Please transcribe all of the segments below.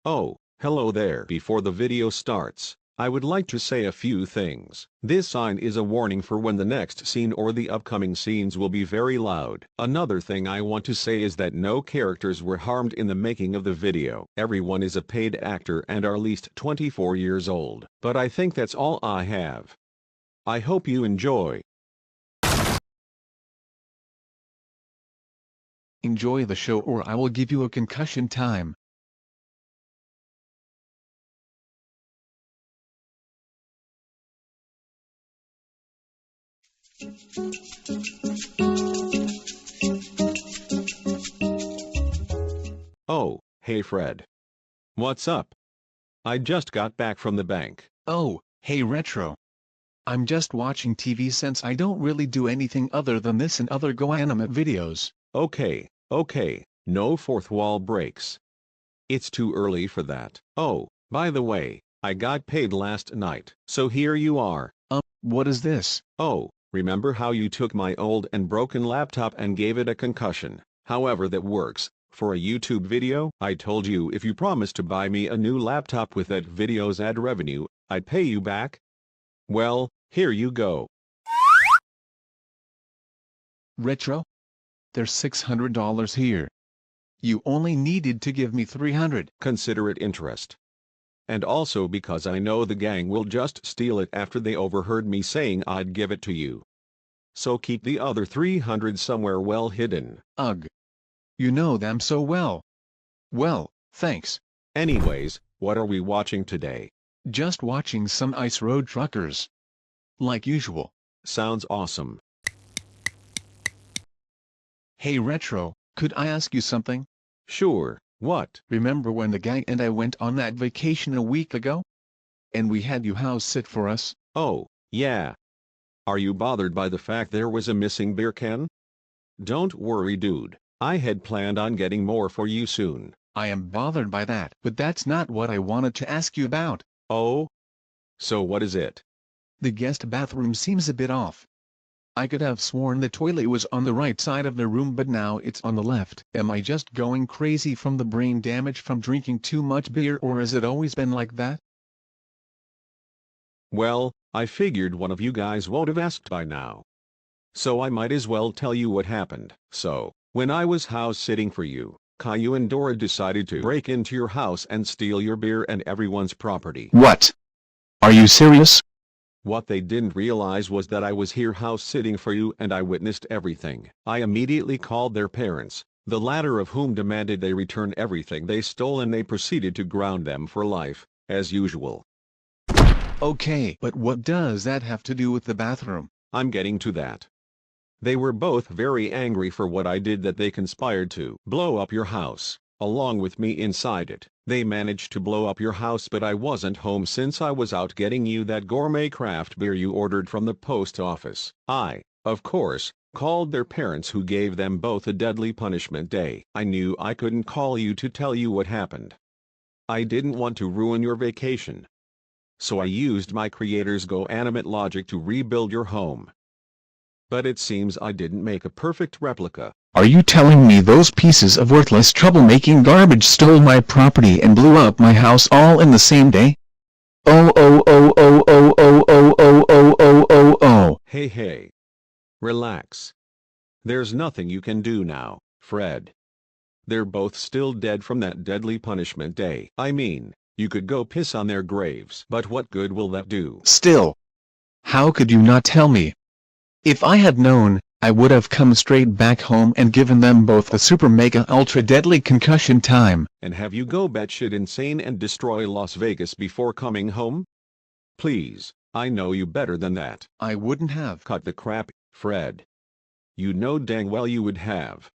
Oh, hello there. Before the video starts, I would like to say a few things. This sign is a warning for when the next scene or the upcoming scenes will be very loud. Another thing I want to say is that no characters were harmed in the making of the video. Everyone is a paid actor and are at least 24 years old. But I think that's all I have. I hope you enjoy. Enjoy the show or I will give you a concussion time. Oh, hey Fred. What's up? I just got back from the bank. Oh, hey Retro. I'm just watching TV since I don't really do anything other than this and other Go-Animate videos. Okay, no fourth wall breaks. It's too early for that. Oh, by the way, I got paid last night. So here you are. What is this? Oh, remember how you took my old and broken laptop and gave it a concussion? However that works. For a YouTube video, I told you if you promised to buy me a new laptop with that video's ad revenue, I'd pay you back. Well, here you go. Retro? There's $600 here. You only needed to give me $300. Consider it interest. And also because I know the gang will just steal it after they overheard me saying I'd give it to you. So keep the other $300 somewhere well hidden. Ugh. You know them so well. Well, thanks. Anyways, what are we watching today? Just watching some ice road truckers. Like usual. Sounds awesome. Hey Retro, could I ask you something? Sure, what? Remember when the gang and I went on that vacation a week ago? And we had you house sit for us? Oh, yeah. Are you bothered by the fact there was a missing beer can? Don't worry dude, I had planned on getting more for you soon. I am bothered by that, but that's not what I wanted to ask you about. Oh? So what is it? The guest bathroom seems a bit off. I could have sworn the toilet was on the right side of the room but now it's on the left. Am I just going crazy from the brain damage from drinking too much beer or has it always been like that? Well, I figured one of you guys would have asked by now. So I might as well tell you what happened. So, when I was house sitting for you, Caillou and Dora decided to break into your house and steal your beer and everyone's property. What? Are you serious? What they didn't realize was that I was here house sitting for you and I witnessed everything. I immediately called their parents, the latter of whom demanded they return everything they stole and they proceeded to ground them for life, as usual. Okay, but what does that have to do with the bathroom? I'm getting to that. They were both very angry for what I did that they conspired to blow up your house, along with me inside it. They managed to blow up your house but I wasn't home since I was out getting you that gourmet craft beer you ordered from the post office. I, of course, called their parents who gave them both a deadly punishment day. I knew I couldn't call you to tell you what happened. I didn't want to ruin your vacation. So I used my creator's Go-Animate logic to rebuild your home. But it seems I didn't make a perfect replica. Are you telling me those pieces of worthless troublemaking garbage stole my property and blew up my house all in the same day? Oh. Hey. Relax. There's nothing you can do now, Fred. They're both still dead from that deadly punishment day. I mean, you could go piss on their graves. But what good will that do? Still. How could you not tell me? If I had known, I would have come straight back home and given them both a super mega ultra deadly concussion time. And have you go batshit insane and destroy Las Vegas before coming home? Please, I know you better than that. I wouldn't have. Cut the crap, Fred. You know dang well you would have.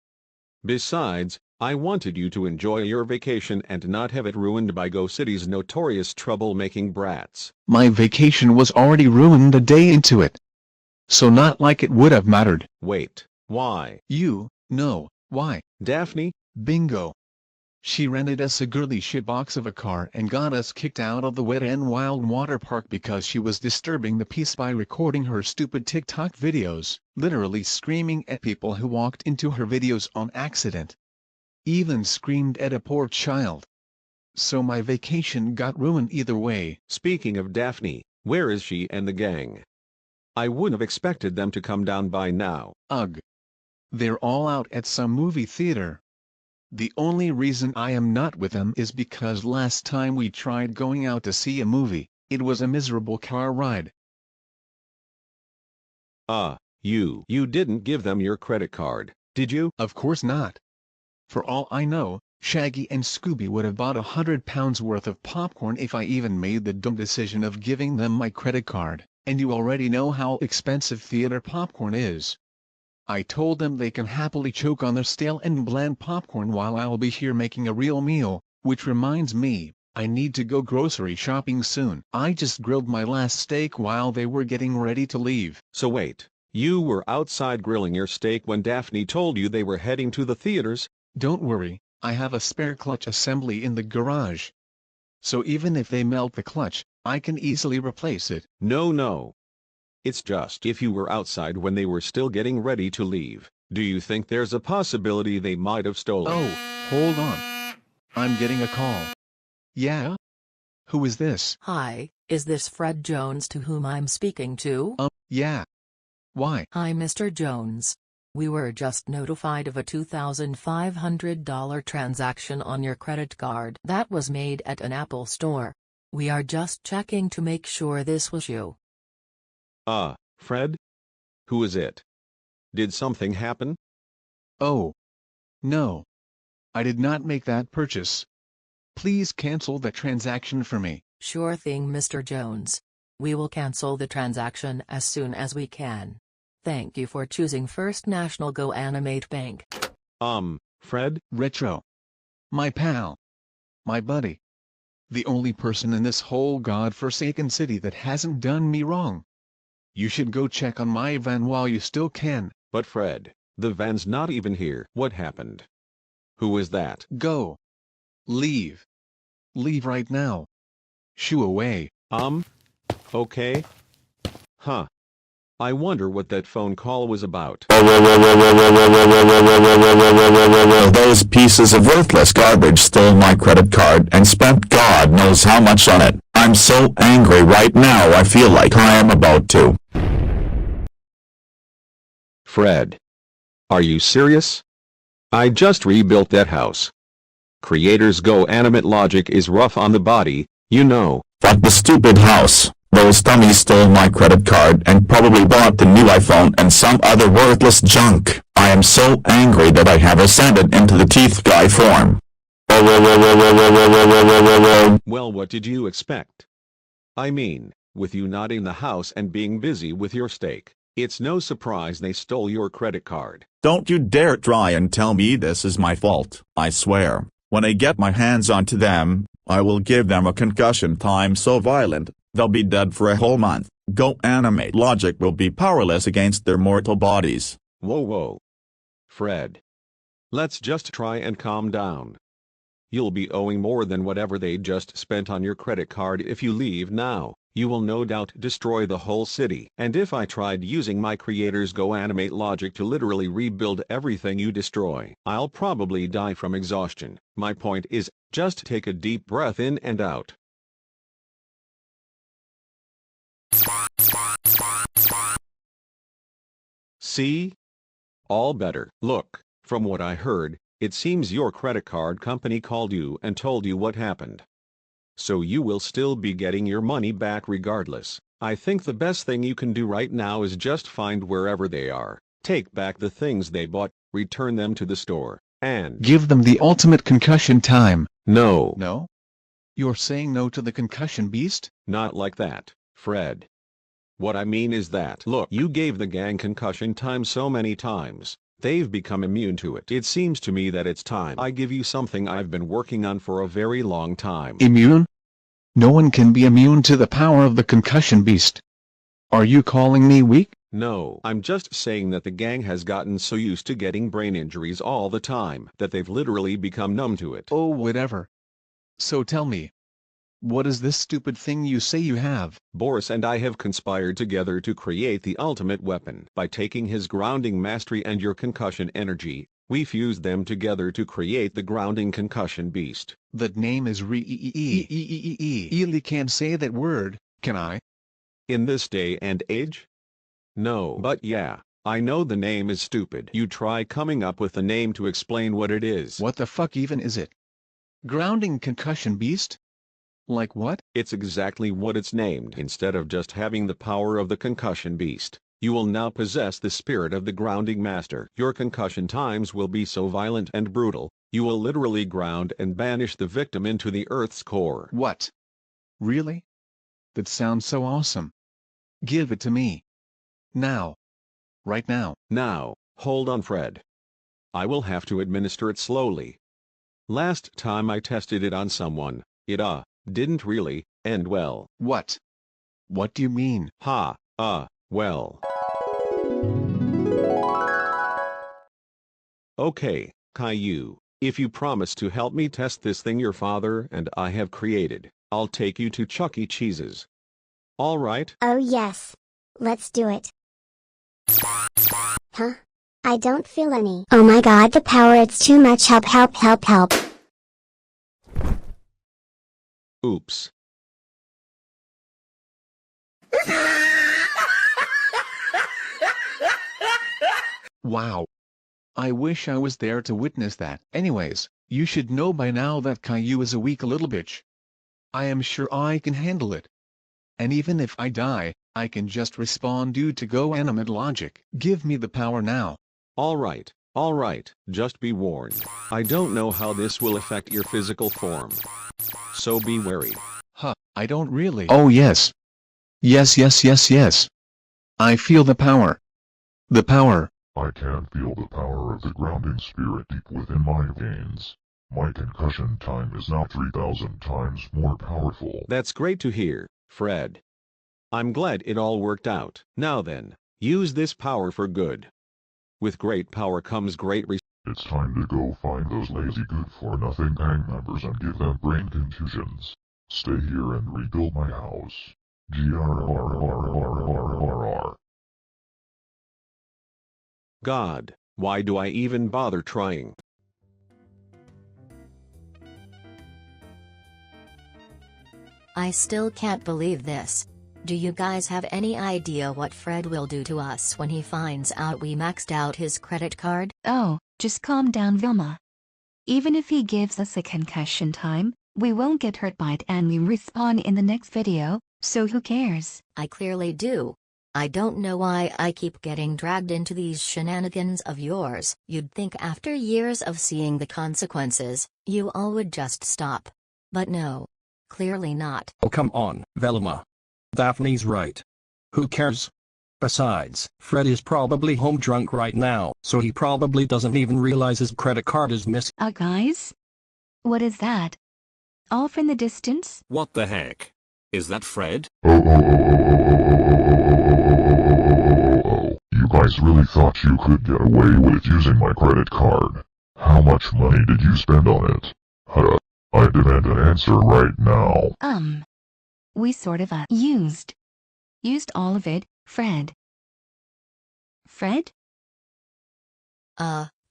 Besides, I wanted you to enjoy your vacation and not have it ruined by Go City's notorious troublemaking brats. My vacation was already ruined a day into it. So not like it would have mattered. Wait, why? You know why. Daphne? Bingo. She rented us a girly shitbox of a car and got us kicked out of the Wet n Wild water park because she was disturbing the peace by recording her stupid TikTok videos, literally screaming at people who walked into her videos on accident. Even screamed at a poor child. So my vacation got ruined either way. Speaking of Daphne, where is she and the gang? I wouldn't have expected them to come down by now. Ugh. They're all out at some movie theater. The only reason I am not with them is because last time we tried going out to see a movie, it was a miserable car ride. You didn't give them your credit card, did you? Of course not. For all I know, Shaggy and Scooby would have bought £100 worth of popcorn if I even made the dumb decision of giving them my credit card, and you already know how expensive theater popcorn is. I told them they can happily choke on their stale and bland popcorn while I'll be here making a real meal, which reminds me, I need to go grocery shopping soon. I just grilled my last steak while they were getting ready to leave. So wait, you were outside grilling your steak when Daphne told you they were heading to the theaters? Don't worry, I have a spare clutch assembly in the garage. So even if they melt the clutch, I can easily replace it. No. It's just if you were outside when they were still getting ready to leave, do you think there's a possibility they might have stolen? Oh, hold on. I'm getting a call. Yeah? Who is this? Hi, is this Fred Jones to whom I'm speaking to? Yeah. Why? Hi Mr. Jones. We were just notified of a $2,500 transaction on your credit card that was made at an Apple store. We are just checking to make sure this was you. Fred? Who is it? Did something happen? Oh. No. I did not make that purchase. Please cancel the transaction for me. Sure thing Mr. Jones. We will cancel the transaction as soon as we can. Thank you for choosing First National Go-Animate Bank. Fred? Retro. My pal. My buddy. The only person in this whole godforsaken city that hasn't done me wrong. You should go check on my van while you still can. But Fred, the van's not even here. What happened? Who is that? Go. Leave. Leave right now. Shoo away. Okay. Huh. I wonder what that phone call was about. Those pieces of worthless garbage stole my credit card and spent God knows how much on it. I'm so angry right now I feel like I am about to. Fred. Are you serious? I just rebuilt that house. Creators Go-Animate logic is rough on the body, you know. Fuck the stupid house. Those dummies stole my credit card and probably bought the new iPhone and some other worthless junk. I am so angry that I have ascended into the teeth guy form. Well, what did you expect? I mean, with you not in the house and being busy with your steak, it's no surprise they stole your credit card. Don't you dare try and tell me this is my fault. I swear, when I get my hands onto them, I will give them a concussion time so violent, they'll be dead for a whole month. Go-Animate logic will be powerless against their mortal bodies. Whoa. Fred. Let's just try and calm down. You'll be owing more than whatever they just spent on your credit card if you leave now. You will no doubt destroy the whole city. And if I tried using my creator's Go-Animate logic to literally rebuild everything you destroy, I'll probably die from exhaustion. My point is, just take a deep breath in and out. See? All better. Look, from what I heard, it seems your credit card company called you and told you what happened. So you will still be getting your money back regardless. I think the best thing you can do right now is just find wherever they are, take back the things they bought, return them to the store, and give them the ultimate concussion time. No. No? You're saying no to the concussion beast? Not like that, Fred. What I mean is that, look, you gave the gang concussion time so many times, they've become immune to it. It seems to me that it's time I give you something I've been working on for a very long time. Immune? No one can be immune to the power of the concussion beast. Are you calling me weak? No, I'm just saying that the gang has gotten so used to getting brain injuries all the time that they've literally become numb to it. Oh, whatever. So tell me, what is this stupid thing you say you have? Boris and I have conspired together to create the ultimate weapon. By taking his grounding mastery and your concussion energy, We fused them together to create the grounding concussion beast. That name is really can't say that word, can I? In this day and age? No. But yeah, I know the name is stupid. You try coming up with a name to explain what it is. What the fuck even is it? Grounding concussion beast? Like what? It's exactly what it's named. Instead of just having the power of the concussion beast, you will now possess the spirit of the grounding master. Your concussion times will be so violent and brutal, you will literally ground and banish the victim into the earth's core. What? Really? That sounds so awesome. Give it to me. Now. Right now. Now, hold on, Fred. I will have to administer it slowly. Last time I tested it on someone, it didn't really end well. What? What do you mean? Well. Okay, Caillou, if you promise to help me test this thing your father and I have created, I'll take you to Chuck E. Cheese's. All right? Oh yes. Let's do it. Huh? I don't feel any. Oh my god, the power, it's too much. Help, help, help, help. Oops. Wow. I wish I was there to witness that. Anyways, you should know by now that Caillou is a weak little bitch. I am sure I can handle it. And even if I die, I can just respawn due to Go-Animate logic. Give me the power now. All right, just be warned. I don't know how this will affect your physical form. So be wary. Huh, I don't really. Oh yes. Yes. I feel the power. The power. I can feel the power of the grounding spirit deep within my veins. My concussion time is now 3,000 times more powerful. That's great to hear, Fred. I'm glad it all worked out. Now then, use this power for good. With great power comes great It's time to go find those lazy good-for-nothing gang members and give them brain contusions. Stay here and rebuild my house. GRRRRRRRR. God, why do I even bother trying? I still can't believe this. Do you guys have any idea what Fred will do to us when he finds out we maxed out his credit card? Oh, just calm down, Vilma. Even if he gives us a concussion time, we won't get hurt by it and we respawn in the next video, so who cares? I clearly do. I don't know why I keep getting dragged into these shenanigans of yours. You'd think after years of seeing the consequences, you all would just stop. But no. Clearly not. Oh come on, Velma. Daphne's right. Who cares? Besides, Fred is probably home drunk right now, so he probably doesn't even realize his credit card is missing. Guys? What is that? Off in the distance? What the heck? Is that Fred? Oh. You guys really thought you could get away with using my credit card. How much money did you spend on it? I demand an answer right now. We sort of, used all of it, Fred. Fred?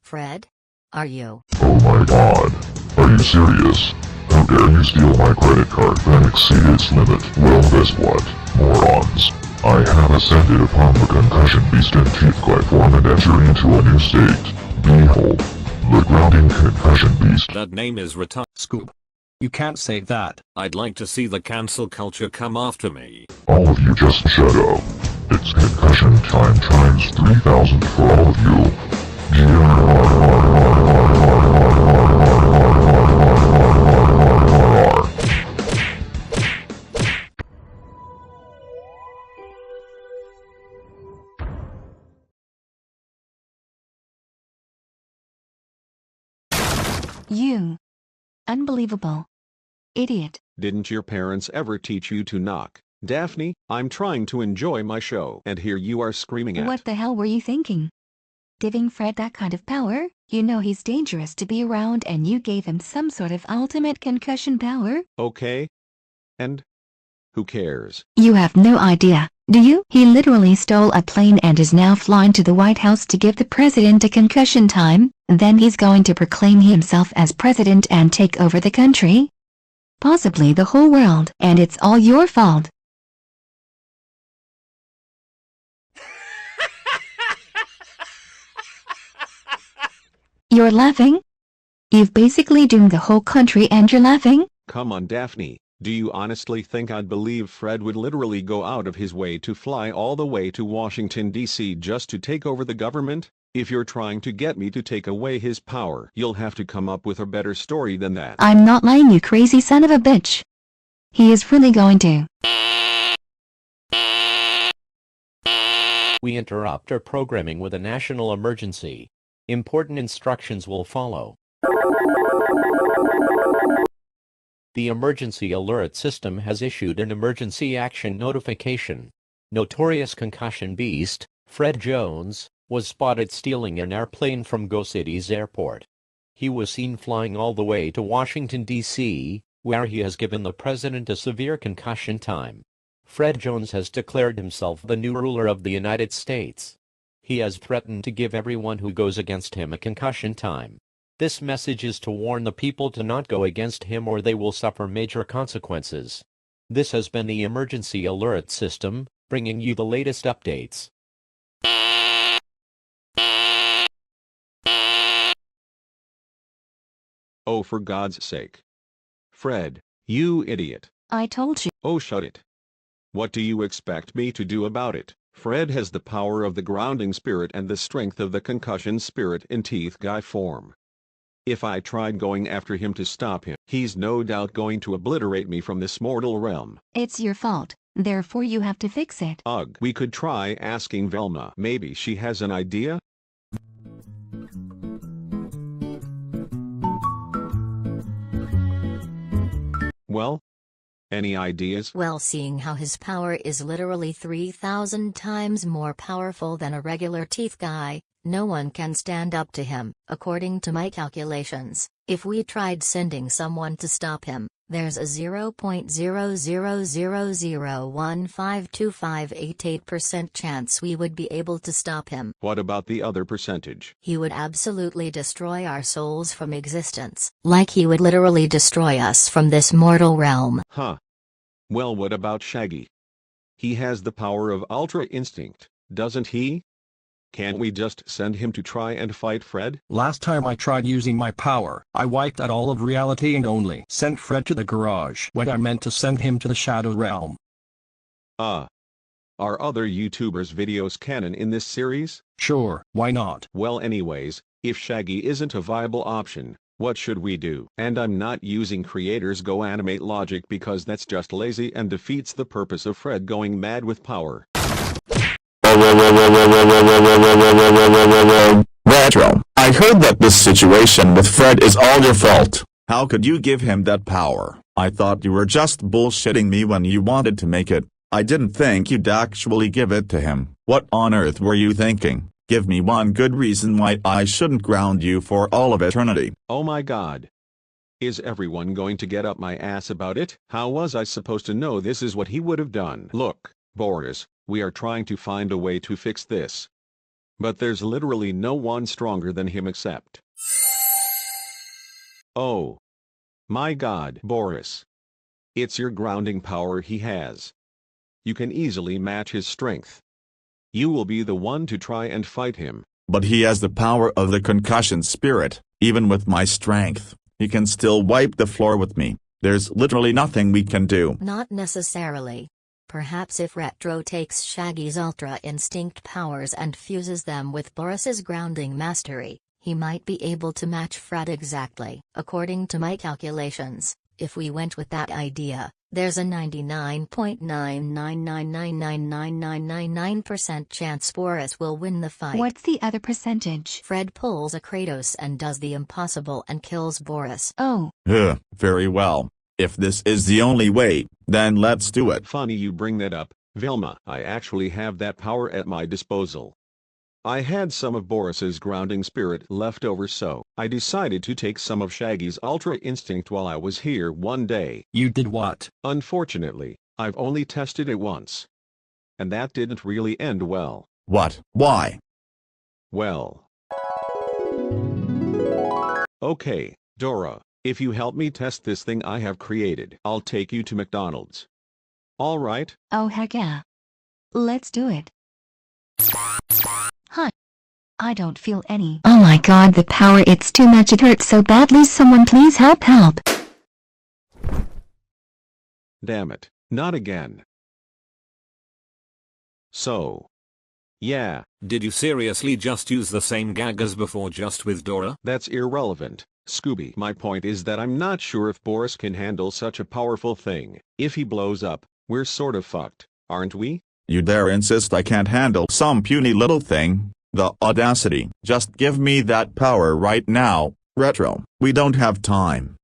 Fred? Are you? Oh my god. Are you serious? How dare you steal my credit card then exceed its limit? Well, guess what, morons? I have ascended upon the concussion beast in teeth guy form and entering into a new state. Behold, the grounding concussion beast. That name is retarded. Scoob. You can't say that. I'd like to see the cancel culture come after me. All of you just shut up. It's concussion time times 3,000 for all of you. You. Unbelievable. Idiot. Didn't your parents ever teach you to knock? Daphne, I'm trying to enjoy my show. And here you are screaming at. What the hell were you thinking? Giving Fred that kind of power? You know he's dangerous to be around and you gave him some sort of ultimate concussion power? Okay. And? Who cares? You have no idea. Do you? He literally stole a plane and is now flying to the White House to give the president a concussion time, then he's going to proclaim himself as president and take over the country? Possibly the whole world. And it's all your fault. You're laughing? You've basically doomed the whole country and you're laughing? Come on, Daphne. Do you honestly think I'd believe Fred would literally go out of his way to fly all the way to Washington, D.C. just to take over the government? If you're trying to get me to take away his power, you'll have to come up with a better story than that. I'm not lying, you crazy son of a bitch. He is really going to. We interrupt our programming with a national emergency. Important instructions will follow. The emergency alert system has issued an emergency action notification. Notorious concussion beast, Fred Jones, was spotted stealing an airplane from Go City's airport. He was seen flying all the way to Washington, D.C., where he has given the president a severe concussion time. Fred Jones has declared himself the new ruler of the United States. He has threatened to give everyone who goes against him a concussion time. This message is to warn the people to not go against him or they will suffer major consequences. This has been the emergency alert system, bringing you the latest updates. Oh, for God's sake. Fred, you idiot. I told you. Oh, shut it. What do you expect me to do about it? Fred has the power of the grounding spirit and the strength of the concussion spirit in teeth guy form. If I tried going after him to stop him, he's no doubt going to obliterate me from this mortal realm. It's your fault, therefore you have to fix it. Ugh, we could try asking Velma. Maybe she has an idea? Well, any ideas? Well, seeing how his power is literally 3,000 times more powerful than a regular teeth guy, no one can stand up to him. According to my calculations, if we tried sending someone to stop him, there's a 0.0000152588% chance we would be able to stop him. What about the other percentage? He would absolutely destroy our souls from existence, like he would literally destroy us from this mortal realm. Huh. Well, what about Shaggy? He has the power of Ultra Instinct, doesn't he? Can't we just send him to try and fight Fred? Last time I tried using my power, I wiped out all of reality and only sent Fred to the garage when I meant to send him to the Shadow Realm. Are other YouTubers' videos canon in this series? Sure, why not? Well, anyways, if Shaggy isn't a viable option, what should we do? And I'm not using creators Go-Animate logic because that's just lazy and defeats the purpose of Fred going mad with power. Retro, I heard that this situation with Fred is all your fault. How could you give him that power? I thought you were just bullshitting me when you wanted to make it. I didn't think you'd actually give it to him. What on earth were you thinking? Give me one good reason why I shouldn't ground you for all of eternity. Oh my God. Is everyone going to get up my ass about it? How was I supposed to know this is what he would have done? Look, Boris, we are trying to find a way to fix this. But there's literally no one stronger than him except... Oh. My God, Boris. It's your grounding power he has. You can easily match his strength. You will be the one to try and fight him. But he has the power of the concussion spirit. Even with my strength, he can still wipe the floor with me. There's literally nothing we can do. Not necessarily. Perhaps if Retro takes Shaggy's Ultra Instinct powers and fuses them with Boris's grounding mastery, he might be able to match Fred exactly. According to my calculations, if we went with that idea, there's a 99.999999999% chance Boris will win the fight. What's the other percentage? Fred pulls a Kratos and does the impossible and kills Boris. Oh. Very well. If this is the only way, then let's do it. Funny you bring that up, Velma. I actually have that power at my disposal. I had some of Boris's grounding spirit left over, so I decided to take some of Shaggy's Ultra Instinct while I was here one day. You did what? Unfortunately, I've only tested it once. and that didn't really end well. What? Why? Well. Okay, Dora, if you help me test this thing I have created, I'll take you to McDonald's. All right? Oh heck yeah. Let's do it. Huh. I don't feel any. Oh my god, the power, it's too much, it hurts so badly, someone please help. Damn it, not again. So. Yeah. Did you seriously just use the same gag as before, just with Dora? That's irrelevant, Scooby. My point is that I'm not sure if Boris can handle such a powerful thing. If he blows up, we're sort of fucked, aren't we? You dare insist I can't handle some puny little thing? The audacity. Just give me that power right now, Retro. We don't have time.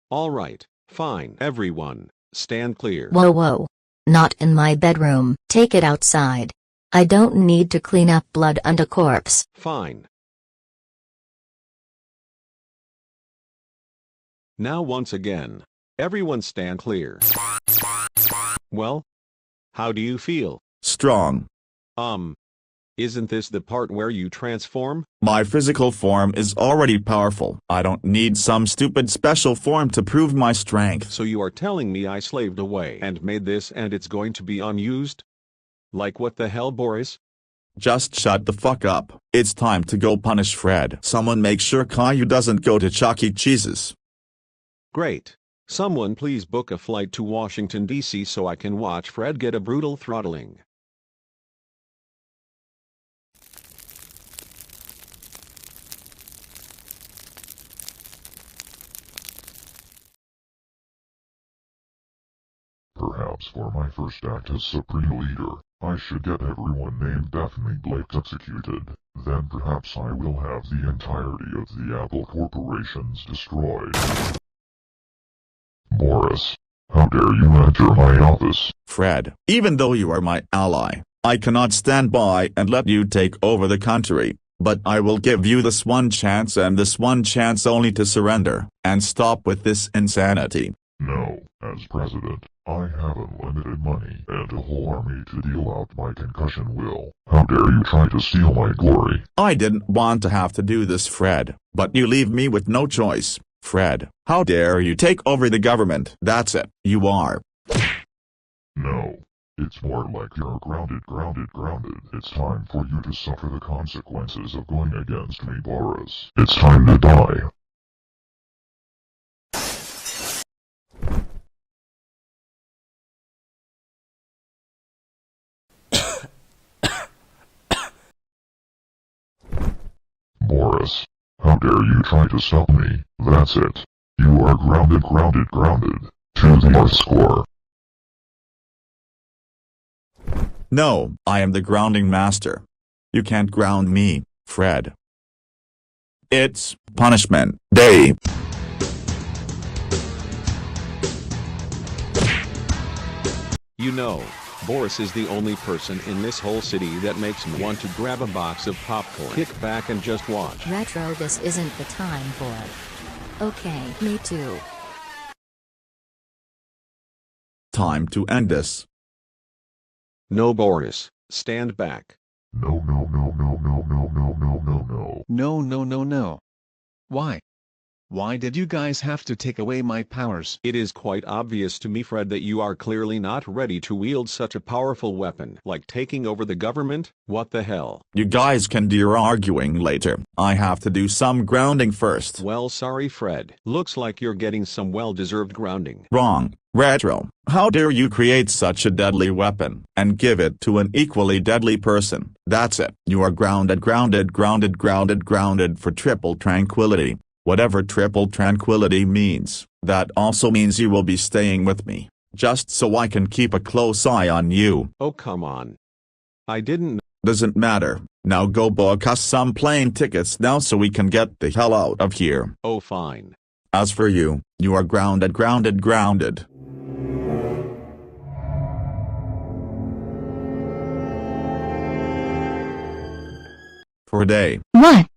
All right, fine. Everyone, stand clear. Whoa. Not in my bedroom. Take it outside. I don't need to clean up blood and a corpse. Fine. Now once again, everyone stand clear. Well? How do you feel? Strong. Isn't this the part where you transform? My physical form is already powerful. I don't need some stupid special form to prove my strength. So you are telling me I slaved away and made this and it's going to be unused? Like what the hell, Boris? Just shut the fuck up. It's time to go punish Fred. Someone make sure Caillou doesn't go to Chuck E. Cheese's. Great. Someone please book a flight to Washington, D.C. so I can watch Fred get a brutal throttling. Perhaps for my first act as Supreme Leader, I should get everyone named Daphne Blake executed. Then perhaps I will have the entirety of the Apple corporations destroyed. Boris, how dare you enter my office? Fred, even though you are my ally, I cannot stand by and let you take over the country. But I will give you this one chance and this one chance only to surrender, and stop with this insanity. No, as president, I have unlimited money and a whole army to deal out my concussion will. How dare you try to steal my glory? I didn't want to have to do this, Fred, but you leave me with no choice. Fred, how dare you take over the government? That's it, you are. No. It's more like you're grounded. It's time for you to suffer the consequences of going against me, Boris. It's time to die. Boris, how dare you try to stop me? That's it. You are grounded. To the Earth score. No, I am the grounding master. You can't ground me, Fred. It's punishment day. You know, Boris is the only person in this whole city that makes me want to grab a box of popcorn, kick back and just watch. Retro, this isn't the time for it. Okay, me too. Time to end this. No, Boris, stand back. No. No. Why? Why did you guys have to take away my powers? It is quite obvious to me, Fred, that you are clearly not ready to wield such a powerful weapon, like taking over the government. What the hell? You guys can do your arguing later. I have to do some grounding first. Well, sorry, Fred. Looks like you're getting some well-deserved grounding. Wrong. Retro, how dare you create such a deadly weapon, and give it to an equally deadly person? That's it. You are grounded for triple tranquility. Whatever triple tranquility means, that also means you will be staying with me, just so I can keep a close eye on you. Oh, come on. I didn't. Doesn't matter. Now go book us some plane tickets now so we can get the hell out of here. Oh, fine. As for you, you are grounded. For a day. What?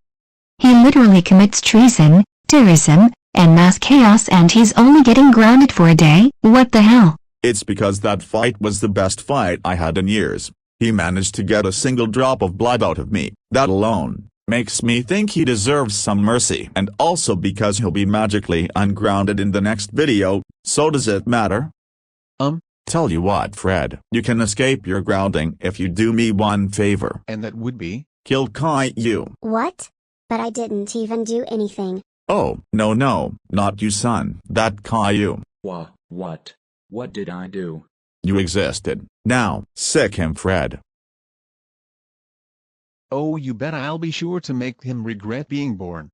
He literally commits treason, terrorism, and mass chaos, and he's only getting grounded for a day? What the hell? It's because that fight was the best fight I had in years. He managed to get a single drop of blood out of me. That alone makes me think he deserves some mercy. And also because he'll be magically ungrounded in the next video, so does it matter? Tell you what, Fred, you can escape your grounding if you do me one favor. And that would be? Kill Caillou. What? But I didn't even do anything. Oh, no, not you, son. That Caillou. What? What did I do? You existed. Now, sick him, Fred. Oh, you bet I'll be sure to make him regret being born.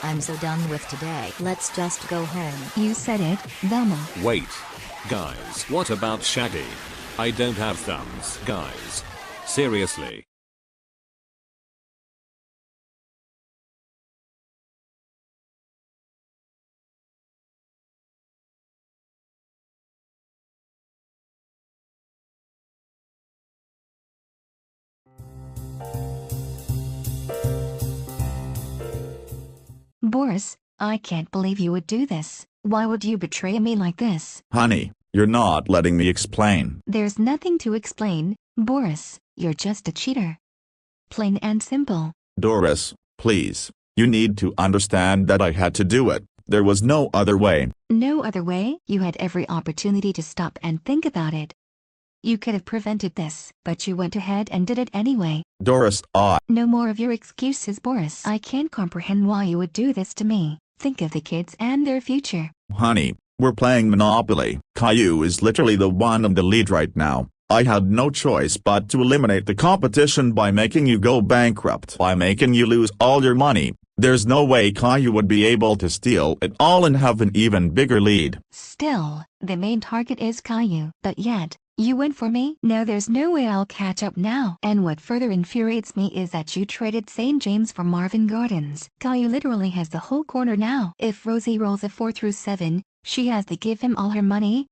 I'm so done with today. Let's just go home. You said it, Velma. Wait. Guys, what about Shaggy? I don't have thumbs, guys. Seriously. Boris, I can't believe you would do this. Why would you betray me like this? Honey, you're not letting me explain. There's nothing to explain, Boris. You're just a cheater. Plain and simple. Doris, please. You need to understand that I had to do it. There was no other way. No other way? You had every opportunity to stop and think about it. You could have prevented this, but you went ahead and did it anyway. Doris, No more of your excuses, Boris. I can't comprehend why you would do this to me. Think of the kids and their future. Honey, we're playing Monopoly. Caillou is literally the one in the lead right now. I had no choice but to eliminate the competition by making you go bankrupt. By making you lose all your money. There's no way Caillou would be able to steal it all and have an even bigger lead. Still, the main target is Caillou. But yet, you went for me? Now there's no way I'll catch up now. And what further infuriates me is that you traded St. James for Marvin Gardens. Caillou literally has the whole corner now. If Rosie rolls a 4 through 7, she has to give him all her money.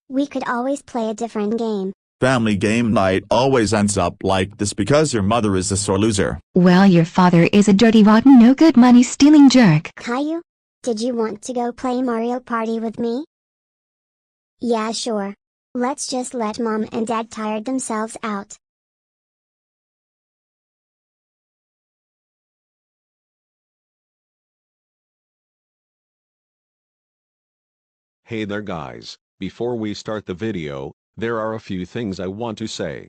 We could always play a different game. Family game night always ends up like this because your mother is a sore loser. Well, your father is a dirty, rotten, no good money stealing jerk. Caillou, did you want to go play Mario Party with me? Yeah, sure. Let's just let Mom and Dad tire themselves out. Hey there guys, before we start the video, there are a few things I want to say.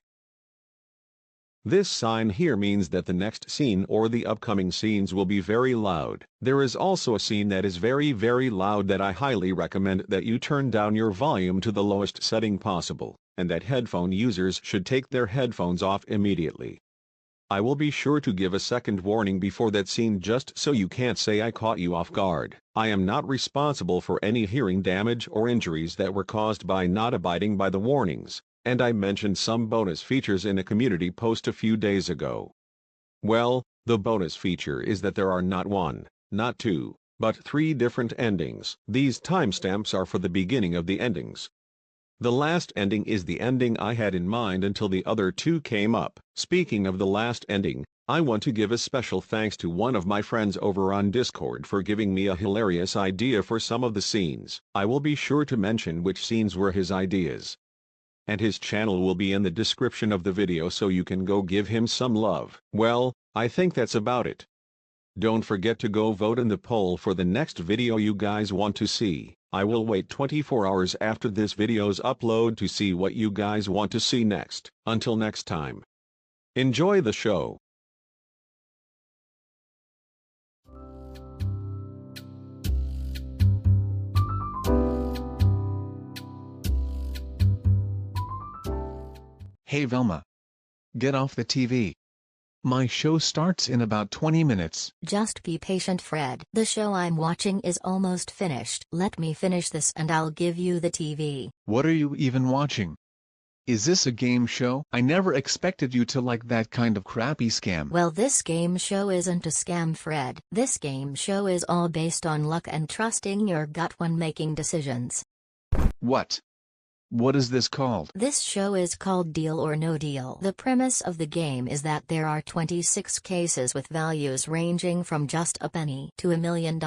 This sign here means that the next scene or the upcoming scenes will be very loud. There is also a scene that is very loud that I highly recommend that you turn down your volume to the lowest setting possible, and that headphone users should take their headphones off immediately. I will be sure to give a second warning before that scene just so you can't say I caught you off guard. I am not responsible for any hearing damage or injuries that were caused by not abiding by the warnings, and I mentioned some bonus features in a community post a few days ago. Well, the bonus feature is that there are not one, not two, but 3 different endings. These timestamps are for the beginning of the endings. The last ending is the ending I had in mind until the other 2 came up. Speaking of the last ending, I want to give a special thanks to one of my friends over on Discord for giving me a hilarious idea for some of the scenes. I will be sure to mention which scenes were his ideas. And his channel will be in the description of the video so you can go give him some love. Well, I think that's about it. Don't forget to go vote in the poll for the next video you guys want to see. I will wait 24 hours after this video's upload to see what you guys want to see next. Until next time. Enjoy the show. Hey Velma. Get off the TV. My show starts in about 20 minutes. Just be patient, Fred. The show I'm watching is almost finished. Let me finish this and I'll give you the TV. What are you even watching? Is this a game show? I never expected you to like that kind of crappy scam. Well, this game show isn't a scam, Fred. This game show is all based on luck and trusting your gut when making decisions. What? What is this called? This show is called Deal or No Deal. The premise of the game is that there are 26 cases with values ranging from just a penny to $1 million.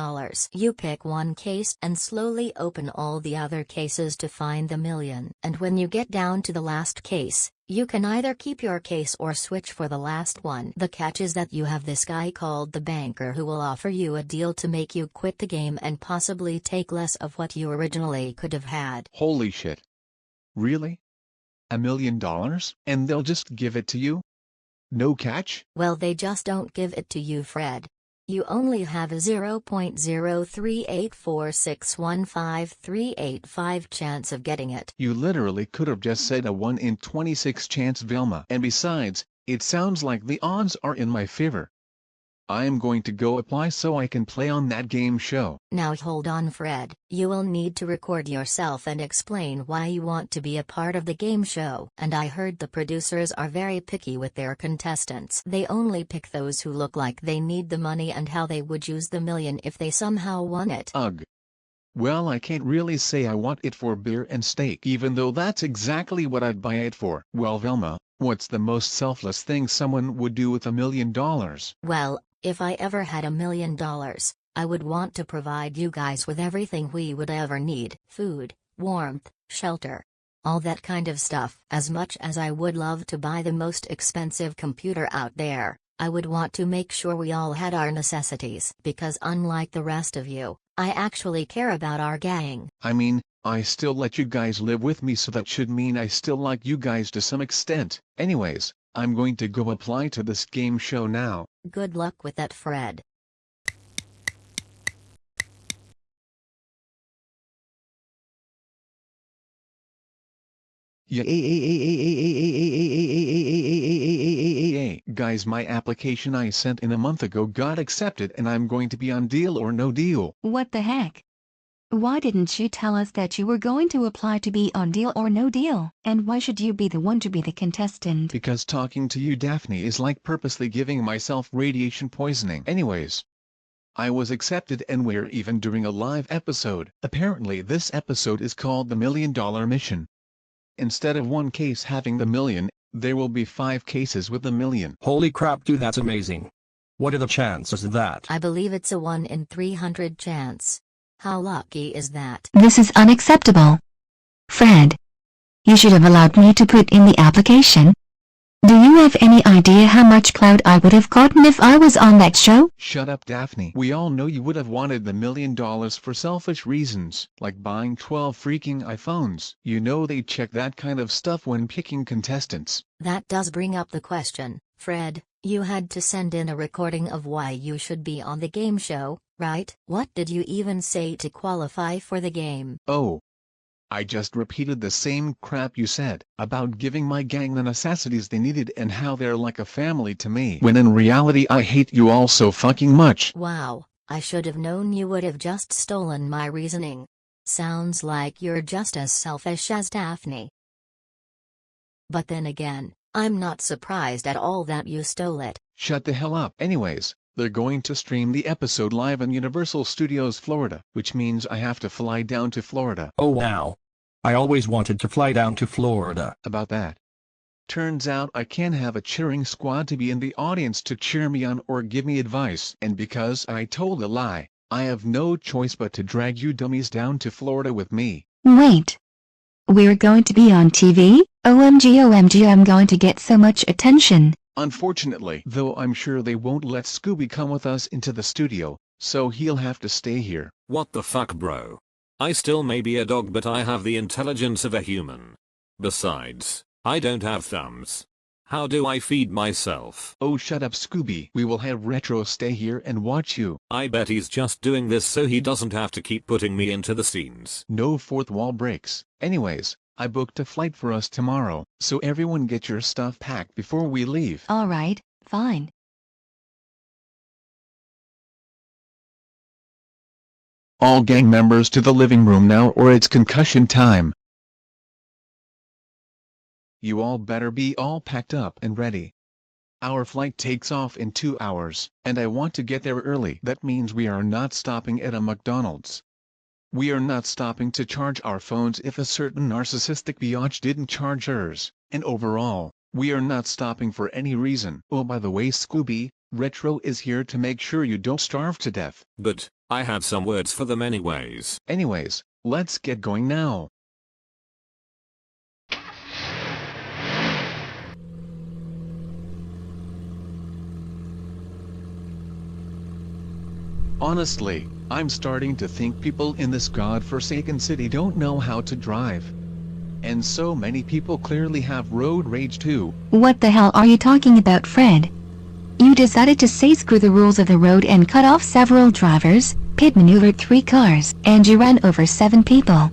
You pick one case and slowly open all the other cases to find the million. And when you get down to the last case, you can either keep your case or switch for the last one. The catch is that you have this guy called the banker who will offer you a deal to make you quit the game and possibly take less of what you originally could have had. Holy shit. Really? $1 million? And they'll just give it to you? No catch? Well, they just don't give it to you, Fred. You only have a 0.0384615,385 chance of getting it. You literally could have just said a 1 in 26 chance, Vilma. And besides, it sounds like the odds are in my favor. I am going to go apply so I can play on that game show. Now hold on, Fred. You will need to record yourself and explain why you want to be a part of the game show. And I heard the producers are very picky with their contestants. They only pick those who look like they need the money and how they would use the million if they somehow won it. Ugh. Well, I can't really say I want it for beer and steak, even though that's exactly what I'd buy it for. Well, Vilma, what's the most selfless thing someone would do with $1 million? Well, if I ever had $1 million, I would want to provide you guys with everything we would ever need. Food, warmth, shelter. All that kind of stuff. As much as I would love to buy the most expensive computer out there, I would want to make sure we all had our necessities. Because unlike the rest of you, I actually care about our gang. I mean, I still let you guys live with me, so that should mean I still like you guys to some extent. Anyways, I'm going to go apply to this game show now. Good luck with that, Fred. Guys, my application I sent in a month ago got accepted and I'm going to be on Deal or No Deal. What the heck? Why didn't you tell us that you were going to apply to be on Deal or No Deal? And why should you be the one to be the contestant? Because talking to you, Daphne, is like purposely giving myself radiation poisoning. Anyways, I was accepted and we're even doing a live episode. Apparently this episode is called the $1 Million Mission. Instead of one case having the million, there will be 5 cases with the million. Holy crap, dude, that's amazing. What are the chances of that? I believe it's a 1 in 300 chance. How lucky is that? This is unacceptable. Fred, you should have allowed me to put in the application. Do you have any idea how much clout I would have gotten if I was on that show? Shut up, Daphne. We all know you would have wanted the $1 million for selfish reasons, like buying 12 freaking iPhones. You know they check that kind of stuff when picking contestants. That does bring up the question, Fred. You had to send in a recording of why you should be on the game show, right? What did you even say to qualify for the game? Oh. I just repeated the same crap you said, about giving my gang the necessities they needed and how they're like a family to me. When in reality I hate you all so fucking much. Wow, I should have known you would have just stolen my reasoning. Sounds like you're just as selfish as Daphne. But then again, I'm not surprised at all that you stole it. Shut the hell up. Anyways, they're going to stream the episode live in Universal Studios Florida, which means I have to fly down to Florida. Oh wow. I always wanted to fly down to Florida. About that. Turns out I can't have a cheering squad to be in the audience to cheer me on or give me advice. And because I told a lie, I have no choice but to drag you dummies down to Florida with me. Wait. We're going to be on TV? OMG, I'm going to get so much attention. Unfortunately, though, I'm sure they won't let Scooby come with us into the studio, so he'll have to stay here. What the fuck, bro? I still may be a dog, but I have the intelligence of a human. Besides, I don't have thumbs. How do I feed myself? Oh, shut up, Scooby. We will have Retro stay here and watch you. I bet he's just doing this so he doesn't have to keep putting me into the scenes. No fourth wall breaks. Anyways, I booked a flight for us tomorrow, so everyone get your stuff packed before we leave. Alright, fine. All gang members to the living room now or it's concussion time. You all better be all packed up and ready. Our flight takes off in 2 hours, and I want to get there early. That means we are not stopping at a McDonald's. We are not stopping to charge our phones if a certain narcissistic biatch didn't charge hers, and overall, we are not stopping for any reason. Oh, by the way, Scooby, Retro is here to make sure you don't starve to death. But I have some words for them anyways. Anyways, let's get going now. Honestly, I'm starting to think people in this godforsaken city don't know how to drive. And so many people clearly have road rage too. What the hell are you talking about, Fred? You decided to say screw the rules of the road and cut off several drivers, pit maneuvered 3 cars, and you ran over 7 people.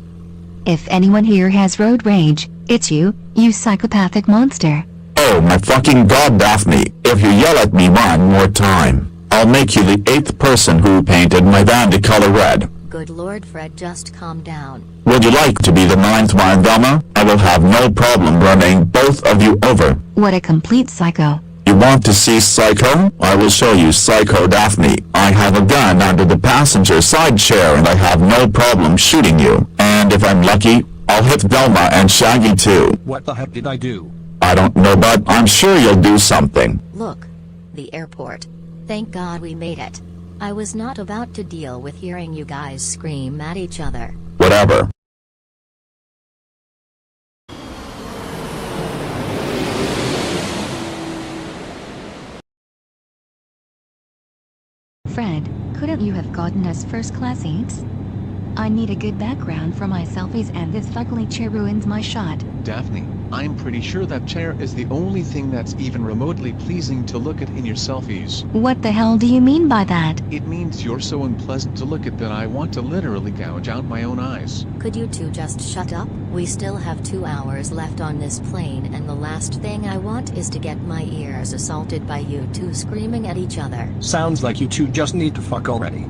If anyone here has road rage, it's you, you psychopathic monster. Oh my fucking god, Daphne, if you yell at me one more time, I'll make you the 8th person who painted my van the color red. Good lord, Fred, just calm down. Would you like to be the 9th one, Velma? I will have no problem running both of you over. What a complete psycho. You want to see Psycho? I will show you Psycho, Daphne. I have a gun under the passenger side chair and I have no problem shooting you. And if I'm lucky, I'll hit Velma and Shaggy too. What the heck did I do? I don't know, but I'm sure you'll do something. Look. The airport. Thank God we made it. I was not about to deal with hearing you guys scream at each other. Whatever. Fred, couldn't you have gotten us first-class seats? I need a good background for my selfies and this ugly chair ruins my shot. Daphne, I'm pretty sure that chair is the only thing that's even remotely pleasing to look at in your selfies. What the hell do you mean by that? It means you're so unpleasant to look at that I want to literally gouge out my own eyes. Could you two just shut up? We still have 2 hours left on this plane and the last thing I want is to get my ears assaulted by you two screaming at each other. Sounds like you two just need to fuck already.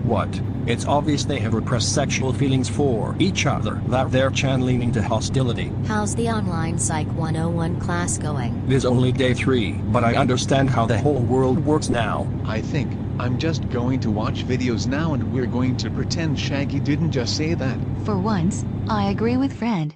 What? It's obvious they have repressed sexual feelings for each other, that they're channeling to hostility. How's the online Psych 101 class going? It is only day 3, but I understand how the whole world works now. I think I'm just going to watch videos now and we're going to pretend Shaggy didn't just say that. For once, I agree with Fred.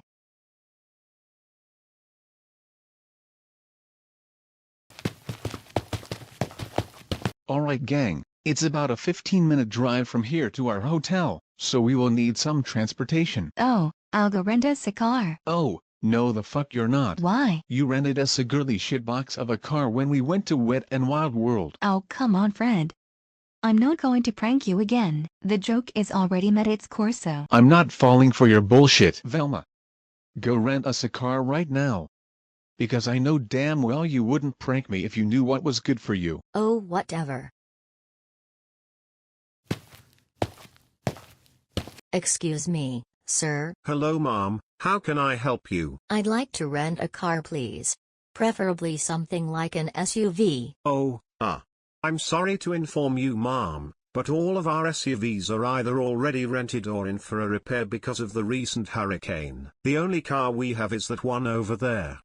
Alright gang, it's about a 15-minute drive from here to our hotel, so we will need some transportation. Oh, I'll go rent us a car. Oh, no the fuck you're not. Why? You rented us a girly shitbox of a car when we went to Wet and Wild World. Oh come on, Fred. I'm not going to prank you again. The joke is already met its course. I'm not falling for your bullshit. Velma, go rent us a car right now. Because I know damn well you wouldn't prank me if you knew what was good for you. Oh, whatever. Excuse me, sir. Hello, Mom. How can I help you? I'd like to rent a car, please. Preferably something like an SUV. Oh, I'm sorry to inform you, Mom, but all of our SUVs are either already rented or in for a repair because of the recent hurricane. The only car we have is that one over there.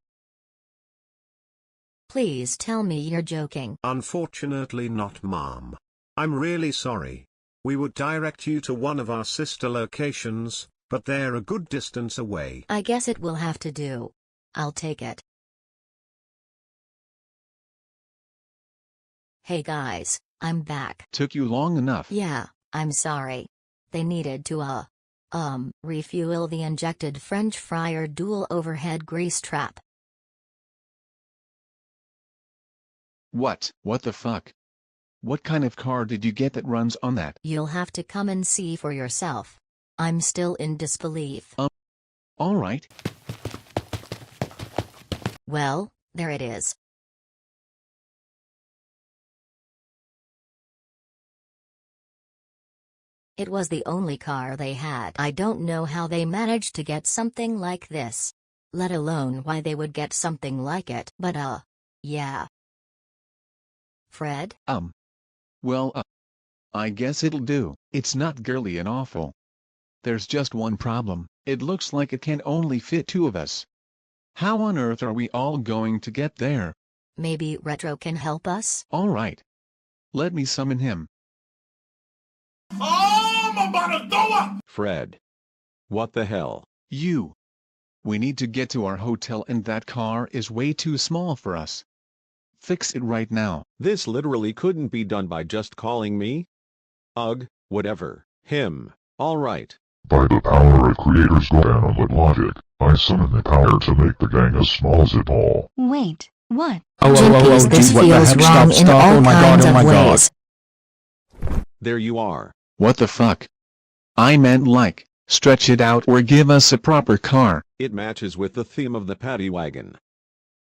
Please tell me you're joking. Unfortunately not, Mom. I'm really sorry. We would direct you to one of our sister locations, but they're a good distance away. I guess it will have to do. I'll take it. Hey guys, I'm back. Took you long enough. Yeah, I'm sorry. They needed to, refuel the injected French fryer dual overhead grease trap. What the fuck? What kind of car did you get that runs on that? You'll have to come and see for yourself. I'm still in disbelief. Alright. Well, there it is. It was the only car they had. I don't know how they managed to get something like this. Let alone why they would get something like it. But yeah. Fred? Well, I guess it'll do. It's not girly and awful. There's just one problem. It looks like it can only fit 2 of us. How on earth are we all going to get there? Maybe Retro can help us? Alright. Let me summon him. Fred. What the hell? You. We need to get to our hotel and that car is way too small for us. Fix it right now. This literally couldn't be done by just calling me? Ugh, whatever. Him. Alright. By the power of creators Go-Animate logic, I summon the power to make the gang as small as it all. Wait, what? Jinkies, this feels wrong in all kinds of ways. There you are. What the fuck? I meant like, stretch it out or give us a proper car. It matches with the theme of the paddy wagon.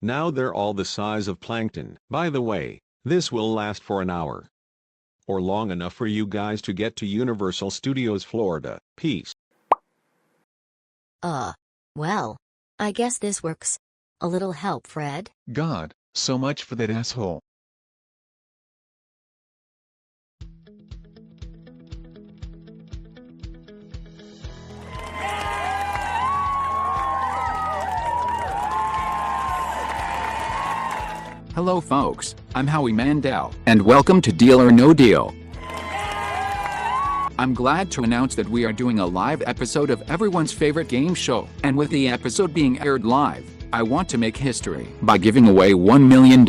Now they're all the size of plankton. By the way, this will last for an hour. Or long enough for you guys to get to Universal Studios Florida. Peace. Well, I guess this works. A little help, Fred? God, so much for that asshole. Hello folks, I'm Howie Mandel, and welcome to Deal or No Deal. I'm glad to announce that we are doing a live episode of everyone's favorite game show, and with the episode being aired live, I want to make history by giving away $1 million.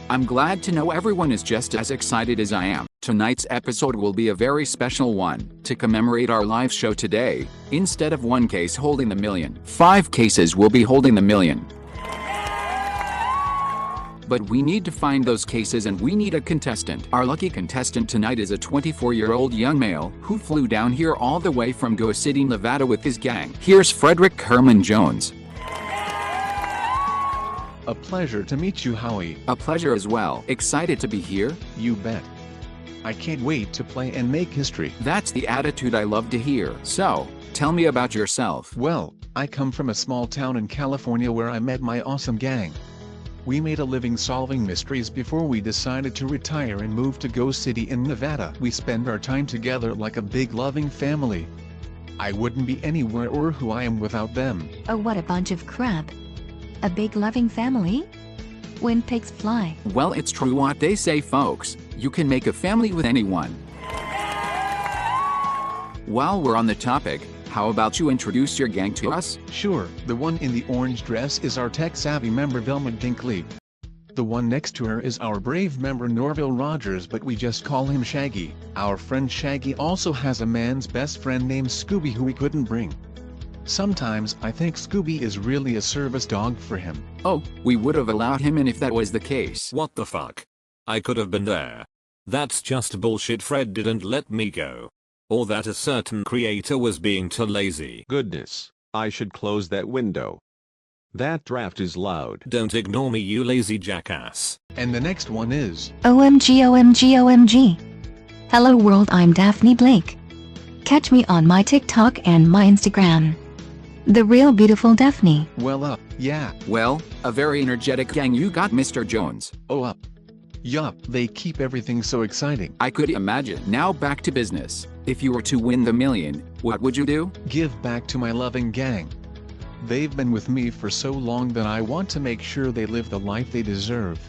I'm glad to know everyone is just as excited as I am. Tonight's episode will be a very special one. To commemorate our live show today, instead of one case holding the million, 5 cases will be holding the million. But we need to find those cases and we need a contestant. Our lucky contestant tonight is a 24-year-old young male who flew down here all the way from Go City, Nevada with his gang. Here's Frederick Herman Jones. A pleasure to meet you, Howie. A pleasure as well. Excited to be here? You bet. I can't wait to play and make history. That's the attitude I love to hear. So, tell me about yourself. Well, I come from a small town in California where I met my awesome gang. We made a living solving mysteries before we decided to retire and move to Go City in Nevada. We spend our time together like a big loving family. I wouldn't be anywhere or who I am without them. Oh, what a bunch of crap. A big loving family? When pigs fly. Well, it's true what they say, folks. You can make a family with anyone. While we're on the topic, how about you introduce your gang to us? Sure, the one in the orange dress is our tech-savvy member Velma Dinkley. The one next to her is our brave member Norville Rogers, but we just call him Shaggy. Our friend Shaggy also has a man's best friend named Scooby who we couldn't bring. Sometimes I think Scooby is really a service dog for him. Oh, we would have allowed him in if that was the case. What the fuck? I could have been there. That's just bullshit. Fred didn't let me go. Or that a certain creator was being too lazy. Goodness, I should close that window. That draft is loud. Don't ignore me, you lazy jackass. And the next one is... OMG OMG OMG. Hello world, I'm Daphne Blake. Catch me on my TikTok and my Instagram. The real beautiful Daphne. Well yeah. Well, a very energetic gang you got, Mr. Jones. Oh Yup, they keep everything so exciting. I could imagine. Now back to business. If you were to win the million, what would you do? Give back to my loving gang. They've been with me for so long that I want to make sure they live the life they deserve.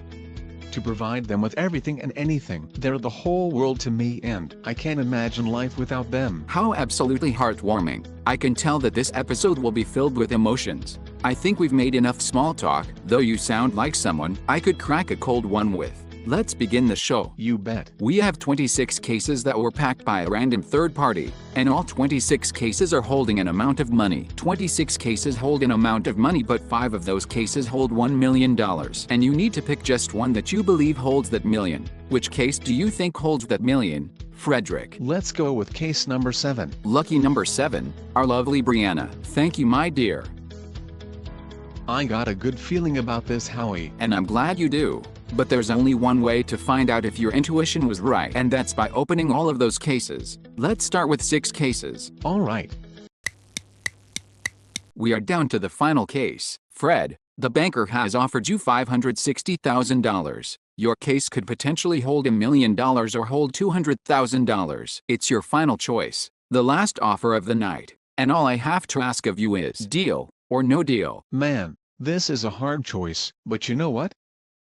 To provide them with everything and anything. They're the whole world to me and I can't imagine life without them. How absolutely heartwarming. I can tell that this episode will be filled with emotions. I think we've made enough small talk, though you sound like someone I could crack a cold one with. Let's begin the show. You bet. We have 26 cases that were packed by a random third party, and all 26 cases are holding an amount of money. 26 cases hold an amount of money, but 5 of those cases hold $1 million. And you need to pick just one that you believe holds that million. Which case do you think holds that million, Frederick? Let's go with case number 7. Lucky number 7, our lovely Brianna. Thank you, my dear. I got a good feeling about this, Howie. And I'm glad you do. But there's only one way to find out if your intuition was right, and that's by opening all of those cases. Let's start with 6 cases. Alright. We are down to the final case. Fred, the banker has offered you $560,000. Your case could potentially hold $1 million or hold $200,000. It's your final choice. The last offer of the night. And all I have to ask of you is deal or no deal. Man, this is a hard choice, but you know what?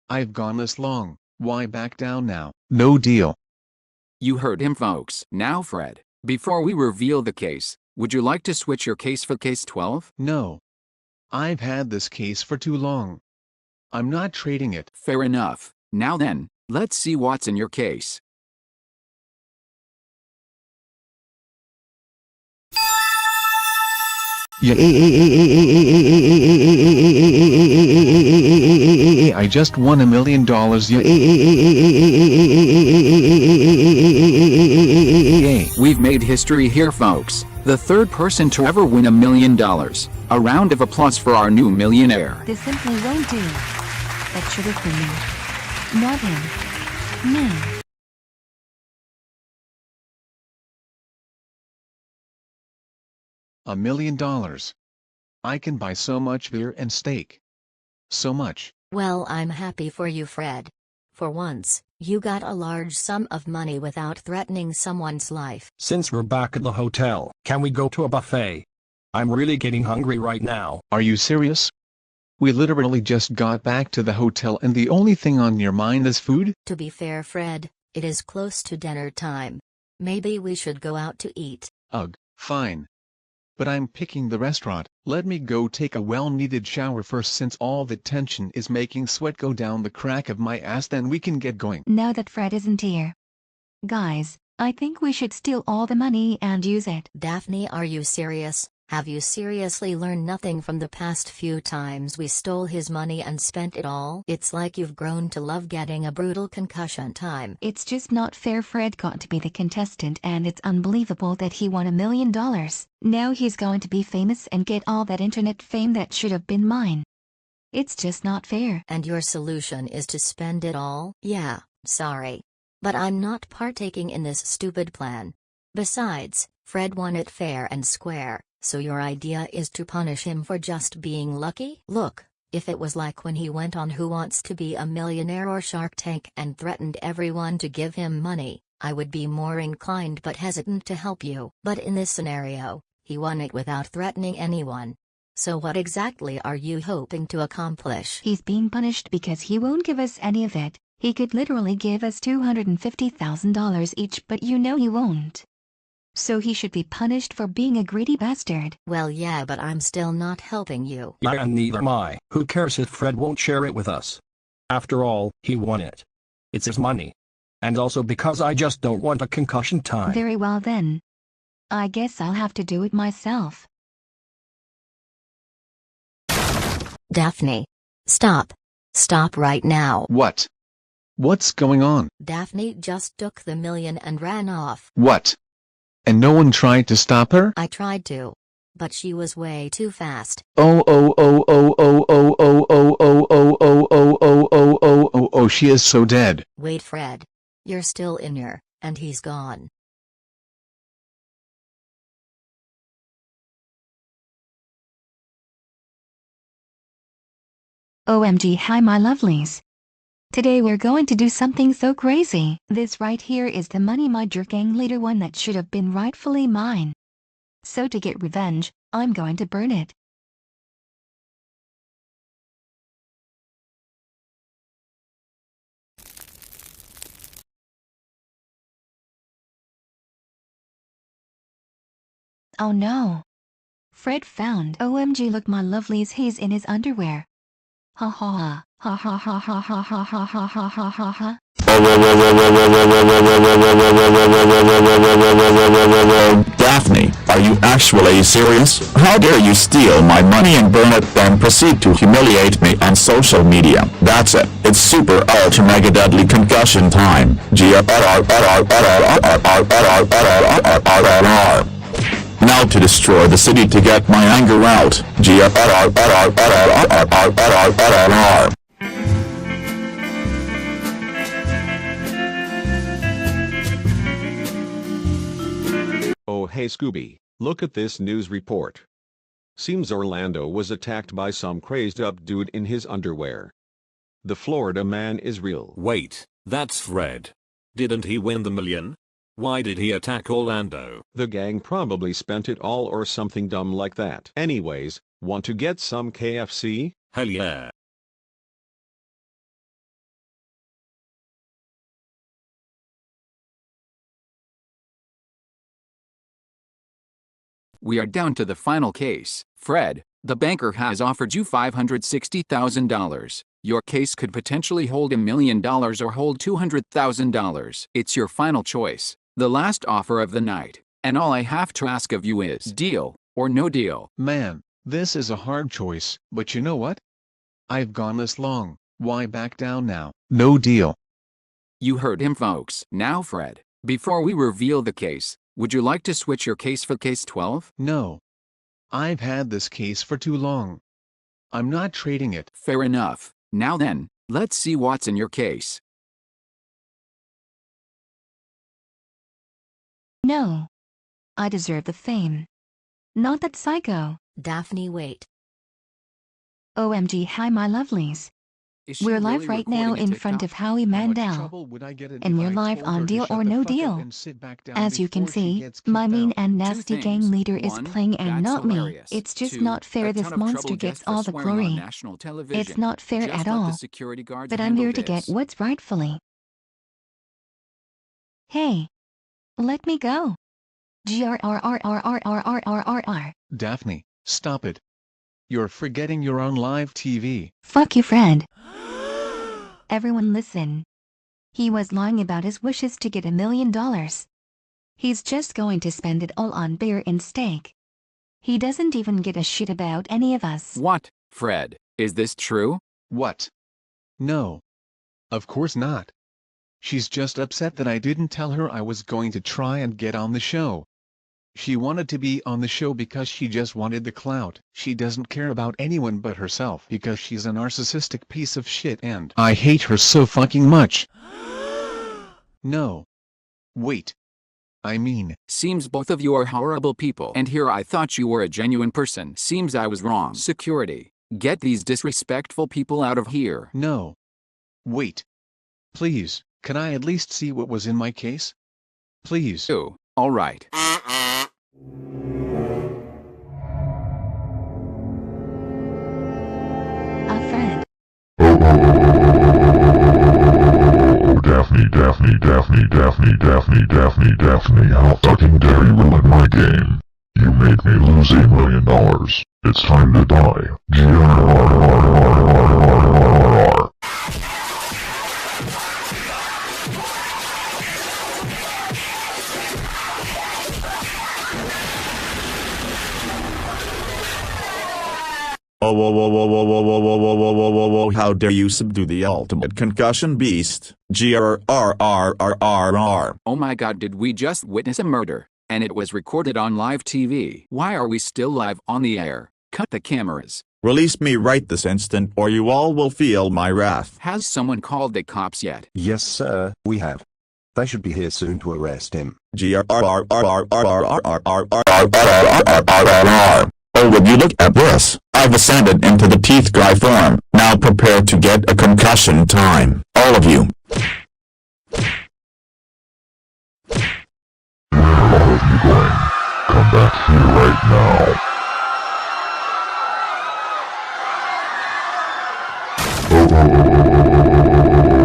I've gone this long, why back down now? No deal. You heard him, folks. Now, Fred, before we reveal the case, would you like to switch your case for case 12? No. I've had this case for too long. I'm not trading it. Fair enough. Now then, let's see what's in your case. I just won $1 million. We've made history here, folks. The third person to ever win $1 million. A round of applause for our new millionaire. This simply won't do. That should have been me. Not him. Me. $1 million. I can buy so much beer and steak. So much. Well, I'm happy for you, Fred. For once, you got a large sum of money without threatening someone's life. Since we're back at the hotel, can we go to a buffet? I'm really getting hungry right now. Are you serious? We literally just got back to the hotel and the only thing on your mind is food? To be fair, Fred, it is close to dinner time. Maybe we should go out to eat. Ugh, fine. But I'm picking the restaurant. Let me go take a well-needed shower first since all the tension is making sweat go down the crack of my ass, then we can get going. Now that Fred isn't here. Guys, I think we should steal all the money and use it. Daphne, are you serious? Have you seriously learned nothing from the past few times we stole his money and spent it all? It's like you've grown to love getting a brutal concussion time. It's just not fair. Fred got to be the contestant and it's unbelievable that he won $1 million. Now he's going to be famous and get all that internet fame that should have been mine. It's just not fair. And your solution is to spend it all? Yeah, sorry. But I'm not partaking in this stupid plan. Besides, Fred won it fair and square. So your idea is to punish him for just being lucky? Look, if it was like when he went on Who Wants to Be a Millionaire or Shark Tank and threatened everyone to give him money, I would be more inclined but hesitant to help you. But in this scenario, he won it without threatening anyone. So what exactly are you hoping to accomplish? He's being punished because he won't give us any of it. He could literally give us $250,000 each, but you know he won't. So he should be punished for being a greedy bastard. Well, yeah, but I'm still not helping you. Yeah, and neither am I. Who cares if Fred won't share it with us? After all, he won it. It's his money. And also because I just don't want a concussion time. Very well then. I guess I'll have to do it myself. Daphne. Stop. Stop right now. What? What's going on? Daphne just took the $1 million and ran off. What? And no one tried to stop her? I tried to. But she was way too fast. Oh, she is so dead. Wait, Fred. You're still in here, and he's gone. OMG, hi my lovelies. Today we're going to do something so crazy. This right here is the money my jerk gang leader won that should have been rightfully mine. So to get revenge, I'm going to burn it. Oh no. Fred found. OMG, look my lovelies, he's in his underwear. Ha ha ha. Ha ha ha ha ha ha ha ha ha ha ha ha. Daphne, are you actually serious? How dare you steal my money and burn it, then proceed to humiliate me on social media? That's it. It's super ultra mega deadly concussion time. Now to destroy the city to get my anger out. Oh hey Scooby, look at this news report. Seems Orlando was attacked by some crazed up dude in his underwear. The Florida man is real. Wait, that's Fred. Didn't he win the $1 million? Why did he attack Orlando? The gang probably spent it all or something dumb like that. Anyways, want to get some KFC? Hell yeah. We are down to the final case. Fred, the banker has offered you $560,000. Your case could potentially hold $1 million or hold $200,000. It's your final choice. The last offer of the night. And all I have to ask of you is deal or no deal. Man, this is a hard choice, but you know what? I've gone this long, why back down now? No deal. You heard him, folks. Now Fred, before we reveal the case, would you like to switch your case for case 12? No. I've had this case for too long. I'm not trading it. Fair enough. Now then, let's see what's in your case. No. I deserve the fame. Not that psycho. Daphne, wait. OMG, hi my lovelies. We're live right now in front of Howie Mandel. And we're live on Deal or No Deal. As you can see, my mean and nasty gang leader is playing and not me. It's just not fair this monster gets all the glory. It's not fair at all. But I'm here to get what's rightfully. Hey. Let me go. GRRRRRRRRRR. Daphne, stop it. You're forgetting you're on live TV. Fuck you, Fred. Everyone listen. He was lying about his wishes to get $1 million. He's just going to spend it all on beer and steak. He doesn't even give a shit about any of us. What, Fred? Is this true? What? No. Of course not. She's just upset that I didn't tell her I was going to try and get on the show. She wanted to be on the show because she just wanted the clout. She doesn't care about anyone but herself because she's a narcissistic piece of shit and I hate her so fucking much. No. Wait. I mean, seems both of you are horrible people. And here I thought you were a genuine person. Seems I was wrong. Security. Get these disrespectful people out of here. No. Wait. Please, can I at least see what was in my case? Please. Oh, all right. Fred. Oh, Daphne, how fucking dare you ruin my game? You made me lose $1 million. It's time to die. Oh, how dare you subdue the ultimate concussion beast, GRRRRRR. Oh my god, did we just witness a murder? And it was recorded on live TV. Why are we still live on the air? Cut the cameras. Release me right this instant or you all will feel my wrath. Has someone called the cops yet? Yes sir, we have. They should be here soon to arrest him. Oh, would you look at this? I've ascended into the teeth guy form. Now prepare to get a concussion time. All of you. Where are all of you going? Come back here right now.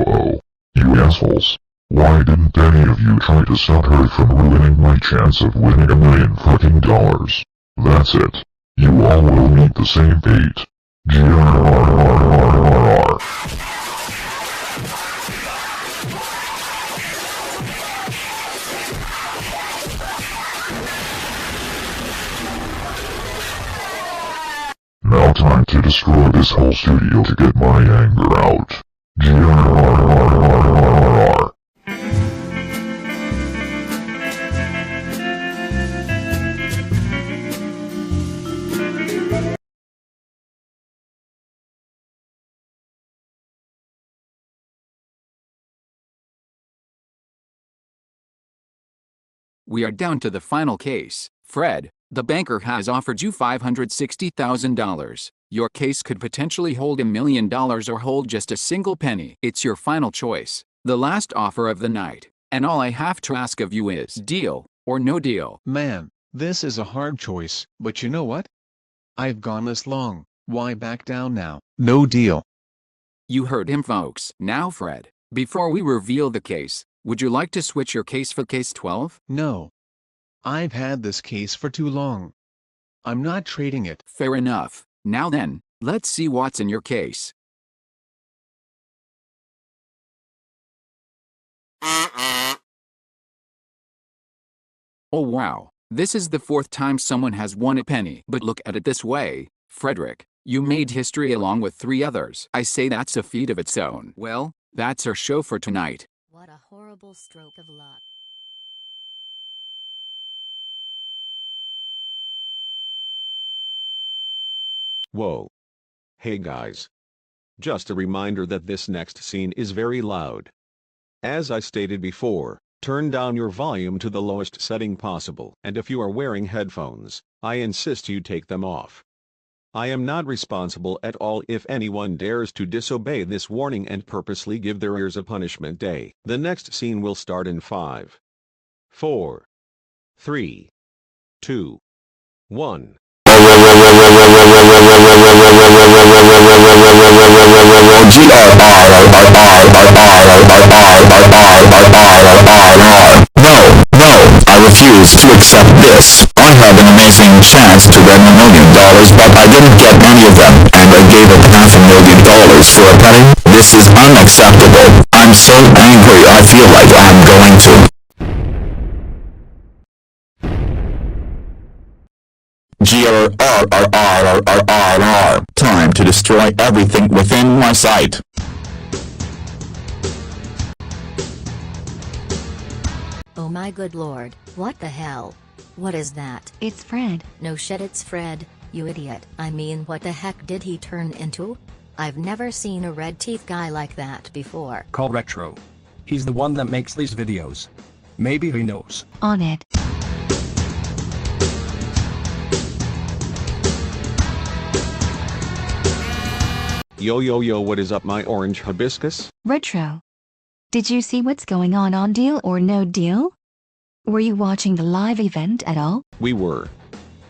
Oh. You assholes. Why didn't any of you try to stop her from ruining my chance of winning $1 million fucking dollars? That's it. You all will meet the same fate. Now time to destroy this whole studio to get my anger out. We are down to the final case. Fred, the banker has offered you $560,000. Your case could potentially hold $1 million or hold just a single penny. It's your final choice. The last offer of the night. And all I have to ask of you is deal or no deal. Man, this is a hard choice, but you know what? I've gone this long, why back down now? No deal. You heard him, folks. Now Fred, before we reveal the case, would you like to switch your case for case 12? No. I've had this case for too long. I'm not trading it. Fair enough. Now then, let's see what's in your case. Oh wow, this is the 4th time someone has won a penny. But look at it this way, Frederick, you made history along with 3 others. I say that's a feat of its own. Well, that's our show for tonight. What a horrible stroke of luck. Whoa. Hey guys. Just a reminder that this next scene is very loud. As I stated before, turn down your volume to the lowest setting possible. And if you are wearing headphones, I insist you take them off. I am not responsible at all if anyone dares to disobey this warning and purposely give their ears a punishment day. The next scene will start in 5, 4, 3, 2, 1. No, I refuse to accept this. I had an amazing chance to win $1 million, but I didn't get any of them, and I gave up $500,000 for a penny? This is unacceptable. I'm so angry I feel like I'm going to. Time to destroy everything within my sight. Oh my good lord, what the hell? What is that? It's Fred. No shit, it's Fred, you idiot. I mean, what the heck did he turn into? I've never seen a red teeth guy like that before. Call Retro. He's the one that makes these videos. Maybe he knows. On it. Yo, what is up, my orange hibiscus? Retro. Did you see what's going on Deal or No Deal? Were you watching the live event at all? We were.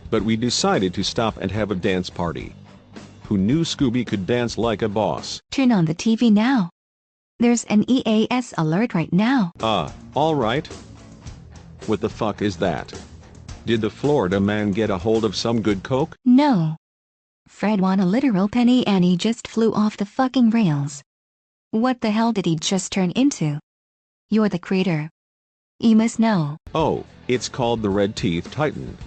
But we decided to stop and have a dance party. Who knew Scooby could dance like a boss? Turn on the TV now. There's an EAS alert right now. Alright. What the fuck is that? Did the Florida man get a hold of some good coke? No. Fred won a literal penny and he just flew off the fucking rails. What the hell did he just turn into? You're the creator. You must know. Oh, it's called the Red Teeth Titan.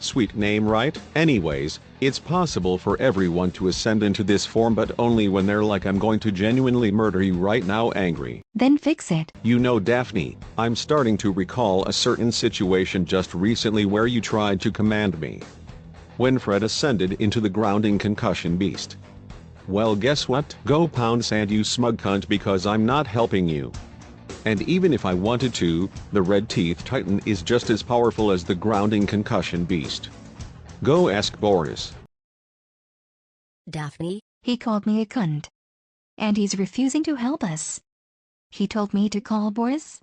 Sweet name, right? Anyways, it's possible for everyone to ascend into this form, but only when they're like, I'm going to genuinely murder you right now, angry. Then fix it. You know, Daphne, I'm starting to recall a certain situation just recently where you tried to command me. When Fred ascended into the grounding concussion beast. Well, guess what? Go pound sand, you smug cunt, because I'm not helping you. And even if I wanted to, the Red Teeth Titan is just as powerful as the grounding concussion beast. Go ask Boris. Daphne? He called me a cunt. And he's refusing to help us. He told me to call Boris.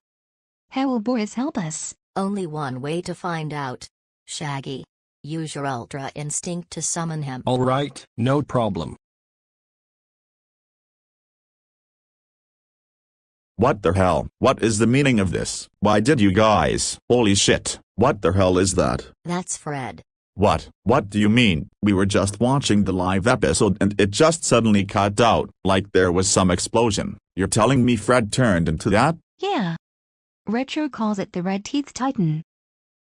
How will Boris help us? Only one way to find out. Shaggy. Use your ultra instinct to summon him. Alright, no problem. What the hell? What is the meaning of this? Why did you guys? Holy shit, what the hell is that? That's Fred. What? What do you mean? We were just watching the live episode and it just suddenly cut out, like there was some explosion. You're telling me Fred turned into that? Yeah. Retro calls it the Red Teeth Titan.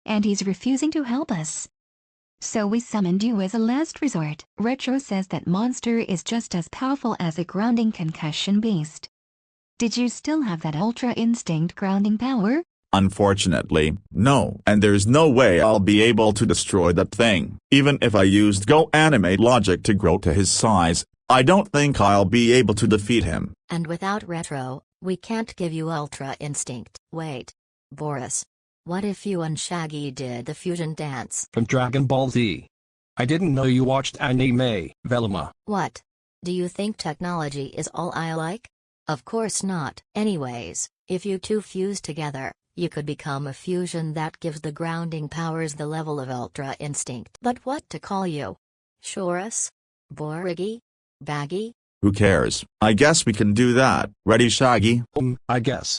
And he's refusing to help us. So we summoned you as a last resort. Retro says that monster is just as powerful as a grounding concussion beast. Did you still have that ultra instinct grounding power? Unfortunately, no. And there's no way I'll be able to destroy that thing. Even if I used Go-Animate logic to grow to his size, I don't think I'll be able to defeat him. And without Retro, we can't give you ultra instinct. Wait. Boris. What if you and Shaggy did the fusion dance? From Dragon Ball Z. I didn't know you watched anime, Velma. What? Do you think technology is all I like? Of course not. Anyways, if you two fuse together, you could become a fusion that gives the grounding powers the level of ultra instinct. But what to call you? Shorus? Borigi? Baggy? Who cares? I guess we can do that. Ready, Shaggy? I guess.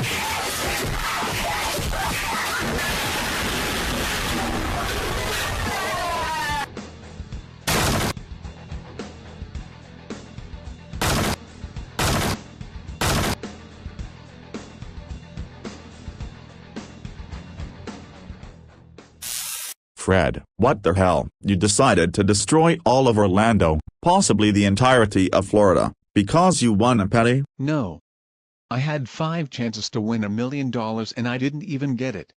Fred, what the hell? You decided to destroy all of Orlando, possibly the entirety of Florida, because you won a penny? No. I had 5 chances to win $1 million and I didn't even get it.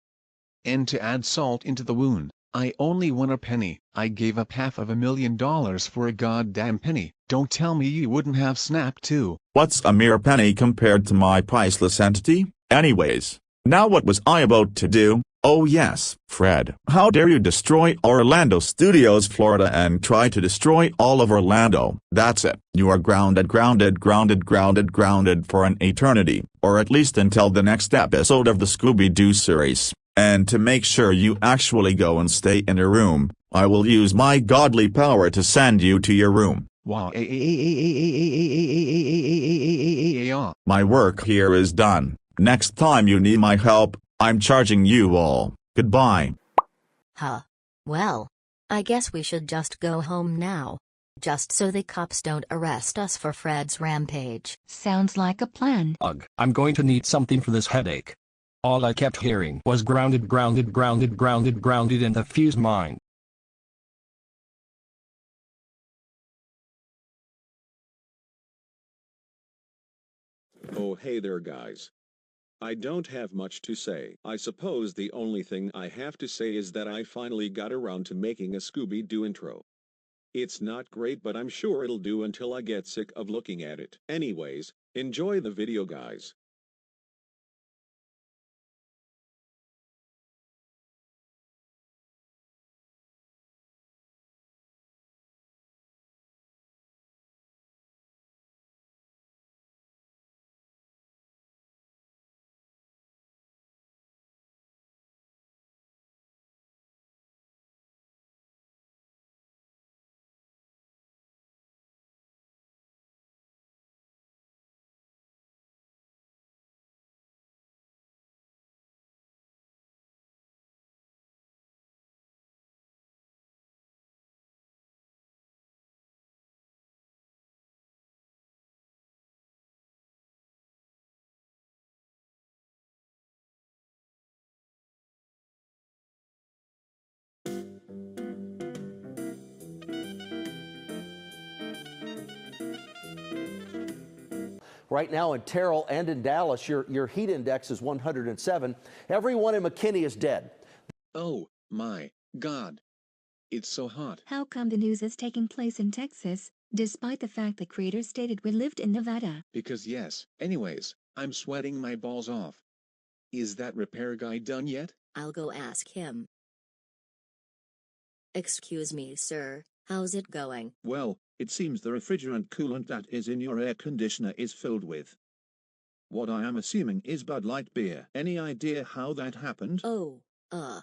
And to add salt into the wound, I only won a penny. I gave up $500,000 for a goddamn penny. Don't tell me you wouldn't have snapped too. What's a mere penny compared to my priceless entity? Anyways, now what was I about to do? Oh yes, Fred, how dare you destroy Orlando Studios, Florida, and try to destroy all of Orlando. That's it. You are grounded for an eternity, or at least until the next episode of the Scooby-Doo series. And to make sure you actually go and stay in your room, I will use my godly power to send you to your room. Wow. My work here is done. Next time you need my help, I'm charging you all. Goodbye. Huh. Well, I guess we should just go home now. Just so the cops don't arrest us for Fred's rampage. Sounds like a plan. Ugh, I'm going to need something for this headache. All I kept hearing was grounded in the fused mind. Oh hey there guys. I don't have much to say. I suppose the only thing I have to say is that I finally got around to making a Scooby-Doo intro. It's not great, but I'm sure it'll do until I get sick of looking at it. Anyways, enjoy the video guys. Right now in Terrell and in Dallas, your heat index is 107. Everyone in McKinney is dead. Oh, my God. It's so hot. How come the news is taking place in Texas, despite the fact the creator stated we lived in Nevada? Because yes. Anyways, I'm sweating my balls off. Is that repair guy done yet? I'll go ask him. Excuse me, sir. How's it going? Well, it seems the refrigerant coolant that is in your air conditioner is filled with what I am assuming is Bud Light beer. Any idea how that happened? Oh,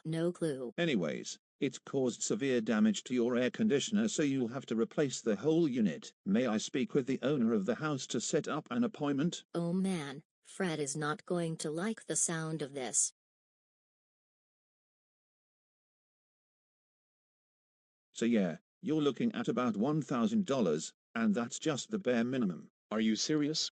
no clue. Anyways, it's caused severe damage to your air conditioner, so you'll have to replace the whole unit. May I speak with the owner of the house to set up an appointment? Oh man, Fred is not going to like the sound of this. So yeah, you're looking at about $1,000, and that's just the bare minimum. Are you serious?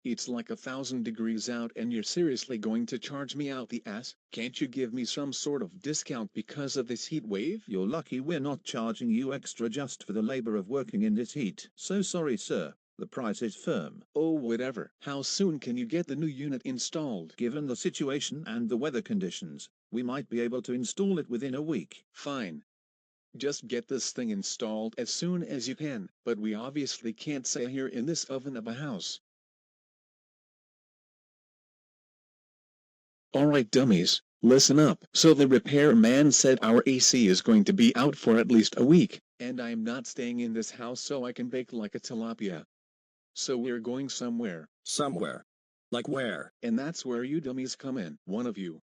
It's like 1,000 degrees out and you're seriously going to charge me out the ass? Can't you give me some sort of discount because of this heat wave? You're lucky we're not charging you extra just for the labor of working in this heat. So sorry sir, The price is firm. Oh, whatever. How soon can you get the new unit installed? Given the situation and the weather conditions, we might be able to install it within a week. Fine. Just get this thing installed as soon as you can, but we obviously can't stay here in this oven of a house. Alright dummies, listen up. So the repairman said our AC is going to be out for at least a week, and I'm not staying in this house so I can bake like a tilapia. So we're going somewhere. Somewhere. Like where? And that's where you dummies come in. One of you.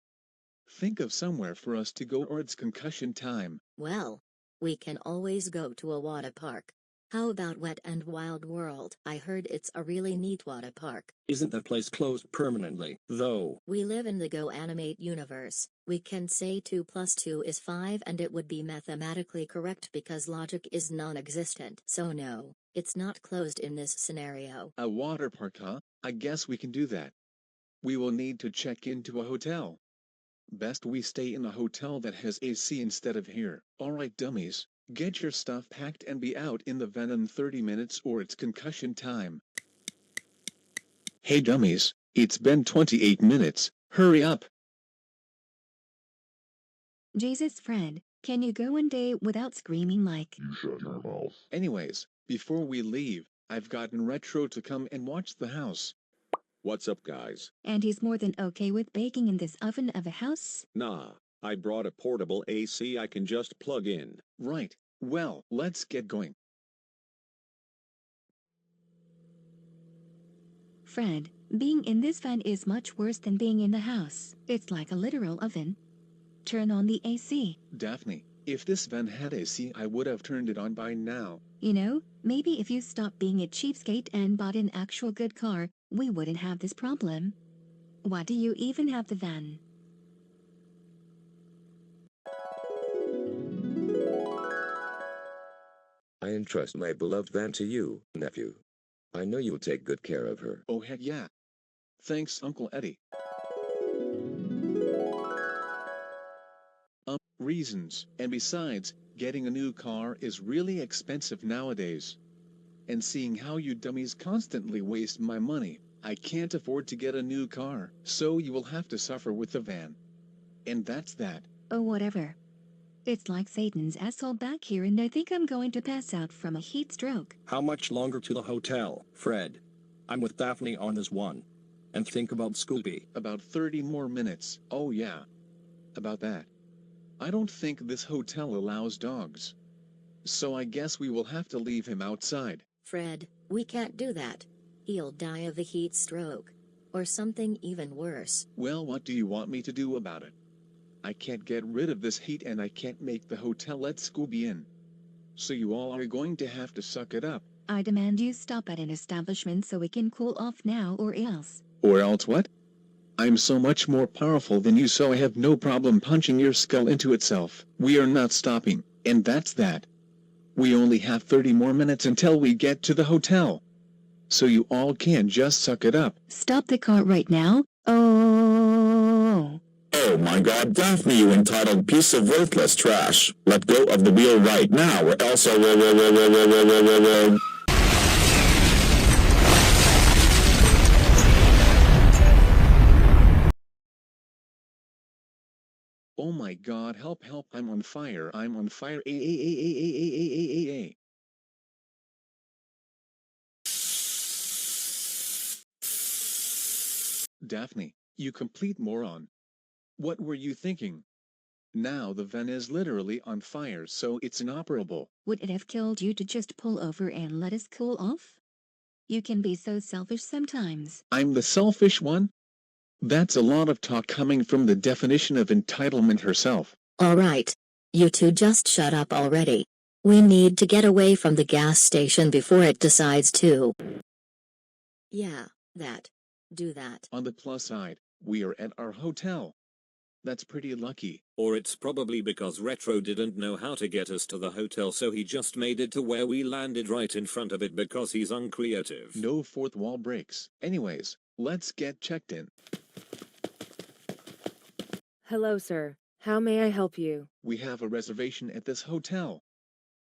Think of somewhere for us to go or it's concussion time. Well, we can always go to a water park. How about Wet and Wild World? I heard it's a really neat water park. Isn't that place closed permanently, though? We live in the Go-Animate universe. We can say 2 + 2 is 5 and it would be mathematically correct because logic is non-existent. So no, it's not closed in this scenario. A water park, huh? I guess we can do that. We will need to check into a hotel. Best we stay in a hotel that has AC instead of here. Alright dummies, get your stuff packed and be out in the van in 30 minutes or it's concussion time. Hey dummies, it's been 28 minutes, hurry up. Jesus Fred, can you go one day without screaming like... You shut your mouth. Anyways, before we leave, I've gotten Retro to come and watch the house. What's up, guys? And he's more than okay with baking in this oven of a house? Nah, I brought a portable AC I can just plug in. Right, well, let's get going. Fred, being in this van is much worse than being in the house. It's like a literal oven. Turn on the AC. Daphne, if this van had AC I would have turned it on by now. You know, maybe if you stopped being a cheapskate and bought an actual good car, we wouldn't have this problem. Why do you even have the van? I entrust my beloved van to you, nephew. I know you'll take good care of her. Oh heck yeah. Thanks Uncle Eddie. Reasons, and besides, getting a new car is really expensive nowadays. And seeing how you dummies constantly waste my money, I can't afford to get a new car, so you will have to suffer with the van. And that's that. Oh whatever. It's like Satan's asshole back here and I think I'm going to pass out from a heat stroke. How much longer to the hotel, Fred? I'm with Daphne on this one. And think about Scooby. About 30 more minutes. Oh yeah. About that. I don't think this hotel allows dogs. So I guess we will have to leave him outside. Fred, we can't do that. He'll die of a heat stroke. Or something even worse. Well, what do you want me to do about it? I can't get rid of this heat and I can't make the hotel let Scooby in. So you all are going to have to suck it up. I demand you stop at an establishment so we can cool off now or else. Or else what? I'm so much more powerful than you so I have no problem punching your skull into itself. We are not stopping, and that's that. We only have 30 more minutes until we get to the hotel. So you all can just suck it up. Stop the car right now. Oh. Oh my god, Daphne, you entitled piece of worthless trash. Let go of the wheel right now or else I will. Oh my god, help, I'm on fire, I'm on fire, Daphne, you complete moron. What were you thinking? Now the van is literally on fire so it's inoperable. Would it have killed you to just pull over and let us cool off? You can be so selfish sometimes. I'm the selfish one? That's a lot of talk coming from the definition of entitlement herself. Alright. You two just shut up already. We need to get away from the gas station before it decides to. Yeah, that. Do that. On the plus side, we are at our hotel. That's pretty lucky. Or it's probably because Retro didn't know how to get us to the hotel so he just made it to where we landed right in front of it because he's uncreative. No fourth wall breaks. Anyways, let's get checked in. Hello, sir. How may I help you? We have a reservation at this hotel.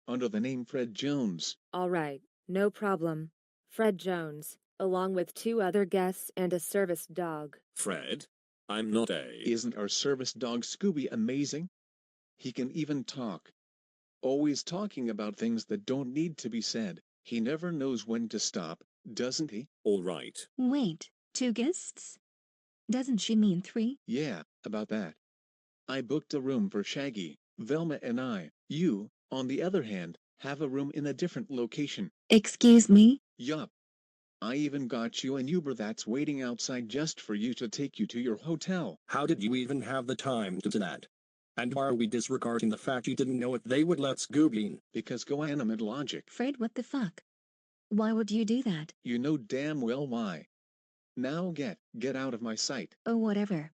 Under the name Fred Jones. All right, no problem. Fred Jones, along with 2 other guests and a service dog. Fred? I'm not a... Isn't our service dog Scooby amazing? He can even talk. Always talking about things that don't need to be said. He never knows when to stop, doesn't he? All right. Wait, 2 guests? Doesn't she mean 3? Yeah, about that. I booked a room for Shaggy, Velma and I. You, on the other hand, have a room in a different location. Excuse me? Yup. I even got you an Uber that's waiting outside just for you to take you to your hotel. How did you even have the time to do that? And why are we disregarding the fact you didn't know if they would let Scooby in? Because Go-Animate logic. Fred, what the fuck? Why would you do that? You know damn well why. Now get out of my sight. Oh, whatever.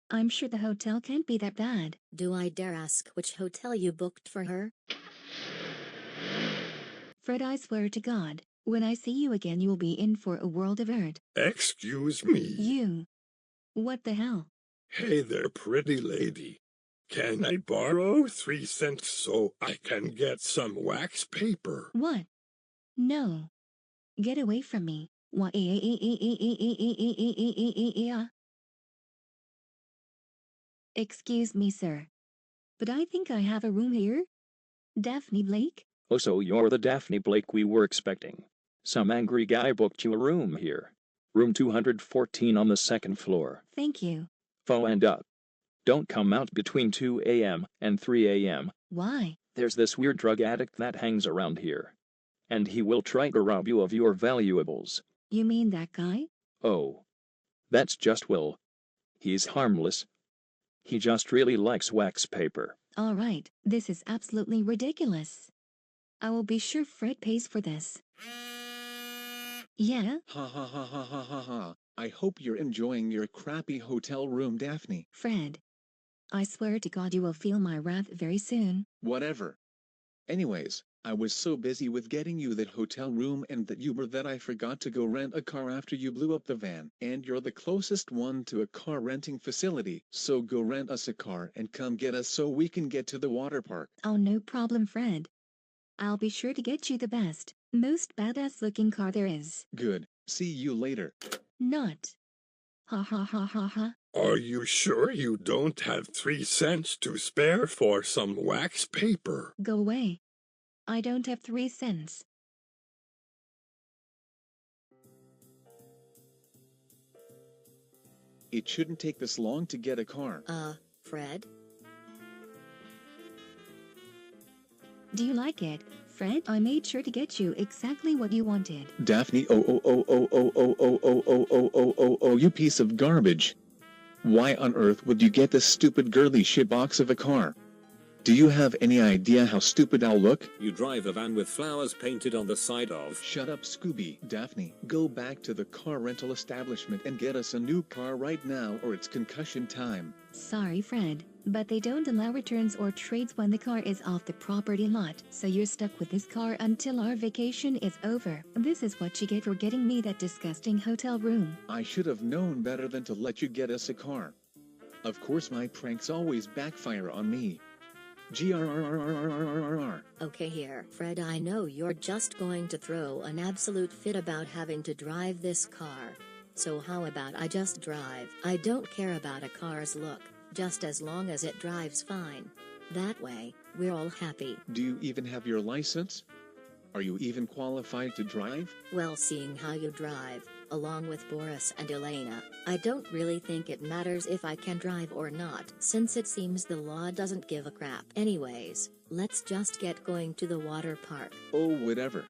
I'm sure the hotel can't be that bad. Do I dare ask which hotel you booked for her? Fred, I swear to God, when I see you again you'll be in for a world of hurt. Excuse me. You. What the hell? Hey there, pretty lady. Can I borrow 3 cents so I can get some wax paper? What? No. Get away from me. Excuse me, sir. But I think I have a room here. Daphne Blake? Oh, so you're the Daphne Blake we were expecting. Some angry guy booked you a room here. Room 214 on the 2nd floor. Thank you. And up. Don't come out between 2 a.m. and 3 a.m. Why? There's this weird drug addict that hangs around here. And he will try to rob you of your valuables. You mean that guy? Oh. That's just Will. He's harmless. He just really likes wax paper. All right, this is absolutely ridiculous. I will be sure Fred pays for this. Yeah? Ha ha ha ha ha ha ha. I hope you're enjoying your crappy hotel room, Daphne. Fred. I swear to God you will feel my wrath very soon. Whatever. Anyways, I was so busy with getting you that hotel room and that Uber that I forgot to go rent a car after you blew up the van. And you're the closest one to a car renting facility, so go rent us a car and come get us so we can get to the water park. Oh, no problem, Fred. I'll be sure to get you the best, most badass looking car there is. Good. See you later. Not. Ha ha ha ha ha. Are you sure you don't have 3 cents to spare for some wax paper? Go away. I don't have 3 cents. It shouldn't take this long to get a car. Fred? Do you like it, Fred? I made sure to get you exactly what you wanted. Daphne, you piece of garbage. Why on earth would you get this stupid girly shitbox of a car? Do you have any idea how stupid I'll look? You drive a van with flowers painted on the side of... Shut up, Scooby. Daphne, go back to the car rental establishment and get us a new car right now or it's concussion time. Sorry, Fred, but they don't allow returns or trades when the car is off the property lot, so you're stuck with this car until our vacation is over. This is what you get for getting me that disgusting hotel room. I should have known better than to let you get us a car. Of course my pranks always backfire on me. GRRRRRRRR. Okay here, Fred, I know you're just going to throw an absolute fit about having to drive this car. So how about I just drive? I don't care about a car's look, just as long as it drives fine. That way, we're all happy. Do you even have your license? Are you even qualified to drive? Well, seeing how you drive, along with Boris and Elena, I don't really think it matters if I can drive or not, since it seems the law doesn't give a crap. Anyways, let's just get going to the water park. Oh, whatever.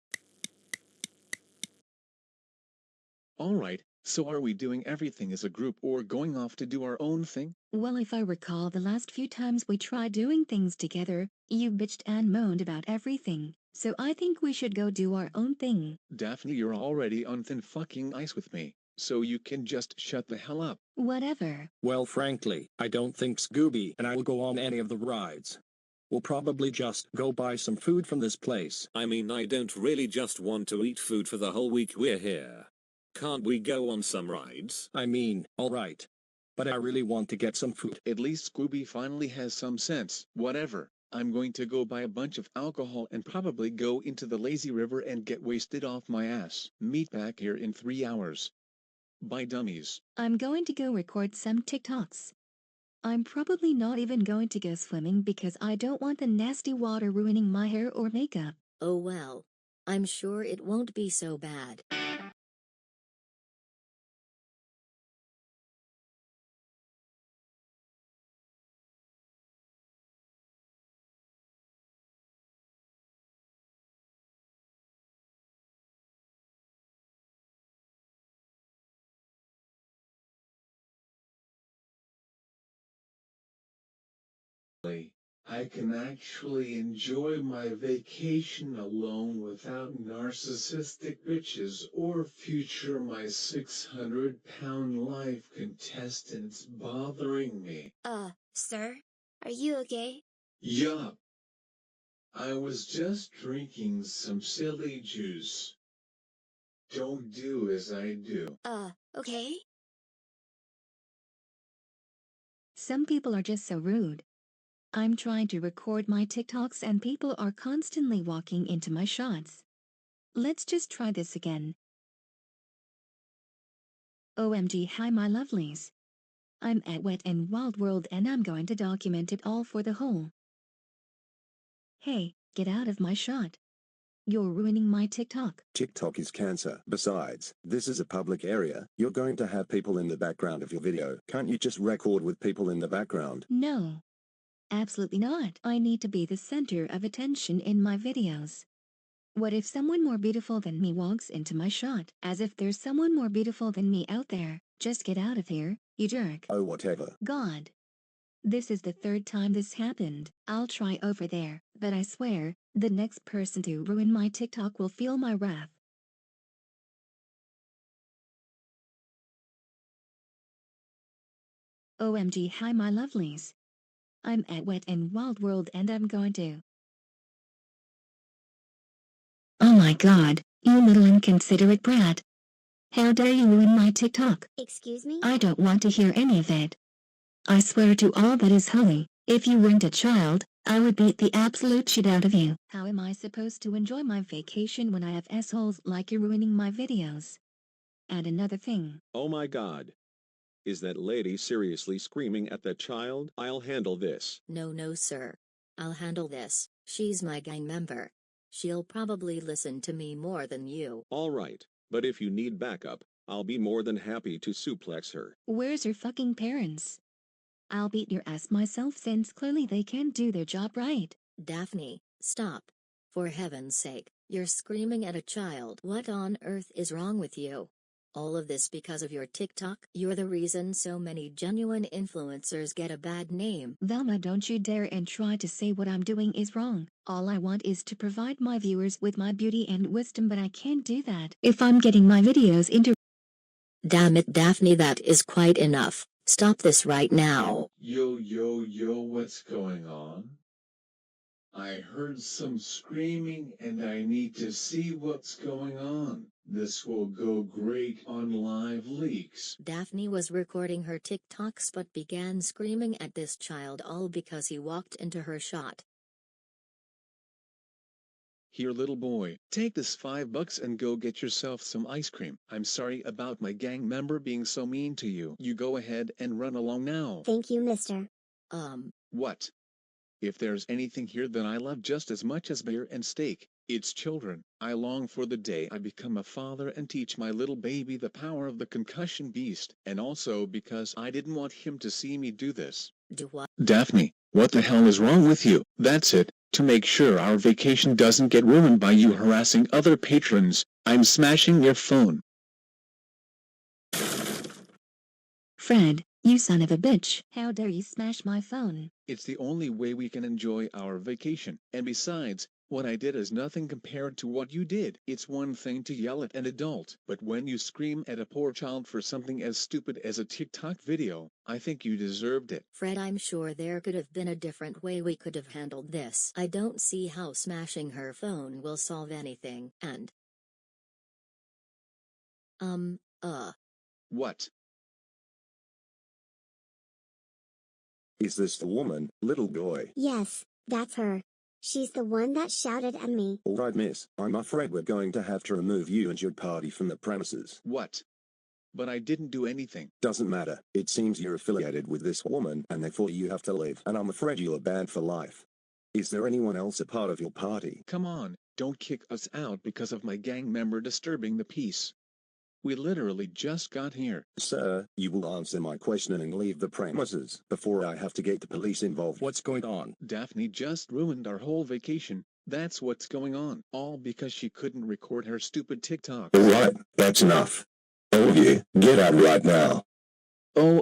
Alright, so are we doing everything as a group or going off to do our own thing? Well, if I recall the last few times we tried doing things together, you bitched and moaned about everything. So I think we should go do our own thing. Daphne, you're already on thin fucking ice with me, so you can just shut the hell up. Whatever. Well, frankly, I don't think Scooby and I will go on any of the rides. We'll probably just go buy some food from this place. I mean, I don't really just want to eat food for the whole week we're here. Can't we go on some rides? I mean, alright. But I really want to get some food. At least Scooby finally has some sense. Whatever. I'm going to go buy a bunch of alcohol and probably go into the lazy river and get wasted off my ass. Meet back here in 3 hours. Bye, dummies. I'm going to go record some TikToks. I'm probably not even going to go swimming because I don't want the nasty water ruining my hair or makeup. Oh well. I'm sure it won't be so bad. I can actually enjoy my vacation alone without narcissistic bitches or future my 600-pound life contestants bothering me. Sir? Are you okay? Yup. I was just drinking some silly juice. Don't do as I do. Okay? Some people are just so rude. I'm trying to record my TikToks and people are constantly walking into my shots. Let's just try this again. OMG, hi my lovelies. I'm at Wet and Wild World and I'm going to document it all for the whole. Hey, get out of my shot. You're ruining my TikTok. TikTok is cancer. Besides, this is a public area. You're going to have people in the background of your video. Can't you just record with people in the background? No. Absolutely not. I need to be the center of attention in my videos. What if someone more beautiful than me walks into my shot? As if there's someone more beautiful than me out there. Just get out of here, you jerk. Oh, whatever. God. This is the 3rd time this happened. I'll try over there, but I swear, the next person to ruin my TikTok will feel my wrath. OMG, hi my lovelies. I'm at Wet and Wild World and I'm going to. Oh my god, you little inconsiderate brat. How dare you ruin my TikTok? Excuse me? I don't want to hear any of it. I swear to all that is holy, if you weren't a child, I would beat the absolute shit out of you. How am I supposed to enjoy my vacation when I have assholes like you ruining my videos? And another thing. Oh my god. Is that lady seriously screaming at that child? I'll handle this. No sir. I'll handle this. She's my gang member. She'll probably listen to me more than you. Alright, but if you need backup, I'll be more than happy to suplex her. Where's her fucking parents? I'll beat your ass myself since clearly they can't do their job right. Daphne, stop. For heaven's sake, you're screaming at a child. What on earth is wrong with you? All of this because of your TikTok? You're the reason so many genuine influencers get a bad name. Velma, don't you dare and try to say what I'm doing is wrong. All I want is to provide my viewers with my beauty and wisdom, but I can't do that if I'm getting my videos into. Damn it, Daphne, that is quite enough. Stop this right now. Yo, what's going on? I heard some screaming and I need to see what's going on. This will go great on live leaks. Daphne was recording her TikToks but began screaming at this child all because he walked into her shot. Here, little boy, take this $5 and go get yourself some ice cream. I'm sorry about my gang member being so mean to you. You go ahead and run along now. Thank you, mister. What? If there's anything here that I love just as much as beer and steak, it's children. I long for the day I become a father and teach my little baby the power of the concussion beast, and also because I didn't want him to see me do this. Do what? Daphne, what the hell is wrong with you? That's it. To make sure our vacation doesn't get ruined by you harassing other patrons, I'm smashing your phone. Fred, you son of a bitch. How dare you smash my phone? It's the only way we can enjoy our vacation. And besides, what I did is nothing compared to what you did. It's one thing to yell at an adult, but when you scream at a poor child for something as stupid as a TikTok video, I think you deserved it. Fred, I'm sure there could have been a different way we could have handled this. I don't see how smashing her phone will solve anything. And What? Is this the woman, little boy? Yes. That's her. She's the one that shouted at me. Alright miss, I'm afraid we're going to have to remove you and your party from the premises. What? But I didn't do anything. Doesn't matter, it seems you're affiliated with this woman and therefore you have to leave, and I'm afraid you're banned for life. Is there anyone else a part of your party? Come on, don't kick us out because of my gang member disturbing the peace. We literally just got here. Sir, you will answer my question and leave the premises before I have to get the police involved. What's going on? Daphne just ruined our whole vacation. That's what's going on. All because she couldn't record her stupid TikTok. Alright, that's enough. All of you, get out right now. Oh.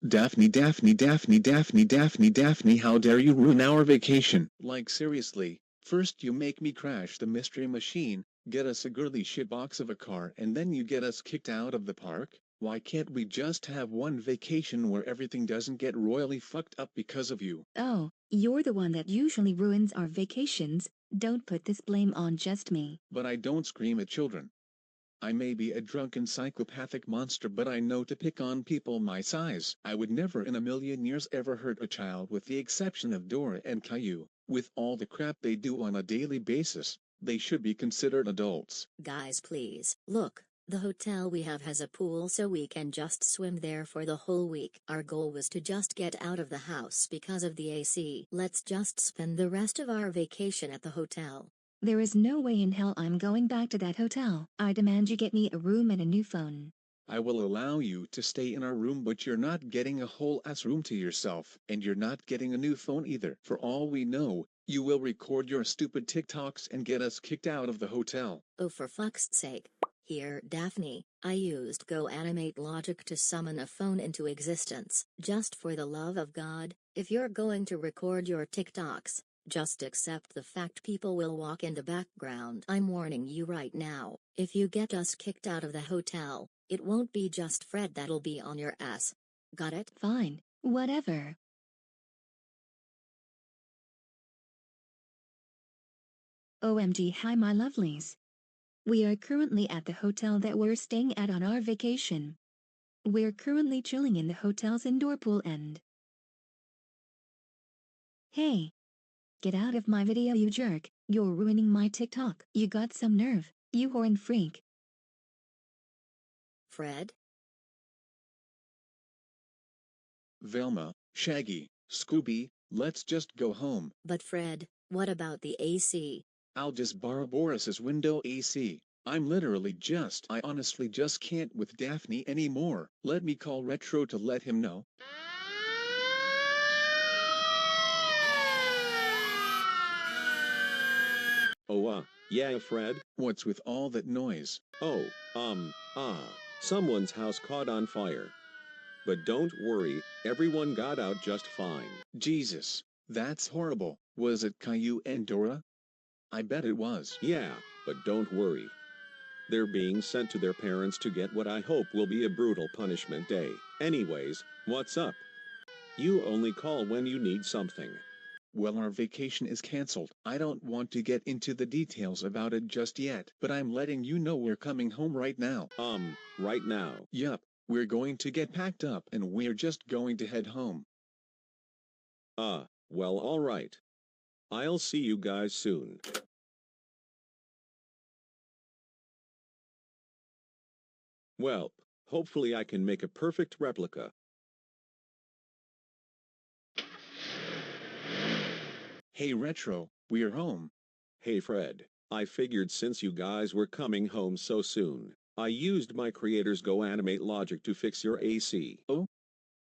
Daphne, how dare you ruin our vacation? Like seriously, first you make me crash the mystery machine, get us a girly shitbox of a car and then you get us kicked out of the park? Why can't we just have one vacation where everything doesn't get royally fucked up because of you? Oh, you're the one that usually ruins our vacations. Don't put this blame on just me. But I don't scream at children. I may be a drunken psychopathic monster, but I know to pick on people my size. I would never in a million years ever hurt a child with the exception of Dora and Caillou. With all the crap they do on a daily basis, they should be considered adults. Guys, please, look. The hotel we have has a pool so we can just swim there for the whole week. Our goal was to just get out of the house because of the AC. Let's just spend the rest of our vacation at the hotel. There is no way in hell I'm going back to that hotel. I demand you get me a room and a new phone. I will allow you to stay in our room, but you're not getting a whole ass room to yourself. And you're not getting a new phone either. For all we know, you will record your stupid TikToks and get us kicked out of the hotel. Oh, for fuck's sake. Here, Daphne, I used Go-Animate logic to summon a phone into existence. Just for the love of God, if you're going to record your TikToks, just accept the fact people will walk in the background. I'm warning you right now, if you get us kicked out of the hotel, it won't be just Fred that'll be on your ass. Got it? Fine, whatever. OMG, hi my lovelies. We are currently at the hotel that we're staying at on our vacation. We're currently chilling in the hotel's indoor pool and... Hey! Get out of my video, you jerk. You're ruining my TikTok. You got some nerve, you horn freak. Fred? Velma, Shaggy, Scooby, let's just go home. But Fred, what about the AC? I'll just borrow Boris's window AC. I honestly just can't with Daphne anymore. Let me call Retro to let him know. Oh, yeah, Fred? What's with all that noise? Oh, someone's house caught on fire. But don't worry, everyone got out just fine. Jesus, that's horrible. Was it Caillou and Dora? I bet it was. Yeah, but don't worry. They're being sent to their parents to get what I hope will be a brutal punishment day. Anyways, what's up? You only call when you need something. Well, our vacation is cancelled. I don't want to get into the details about it just yet, but I'm letting you know we're coming home right now. Right now? Yup, we're going to get packed up and we're just going to head home. Well, alright. I'll see you guys soon. Well, hopefully I can make a perfect replica. Hey Retro, we're home. Hey Fred, I figured since you guys were coming home so soon, I used my creator's Go-Animate logic to fix your AC. Oh?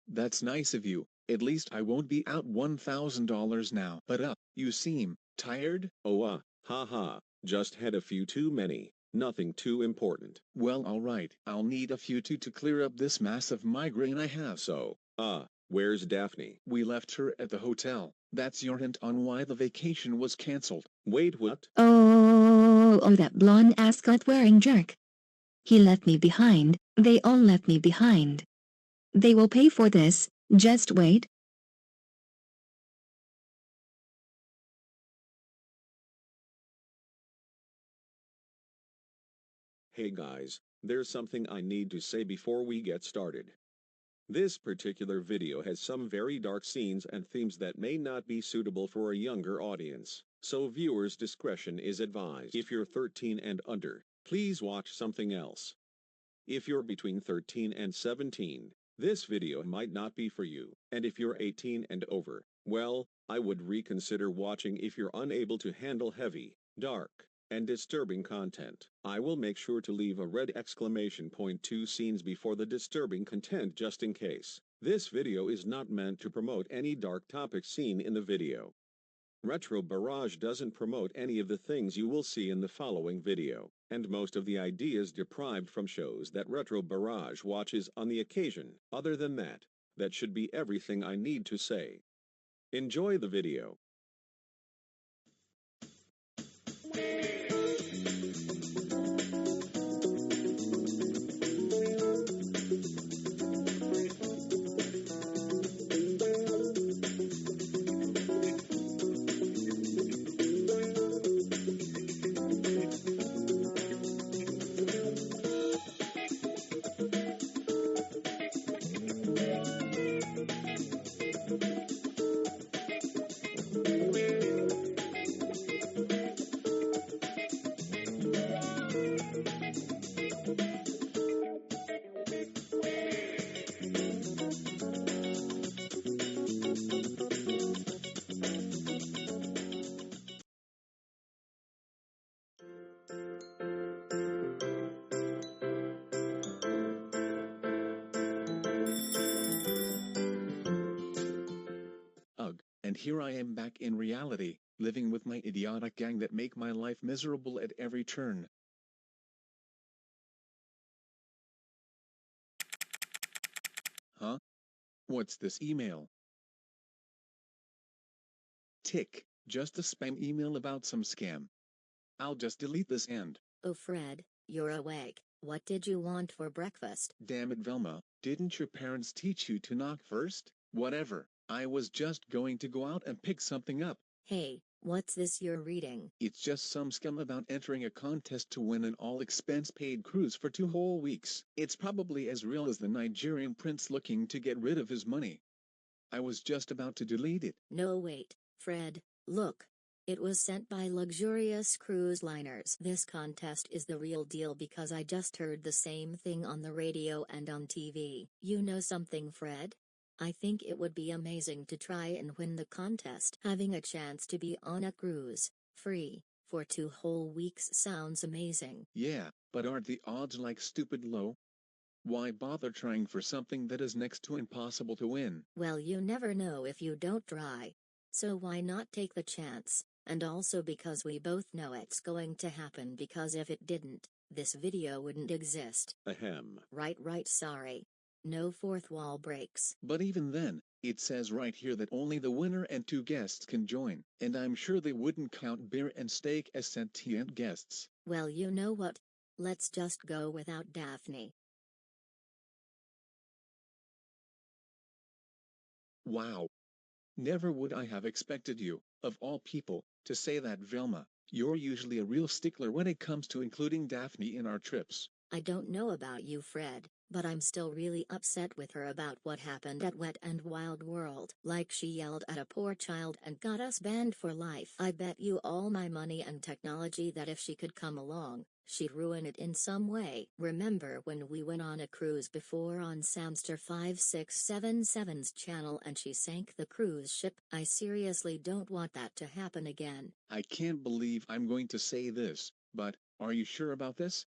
That's nice of you. At least I won't be out $1,000 now. But you seem tired? Oh, haha, just had a few too many. Nothing too important. Well, alright, I'll need a few to clear up this massive migraine I have. So, where's Daphne? We left her at the hotel. That's your hint on why the vacation was cancelled. Wait, what? Oh, that blonde ascot-wearing jerk. He left me behind. They all left me behind. They will pay for this, just wait. Hey guys, there's something I need to say before we get started. This particular video has some very dark scenes and themes that may not be suitable for a younger audience, so viewers' discretion is advised. If you're 13 and under, please watch something else. If you're between 13 and 17, this video might not be for you, and if you're 18 and over, well, I would reconsider watching if you're unable to handle heavy, dark, and disturbing content. I will make sure to leave a red exclamation point 2 scenes before the disturbing content just in case. This video is not meant to promote any dark topic seen in the video. RetroBarrage doesn't promote any of the things you will see in the following video, and most of the ideas derived from shows that RetroBarrage watches on the occasion. Other than that, that should be everything I need to say. Enjoy the video. Ugh, and here I am back in reality, living with my idiotic gang that make my life miserable at every turn. Huh? What's this email? Tick, just a spam email about some scam. I'll just delete this and... Oh Fred, you're awake. What did you want for breakfast? Damn it Velma, didn't your parents teach you to knock first? Whatever, I was just going to go out and pick something up. Hey, what's this you're reading? It's just some scam about entering a contest to win an all-expense-paid cruise for 2 whole weeks. It's probably as real as the Nigerian prince looking to get rid of his money. I was just about to delete it. No wait, Fred, look. It was sent by Luxurious Cruise Liners. This contest is the real deal because I just heard the same thing on the radio and on TV. You know something, Fred? I think it would be amazing to try and win the contest. Having a chance to be on a cruise, free, for 2 whole weeks sounds amazing. Yeah, but aren't the odds like stupid low? Why bother trying for something that is next to impossible to win? Well, you never know if you don't try. So why not take the chance? And also because we both know it's going to happen, because if it didn't, this video wouldn't exist. Ahem. Right, sorry. No fourth wall breaks. But even then, it says right here that only the winner and 2 guests can join, and I'm sure they wouldn't count beer and steak as sentient guests. Well, you know what? Let's just go without Daphne. Wow. Never would I have expected you, of all people, to say that. Velma. You're usually a real stickler when it comes to including Daphne in our trips. I don't know about you, Fred, but I'm still really upset with her about what happened at Wet and Wild World. Like she yelled at a poor child and got us banned for life. I bet you all my money and technology that if she could come along, she'd ruin it in some way. Remember when we went on a cruise before on Samster 5677's channel and she sank the cruise ship? I seriously don't want that to happen again. I can't believe I'm going to say this, but, are you sure about this?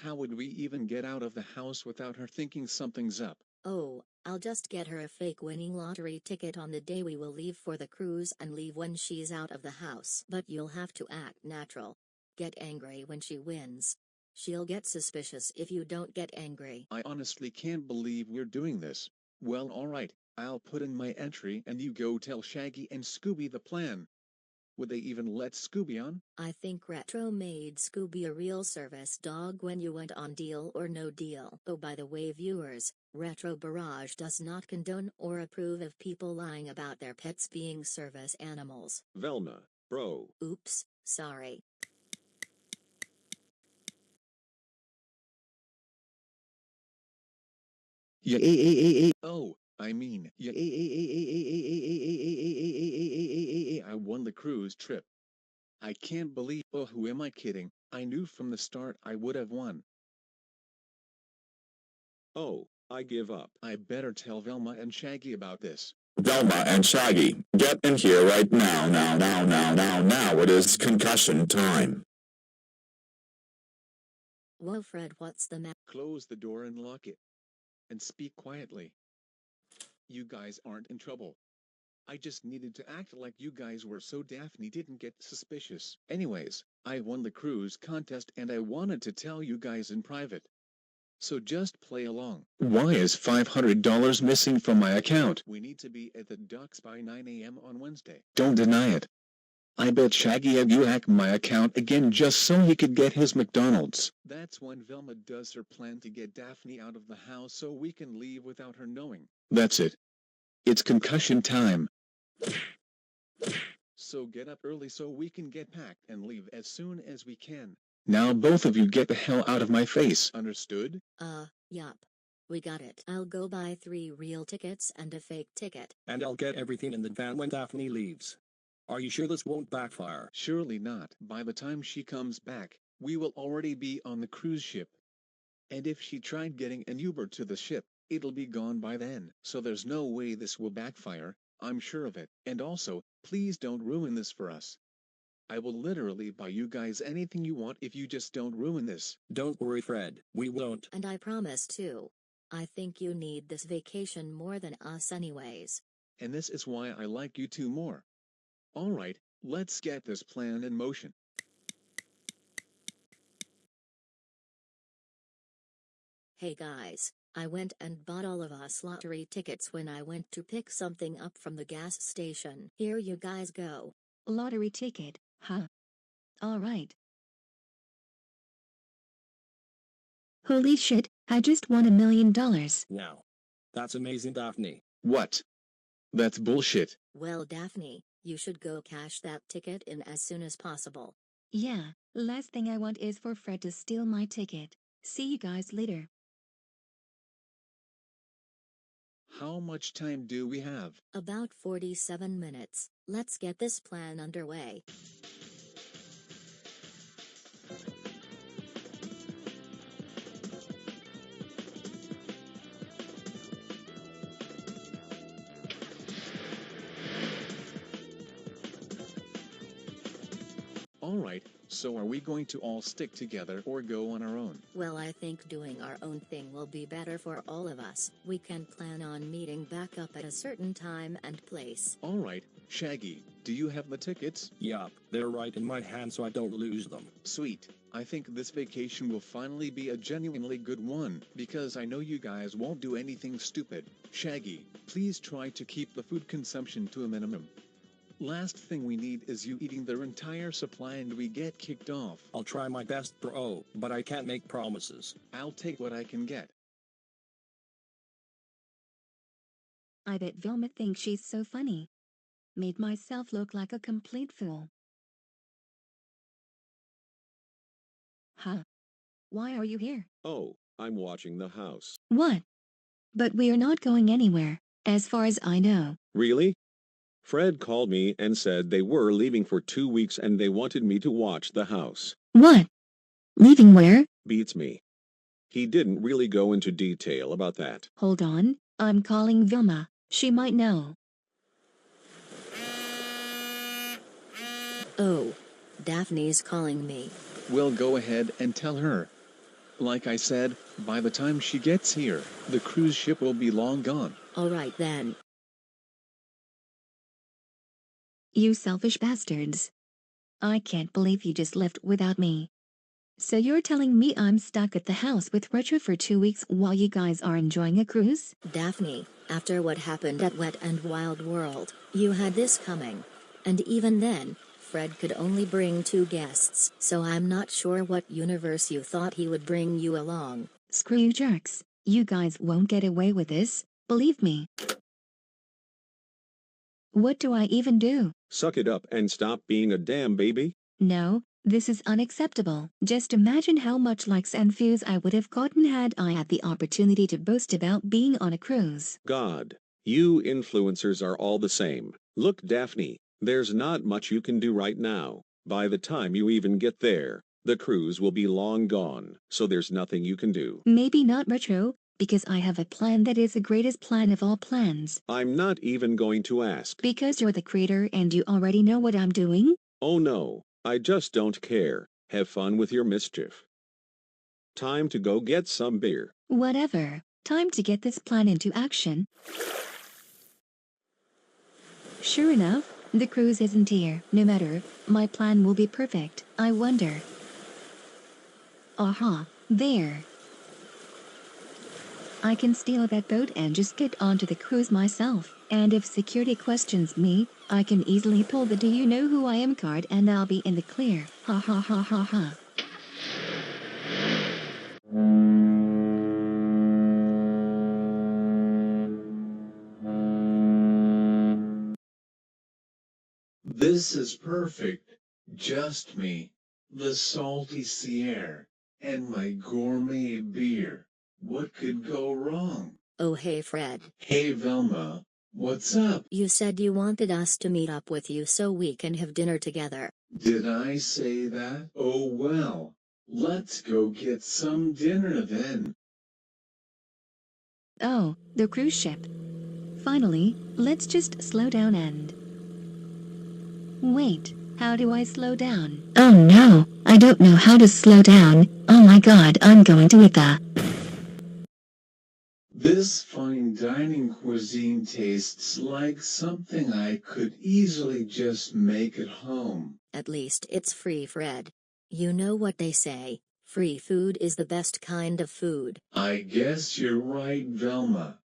How would we even get out of the house without her thinking something's up? Oh, I'll just get her a fake winning lottery ticket on the day we will leave for the cruise and leave when she's out of the house. But you'll have to act natural. Get angry when she wins. She'll get suspicious if you don't get angry. I honestly can't believe we're doing this. Well, alright, I'll put in my entry and you go tell Shaggy and Scooby the plan. Would they even let Scooby on? I think Retro made Scooby a real service dog when you went on Deal or No Deal. Oh, by the way, viewers, RetroBarrage does not condone or approve of people lying about their pets being service animals. Velma, bro. Oops, sorry. Oh, I mean, I won the cruise trip. I can't believe. Oh, who am I kidding? I knew from the start I would have won. Oh, I give up. I better tell Velma and Shaggy about this. Velma and Shaggy, get in here right now, now, it is concussion time. Whoa, Fred, what's the matter? Close the door and lock it. And speak quietly. You guys aren't in trouble. I just needed to act like you guys were so Daphne didn't get suspicious. Anyways, I won the cruise contest and I wanted to tell you guys in private. So just play along. Why is $500 missing from my account? We need to be at the docks by 9 a.m. on Wednesday. Don't deny it. I bet Shaggy had you hack my account again just so he could get his McDonald's. That's when Velma does her plan to get Daphne out of the house so we can leave without her knowing. That's it. It's concussion time. So get up early so we can get packed and leave as soon as we can. Now both of you get the hell out of my face. Understood? Yup. We got it. I'll go buy 3 real tickets and a fake ticket. And I'll get everything in the van when Daphne leaves. Are you sure this won't backfire? Surely not. By the time she comes back, we will already be on the cruise ship. And if she tried getting an Uber to the ship, it'll be gone by then. So there's no way this will backfire, I'm sure of it. And also, please don't ruin this for us. I will literally buy you guys anything you want if you just don't ruin this. Don't worry, Fred. We won't. And I promise too. I think you need this vacation more than us anyways. And this is why I like you two more. Alright, let's get this plan in motion. Hey guys, I went and bought all of us lottery tickets when I went to pick something up from the gas station. Here you guys go. Lottery ticket, huh? Alright. Holy shit, I just won $1 million. Now. That's amazing, Daphne. What? That's bullshit. Well, Daphne, you should go cash that ticket in as soon as possible. Yeah, last thing I want is for Fred to steal my ticket. See you guys later. How much time do we have? About 47 minutes. Let's get this plan underway. Alright, so are we going to all stick together or go on our own? Well, I think doing our own thing will be better for all of us. We can plan on meeting back up at a certain time and place. Alright, Shaggy, do you have the tickets? Yup, they're right in my hand so I don't lose them. Sweet. I think this vacation will finally be a genuinely good one, because I know you guys won't do anything stupid. Shaggy, please try to keep the food consumption to a minimum. Last thing we need is you eating their entire supply and we get kicked off. I'll try my best, bro, but I can't make promises. I'll take what I can get. I bet Velma thinks she's so funny. Made myself look like a complete fool. Huh? Why are you here? Oh, I'm watching the house. What? But we are not going anywhere, as far as I know. Really? Fred called me and said they were leaving for 2 weeks and they wanted me to watch the house. What? Leaving where? Beats me. He didn't really go into detail about that. Hold on, I'm calling Velma. She might know. Oh, Daphne's calling me. We'll go ahead and tell her. Like I said, by the time she gets here, the cruise ship will be long gone. Alright then. You selfish bastards. I can't believe you just left without me. So you're telling me I'm stuck at the house with Retro for 2 weeks while you guys are enjoying a cruise? Daphne, after what happened at Wet and Wild World, you had this coming. And even then, Fred could only bring 2 guests, so I'm not sure what universe you thought he would bring you along. Screw you jerks. You guys won't get away with this, believe me. What do I even do? Suck it up and stop being a damn baby. No, This is unacceptable. Just imagine how much likes and views I would have gotten had I had the opportunity to boast about being on a cruise. God, you influencers are all the same. Look, Daphne, there's not much you can do right now. By the time you even get there, the cruise will be long gone, so there's nothing you can do. Maybe not Retro, because I have a plan that is the greatest plan of all plans. I'm not even going to ask. Because you're the creator and you already know what I'm doing? Oh no, I just don't care. Have fun with your mischief. Time to go get some beer. Whatever. Time to get this plan into action. Sure enough, the cruise isn't here. No matter, my plan will be perfect. I wonder. Aha, there. I can steal that boat and just get onto the cruise myself. And if security questions me, I can easily pull the "do you know who I am" card and I'll be in the clear. Ha ha ha ha ha. This is perfect. Just me, the salty sea air, and my gourmet beer. What could go wrong? Oh hey Fred. Hey Velma, what's up? You said you wanted us to meet up with you so we can have dinner together. Did I say that? Oh well, let's go get some dinner then. Oh, the cruise ship. Finally, let's just slow down and... Wait, how do I slow down? Oh no, I don't know how to slow down. Oh my god, I'm going to eat the... This fine dining cuisine tastes like something I could easily just make at home. At least it's free, Fred. You know what they say, free food is the best kind of food. I guess you're right, Velma.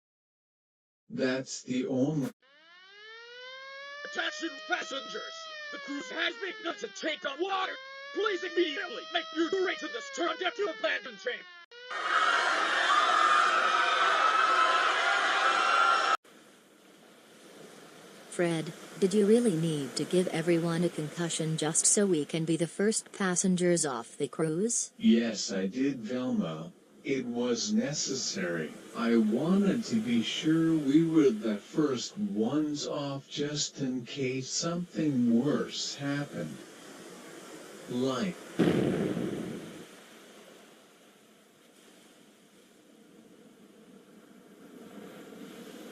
That's the only... Attention passengers! The cruise has begun to take on water! Please immediately make your way to the stern deck to abandon chamber! Fred, did you really need to give everyone a concussion just so we can be the first passengers off the cruise? Yes, I did, Velma. It was necessary. I wanted to be sure we were the first ones off just in case something worse happened. Like...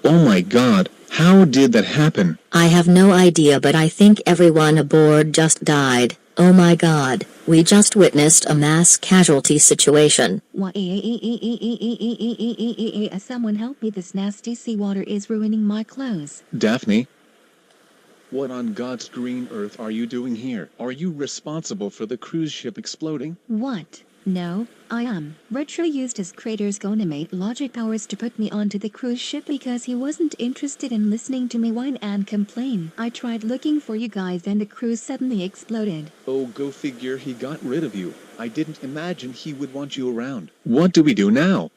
Oh my god, how did that happen? I have no idea, but I think everyone aboard just died. Oh my god, we just witnessed a mass casualty situation. Someone help me, this nasty seawater is ruining my clothes. Daphne? What on God's green earth are you doing here? Are you responsible for the cruise ship exploding? What? No, I am. Retro used his creator's Go-Animate logic powers to put me onto the cruise ship because he wasn't interested in listening to me whine and complain. I tried looking for you guys and the cruise suddenly exploded. Oh, go figure, he got rid of you. I didn't imagine he would want you around. What do we do now?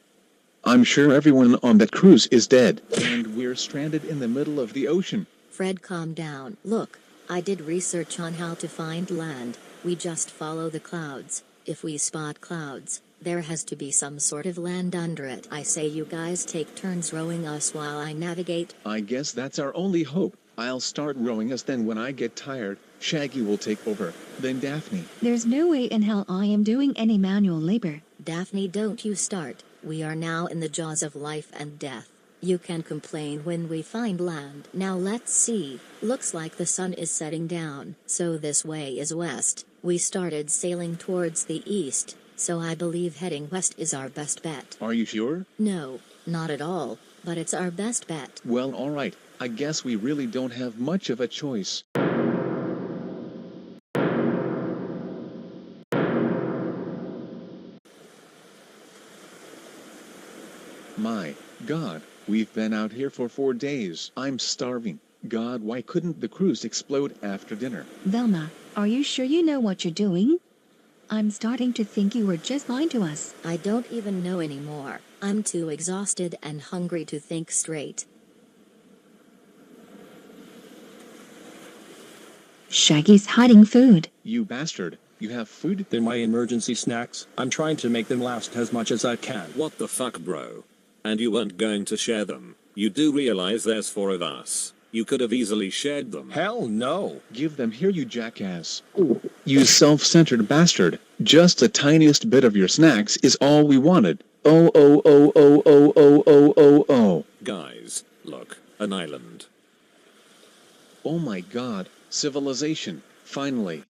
I'm sure everyone on that cruise is dead, and we're stranded in the middle of the ocean. Fred, calm down. Look, I did research on how to find land. We just follow the clouds. If we spot clouds, there has to be some sort of land under it. I say you guys take turns rowing us while I navigate. I guess that's our only hope. I'll start rowing us, then when I get tired, Shaggy will take over, then Daphne. There's no way in hell I am doing any manual labor. Daphne, don't you start. We are now in the jaws of life and death. You can complain when we find land. Now let's see. Looks like the sun is setting down, so this way is west. We started sailing towards the east, so I believe heading west is our best bet. Are you sure? No, not at all, but it's our best bet. Well, alright. I guess we really don't have much of a choice. My God, we've been out here for 4 days. I'm starving. God, why couldn't the cruise explode after dinner? Velma, are you sure you know what you're doing? I'm starting to think you were just lying to us. I don't even know anymore. I'm too exhausted and hungry to think straight. Shaggy's hiding food. You bastard. You have food? They're my emergency snacks. I'm trying to make them last as much as I can. What the fuck, bro? And you weren't going to share them? You do realize there's 4 of us. You could have easily shared them. Hell no. Give them here, you jackass. You self-centered bastard. Just the tiniest bit of your snacks is all we wanted. Oh, oh, oh, oh, oh, oh, oh, oh, oh. Guys, look, an island. Oh my god, civilization, finally.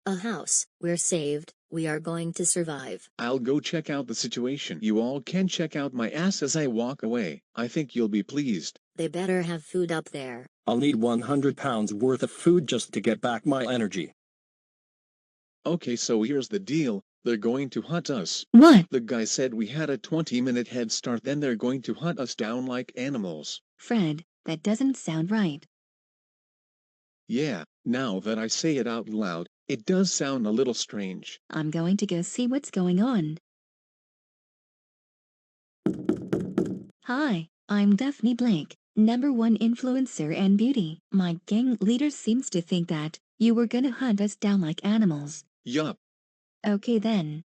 A house. We're saved. We are going to survive. I'll go check out the situation. You all can check out my ass as I walk away. I think you'll be pleased. They better have food up there. I'll need 100 pounds worth of food just to get back my energy. Okay, so here's the deal. They're going to hunt us. What? The guy said we had a 20-minute head start, then they're going to hunt us down like animals. Fred, that doesn't sound right. Yeah, now that I say it out loud, it does sound a little strange. I'm going to go see what's going on. Hi, I'm Daphne Blake, #1 influencer and beauty. My gang leader seems to think that you were gonna hunt us down like animals. Yup. Okay then.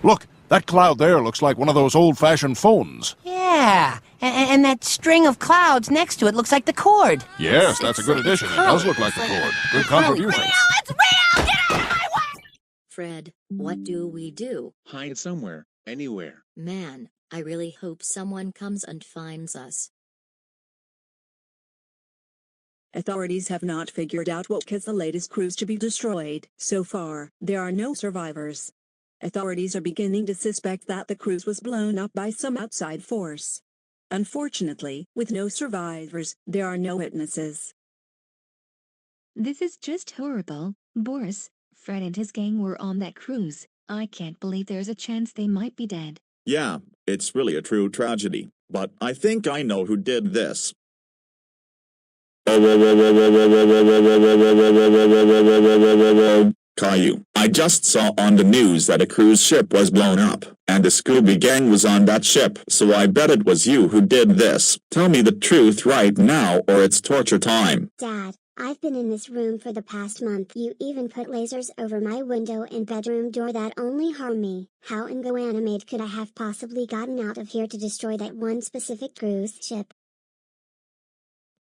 Look, that cloud there looks like one of those old-fashioned phones. Yeah, and that string of clouds next to it looks like the cord. Yes, that's a good addition. It does look like the cord. Good contribution. It's real! Get out of my way! Fred, what do we do? Hide somewhere, anywhere. Man, I really hope someone comes and finds us. Authorities have not figured out what caused the latest cruise to be destroyed. So far, there are no survivors. Authorities are beginning to suspect that the cruise was blown up by some outside force. Unfortunately, with no survivors, there are no witnesses. This is just horrible. Boris, Fred and his gang were on that cruise. I can't believe there's a chance they might be dead. Yeah, it's really a true tragedy, but I think I know who did this. Caillou, I just saw on the news that a cruise ship was blown up, and the Scooby gang was on that ship, so I bet it was you who did this. Tell me the truth right now or it's torture time. Dad, I've been in this room for the past month. You even put lasers over my window and bedroom door that only harm me. How in Go-Animate could I have possibly gotten out of here to destroy that one specific cruise ship?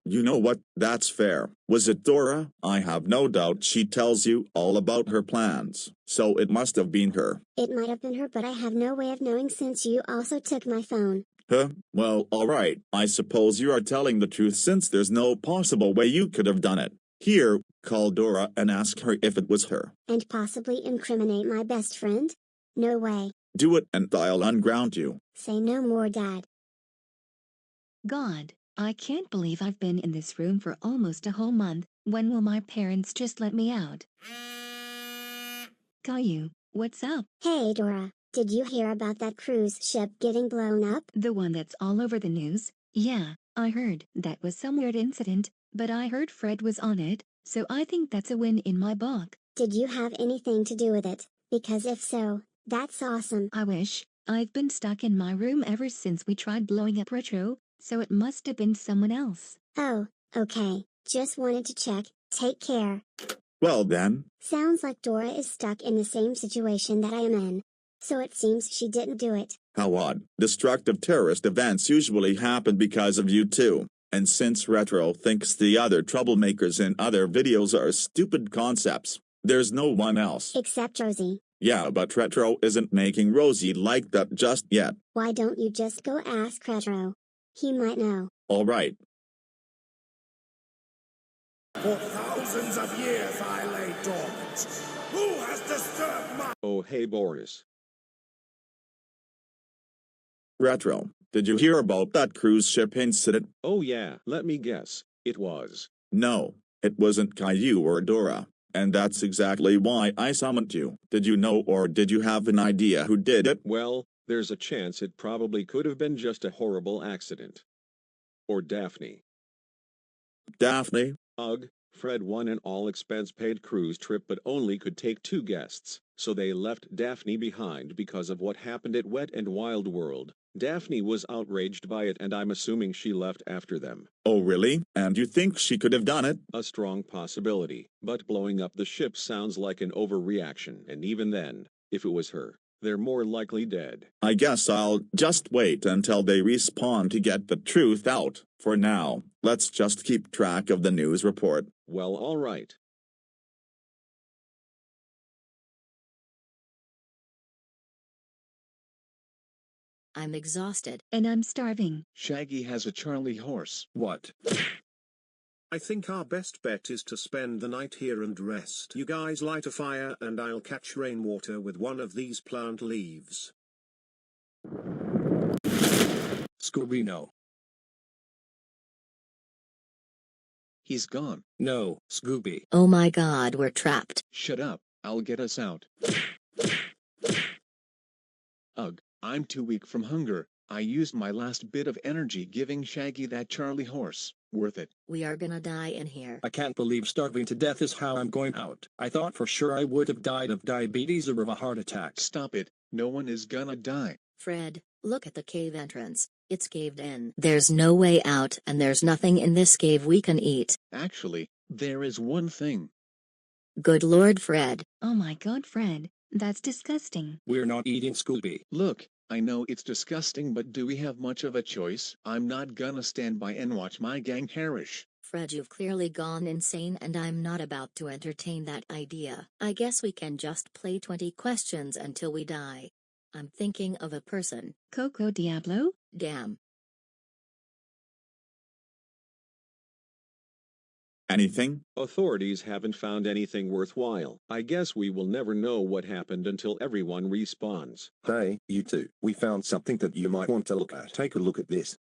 You know what, that's fair. Was it Dora? I have no doubt she tells you all about her plans, so it must have been her. It might have been her, but I have no way of knowing since you also took my phone. Huh? Well, alright, I suppose you are telling the truth since there's no possible way you could have done it. Here, call Dora and ask her if it was her. And possibly incriminate my best friend? No way. Do it and I'll unground you. Say no more, Dad. God, I can't believe I've been in this room for almost a whole month. When will my parents just let me out? Caillou, what's up? Hey Dora, did you hear about that cruise ship getting blown up? The one that's all over the news? Yeah, I heard. That was some weird incident, but I heard Fred was on it, so I think that's a win in my book. Did you have anything to do with it? Because if so, that's awesome. I wish. I've been stuck in my room ever since we tried blowing up Retro, so it must have been someone else. Oh, okay. Just wanted to check. Take care. Well then. Sounds like Dora is stuck in the same situation that I am in. So it seems she didn't do it. How odd. Destructive terrorist events usually happen because of you too. And since Retro thinks the other troublemakers in other videos are stupid concepts, there's no one else. Except Rosie. Yeah, but Retro isn't making Rosie like that just yet. Why don't you just go ask Retro? He might know. Alright. For thousands of years I lay dormant. Who has disturbed my— Oh hey Boris. Retro, did you hear about that cruise ship incident? Oh yeah, let me guess. It was. No, it wasn't Caillou or Dora. And that's exactly why I summoned you. Did you know or did you have an idea who did it? Well, there's a chance it probably could have been just a horrible accident. Or Daphne. Daphne? Ugh, Fred won an all-expense-paid cruise trip but only could take 2 guests, so they left Daphne behind because of what happened at Wet and Wild World. Daphne was outraged by it and I'm assuming she left after them. Oh really? And you think she could have done it? A strong possibility, but blowing up the ship sounds like an overreaction, and even then, if it was her, they're more likely dead. I guess I'll just wait until they respawn to get the truth out. For now, let's just keep track of the news report. Well, all right. I'm exhausted. And I'm starving. Shaggy has a Charlie horse. What? I think our best bet is to spend the night here and rest. You guys light a fire and I'll catch rainwater with one of these plant leaves. Scooby, no. He's gone. No, Scooby. Oh my god, we're trapped. Shut up, I'll get us out. Ugh, I'm too weak from hunger. I used my last bit of energy giving Shaggy that Charlie horse. Worth it. We are gonna die in here. I can't believe starving to death is how I'm going out. I thought for sure I would have died of diabetes or of a heart attack. Stop it, no one is gonna die. Fred, look at the cave entrance. It's caved in. There's no way out and there's nothing in this cave we can eat. Actually, there is one thing. Good Lord, Fred. Oh my god, Fred. That's disgusting. We're not eating Scooby. Look, I know it's disgusting, but do we have much of a choice? I'm not gonna stand by and watch my gang perish. Fred, you've clearly gone insane and I'm not about to entertain that idea. I guess we can just play 20 questions until we die. I'm thinking of a person. Coco Diablo? Damn. Anything? Authorities haven't found anything worthwhile. I guess we will never know what happened until everyone respawns. Hey, you two, we found something that you might want to look at. Take a look at this.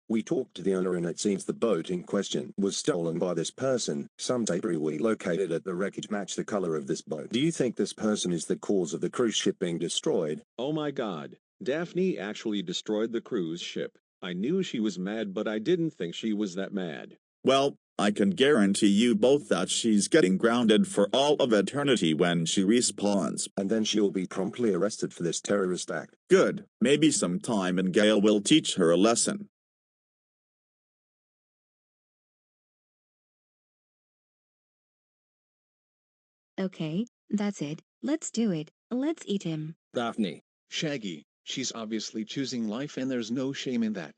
We talked to the owner and it seems the boat in question was stolen by this person. Some debris we located at the wreckage match the color of this boat. Do you think this person is the cause of the cruise ship being destroyed? Oh my god. Daphne actually destroyed the cruise ship. I knew she was mad, but I didn't think she was that mad. Well, I can guarantee you both that she's getting grounded for all of eternity when she respawns. And then she'll be promptly arrested for this terrorist act. Good. Maybe some time and Gail will teach her a lesson. Okay, that's it. Let's do it. Let's eat him. Daphne. Shaggy, she's obviously choosing life and there's no shame in that.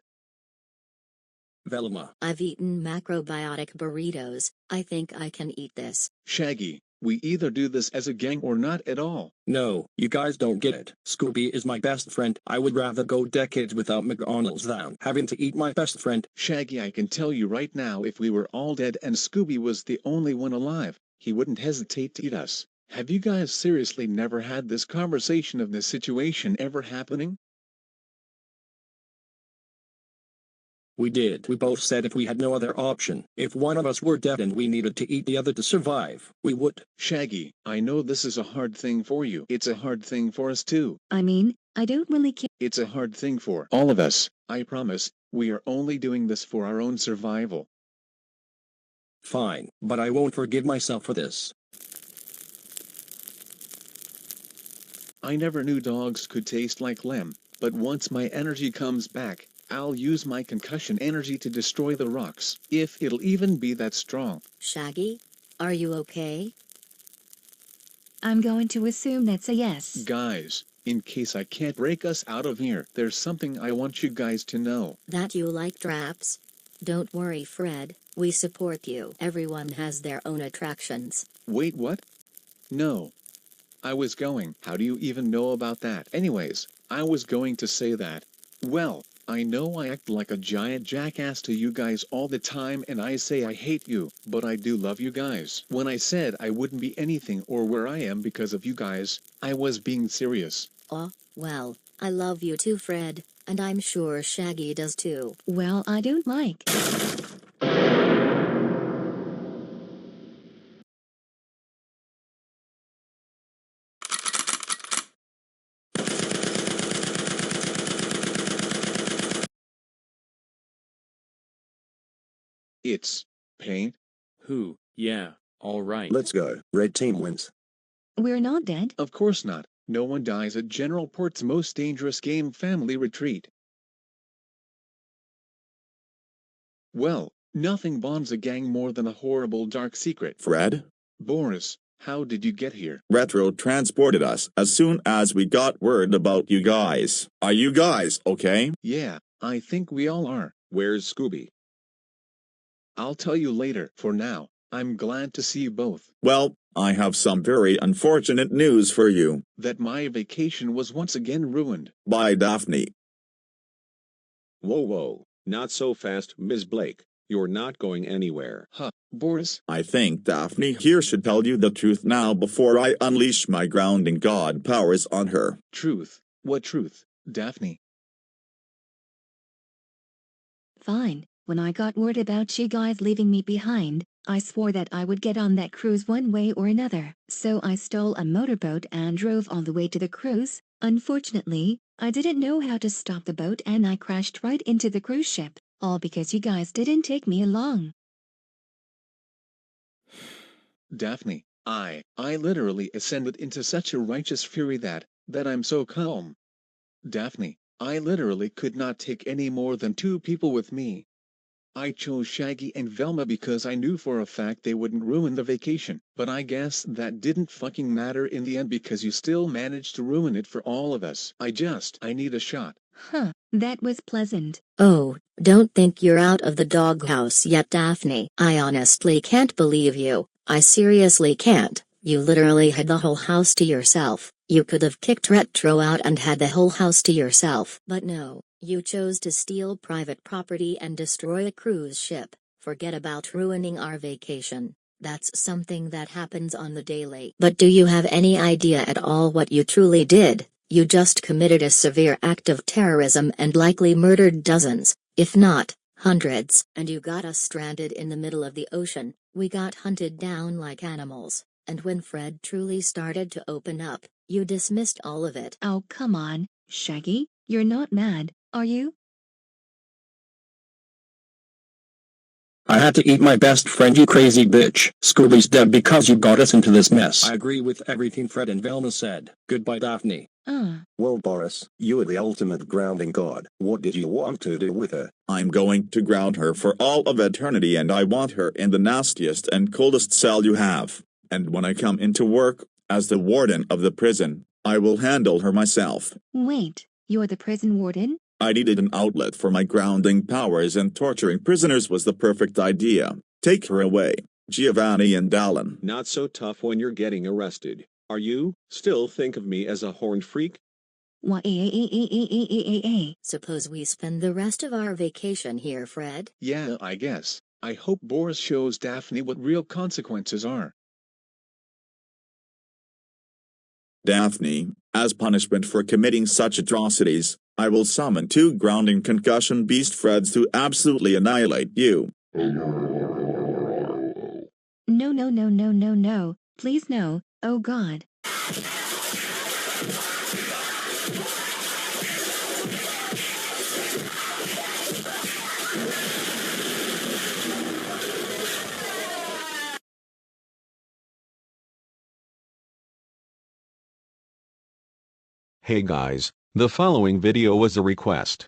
Velma. I've eaten macrobiotic burritos. I think I can eat this. Shaggy, we either do this as a gang or not at all. No, you guys don't get it. Scooby is my best friend. I would rather go decades without McDonald's than having to eat my best friend. Shaggy, I can tell you right now, if we were all dead and Scooby was the only one alive, he wouldn't hesitate to eat us. Have you guys seriously never had this conversation of this situation ever happening? We did. We both said if we had no other option, if one of us were dead and we needed to eat the other to survive, we would. Shaggy, I know this is a hard thing for you. It's a hard thing for us too. I mean, I don't really care. It's a hard thing for all of us. I promise, we are only doing this for our own survival. Fine, but I won't forgive myself for this. I never knew dogs could taste like lem, but once my energy comes back, I'll use my concussion energy to destroy the rocks, if it'll even be that strong. Shaggy, are you okay? I'm going to assume that's a yes. Guys, in case I can't break us out of here, there's something I want you guys to know. That you like traps? Don't worry, Fred, we support you. Everyone has their own attractions. Wait, what? No. I was going. How do you even know about that? Anyways, I was going to say that. Well, I know I act like a giant jackass to you guys all the time and I say I hate you, but I do love you guys. When I said I wouldn't be anything or where I am because of you guys, I was being serious. Oh, well, I love you too, Fred, and I'm sure Shaggy does too. Well, I don't like. It's paint. Who? Yeah, all right. Let's go. Red team wins. We're not dead. Of course not. No one dies at General Port's most dangerous game family retreat. Well, nothing bonds a gang more than a horrible dark secret. Fred? Boris, how did you get here? Retro transported us as soon as we got word about you guys. Are you guys okay? Yeah, I think we all are. Where's Scooby? I'll tell you later. For now, I'm glad to see you both. Well, I have some very unfortunate news for you. That my vacation was once again ruined. By Daphne. Whoa, not so fast, Ms. Blake. You're not going anywhere. Huh, Boris? I think Daphne here should tell you the truth now before I unleash my grounding god powers on her. Truth? What truth, Daphne? Fine. When I got word about you guys leaving me behind, I swore that I would get on that cruise one way or another. So I stole a motorboat and drove all the way to the cruise. Unfortunately, I didn't know how to stop the boat and I crashed right into the cruise ship. All because you guys didn't take me along. Daphne, I literally ascended into such a righteous fury that I'm so calm. Daphne, I literally could not take any more than 2 people with me. I chose Shaggy and Velma because I knew for a fact they wouldn't ruin the vacation, but I guess that didn't fucking matter in the end because you still managed to ruin it for all of us. I need a shot. Huh, that was pleasant. Oh, don't think you're out of the doghouse yet, Daphne. I honestly can't believe you. I seriously can't. You literally had the whole house to yourself. You could have kicked Retro out and had the whole house to yourself. But no, you chose to steal private property and destroy a cruise ship. Forget about ruining our vacation. That's something that happens on the daily. But do you have any idea at all what you truly did? You just committed a severe act of terrorism and likely murdered dozens, if not hundreds. And you got us stranded in the middle of the ocean. We got hunted down like animals. And when Fred truly started to open up, you dismissed all of it. Oh, come on, Shaggy, you're not mad, are you? I had to eat my best friend, you crazy bitch. Scooby's dead because you got us into this mess. I agree with everything Fred and Velma said. Goodbye, Daphne. Well, Boris, you are the ultimate grounding god. What did you want to do with her? I'm going to ground her for all of eternity and I want her in the nastiest and coldest cell you have. And when I come into work, as the warden of the prison, I will handle her myself. Wait, you're the prison warden? I needed an outlet for my grounding powers and torturing prisoners was the perfect idea. Take her away, Giovanni and Alan. Not so tough when you're getting arrested. Are you? Still think of me as a horned freak? Suppose we spend the rest of our vacation here, Fred? Yeah, I guess. I hope Boris shows Daphne what real consequences are. Daphne, as punishment for committing such atrocities, I will summon 2 grounding concussion beast Freds to absolutely annihilate you. No. Please no, oh God. Hey guys, the following video was a request.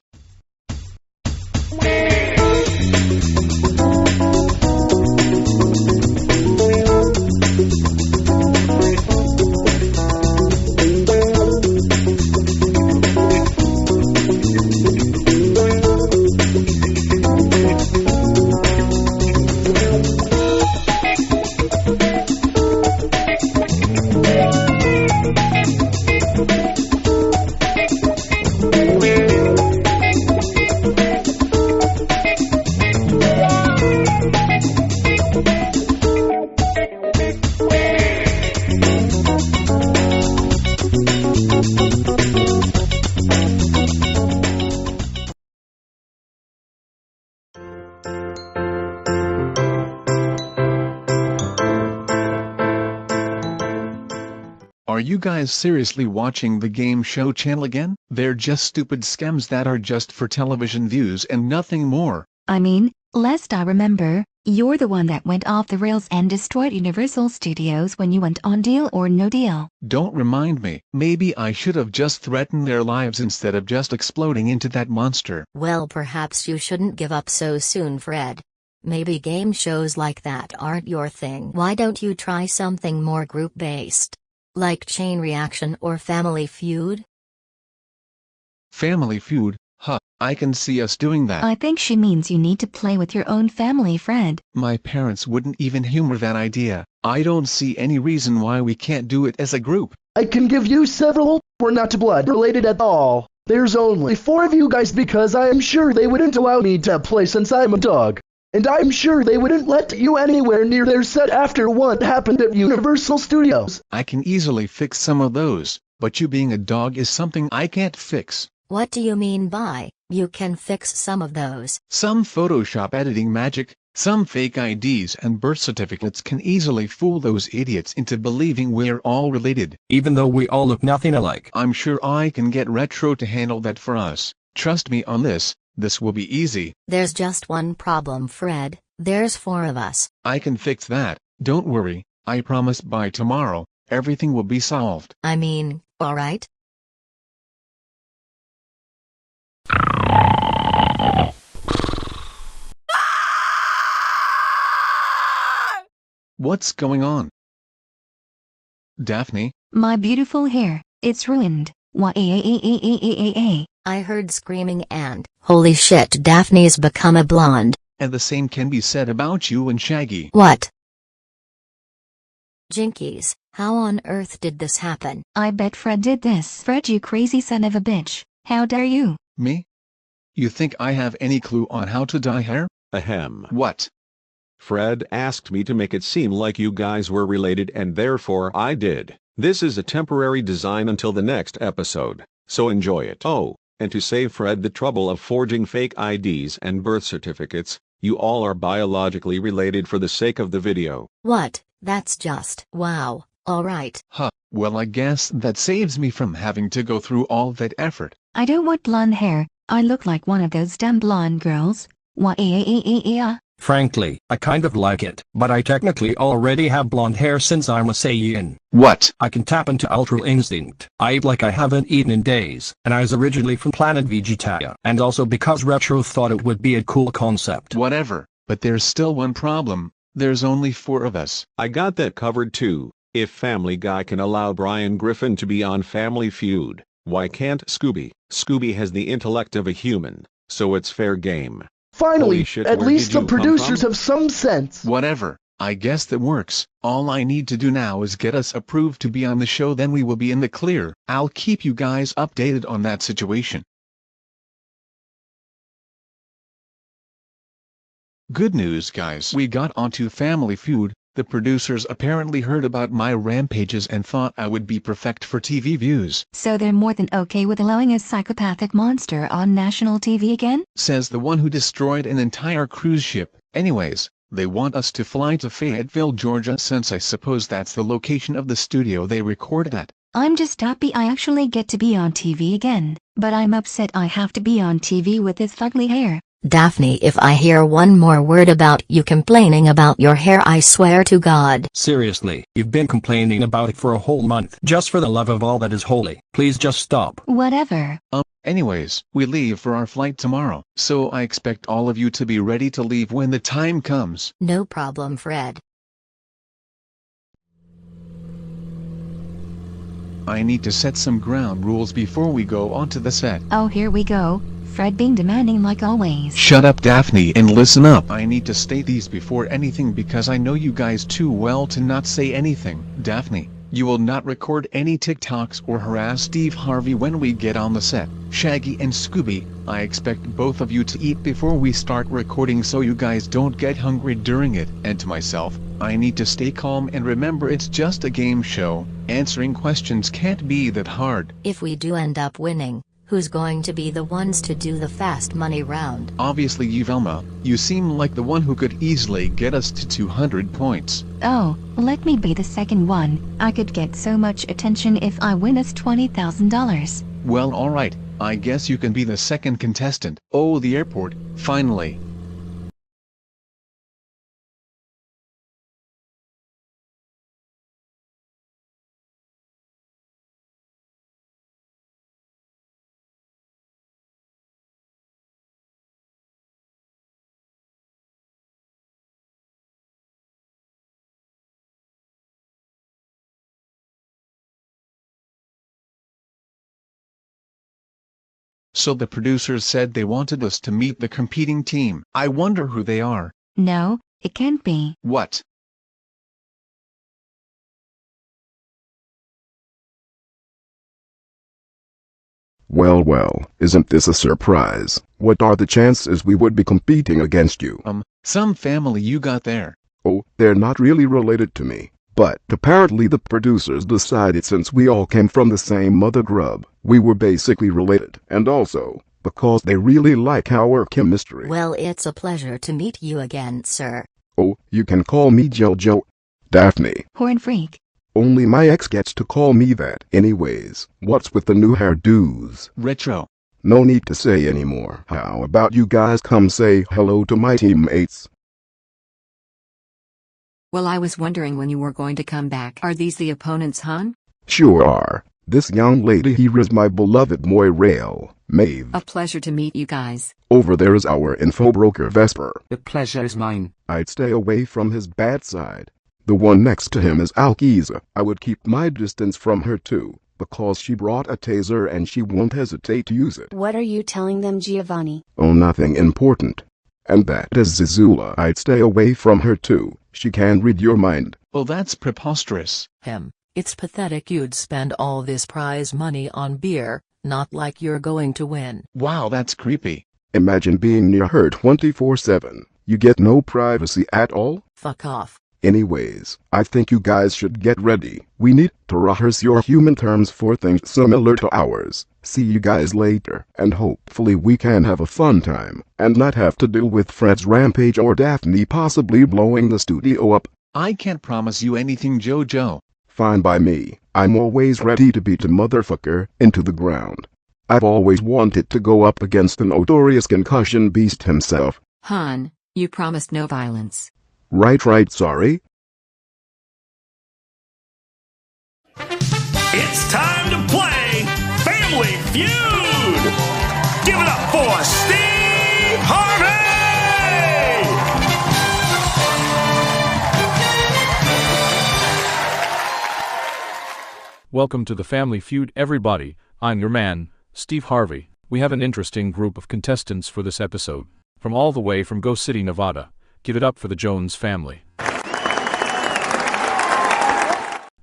Are you guys seriously watching the game show channel again? They're just stupid scams that are just for television views and nothing more. I mean, lest I remember, You're the one that went off the rails and destroyed Universal Studios when you went on Deal or No Deal. Don't remind me. Maybe I should have just threatened their lives instead of just exploding into that monster. Well, perhaps you shouldn't give up so soon, Fred. Maybe game shows like that aren't your thing. Why don't you try something more group-based? Like Chain Reaction or Family Feud? Family Feud? Huh, I can see us doing that. I think she means you need to play with your own family, Fred. My parents wouldn't even humor that idea. I don't see any reason why we can't do it as a group. I can give you several. We're not blood related at all. There's only 4 of you guys because I am sure they wouldn't allow me to play since I'm a dog. And I'm sure they wouldn't let you anywhere near their set after what happened at Universal Studios. I can easily fix some of those, but you being a dog is something I can't fix. What do you mean by, you can fix some of those? Some Photoshop editing magic, some fake IDs and birth certificates can easily fool those idiots into believing we're all related. Even though we all look nothing alike. I'm sure I can get Retro to handle that for us. Trust me on this will be easy. There's just one problem, Fred. There's 4 of us. I can fix that, don't worry. I promise by tomorrow, everything will be solved. I mean, alright? What's going on? Daphne? My beautiful hair, it's ruined. I heard screaming and, holy shit, Daphne's become a blonde. And the same can be said about you and Shaggy. What? Jinkies, how on earth did this happen? I bet Fred did this. Fred, you crazy son of a bitch. How dare you? Me? You think I have any clue on how to dye hair? Ahem. What? Fred asked me to make it seem like you guys were related and therefore I did. This is a temporary design until the next episode, so enjoy it. Oh, and to save Fred the trouble of forging fake IDs and birth certificates, you all are biologically related for the sake of the video. What? That's just wow. Alright. Huh, well I guess that saves me from having to go through all that effort. I don't want blonde hair. I look like one of those dumb blonde girls. Frankly, I kind of like it, but I technically already have blonde hair since I'm a Saiyan. What? I can tap into Ultra Instinct. I eat like I haven't eaten in days, and I was originally from planet Vegeta, and also because Retro thought it would be a cool concept. Whatever, but there's still one problem. There's only 4 of us. I got that covered too. If Family Guy can allow Brian Griffin to be on Family Feud, why can't Scooby? Scooby has the intellect of a human, so it's fair game. Finally, Shit, at least the producers have have some sense. Whatever, I guess that works. All I need to do now is get us approved to be on the show, then we will be in the clear. I'll keep you guys updated on that situation. Good news, guys. We got onto Family Feud. The producers apparently heard about my rampages and thought I would be perfect for TV views. So they're more than okay with allowing a psychopathic monster on national TV again? Says the one who destroyed an entire cruise ship. Anyways, they want us to fly to Fayetteville, Georgia, since I suppose that's the location of the studio they recorded at. I'm just happy I actually get to be on TV again, but I'm upset I have to be on TV with this ugly hair. Daphne, if I hear one more word about you complaining about your hair, I swear to God. Seriously, you've been complaining about it for a whole month. Just for the love of all that is holy, please just stop. Whatever. Anyways, we leave for our flight tomorrow, so I expect all of you to be ready to leave when the time comes. No problem, Fred. I need to set some ground rules before we go onto the set. Oh, here we go. Fred being demanding like always. Shut up, Daphne, and listen up. I need to state these before anything because I know you guys too well to not say anything. Daphne, you will not record any TikToks or harass Steve Harvey when we get on the set. Shaggy and Scooby, I expect both of you to eat before we start recording so you guys don't get hungry during it. And to myself, I need to stay calm and remember it's just a game show. Answering questions can't be that hard. If we do end up winning, who's going to be the ones to do the fast money round? Obviously you, Velma. You seem like the one who could easily get us to 200 points. Oh, let me be the second one. I could get so much attention if I win us $20,000. Well, alright. I guess you can be the second contestant. Oh, the airport, finally. So the producers said they wanted us to meet the competing team. I wonder who they are. No, it can't be. What? Well, well, isn't this a surprise? What are the chances we would be competing against you? Some family you got there. Oh, they're not really related to me. But apparently the producers decided since we all came from the same mother grub, we were basically related. And also, because they really like our chemistry. Well, it's a pleasure to meet you again, sir. Oh, you can call me Jojo. Daphne. Horn freak. Only my ex gets to call me that. Anyways, what's with the new hairdos? Retro. No need to say anymore. How about you guys come say hello to my teammates? Well, I was wondering when you were going to come back. Are these the opponents, hon? Sure are. This young lady here is my beloved Moirail, Maeve. A pleasure to meet you guys. Over there is our info broker Vesper. The pleasure is mine. I'd stay away from his bad side. The one next to him is Alkiza. I would keep my distance from her too, because she brought a taser and she won't hesitate to use it. What are you telling them, Giovanni? Oh, nothing important. And that is Zizula. I'd stay away from her too. She can read your mind. Oh, that's preposterous. It's pathetic you'd spend all this prize money on beer, not like you're going to win. Wow, that's creepy. Imagine being near her 24/7. You get no privacy at all? Fuck off. Anyways, I think you guys should get ready. We need to rehearse your human terms for things similar to ours. See you guys later, and hopefully we can have a fun time, and not have to deal with Fred's rampage or Daphne possibly blowing the studio up. I can't promise you anything, Jojo. Fine by me. I'm always ready to beat a motherfucker into the ground. I've always wanted to go up against the notorious concussion beast himself. Han, you promised no violence. Right, sorry. It's time to play Family Feud! Give it up for Steve Harvey! Welcome to the Family Feud, everybody. I'm your man, Steve Harvey. We have an interesting group of contestants for this episode. From all the way from Go City, Nevada. Give it up for the Jones family.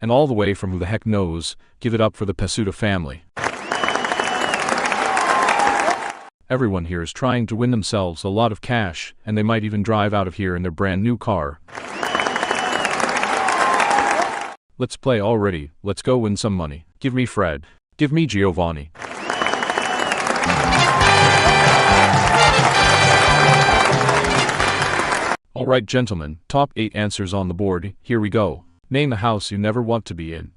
And all the way from who the heck knows, give it up for the Pesuta family. Everyone here is trying to win themselves a lot of cash, and they might even drive out of here in their brand new car. Let's play already. Let's go win some money. Give me Fred. Give me Giovanni. Alright gentlemen, top 8 answers on the board, here we go. Name a house you never want to be in.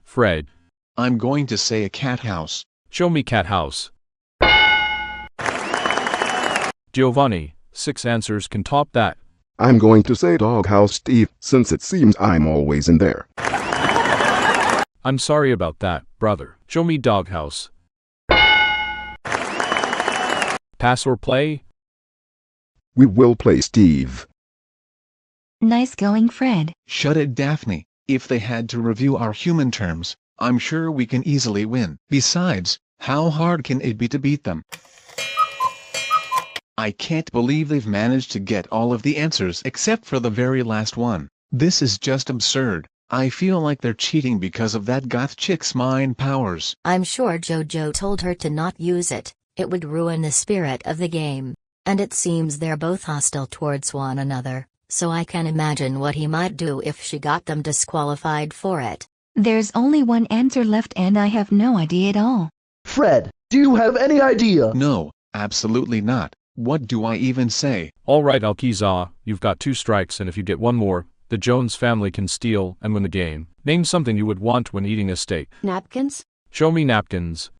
Fred. I'm going to say a cat house. Show me cat house. Giovanni, 6 answers can top that. I'm going to say doghouse, Steve, since it seems I'm always in there. I'm sorry about that, brother. Show me doghouse. Pass or play? We will play, Steve. Nice going, Fred. Shut it, Daphne. If they had to review our human terms, I'm sure we can easily win. Besides, how hard can it be to beat them? I can't believe they've managed to get all of the answers except for the very last one. This is just absurd. I feel like they're cheating because of that goth chick's mind powers. I'm sure Jojo told her to not use it. It would ruin the spirit of the game. And it seems they're both hostile towards one another, so I can imagine what he might do if she got them disqualified for it. There's only one answer left and I have no idea at all. Fred, do you have any idea? No, absolutely not. What do I even say? Alright Alkiza, you've got 2 strikes and if you get one more, the Jones family can steal and win the game. Name something you would want when eating a steak. Napkins? Show me napkins.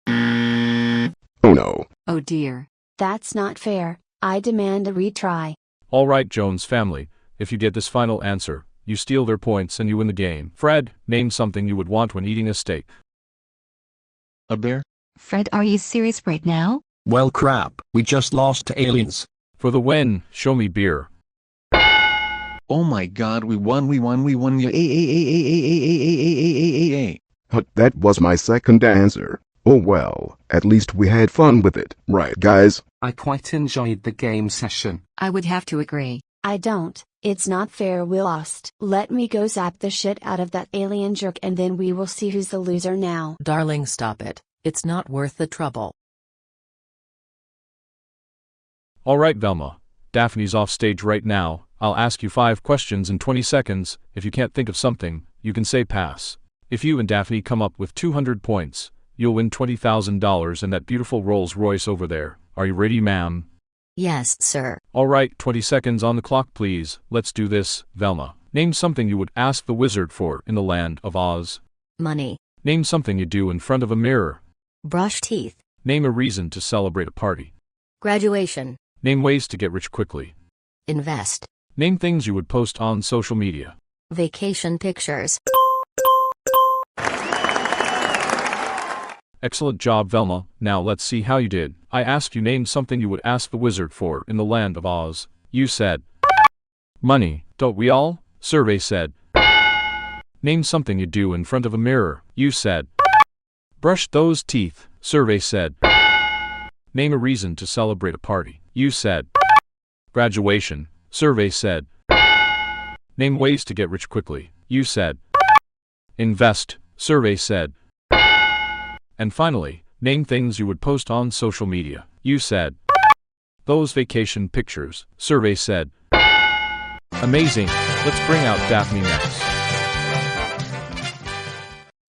Oh no. Oh dear. That's not fair. I demand a retry. Alright Jones family, if you get this final answer, you steal their points and you win the game. Fred, name something you would want when eating a steak. A bear? Fred, are you serious right now? Well crap, we just lost to aliens. For the win, show me beer. Oh my god, we won, yeah. That was my second answer. Oh well, at least we had fun with it, right guys? I quite enjoyed the game session. I would have to agree. I don't. It's not fair we lost. Let me go zap the shit out of that alien jerk and then we will see who's the loser now. Darling, stop it. It's not worth the trouble. Alright Velma. Daphne's off stage right now. I'll ask you 5 questions in 20 seconds. If you can't think of something, you can say pass. If you and Daphne come up with 200 points, you'll win $20,000 and that beautiful Rolls Royce over there. Are you ready, ma'am? Yes, sir. Alright, 20 seconds on the clock please. Let's do this, Velma. Name something you would ask the wizard for in the land of Oz. Money. Name something you do in front of a mirror. Brush teeth. Name a reason to celebrate a party. Graduation. Name ways to get rich quickly. Invest. Name things you would post on social media. Vacation pictures. Excellent job, Velma. Now let's see how you did. I asked you name something you would ask the wizard for in the land of Oz. You said money. Don't we all? Survey said. Name something you do in front of a mirror. You said brush those teeth. Survey said. Name a reason to celebrate a party. You said graduation. Survey said. Name ways to get rich quickly. You said invest. Survey said. And finally, name things you would post on social media. You said those vacation pictures. Survey said. Amazing. Let's bring out Daphne next.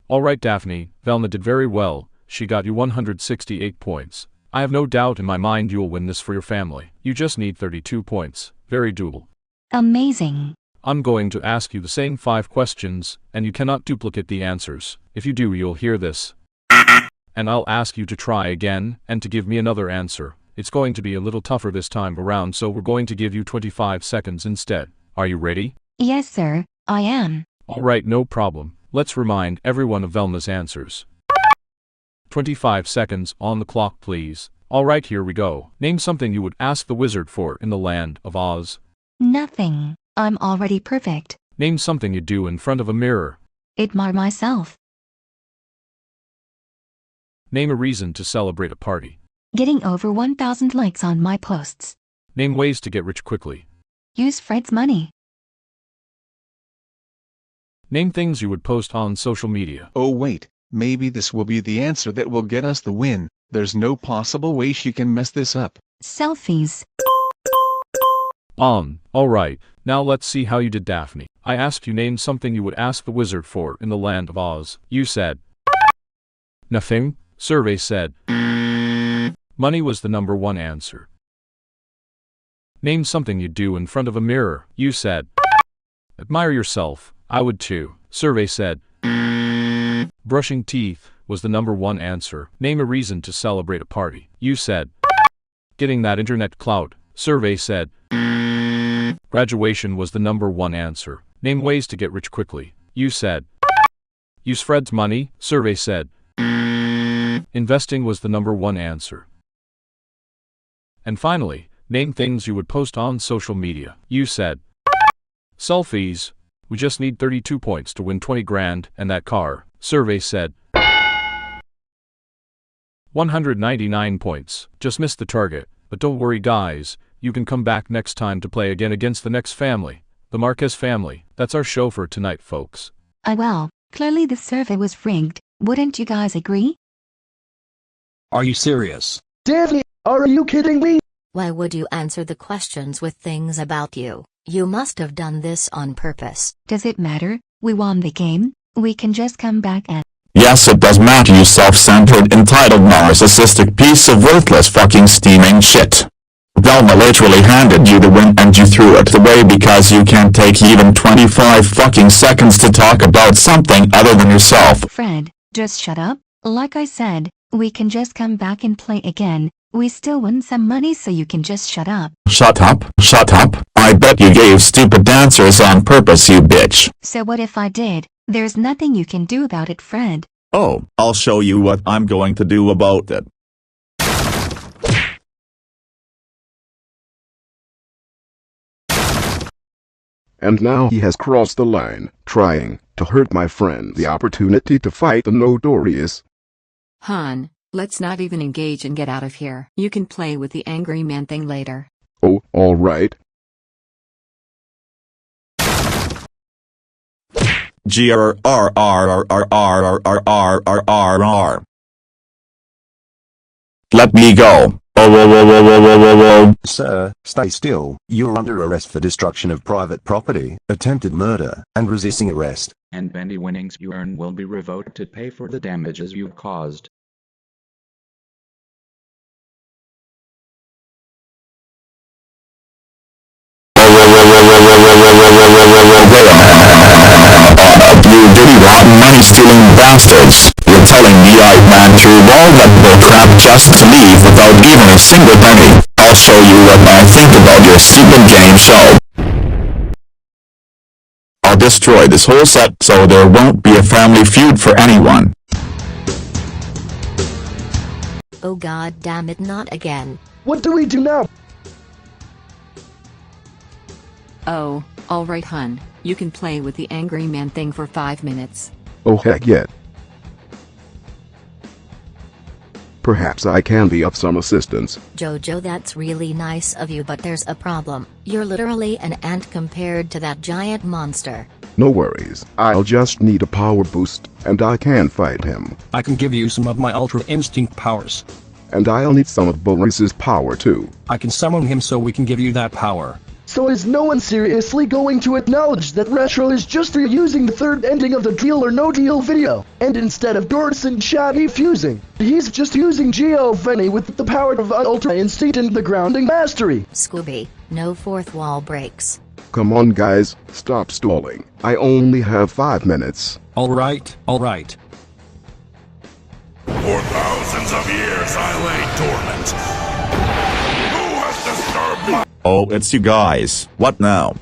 Alright Daphne, Velma did very well. She got you 168 points. I have no doubt in my mind you'll win this for your family. You just need 32 points. Very doable. Amazing. I'm going to ask you the same 5 questions, and you cannot duplicate the answers. If you do, you'll hear this. And I'll ask you to try again, and to give me another answer. It's going to be a little tougher this time around, so we're going to give you 25 seconds instead. Are you ready? Yes, sir, I am. Alright, no problem. Let's remind everyone of Velma's answers. 25 seconds on the clock, please. Alright, here we go. Name something you would ask the wizard for in the land of Oz. Nothing. I'm already perfect. Name something you do in front of a mirror. Admire myself. Name a reason to celebrate a party. Getting over 1,000 likes on my posts. Name ways to get rich quickly. Use Fred's money. Name things you would post on social media. Oh wait, maybe this will be the answer that will get us the win. There's no possible way she can mess this up. Selfies. Alright, now let's see how you did, Daphne. I asked you name something you would ask the wizard for in the land of Oz. You said nothing. Survey said money was the number 1 answer. Name something you do in front of a mirror. You said admire yourself. I would too. Survey said brushing teeth was the number 1 answer. Name a reason to celebrate a party. You said getting that internet clout. Survey said graduation was the number 1 answer. Name ways to get rich quickly. You said use Fred's money. Survey said investing was the number 1 answer. And finally, name things you would post on social media. You said selfies. We just need 32 points to win 20 grand and that car. Survey said 199 points. Just missed the target. But don't worry guys, you can come back next time to play again against the next family. The Marquez family. That's our show for tonight, folks. Well, clearly the survey was rigged. Wouldn't you guys agree? Are you serious? Daphne, are you kidding me? Why would you answer the questions with things about you? You must have done this on purpose. Does it matter? We won the game. We can just come back and... Yes, it does matter, you self-centered, entitled, narcissistic piece of worthless fucking steaming shit. Velma literally handed you the win and you threw it away because you can't take even 25 fucking seconds to talk about something other than yourself. Fred, just shut up. Like I said, we can just come back and play again. We still win some money, so you can just shut up. Shut up, shut up. I bet you gave stupid answers on purpose, you bitch. So what if I did? There's nothing you can do about it, Fred. Oh, I'll show you what I'm going to do about it. and now he has crossed the line, trying to hurt my friend the opportunity to fight the notorious. Han, let's not even engage and get out of here. You can play with the angry man thing later. Oh, alright. GRRRRRRRRRRRR. Let me go. Sir, stay still. You're under arrest for destruction of private property, attempted murder, and resisting arrest. And any winnings you earn will be revoked to pay for the damages you've caused. You dirty rotten money-stealing bastards. You're telling me I ran through all that bullcrap just to leave without even a single penny. I'll show you what I think about your stupid game show. I'll destroy this whole set so there won't be a family feud for anyone. Oh god damn it, not again. What do we do now? Oh, alright hun, you can play with the angry man thing for 5 minutes. Oh heck yeah. Perhaps I can be of some assistance. Jojo, that's really nice of you, but there's a problem. You're literally an ant compared to that giant monster. No worries, I'll just need a power boost, and I can fight him. I can give you some of my Ultra Instinct powers. And I'll need some of Boris's power too. I can summon him so we can give you that power. So is no one seriously going to acknowledge that Retro is just reusing the third ending of the Deal or No Deal video, and instead of Doris and Shaggy fusing, he's just using Giovanni with the power of Ultra Instinct and the grounding mastery? Scooby, no fourth wall breaks. Come on guys, stop stalling. I only have 5 minutes. Alright. For thousands of years I lay dormant. Who has disturbed my— Oh, it's you guys. What now?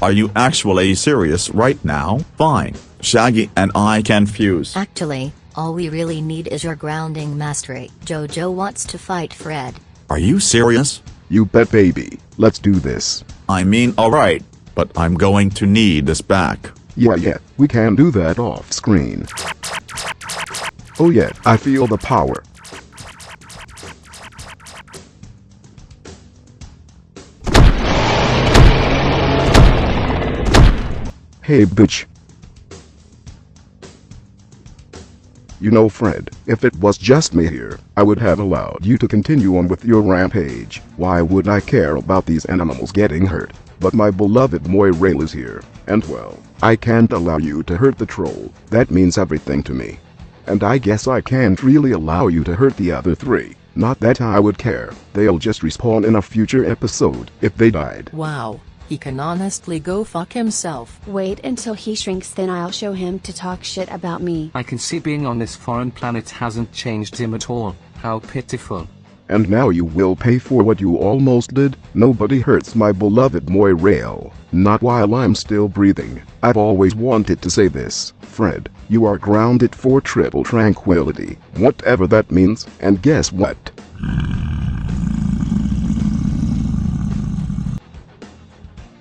Are you actually serious right now? Fine. Shaggy and I can fuse. Actually, all we really need is your grounding mastery. Jojo wants to fight Fred. Are you serious? You bet baby. Let's do this. I mean, alright. But I'm going to need this back. Yeah, we can do that off screen. Oh yeah, I feel the power. Hey bitch. You know Fred, if it was just me here, I would have allowed you to continue on with your rampage. Why would I care about these animals getting hurt? But my beloved Moirail is here, and well, I can't allow you to hurt the troll. That means everything to me. And I guess I can't really allow you to hurt the other 3. Not that I would care. They'll just respawn in a future episode if they died. Wow, he can honestly go fuck himself. Wait until he shrinks, then I'll show him to talk shit about me. I can see being on this foreign planet hasn't changed him at all. How pitiful. And now you will pay for what you almost did. Nobody hurts my beloved Moirail. Not while I'm still breathing. I've always wanted to say this. Fred, you are grounded for triple tranquility. Whatever that means. And guess what?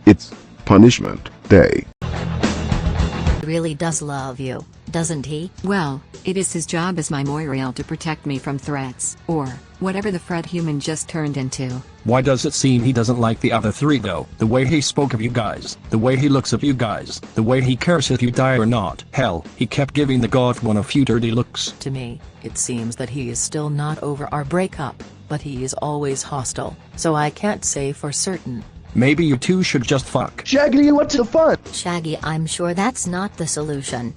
It's punishment day. He really does love you, doesn't he? Well, it is his job as my Moirail to protect me from threats, or whatever the Fred human just turned into. Why does it seem he doesn't like the other 3 though? The way he spoke of you guys, the way he looks at you guys, the way he cares if you die or not. Hell, he kept giving the god one a few dirty looks. To me, it seems that he is still not over our breakup, but he is always hostile, so I can't say for certain. Maybe you two should just fuck. Shaggy, what's the fun? Shaggy, I'm sure that's not the solution.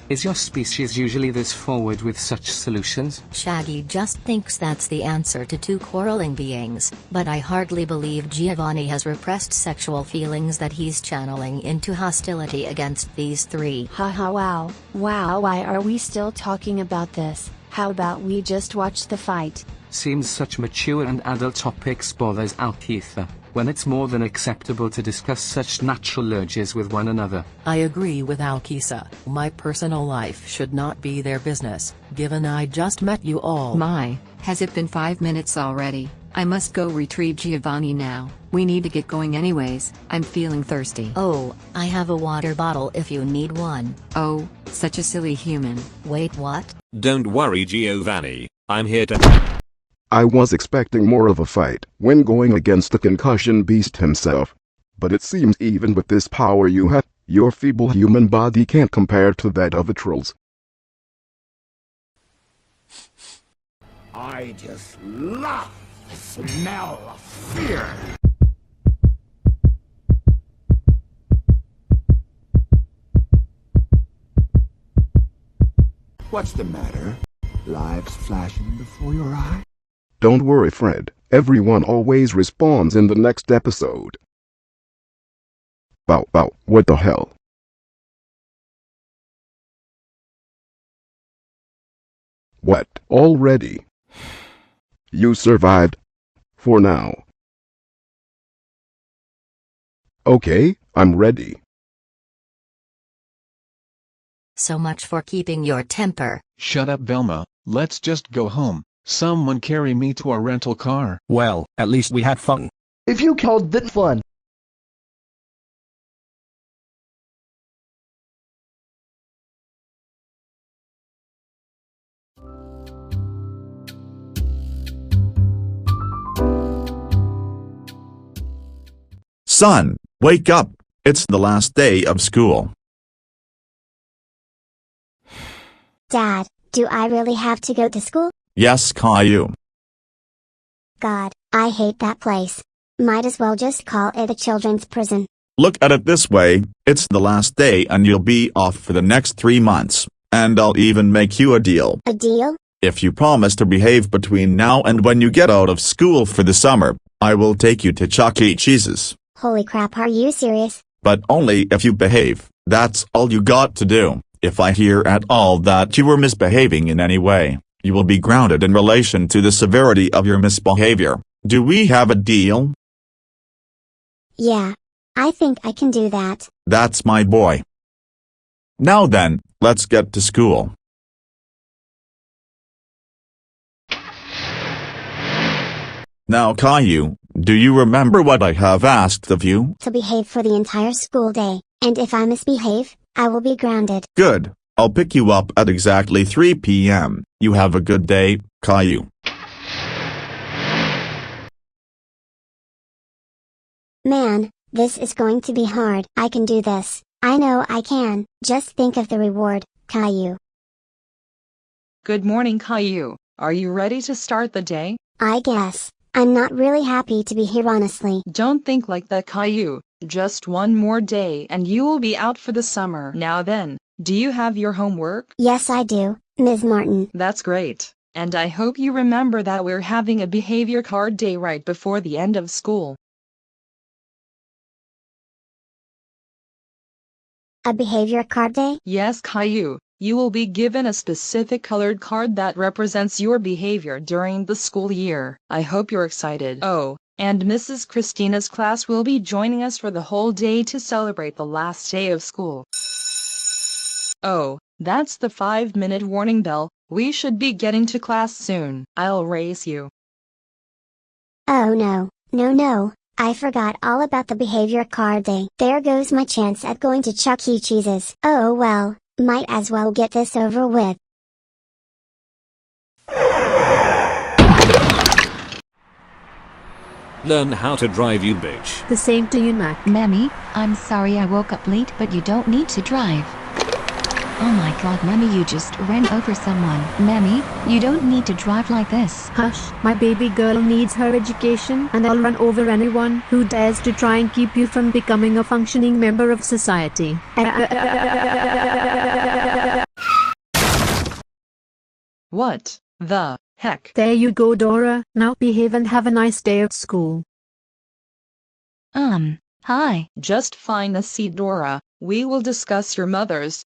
Is your species usually this forward with such solutions? Shaggy just thinks that's the answer to 2 quarreling beings, but I hardly believe Giovanni has repressed sexual feelings that he's channeling into hostility against these 3. Haha, wow. Wow, why are we still talking about this? How about we just watch the fight? Seems such mature and adult topics bore those out, Ether. when it's more than acceptable to discuss such natural urges with one another. I agree with Alkisa. My personal life should not be their business, given I just met you all. My, has it been 5 minutes already? I must go retrieve Giovanni now. We need to get going anyways. I'm feeling thirsty. Oh, I have a water bottle if you need one. Oh, such a silly human. Wait, what? Don't worry, Giovanni. I'm here to... I was expecting more of a fight when going against the concussion beast himself. But it seems even with this power you have, your feeble human body can't compare to that of a troll's. I just love the smell of fear. What's the matter? Lives flashing before your eyes? Don't worry, Fred. Everyone always responds in the next episode. Bow, bow, what the hell? What, already? You survived. For now. Okay, I'm ready. So much for keeping your temper. Shut up, Velma. Let's just go home. Someone carry me to our rental car. Well, at least we had fun. If you called that fun. Son, wake up. It's the last day of school. Dad, do I really have to go to school? Yes, Caillou. God, I hate that place. Might as well just call it a children's prison. Look at it this way, it's the last day and you'll be off for the next 3 months. And I'll even make you a deal. A deal? If you promise to behave between now and when you get out of school for the summer, I will take you to Chuck E. Cheese's. Holy crap, are you serious? But only if you behave. That's all you got to do. If I hear at all that you were misbehaving in any way, you will be grounded in relation to the severity of your misbehavior. Do we have a deal? Yeah. I think I can do that. That's my boy. Now then, let's get to school. Now Caillou, do you remember what I have asked of you? To behave for the entire school day, and if I misbehave, I will be grounded. Good. I'll pick you up at exactly 3 p.m. You have a good day, Caillou. Man, this is going to be hard. I can do this. I know I can. Just think of the reward, Caillou. Good morning, Caillou. Are you ready to start the day? I guess. I'm not really happy to be here, honestly. Don't think like that, Caillou. Just one more day and you will be out for the summer. Now then, do you have your homework? Yes, I do, Ms. Martin. That's great. And I hope you remember that we're having a behavior card day right before the end of school. A behavior card day? Yes, Caillou. You will be given a specific colored card that represents your behavior during the school year. I hope you're excited. Oh, and Mrs. Christina's class will be joining us for the whole day to celebrate the last day of school. Oh, that's the 5-minute warning bell. We should be getting to class soon. I'll race you. Oh no, no. I forgot all about the behavior card day. There goes my chance at going to Chuck E. Cheese's. Oh well. Might as well get this over with. Learn how to drive, you bitch. The same to you, Mac. Mammy, I'm sorry I woke up late, but you don't need to drive. Oh my god, Mammy, you just ran over someone. Mammy, you don't need to drive like this. Hush, my baby girl needs her education, and I'll run over anyone who dares to try and keep you from becoming a functioning member of society. What the heck? There you go, Dora. Now behave and have a nice day at school. Hi. Just find a seat, Dora. We will discuss your mother's,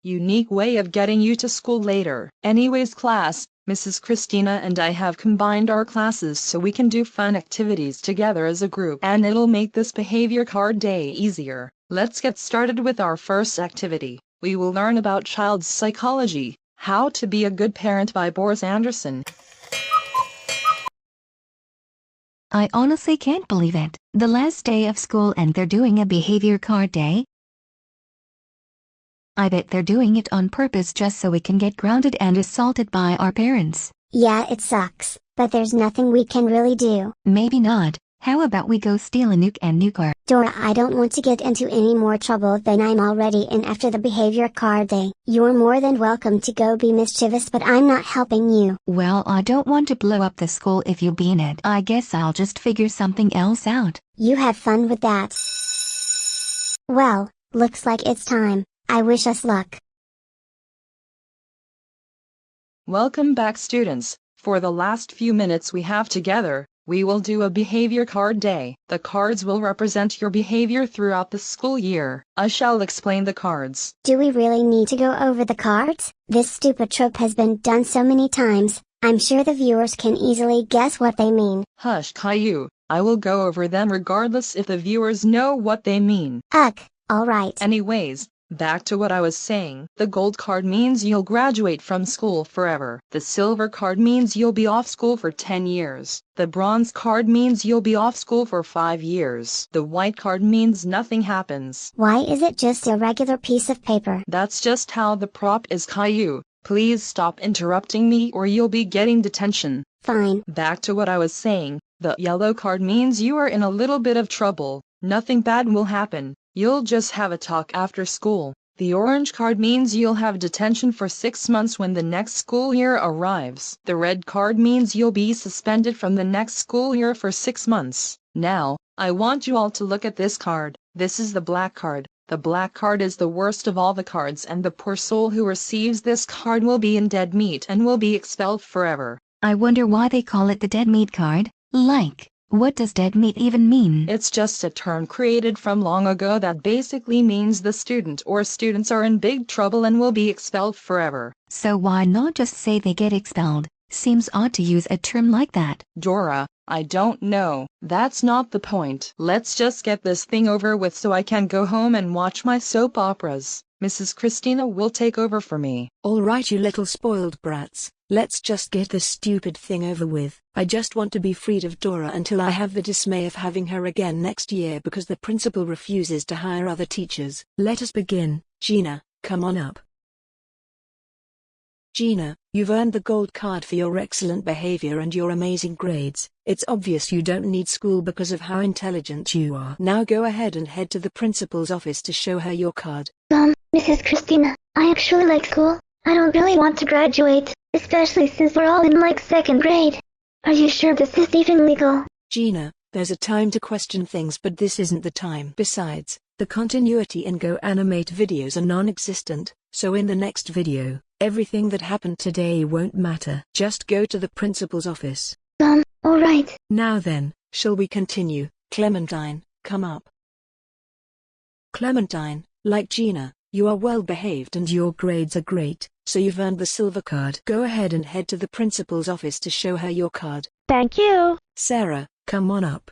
unique way of getting you to school later. Anyways, class, Mrs. Christina and I have combined our classes so we can do fun activities together as a group, and it'll make this behavior card day easier. Let's get started with our first activity. We will learn about child psychology, How to Be a Good Parent by Boris Anderson. I honestly can't believe it. The last day of school and they're doing a behavior card day? I bet they're doing it on purpose just so we can get grounded and assaulted by our parents. Yeah, it sucks, but there's nothing we can really do. Maybe not. How about we go steal a nuke and nuke her? Dora, I don't want to get into any more trouble than I'm already in after the behavior card day. You're more than welcome to go be mischievous, but I'm not helping you. Well, I don't want to blow up the school if you be in it. I guess I'll just figure something else out. You have fun with that. Well, looks like it's time. I wish us luck. Welcome back, students. For the last few minutes we have together, we will do a behavior card day. The cards will represent your behavior throughout the school year. I shall explain the cards. Do we really need to go over the cards? This stupid trope has been done so many times, I'm sure the viewers can easily guess what they mean. Hush, Caillou. I will go over them regardless if the viewers know what they mean. Ugh, alright. Anyways, back to what I was saying. The gold card means you'll graduate from school forever. The silver card means you'll be off school for 10 years. The bronze card means you'll be off school for 5 years. The white card means nothing happens. Why is it just a regular piece of paper? That's just how the prop is, Caillou. Please stop interrupting me or you'll be getting detention. Fine. Back to what I was saying. The yellow card means you are in a little bit of trouble. Nothing bad will happen. You'll just have a talk after school. The orange card means you'll have detention for 6 months when the next school year arrives. The red card means you'll be suspended from the next school year for 6 months. Now, I want you all to look at this card. This is the black card. The black card is the worst of all the cards, and the poor soul who receives this card will be in dead meat and will be expelled forever. I wonder why they call it the dead meat card. Like, what does dead meat even mean? It's just a term created from long ago that basically means the student or students are in big trouble and will be expelled forever. So why not just say they get expelled? Seems odd to use a term like that. Dora, I don't know. That's not the point. Let's just get this thing over with so I can go home and watch my soap operas. Mrs. Christina will take over for me. All right, you little spoiled brats. Let's just get this stupid thing over with. I just want to be freed of Dora until I have the dismay of having her again next year because the principal refuses to hire other teachers. Let us begin. Gina, come on up. Gina, you've earned the gold card for your excellent behavior and your amazing grades. It's obvious you don't need school because of how intelligent you are. Now go ahead and head to the principal's office to show her your card. Mrs. Christina, I actually like school. I don't really want to graduate, especially since we're all in like 2nd grade. Are you sure this is even legal? Gina, there's a time to question things, but this isn't the time. Besides, the continuity in Go-Animate videos are non-existent, so in the next video, everything that happened today won't matter. Just go to the principal's office. Alright. Now then, shall we continue? Clementine, come up. Clementine, like Gina, you are well behaved and your grades are great, so you've earned the silver card. Go ahead and head to the principal's office to show her your card. Thank you. Sarah, come on up.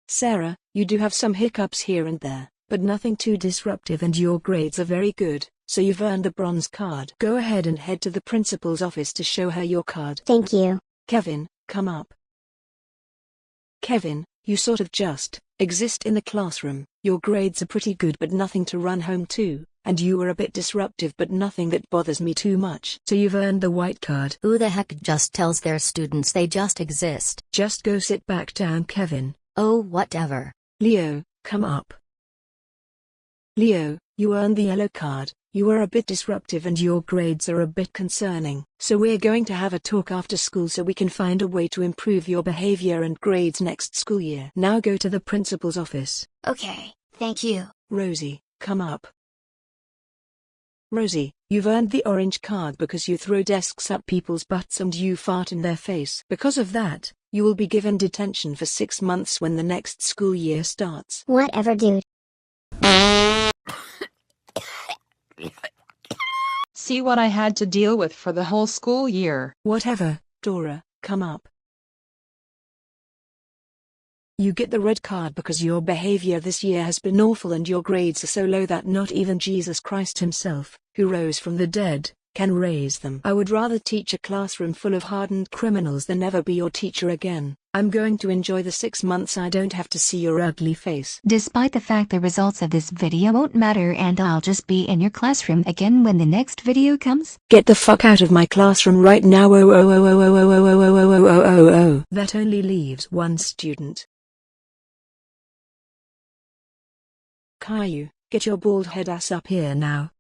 Sarah, you do have some hiccups here and there, but nothing too disruptive and your grades are very good, so you've earned the bronze card. Go ahead and head to the principal's office to show her your card. Thank you. Kevin, come up. Kevin, you sort of just exist in the classroom. Your grades are pretty good but nothing to run home to, and you are a bit disruptive but nothing that bothers me too much. So you've earned the white card. Who the heck just tells their students they just exist? Just go sit back down, Kevin. Oh, whatever. Leo, come up. Leo, you earned the yellow card. You are a bit disruptive and your grades are a bit concerning. So we're going to have a talk after school so we can find a way to improve your behavior and grades next school year. Now go to the principal's office. Okay, thank you. Rosie, come up. Rosie, you've earned the orange card because you throw desks up people's butts and you fart in their face. Because of that, you will be given detention for 6 months when the next school year starts. Whatever, dude. see what I had to deal with for the whole school year. Whatever, Dora, come up. You get the red card because your behavior this year has been awful and your grades are so low that not even Jesus Christ himself, who rose from the dead, can raise them. I would rather teach a classroom full of hardened criminals than ever be your teacher again. I'm going to enjoy the 6 months I don't have to see your ugly face. Despite the fact the results of this video won't matter and I'll just be in your classroom again when the next video comes. Get the fuck out of my classroom right now. Oh. That only leaves one student. Caillou, get your bald head ass up here now.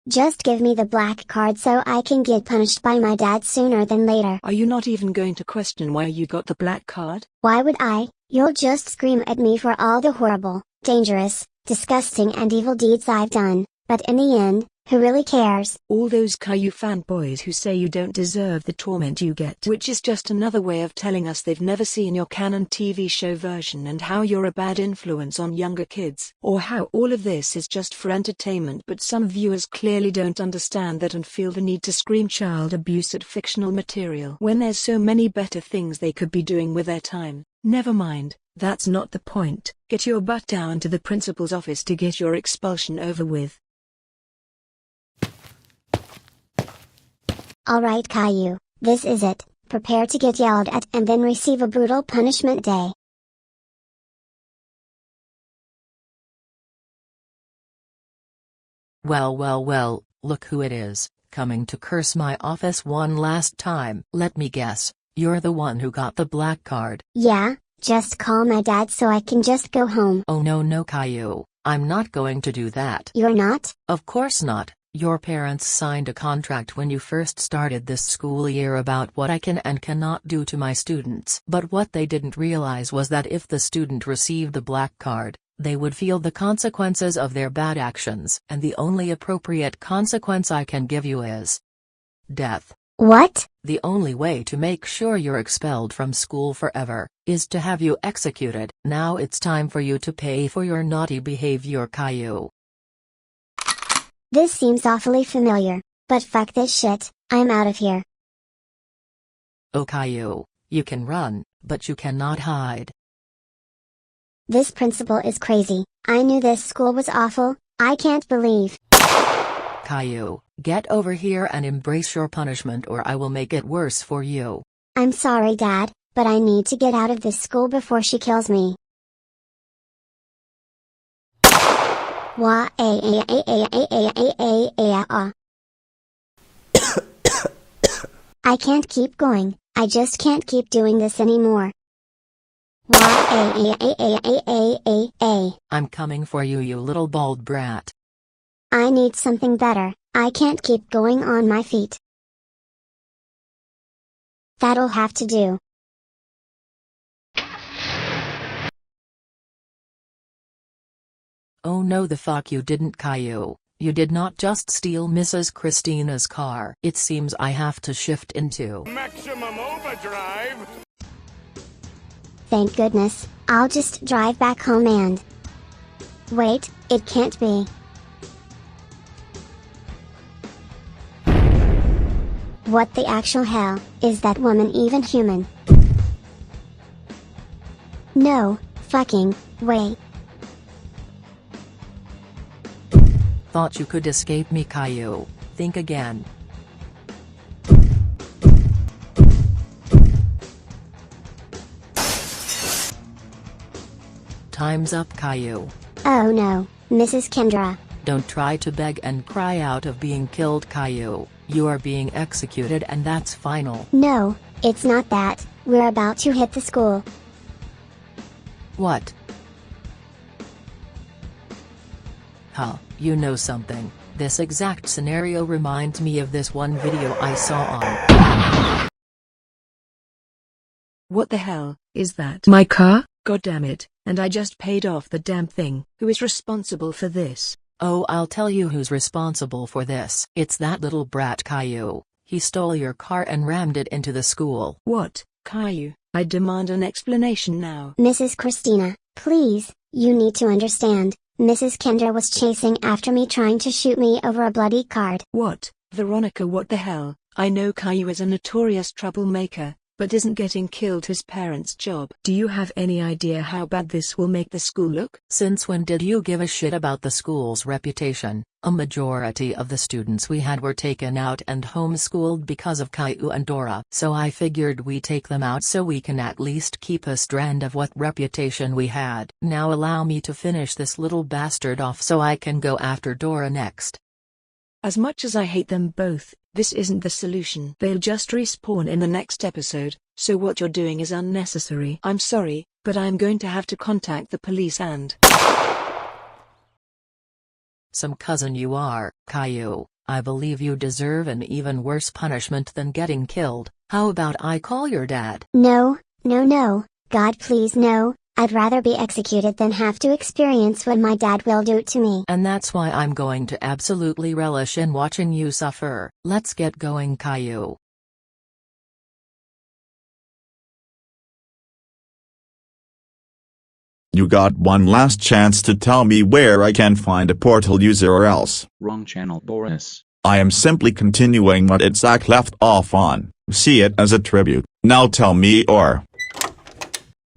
Just give me the black card so I can get punished by my dad sooner than later. Are you not even going to question why you got the black card? Why would I? You'll just scream at me for all the horrible, dangerous, disgusting and evil deeds I've done, but in the end, who really cares? All those Caillou fanboys who say you don't deserve the torment you get. Which is just another way of telling us they've never seen your canon TV show version and how you're a bad influence on younger kids. Or how all of this is just for entertainment, but some viewers clearly don't understand that and feel the need to scream child abuse at fictional material when there's so many better things they could be doing with their time. Never mind, that's not the point. Get your butt down to the principal's office to get your expulsion over with. Alright Caillou, this is it. Prepare to get yelled at and then receive a brutal punishment day. Well, look who it is, coming to curse my office one last time. Let me guess, you're the one who got the black card. Yeah, just call my dad so I can just go home. Oh no Caillou, I'm not going to do that. You're not? Of course not. Your parents signed a contract when you first started this school year about what I can and cannot do to my students. But what they didn't realize was that if the student received the black card, they would feel the consequences of their bad actions. And the only appropriate consequence I can give you is death. What? The only way to make sure you're expelled from school forever is to have you executed. Now it's time for you to pay for your naughty behavior, Caillou. This seems awfully familiar, but fuck this shit, I'm out of here. Oh Caillou, you can run, but you cannot hide. This principal is crazy. I knew this school was awful. I can't believe. Caillou, get over here and embrace your punishment or I will make it worse for you. I'm sorry Dad, but I need to get out of this school before she kills me. I can't keep going. I just can't keep doing this anymore. I'm coming for you, you little bald brat. I need something better. I can't keep going on my feet. That'll have to do. Oh no, the fuck you didn't, Caillou. You did not just steal Mrs. Christina's car. It seems I have to shift into maximum overdrive. Thank goodness. I'll just drive back home and... Wait, it can't be. What the actual hell, is that woman even human? No, fucking, way. Thought you could escape me, Caillou. Think again. Time's up, Caillou. Oh no, Mrs. Kendra. Don't try to beg and cry out of being killed, Caillou. You are being executed and that's final. No, it's not that. We're about to hit the school. What? Huh, you know something. This exact scenario reminds me of this one video I saw on. What the hell is that? My car? God damn it, and I just paid off the damn thing. Who is responsible for this? Oh, I'll tell you who's responsible for this. It's that little brat Caillou. He stole your car and rammed it into the school. What, Caillou? I demand an explanation now. Mrs. Christina, Please, you need to understand, Mrs. Kendra was chasing after me trying to shoot me over a bloody card. What, Veronica, what the hell? I know Caillou is a notorious troublemaker, but isn't getting killed his parents' job? Do you have any idea how bad this will make the school look? Since when did you give a shit about the school's reputation? A majority of the students we had were taken out and homeschooled because of Caillou and Dora. So I figured we take them out so we can at least keep a strand of what reputation we had. Now allow me to finish this little bastard off so I can go after Dora next. As much as I hate them both, this isn't the solution. They'll just respawn in the next episode, so what you're doing is unnecessary. I'm sorry, but I'm going to have to contact the police and... Some cousin you are, Caillou. I believe you deserve an even worse punishment than getting killed. How about I call your dad? No, no, no, God please no. I'd rather be executed than have to experience what my dad will do to me. And that's why I'm going to absolutely relish in watching you suffer. Let's get going, Caillou. You got one last chance to tell me where I can find a portal user or else. Wrong channel, Boris. I am simply continuing what Zach left off on. See it as a tribute. Now tell me or...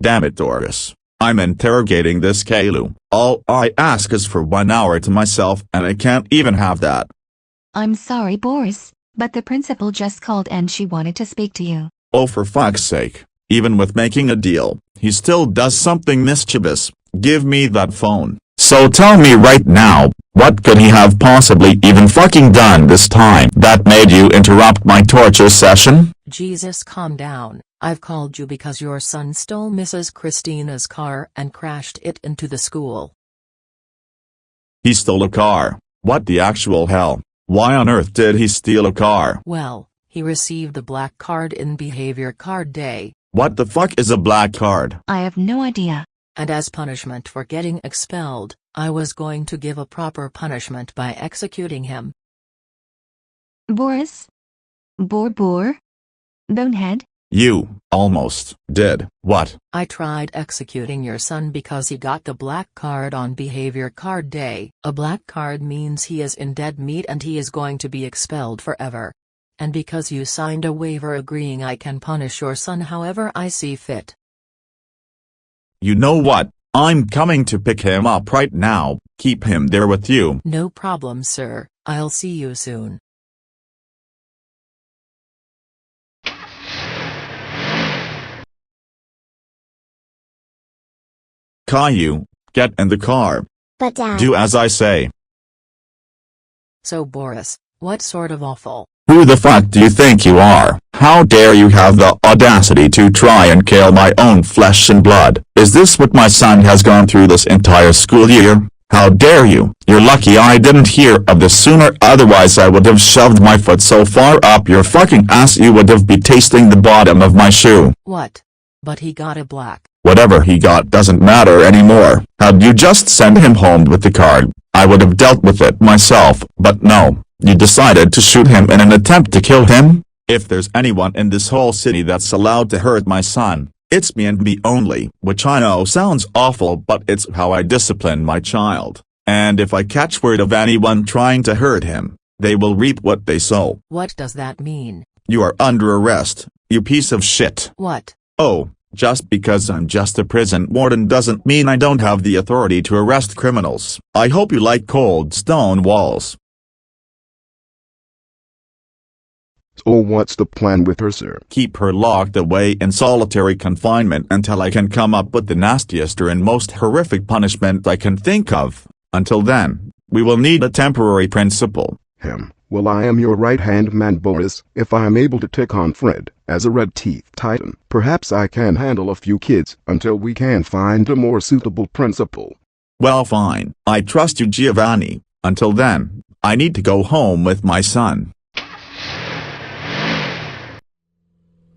Damn it, Doris. I'm interrogating this Caillou. All I ask is for 1 hour to myself and I can't even have that. I'm sorry, Boris, but the principal just called and she wanted to speak to you. Oh, for fuck's sake. Even with making a deal, he still does something mischievous. Give me that phone. So tell me right now, what could he have possibly even fucking done this time that made you interrupt my torture session? Jesus, calm down. I've called you because your son stole Mrs. Christina's car and crashed it into the school. He stole a car? What the actual hell? Why on earth did he steal a car? Well, he received a black card in Behavior Card Day. What the fuck is a black card? I have no idea. And as punishment for getting expelled, I was going to give a proper punishment by executing him. Boris? Bonehead? You, almost, did, what? I tried executing your son because he got the black card on Behavior Card Day. A black card means he is in dead meat and he is going to be expelled forever. And because you signed a waiver agreeing I can punish your son however I see fit. You know what? I'm coming to pick him up right now. Keep him there with you. No problem, sir. I'll see you soon. Caillou, get in the car. But Dad... Do as I say. So Boris, what sort of awful? Who the fuck do you think you are? How dare you have the audacity to try and kill my own flesh and blood? Is this what my son has gone through this entire school year? How dare you? You're lucky I didn't hear of this sooner, otherwise I would have shoved my foot so far up your fucking ass you would have been tasting the bottom of my shoe. What? But he got a black. Whatever he got doesn't matter anymore. Had you just sent him home with the card, I would have dealt with it myself, but no, you decided to shoot him in an attempt to kill him? If there's anyone in this whole city that's allowed to hurt my son, it's me and me only, which I know sounds awful but it's how I discipline my child. And if I catch word of anyone trying to hurt him, they will reap what they sow. What does that mean? You are under arrest, you piece of shit. What? Oh. Just because I'm just a prison warden doesn't mean I don't have the authority to arrest criminals. I hope you like cold stone walls. So what's the plan with her, sir? Keep her locked away in solitary confinement until I can come up with the nastiest and most horrific punishment I can think of. Until then, we will need a temporary principal. Well, I am your right-hand man, Boris. If I am able to take on Fred as a red-teeth titan, perhaps I can handle a few kids until we can find a more suitable principal. Well, fine. I trust you, Giovanni. Until then, I need to go home with my son.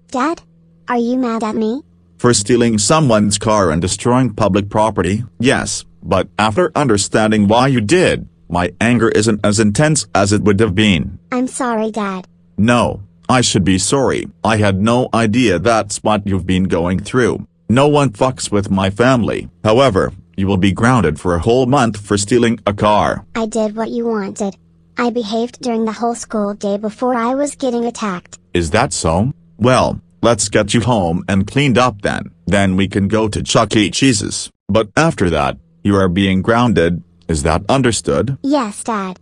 Dad? Are you mad at me? For stealing someone's car and destroying public property? Yes, but after understanding why you did, my anger isn't as intense as it would have been. I'm sorry, Dad. No, I should be sorry. I had no idea that's what you've been going through. No one fucks with my family. However, you will be grounded for a whole month for stealing a car. I did what you wanted. I behaved during the whole school day before I was getting attacked. Is that so? Well, let's get you home and cleaned up then. Then we can go to Chuck E. Cheese's. But after that, you are being grounded. Is that understood? Yes, Dad.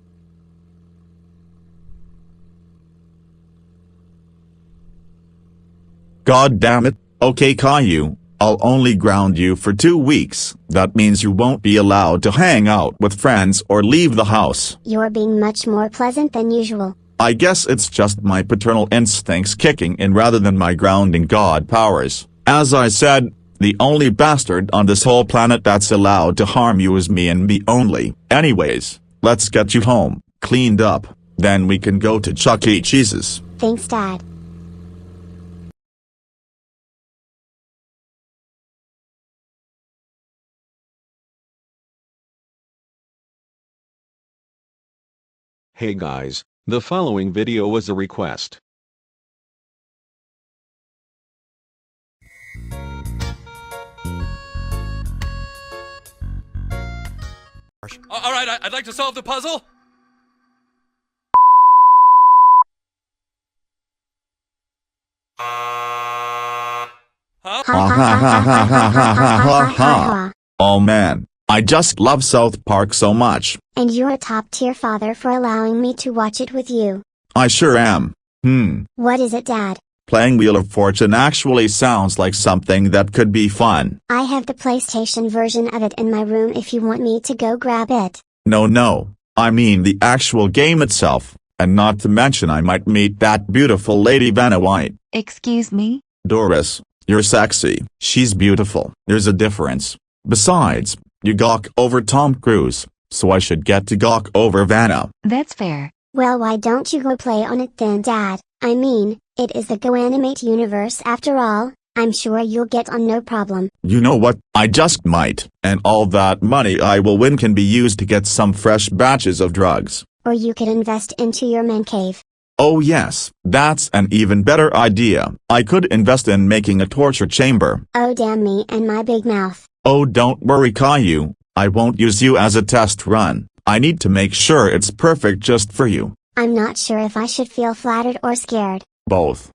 God damn it. Okay, Caillou, I'll only ground you for 2 weeks. That means you won't be allowed to hang out with friends or leave the house. You're being much more pleasant than usual. I guess it's just my paternal instincts kicking in rather than my grounding god powers. As I said, the only bastard on this whole planet that's allowed to harm you is me and me only. Anyways, let's get you home, cleaned up, then we can go to Chuck E. Cheese's. Thanks, Dad. Hey guys, the following video was a request. Alright, I'd like to solve the puzzle. Oh man, I just love South Park so much. And you're a top-tier father for allowing me to watch it with you. I sure am. What is it, Dad? Playing Wheel of Fortune actually sounds like something that could be fun. I have the PlayStation version of it in my room if you want me to go grab it. No, I mean the actual game itself, and not to mention I might meet that beautiful lady Vanna White. Excuse me? Doris, you're sexy. She's beautiful. There's a difference. Besides, you gawk over Tom Cruise, so I should get to gawk over Vanna. That's fair. Well, why don't you go play on it then, Dad? I mean, it is the Go-Animate universe after all. I'm sure you'll get on no problem. You know what, I just might, and all that money I will win can be used to get some fresh batches of drugs. Or you could invest into your man cave. Oh yes, that's an even better idea. I could invest in making a torture chamber. Oh damn me and my big mouth. Oh don't worry Caillou, I won't use you as a test run. I need to make sure it's perfect just for you. I'm not sure if I should feel flattered or scared. Both.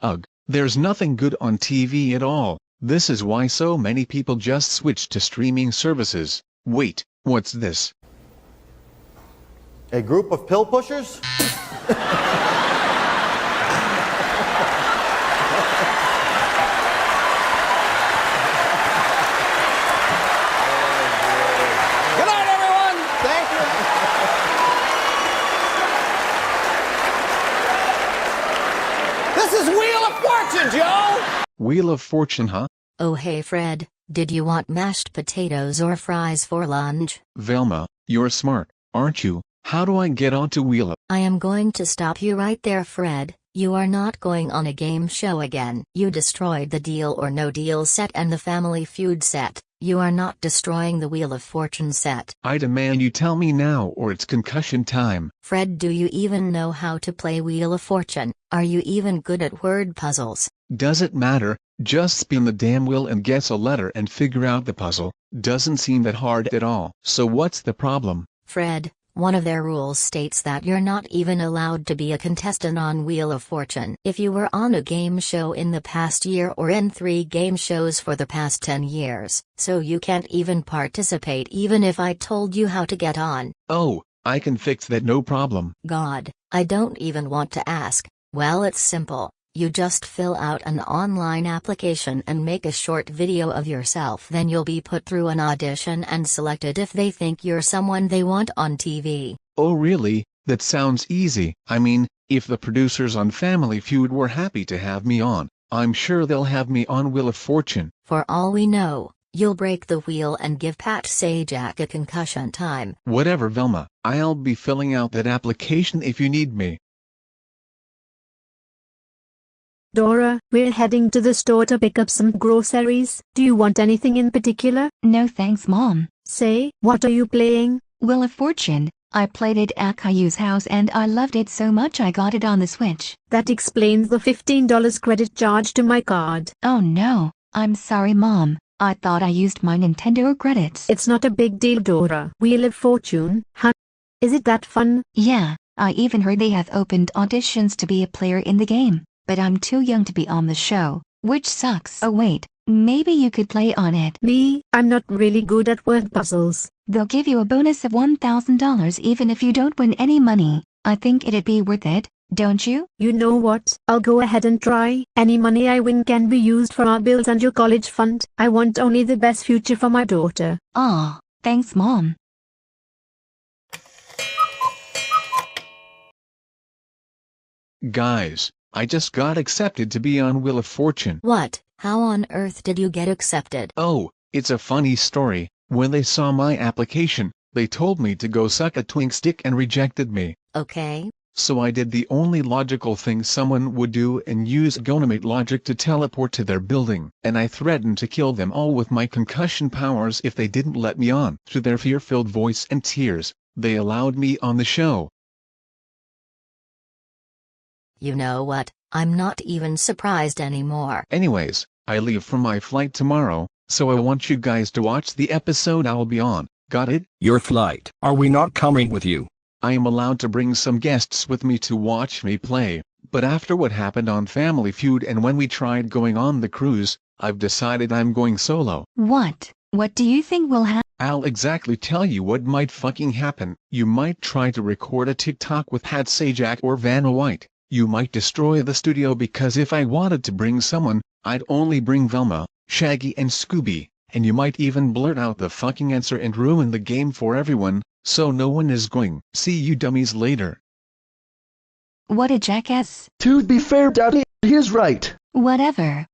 Ugh, there's nothing good on TV at all. This is why so many people just switch to streaming services. Wait, what's this? A group of pill pushers? This is Wheel of Fortune, Joe! Wheel of Fortune, huh? Oh hey Fred, did you want mashed potatoes or fries for lunch? Velma, you're smart, aren't you? How do I get onto Wheel of... I am going to stop you right there, Fred. You are not going on a game show again. You destroyed the Deal or No Deal set and the Family Feud set. You are not destroying the Wheel of Fortune set. I demand you tell me now or it's concussion time. Fred, do you even know how to play Wheel of Fortune? Are you even good at word puzzles? Does it matter? Just spin the damn wheel and guess a letter and figure out the puzzle. Doesn't seem that hard at all. So what's the problem? Fred, one of their rules states that you're not even allowed to be a contestant on Wheel of Fortune. If you were on a game show in the past year or in 3 game shows for the past 10 years, so you can't even participate even if I told you how to get on. Oh, I can fix that, no problem. God, I don't even want to ask. Well, it's simple. You just fill out an online application and make a short video of yourself. Then you'll be put through an audition and selected if they think you're someone they want on TV. Oh really? That sounds easy. I mean, if the producers on Family Feud were happy to have me on, I'm sure they'll have me on Wheel of Fortune. For all we know, you'll break the wheel and give Pat Sajak a concussion time. Whatever, Velma, I'll be filling out that application if you need me. Dora, we're heading to the store to pick up some groceries. Do you want anything in particular? No thanks, Mom. Say, what are you playing? Wheel of Fortune. I played it at Caillou's house and I loved it so much I got it on the Switch. That explains the $15 credit charge to my card. Oh no, I'm sorry Mom. I thought I used my Nintendo credits. It's not a big deal, Dora. Wheel of Fortune, huh? Is it that fun? Yeah, I even heard they have opened auditions to be a player in the game, but I'm too young to be on the show, which sucks. Oh wait, maybe you could play on it. Me? I'm not really good at word puzzles. They'll give you a bonus of $1,000 even if you don't win any money. I think it'd be worth it, don't you? You know what? I'll go ahead and try. Any money I win can be used for our bills and your college fund. I want only the best future for my daughter. Aw, thanks Mom. Guys, I just got accepted to be on Wheel of Fortune. What? How on earth did you get accepted? Oh, it's a funny story. When they saw my application, they told me to go suck a twink stick and rejected me. Okay. So I did the only logical thing someone would do and use Go-Animate logic to teleport to their building. And I threatened to kill them all with my concussion powers if they didn't let me on. Through their fear-filled voice and tears, they allowed me on the show. You know what? I'm not even surprised anymore. Anyways, I leave for my flight tomorrow, so I want you guys to watch the episode I'll be on. Got it? Your flight. Are we not coming with you? I am allowed to bring some guests with me to watch me play, but after what happened on Family Feud and when we tried going on the cruise, I've decided I'm going solo. What? What do you think will happen? I'll exactly tell you what might fucking happen. You might try to record a TikTok with Hat Sajak or Vanna White. You might destroy the studio because if I wanted to bring someone, I'd only bring Velma, Shaggy and Scooby, and you might even blurt out the fucking answer and ruin the game for everyone, so no one is going. See you dummies later. What a jackass. To be fair, Daddy, he's right. Whatever.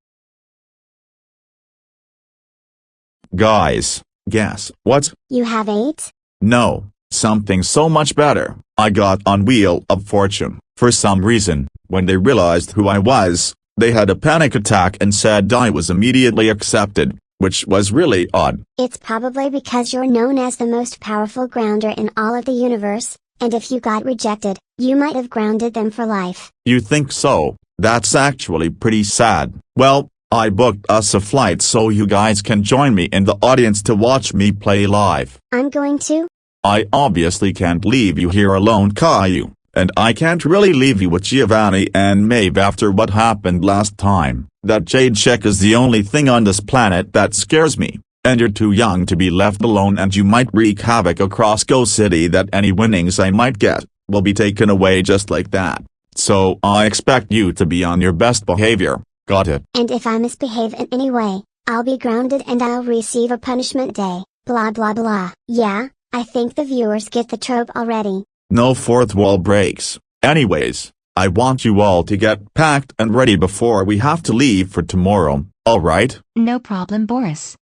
Guys, guess what? You have 8? No, something so much better. I got on Wheel of Fortune. For some reason, when they realized who I was, they had a panic attack and said I was immediately accepted, which was really odd. It's probably because you're known as the most powerful grounder in all of the universe, and if you got rejected, you might have grounded them for life. You think so? That's actually pretty sad. Well, I booked us a flight so you guys can join me in the audience to watch me play live. I'm going to? I obviously can't leave you here alone, Caillou. And I can't really leave you with Giovanni and Maeve after what happened last time. That jade chick is the only thing on this planet that scares me. And you're too young to be left alone and you might wreak havoc across Go City that any winnings I might get will be taken away just like that. So I expect you to be on your best behavior. Got it? And if I misbehave in any way, I'll be grounded and I'll receive a punishment day. Blah blah blah. Yeah, I think the viewers get the trope already. No fourth wall breaks. Anyways, I want you all to get packed and ready before we have to leave for tomorrow, alright? No problem, Boris.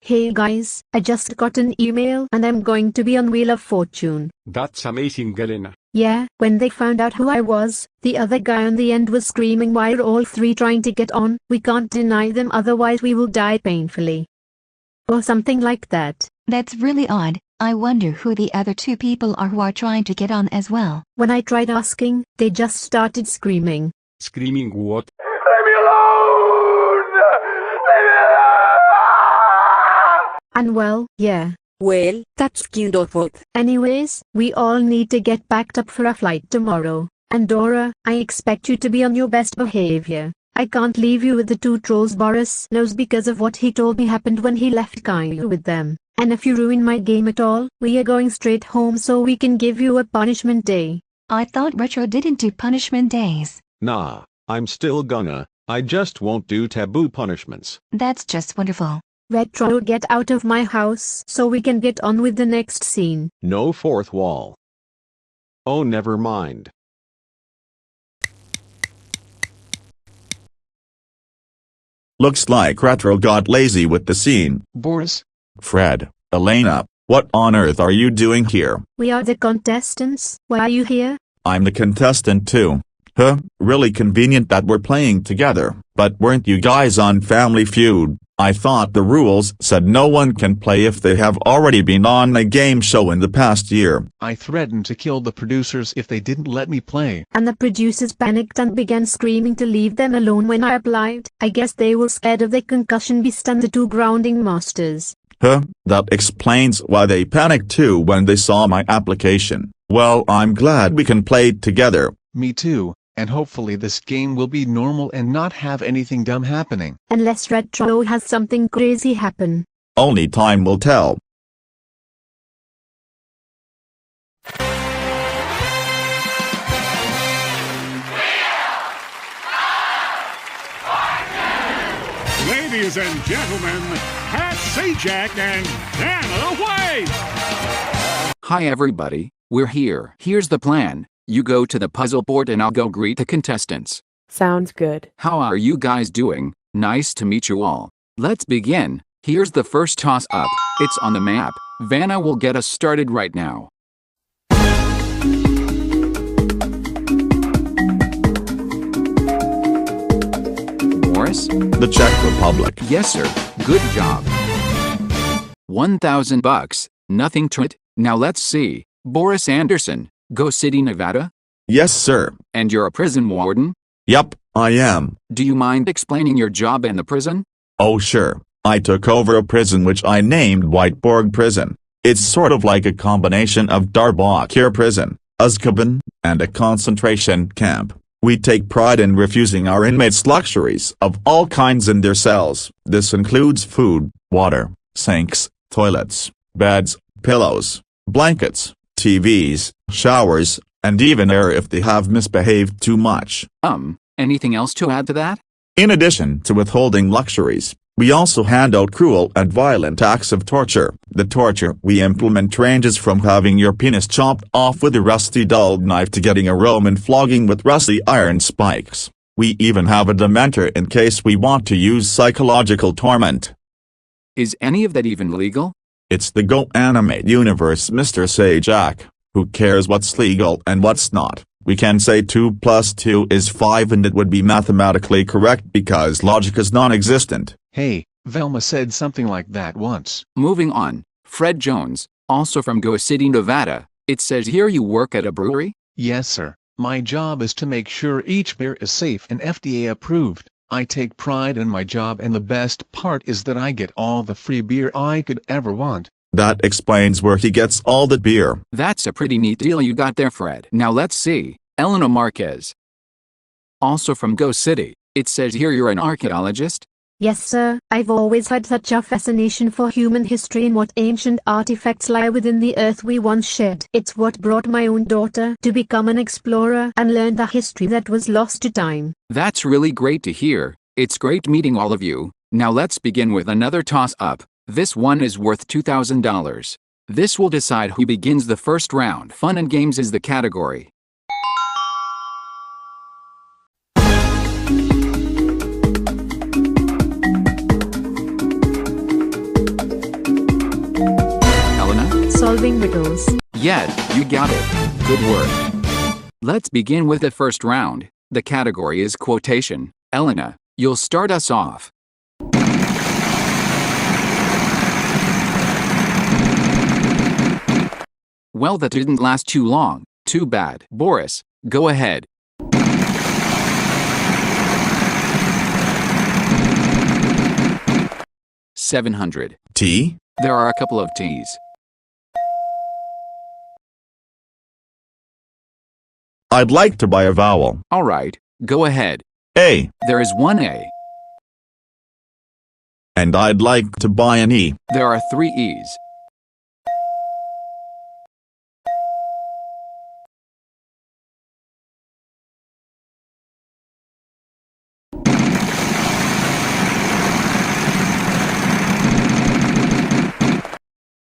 Hey guys, I just got an email and I'm going to be on Wheel of Fortune. That's amazing, Galena. Yeah, when they found out who I was, the other guy on the end was screaming why are all three trying to get on, we can't deny them otherwise we will die painfully. Or something like that. That's really odd. I wonder who the other 2 people are who are trying to get on as well. When I tried asking, they just started screaming. Screaming what? Leave me alone! Leave me alone! And well, yeah. Well, that's kind of what. Anyways, we all need to get packed up for a flight tomorrow. And Dora, I expect you to be on your best behavior. I can't leave you with the 2 trolls Boris knows because of what he told me happened when he left Caillou with them. And if you ruin my game at all, we are going straight home so we can give you a punishment day. I thought Retro didn't do punishment days. Nah, I'm still gonna. I just won't do taboo punishments. That's just wonderful. Retro, get out of my house so we can get on with the next scene. No fourth wall. Oh, never mind. Looks like Retro got lazy with the scene. Boris? Fred, Elena, what on earth are you doing here? We are the contestants. Why are you here? I'm the contestant too. Huh, really convenient that we're playing together. But weren't you guys on Family Feud? I thought the rules said no one can play if they have already been on a game show in the past year. I threatened to kill the producers if they didn't let me play. And the producers panicked and began screaming to leave them alone when I applied. I guess they were scared of the concussion beast and the two grounding masters. Huh, that explains why they panicked too when they saw my application. Well, I'm glad we can play together. Me too, and hopefully this game will be normal and not have anything dumb happening. Unless Retro has something crazy happen. Only time will tell. Ladies and gentlemen, Pat Sajak and Vanna White! Hi everybody, we're here. Here's the plan. You go to the puzzle board and I'll go greet the contestants. Sounds good. How are you guys doing? Nice to meet you all. Let's begin. Here's the first toss-up. It's on the map. Vanna will get us started right now. Boris? The Czech Republic. Yes sir, good job. $1,000, nothing to it. Now let's see. Boris Anderson, Go City, Nevada? Yes sir. And you're a prison warden? Yup, I am. Do you mind explaining your job in the prison? Oh sure. I took over a prison which I named Whiteborg Prison. It's sort of like a combination of Darbakir Prison, Azkaban, and a concentration camp. We take pride in refusing our inmates luxuries of all kinds in their cells. This includes food, water, sinks, toilets, beds, pillows, blankets, TVs, showers, and even air if they have misbehaved too much. Anything else to add to that? In addition to withholding luxuries, we also hand out cruel and violent acts of torture. The torture we implement ranges from having your penis chopped off with a rusty dull knife to getting a Roman flogging with rusty iron spikes. We even have a dementor in case we want to use psychological torment. Is any of that even legal? It's the Go-Animate universe, Mr. Sajak. Who cares what's legal and what's not? We can say 2 plus 2 is 5 and it would be mathematically correct because logic is non-existent. Hey, Velma said something like that once. Moving on, Fred Jones, also from Go City, Nevada. It says here you work at a brewery? Yes sir. My job is to make sure each beer is safe and FDA approved. I take pride in my job and the best part is that I get all the free beer I could ever want. That explains where he gets all the beer. That's a pretty neat deal you got there, Fred. Now let's see. Elena Marquez. Also from Go City. It says here you're an archaeologist? Yes sir, I've always had such a fascination for human history and what ancient artifacts lie within the earth we once shared. It's what brought my own daughter to become an explorer and learn the history that was lost to time. That's really great to hear. It's great meeting all of you. Now let's begin with another toss-up. This one is worth $2,000. This will decide who begins the first round. Fun and games is the category. Elena? Solving riddles. Yeah, you got it. Good work. Let's begin with the first round. The category is quotation. Elena, you'll start us off. Well, that didn't last too long. Too bad. Boris, go ahead. $700. T? There are a couple of T's. I'd like to buy a vowel. All right, go ahead. A. There is one A. And I'd like to buy an E. There are 3 E's.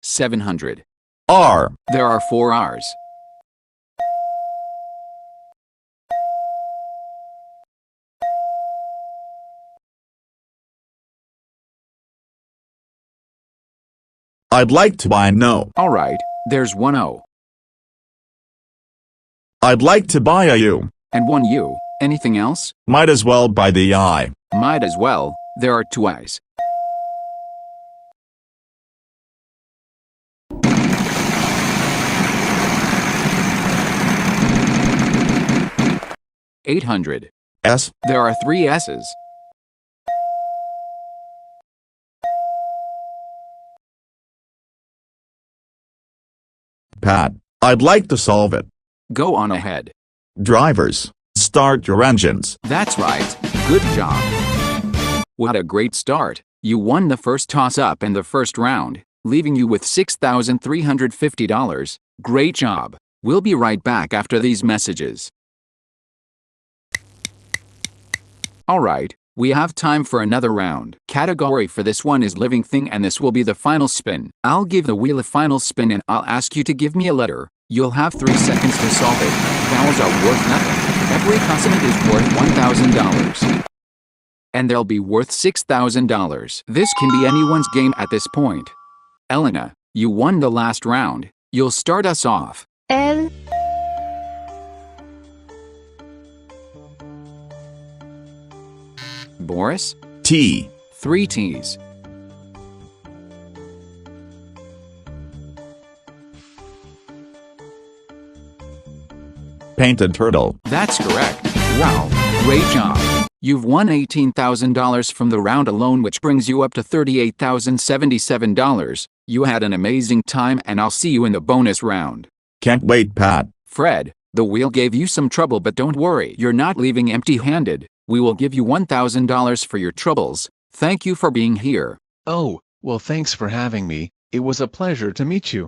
$700. R. There are 4 R's. I'd like to buy no. All right, there's 1 O. I'd like to buy a U. And 1 U. Anything else? Might as well buy the I. Might as well. There are 2 I's. 800. S. There are 3 S's. Pat, I'd like to solve it. Go on ahead. Drivers, start your engines. That's right. Good job. What a great start. You won the first toss-up and the first round, leaving you with $6,350. Great job. We'll be right back after these messages. Alright, we have time for another round. Category for this one is living thing, and this will be the final spin. I'll give the wheel a final spin and I'll ask you to give me a letter. You'll have 3 seconds to solve it. Vowels are worth nothing. Every consonant is worth $1,000. And they'll be worth $6,000. This can be anyone's game at this point. Elena, you won the last round. You'll start us off. L. Boris? T. 3 T's. Painted turtle. That's correct. Wow, great job. You've won $18,000 from the round alone, which brings you up to $38,077. You had an amazing time, and I'll see you in the bonus round. Can't wait, Pat. Fred, the wheel gave you some trouble, but don't worry, you're not leaving empty-handed. We will give you $1,000 for your troubles. Thank you for being here. Oh, well, thanks for having me. It was a pleasure to meet you.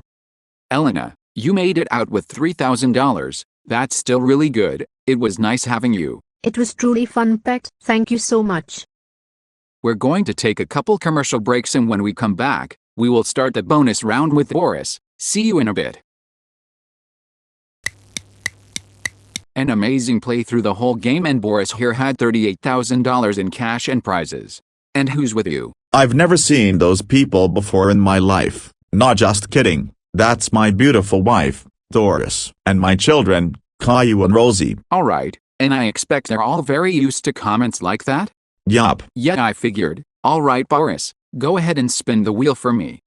Elena, you made it out with $3,000. That's still really good. It was nice having you. It was truly fun, Pet. Thank you so much. We're going to take a couple commercial breaks, and when we come back, we will start the bonus round with Boris. See you in a bit. An amazing play through the whole game, and Boris here had $38,000 in cash and prizes. And who's with you? I've never seen those people before in my life. Not just kidding. That's my beautiful wife, Doris, and my children, Caillou and Rosie. Alright, and I expect they're all very used to comments like that? Yup. Yeah, I figured. Alright, Boris, go ahead and spin the wheel for me.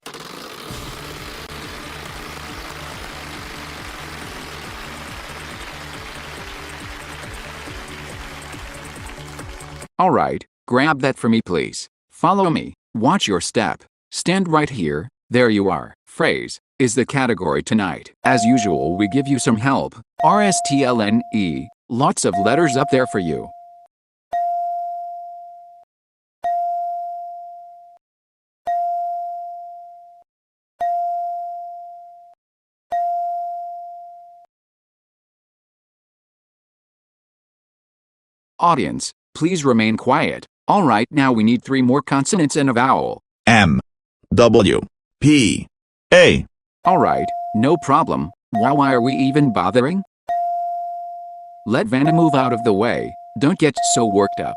Alright, grab that for me, please. Follow me. Watch your step. Stand right here. There you are. Phrase is the category tonight. As usual, we give you some help. RSTLNE. Lots of letters up there for you. Audience, please remain quiet. Alright, now we need 3 more consonants and a vowel. M. W. P. A. Alright, no problem. Why are we even bothering? Let Vanna move out of the way. Don't get so worked up.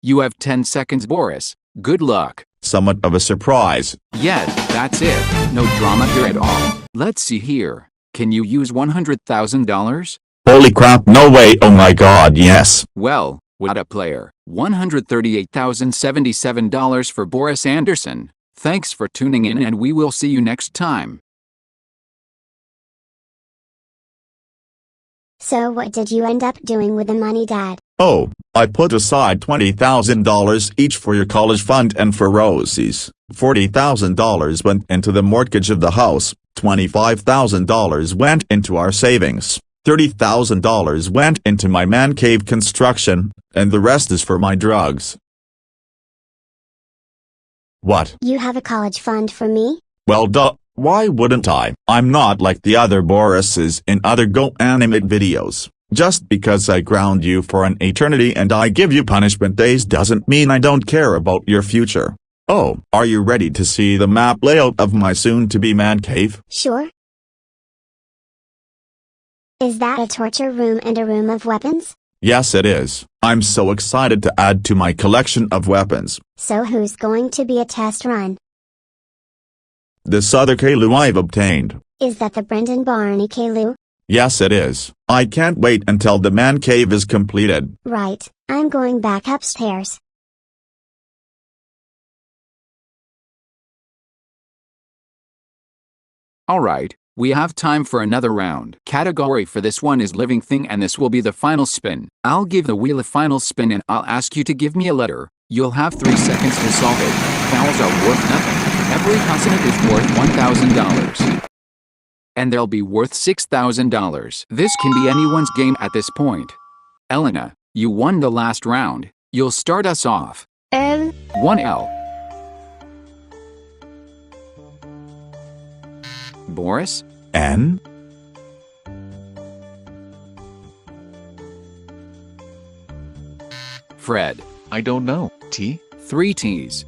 You have 10 seconds, Boris. Good luck. Somewhat of a surprise. Yeah, that's it. No drama here at all. Let's see here. Can you use $100,000? Holy crap, no way, oh my god, yes. Well, what a player. $138,077 for Boris Anderson. Thanks for tuning in, and we will see you next time. So what did you end up doing with the money, Dad? Oh, I put aside $20,000 each for your college fund and for Rosie's. $40,000 went into the mortgage of the house, $25,000 went into our savings, $30,000 went into my man cave construction, and the rest is for my drugs. What? You have a college fund for me? Well duh, why wouldn't I? I'm not like the other Borises in other Go-Animate videos. Just because I ground you for an eternity and I give you punishment days doesn't mean I don't care about your future. Oh, are you ready to see the map layout of my soon-to-be man cave? Sure. Is that a torture room and a room of weapons? Yes it is. I'm so excited to add to my collection of weapons. So who's going to be a test run? This other Caillou I've obtained. Is that the Brendan Barney Caillou? Yes it is. I can't wait until the man cave is completed. Right, I'm going back upstairs. Alright, We have time for another round. Category for this one is living thing and this will be the final spin. I'll give the wheel a final spin and I'll ask you to give me a letter. You'll have 3 seconds to solve it. Vowels are worth nothing. Every consonant is worth $1,000. And they'll be worth $6,000. This can be anyone's game at this point. Elena, you won the last round. You'll start us off. L. 1 L. Boris? N. Fred? I don't know. T? 3 T's.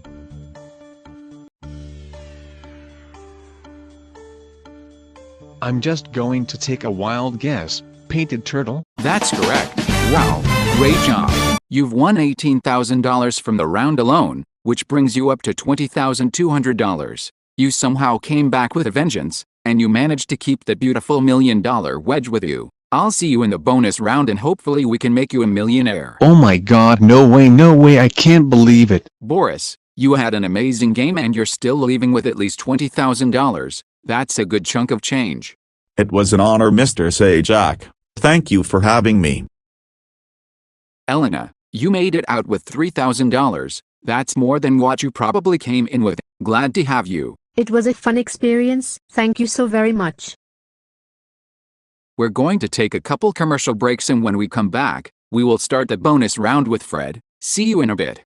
I'm just going to take a wild guess. Painted turtle? That's correct. Wow, great job. You've won $18,000 from the round alone, which brings you up to $20,200. You somehow came back with a vengeance, and you managed to keep the beautiful $1 million wedge with you. I'll see you in the bonus round and hopefully we can make you a millionaire. Oh my god, no way, I can't believe it. Boris, you had an amazing game and you're still leaving with at least $20,000. That's a good chunk of change. It was an honor, Mr. Sajak. Thank you for having me. Elena, you made it out with $3,000. That's more than what you probably came in with. Glad to have you. It was a fun experience, thank you so very much. We're going to take a couple commercial breaks and when we come back, we will start the bonus round with Fred. See you in a bit.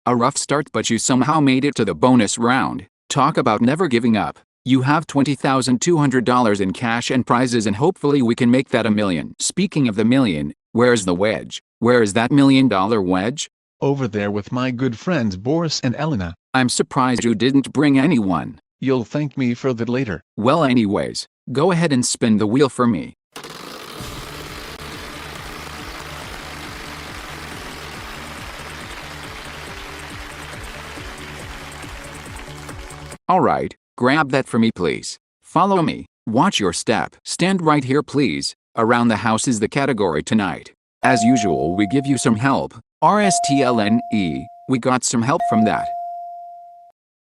A rough start but you somehow made it to the bonus round. Talk about never giving up. You have $20,200 in cash and prizes and hopefully we can make that $1 million. Speaking of the million, where's the wedge? Where is that $1 million wedge? Over there with my good friends Boris and Elena. I'm surprised you didn't bring anyone. You'll thank me for that later. Well anyways, go ahead and spin the wheel for me. Alright, grab that for me please. Follow me, watch your step. Stand right here please. Around the house is the category tonight. As usual we give you some help. RSTLNE, we got some help from that.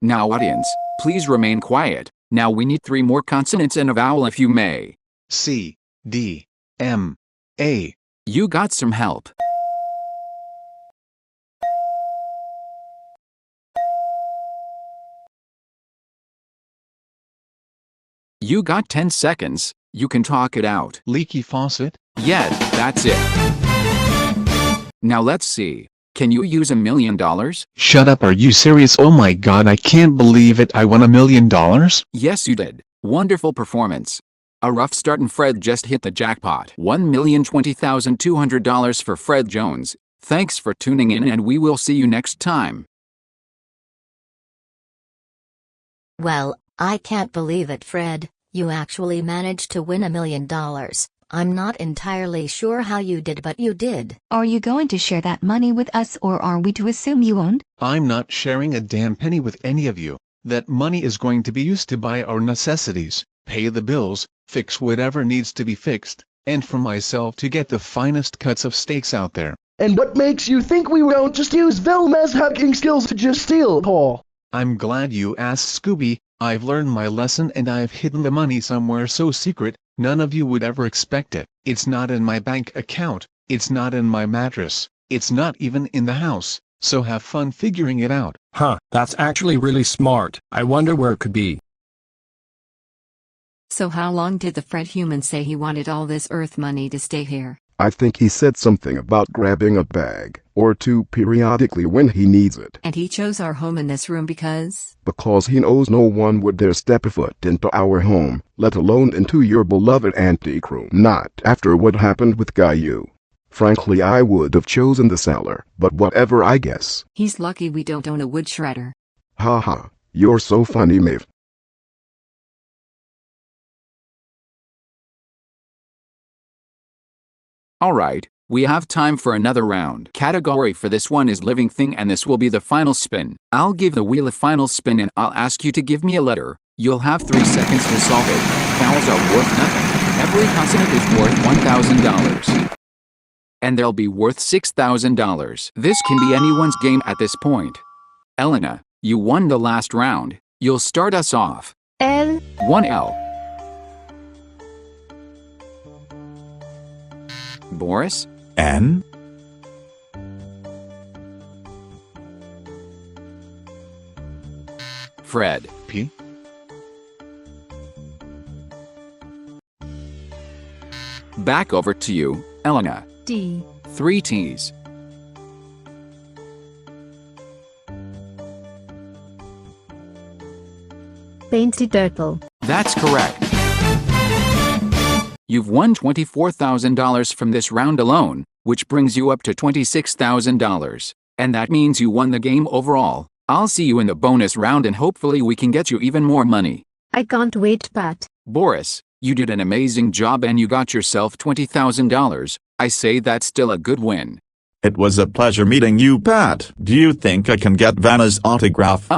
Now audience, please remain quiet. Now we need 3 more consonants and a vowel if you may. C, D, M, A. You got some help. You got 10 seconds. You can talk it out. Leaky faucet? Yeah, that's it. Now let's see. Can you use $1 million? Shut up, are you serious? Oh my god, I can't believe it. I won $1 million? Yes, you did. Wonderful performance. A rough start and Fred just hit the jackpot. $1,020,200 for Fred Jones. Thanks for tuning in and we will see you next time. Well, I can't believe it, Fred. You actually managed to win $1 million. I'm not entirely sure how you did, but you did. Are you going to share that money with us or are we to assume you won't? I'm not sharing a damn penny with any of you. That money is going to be used to buy our necessities, pay the bills, fix whatever needs to be fixed, and for myself to get the finest cuts of steaks out there. And what makes you think we won't just use Velma's hacking skills to just steal, Paul? I'm glad you asked, Scooby. I've learned my lesson and I've hidden the money somewhere so secret, none of you would ever expect it. It's not in my bank account, it's not in my mattress, it's not even in the house, so have fun figuring it out. Huh, that's actually really smart. I wonder where it could be. So how long did the Fred human say he wanted all this Earth money to stay here? I think he said something about grabbing a bag or 2 periodically when he needs it. And he chose our home in this room because he knows no one would dare step a foot into our home, let alone into your beloved Antic room. Not after what happened with Caillou. Frankly, I would have chosen the cellar, but whatever, I guess. He's lucky we don't own a wood shredder. Haha, you're so funny, Maeve. Alright, we have time for another round. Category for this one is living thing and this will be the final spin. I'll give the wheel a final spin and I'll ask you to give me a letter. You'll have 3 seconds to solve it. Vowels are worth nothing. Every consonant is worth $1,000. And they'll be worth $6,000. This can be anyone's game at this point. Elena, you won the last round. You'll start us off. L. 1L. Boris? N. Fred? P. Back over to you, Elena. D. 3 T's. Painty Turtle. That's correct. You've won $24,000 from this round alone, which brings you up to $26,000. And that means you won the game overall. I'll see you in the bonus round and hopefully we can get you even more money. I can't wait, Pat. Boris, you did an amazing job and you got yourself $20,000. I say that's still a good win. It was a pleasure meeting you, Pat. Do you think I can get Vanna's autograph?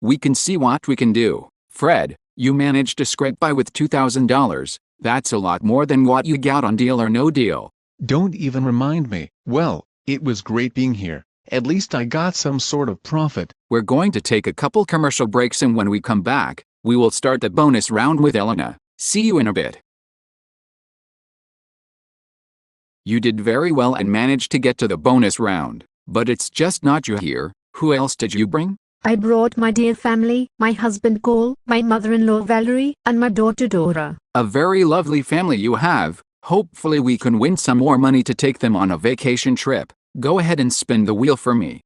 We can see what we can do. Fred, you managed to scrape by with $2,000. That's a lot more than what you got on Deal or No Deal. Don't even remind me. Well, it was great being here. At least I got some sort of profit. We're going to take a couple commercial breaks and when we come back, we will start the bonus round with Elena. See you in a bit. You did very well and managed to get to the bonus round. But it's just not you here. Who else did you bring? I brought my dear family, my husband Cole, my mother-in-law Valerie, and my daughter Dora. A very lovely family you have. Hopefully we can win some more money to take them on a vacation trip. Go ahead and spin the wheel for me.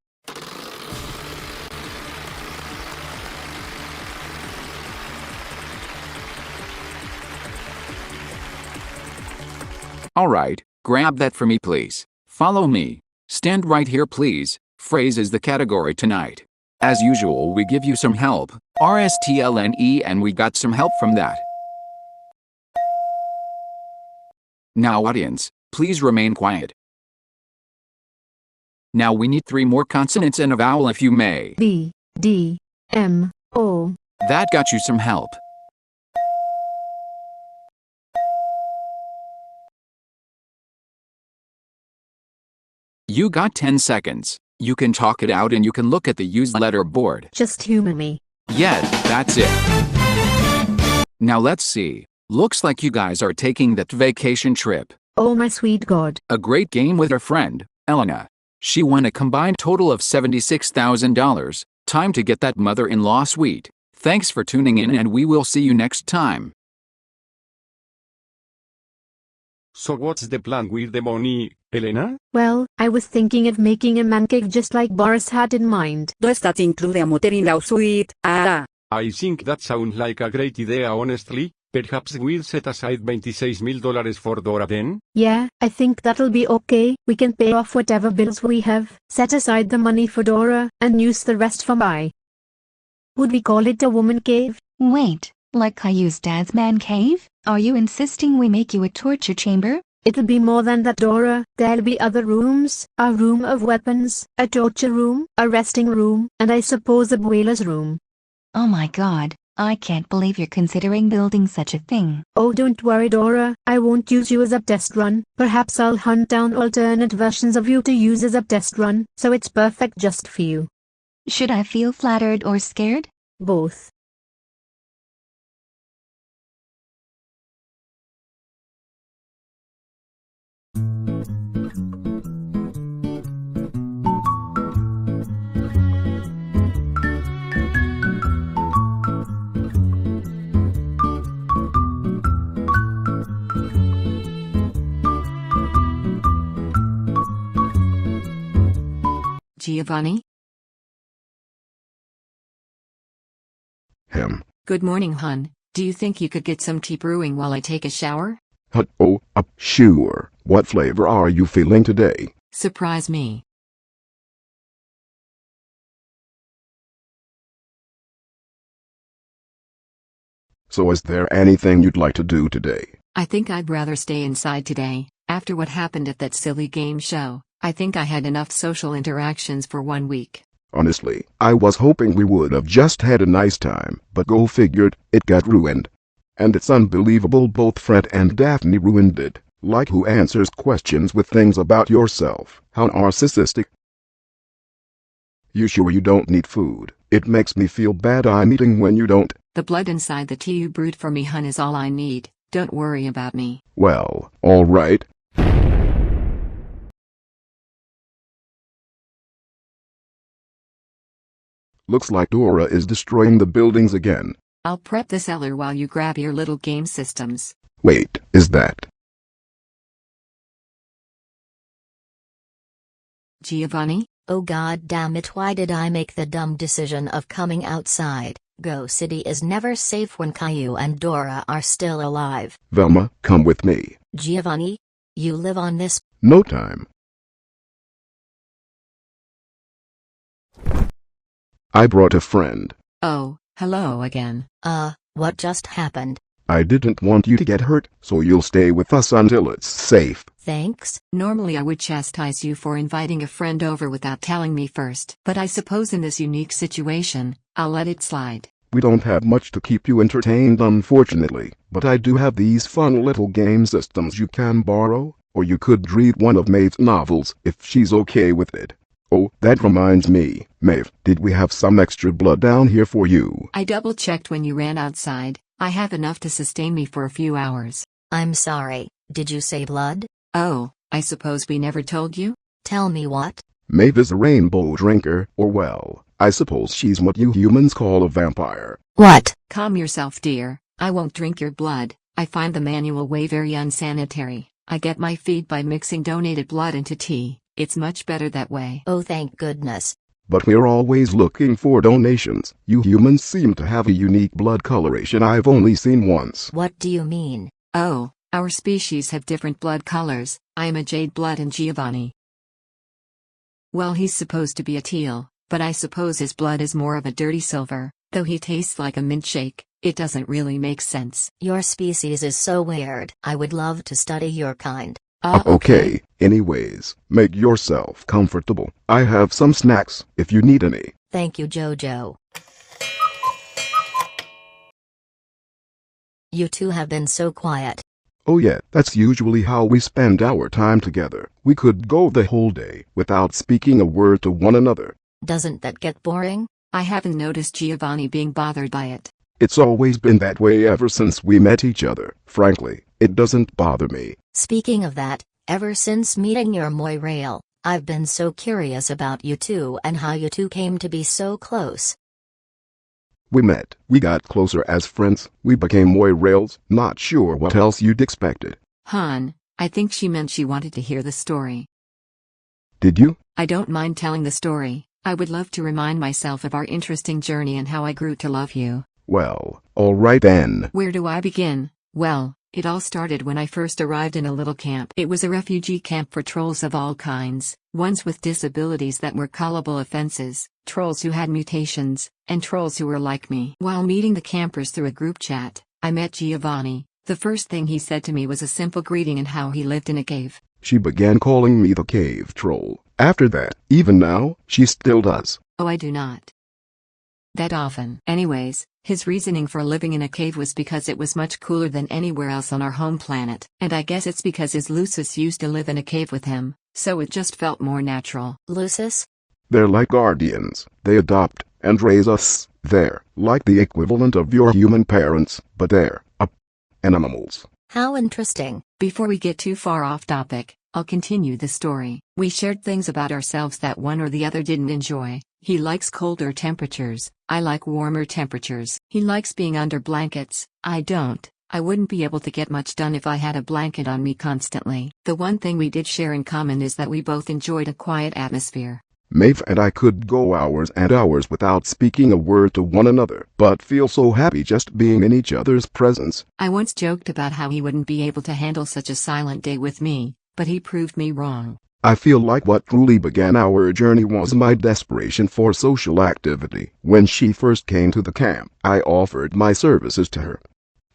Alright, grab that for me please. Follow me. Stand right here please. Phrase is the category tonight. As usual we give you some help, RSTLNE, and we got some help from that. Now audience, please remain quiet. Now we need 3 more consonants and a vowel if you may. B, D, M, O. That got you some help. You got 10 seconds. You can talk it out and you can look at the used letter board. Just humor me. Yeah, that's it. Now let's see. Looks like you guys are taking that vacation trip. Oh my sweet God. A great game with her friend, Elena. She won a combined total of $76,000. Time to get that mother-in-law suite. Thanks for tuning in and we will see you next time. So what's the plan with the money, Elena? Well, I was thinking of making a man cave just like Boris had in mind. Does that include a mother-in-law suite? I think that sounds like a great idea honestly. Perhaps we'll set aside $26,000 for Dora then? Yeah, I think that'll be okay. We can pay off whatever bills we have, set aside the money for Dora, and use the rest for my. Would we call it a woman cave? Wait, like Caillou's dad's man cave? Are you insisting we make you a torture chamber? It'll be more than that, Dora. There'll be other rooms, a room of weapons, a torture room, a resting room, and I suppose a boiler's room. Oh my God. I can't believe you're considering building such a thing. Oh, don't worry, Dora. I won't use you as a test run. Perhaps I'll hunt down alternate versions of you to use as a test run, so it's perfect just for you. Should I feel flattered or scared? Both. Giovanni? Him. Good morning, hun. Do you think you could get some tea brewing while I take a shower? Sure. What flavor are you feeling today? Surprise me. So is there anything you'd like to do today? I think I'd rather stay inside today. After what happened at that silly game show, I think I had enough social interactions for 1 week. Honestly, I was hoping we would have just had a nice time, but go figured, it got ruined. And it's unbelievable both Fred and Daphne ruined it. Like who answers questions with things about yourself? How narcissistic. You sure you don't need food? It makes me feel bad I'm eating when you don't. The blood inside the tea you brewed for me, hun, is all I need. Don't worry about me. Well, alright. Looks like Dora is destroying the buildings again. I'll prep the cellar while you grab your little game systems. Wait, is that? Giovanni? Oh god damn it, why did I make the dumb decision of coming outside? Go City is never safe when Caillou and Dora are still alive. Velma, come with me. Giovanni? You live on this? No time. I brought a friend. Oh, hello again. What just happened? I didn't want you to get hurt, so you'll stay with us until it's safe. Thanks. Normally I would chastise you for inviting a friend over without telling me first, but I suppose in this unique situation, I'll let it slide. We don't have much to keep you entertained, unfortunately, but I do have these fun little game systems you can borrow, or you could read one of Maeve's novels if she's okay with it. Oh, that reminds me, Maeve, did we have some extra blood down here for you? I double-checked when you ran outside. I have enough to sustain me for a few hours. I'm sorry, did you say blood? Oh, I suppose we never told you? Tell me what? Maeve is a rainbow drinker, or well, I suppose she's what you humans call a vampire. What? Calm yourself, dear. I won't drink your blood. I find the manual way very unsanitary. I get my feed by mixing donated blood into tea. It's much better that way. Oh, thank goodness. But we're always looking for donations. You humans seem to have a unique blood coloration I've only seen once. What do you mean? Oh, our species have different blood colors. I am a jade blood and Giovanni. Well, he's supposed to be a teal, but I suppose his blood is more of a dirty silver, though he tastes like a mint shake. It doesn't really make sense. Your species is so weird. I would love to study your kind. Okay, anyways, make yourself comfortable. I have some snacks, if you need any. Thank you, Jojo. You two have been so quiet. Oh yeah, that's usually how we spend our time together. We could go the whole day without speaking a word to one another. Doesn't that get boring? I haven't noticed Giovanni being bothered by it. It's always been that way ever since we met each other. Frankly, it doesn't bother me. Speaking of that, ever since meeting your Moirail, I've been so curious about you two and how you two came to be so close. We met, we got closer as friends, we became Moirails, not sure what else you'd expected. Han, I think she meant she wanted to hear the story. Did you? I don't mind telling the story. I would love to remind myself of our interesting journey and how I grew to love you. Well, alright then. Where do I begin? Well, it all started when I first arrived in a little camp. It was a refugee camp for trolls of all kinds, ones with disabilities that were callable offenses, trolls who had mutations, and trolls who were like me. While meeting the campers through a group chat, I met Giovanni. The first thing he said to me was a simple greeting and how he lived in a cave. She began calling me the cave troll. After that, even now, she still does. Oh, I do not. That often. Anyways, his reasoning for living in a cave was because it was much cooler than anywhere else on our home planet. And I guess it's because his Lucis used to live in a cave with him, so it just felt more natural. Lucis? They're like guardians. They adopt and raise us. They're like the equivalent of your human parents, but they're animals. How interesting. Before we get too far off topic, I'll continue the story. We shared things about ourselves that one or the other didn't enjoy. He likes colder temperatures, I like warmer temperatures. He likes being under blankets, I don't. I wouldn't be able to get much done if I had a blanket on me constantly. The one thing we did share in common is that we both enjoyed a quiet atmosphere. Maeve and I could go hours and hours without speaking a word to one another, but feel so happy just being in each other's presence. I once joked about how he wouldn't be able to handle such a silent day with me, but he proved me wrong. I feel like what truly began our journey was my desperation for social activity. When she first came to the camp, I offered my services to her.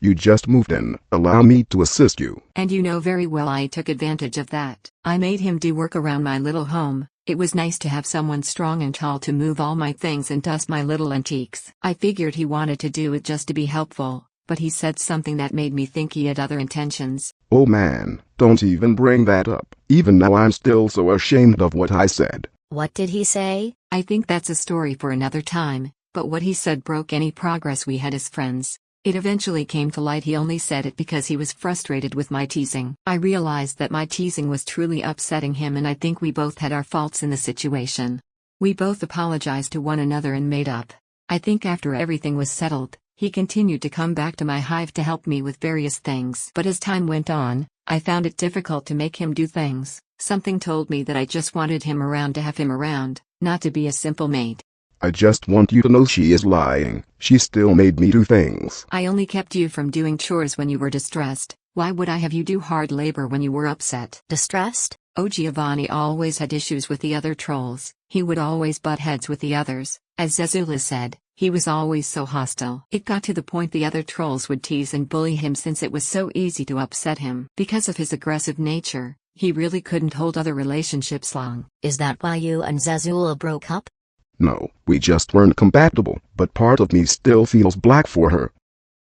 You just moved in, allow me to assist you. And you know very well I took advantage of that. I made him do work around my little home. It was nice to have someone strong and tall to move all my things and dust my little antiques. I figured he wanted to do it just to be helpful, but he said something that made me think he had other intentions. Oh man, don't even bring that up. Even now I'm still so ashamed of what I said. What did he say? I think that's a story for another time. but what he said broke any progress we had as friends. It eventually came to light he only said it because he was frustrated with my teasing. I realized that my teasing was truly upsetting him, and I think we both had our faults in the situation. We both apologized to one another and made up. I think after everything was settled, he continued to come back to my hive to help me with various things. But as time went on, I found it difficult to make him do things. Something told me that I just wanted him around to have him around, not to be a simple mate. I just want you to know she is lying. She still made me do things. I only kept you from doing chores when you were distressed. Why would I have you do hard labor when you were upset? Distressed? Oh, Giovanni always had issues with the other trolls. He would always butt heads with the others. As Zazula said, he was always so hostile. It got to the point the other trolls would tease and bully him since it was so easy to upset him. Because of his aggressive nature, he really couldn't hold other relationships long. Is that why you and Zazula broke up? No, we just weren't compatible, but part of me still feels black for her.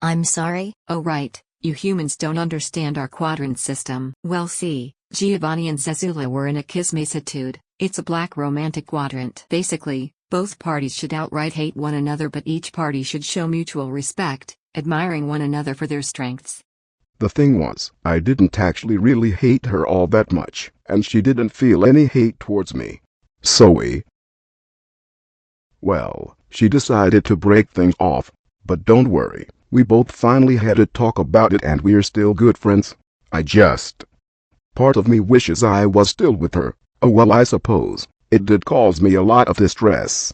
I'm sorry? Oh right, you humans don't understand our quadrant system. Well see, Giovanni and Zazula were in a kismacitude. It's a black romantic quadrant. Basically, both parties should outright hate one another, but each party should show mutual respect, admiring one another for their strengths. The thing was, I didn't actually really hate her all that much, and she didn't feel any hate towards me. So well, she decided to break things off, but don't worry, we both finally had a talk about it and we're still good friends. Part of me wishes I was still with her. Oh well, I suppose, it did cause me a lot of distress.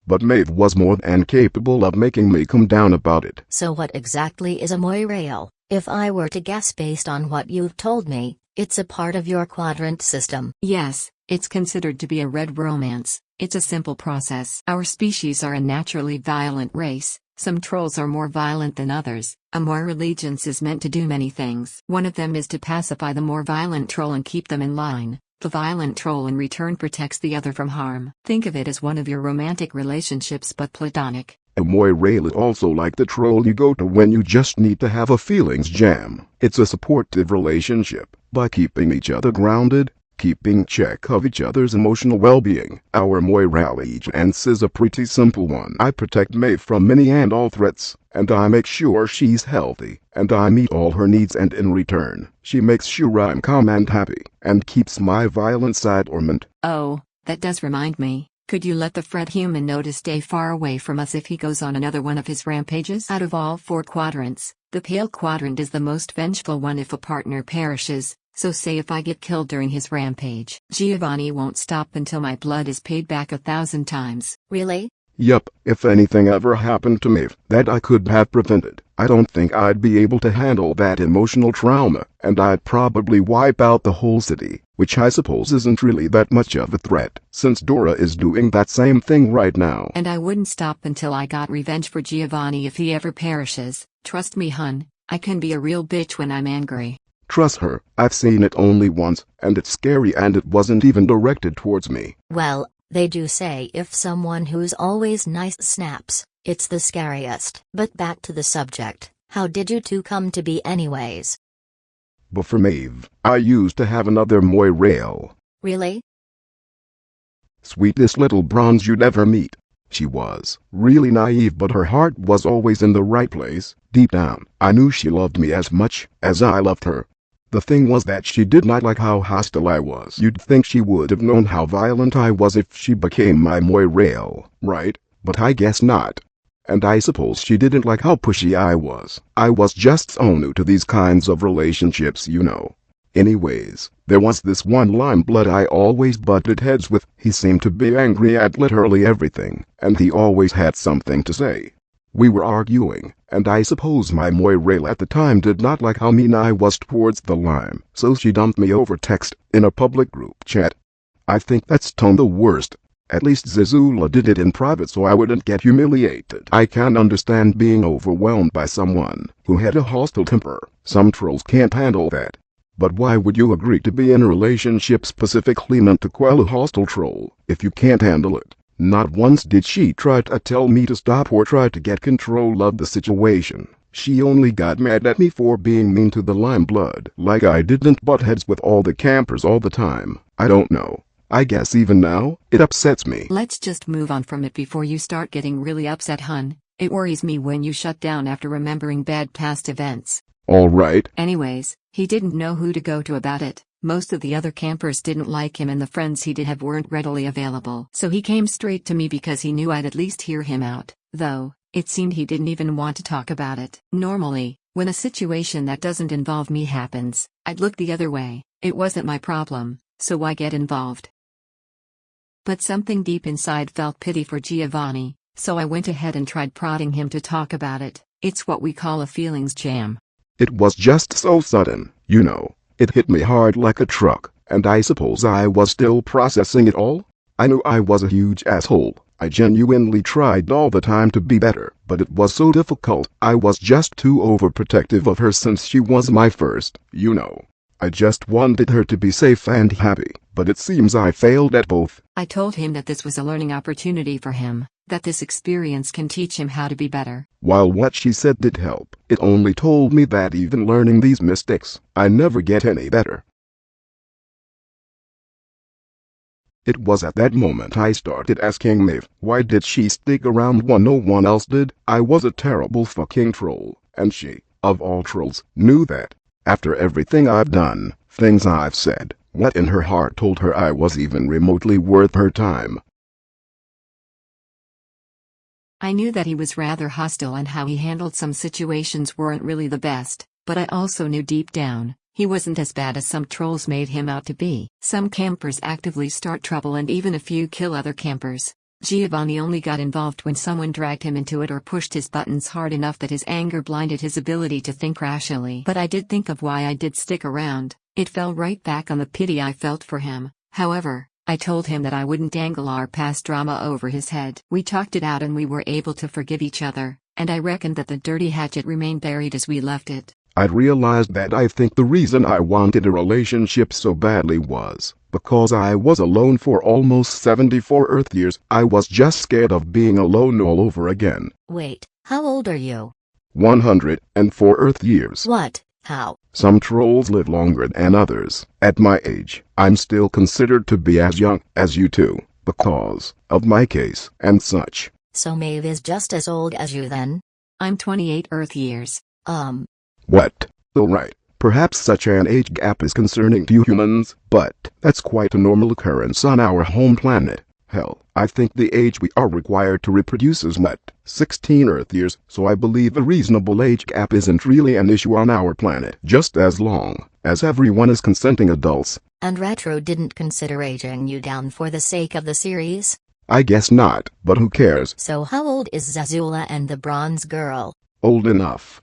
But Maeve was more than capable of making me come down about it. So what exactly is a moirail? If I were to guess based on what you've told me, it's a part of your quadrant system. Yes, it's considered to be a red romance. It's a simple process. Our species are a naturally violent race. Some trolls are more violent than others. A moira allegiance is meant to do many things. One of them is to pacify the more violent troll and keep them in line. The violent troll in return protects the other from harm. Think of it as one of your romantic relationships but platonic. A moirail is also like the troll you go to when you just need to have a feelings jam. It's a supportive relationship. By keeping each other grounded, keeping check of each other's emotional well-being. Our moira allegiance is a pretty simple one. I protect Maeve from any and all threats, and I make sure she's healthy, and I meet all her needs, and in return, she makes sure I'm calm and happy, and keeps my violent side dormant. Oh, that does remind me. Could you let the Fred human know to stay far away from us if he goes on another one of his rampages? Out of all 4 quadrants, the pale quadrant is the most vengeful one if a partner perishes. So say if I get killed during his rampage, Giovanni won't stop until my blood is paid back 1,000 times. Really? Yup, if anything ever happened to me that I could have prevented, I don't think I'd be able to handle that emotional trauma, and I'd probably wipe out the whole city, which I suppose isn't really that much of a threat, since Dora is doing that same thing right now. And I wouldn't stop until I got revenge for Giovanni if he ever perishes. Trust me, hun, I can be a real bitch when I'm angry. Trust her, I've seen it only once, and it's scary, and it wasn't even directed towards me. Well, they do say if someone who's always nice snaps, it's the scariest. But back to the subject, how did you two come to be anyways? But for Maeve, I used to have another moirail. Really? Sweetest little bronze you'd ever meet. She was really naive, but her heart was always in the right place. Deep down, I knew she loved me as much as I loved her. The thing was that she did not like how hostile I was. You'd think she would have known how violent I was if she became my moirail, right? But I guess not. And I suppose she didn't like how pushy I was. I was just so new to these kinds of relationships, you know. Anyways, there was this one limeblood I always butted heads with. He seemed to be angry at literally everything, and he always had something to say. We were arguing, and I suppose my moirail at the time did not like how mean I was towards the lime, so she dumped me over text in a public group chat. I think that's the worst. At least Zazula did it in private so I wouldn't get humiliated. I can understand being overwhelmed by someone who had a hostile temper. Some trolls can't handle that. But why would you agree to be in a relationship specifically meant to quell a hostile troll if you can't handle it? Not once did she try to tell me to stop or try to get control of the situation. She only got mad at me for being mean to the limeblood, like I didn't butt heads with all the campers all the time. I don't know. I guess even now, it upsets me. Let's just move on from it before you start getting really upset, hun. It worries me when you shut down after remembering bad past events. Alright. Anyways, he didn't know who to go to about it. Most of the other campers didn't like him and the friends he did have weren't readily available. So he came straight to me because he knew I'd at least hear him out, though, it seemed he didn't even want to talk about it. Normally, when a situation that doesn't involve me happens, I'd look the other way. It wasn't my problem, so why get involved? But something deep inside felt pity for Giovanni, so I went ahead and tried prodding him to talk about it. It's what we call a feelings jam. It was just so sudden, you know. It hit me hard like a truck, and I suppose I was still processing it all. I knew I was a huge asshole. I genuinely tried all the time to be better, but it was so difficult. I was just too overprotective of her since she was my first, you know. I just wanted her to be safe and happy, but it seems I failed at both. I told him that this was a learning opportunity for him, that this experience can teach him how to be better. While what she said did help, it only told me that even learning these mistakes, I never get any better. It was at that moment I started asking Maeve, why did she stick around when no one else did? I was a terrible fucking troll, and she, of all trolls, knew that. After everything I've done, things I've said, what in her heart told her I was even remotely worth her time? I knew that he was rather hostile and how he handled some situations weren't really the best, but I also knew deep down, he wasn't as bad as some trolls made him out to be. Some campers actively start trouble and even a few kill other campers. Giovanni only got involved when someone dragged him into it or pushed his buttons hard enough that his anger blinded his ability to think rationally. But I did think of why I did stick around. It fell right back on the pity I felt for him. However, I told him that I wouldn't dangle our past drama over his head. We talked it out and we were able to forgive each other, and I reckoned that the dirty hatchet remained buried as we left it. I'd realized that I think the reason I wanted a relationship so badly was because I was alone for almost 74 Earth years. I was just scared of being alone all over again. Wait, how old are you? 104 Earth years. What? How? Some trolls live longer than others. At my age, I'm still considered to be as young as you two, because of my case and such. So Maeve is just as old as you then? I'm 28 Earth years. What? Alright, perhaps such an age gap is concerning to humans, but that's quite a normal occurrence on our home planet. Hell, I think the age we are required to reproduce is what, 16 Earth years, so I believe a reasonable age gap isn't really an issue on our planet, just as long as everyone is consenting adults. And Retro didn't consider aging you down for the sake of the series? I guess not, but who cares? So how old is Zazula and the Bronze Girl? Old enough.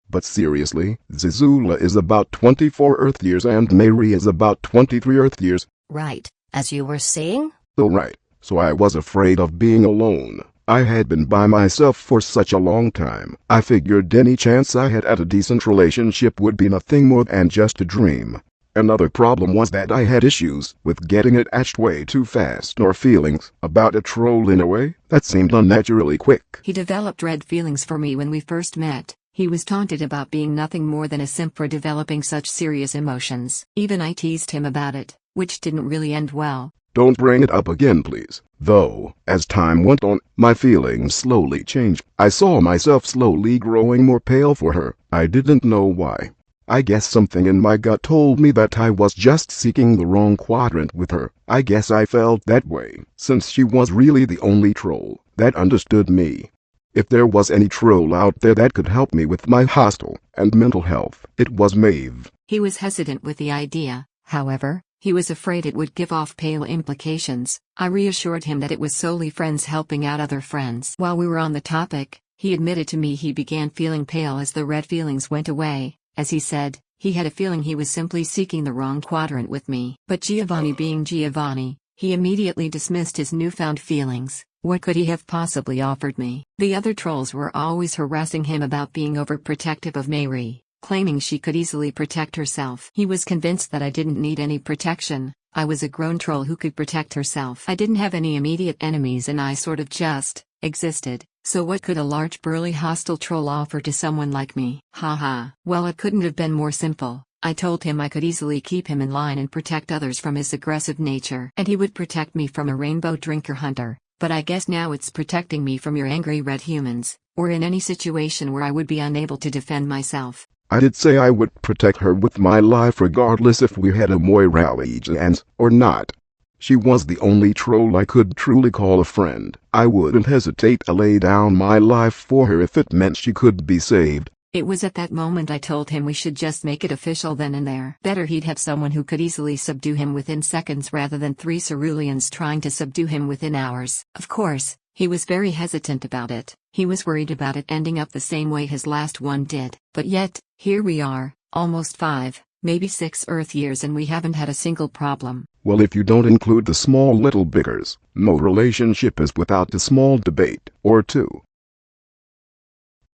But seriously, Zazula is about 24 Earth years and Mary is about 23 Earth years. Right, as you were saying? Alright, so I was afraid of being alone. I had been by myself for such a long time. I figured any chance I had at a decent relationship would be nothing more than just a dream. Another problem was that I had issues with getting attached way too fast, or feelings about a troll in a way that seemed unnaturally quick. He developed red feelings for me when we first met. He was taunted about being nothing more than a simp for developing such serious emotions. Even I teased him about it, which didn't really end well. Don't bring it up again, please. Though, as time went on, my feelings slowly changed. I saw myself slowly growing more pale for her. I didn't know why. I guess something in my gut told me that I was just seeking the wrong quadrant with her. I guess I felt that way, since she was really the only troll that understood me. If there was any troll out there that could help me with my hostile and mental health, it was Maeve. He was hesitant with the idea, however. He was afraid it would give off pale implications. I reassured him that it was solely friends helping out other friends. While we were on the topic, he admitted to me he began feeling pale as the red feelings went away. As he said, he had a feeling he was simply seeking the wrong quadrant with me. But Giovanni being Giovanni, he immediately dismissed his newfound feelings. What could he have possibly offered me? The other trolls were always harassing him about being overprotective of Mary, claiming she could easily protect herself. He was convinced that I didn't need any protection. I was a grown troll who could protect herself. I didn't have any immediate enemies and I sort of just existed. So what could a large burly hostile troll offer to someone like me? Haha. Well, it couldn't have been more simple. I told him I could easily keep him in line and protect others from his aggressive nature. And he would protect me from a rainbow drinker hunter, but I guess now it's protecting me from your angry red humans, or in any situation where I would be unable to defend myself. I did say I would protect her with my life regardless if we had a Moira Legends or not. She was the only troll I could truly call a friend. I wouldn't hesitate to lay down my life for her if it meant she could be saved. It was at that moment I told him we should just make it official then and there. Better he'd have someone who could easily subdue him within seconds rather than 3 ceruleans trying to subdue him within hours. Of course, he was very hesitant about it. He was worried about it ending up the same way his last one did. But yet, here we are, almost 5, maybe 6 Earth years and we haven't had a single problem. Well, if you don't include the small little biggers, no relationship is without a small debate or two.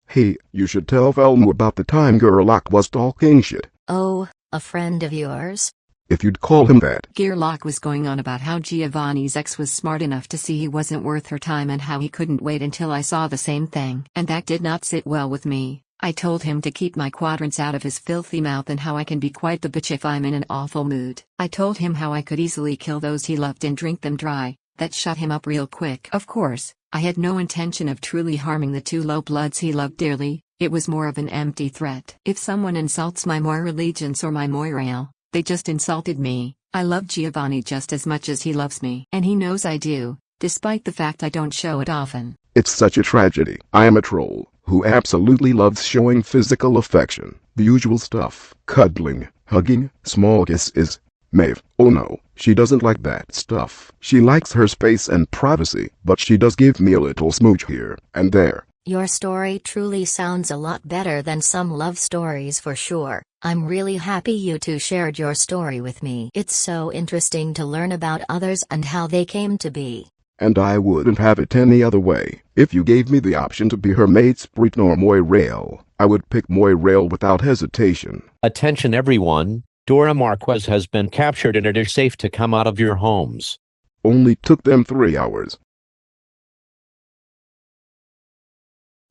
Hey, you should tell Velma about the time Gerlach was talking shit. Oh, a friend of yours? If you'd call him that. Gerlach was going on about how Giovanni's ex was smart enough to see he wasn't worth her time and how he couldn't wait until I saw the same thing. And that did not sit well with me. I told him to keep my quadrants out of his filthy mouth and how I can be quite the bitch if I'm in an awful mood. I told him how I could easily kill those he loved and drink them dry. That shut him up real quick. Of course, I had no intention of truly harming the 2 low bloods he loved dearly. It was more of an empty threat. If someone insults my Moira allegiance or my Moira, they just insulted me. I love Giovanni just as much as he loves me. And he knows I do, despite the fact I don't show it often. It's such a tragedy. I am a troll who absolutely loves showing physical affection. The usual stuff. Cuddling, hugging, small kisses. Maeve, oh no, she doesn't like that stuff. She likes her space and privacy, but she does give me a little smooch here and there. Your story truly sounds a lot better than some love stories for sure. I'm really happy you two shared your story with me. It's so interesting to learn about others and how they came to be. And I wouldn't have it any other way. If you gave me the option to be her mate Sprite or Moirail, I would pick Moirail without hesitation. Attention everyone, Dora Marquez has been captured and it is safe to come out of your homes. Only took them 3 hours.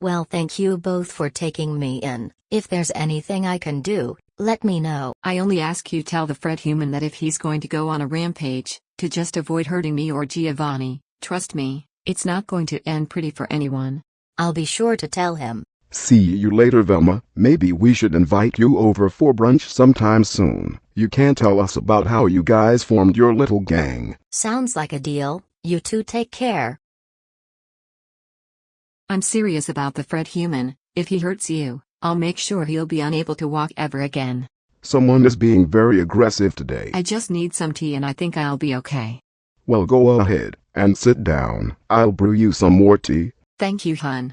Well, thank you both for taking me in. If there's anything I can do, let me know. I only ask you tell the Fred human that if he's going to go on a rampage, to just avoid hurting me or Giovanni. Trust me, it's not going to end pretty for anyone. I'll be sure to tell him. See you later, Velma. Maybe we should invite you over for brunch sometime soon. You can tell us about how you guys formed your little gang. Sounds like a deal. You two take care. I'm serious about the Fred human. If he hurts you, I'll make sure he'll be unable to walk ever again. Someone is being very aggressive today. I just need some tea and I think I'll be okay. Well, go ahead and sit down. I'll brew you some more tea. Thank you, hun.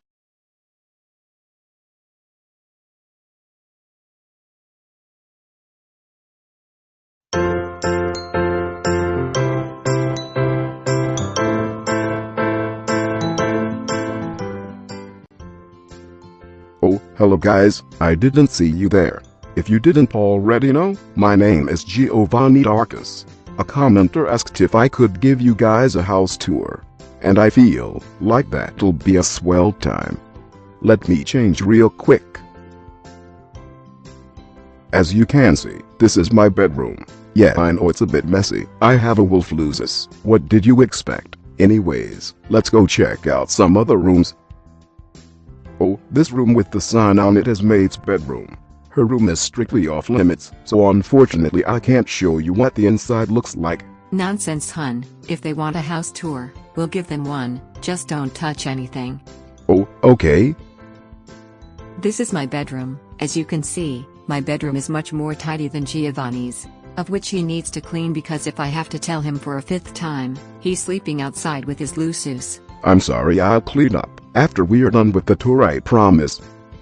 Oh, hello guys, I didn't see you there. If you didn't already know, my name is Giovanni Darkus. A commenter asked if I could give you guys a house tour, and I feel like that'll be a swell time. Let me change real quick. As you can see, this is my bedroom. Yeah, I know it's a bit messy. I have a wolf loses. What did you expect? Anyways, let's go check out some other rooms. Oh, this room with the sign on it is Mate's bedroom. Her room is strictly off limits, so unfortunately I can't show you what the inside looks like. Nonsense, hun. If they want a house tour, we'll give them one. Just don't touch anything. Oh, okay. This is my bedroom. As you can see, my bedroom is much more tidy than Giovanni's, of which he needs to clean because if I have to tell him for a 5th time, he's sleeping outside with his lusus. I'm sorry, I'll clean up after we are done with the tour, I promise.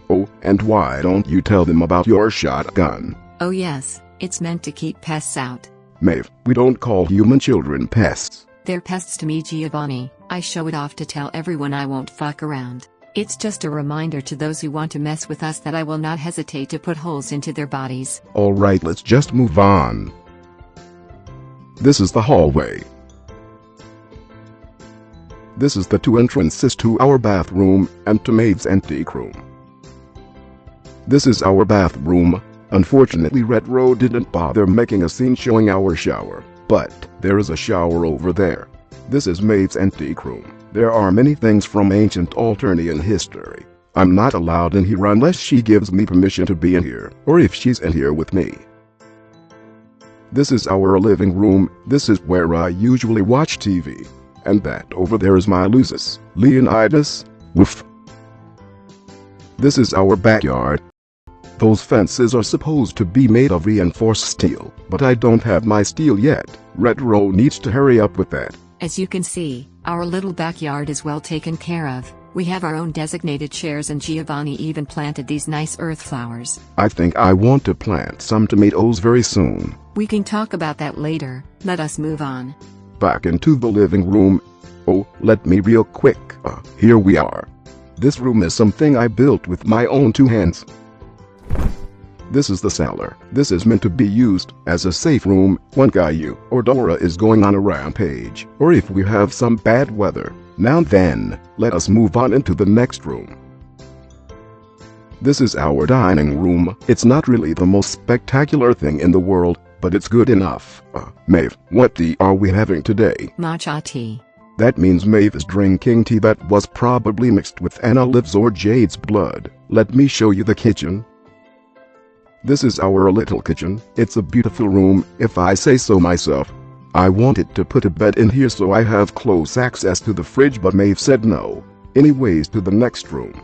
Oh, and why don't you tell them about your shotgun? Oh yes, it's meant to keep pests out. Maeve, we don't call human children pests. They're pests to me, Giovanni. I show it off to tell everyone I won't fuck around. It's just a reminder to those who want to mess with us that I will not hesitate to put holes into their bodies. Alright, let's just move on. This is the hallway. This is the 2 entrances to our bathroom and to Maeve's antique room. This is our bathroom, Unfortunately, Retro didn't bother making a scene showing our shower, but there is a shower over there. This is Maeve's antique room. There are many things from ancient Alternian history. I'm not allowed in here unless she gives me permission to be in here, or if she's in here with me. This is our living room. This is where I usually watch TV. And that over there is my Lucis, Leonidas. Woof. This is our backyard. Those fences are supposed to be made of reinforced steel, but I don't have my steel yet. Retro needs to hurry up with that. As you can see, our little backyard is well taken care of. We have our own designated chairs and Giovanni even planted these nice earth flowers. I think I want to plant some tomatoes very soon. We can talk about that later. Let us move on. Back into the living room. Oh, let me real quick. Here we are. This room is something I built with my own two hands. This is the cellar. This is meant to be used as a safe room when Caillou or Dora is going on a rampage, or if we have some bad weather. Now then, let us move on into the next room. This is our dining room. It's not really the most spectacular thing in the world, but it's good enough. Maeve, what tea are we having today? Matcha tea. That means Maeve is drinking tea that was probably mixed with Anna Liv's or Jade's blood. Let me show you the kitchen. This is our little kitchen. It's a beautiful room, if I say so myself. I wanted to put a bed in here so I have close access to the fridge, but Maeve said no. Anyways, to the next room.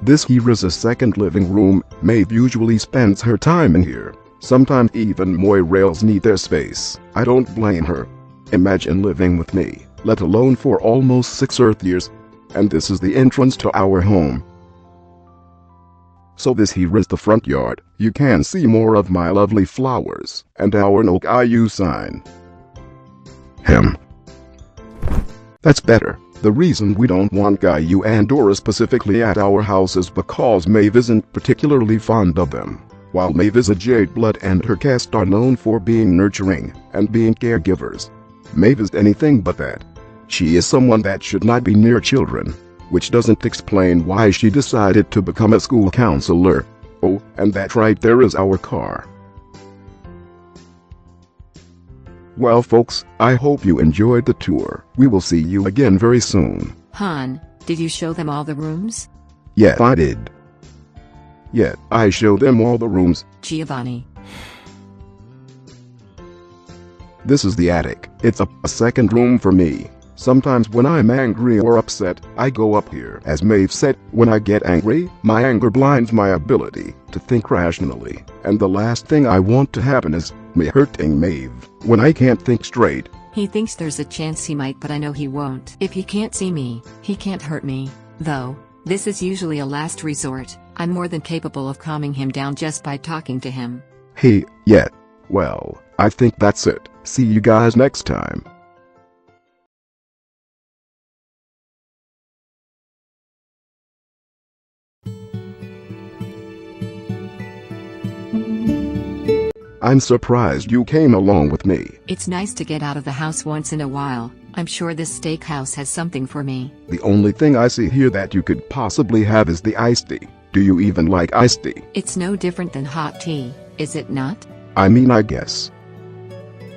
This here is a second living room. Maeve usually spends her time in here. Sometimes even Moirails need their space. I don't blame her. Imagine living with me, let alone for almost 6 Earth years. And this is the entrance to our home. So this here is the front yard. You can see more of my lovely flowers, and our no Caillou sign. That's better. The reason we don't want Caillou and Dora specifically at our house is because Maeve isn't particularly fond of them. While Maeve is a Jade blood and her cast are known for being nurturing and being caregivers, Maeve is anything but that. She is someone that should not be near children, which doesn't explain why she decided to become a school counselor. Oh, and that right there is our car. Well folks, I hope you enjoyed the tour. We will see you again very soon. Han, did you show them all the rooms? Yeah, I did. Yeah, I showed them all the rooms. Giovanni. This is the attic. It's a second room for me. Sometimes when I'm angry or upset, I go up here. As Maeve said, when I get angry, my anger blinds my ability to think rationally. And the last thing I want to happen is me hurting Maeve when I can't think straight. He thinks there's a chance he might, but I know he won't. If he can't see me, he can't hurt me. Though, this is usually a last resort. I'm more than capable of calming him down just by talking to him. Hey, yeah. Well, I think that's it. See you guys next time. I'm surprised you came along with me. It's nice to get out of the house once in a while. I'm sure this steakhouse has something for me. The only thing I see here that you could possibly have is the iced tea. Do you even like iced tea? It's no different than hot tea, is it not? I mean, I guess.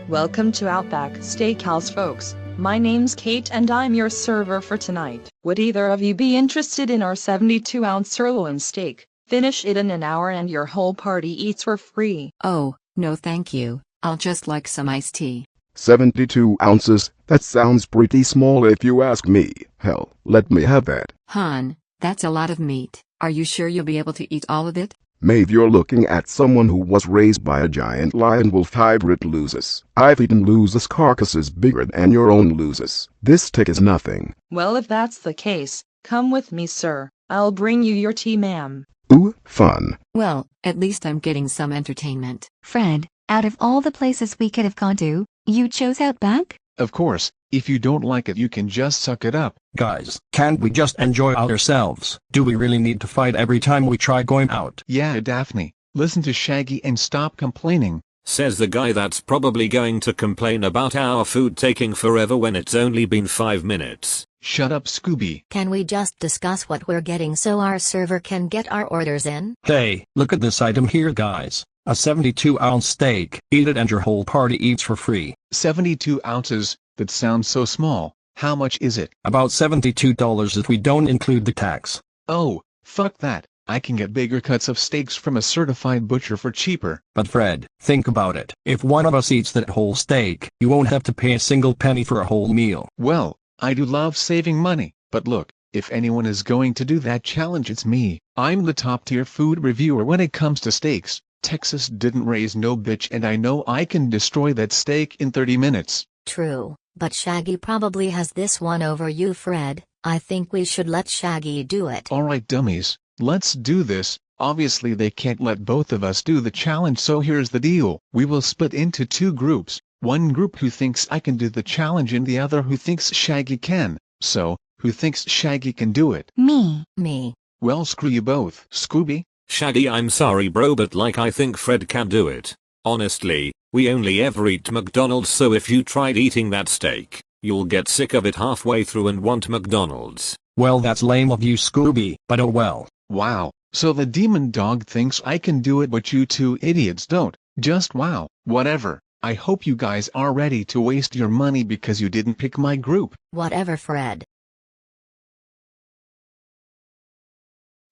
Welcome to Outback Steakhouse, folks. My name's Kate and I'm your server for tonight. Would either of you be interested in our 72-ounce sirloin steak? Finish it in an hour and your whole party eats for free. Oh, no thank you. I'll just like some iced tea. 72 ounces? That sounds pretty small if you ask me. Hell, let me have that. Han, that's a lot of meat. Are you sure you'll be able to eat all of it? Maeve, you're looking at someone who was raised by a giant lion-wolf hybrid Lucis. I've eaten Lucis carcasses bigger than your own Lucis. This steak is nothing. Well, if that's the case, come with me, sir. I'll bring you your tea, ma'am. Ooh, fun. Well, at least I'm getting some entertainment. Fred, out of all the places we could have gone to, you chose Outback? Of course, if you don't like it you can just suck it up. Guys, can't we just enjoy ourselves? Do we really need to fight every time we try going out? Yeah, Daphne, listen to Shaggy and stop complaining. Says the guy that's probably going to complain about our food taking forever when it's only been 5 minutes. Shut up, Scooby. Can we just discuss what we're getting so our server can get our orders in? Hey, look at this item here guys. A 72-ounce steak. Eat it and your whole party eats for free. 72 ounces? That sounds so small. How much is it? About $72 if we don't include the tax. Oh, fuck that. I can get bigger cuts of steaks from a certified butcher for cheaper. But Fred, think about it. If one of us eats that whole steak, you won't have to pay a single penny for a whole meal. Well, I do love saving money, but look, if anyone is going to do that challenge it's me. I'm the top tier food reviewer when it comes to steaks. Texas didn't raise no bitch and I know I can destroy that steak in 30 minutes. True, but Shaggy probably has this one over you, Fred. I think we should let Shaggy do it. Alright dummies, let's do this. Obviously they can't let both of us do the challenge, so here's the deal. We will split into two groups. One group who thinks I can do the challenge and the other who thinks Shaggy can. So, who thinks Shaggy can do it? Me. Well, screw you both. Scooby? Shaggy, I'm sorry bro, but I think Fred can do it. Honestly, we only ever eat McDonald's, so if you tried eating that steak, you'll get sick of it halfway through and want McDonald's. Well, that's lame of you, Scooby, but oh well. Wow, so the demon dog thinks I can do it but you two idiots don't. Just wow, whatever. I hope you guys are ready to waste your money because you didn't pick my group. Whatever, Fred.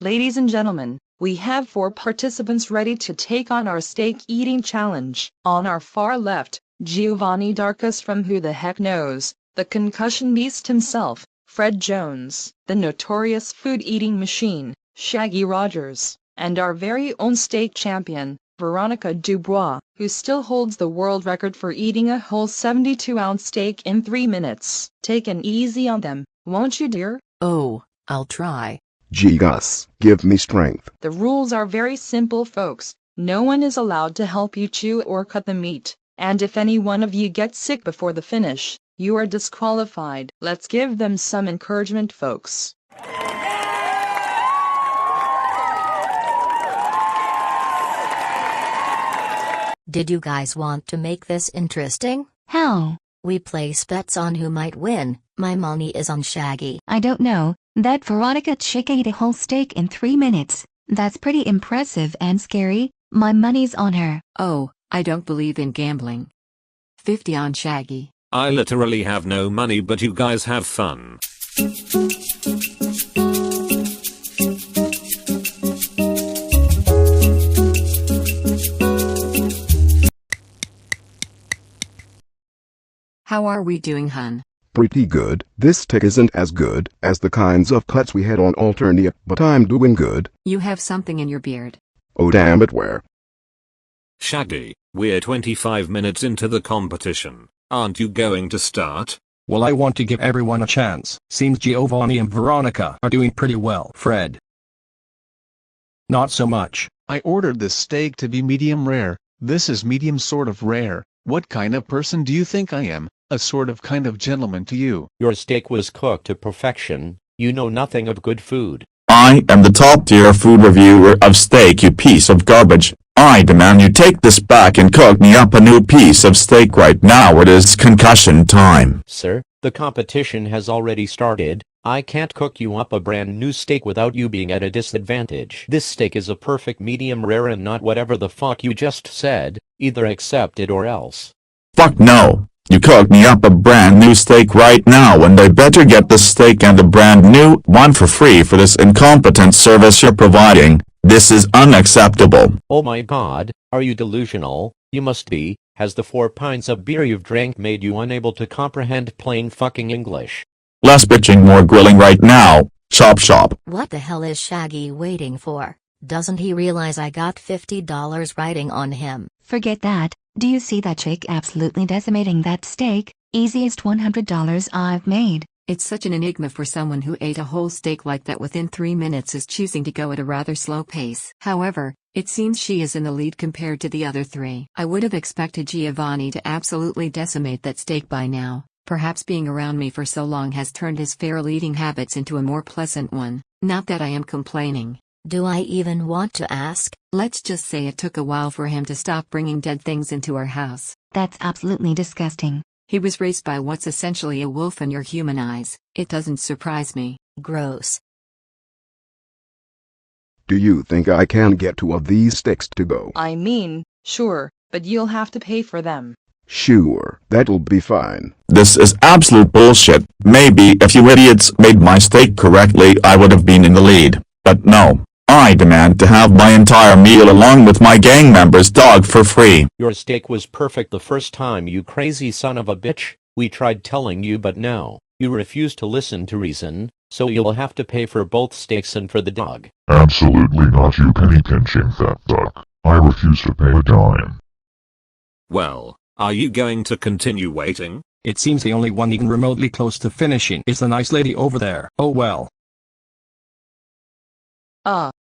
Ladies and gentlemen, we have 4 participants ready to take on our steak eating challenge. On our far left, Giovanni Darkus from Who the Heck Knows, the concussion beast himself, Fred Jones, the notorious food eating machine, Shaggy Rogers, and our very own steak champion, Veronica Dubois, who still holds the world record for eating a whole 72-ounce steak in 3 minutes. Take it easy on them, won't you, dear? Oh, I'll try. Gee Gus, give me strength. The rules are very simple, folks. No one is allowed to help you chew or cut the meat, and if any one of you gets sick before the finish, you are disqualified. Let's give them some encouragement, folks. Did you guys want to make this interesting? How? We place bets on who might win. My money is on Shaggy. I don't know. That Veronica chick ate a whole steak in 3 minutes. That's pretty impressive and scary. My money's on her. Oh, I don't believe in gambling. 50 on Shaggy. I literally have no money, but you guys have fun. How are we doing, hun? Pretty good. This steak isn't as good as the kinds of cuts we had on Alternia, but I'm doing good. You have something in your beard. Oh damn it, where? Shaggy, we're 25 minutes into the competition. Aren't you going to start? Well, I want to give everyone a chance. Seems Giovanni and Veronica are doing pretty well. Fred? Not so much. I ordered this steak to be medium rare. This is medium sort of rare. What kind of person do you think I am? A sort of kind of gentleman to you. Your steak was cooked to perfection. You know nothing of good food. I am the top tier food reviewer of steak, you piece of garbage. I demand you take this back and cook me up a new piece of steak right now. It is concussion time. Sir, the competition has already started. I can't cook you up a brand new steak without you being at a disadvantage. This steak is a perfect medium rare and not whatever the fuck you just said. Either accept it or else. Fuck no. You cook me up a brand new steak right now, and I better get the steak and the brand new one for free for this incompetent service you're providing. This is unacceptable. Oh my god, are you delusional? You must be. Has the 4 pints of beer you've drank made you unable to comprehend plain fucking English? Less bitching, more grilling right now. Chop chop. What the hell is Shaggy waiting for? Doesn't he realize I got $50 riding on him? Forget that. Do you see that chick absolutely decimating that steak? Easiest $100 I've made. It's such an enigma for someone who ate a whole steak like that within 3 minutes is choosing to go at a rather slow pace. However, it seems she is in the lead compared to the other 3. I would have expected Giovanni to absolutely decimate that steak by now. Perhaps being around me for so long has turned his feral eating habits into a more pleasant one. Not that I am complaining. Do I even want to ask? Let's just say it took a while for him to stop bringing dead things into our house. That's absolutely disgusting. He was raised by what's essentially a wolf in your human eyes. It doesn't surprise me. Gross. Do you think I can get 2 of these sticks to go? I mean, sure, but you'll have to pay for them. Sure, that'll be fine. This is absolute bullshit. Maybe if you idiots made my steak correctly I would have been in the lead. But no. I demand to have my entire meal along with my gang member's dog for free. Your steak was perfect the first time, you crazy son of a bitch. We tried telling you, but no. You refused to listen to reason, so you'll have to pay for both steaks and for the dog. Absolutely not, you penny pinching fat duck. I refuse to pay a dime. Well, are you going to continue waiting? It seems the only one even remotely close to finishing is the nice lady over there. Oh well.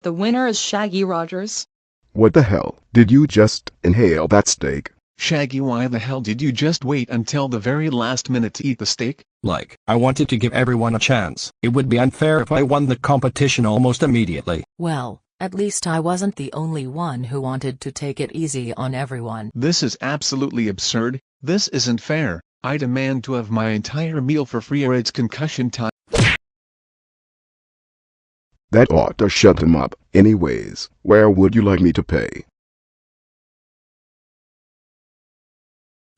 The winner is Shaggy Rogers. What the hell? Did you just inhale that steak? Shaggy, why the hell did you just wait until the very last minute to eat the steak? Like, I wanted to give everyone a chance. It would be unfair if I won the competition almost immediately. Well, at least I wasn't the only one who wanted to take it easy on everyone. This is absolutely absurd. This isn't fair. I demand to have my entire meal for free or it's concussion time. That ought to shut him up. Anyways, where would you like me to pay?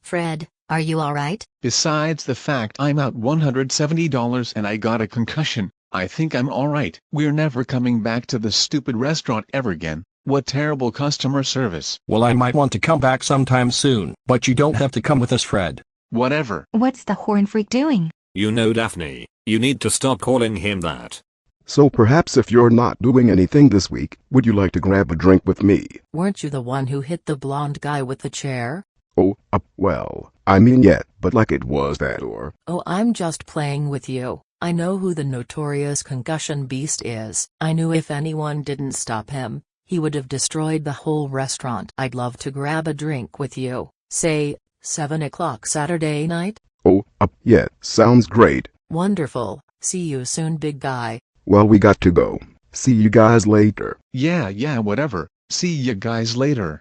Fred, are you alright? Besides the fact I'm out $170 and I got a concussion, I think I'm alright. We're never coming back to this stupid restaurant ever again. What terrible customer service. Well, I might want to come back sometime soon, but you don't have to come with us, Fred. Whatever. What's the horn freak doing? You know, Daphne, you need to stop calling him that. So perhaps if you're not doing anything this week, would you like to grab a drink with me? Weren't you the one who hit the blonde guy with the chair? Oh, well, I mean yet, but like it was that or... Oh, I'm just playing with you. I know who the notorious concussion beast is. I knew if anyone didn't stop him, he would have destroyed the whole restaurant. I'd love to grab a drink with you, say, 7 o'clock Saturday night? Oh, yeah, sounds great. Wonderful. See you soon, big guy. Well, we got to go. See you guys later. Yeah, whatever. See you guys later.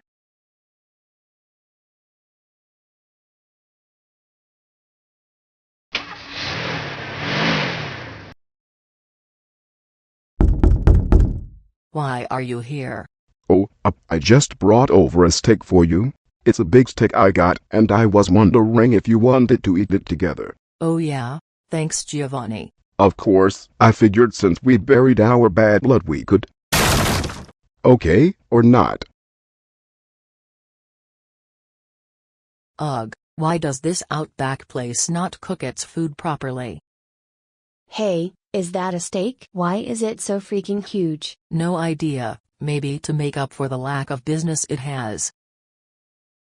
Why are you here? Oh, I just brought over a steak for you. It's a big steak I got, and I was wondering if you wanted to eat it together. Oh yeah? Thanks, Giovanni. Of course, I figured since we buried our bad blood we could. Okay, or not? Ugh, why does this Outback place not cook its food properly? Hey, is that a steak? Why is it so freaking huge? No idea, maybe to make up for the lack of business it has.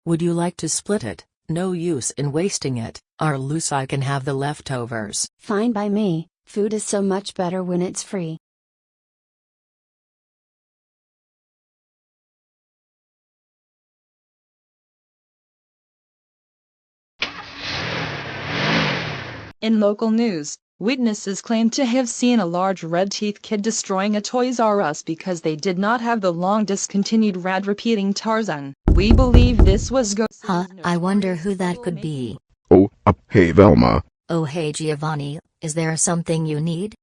Would you like to split it? No use in wasting it, or loose I can have the leftovers. Fine by me. Food is so much better when it's free. In local news, witnesses claim to have seen a large red-teeth kid destroying a Toys R Us because they did not have the long discontinued rad repeating Tarzan. We believe this was I wonder who that could be. Oh, hey Velma. Oh hey Giovanni, is there something you need?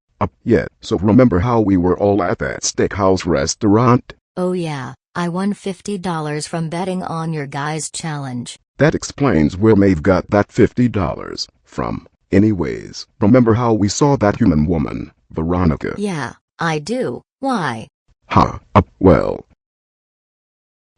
Yeah, so remember how we were all at that steakhouse restaurant? Oh yeah, I won $50 from betting on your guys' challenge. That explains where Maeve got that $50 from. Anyways, remember how we saw that human woman, Veronica? Yeah, I do. Why? Well.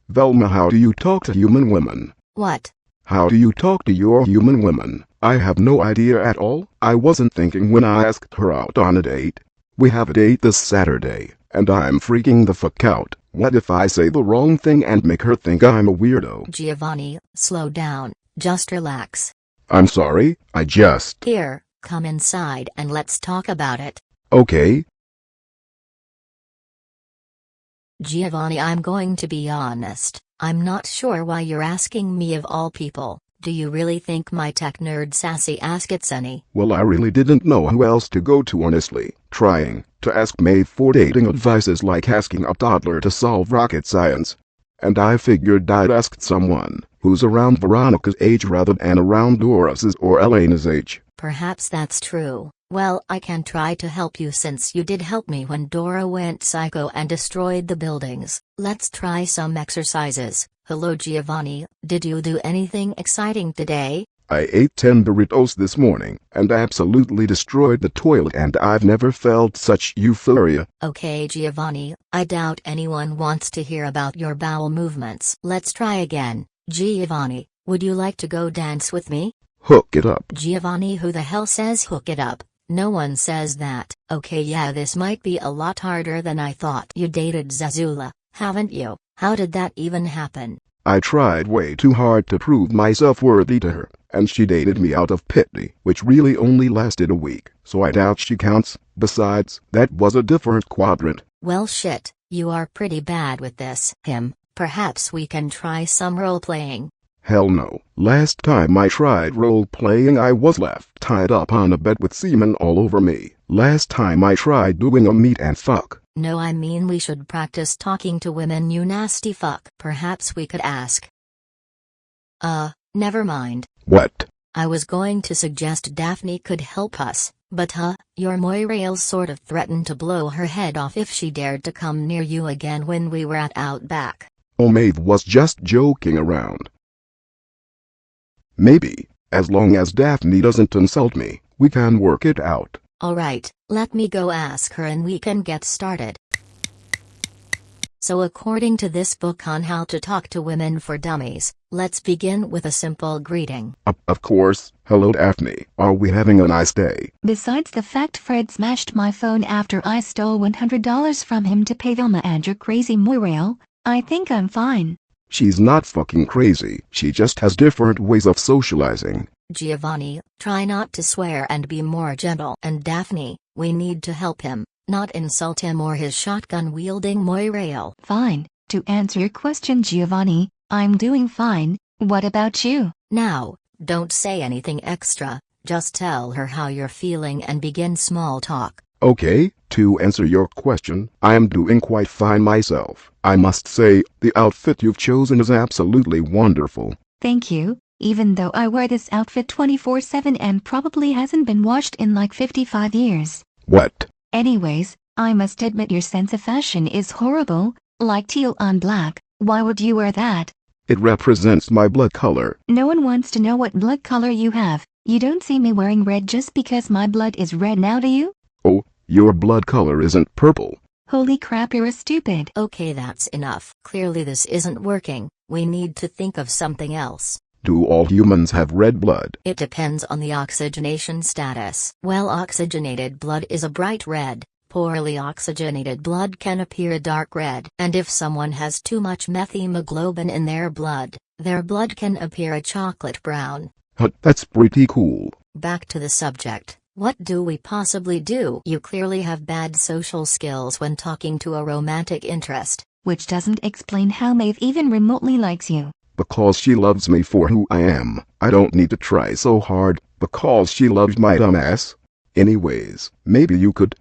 Velma, how do you talk to human women? What? How do you talk to your human women? I have no idea at all. I wasn't thinking when I asked her out on a date. We have a date this Saturday, and I'm freaking the fuck out. What if I say the wrong thing and make her think I'm a weirdo? Giovanni, slow down. Just relax. I'm sorry, I just... Here, come inside and let's talk about it. Okay. Giovanni, I'm going to be honest. I'm not sure why you're asking me of all people. Do you really think my tech nerd sassy ass gets any? Well, I really didn't know who else to go to honestly. Trying to ask Maeve for dating advice is like asking a toddler to solve rocket science. And I figured I'd ask someone who's around Veronica's age rather than around Dora's or Elena's age. Perhaps that's true. Well, I can try to help you since you did help me when Dora went psycho and destroyed the buildings. Let's try some exercises. Hello Giovanni, did you do anything exciting today? I ate 10 burritos this morning and absolutely destroyed the toilet, and I've never felt such euphoria. Okay Giovanni, I doubt anyone wants to hear about your bowel movements. Let's try again. Giovanni, would you like to go dance with me? Hook it up. Giovanni, who the hell says hook it up? No one says that. Okay, yeah, this might be a lot harder than I thought. You dated Zazula, haven't you? How did that even happen? I tried way too hard to prove myself worthy to her, and she dated me out of pity, which really only lasted a week, so I doubt she counts. Besides, that was a different quadrant. Well shit, you are pretty bad with this. Perhaps we can try some role-playing. Hell no. Last time I tried role-playing I was left tied up on a bed with semen all over me. Last time I tried doing a meet and fuck. No, I mean we should practice talking to women, you nasty fuck. Perhaps we could ask. Never mind. What? I was going to suggest Daphne could help us, but your Moirail sort of threatened to blow her head off if she dared to come near you again when we were at Outback. Oh, Maeve was just joking around. Maybe, as long as Daphne doesn't insult me, we can work it out. Alright, let me go ask her and we can get started. So according to this book on how to talk to women for dummies, let's begin with a simple greeting. Of course. Hello Daphne, are we having a nice day? Besides the fact Fred smashed my phone after I stole $100 from him to pay Velma and your crazy Moirail, I think I'm fine. She's not fucking crazy, she just has different ways of socializing. Giovanni, try not to swear and be more gentle. And Daphne, we need to help him, not insult him or his shotgun-wielding Moirail. Fine. To answer your question Giovanni, I'm doing fine. What about you? Now, don't say anything extra, just tell her how you're feeling and begin small talk. Okay, to answer your question, I am doing quite fine myself. I must say, the outfit you've chosen is absolutely wonderful. Thank you, even though I wear this outfit 24/7 and probably hasn't been washed in like 55 years. What? Anyways, I must admit your sense of fashion is horrible, like teal on black. Why would you wear that? It represents my blood color. No one wants to know what blood color you have. You don't see me wearing red just because my blood is red now, do you? Oh, your blood color isn't purple. Holy crap, you're stupid. Okay, that's enough. Clearly this isn't working. We need to think of something else. Do all humans have red blood? It depends on the oxygenation status. Well, oxygenated blood is a bright red. Poorly oxygenated blood can appear dark red. And if someone has too much methemoglobin in their blood can appear a chocolate brown. That's pretty cool. Back to the subject. What do we possibly do? You clearly have bad social skills when talking to a romantic interest. Which doesn't explain how Maeve even remotely likes you. Because she loves me for who I am. I don't need to try so hard, because she loves my dumb ass. Anyways, maybe you could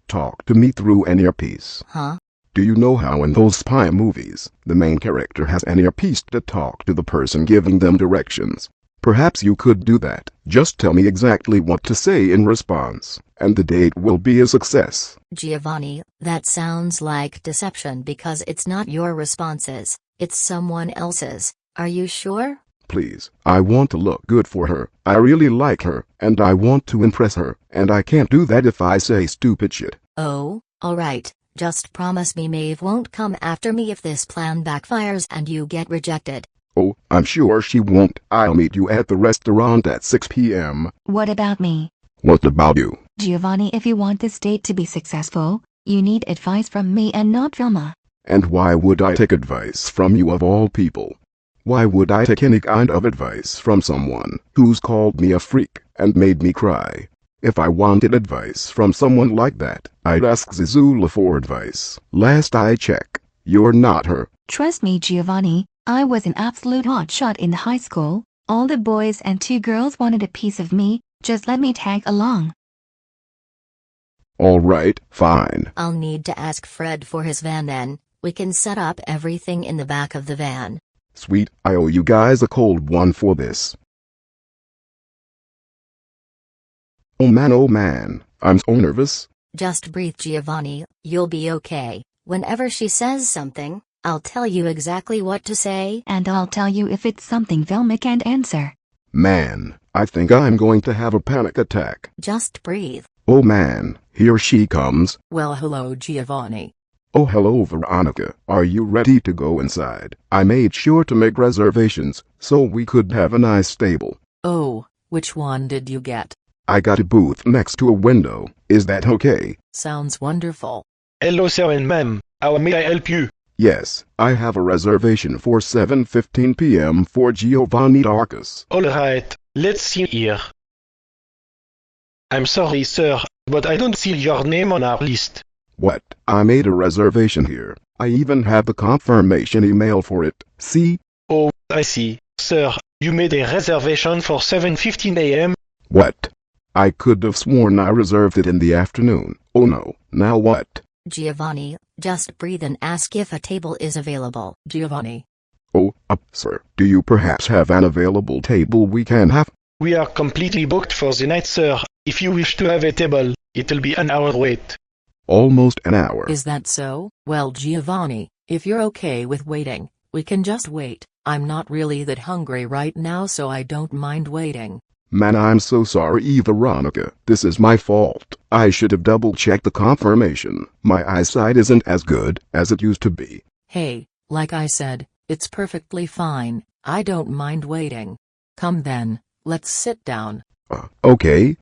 talk to me through an earpiece. Huh? Do you know how in those spy movies, the main character has an earpiece to talk to the person giving them directions? Perhaps you could do that. Just tell me exactly what to say in response, and the date will be a success. Giovanni, that sounds like deception because it's not your responses, it's someone else's. Are you sure? Please, I want to look good for her. I really like her, and I want to impress her, and I can't do that if I say stupid shit. Oh, alright. Just promise me Maeve won't come after me if this plan backfires and you get rejected. Oh, I'm sure she won't. I'll meet you at the restaurant at 6 p.m. What about me? What about you? Giovanni, if you want this date to be successful, you need advice from me and not Velma. And why would I take advice from you of all people? Why would I take any kind of advice from someone who's called me a freak and made me cry? If I wanted advice from someone like that, I'd ask Zazula for advice. Last I check, you're not her. Trust me, Giovanni, I was an absolute hotshot in high school. All the boys and 2 girls wanted a piece of me. Just let me tag along. Alright, fine. I'll need to ask Fred for his van then. We can set up everything in the back of the van. Sweet, I owe you guys a cold one for this. Oh man, I'm so nervous. Just breathe, Giovanni, you'll be okay. Whenever she says something, I'll tell you exactly what to say. And I'll tell you if it's something Velma can't answer. Man, I think I'm going to have a panic attack. Just breathe. Oh man, here she comes. Well, hello, Giovanni. Oh, hello, Veronica. Are you ready to go inside? I made sure to make reservations so we could have a nice table. Oh, which one did you get? I got a booth next to a window. Is that okay? Sounds wonderful. Hello, sir and ma'am. How may I help you? Yes, I have a reservation for 7:15 p.m. for Giovanni Darkus. Alright, let's see here. I'm sorry, sir, but I don't see your name on our list. What? I made a reservation here. I even have the confirmation email for it. See? Oh, I see. Sir, you made a reservation for 7:15 a.m.? What? I could have sworn I reserved it in the afternoon. Oh no, now what? Giovanni, just breathe and ask if a table is available. Giovanni. Oh, sir, do you perhaps have an available table we can have? We are completely booked for the night, sir. If you wish to have a table, it'll be an hour wait. Almost an hour. Is that so? Well, Giovanni, if you're okay with waiting, we can just wait. I'm not really that hungry right now, so I don't mind waiting. Man, I'm so sorry, Veronica. This is my fault. I should have double-checked the confirmation. My eyesight isn't as good as it used to be. Hey, like I said, it's perfectly fine. I don't mind waiting. Come then, let's sit down. Okay.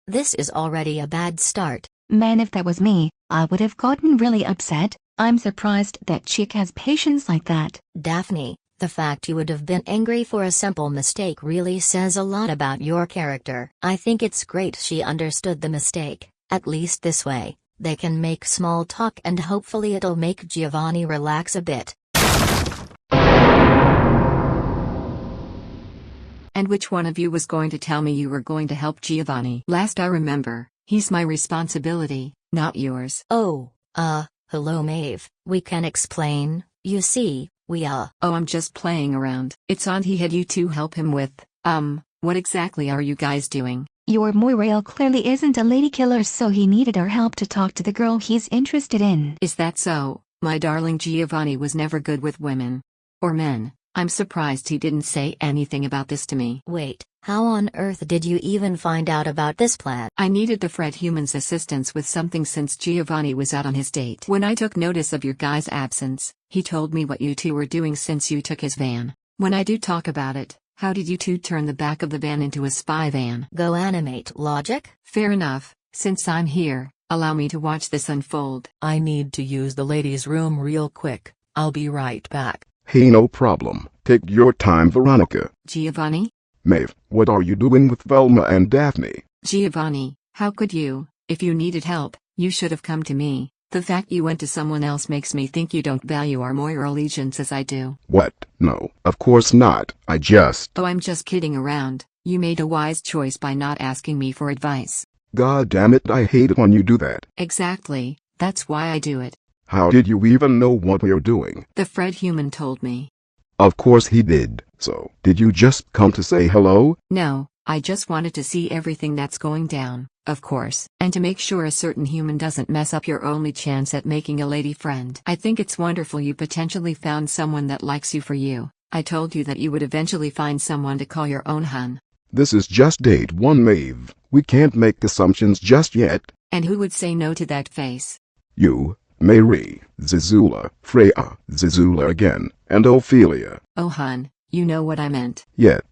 This is already a bad start. Man, if that was me, I would have gotten really upset. I'm surprised that chick has patience like that. Daphne, the fact you would have been angry for a simple mistake really says a lot about your character. I think it's great she understood the mistake. At least this way, they can make small talk and hopefully it'll make Giovanni relax a bit. And which one of you was going to tell me you were going to help Giovanni? Last I remember, he's my responsibility, not yours. Oh, hello Maeve. We can explain. You see, we Oh, I'm just playing around. It's on he had you two help him with, what exactly are you guys doing? Your Moirail clearly isn't a lady killer, so he needed our help to talk to the girl he's interested in. Is that so? My darling Giovanni was never good with women. Or men. I'm surprised he didn't say anything about this to me. Wait, how on earth did you even find out about this plan? I needed the Fred human's assistance with something since Giovanni was out on his date. When I took notice of your guy's absence, he told me what you two were doing since you took his van. When I do talk about it, how did you two turn the back of the van into a spy van? Go-Animate logic? Fair enough. Since I'm here, allow me to watch this unfold. I need to use the ladies' room real quick. I'll be right back. Hey, no problem. Take your time, Veronica. Giovanni? Maeve, what are you doing with Velma and Daphne? Giovanni, how could you? If you needed help, you should have come to me. The fact you went to someone else makes me think you don't value our Moira allegiance as I do. What? No, of course not. I just... Oh, I'm just kidding around. You made a wise choice by not asking me for advice. God damn it, I hate it when you do that. Exactly. That's why I do it. How did you even know what we were doing? The Fred human told me. Of course he did. So, did you just come to say hello? No, I just wanted to see everything that's going down, of course. And to make sure a certain human doesn't mess up your only chance at making a lady friend. I think it's wonderful you potentially found someone that likes you for you. I told you that you would eventually find someone to call your own hun. This is just date one, Maeve. We can't make assumptions just yet. And who would say no to that face? You, Mary, Zazula, Freya, Zazula again, and Ophelia. Oh hun, you know what I meant. Yet.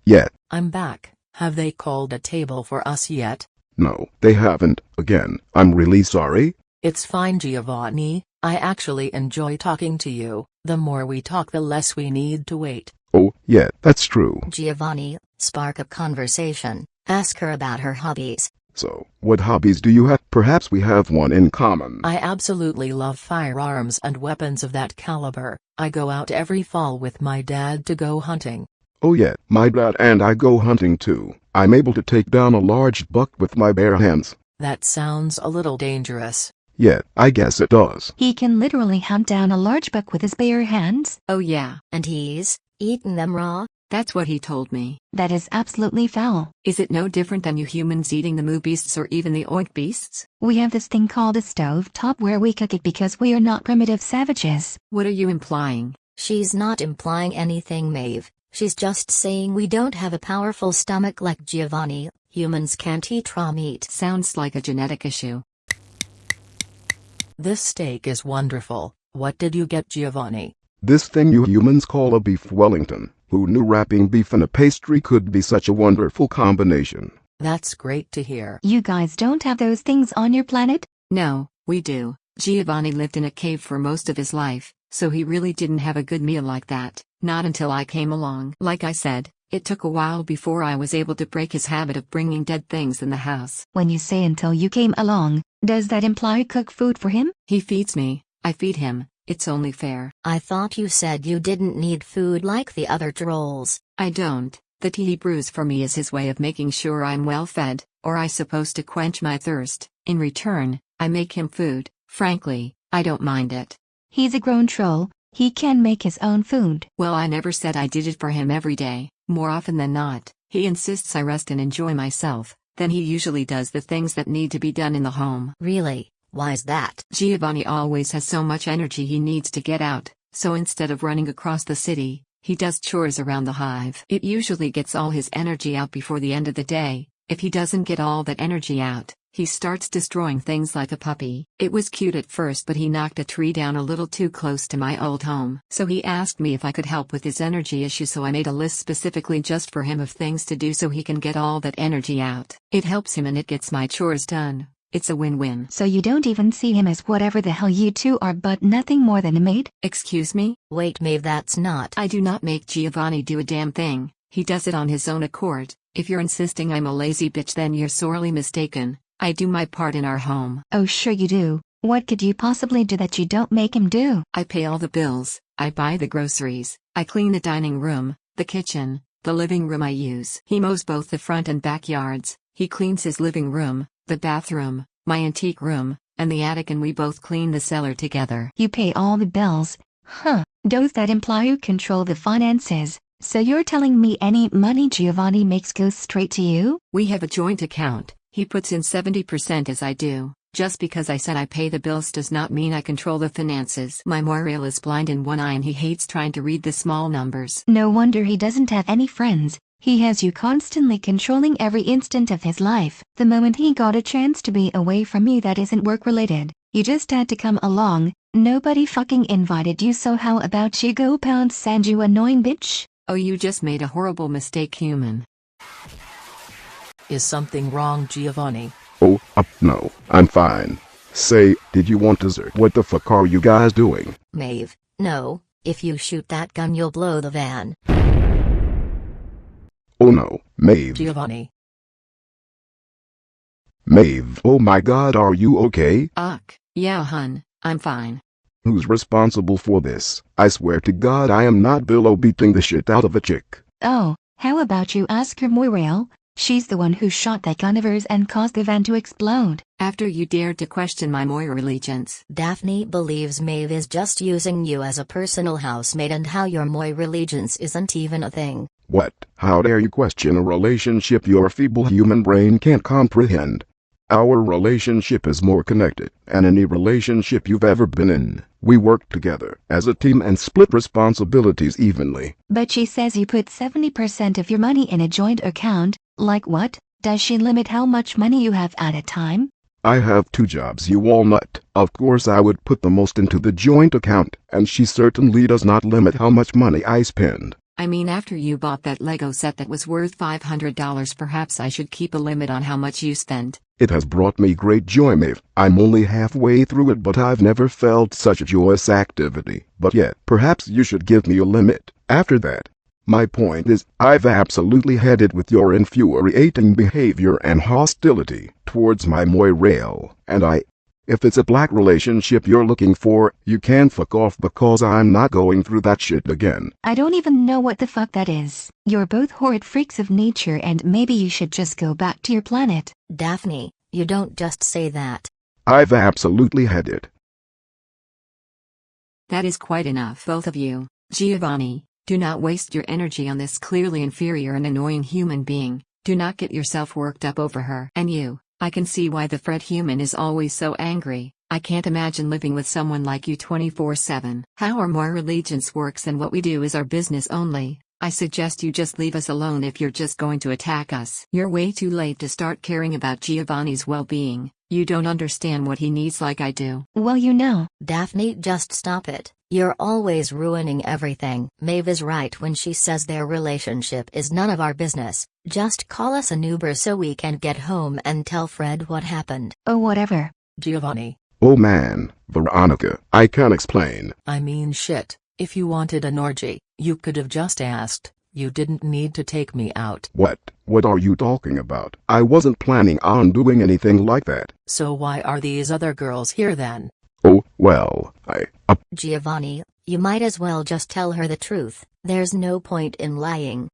I'm back. Have they called a table for us yet? No, they haven't. Again, I'm really sorry. It's fine, Giovanni. I actually enjoy talking to you. The more we talk, the less we need to wait. Oh, yeah, that's true. Giovanni, spark up conversation. Ask her about her hobbies. So, what hobbies do you have? Perhaps we have one in common. I absolutely love firearms and weapons of that caliber. I go out every fall with my dad to go hunting. Oh yeah, my dad and I go hunting too. I'm able to take down a large buck with my bare hands. That sounds a little dangerous. Yet, I guess it does. He can literally hunt down a large buck with his bare hands. Oh yeah. And he's eaten them raw? That's what he told me. That is absolutely foul. Is it no different than you humans eating the moo beasts or even the oink beasts? We have this thing called a stove top where we cook it because we are not primitive savages. What are you implying? She's not implying anything, Maeve. She's just saying we don't have a powerful stomach like Giovanni. Humans can't eat raw meat. Sounds like a genetic issue. This steak is wonderful. What did you get, Giovanni? This thing you humans call a beef Wellington. Who knew wrapping beef in a pastry could be such a wonderful combination? That's great to hear. You guys don't have those things on your planet? No, we do. Giovanni lived in a cave for most of his life, so he really didn't have a good meal like that. Not until I came along. Like I said, it took a while before I was able to break his habit of bringing dead things in the house. When you say until you came along, does that imply cook food for him? He feeds me, I feed him. It's only fair. I thought you said you didn't need food like the other trolls. I don't. The tea he brews for me is his way of making sure I'm well fed, or I supposed to quench my thirst. In return, I make him food. Frankly, I don't mind it. He's a grown troll. He can make his own food. Well, I never said I did it for him every day. More often than not, he insists I rest and enjoy myself. Then he usually does the things that need to be done in the home. Really? Why's that? Giovanni always has so much energy he needs to get out, so instead of running across the city, he does chores around the hive. It usually gets all his energy out before the end of the day. If he doesn't get all that energy out, he starts destroying things like a puppy. It was cute at first, but he knocked a tree down a little too close to my old home. So he asked me if I could help with his energy issue, so I made a list specifically just for him of things to do so he can get all that energy out. It helps him and it gets my chores done. It's a win-win. So you don't even see him as whatever the hell you two are, but nothing more than a maid? Excuse me? Wait, Maeve, that's not. I do not make Giovanni do a damn thing. He does it on his own accord. If you're insisting I'm a lazy bitch, then you're sorely mistaken. I do my part in our home. Oh, sure you do. What could you possibly do that you don't make him do? I pay all the bills. I buy the groceries. I clean the dining room, the kitchen, the living room I use. He mows both the front and backyards. He cleans his living room, the bathroom, my antique room, and the attic, and we both clean the cellar together. You pay all the bills? Huh. Does that imply you control the finances? So you're telling me any money Giovanni makes goes straight to you? We have a joint account. He puts in 70% as I do. Just because I said I pay the bills does not mean I control the finances. My Moriel is blind in one eye and he hates trying to read the small numbers. No wonder he doesn't have any friends. He has you constantly controlling every instant of his life. The moment he got a chance to be away from me that isn't work-related, you just had to come along. Nobody fucking invited you, so how about you go pound sand, you annoying bitch? Oh, you just made a horrible mistake, human. Is something wrong, Giovanni? Oh, no, I'm fine. Say, did you want dessert? What the fuck are you guys doing? Maeve, no. If you shoot that gun, you'll blow the van. Oh no, Maeve. Giovanni. Maeve, oh my god, are you okay? Yeah, hun, I'm fine. Who's responsible for this? I swear to God I am not Billo beating the shit out of a chick. Oh, how about you ask her Moriel? She's the one who shot that gun of hers and caused the van to explode. After you dared to question my Moira allegiance. Daphne believes Maeve is just using you as a personal housemaid and how your Moira allegiance isn't even a thing. What? How dare you question a relationship your feeble human brain can't comprehend? Our relationship is more connected than any relationship you've ever been in. We work together as a team and split responsibilities evenly. But she says you put 70% of your money in a joint account. Like what? Does she limit how much money you have at a time? I have 2 jobs, you walnut. Of course I would put the most into the joint account, and she certainly does not limit how much money I spend. I mean, after you bought that Lego set that was worth $500, perhaps I should keep a limit on how much you spend. It has brought me great joy, Maeve. I'm only halfway through it, but I've never felt such a joyous activity. But yet, perhaps you should give me a limit. After that, my point is, I've absolutely had it with your infuriating behavior and hostility towards my Moirail, and if it's a black relationship you're looking for, you can fuck off because I'm not going through that shit again. I don't even know what the fuck that is. You're both horrid freaks of nature and maybe you should just go back to your planet. Daphne, you don't just say that. I've absolutely had it. That is quite enough, both of you. Giovanni, do not waste your energy on this clearly inferior and annoying human being. Do not get yourself worked up over her. And you, I can see why the Fred human is always so angry. I can't imagine living with someone like you 24/7. How our moral allegiance works and what we do is our business only. I suggest you just leave us alone if you're just going to attack us. You're way too late to start caring about Giovanni's well-being. You don't understand what he needs like I do. Well, you know. Daphne, just stop it. You're always ruining everything. Maeve is right when she says their relationship is none of our business. Just call us an Uber so we can get home and tell Fred what happened. Oh, whatever. Giovanni. Oh man, Veronica, I can't explain. I mean shit. If you wanted an orgy, you could have just asked. You didn't need to take me out. What? What are you talking about? I wasn't planning on doing anything like that. So why are these other girls here then? Oh, well, Giovanni, you might as well just tell her the truth. There's no point in lying.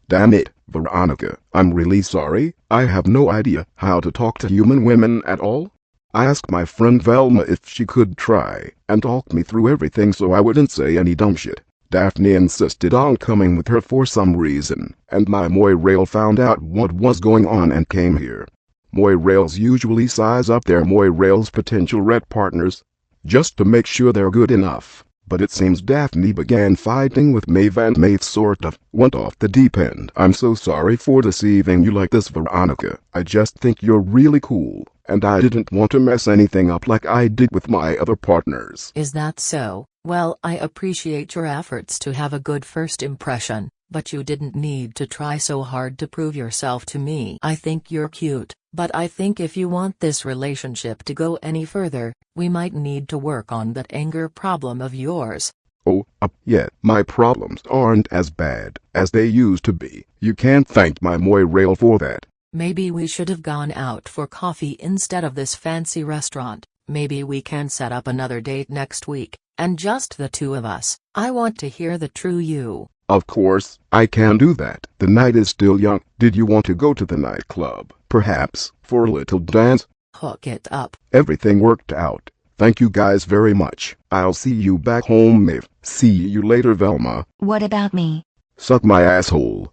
Damn it, Veronica, I'm really sorry. I have no idea how to talk to human women at all. I asked my friend Velma if she could try and talk me through everything so I wouldn't say any dumb shit. Daphne insisted on coming with her for some reason, and my Moirail found out what was going on and came here. Moirails usually size up their Moirail's potential red partners, just to make sure they're good enough. But it seems Daphne began fighting with Maeve and Maeve sort of went off the deep end. I'm so sorry for deceiving you like this, Veronica. I just think you're really cool, and I didn't want to mess anything up like I did with my other partners. Is that so? Well, I appreciate your efforts to have a good first impression, but you didn't need to try so hard to prove yourself to me. I think you're cute, but I think if you want this relationship to go any further, we might need to work on that anger problem of yours. Oh, yeah, my problems aren't as bad as they used to be. You can't thank my Moirail for that. Maybe we should have gone out for coffee instead of this fancy restaurant. Maybe we can set up another date next week, and just the two of us. I want to hear the true you. Of course, I can do that. The night is still young. Did you want to go to the nightclub, perhaps, for a little dance? Hook it up. Everything worked out. Thank you guys very much. I'll see you back home, Maeve. See you later, Velma. What about me? Suck my asshole.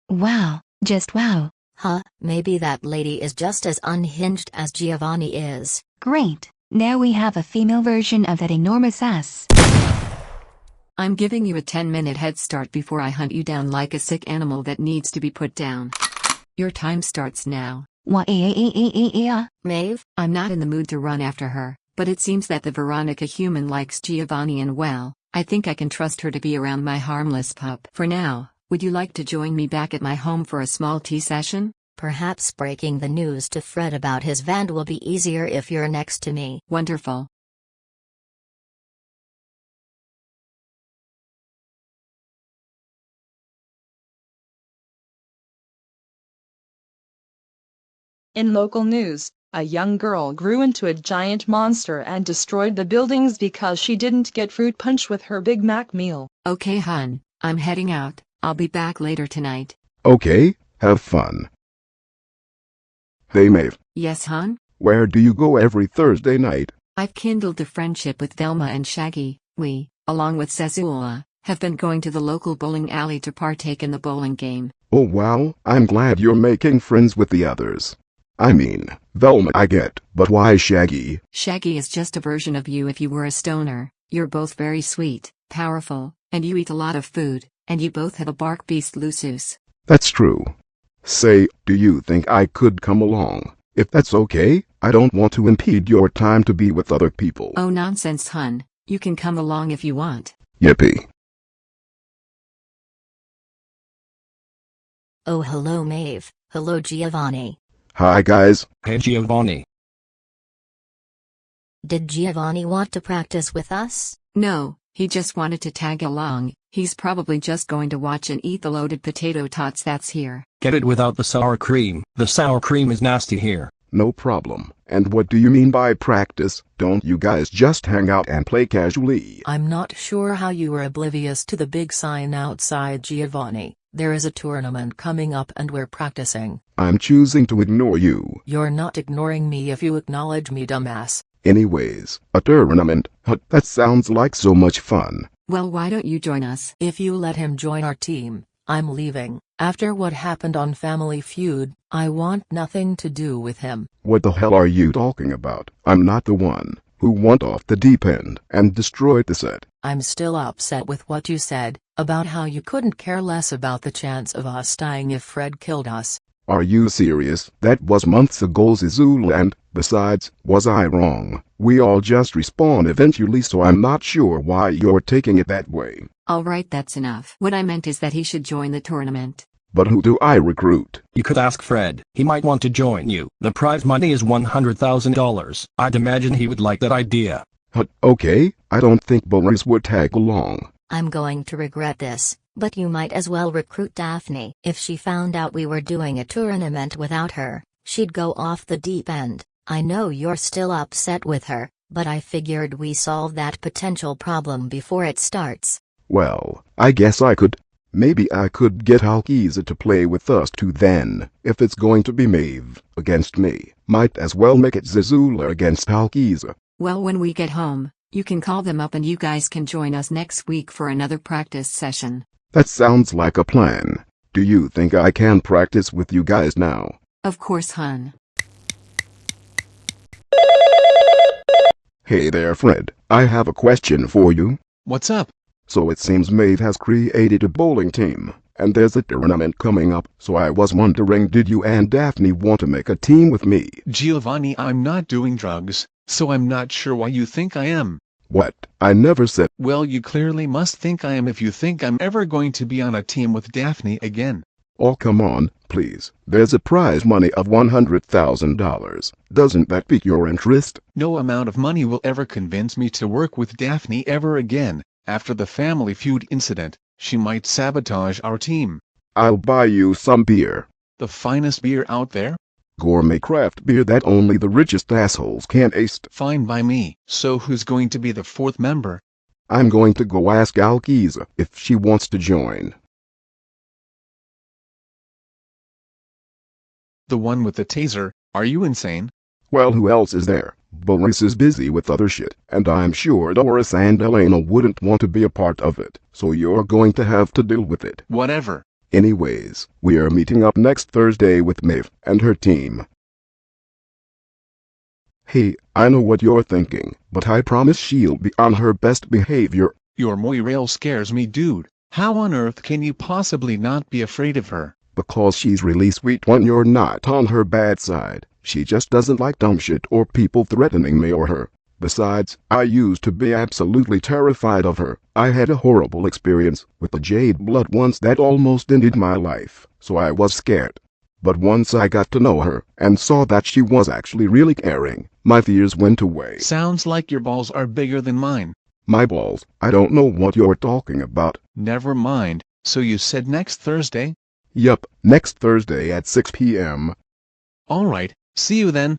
Wow, just wow. Huh, maybe that lady is just as unhinged as Giovanni is. Great, now we have a female version of that enormous ass. I'm giving you a 10-minute head start before I hunt you down like a sick animal that needs to be put down. Your time starts now. Maeve? I'm not in the mood to run after her, but it seems that the Veronica human likes Giovanni and well, I think I can trust her to be around my harmless pup. For now, would you like to join me back at my home for a small tea session? Perhaps breaking the news to Fred about his van will be easier if you're next to me. Wonderful. In local news, a young girl grew into a giant monster and destroyed the buildings because she didn't get fruit punch with her Big Mac meal. Okay, hun, I'm heading out. I'll be back later tonight. Okay, have fun. Hey, Maeve. Yes, hun? Where do you go every Thursday night? I've kindled a friendship with Velma and Shaggy. We, along with Zazula, have been going to the local bowling alley to partake in the bowling game. Oh wow, I'm glad you're making friends with the others. I mean, Velma I get, but why Shaggy? Shaggy is just a version of you if you were a stoner. You're both very sweet, powerful, and you eat a lot of food, and you both have a bark beast Lusus. That's true. Say, do you think I could come along? If that's okay, I don't want to impede your time to be with other people. Oh nonsense, hun. You can come along if you want. Yippee. Oh hello Maeve, hello Giovanni. Hi guys. Hey Giovanni. Did Giovanni want to practice with us? No, he just wanted to tag along. He's probably just going to watch and eat the loaded potato tots that's here. Get it without the sour cream. The sour cream is nasty here. No problem. And what do you mean by practice? Don't you guys just hang out and play casually? I'm not sure how you were oblivious to the big sign outside, Giovanni. There is a tournament coming up and we're practicing. I'm choosing to ignore you. You're not ignoring me if you acknowledge me, dumbass. Anyways, a tournament? That sounds like so much fun. Well, why don't you join us? If you let him join our team, I'm leaving. After what happened on Family Feud, I want nothing to do with him. What the hell are you talking about? I'm not the one who went off the deep end and destroyed the set. I'm still upset with what you said, about how you couldn't care less about the chance of us dying if Fred killed us. Are you serious? That was months ago, Zazula, and, besides, was I wrong? We all just respawn eventually, so I'm not sure why you're taking it that way. Alright, that's enough. What I meant is that he should join the tournament. But who do I recruit? You could ask Fred. He might want to join you. The prize money is $100,000. I'd imagine he would like that idea. Okay, I don't think Boris would tag along. I'm going to regret this, but you might as well recruit Daphne. If she found out we were doing a tournament without her, she'd go off the deep end. I know you're still upset with her, but I figured we solve that potential problem before it starts. Well, I guess I could. Maybe I could get Alkiza to play with us too then. If it's going to be Maeve against me, might as well make it Zazula against Alkiza. Well, when we get home, you can call them up and you guys can join us next week for another practice session. That sounds like a plan. Do you think I can practice with you guys now? Of course, hun. Hey there, Fred. I have a question for you. What's up? So it seems Maeve has created a bowling team, and there's a tournament coming up, so I was wondering, did you and Daphne want to make a team with me? Giovanni, I'm not doing drugs, so I'm not sure why you think I am. What? I never said. Well, you clearly must think I am if you think I'm ever going to be on a team with Daphne again. Oh, come on, please. There's a prize money of $100,000. Doesn't that pique your interest? No amount of money will ever convince me to work with Daphne ever again. After the Family Feud incident, she might sabotage our team. I'll buy you some beer. The finest beer out there? Gourmet craft beer that only the richest assholes can taste. Fine by me. So who's going to be the fourth member? I'm going to go ask Alkiza if she wants to join. The one with the taser? Are you insane? Well, who else is there? Boris is busy with other shit, and I'm sure Doris and Elena wouldn't want to be a part of it, so you're going to have to deal with it. Whatever. Anyways, we are meeting up next Thursday with Maeve and her team. Hey, I know what you're thinking, but I promise she'll be on her best behavior. Your moirail scares me, dude. How on earth can you possibly not be afraid of her? Because she's really sweet when you're not on her bad side. She just doesn't like dumb shit or people threatening me or her. Besides, I used to be absolutely terrified of her. I had a horrible experience with the Jade Blood once that almost ended my life, so I was scared. But once I got to know her and saw that she was actually really caring, my fears went away. Sounds like your balls are bigger than mine. My balls? I don't know what you're talking about. Never mind. So you said next Thursday? Yup, next Thursday at 6 p.m. Alright, see you then.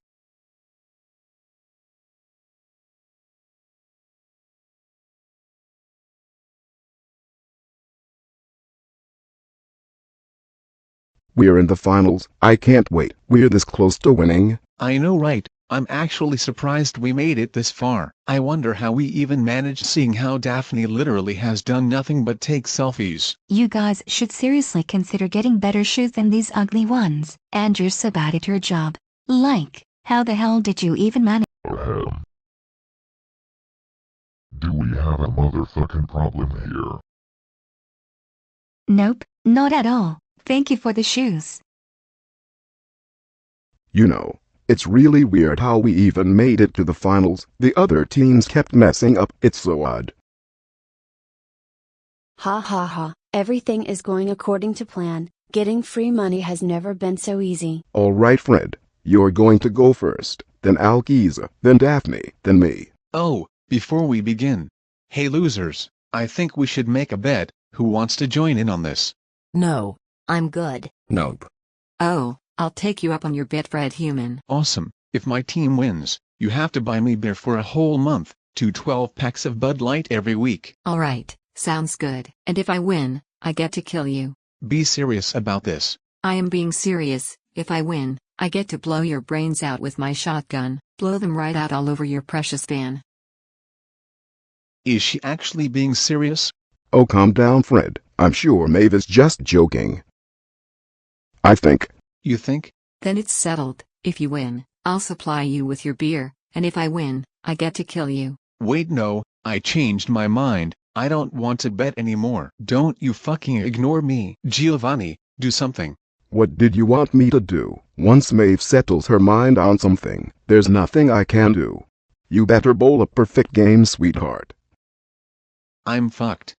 We're in the finals. I can't wait. We're this close to winning. I know, right? I'm actually surprised we made it this far. I wonder how we even managed, seeing how Daphne literally has done nothing but take selfies. You guys should seriously consider getting better shoes than these ugly ones. And you're so bad at your job. Like, how the hell did you even manage? Do we have a motherfucking problem here? Nope, not at all. Thank you for the shoes. You know, it's really weird how we even made it to the finals. The other teams kept messing up. It's so odd. Ha ha ha. Everything is going according to plan. Getting free money has never been so easy. Alright, Fred. You're going to go first, then Alkiza, then Daphne, then me. Oh, before we begin. Hey losers, I think we should make a bet. Who wants to join in on this? No. I'm good. Nope. Oh, I'll take you up on your bet, Fred Human. Awesome. If my team wins, you have to buy me beer for a whole month, 12 packs of Bud Light every week. Alright, sounds good. And if I win, I get to kill you. Be serious about this. I am being serious. If I win, I get to blow your brains out with my shotgun, blow them right out all over your precious van. Is she actually being serious? Oh, calm down, Fred. I'm sure Maeve is just joking. I think. You think? Then it's settled. If you win, I'll supply you with your beer, and if I win, I get to kill you. Wait, no, I changed my mind. I don't want to bet anymore. Don't you fucking ignore me. Giovanni, do something. What did you want me to do? Once Maeve settles her mind on something, there's nothing I can do. You better bowl a perfect game, sweetheart. I'm fucked.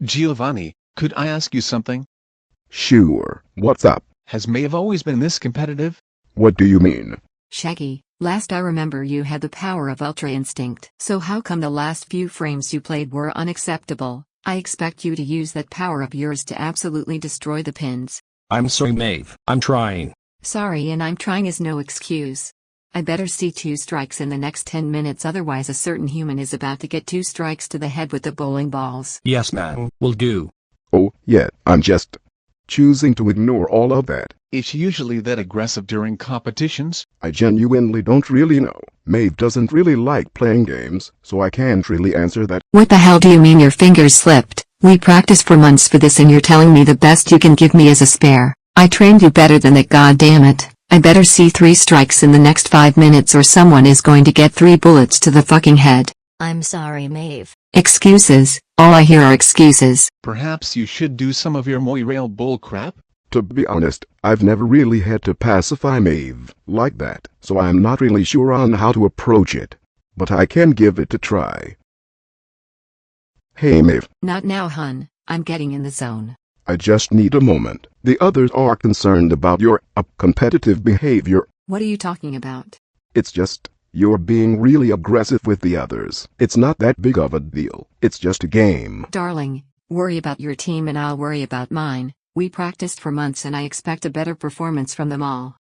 Giovanni, could I ask you something? Sure, what's up? Has Maeve always been this competitive? What do you mean? Shaggy, last I remember you had the power of Ultra Instinct. So how come the last few frames you played were unacceptable? I expect you to use that power of yours to absolutely destroy the pins. I'm sorry, Maeve. I'm trying. Sorry, and I'm trying is no excuse. I better see 2 strikes in the next 10 minutes, otherwise a certain human is about to get 2 strikes to the head with the bowling balls. Yes, man, will do. Oh, yeah, I'm just choosing to ignore all of that. Is she usually that aggressive during competitions? I genuinely don't really know. Maeve doesn't really like playing games, so I can't really answer that. What the hell do you mean your fingers slipped? We practiced for months for this and you're telling me the best you can give me is a spare. I trained you better than that, goddammit. I better see 3 strikes in the next 5 minutes or someone is going to get 3 bullets to the fucking head. I'm sorry, Maeve. Excuses. All I hear are excuses. Perhaps you should do some of your moirail bull crap? To be honest, I've never really had to pacify Maeve like that, so I'm not really sure on how to approach it. But I can give it a try. Hey, Maeve. Not now, hun. I'm getting in the zone. I just need a moment. The others are concerned about your competitive behavior. What are you talking about? It's just, you're being really aggressive with the others. It's not that big of a deal. It's just a game. Darling, worry about your team and I'll worry about mine. We practiced for months and I expect a better performance from them all.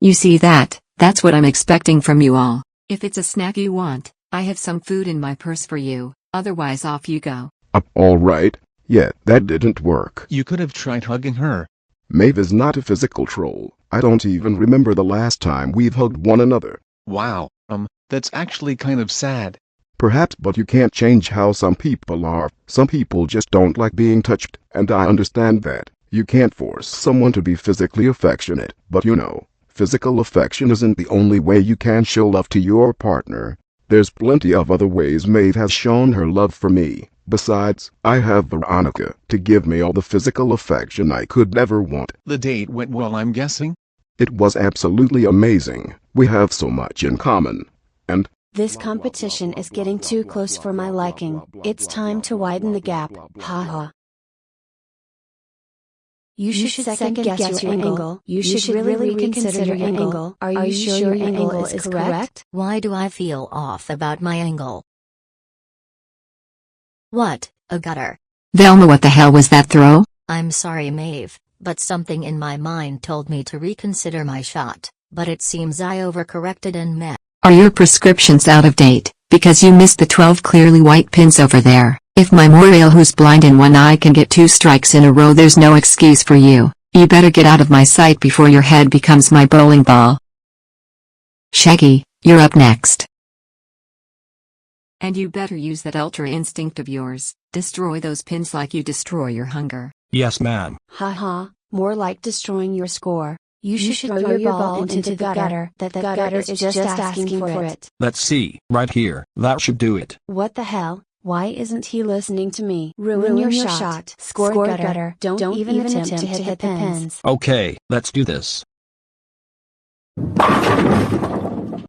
You see that? That's what I'm expecting from you all. If it's a snack you want, I have some food in my purse for you, otherwise off you go. All right. Yeah, that didn't work. You could have tried hugging her. Maeve is not a physical troll. I don't even remember the last time we've hugged one another. Wow, that's actually kind of sad. Perhaps, but you can't change how some people are. Some people just don't like being touched, and I understand that. You can't force someone to be physically affectionate, but you know, physical affection isn't the only way you can show love to your partner. There's plenty of other ways Maeve has shown her love for me. Besides, I have Veronica to give me all the physical affection I could ever want. The date went well, I'm guessing? It was absolutely amazing. We have so much in common. And this competition is getting too close for my liking. It's time to widen the gap. Haha. You should second guess your angle. You should really reconsider your angle. Are you sure your angle is correct? Why do I feel off about my angle? What, a gutter? Velma, what the hell was that throw? I'm sorry, Maeve, but something in my mind told me to reconsider my shot, but it seems I overcorrected and met. Are your prescriptions out of date? Because you missed the 12 clearly white pins over there. If my Moriel who's blind in one eye can get 2 strikes in a row, there's no excuse for you. You better get out of my sight before your head becomes my bowling ball. Shaggy, you're up next. And you better use that ultra instinct of yours. Destroy those pins like you destroy your hunger. Yes, ma'am. Haha, more like destroying your score. You should throw your ball into the gutter. That gutter is just asking for it. Let's see, right here. That should do it. What the hell? Why isn't he listening to me? Ruin your shot. Score gutter. Don't even attempt to hit the pins. Okay, let's do this.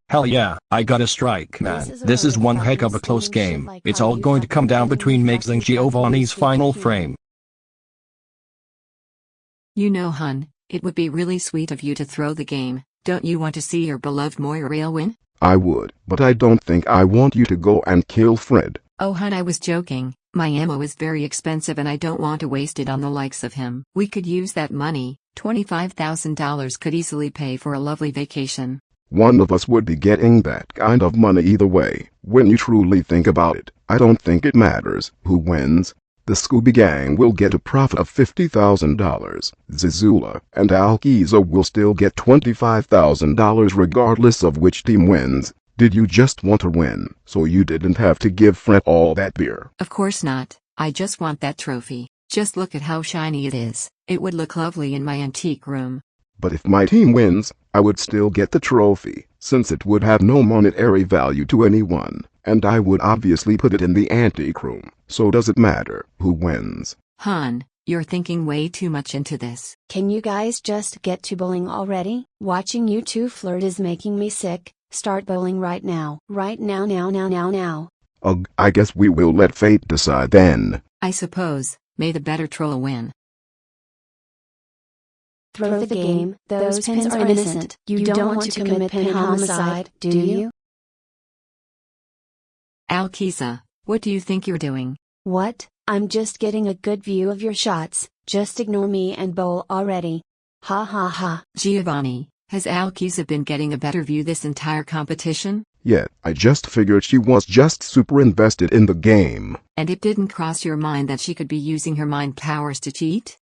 Hell yeah, I got a strike, man. This is one heck of a close game. It's all going to come down between Meigs and Giovanni's final frame. You know, hun, it would be really sweet of you to throw the game. Don't you want to see your beloved Moirail win? I would, but I don't think I want you to go and kill Fred. Oh, hun, I was joking. My ammo is very expensive and I don't want to waste it on the likes of him. We could use that money. $25,000 could easily pay for a lovely vacation. One of us would be getting that kind of money either way. When you truly think about it, I don't think it matters who wins. The Scooby Gang will get a profit of $50,000. Zazula and Alkiza will still get $25,000 regardless of which team wins. Did you just want to win, so you didn't have to give Fred all that beer? Of course not. I just want that trophy. Just look at how shiny it is. It would look lovely in my antique room. But if my team wins, I would still get the trophy, since it would have no monetary value to anyone, and I would obviously put it in the antique room. So does it matter who wins? Han, you're thinking way too much into this. Can you guys just get to bowling already? Watching you two flirt is making me sick. Start bowling right now. Right now, now. Ugh, I guess we will let fate decide then. I suppose. May the better troll win. Throw the game. Those pins are innocent. You don't want to commit pin homicide, do you? Alkiza, what do you think you're doing? What? I'm just getting a good view of your shots. Just ignore me and bowl already. Ha ha ha. Giovanni, has Alkiza been getting a better view this entire competition? Yeah, I just figured she was just super invested in the game. And it didn't cross your mind that she could be using her mind powers to cheat?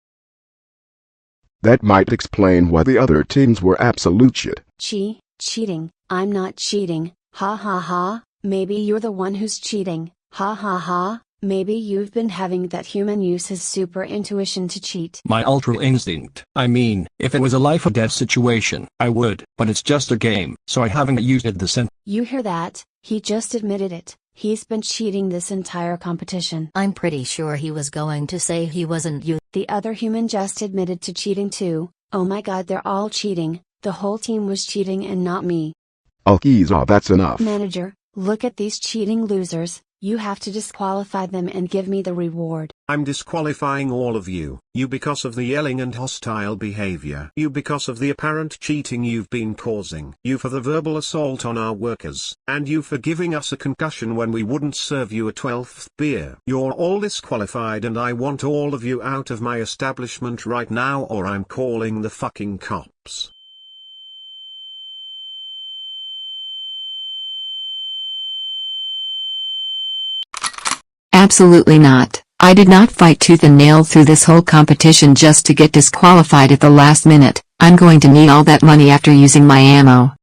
That might explain why the other teams were absolute shit. Cheating. I'm not cheating. Ha ha ha. Maybe you're the one who's cheating. Ha ha ha. Maybe you've been having that human use his super intuition to cheat. My ultra instinct. I mean, if it was a life or death situation, I would, but it's just a game, so I haven't used it the since. You hear that? He just admitted it. He's been cheating this entire competition. I'm pretty sure he was going to say he wasn't you. The other human just admitted to cheating too. Oh my god, they're all cheating. The whole team was cheating and not me. Alkiza, that's enough. Manager, look at these cheating losers. You have to disqualify them and give me the reward. I'm disqualifying all of you. You because of the yelling and hostile behavior. You because of the apparent cheating you've been causing. You for the verbal assault on our workers. And you for giving us a concussion when we wouldn't serve you a 12th beer. You're all disqualified and I want all of you out of my establishment right now or I'm calling the fucking cops. Absolutely not. I did not fight tooth and nail through this whole competition just to get disqualified at the last minute. I'm going to need all that money after using my ammo.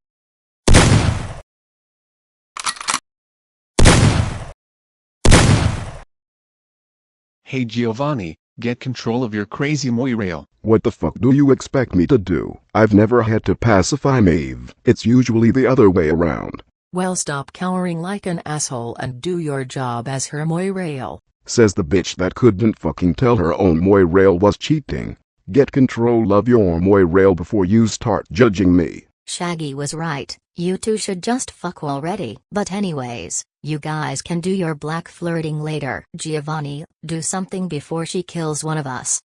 Hey Giovanni, get control of your crazy moirail. What the fuck do you expect me to do? I've never had to pacify Maeve. It's usually the other way around. Well, stop cowering like an asshole and do your job as her moirail. Says the bitch that couldn't fucking tell her own moirail was cheating. Get control of your moirail before you start judging me. Shaggy was right, you two should just fuck already. But anyways, you guys can do your black flirting later. Giovanni, do something before she kills one of us.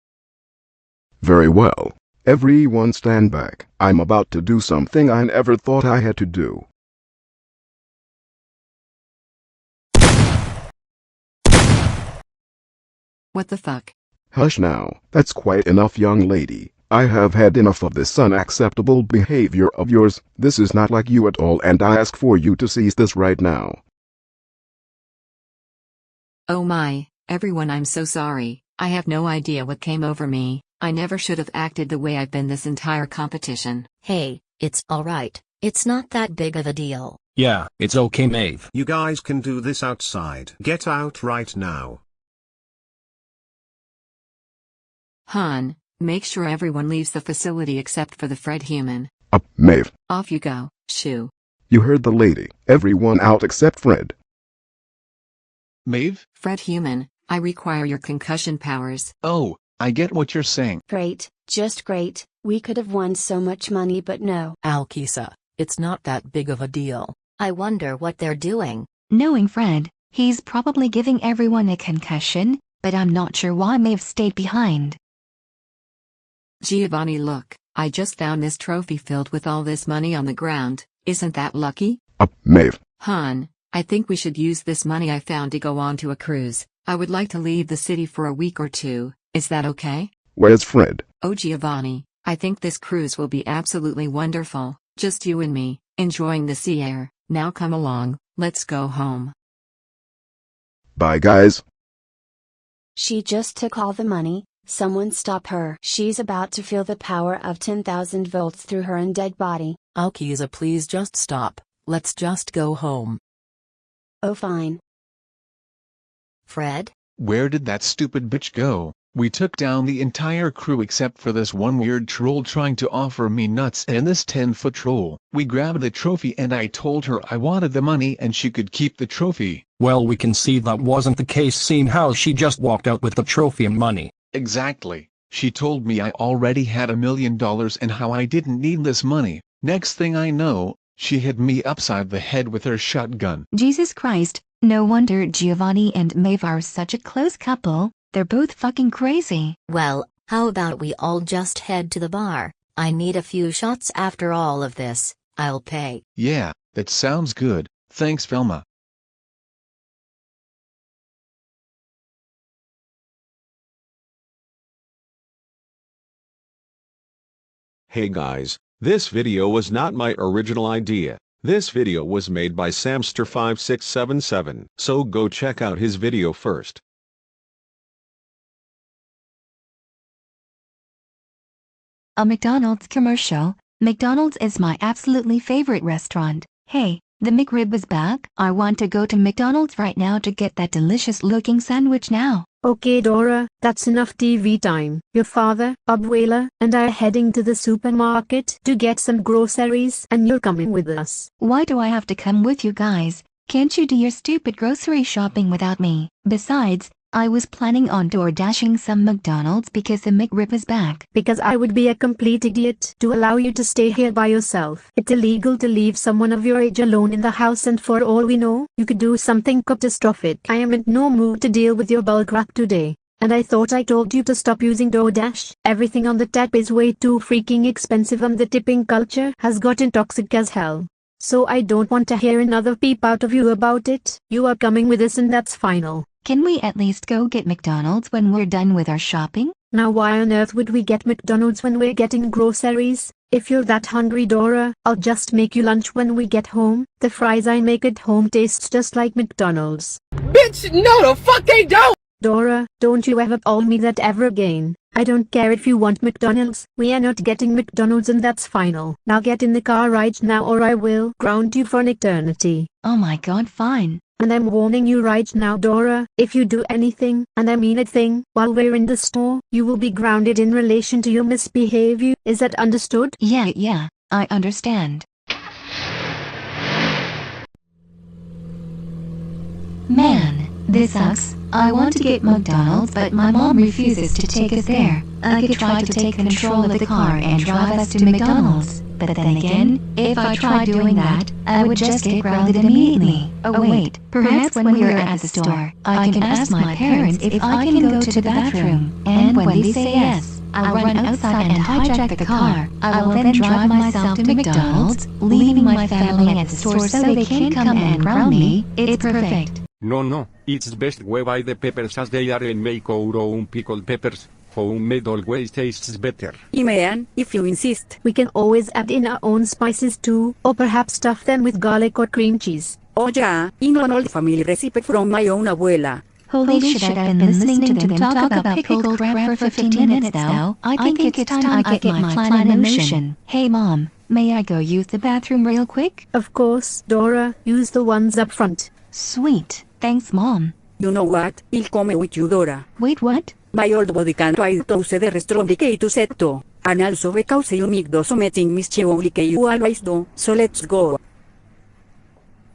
Very well. Everyone stand back. I'm about to do something I never thought I had to do. What the fuck? Hush now, that's quite enough, young lady. I have had enough of this unacceptable behavior of yours. This is not like you at all and I ask for you to cease this right now. Oh my, everyone, I'm so sorry. I have no idea what came over me. I never should have acted the way I've been this entire competition. Hey, it's alright. It's not that big of a deal. Yeah, it's okay, Maeve. You guys can do this outside. Get out right now. Han, make sure everyone leaves the facility except for the Fred human. Up, Maeve. Off you go, Shoo. You heard the lady. Everyone out except Fred. Maeve? Fred human, I require your concussion powers. Oh, I get what you're saying. Great, just great. We could have won so much money but no. Alkiza, it's not that big of a deal. I wonder what they're doing. Knowing Fred, he's probably giving everyone a concussion, but I'm not sure why Maeve stayed behind. Giovanni, look, I just found this trophy filled with all this money on the ground. Isn't that lucky? Up, Maeve. Han, I think we should use this money I found to go on to a cruise. I would like to leave the city for a week or two. Is that okay? Where's Fred? Oh Giovanni, I think this cruise will be absolutely wonderful. Just you and me, enjoying the sea air. Now come along. Let's go home. Bye guys. She just took all the money. Someone stop her. She's about to feel the power of 10,000 volts through her undead body. Alkiza, please just stop. Let's just go home. Oh fine. Fred? Where did that stupid bitch go? We took down the entire crew except for this one weird troll trying to offer me nuts and this 10-foot troll. We grabbed the trophy and I told her I wanted the money and she could keep the trophy. Well, we can see that wasn't the case, seeing how she just walked out with the trophy and money. Exactly. She told me I already had $1 million and how I didn't need this money. Next thing I know, she hit me upside the head with her shotgun. Jesus Christ, no wonder Giovanni and Maeve are such a close couple. They're both fucking crazy. Well, how about we all just head to the bar? I need a few shots after all of this. I'll pay. Yeah, that sounds good. Thanks, Velma. Hey guys, this video was not my original idea. This video was made by Samster5677, so go check out his video first. A McDonald's commercial. McDonald's is my absolutely favorite restaurant. Hey, the McRib is back. I want to go to McDonald's right now to get that delicious looking sandwich now. Okay Dora, that's enough TV time. Your father, Abuela, and I are heading to the supermarket to get some groceries and you're coming with us. Why do I have to come with you guys? Can't you do your stupid grocery shopping without me? Besides, I was planning on door dashing some McDonald's because the McRib is back. Because I would be a complete idiot to allow you to stay here by yourself. It's illegal to leave someone of your age alone in the house, and for all we know, you could do something catastrophic. I am in no mood to deal with your bullcrap today. And I thought I told you to stop using DoorDash. Everything on the tap is way too freaking expensive and the tipping culture has gotten toxic as hell. So I don't want to hear another peep out of you about it. You are coming with us and that's final. Can we at least go get McDonald's when we're done with our shopping? Now why on earth would we get McDonald's when we're getting groceries? If you're that hungry Dora, I'll just make you lunch when we get home. The fries I make at home tastes just like McDonald's. Bitch, no the fuck they don't! Dora, don't you ever call me that ever again. I don't care if you want McDonald's, we are not getting McDonald's and that's final. Now get in the car right now or I will ground you for an eternity. Oh my god, fine. And I'm warning you right now Dora, if you do anything, and I mean a thing, while we're in the store, you will be grounded in relation to your misbehavior. Is that understood? Yeah, I understand. Man, this sucks. I want to get McDonald's but my mom refuses to take us there. I could try to take control of the car and drive us to McDonald's. But then again, if I try doing that, I would just get grounded immediately. Oh wait, perhaps when we're at the store, I can ask my parents if I can go to the bathroom. And when they say yes, I'll run outside and hijack the car. I will then drive myself to McDonald's, leaving my family at the store so they can't come and ground me. It's perfect. No, it's best we buy the peppers as they are and make our own pickled peppers. Homemade always tastes better. Man, if you insist. We can always add in our own spices too, or perhaps stuff them with garlic or cream cheese. Oh yeah, in an old family recipe from my own abuela. Holy shit, I've been listening to them talk about pickled crab for 15 minutes now. I think it's time I get my plan in motion. Hey mom, may I go use the bathroom real quick? Of course, Dora, use the ones up front. Sweet, thanks mom. You know what, I'll come with you Dora. Wait, what? My old body can try to use the restaurant to setto. And also because you make those meeting mischief like you always do, so let's go.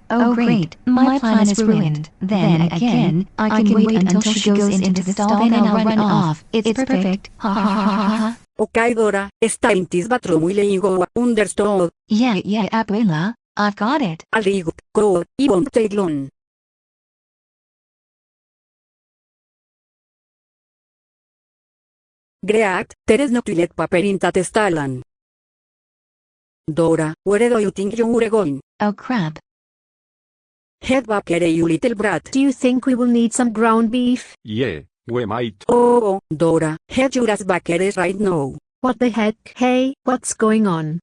Oh great, my plan is ruined. Then again, I can wait until she goes into the stall and I'll run off. It's perfect. Ha ha ha ha ha. Okay Dora, está in this bathroom will go, understood? Yeah, abuela, I've got it. Very good, go, it won't take long. Great, there is no toilet paper in that stallan. Dora, where do you think you were going? Oh crap. Head back here you little brat. Do you think we will need some ground beef? Yeah, we might. Oh, Dora, head your ass back here right now. What the heck? Hey, what's going on?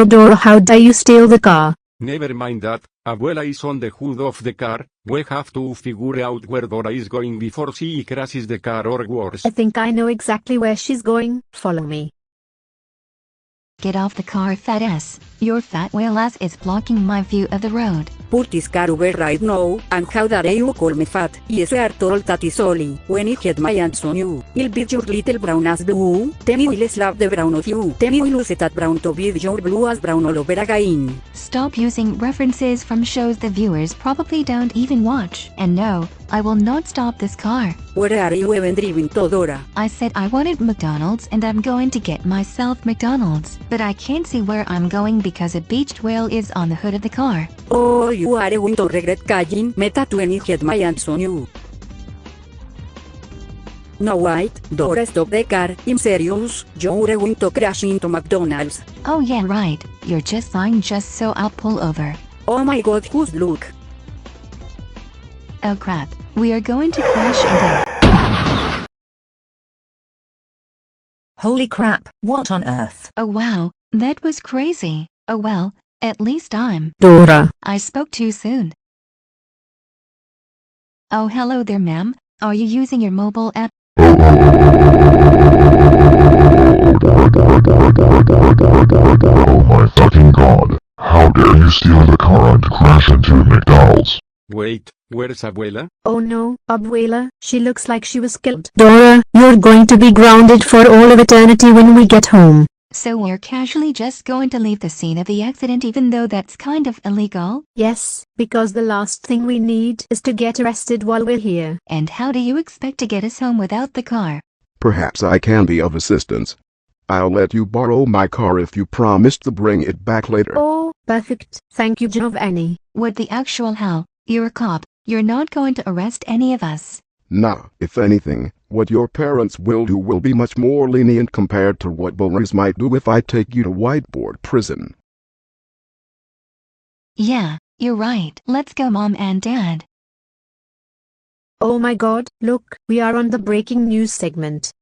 Dora, how dare you steal the car? Never mind that, Abuela is on the hood of the car, we have to figure out where Dora is going before she crashes the car or worse. I think I know exactly where she's going, follow me. Get off the car, fat ass. Your fat whale ass is blocking my view of the road. Put this car over right now, and how dare you call me fat? Yes, we are told that is only when I get my hands on you. I'll beat your little brown ass blue. Then I will slap the brown of you. Then I will use that brown to beat your blue ass brown all over again. Stop using references from shows the viewers probably don't even watch. And no, I will not stop this car. Where are you even driving to, Dora? I said I wanted McDonald's and I'm going to get myself McDonald's. But I can't see where I'm going because a beached whale is on the hood of the car. Oh, you are going to regret calling me that when I get my hands on you. No, wait, Dora, stop the car. I'm serious. You're going to crash into McDonald's. Oh yeah, right. You're just lying just so I'll pull over. Oh my god, who's look? Oh crap, we are going to crash into... Holy crap, what on earth? Oh wow, that was crazy. Oh well, at least I'm... Dora. I spoke too soon. Oh hello there ma'am, are you using your mobile app? Oh my fucking god. How dare you steal the car and crash into McDonald's? Wait, where's Abuela? Oh no, Abuela, she looks like she was killed. Dora, you're going to be grounded for all of eternity when we get home. So we're casually just going to leave the scene of the accident even though that's kind of illegal? Yes, because the last thing we need is to get arrested while we're here. And how do you expect to get us home without the car? Perhaps I can be of assistance. I'll let you borrow my car if you promise to bring it back later. Oh, perfect. Thank you, Giovanni. What the actual hell? You're a cop. You're not going to arrest any of us. Nah, if anything, what your parents will do will be much more lenient compared to what bullies might do if I take you to whiteboard prison. Yeah, you're right. Let's go, Mom and Dad. Oh my god, look, we are on the breaking news segment.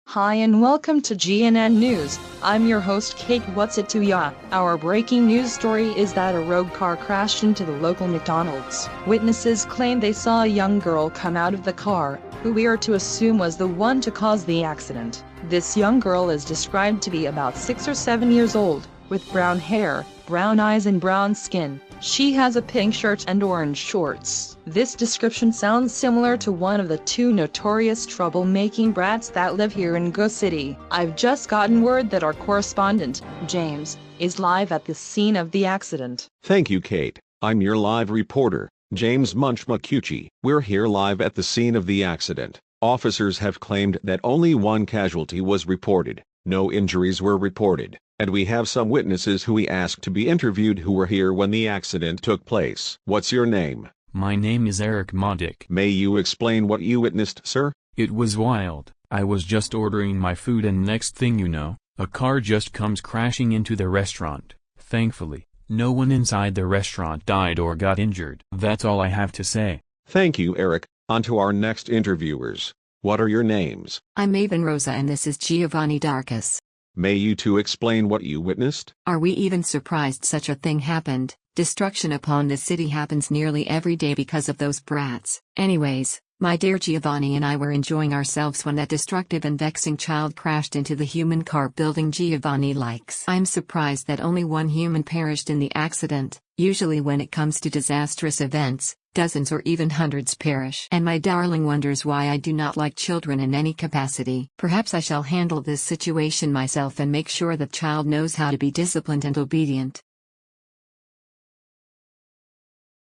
Hi and welcome to GNN News. I'm your host Kate. What's it to ya? Our breaking news story is that a rogue car crashed into the local McDonald's. Witnesses claim they saw a young girl come out of the car, who we are to assume was the one to cause the accident. This young girl is described to be about 6 or 7 years old, with brown hair, brown eyes and brown skin. She has a pink shirt and orange shorts. This description sounds similar to one of the 2 notorious trouble-making brats that live here in Go City. I've just gotten word that our correspondent, James, is live at the scene of the accident. Thank you, Kate. I'm your live reporter, James Munchmacucci. We're here live at the scene of the accident. Officers have claimed that only one casualty was reported. No injuries were reported, and we have some witnesses who we asked to be interviewed who were here when the accident took place. What's your name? My name is Eric Modic. May you explain what you witnessed, sir? It was wild. I was just ordering my food and next thing you know, a car just comes crashing into the restaurant. Thankfully, no one inside the restaurant died or got injured. That's all I have to say. Thank you, Eric. On to our next interviewers. What are your names? I'm Maven Rosa and this is Giovanni Darkus. May you two explain what you witnessed? Are we even surprised such a thing happened? Destruction upon the city happens nearly every day because of those brats. Anyways, my dear Giovanni and I were enjoying ourselves when that destructive and vexing child crashed into the human car building Giovanni likes. I'm surprised that only one human perished in the accident. Usually when it comes to disastrous events, dozens or even hundreds perish. And my darling wonders why I do not like children in any capacity. Perhaps I shall handle this situation myself and make sure the child knows how to be disciplined and obedient.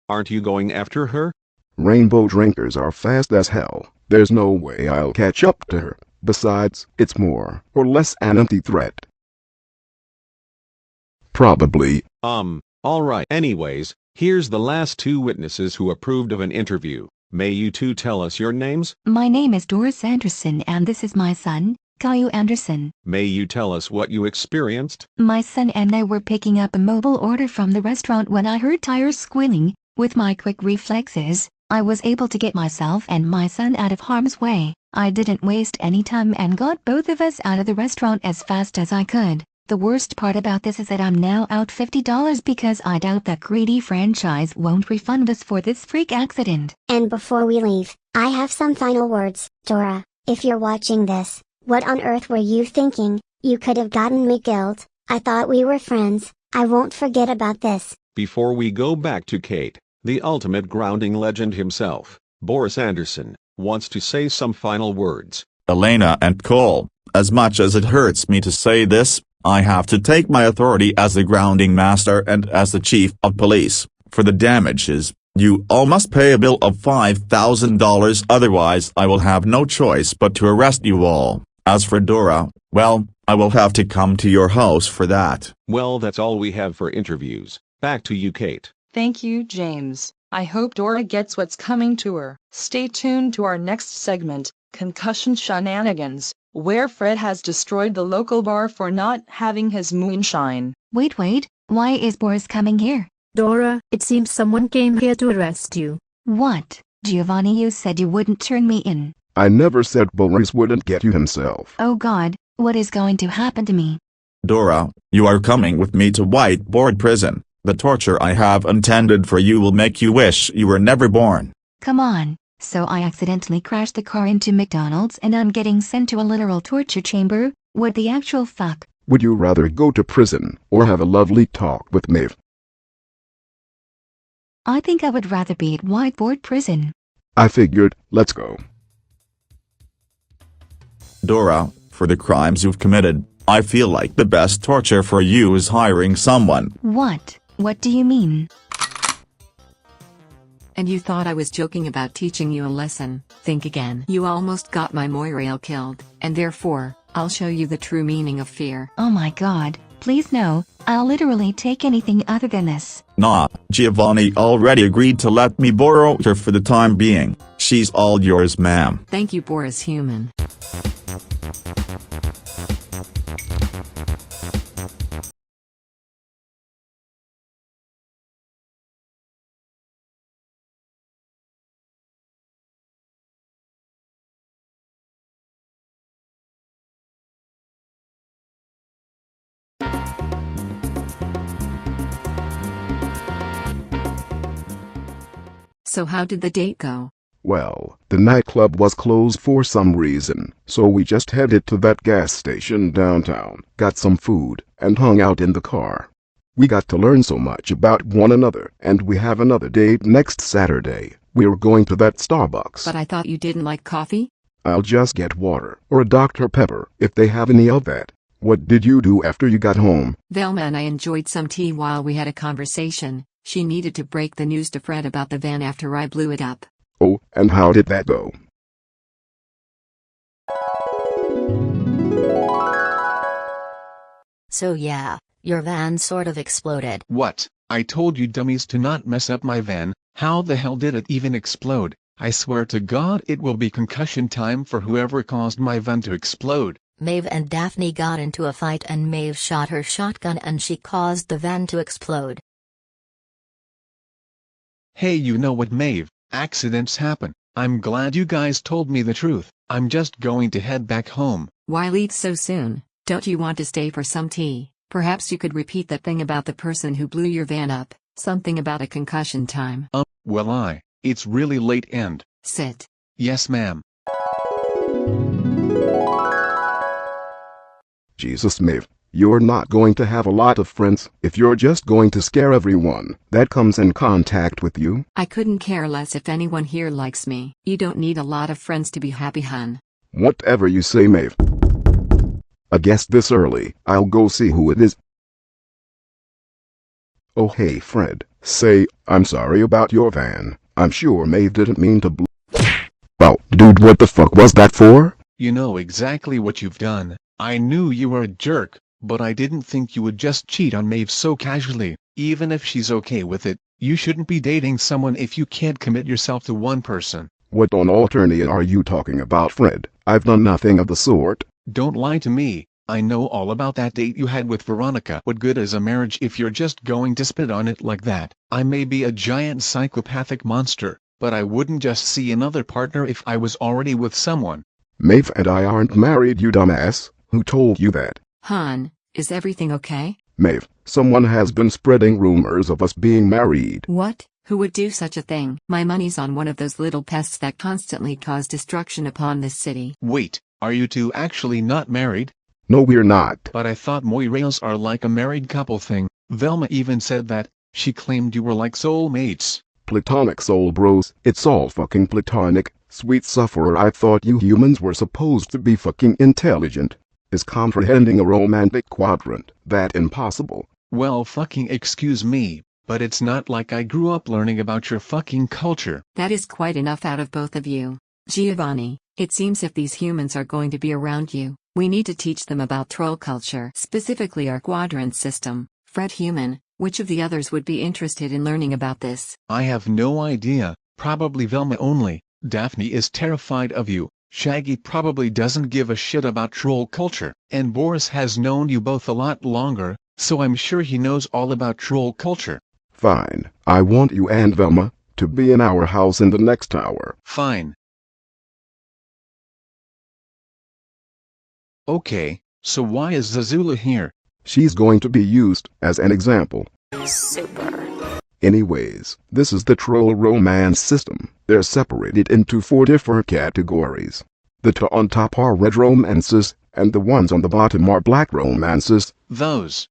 Aren't you going after her? Rainbow drinkers are fast as hell. There's no way I'll catch up to her. Besides, it's more or less an empty threat. Probably. Alright. Anyways, here's the last 2 witnesses who approved of an interview. May you two tell us your names? My name is Doris Anderson and this is my son, Caillou Anderson. May you tell us what you experienced? My son and I were picking up a mobile order from the restaurant when I heard tires squealing. With my quick reflexes, I was able to get myself and my son out of harm's way. I didn't waste any time and got both of us out of the restaurant as fast as I could. The worst part about this is that I'm now out $50 because I doubt that greedy franchise won't refund us for this freak accident. And before we leave, I have some final words. Dora, if you're watching this, what on earth were you thinking? You could have gotten me killed. I thought we were friends. I won't forget about this. Before we go back to Kate, the ultimate grounding legend himself, Boris Anderson, wants to say some final words. Elena and Cole, as much as it hurts me to say this, I have to take my authority as the grounding master and as the chief of police. For the damages, you all must pay a bill of $5,000, otherwise I will have no choice but to arrest you all. As for Dora, well, I will have to come to your house for that. Well, that's all we have for interviews. Back to you, Kate. Thank you, James. I hope Dora gets what's coming to her. Stay tuned to our next segment, Concussion Shenanigans, where Fred has destroyed the local bar for not having his moonshine. Wait, why is Boris coming here? Dora, it seems someone came here to arrest you. What? Giovanni, you said you wouldn't turn me in. I never said Boris wouldn't get you himself. Oh God, what is going to happen to me? Dora, you are coming with me to Whiteboard Prison. The torture I have intended for you will make you wish you were never born. Come on, so I accidentally crashed the car into McDonald's and I'm getting sent to a literal torture chamber? What the actual fuck? Would you rather go to prison or have a lovely talk with Maeve? I think I would rather be at Whiteboard Prison. I figured, let's go. Dora, for the crimes you've committed, I feel like the best torture for you is hiring someone. What? What do you mean? And you thought I was joking about teaching you a lesson? Think again. You almost got my Moirail killed, and therefore, I'll show you the true meaning of fear. Oh my God, please no, I'll literally take anything other than this. Nah, Giovanni already agreed to let me borrow her for the time being. She's all yours, ma'am. Thank you, Boris Human. So how did the date go? Well, the nightclub was closed for some reason, so we just headed to that gas station downtown, got some food, and hung out in the car. We got to learn so much about one another, and we have another date next Saturday. We're going to that Starbucks. But I thought you didn't like coffee? I'll just get water, or a Dr. Pepper, if they have any of that. What did you do after you got home? Velma and I enjoyed some tea while we had a conversation. She needed to break the news to Fred about the van after I blew it up. Oh, and how did that go? So yeah, your van sort of exploded. What? I told you dummies to not mess up my van. How the hell did it even explode? I swear to God it will be concussion time for whoever caused my van to explode. Maeve and Daphne got into a fight and Maeve shot her shotgun and she caused the van to explode. Hey, you know what, Maeve? Accidents happen. I'm glad you guys told me the truth. I'm just going to head back home. Why leave so soon? Don't you want to stay for some tea? Perhaps you could repeat that thing about the person who blew your van up. Something about a concussion time. Well, it's really late and... Sit. Yes, ma'am. Jesus, Maeve. You're not going to have a lot of friends if you're just going to scare everyone that comes in contact with you. I couldn't care less if anyone here likes me. You don't need a lot of friends to be happy, hun. Whatever you say, Maeve. I guess this early, I'll go see who it is. Oh hey Fred, say, I'm sorry about your van. I'm sure Maeve didn't mean to Wow, dude, what the fuck was that for? You know exactly what you've done. I knew you were a jerk. But I didn't think you would just cheat on Maeve so casually. Even if she's okay with it, you shouldn't be dating someone if you can't commit yourself to one person. What on alternate are you talking about, Fred? I've done nothing of the sort. Don't lie to me. I know all about that date you had with Veronica. What good is a marriage if you're just going to spit on it like that? I may be a giant psychopathic monster, but I wouldn't just see another partner if I was already with someone. Maeve and I aren't married, you dumbass. Who told you that? Han, is everything okay? Maeve, someone has been spreading rumors of us being married. What? Who would do such a thing? My money's on one of those little pests that constantly cause destruction upon this city. Wait, are you two actually not married? No, we're not. But I thought moirails are like a married couple thing. Velma even said that. She claimed you were like soulmates. Platonic soul bros, it's all fucking platonic. Sweet sufferer, I thought you humans were supposed to be fucking intelligent. Is comprehending a romantic quadrant that impossible? Well, fucking excuse me, but it's not like I grew up learning about your fucking culture. That is quite enough out of both of you. Giovanni, it seems if these humans are going to be around you, we need to teach them about troll culture, specifically our quadrant system. Fred Human, which of the others would be interested in learning about this? I have no idea, probably Velma only. Daphne is terrified of you. Shaggy probably doesn't give a shit about troll culture, and Boris has known you both a lot longer, so I'm sure he knows all about troll culture. Fine, I want you and Velma to be in our house in the next hour. Fine. Okay, so why is Zazula here? She's going to be used as an example. Super. Anyways, this is the troll romance system. They're separated into 4 different categories. The two on top are red romances, and the ones on the bottom are black romances. Those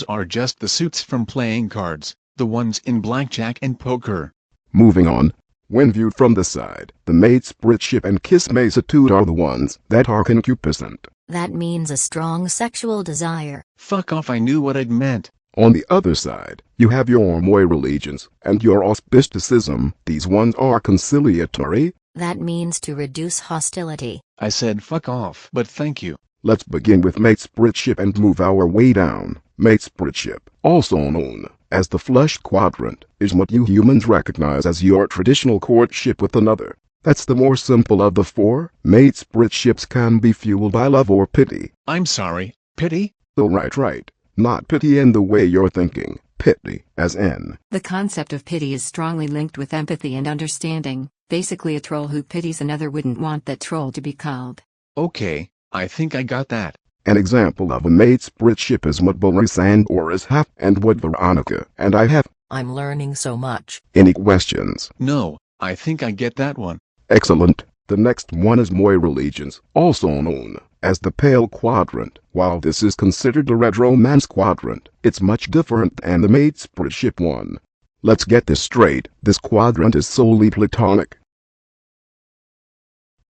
are just the suits from playing cards, the ones in blackjack and poker. Moving on. When viewed from the side, the maid spritship and kiss magnitude are the ones that are concupiscent. That means a strong sexual desire. Fuck off, I knew what it meant. On the other side, you have your moral allegiance and your auspicitism. These ones are conciliatory. That means to reduce hostility. I said fuck off, but thank you. Let's begin with mate spritship and move our way down. Mate spritship, also known as the flush quadrant, is what you humans recognize as your traditional courtship with another. That's the more simple of the 4. Mate spritships can be fueled by love or pity. I'm sorry, pity? Oh, right. Not pity in the way you're thinking. Pity, as in. The concept of pity is strongly linked with empathy and understanding. Basically, a troll who pities another wouldn't want that troll to be called. Okay, I think I got that. An example of a mate spritship is what Boris and Doris have, and what Veronica and I have. I'm learning so much. Any questions? No, I think I get that one. Excellent. The next one is moral allegiance, also known as the pale quadrant. While this is considered the red romance quadrant, it's much different than the mate spritship one. Let's get this straight. This quadrant is solely platonic.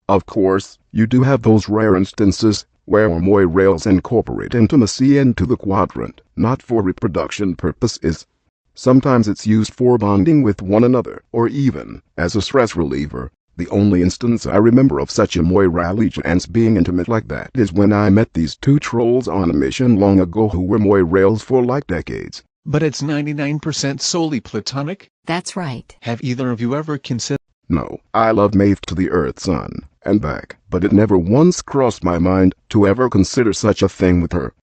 Of course, you do have those rare instances where moirails incorporate intimacy into the quadrant, not for reproduction purposes. Sometimes it's used for bonding with one another, or even as a stress reliever. The only instance I remember of such a moira allegiance being intimate like that is when I met these 2 trolls on a mission long ago who were moirails for like decades. But it's 99% solely platonic? That's right. Have either of you ever considered? No, I love Maeve to the earth, son, and back, but it never once crossed my mind to ever consider such a thing with her.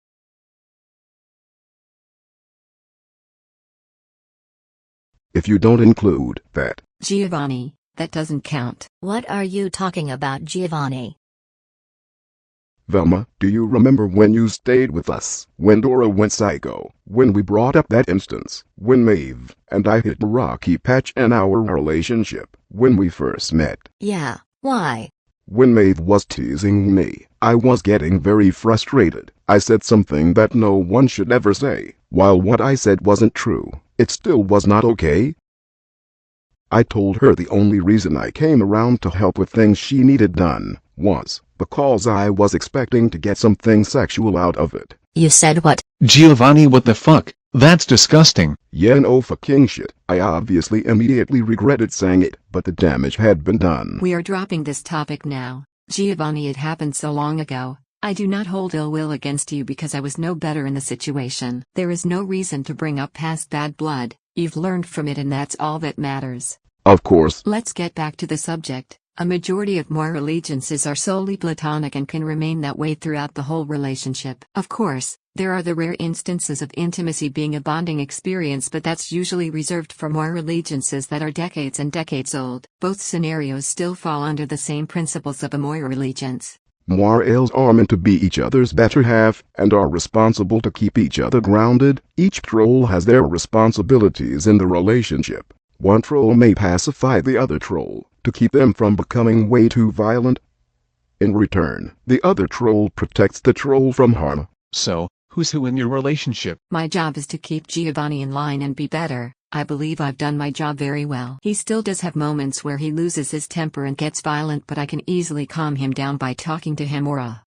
If you don't include that. Giovanni, that doesn't count. What are you talking about, Giovanni? Velma, do you remember when you stayed with us, when Dora went psycho, when we brought up that instance, when Maeve and I hit a rocky patch in our relationship, when we first met? Yeah, why? When Maeve was teasing me, I was getting very frustrated. I said something that no one should ever say. While what I said wasn't true, it still was not okay. I told her the only reason I came around to help with things she needed done was because I was expecting to get something sexual out of it. You said what? Giovanni, what the fuck? That's disgusting. Yeah, no fucking shit. I obviously immediately regretted saying it, but the damage had been done. We are dropping this topic now. Giovanni, it happened so long ago. I do not hold ill will against you because I was no better in the situation. There is no reason to bring up past bad blood. You've learned from it and that's all that matters. Of course. Let's get back to the subject. A majority of more allegiances are solely platonic and can remain that way throughout the whole relationship. Of course, there are the rare instances of intimacy being a bonding experience, but that's usually reserved for more allegiances that are decades and decades old. Both scenarios still fall under the same principles of a more allegiance. Moirels are meant to be each other's better half and are responsible to keep each other grounded. Each troll has their responsibilities in the relationship. One troll may pacify the other troll to keep them from becoming way too violent. In return, the other troll protects the troll from harm. So, who's who in your relationship? My job is to keep Giovanni in line and be better. I believe I've done my job very well. He still does have moments where he loses his temper and gets violent, but I can easily calm him down by talking to him or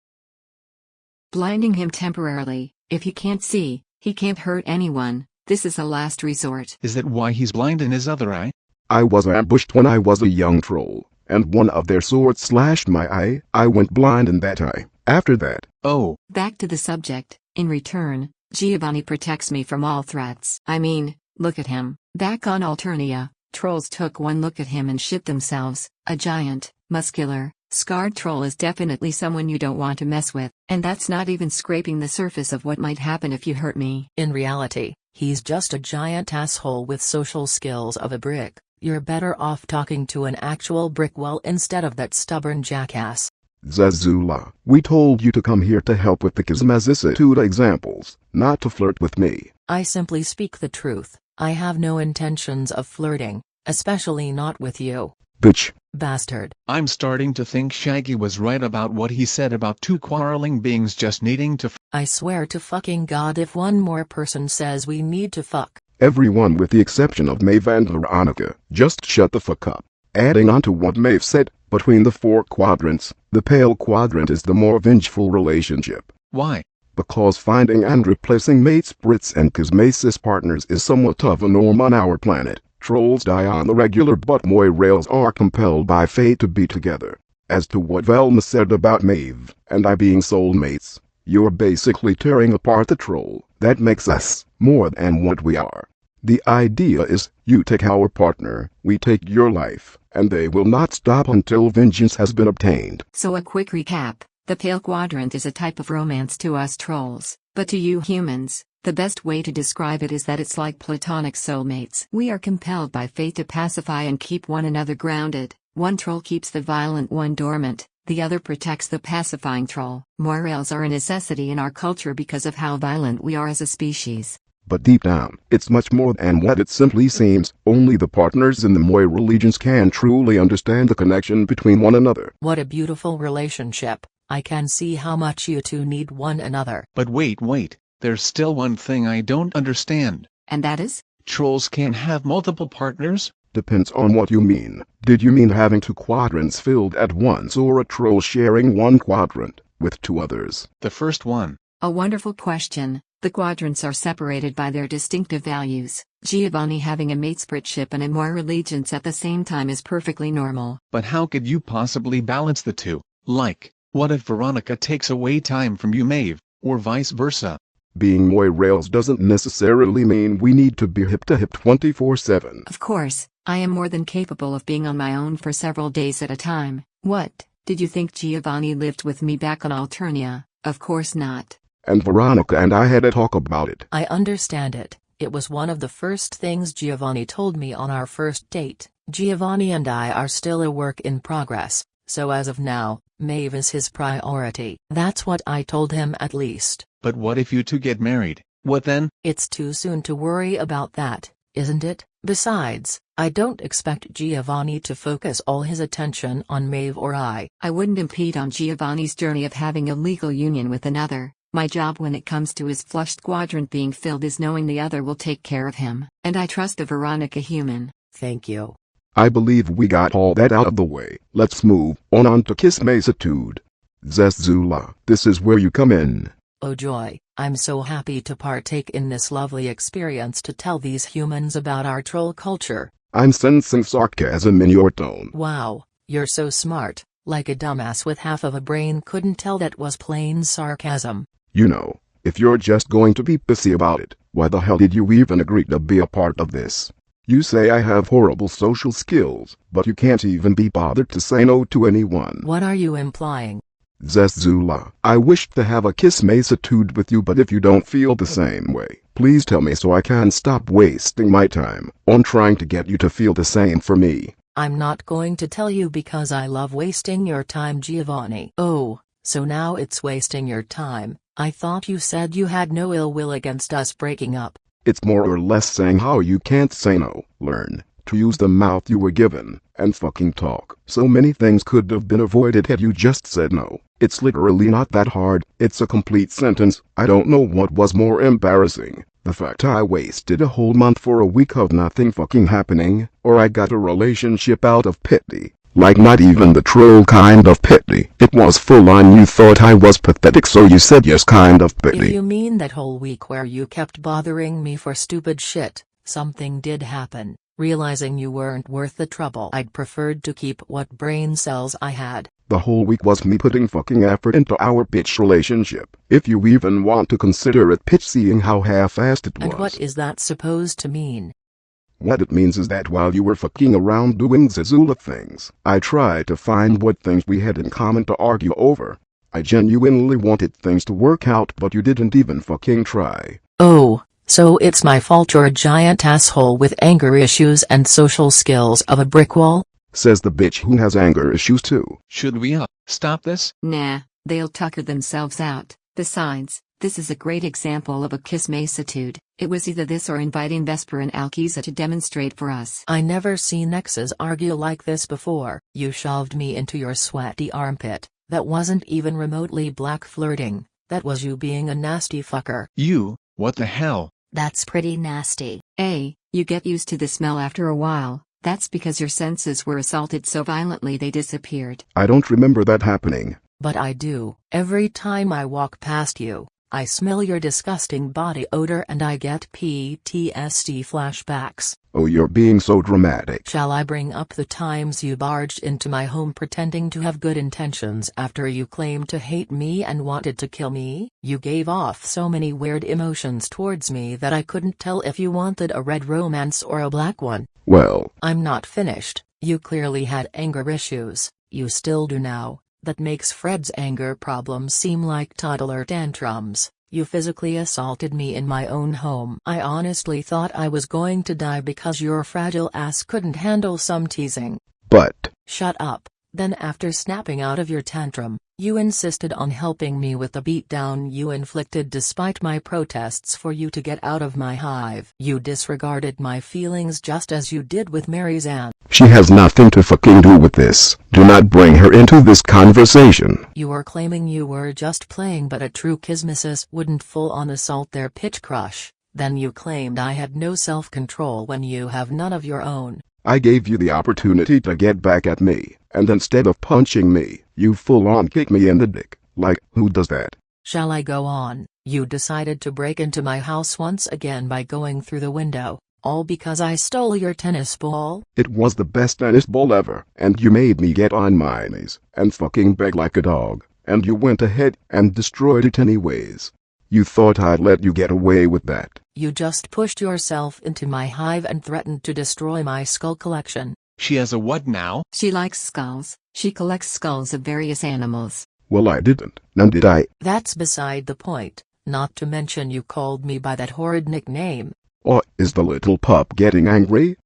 blinding him temporarily. If he can't see, he can't hurt anyone. This is a last resort. Is that why he's blind in his other eye? I was ambushed when I was a young troll, and one of their swords slashed my eye. I went blind in that eye. After that. Oh. Back to the subject. In return, Giovanni protects me from all threats. I mean, look at him. Back on Alternia, trolls took one look at him and shit themselves. A giant, muscular, scarred troll is definitely someone you don't want to mess with. And that's not even scraping the surface of what might happen if you hurt me. In reality, he's just a giant asshole with social skills of a brick. You're better off talking to an actual brick wall instead of that stubborn jackass. Zazula, we told you to come here to help with the Kismazissitude examples, not to flirt with me. I simply speak the truth. I have no intentions of flirting, especially not with you. Bitch. Bastard. I'm starting to think Shaggy was right about what he said about two quarreling beings just needing to I swear to fucking God, if one more person says we need to fuck. Everyone with the exception of Maeve and Veronica, just shut the fuck up. Adding on to what Maeve said, between the four quadrants, the pale quadrant is the more vengeful relationship. Why? Because finding and replacing mate spirits and Kismasis partners is somewhat of a norm on our planet. Trolls die on the regular, but Moirels are compelled by fate to be together. As to what Velma said about Maeve and I being soulmates, you're basically tearing apart the troll that makes us more than what we are. The idea is, you take our partner, we take your life, and they will not stop until vengeance has been obtained. So a quick recap, the pale quadrant is a type of romance to us trolls, but to you humans, the best way to describe it is that it's like platonic soulmates. We are compelled by fate to pacify and keep one another grounded. One troll keeps the violent one dormant, the other protects the pacifying troll. Moirels are a necessity in our culture because of how violent we are as a species. But deep down, it's much more than what it simply seems. Only the partners in the Moira religions can truly understand the connection between one another. What a beautiful relationship. I can see how much you two need one another. But wait, there's still one thing I don't understand. And that is? Trolls can have multiple partners? Depends on what you mean. Did you mean having two quadrants filled at once, or a troll sharing one quadrant with two others? The first one. A wonderful question. The quadrants are separated by their distinctive values. Giovanni having a mate spiritship and a Moira allegiance at the same time is perfectly normal. But how could you possibly balance the two? Like, what if Veronica takes away time from you, Maeve, or vice versa? Being Moirels doesn't necessarily mean we need to be hip to hip 24/7. Of course, I am more than capable of being on my own for several days at a time. What, did you think Giovanni lived with me back on Alternia? Of course not. And Veronica and I had a talk about it. I understand it. It was one of the first things Giovanni told me on our first date. Giovanni and I are still a work in progress, so as of now, Maeve is his priority. That's what I told him at least. But what if you two get married? What then? It's too soon to worry about that, isn't it? Besides, I don't expect Giovanni to focus all his attention on Maeve or I. I wouldn't impede on Giovanni's journey of having a legal union with another. My job when it comes to his flushed quadrant being filled is knowing the other will take care of him. And I trust the Veronica human. Thank you. I believe we got all that out of the way. Let's move on to Kismasitude. Zazula, this is where you come in. Oh joy, I'm so happy to partake in this lovely experience to tell these humans about our troll culture. I'm sensing sarcasm in your tone. Wow, you're so smart, like a dumbass with half of a brain couldn't tell that was plain sarcasm. You know, if you're just going to be pissy about it, why the hell did you even agree to be a part of this? You say I have horrible social skills, but you can't even be bothered to say no to anyone. What are you implying? Zezula, I wish to have a kiss-macitude with you, but if you don't feel the same way, please tell me so I can stop wasting my time on trying to get you to feel the same for me. I'm not going to tell you because I love wasting your time, Giovanni. Oh, so now it's wasting your time. I thought you said you had no ill will against us breaking up. It's more or less saying how you can't say no. Learn to use the mouth you were given and fucking talk. So many things could have been avoided had you just said no. It's literally not that hard. It's a complete sentence. I don't know what was more embarrassing. The fact I wasted a whole month for a week of nothing fucking happening, or I got a relationship out of pity. Like not even the troll kind of pity. It was full on. You thought I was pathetic, so you said yes kind of pity. If you mean that whole week where you kept bothering me for stupid shit, something did happen. Realizing you weren't worth the trouble, I'd preferred to keep what brain cells I had. The whole week was me putting fucking effort into our bitch relationship. If you even want to consider it bitch, seeing how half-assed it was. And what is that supposed to mean? What it means is that while you were fucking around doing Zezula things, I tried to find what things we had in common to argue over. I genuinely wanted things to work out, but you didn't even fucking try. Oh, so it's my fault you're a giant asshole with anger issues and social skills of a brick wall? Says the bitch who has anger issues too. Should we stop this? Nah, they'll tucker themselves out. Besides, this is a great example of a kiss-macitude. It was either this or inviting Vesper and Alkiza to demonstrate for us. I never seen exes argue like this before. You shoved me into your sweaty armpit. That wasn't even remotely black flirting. That was you being a nasty fucker. You, what the hell? That's pretty nasty. You get used to the smell after a while. That's because your senses were assaulted so violently they disappeared. I don't remember that happening. But I do. Every time I walk past you, I smell your disgusting body odor and I get PTSD flashbacks. Oh, you're being so dramatic. Shall I bring up the times you barged into my home pretending to have good intentions after you claimed to hate me and wanted to kill me? You gave off so many weird emotions towards me that I couldn't tell if you wanted a red romance or a black one. Well, I'm not finished. You clearly had anger issues. You still do now. That makes Fred's anger problems seem like toddler tantrums. You physically assaulted me in my own home. I honestly thought I was going to die because your fragile ass couldn't handle some teasing. But... Shut up. Then after snapping out of your tantrum, you insisted on helping me with the beatdown you inflicted despite my protests for you to get out of my hive. You disregarded my feelings just as you did with Mary's aunt. She has nothing to fucking do with this. Do not bring her into this conversation. You were claiming you were just playing, but a true kismissus wouldn't full-on assault their pitch crush. Then you claimed I had no self-control when you have none of your own. I gave you the opportunity to get back at me, and instead of punching me, you full-on kicked me in the dick. Like, who does that? Shall I go on? You decided to break into my house once again by going through the window, all because I stole your tennis ball? It was the best tennis ball ever, and you made me get on my knees and fucking beg like a dog, and you went ahead and destroyed it anyways. You thought I'd let you get away with that. You just pushed yourself into my hive and threatened to destroy my skull collection. She has a what now? She likes skulls. She collects skulls of various animals. Well, I didn't. None did I. That's beside the point. Not to mention you called me by that horrid nickname. Or is the little pup getting angry?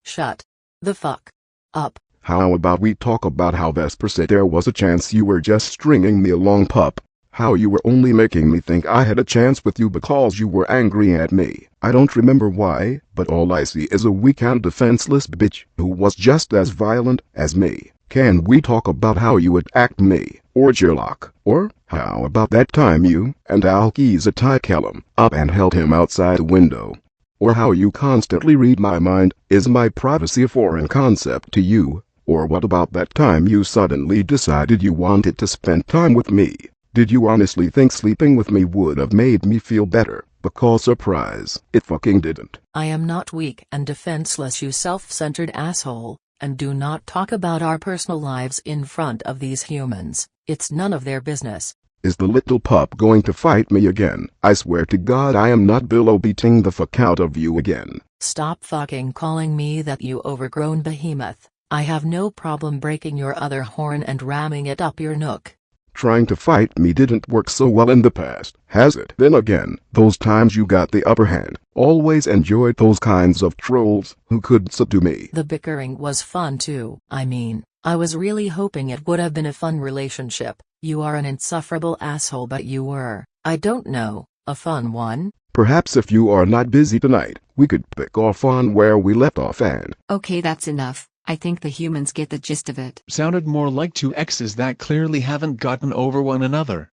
Shut the fuck up. How about we talk about how Vesper said there was a chance you were just stringing me along, pup? How you were only making me think I had a chance with you because you were angry at me. I don't remember why, but all I see is a weak and defenseless bitch who was just as violent as me. Can we talk about how you attacked me, or Sherlock? Or how about that time you and Alkiza tied Callum up and held him outside the window? Or how you constantly read my mind? Is my privacy a foreign concept to you? Or what about that time you suddenly decided you wanted to spend time with me? Did you honestly think sleeping with me would have made me feel better? Because surprise, it fucking didn't. I am not weak and defenseless, you self-centered asshole, and do not talk about our personal lives in front of these humans. It's none of their business. Is the little pup going to fight me again? I swear to God I am not below beating the fuck out of you again. Stop fucking calling me that, you overgrown behemoth. I have no problem breaking your other horn and ramming it up your nook. Trying to fight me didn't work so well in the past, has it? Then again, those times you got the upper hand. Always enjoyed those kinds of trolls who could subdue me. The bickering was fun too. I mean, I was really hoping it would have been a fun relationship. You are an insufferable asshole, but you were, I don't know, a fun one? Perhaps if you are not busy tonight, we could pick off on where we left off and... Okay, that's enough. I think the humans get the gist of it. Sounded more like two exes that clearly haven't gotten over one another.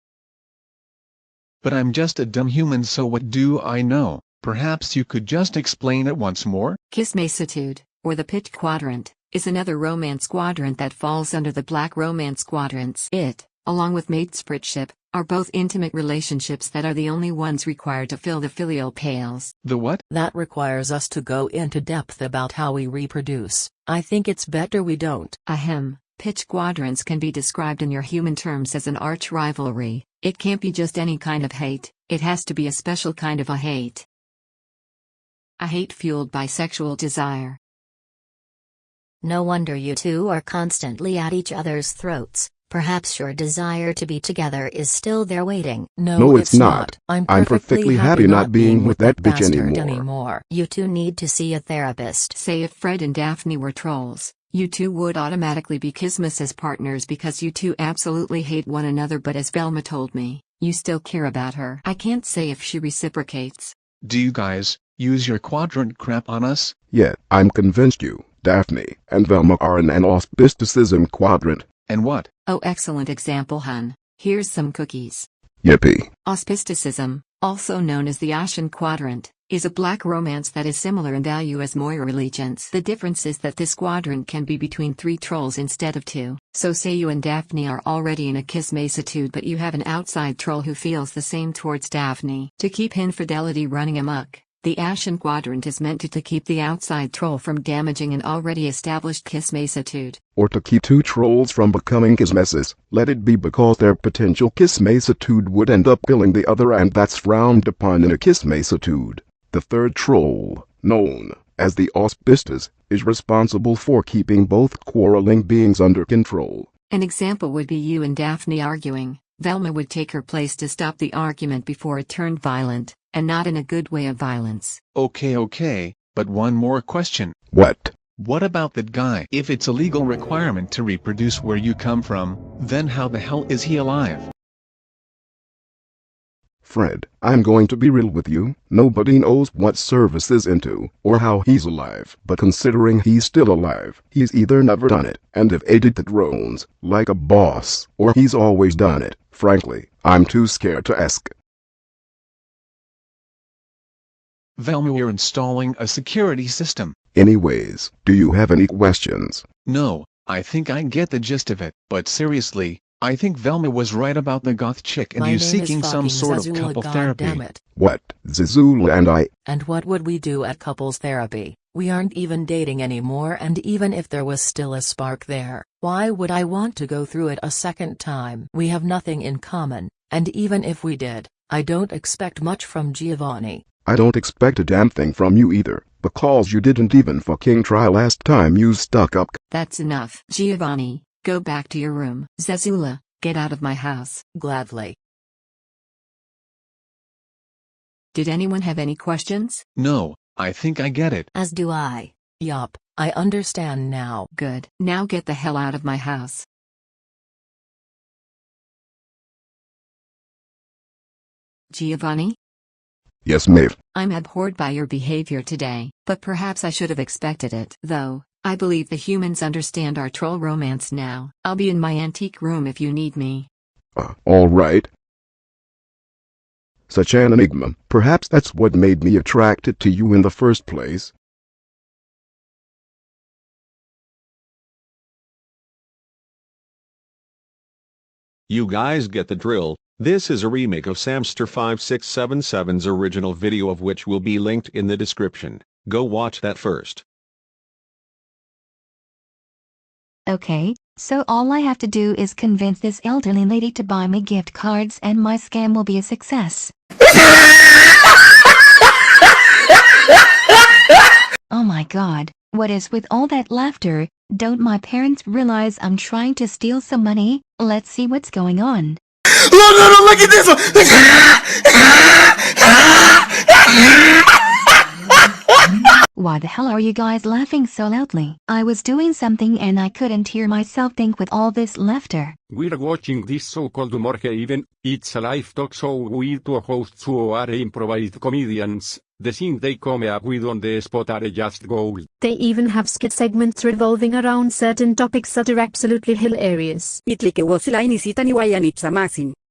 But I'm just a dumb human, so what do I know? Perhaps you could just explain it once more? Kismacitude, or the pitch quadrant, is another romance quadrant that falls under the black romance quadrants. It, along with matespritship, are both intimate relationships that are the only ones required to fill the filial pales. The what? That requires us to go into depth about how we reproduce. I think it's better we don't. Ahem. Pitch quadrants can be described in your human terms as an arch rivalry. It can't be just any kind of hate, it has to be a special kind of a hate. A hate fueled by sexual desire. No wonder you two are constantly at each other's throats. Perhaps your desire to be together is still there waiting. No, it's not. I'm perfectly happy not being with that bitch anymore. You two need to see a therapist. Say if Fred and Daphne were trolls, you two would automatically be Kismas as partners because you two absolutely hate one another, but as Velma told me, you still care about her. I can't say if she reciprocates. Do you guys use your quadrant crap on us? Yeah, I'm convinced you, Daphne, and Velma are in an auspisticism quadrant. And what? Oh, excellent example, hun. Here's some cookies. Yippee. Auspisticism, also known as the Ashen Quadrant, is a black romance that is similar in value as Moira Allegiance. The difference is that this quadrant can be between 3 trolls instead of 2. So say you and Daphne are already in a kismacitude, but you have an outside troll who feels the same towards Daphne. To keep infidelity running amok, the Ashen Quadrant is meant to keep the outside troll from damaging an already established kismacitude. Or to keep 2 trolls from becoming kismeses, let it be because their potential kismacitude would end up killing the other, and that's frowned upon in a kismacitude. The third troll, known as the auspicious, is responsible for keeping both quarreling beings under control. An example would be you and Daphne arguing. Velma would take her place to stop the argument before it turned violent, and not in a good way of violence. Okay, but one more question. What? What about that guy? If it's a legal requirement to reproduce where you come from, then how the hell is he alive? Fred, I'm going to be real with you. Nobody knows what Service is into, or how he's alive. But considering he's still alive, he's either never done it, and have aided the drones, like a boss, or he's always done it. Frankly, I'm too scared to ask. Velma, we're installing a security system. Anyways, do you have any questions? No, I think I get the gist of it. But seriously, I think Velma was right about the goth chick and you seeking some sort of couple therapy. What, Zazula and I? And what would we do at couples therapy? We aren't even dating anymore, and even if there was still a spark there, why would I want to go through it a second time? We have nothing in common, and even if we did, I don't expect much from Giovanni. I don't expect a damn thing from you either, because you didn't even fucking try last time you stuck up. That's enough. Giovanni, go back to your room. Zazula, get out of my house. Gladly. Did anyone have any questions? No, I think I get it. As do I. Yup, I understand now. Good. Now get the hell out of my house. Giovanni? Yes, Maeve. I'm abhorred by your behavior today, but perhaps I should have expected it. Though, I believe the humans understand our troll romance now. I'll be in my antique room if you need me. All right. Such an enigma. Perhaps that's what made me attracted to you in the first place. You guys get the drill. This is a remake of Samster5677's original video, of which will be linked in the description. Go watch that first. Okay, so all I have to do is convince this elderly lady to buy me gift cards and my scam will be a success. Oh my god, what is with all that laughter? Don't my parents realize I'm trying to steal some money? Let's see what's going on. Look at this one! Why the hell are you guys laughing so loudly? I was doing something and I couldn't hear myself think with all this laughter. We're watching this so-called humor haven. It's a live talk show with two hosts who are improvised comedians. The things they come up with on the spot are just gold. They even have skit segments revolving around certain topics that are absolutely hilarious.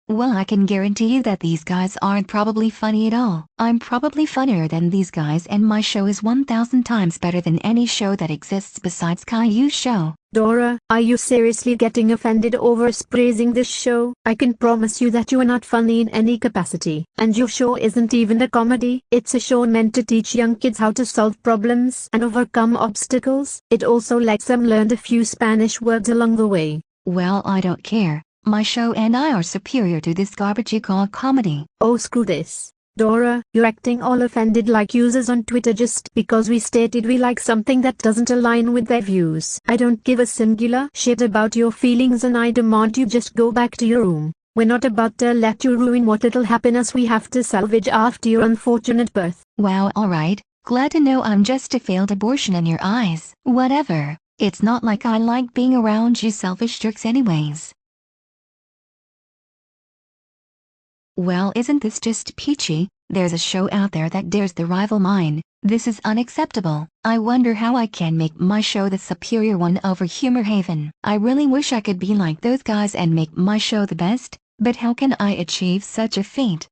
Well, I can guarantee you that these guys aren't probably funny at all. I'm probably funnier than these guys, and my show is 1,000 times better than any show that exists besides Caillou's show. Dora, are you seriously getting offended over us praising this show? I can promise you that you are not funny in any capacity. And your show isn't even a comedy. It's a show meant to teach young kids how to solve problems and overcome obstacles. It also lets them learn a few Spanish words along the way. Well, I don't care. My show and I are superior to this garbage you call comedy. Oh, screw this. Dora, you're acting all offended like users on Twitter just because we stated we like something that doesn't align with their views. I don't give a singular shit about your feelings, and I demand you just go back to your room. We're not about to let you ruin what little happiness we have to salvage after your unfortunate birth. Wow, alright. Glad to know I'm just a failed abortion in your eyes. Whatever. It's not like I like being around you selfish jerks anyways. Well, isn't this just peachy? There's a show out there that dares to rival mine. This is unacceptable. I wonder how I can make my show the superior one over Humor Haven. I really wish I could be like those guys and make my show the best, but how can I achieve such a feat?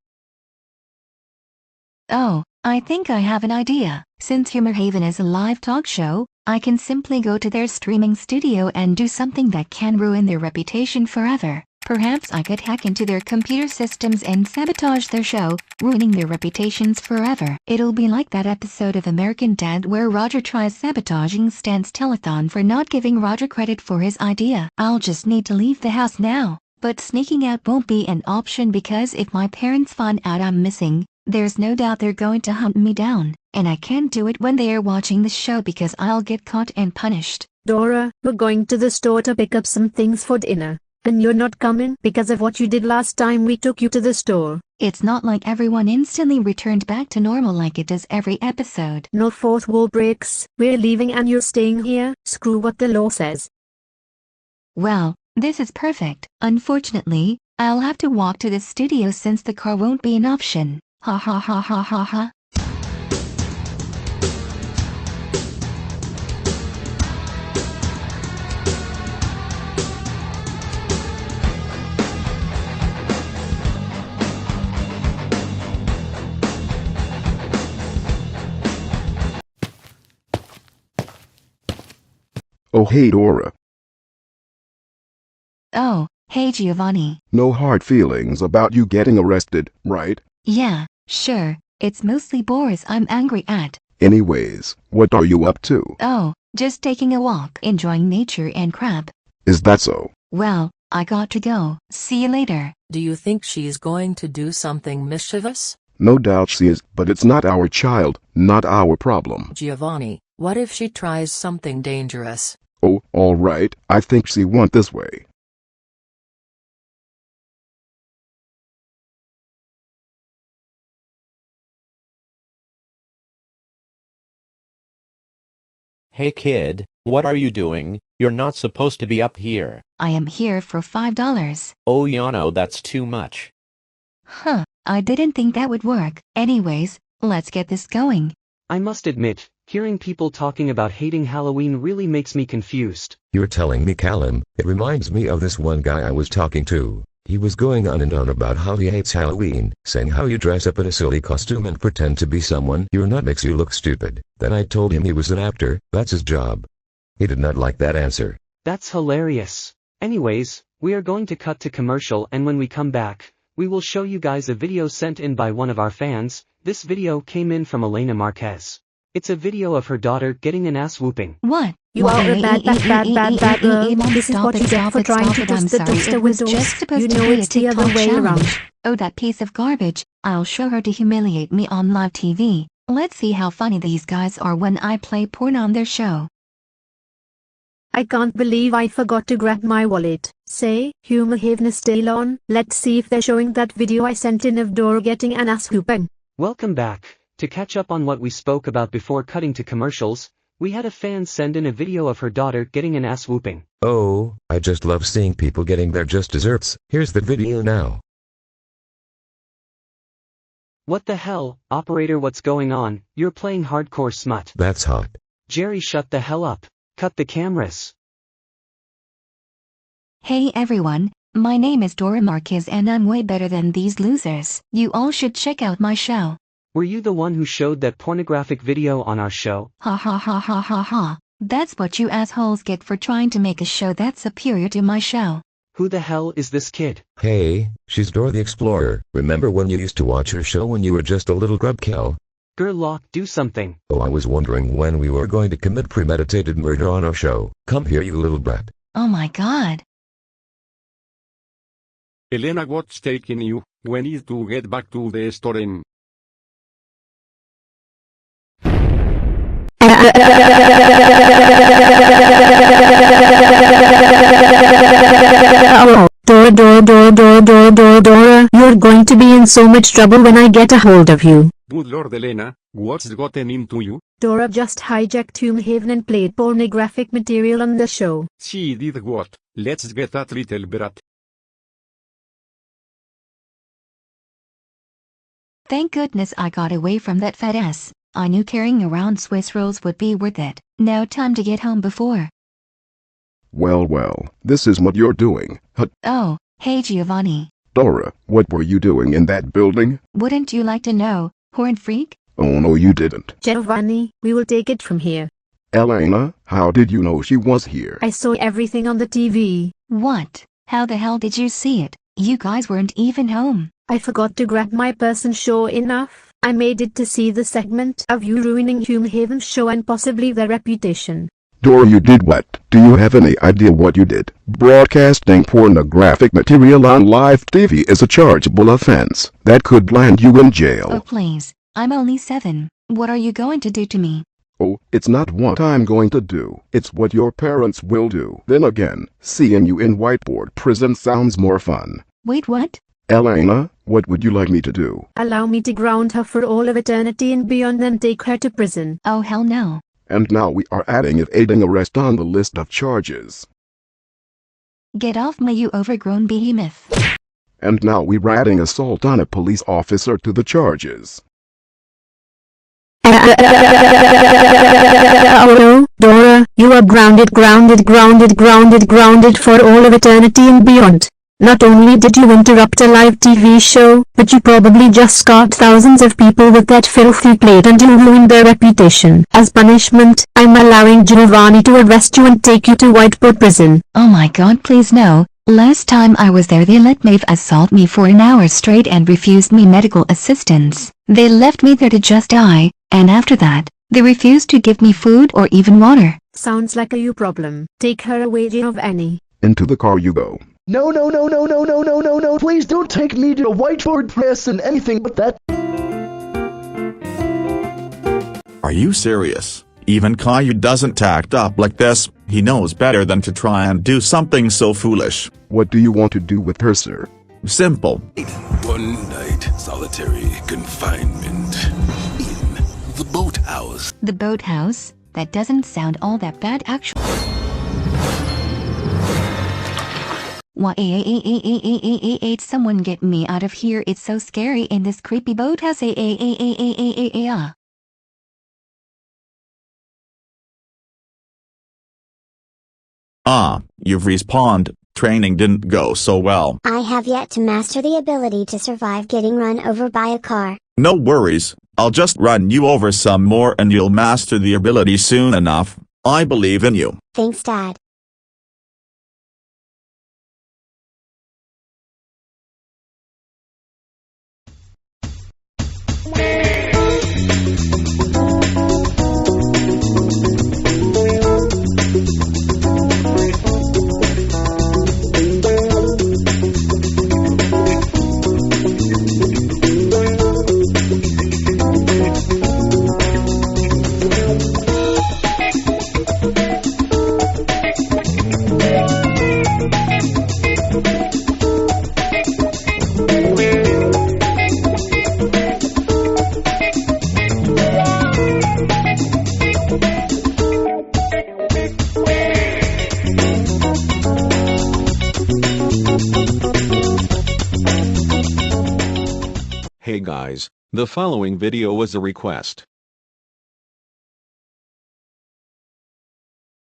Oh, I think I have an idea. Since Humor Haven is a live talk show, I can simply go to their streaming studio and do something that can ruin their reputation forever. Perhaps I could hack into their computer systems and sabotage their show, ruining their reputations forever. It'll be like that episode of American Dad where Roger tries sabotaging Stan's telethon for not giving Roger credit for his idea. I'll just need to leave the house now, but sneaking out won't be an option because if my parents find out I'm missing, there's no doubt they're going to hunt me down, and I can't do it when they are watching the show because I'll get caught and punished. Dora, we're going to the store to pick up some things for dinner. And you're not coming because of what you did last time we took you to the store. It's not like everyone instantly returned back to normal like it does every episode. No fourth wall breaks. We're leaving and you're staying here. Screw what the law says. Well, this is perfect. Unfortunately, I'll have to walk to the studio since the car won't be an option. Ha ha ha ha ha ha. Oh hey Dora. Oh, hey Giovanni. No hard feelings about you getting arrested, right? Yeah, sure. It's mostly Boris I'm angry at. Anyways, what are you up to? Oh, just taking a walk, enjoying nature and crap. Is that so? Well, I got to go. See you later. Do you think she's going to do something mischievous? No doubt she is, but it's not our child, not our problem. Giovanni, what if she tries something dangerous? Oh, alright, I think she went this way. Hey kid, what are you doing? You're not supposed to be up here. I am here for $5. Oh Yano, that's too much. Huh, I didn't think that would work. Anyways, let's get this going. I must admit, hearing people talking about hating Halloween really makes me confused. You're telling me Callum, it reminds me of this one guy I was talking to. He was going on and on about how he hates Halloween, saying how you dress up in a silly costume and pretend to be someone you're not makes you look stupid. Then I told him he was an actor, that's his job. He did not like that answer. That's hilarious. Anyways, we are going to cut to commercial, and when we come back, we will show you guys a video sent in by one of our fans. This video came in from Elena Marquez. It's a video of her daughter getting an ass whooping. What? You are a bad girl. This is what you get for trying to twist the toaster with doors. You know it's the other way around. Oh, that piece of garbage. I'll show her to humiliate me on live TV. Let's see how funny these guys are when I play porn on their show. I can't believe I forgot to grab my wallet. Say, Humor Haven is still on. Let's see if they're showing that video I sent in of Dora getting an ass whooping. Welcome back. To catch up on what we spoke about before cutting to commercials, we had a fan send in a video of her daughter getting an ass whooping. Oh, I just love seeing people getting their just desserts. Here's the video now. What the hell, operator, what's going on? You're playing hardcore smut. That's hot. Jerry, shut the hell up. Cut the cameras. Hey everyone, my name is Dora Marquez and I'm way better than these losers. You all should check out my show. Were you the one who showed that pornographic video on our show? Ha ha ha ha ha ha. That's what you assholes get for trying to make a show that's superior to my show. Who the hell is this kid? Hey, she's Dora the Explorer. Remember when you used to watch her show when you were just a little grub cow? Gerlock, do something. Oh, I was wondering when we were going to commit premeditated murder on our show. Come here, you little brat. Oh my god. Elena, what's taking you? We need to get back to the store in... Dora, you're going to be in so much trouble when I get a hold of you. Good Lord, Elena, what's gotten into you? Dora just hijacked Humor Haven and played pornographic material on the show. She did what? Let's get that little brat. Thank goodness I got away from that fat ass. I knew carrying around Swiss rolls would be worth it. Now time to get home before. Well, this is what you're doing. Oh, hey Giovanni. Dora, what were you doing in that building? Wouldn't you like to know, horn freak? Oh no, you didn't. Giovanni, we will take it from here. Elena, how did you know she was here? I saw everything on the TV. What? How the hell did you see it? You guys weren't even home. I forgot to grab my purse and sure enough, I made it to see the segment of you ruining Humor Haven's show and possibly their reputation. Dora, you did what? Do you have any idea what you did? Broadcasting pornographic material on live TV is a chargeable offense that could land you in jail. Oh please, I'm only 7. What are you going to do to me? Oh, it's not what I'm going to do. It's what your parents will do. Then again, seeing you in whiteboard prison sounds more fun. Wait, what? Elena, what would you like me to do? Allow me to ground her for all of eternity and beyond, then take her to prison. Oh hell no. And now we are adding evading arrest on the list of charges. Get off me, you overgrown behemoth. And now we're adding assault on a police officer to the charges. Dora, you are grounded for all of eternity and beyond. Not only did you interrupt a live TV show, but you probably just scarred thousands of people with that filthy plate and you ruined their reputation. As punishment, I'm allowing Giovanni to arrest you and take you to whiteboard prison. Oh my god, please no. Last time I was there they let Maeve assault me for an hour straight and refused me medical assistance. They left me there to just die, and after that, they refused to give me food or even water. Sounds like a you problem. Take her away, Giovanni. Into the car you go. No, please don't take me to a whiteboard press and anything but that. Are you serious? Even Caillou doesn't act up like this. He knows better than to try and do something so foolish. What do you want to do with her, sir? Simple. 1 night solitary confinement in the boathouse. The boathouse? That doesn't sound all that bad actually. Wait, someone get me out of here, it's so scary in this creepy boathouse. You've respawned. Training didn't go so well. I have yet to master the ability to survive getting run over by a car. No worries, I'll just run you over some more and you'll master the ability soon enough. I believe in you. Thanks, Dad. Hey guys, the following video was a request.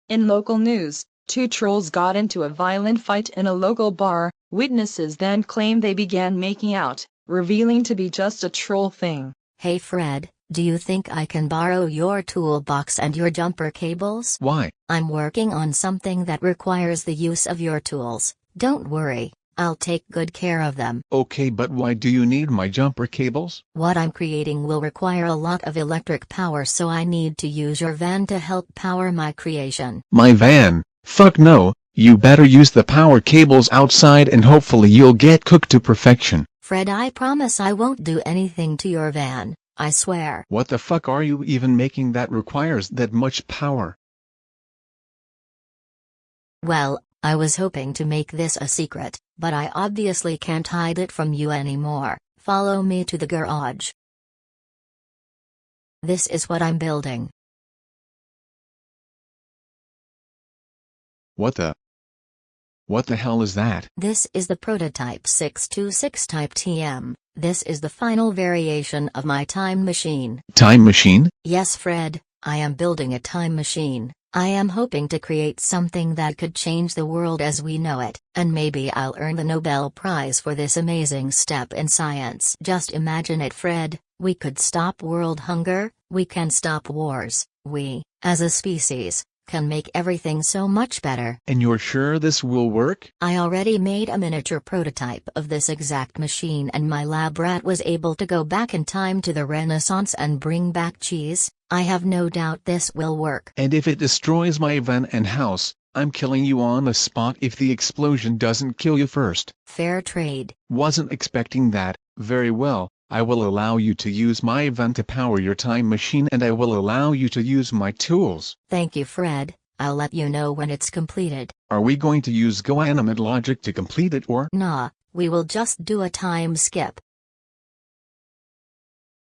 In local news, two trolls got into a violent fight in a local bar. Witnesses then claimed they began making out, revealing to be just a troll thing. Hey Fred, do you think I can borrow your toolbox and your jumper cables? Why? I'm working on something that requires the use of your tools. Don't worry, I'll take good care of them. Okay, but why do you need my jumper cables? What I'm creating will require a lot of electric power, so I need to use your van to help power my creation. My van? Fuck no, you better use the power cables outside and hopefully you'll get cooked to perfection. Fred, I promise I won't do anything to your van, I swear. What the fuck are you even making that requires that much power? Well, I was hoping to make this a secret, but I obviously can't hide it from you anymore. Follow me to the garage. This is what I'm building. What the hell is that? This is the prototype 626 Type TM. This is the final variation of my time machine. Time machine? Yes, Fred, I am building a time machine. I am hoping to create something that could change the world as we know it, and maybe I'll earn the Nobel Prize for this amazing step in science. Just imagine it, Fred. We could stop world hunger, we can stop wars, we, as a species, can make everything so much better. And you're sure this will work? I already made a miniature prototype of this exact machine, and my lab rat was able to go back in time to the Renaissance and bring back cheese. I have no doubt this will work. And if it destroys my van and house, I'm killing you on the spot if the explosion doesn't kill you first. Fair trade. Wasn't expecting that. Very well, I will allow you to use my van to power your time machine, and I will allow you to use my tools. Thank you, Fred. I'll let you know when it's completed. Are we going to use Go-Animate logic to complete it, or? Nah, we will just do a time skip.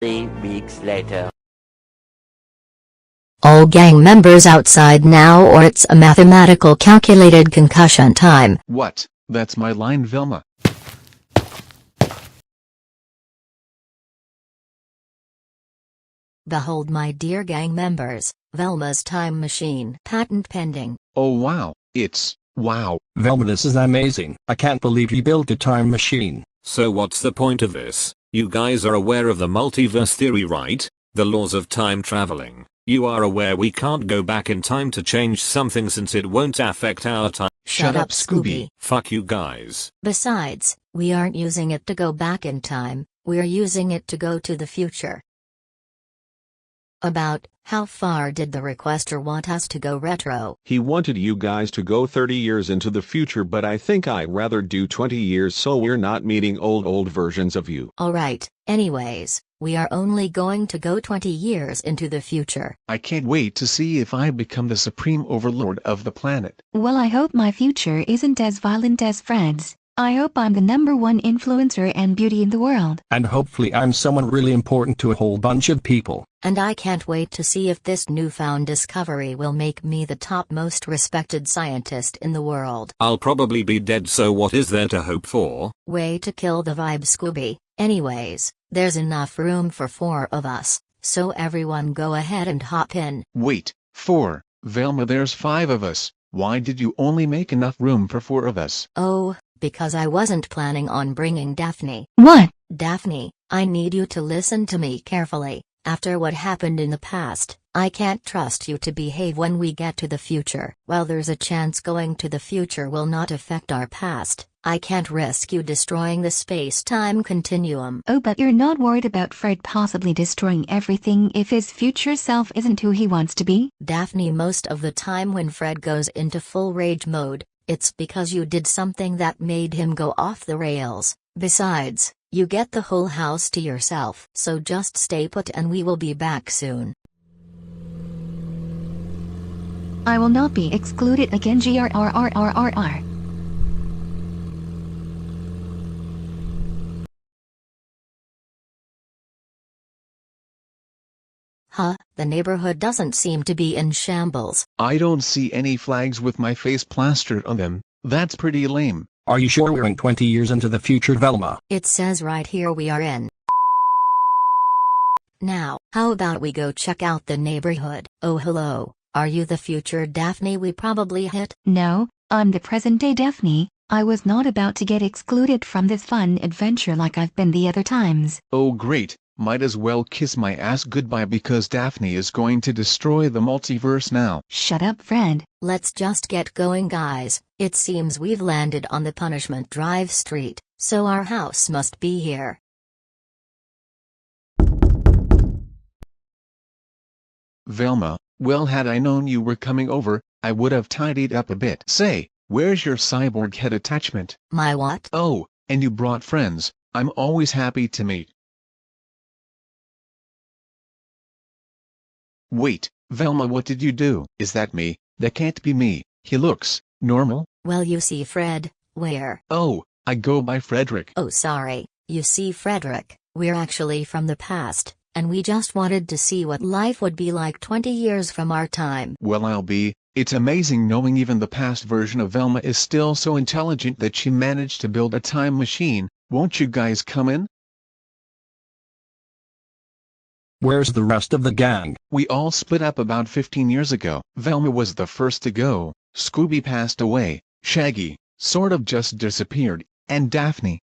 3 weeks later. All gang members outside now, or it's a mathematical calculated concussion time. What? That's my line, Velma. Behold, my dear gang members, Velma's time machine. Patent pending. Oh wow, wow. Velma, this is amazing. I can't believe you built a time machine. So what's the point of this? You guys are aware of the multiverse theory, right? The laws of time traveling. You are aware we can't go back in time to change something since it won't affect our time. Shut up, Scooby. Fuck you guys. Besides, we aren't using it to go back in time, we're using it to go to the future. About how far did the requester want us to go retro? He wanted you guys to go 30 years into the future, but I think I'd rather do 20 years so we're not meeting old versions of you. Alright, anyways, we are only going to go 20 years into the future. I can't wait to see if I become the supreme overlord of the planet. Well, I hope my future isn't as violent as Fred's. I hope I'm the #1 influencer and beauty in the world. And hopefully I'm someone really important to a whole bunch of people. And I can't wait to see if this newfound discovery will make me the top most respected scientist in the world. I'll probably be dead, so what is there to hope for? Way to kill the vibe, Scooby. Anyways, there's enough room for 4 of us, so everyone go ahead and hop in. Wait, 4? Velma, there's 5 of us. Why did you only make enough room for 4 of us? Oh, because I wasn't planning on bringing Daphne. What? Daphne, I need you to listen to me carefully. After what happened in the past, I can't trust you to behave when we get to the future. While there's a chance going to the future will not affect our past, I can't risk you destroying the space-time continuum. Oh, but you're not worried about Fred possibly destroying everything if his future self isn't who he wants to be? Daphne, most of the time when Fred goes into full rage mode, it's because you did something that made him go off the rails. Besides, you get the whole house to yourself. So just stay put and we will be back soon. I will not be excluded again. GRRRRRR. Huh, the neighborhood doesn't seem to be in shambles. I don't see any flags with my face plastered on them. That's pretty lame. Are you sure we're in 20 years into the future, Velma? It says right here we are in Now, how about we go check out the neighborhood? Oh hello, are you the future Daphne we probably hit? No, I'm the present-day Daphne. I was not about to get excluded from this fun adventure like I've been the other times. Oh great, might as well kiss my ass goodbye because Daphne is going to destroy the multiverse now. Shut up, Fred. Let's just get going guys, it seems we've landed on the Punishment Drive street, so our house must be here. Velma, well had I known you were coming over, I would have tidied up a bit. Say, where's your cyborg head attachment? My what? Oh, and you brought friends, I'm always happy to meet. Wait, Velma, what did you do? Is that me? That can't be me. He looks normal. Well, you see Fred, where? Oh, I go by Frederick. Oh sorry, you see Frederick, we're actually from the past, and we just wanted to see what life would be like 20 years from our time. Well, it's amazing knowing even the past version of Velma is still so intelligent that she managed to build a time machine. Won't you guys come in? Where's the rest of the gang? We all split up about 15 years ago. Velma was the first to go, Scooby passed away, Shaggy, sort of just disappeared, and Daphne.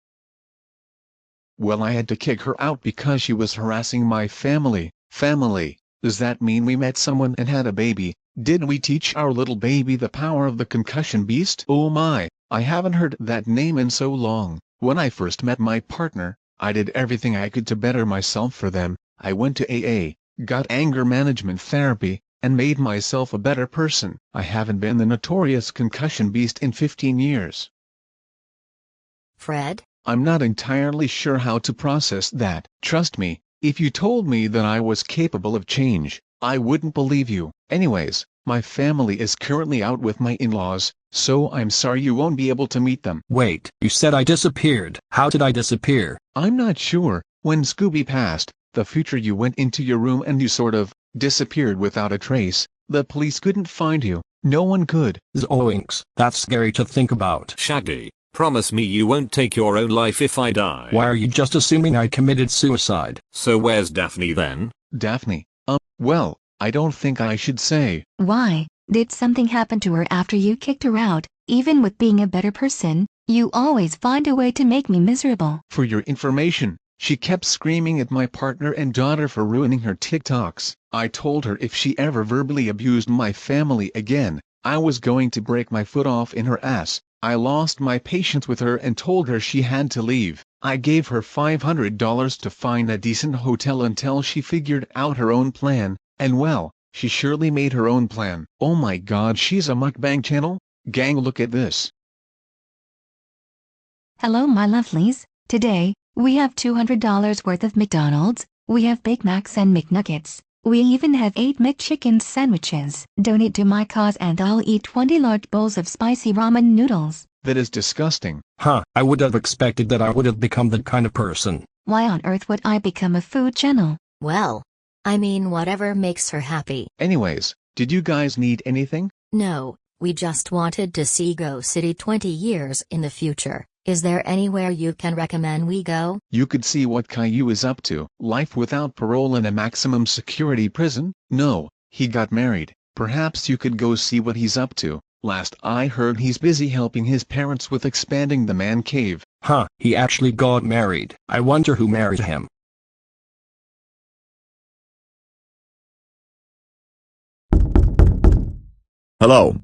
Well, I had to kick her out because she was harassing my family. Family, does that mean we met someone and had a baby? Did we teach our little baby the power of the concussion beast? Oh my, I haven't heard that name in so long. When I first met my partner, I did everything I could to better myself for them. I went to AA, got anger management therapy, and made myself a better person. I haven't been the notorious concussion beast in 15 years. Fred? I'm not entirely sure how to process that. Trust me, if you told me that I was capable of change, I wouldn't believe you. Anyways, my family is currently out with my in-laws, so I'm sorry you won't be able to meet them. Wait, you said I disappeared. How did I disappear? I'm not sure. When Scooby passed, the future you went into your room and you sort of disappeared without a trace. The police couldn't find you. No one could. Zoinks, that's scary to think about. Shaggy, promise me you won't take your own life if I die. Why are you just assuming I committed suicide? So where's Daphne then? Daphne? Well, I don't think I should say. Why? Did something happen to her after you kicked her out? Even with being a better person, you always find a way to make me miserable. For your information, she kept screaming at my partner and daughter for ruining her TikToks. I told her if she ever verbally abused my family again, I was going to break my foot off in her ass. I lost my patience with her and told her she had to leave. I gave her $500 to find a decent hotel until she figured out her own plan, and well, she surely made her own plan. Oh my god, she's a mukbang channel? Gang, look at this. Hello my lovelies, today, we have $200 worth of McDonald's, we have Big Macs and McNuggets, we even have 8 McChicken sandwiches. Donate to my cause and I'll eat 20 large bowls of spicy ramen noodles. That is disgusting. Huh, I would have expected that I would have become that kind of person. Why on earth would I become a food channel? Well, I mean whatever makes her happy. Anyways, did you guys need anything? No, we just wanted to see Go City 20 years in the future. Is there anywhere you can recommend we go? You could see what Caillou is up to. Life without parole in a maximum security prison? No, he got married. Perhaps you could go see what he's up to. Last I heard he's busy helping his parents with expanding the man cave. Huh, he actually got married. I wonder who married him. Hello.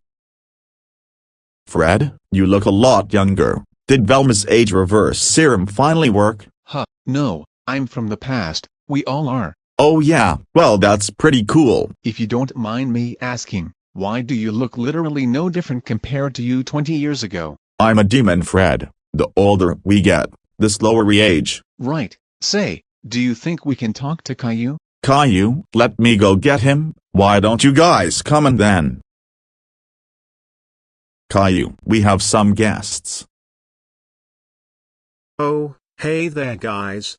Fred, you look a lot younger. Did Velma's age reverse serum finally work? Huh, no, I'm from the past, we all are. Oh yeah, well that's pretty cool. If you don't mind me asking, why do you look literally no different compared to you 20 years ago? I'm a demon, Fred. The older we get, the slower we age. Right, say, do you think we can talk to Caillou? Caillou, let me go get him. Why don't you guys come in then? Caillou, we have some guests. Oh, hey there guys,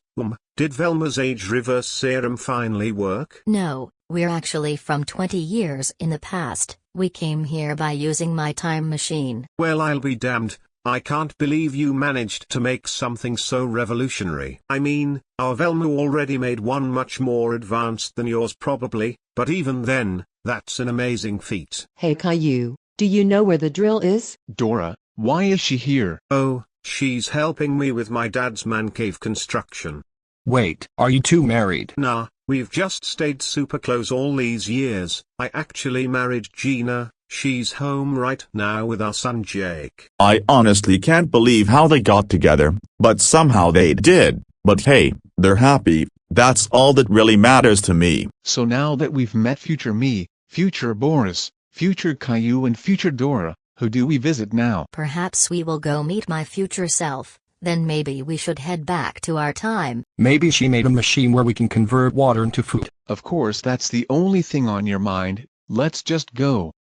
did Velma's age reverse serum finally work? No, we're actually from 20 years in the past. We came here by using my time machine. Well, I'll be damned. I can't believe you managed to make something so revolutionary. I mean, our Velma already made one much more advanced than yours probably, but even then, that's an amazing feat. Hey Caillou, do you know where the drill is? Dora, why is she here? Oh, she's helping me with my dad's man cave construction. Wait, are you two married? Nah, we've just stayed super close all these years. I actually married Gina. She's home right now with our son Jake. I honestly can't believe how they got together, but somehow they did. But hey, they're happy, that's all that really matters to me. So now that we've met future me, future Boris, future Caillou and future Dora, who do we visit now? Perhaps we will go meet my future self, then maybe we should head back to our time. Maybe she made a machine where we can convert water into food. Of course that's the only thing on your mind, let's just go.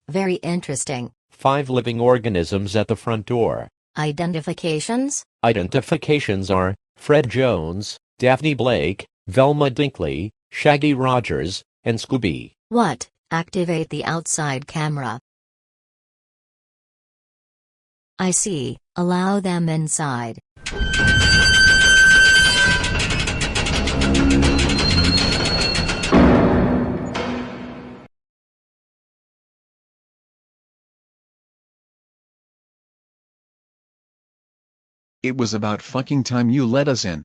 Very interesting. 5 living organisms at the front door. Identifications? Identifications are Fred Jones, Daphne Blake, Velma Dinkley, Shaggy Rogers, and Scooby. What? Activate the outside camera. I see. Allow them inside. It was about fucking time you let us in.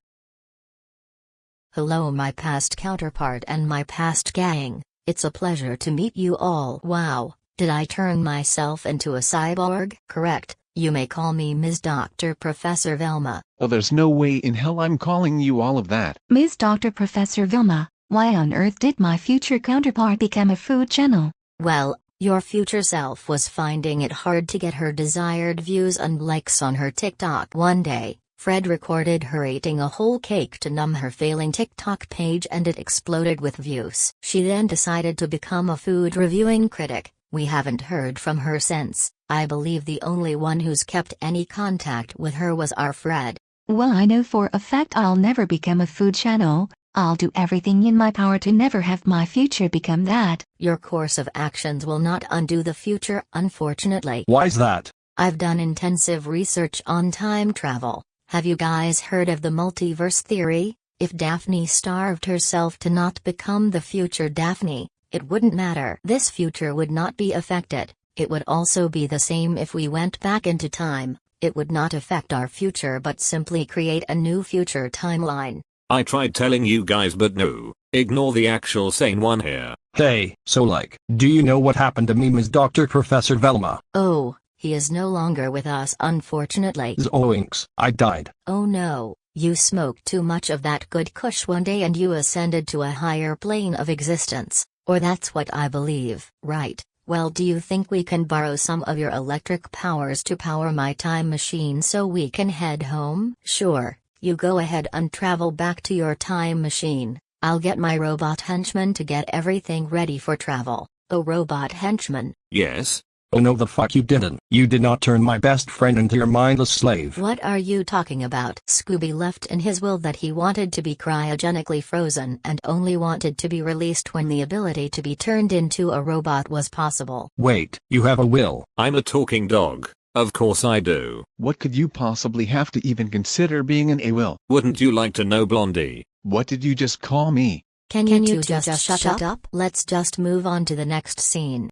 Hello my past counterpart and my past gang, it's a pleasure to meet you all. Wow, did I turn myself into a cyborg? Correct, you may call me Ms. Dr. Professor Velma. Oh, there's no way in hell I'm calling you all of that. Ms. Dr. Professor Vilma, why on earth did my future counterpart become a food channel? Well, your future self was finding it hard to get her desired views and likes on her TikTok. One day, Fred recorded her eating a whole cake to numb her failing TikTok page and it exploded with views. She then decided to become a food reviewing critic. We haven't heard from her since. I believe the only one who's kept any contact with her was our Fred. Well, I know for a fact I'll never become a food channel. I'll do everything in my power to never have my future become that. Your course of actions will not undo the future, unfortunately. Why's that? I've done intensive research on time travel. Have you guys heard of the multiverse theory? If Daphne starved herself to not become the future Daphne, it wouldn't matter. This future would not be affected. It would also be the same if we went back into time. It would not affect our future but simply create a new future timeline. I tried telling you guys but no, ignore the actual sane one here. Hey, so do you know what happened to me, Ms. Dr. Professor Velma? Oh, he is no longer with us unfortunately. Zoinks, I died. Oh no, you smoked too much of that good kush one day and you ascended to a higher plane of existence, or that's what I believe. Right, well do you think we can borrow some of your electric powers to power my time machine so we can head home? Sure. You go ahead and travel back to your time machine. I'll get my robot henchman to get everything ready for travel. Oh, robot henchman. Yes? Oh no, the fuck you didn't. You did not turn my best friend into your mindless slave. What are you talking about? Scooby left in his will that he wanted to be cryogenically frozen and only wanted to be released when the ability to be turned into a robot was possible. Wait, you have a will? I'm a talking dog. Of course I do. What could you possibly have to even consider being an AWIL? Wouldn't you like to know, Blondie? What did you just call me? Can you two just shut up? Let's just move on to the next scene.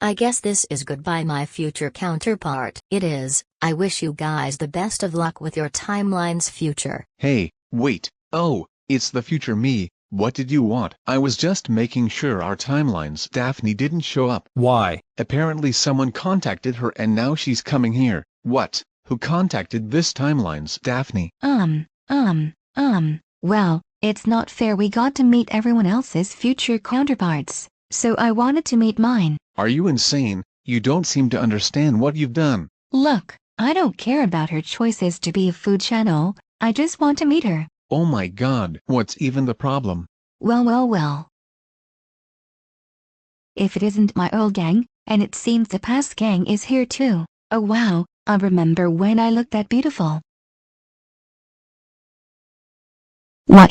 I guess this is goodbye my future counterpart. It is. I wish you guys the best of luck with your timeline's future. Hey, wait. Oh, it's the future me. What did you want? I was just making sure our timelines. Daphne didn't show up. Why? Apparently someone contacted her and now she's coming here. What? Who contacted this timelines? Daphne? Well, it's not fair we got to meet everyone else's future counterparts, so I wanted to meet mine. Are you insane? You don't seem to understand what you've done. Look, I don't care about her choices to be a food channel, I just want to meet her. Oh my god, what's even the problem? Well. If it isn't my old gang, and it seems the past gang is here too. Oh wow, I remember when I looked that beautiful. What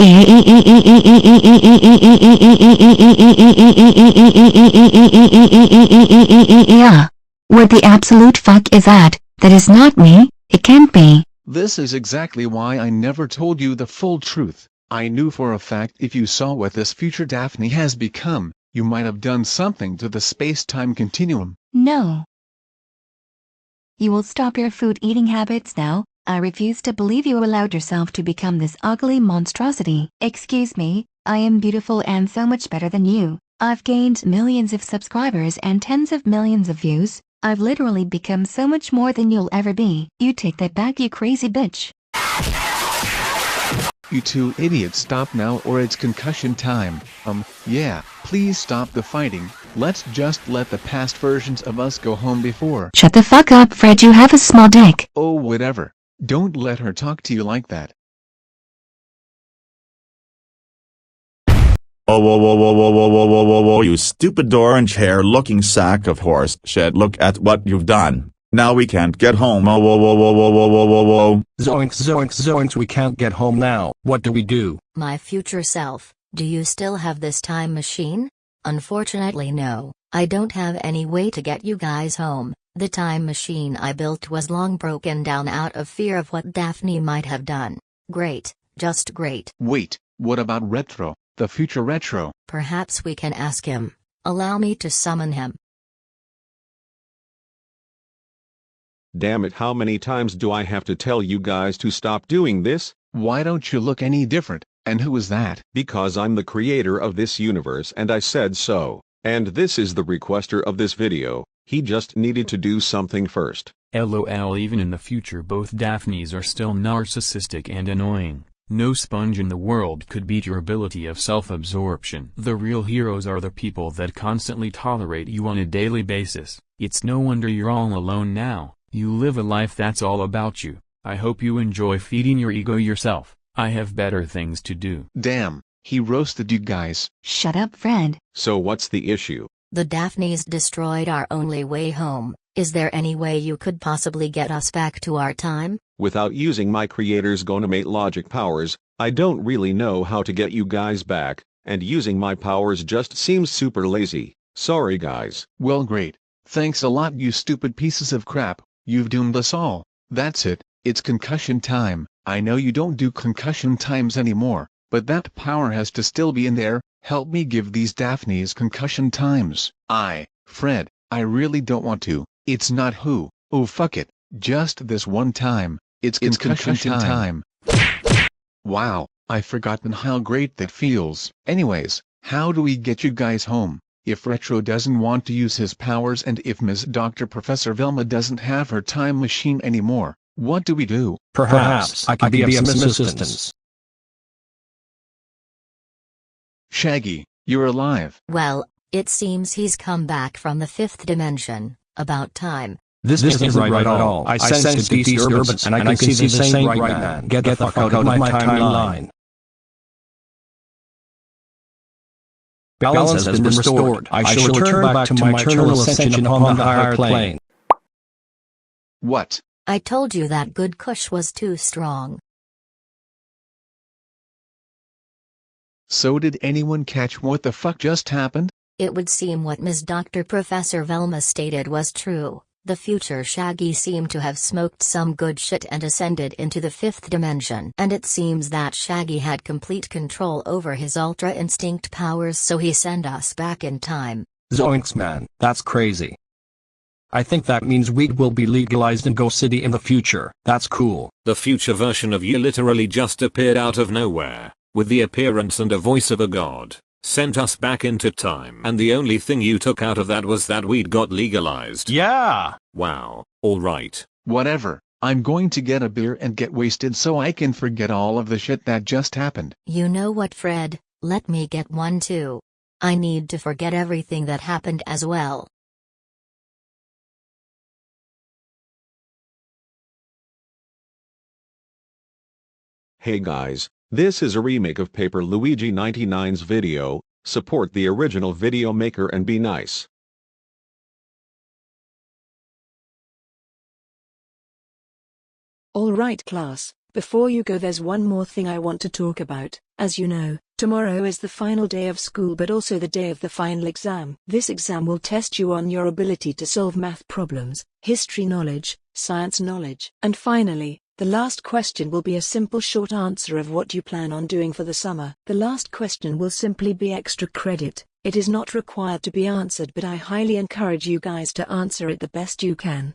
the absolute fuck is that? That is not me, it can't be. This is exactly why I never told you the full truth. I knew for a fact if you saw what this future Daphne has become, you might have done something to the space-time continuum. No. You will stop your food eating habits now. I refuse to believe you allowed yourself to become this ugly monstrosity. Excuse me, I am beautiful and so much better than you. I've gained millions of subscribers and tens of millions of views. I've literally become so much more than you'll ever be. You take that back, you crazy bitch. You two idiots stop now or it's concussion time. Yeah, please stop the fighting. Let's just let the past versions of us go home before. Shut the fuck up, Fred, you have a small dick. Oh, whatever. Don't let her talk to you like that. Oh, whoa, whoa, whoa, whoa, whoa, whoa, whoa, whoa, whoa, you stupid orange hair looking sack of horse shit, look at what you've done. Now we can't get home. Oh, whoa, whoa, whoa, whoa, whoa, whoa, whoa, whoa. Zoinks, zoinks, zoinks, we can't get home now. What do we do? My future self, do you still have this time machine? Unfortunately no, I don't have any way to get you guys home. The time machine I built was long broken down out of fear of what Daphne might have done. Great, just great. Wait, what about Retro, the future Retro? Perhaps we can ask him. Allow me to summon him. Damn it, how many times do I have to tell you guys to stop doing this? Why don't you look any different? And who is that? Because I'm the creator of this universe and I said so. And this is the requester of this video. He just needed to do something first. LOL, even in the future both Daphnes are still narcissistic and annoying. No sponge in the world could beat your ability of self-absorption. The real heroes are the people that constantly tolerate you on a daily basis. It's no wonder you're all alone now. You live a life that's all about you. I hope you enjoy feeding your ego yourself. I have better things to do. Damn, he roasted you guys. Shut up, Fred. So what's the issue? The Daphnes destroyed our only way home. Is there any way you could possibly get us back to our time? Without using my creator's Go-Animate logic powers, I don't really know how to get you guys back, and using my powers just seems super lazy. Sorry guys. Well, great. Thanks a lot, you stupid pieces of crap. You've doomed us all. That's it. It's concussion time. I know you don't do concussion times anymore, but that power has to still be in there. Help me give these Daphnes concussion times. Fred, I really don't want to. It's not who. Oh fuck it. Just this one time. It's concussion time. Wow, I've forgotten how great that feels. Anyways, how do we get you guys home? If Retro doesn't want to use his powers and if Ms. Dr. Professor Velma doesn't have her time machine anymore, what do we do? Perhaps I can be of some assistance. Shaggy, you're alive. Well, it seems he's come back from the 5th dimension. About time. This isn't right at all. I sensed the disturbance and I can see the same right man. Get the fuck out of my timeline. Balance has been restored. I shall return back to my eternal ascension upon the higher plane. What? I told you that good kush was too strong. So did anyone catch what the fuck just happened? It would seem what Ms. Dr. Professor Velma stated was true. The future Shaggy seemed to have smoked some good shit and ascended into the 5th dimension. And it seems that Shaggy had complete control over his Ultra Instinct powers, so he sent us back in time. Zoinks man, that's crazy. I think that means weed will be legalized in Go City in the future. That's cool. The future version of you literally just appeared out of nowhere, with the appearance and a voice of a god. Sent us back into time. And the only thing you took out of that was that weed got legalized. Yeah! Wow, alright. Whatever, I'm going to get a beer and get wasted so I can forget all of the shit that just happened. You know what, Fred? Let me get one too. I need to forget everything that happened as well. Hey guys, this is a remake of Paper Luigi 99's video. Support the original video maker and be nice. Alright class, before you go there's one more thing I want to talk about. As you know, tomorrow is the final day of school but also the day of the final exam. This exam will test you on your ability to solve math problems, history knowledge, science knowledge. And finally, the last question will be a simple short answer of what you plan on doing for the summer. The last question will simply be extra credit. It is not required to be answered but I highly encourage you guys to answer it the best you can.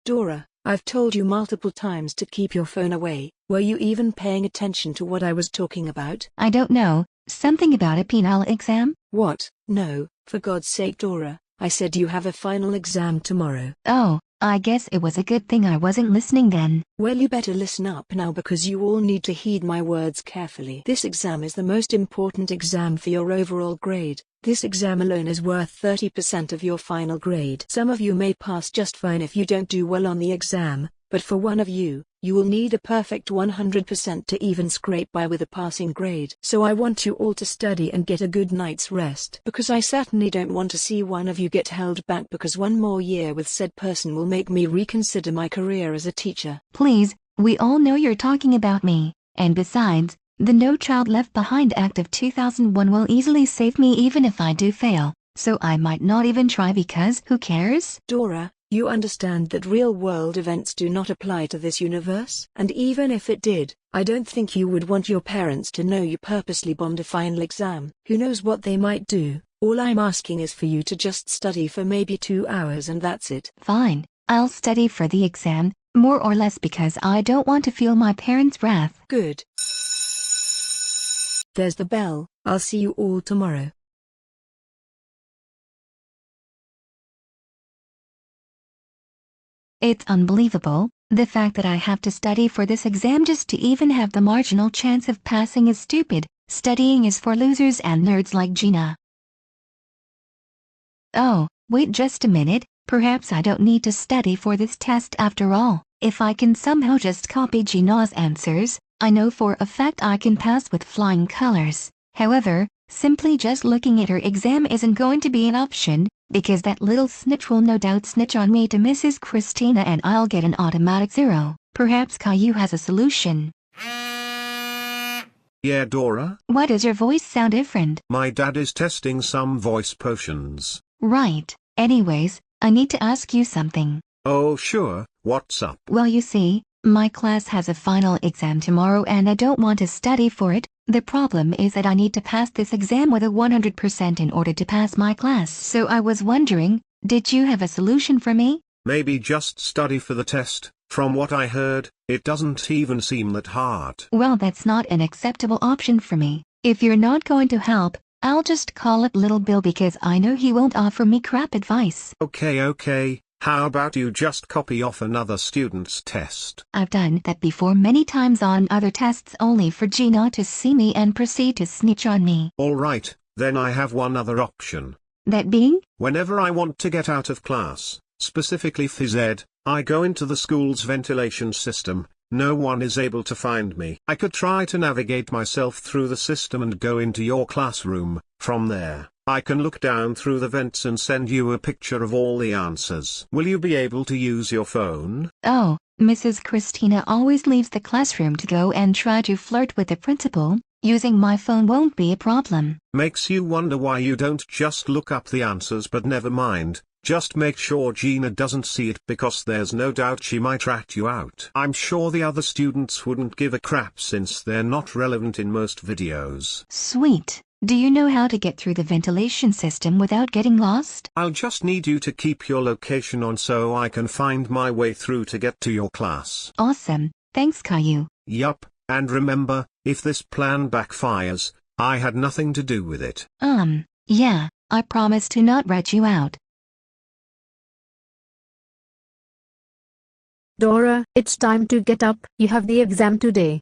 Dora, I've told you multiple times to keep your phone away. Were you even paying attention to what I was talking about? I don't know, something about a penal exam? What? No, for God's sake Dora, I said you have a final exam tomorrow. Oh, I guess it was a good thing I wasn't listening then. Well, you better listen up now because you all need to heed my words carefully. This exam is the most important exam for your overall grade. This exam alone is worth 30% of your final grade. Some of you may pass just fine if you don't do well on the exam, but for one of you, you will need a perfect 100% to even scrape by with a passing grade. So I want you all to study and get a good night's rest. Because I certainly don't want to see one of you get held back because one more year with said person will make me reconsider my career as a teacher. Please, we all know you're talking about me, and besides, the No Child Left Behind Act of 2001 will easily save me even if I do fail, so I might not even try because who cares? Dora, you understand that real-world events do not apply to this universe? And even if it did, I don't think you would want your parents to know you purposely bombed a final exam. Who knows what they might do? All I'm asking is for you to just study for maybe 2 hours and that's it. Fine, I'll study for the exam, more or less because I don't want to feel my parents' wrath. Good. There's the bell. I'll see you all tomorrow. It's unbelievable, the fact that I have to study for this exam just to even have the marginal chance of passing is stupid. Studying is for losers and nerds like Gina. Oh, wait just a minute, perhaps I don't need to study for this test after all. If I can somehow just copy Gina's answers, I know for a fact I can pass with flying colors. However, simply just looking at her exam isn't going to be an option, because that little snitch will no doubt snitch on me to Mrs. Christina and I'll get an automatic 0. Perhaps Caillou has a solution. Yeah, Dora? Why does your voice sound different? My dad is testing some voice potions. Right. Anyways, I need to ask you something. Oh sure, what's up? Well, you see, my class has a final exam tomorrow and I don't want to study for it. The problem is that I need to pass this exam with a 100% in order to pass my class. So I was wondering, did you have a solution for me? Maybe just study for the test. From what I heard, it doesn't even seem that hard. Well, that's not an acceptable option for me. If you're not going to help, I'll just call up Little Bill because I know he won't offer me crap advice. Okay. How about you just copy off another student's test? I've done that before many times on other tests only for Gina to see me and proceed to snitch on me. Alright, then I have one other option. That being? Whenever I want to get out of class, specifically phys ed, I go into the school's ventilation system. No one is able to find me. I could try to navigate myself through the system and go into your classroom. From there, I can look down through the vents and send you a picture of all the answers. Will you be able to use your phone? Oh, Mrs. Christina always leaves the classroom to go and try to flirt with the principal. Using my phone won't be a problem. Makes you wonder why you don't just look up the answers, but never mind. Just make sure Gina doesn't see it because there's no doubt she might rat you out. I'm sure the other students wouldn't give a crap since they're not relevant in most videos. Sweet. Do you know how to get through the ventilation system without getting lost? I'll just need you to keep your location on so I can find my way through to get to your class. Awesome. Thanks, Caillou. Yup, and remember, if this plan backfires, I had nothing to do with it. Yeah, I promise to not rat you out. Dora, it's time to get up. You have the exam today.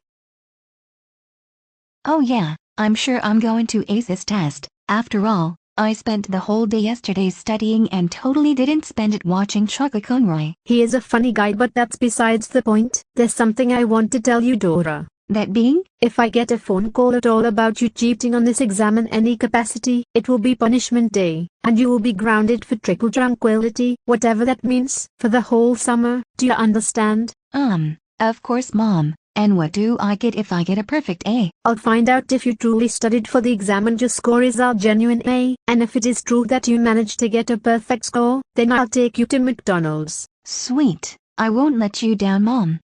Oh yeah, I'm sure I'm going to ace this test. After all, I spent the whole day yesterday studying and totally didn't spend it watching Chuck Conroy. He is a funny guy, but that's besides the point. There's something I want to tell you, Dora. That being? If I get a phone call at all about you cheating on this exam in any capacity, it will be punishment day, and you will be grounded for triple tranquility, whatever that means, for the whole summer. Do you understand? Of course, Mom. And what do I get if I get a perfect A? I'll find out if you truly studied for the exam and your score is a genuine A. And if it is true that you managed to get a perfect score, then I'll take you to McDonald's. Sweet. I won't let you down, Mom.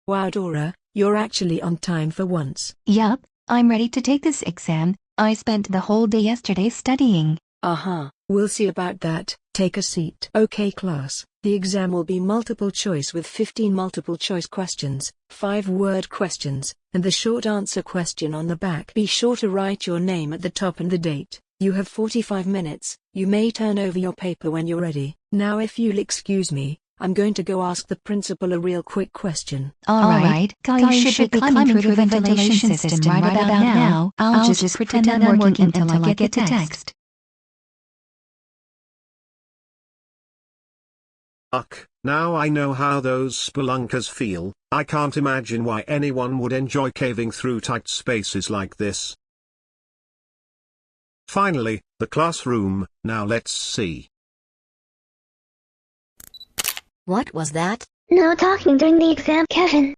Wow, Dora, you're actually on time for once. Yup, I'm ready to take this exam. I spent the whole day yesterday studying. We'll see about that. Take a seat. Okay class, the exam will be multiple choice with 15 multiple choice questions, 5-word questions, and the short answer question on the back. Be sure to write your name at the top and the date. You have 45 minutes. You may turn over your paper when you're ready. Now if you'll excuse me, I'm going to go ask the principal a real quick question. Alright, Caillou should be climbing through the ventilation system right about now. I'll just pretend I'm working until I get the text. Now I know how those spelunkers feel. I can't imagine why anyone would enjoy caving through tight spaces like this. Finally, the classroom. Now let's see. What was that? No talking during the exam, Kevin.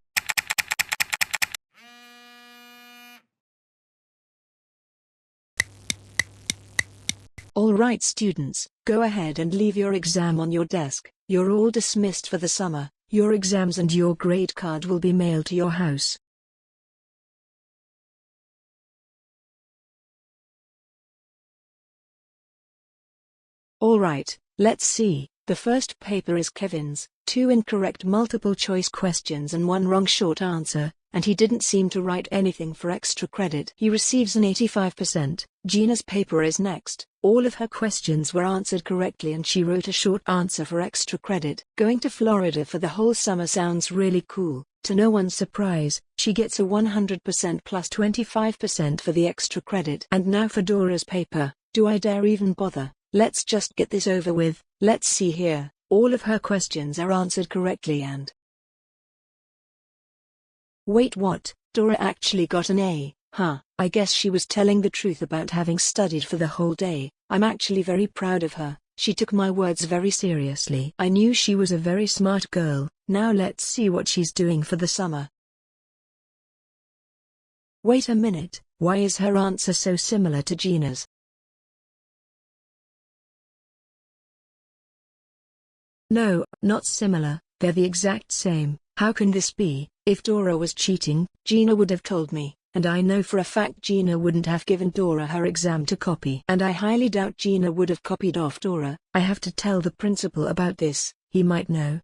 Alright students, go ahead and leave your exam on your desk. You're all dismissed for the summer. Your exams and your grade card will be mailed to your house. Alright, let's see. The first paper is Kevin's. 2 incorrect multiple choice questions and 1 wrong short answer, and he didn't seem to write anything for extra credit. He receives an 85%. Gina's paper is next. All of her questions were answered correctly and she wrote a short answer for extra credit. Going to Florida for the whole summer sounds really cool. To no one's surprise, she gets a 100% plus 25% for the extra credit. And now for Dora's paper. Do I dare even bother? Let's just get this over with. Let's see here. All of her questions are answered correctly and... Wait, what? Dora actually got an A. I guess she was telling the truth about having studied for the whole day. I'm actually very proud of her. She took my words very seriously. I knew she was a very smart girl. Now let's see what she's doing for the summer. Wait a minute, why is her answer so similar to Gina's? No, not similar, they're the exact same. How can this be? If Dora was cheating, Gina would have told me, and I know for a fact Gina wouldn't have given Dora her exam to copy. And I highly doubt Gina would have copied off Dora. I have to tell the principal about this, he might know.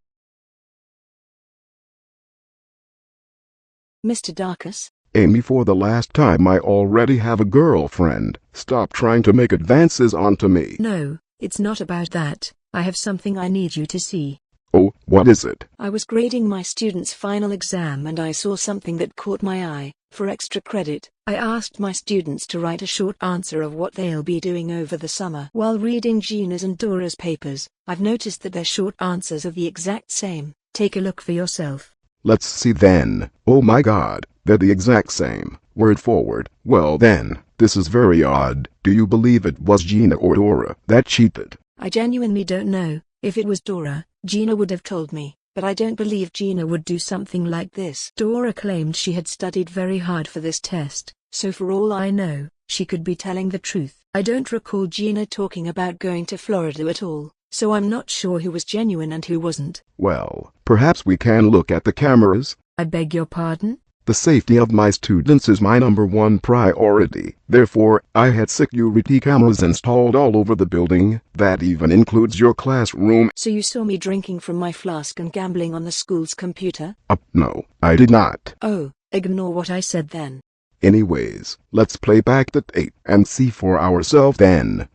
Mr. Darkus? Amy, for the last time, I already have a girlfriend. Stop trying to make advances onto me. No, it's not about that. I have something I need you to see. Oh, what is it? I was grading my students' final exam and I saw something that caught my eye. For extra credit, I asked my students to write a short answer of what they'll be doing over the summer. While reading Gina's and Dora's papers, I've noticed that their short answers are the exact same. Take a look for yourself. Let's see then. Oh my God, they're the exact same, word for word. Well then, this is very odd. Do you believe it was Gina or Dora that cheated? I genuinely don't know. If it was Dora, Gina would have told me, but I don't believe Gina would do something like this. Dora claimed she had studied very hard for this test, so for all I know, she could be telling the truth. I don't recall Gina talking about going to Florida at all, so I'm not sure who was genuine and who wasn't. Well, perhaps we can look at the cameras. I beg your pardon? The safety of my students is my #1 priority. Therefore, I had security cameras installed all over the building. That even includes your classroom. So you saw me drinking from my flask and gambling on the school's computer? No, I did not. Oh, ignore what I said then. Anyways, let's play back the tape and see for ourselves then.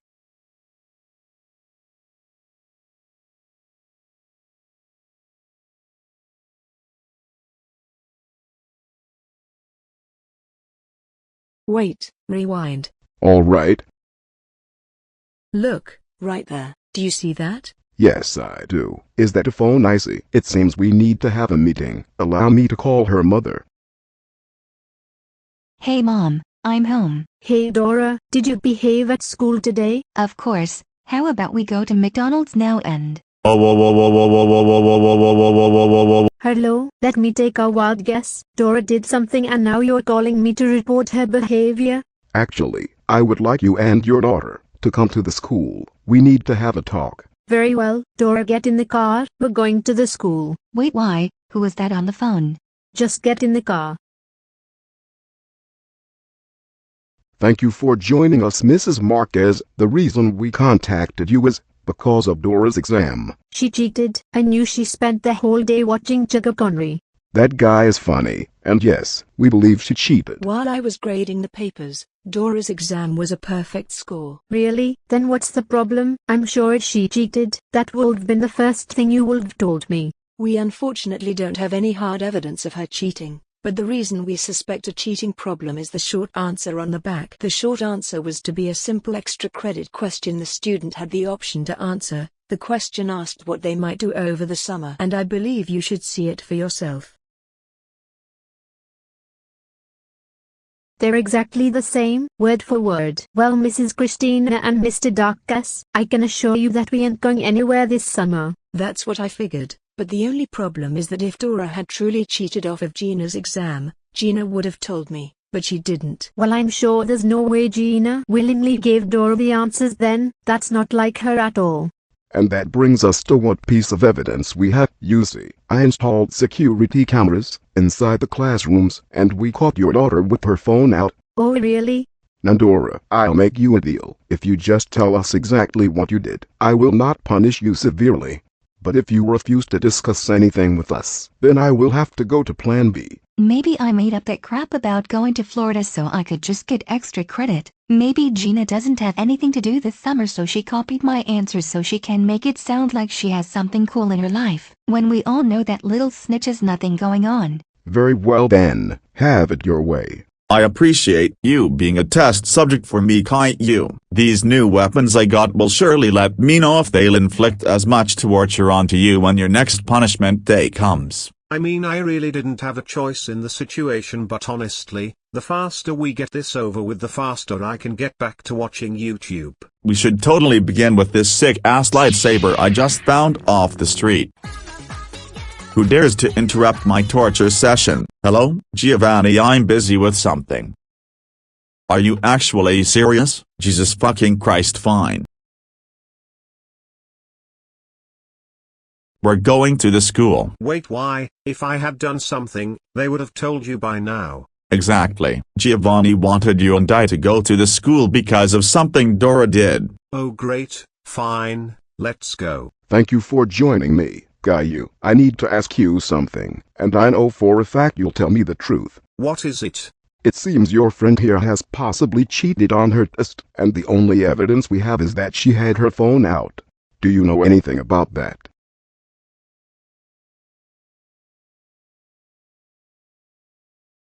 Wait, rewind. All right. Look, right there. Do you see that? Yes, I do. Is that a phone I see? It seems we need to have a meeting. Allow me to call her mother. Hey Mom, I'm home. Hey Dora, did you behave at school today? Of course. How about we go to McDonald's now and... Hello, let me take a wild guess. Dora did something and now you're calling me to report her behavior? Actually, I would like you and your daughter to come to the school. We need to have a talk. Very well, Dora, get in the car. We're going to the school. Wait, why? Who was that on the phone? Just get in the car. Thank you for joining us, Mrs. Marquez. The reason we contacted you is because of Dora's exam. She cheated. I knew she spent the whole day watching Chugga Connery. That guy is funny, and yes, we believe she cheated. While I was grading the papers, Dora's exam was a perfect score. Really? Then what's the problem? I'm sure she cheated. That would have been the first thing you would have told me. We unfortunately don't have any hard evidence of her cheating, but the reason we suspect a cheating problem is the short answer on the back. The short answer was to be a simple extra credit question the student had the option to answer. The question asked what they might do over the summer, and I believe you should see it for yourself. They're exactly the same, word for word. Well, Mrs. Christina and Mr. Darkus, I can assure you that we ain't going anywhere this summer. That's what I figured, but the only problem is that if Dora had truly cheated off of Gina's exam, Gina would have told me, but she didn't. Well, I'm sure there's no way Gina willingly gave Dora the answers then. That's not like her at all. And that brings us to what piece of evidence we have. You see, I installed security cameras inside the classrooms, and we caught your daughter with her phone out. Oh, really? Now, Dora, I'll make you a deal. If you just tell us exactly what you did, I will not punish you severely. But if you refuse to discuss anything with us, then I will have to go to Plan B. Maybe I made up that crap about going to Florida so I could just get extra credit. Maybe Gina doesn't have anything to do this summer, so she copied my answers so she can make it sound like she has something cool in her life, when we all know that little snitch has nothing going on. Very well then, have it your way. I appreciate you being a test subject for me, Caillou. These new weapons I got will surely let me know if they'll inflict as much torture onto you when your next punishment day comes. I mean, I really didn't have a choice in the situation, but honestly, the faster we get this over with, the faster I can get back to watching YouTube. We should totally begin with this sick-ass lightsaber I just found off the street. Who dares to interrupt my torture session? Hello, Giovanni, I'm busy with something. Are you actually serious? Jesus fucking Christ, fine. We're going to the school. Wait, why? If I had done something, they would have told you by now. Exactly. Giovanni wanted you and I to go to the school because of something Dora did. Oh great, fine, let's go. Thank you for joining me, Caillou. I need to ask you something, and I know for a fact you'll tell me the truth. What is it? It seems your friend here has possibly cheated on her test, and the only evidence we have is that she had her phone out. Do you know anything about that?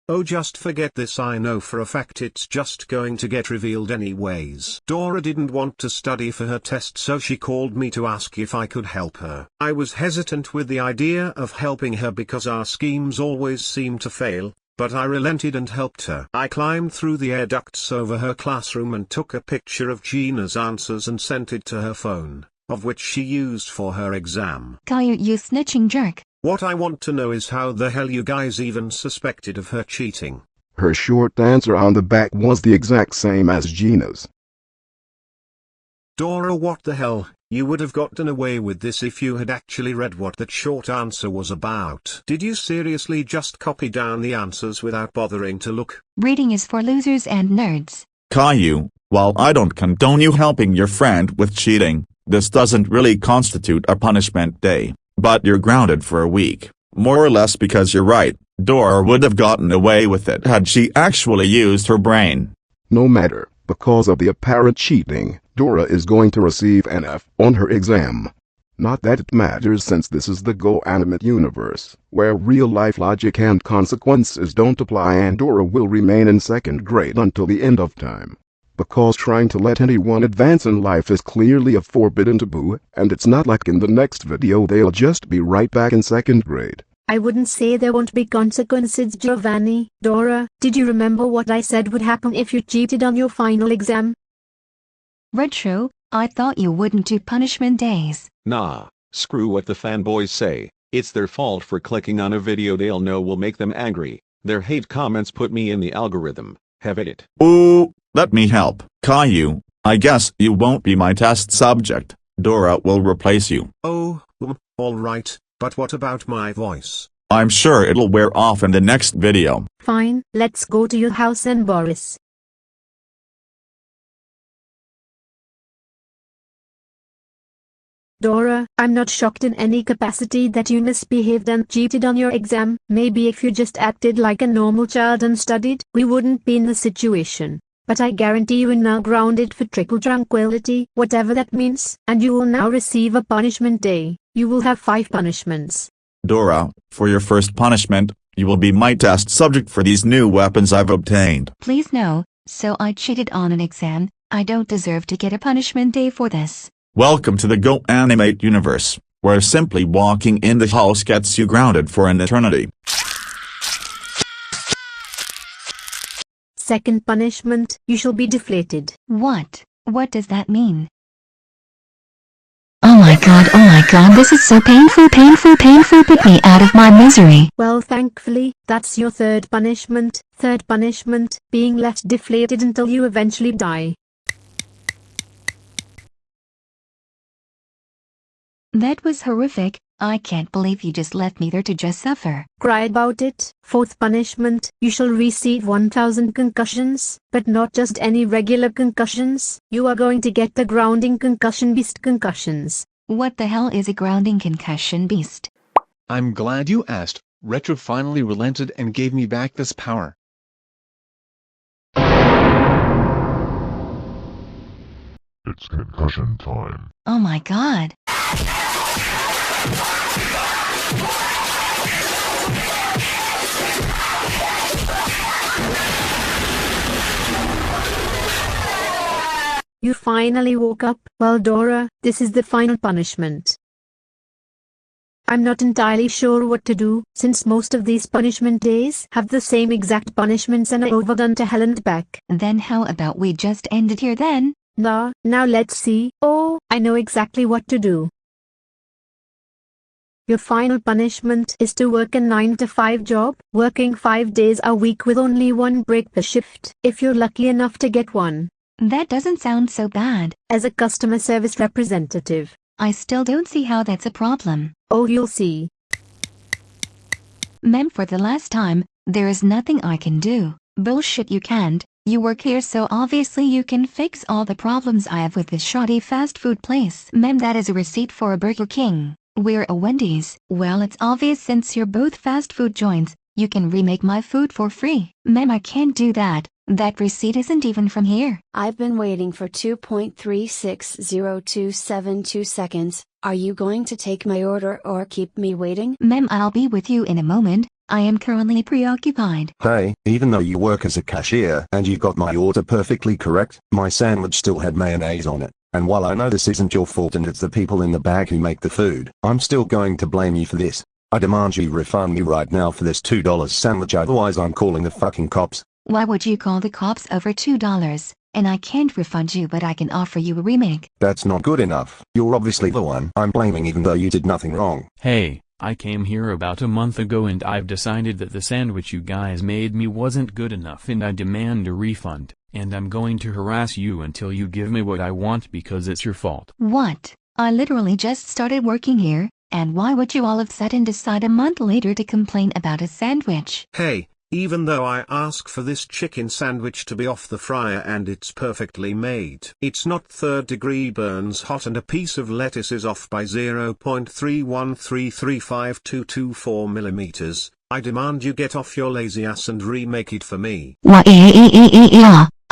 Oh, just forget this. I know for a fact it's just going to get revealed anyways. Dora didn't want to study for her test, so she called me to ask if I could help her. I was hesitant with the idea of helping her because our schemes always seem to fail, but I relented and helped her. I climbed through the air ducts over her classroom and took a picture of Gina's answers and sent it to her phone, of which she used for her exam. Caillou, you snitching jerk. What I want to know is how the hell you guys even suspected of her cheating. Her short answer on the back was the exact same as Gina's. Dora, what the hell? You would have gotten away with this if you had actually read what that short answer was about. Did you seriously just copy down the answers without bothering to look? Reading is for losers and nerds. Caillou, while I don't condone you helping your friend with cheating, this doesn't really constitute a punishment day. But you're grounded for a week, more or less, because you're right, Dora would have gotten away with it had she actually used her brain. No matter, because of the apparent cheating, Dora is going to receive an F on her exam. Not that it matters, since this is the Go-Animate universe, where real-life logic and consequences don't apply, and Dora will remain in second grade until the end of time. Because trying to let anyone advance in life is clearly a forbidden taboo, and it's not like in the next video they'll just be right back in second grade. I wouldn't say there won't be consequences, Giovanni. Dora, did you remember what I said would happen if you cheated on your final exam? Retro, I thought you wouldn't do punishment days. Nah, screw what the fanboys say. It's their fault for clicking on a video they'll know will make them angry. Their hate comments put me in the algorithm. Have it. Ooh, let me help. Caillou, I guess you won't be my test subject. Dora will replace you. Oh, alright, but what about my voice? I'm sure it'll wear off in the next video. Fine, let's go to your house and Boris. Dora, I'm not shocked in any capacity that you misbehaved and cheated on your exam. Maybe if you just acted like a normal child and studied, we wouldn't be in the situation. But I guarantee you are now grounded for triple tranquility, whatever that means, and you will now receive a punishment day. You will have 5 punishments. Dora, for your first punishment, you will be my test subject for these new weapons I've obtained. Please no, so I cheated on an exam. I don't deserve to get a punishment day for this. Welcome to the Go-Animate universe, where simply walking in the house gets you grounded for an eternity. Second punishment, you shall be deflated. What? What does that mean? Oh my god, this is so painful, put me out of my misery. Well, thankfully, that's your third punishment. Third punishment, being left deflated until you eventually die. That was horrific. I can't believe you just left me there to just suffer. Cry about it. Fourth punishment, you shall receive 1000 concussions, but not just any regular concussions. You are going to get the grounding concussion beast concussions. What the hell is a grounding concussion beast? I'm glad you asked. Retro finally relented and gave me back this power. It's concussion time. Oh my god. You finally woke up. Well, Dora, this is the final punishment. I'm not entirely sure what to do, since most of these punishment days have the same exact punishments and are overdone to hell and back. Then how about we just end it here then? Nah, now let's see. Oh, I know exactly what to do. Your final punishment is to work a 9-to-5 job, working 5 days a week with only 1 break per shift, if you're lucky enough to get one. That doesn't sound so bad. As a customer service representative. I still don't see how that's a problem. Oh, you'll see. Ma'am, for the last time, there is nothing I can do. Bullshit, you can't. You work here, so obviously you can fix all the problems I have with this shoddy fast food place. Ma'am, that is a receipt for a Burger King. We're a Wendy's. Well, it's obvious since you're both fast food joints, you can remake my food for free. Ma'am, I can't do that. That receipt isn't even from here. I've been waiting for 2.360272 seconds. Are you going to take my order or keep me waiting? Ma'am, I'll be with you in a moment. I am currently preoccupied. Hey, even though you work as a cashier and you got my order perfectly correct, my sandwich still had mayonnaise on it. And while I know this isn't your fault and it's the people in the bag who make the food, I'm still going to blame you for this. I demand you refund me right now for this $2 sandwich, otherwise I'm calling the fucking cops. Why would you call the cops over $2? And I can't refund you, but I can offer you a remake. That's not good enough. You're obviously the one I'm blaming even though you did nothing wrong. Hey, I came here about a month ago and I've decided that the sandwich you guys made me wasn't good enough and I demand a refund. And I'm going to harass you until you give me what I want because it's your fault. What? I literally just started working here, and why would you all of a sudden decide a month later to complain about a sandwich? Hey, even though I ask for this chicken sandwich to be off the fryer and it's perfectly made, it's not 3rd degree burns hot and a piece of lettuce is off by 0.313352224 millimeters, I demand you get off your lazy ass and remake it for me.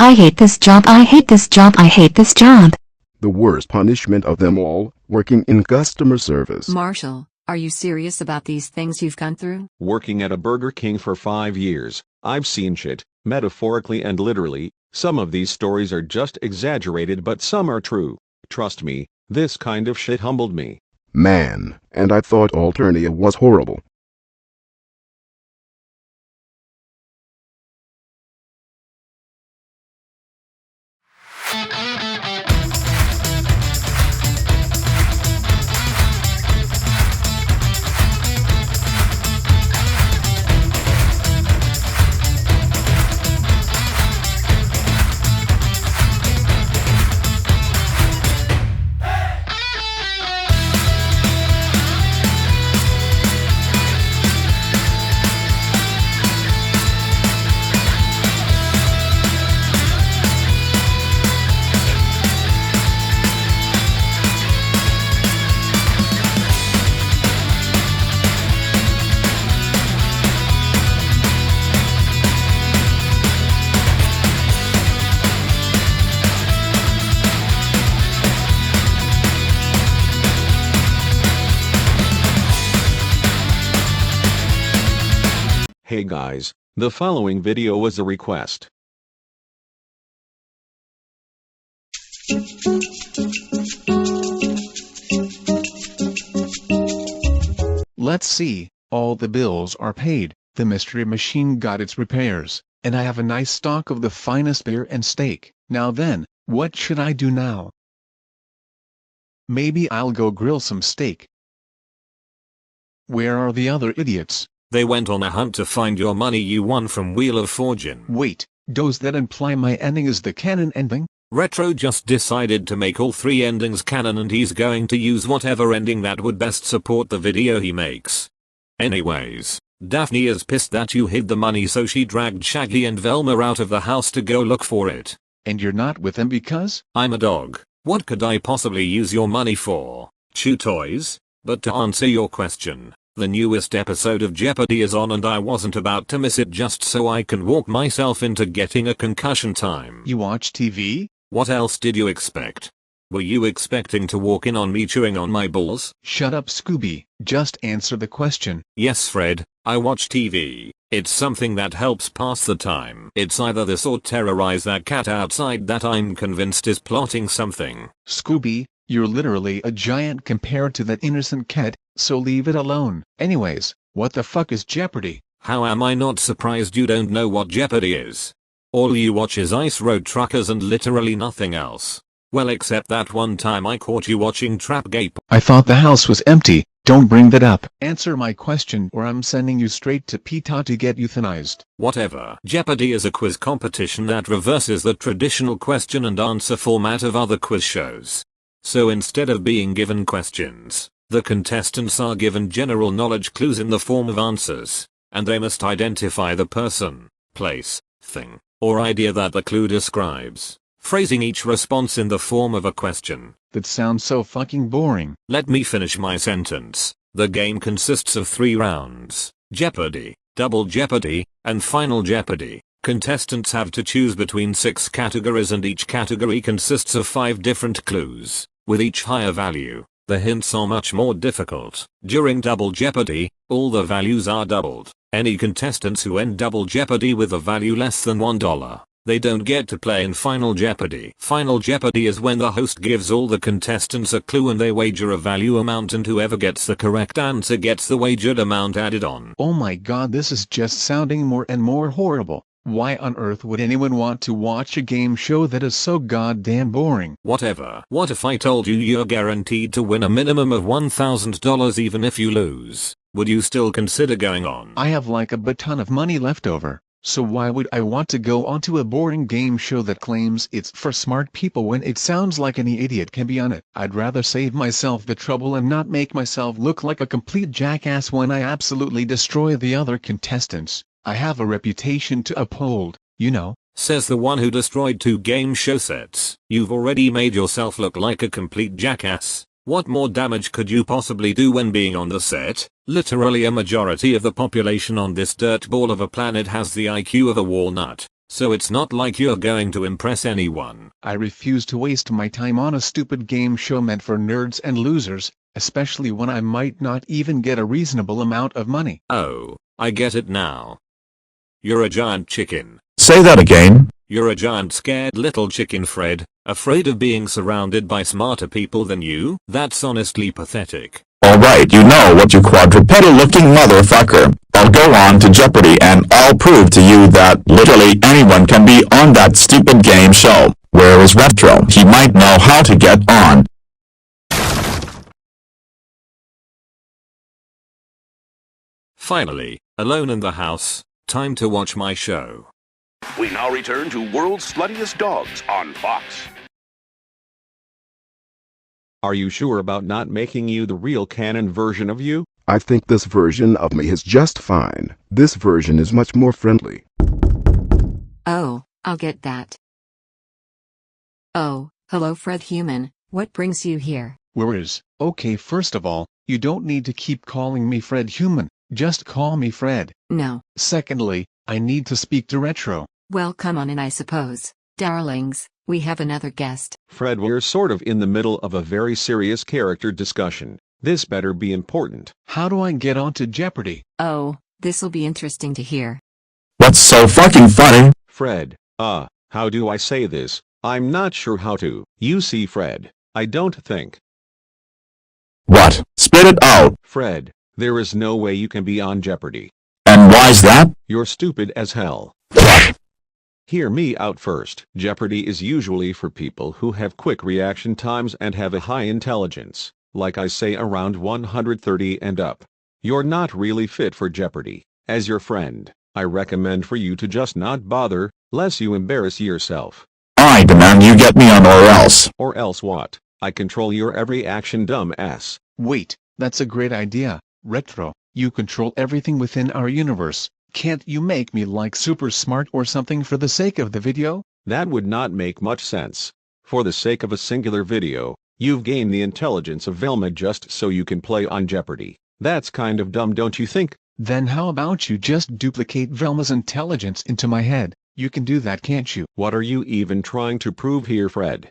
I hate this job, I hate this job, I hate this job. The worst punishment of them all, working in customer service. Marshall, are you serious about these things you've gone through? Working at a Burger King for 5 years, I've seen shit, metaphorically and literally. Some of these stories are just exaggerated but some are true. Trust me, this kind of shit humbled me. Man, and I thought Alternia was horrible. Hey guys, the following video was a request. Let's see, all the bills are paid, the mystery machine got its repairs, and I have a nice stock of the finest beer and steak. Now then, what should I do now? Maybe I'll go grill some steak. Where are the other idiots? They went on a hunt to find your money you won from Wheel of Fortune. Wait, does that imply my ending is the canon ending? Retro just decided to make all 3 endings canon and he's going to use whatever ending that would best support the video he makes. Anyways, Daphne is pissed that you hid the money, so she dragged Shaggy and Velma out of the house to go look for it. And you're not with them because? I'm a dog. What could I possibly use your money for? Chew toys? But to answer your question, the newest episode of Jeopardy is on and I wasn't about to miss it just so I can walk myself into getting a concussion time. You watch TV? What else did you expect? Were you expecting to walk in on me chewing on my balls? Shut up, Scooby. Just answer the question. Yes, Fred, I watch TV. It's something that helps pass the time. It's either this or terrorize that cat outside that I'm convinced is plotting something. Scooby, you're literally a giant compared to that innocent cat, so leave it alone. Anyways, what the fuck is Jeopardy? How am I not surprised you don't know what Jeopardy is? All you watch is Ice Road Truckers and literally nothing else. Well, except that one time I caught you watching Trapgape. I thought the house was empty. Don't bring that up. Answer my question or I'm sending you straight to PETA to get euthanized. Whatever. Jeopardy is a quiz competition that reverses the traditional question and answer format of other quiz shows. So instead of being given questions, the contestants are given general knowledge clues in the form of answers, and they must identify the person, place, thing, or idea that the clue describes, phrasing each response in the form of a question. That sounds so fucking boring. Let me finish my sentence. The game consists of 3 rounds: Jeopardy, Double Jeopardy, and Final Jeopardy. Contestants have to choose between 6 categories and each category consists of 5 different clues. With each higher value, the hints are much more difficult. During Double Jeopardy, all the values are doubled. Any contestants who end Double Jeopardy with a value less than $1, they don't get to play in Final Jeopardy. Final Jeopardy is when the host gives all the contestants a clue and they wager a value amount and whoever gets the correct answer gets the wagered amount added on. Oh my god, this is just sounding more and more horrible. Why on earth would anyone want to watch a game show that is so goddamn boring? Whatever. What if I told you you're guaranteed to win a minimum of $1,000 even if you lose? Would you still consider going on? I have like a ton of money left over, so why would I want to go onto a boring game show that claims it's for smart people when it sounds like any idiot can be on it? I'd rather save myself the trouble and not make myself look like a complete jackass when I absolutely destroy the other contestants. I have a reputation to uphold, you know. Says the one who destroyed 2 game show sets. You've already made yourself look like a complete jackass. What more damage could you possibly do when being on the set? Literally a majority of the population on this dirtball of a planet has the IQ of a walnut, so it's not like you're going to impress anyone. I refuse to waste my time on a stupid game show meant for nerds and losers, especially when I might not even get a reasonable amount of money. Oh, I get it now. You're a giant chicken. Say that again. You're a giant scared little chicken, Fred, afraid of being surrounded by smarter people than you? That's honestly pathetic. Alright, you know what, you quadrupedal looking motherfucker. I'll go on to Jeopardy and I'll prove to you that literally anyone can be on that stupid game show. Where is Retro? He might know how to get on. Finally, alone in the house. Time to watch my show. We now return to World's Sluttiest Dogs on Fox. Are you sure about not making you the real canon version of you? I think this version of me is just fine. This version is much more friendly. Oh, I'll get that. Oh, hello Fred Human, what brings you here? Where is? Okay, first of all, you don't need to keep calling me Fred Human. Just call me Fred. No. Secondly, I need to speak to Retro. Well, come on in, I suppose. Darlings, we have another guest. Fred, we're sort of in the middle of a very serious character discussion. This better be important. How do I get onto Jeopardy? Oh, This'll be interesting to hear. What's so fucking funny? Fred, how do I say this? I'm not sure how to. You see, Fred, I don't think. What? Spit it out. Fred, there is no way you can be on Jeopardy. And why's that? You're stupid as hell. Hear me out first. Jeopardy is usually for people who have quick reaction times and have a high intelligence, like I say around 130 and up. You're not really fit for Jeopardy. As your friend, I recommend for you to just not bother, lest you embarrass yourself. I demand you get me on or else. Or else what? I control your every action, dumb ass. Wait, that's a great idea, Retro. You control everything within our universe. Can't you make me like super smart or something for the sake of the video? That would not make much sense. For the sake of a singular video, you've gained the intelligence of Velma just so you can play on Jeopardy. That's kind of dumb, don't you think? Then how about you just duplicate Velma's intelligence into my head? You can do that, can't you? What are you even trying to prove here, Fred?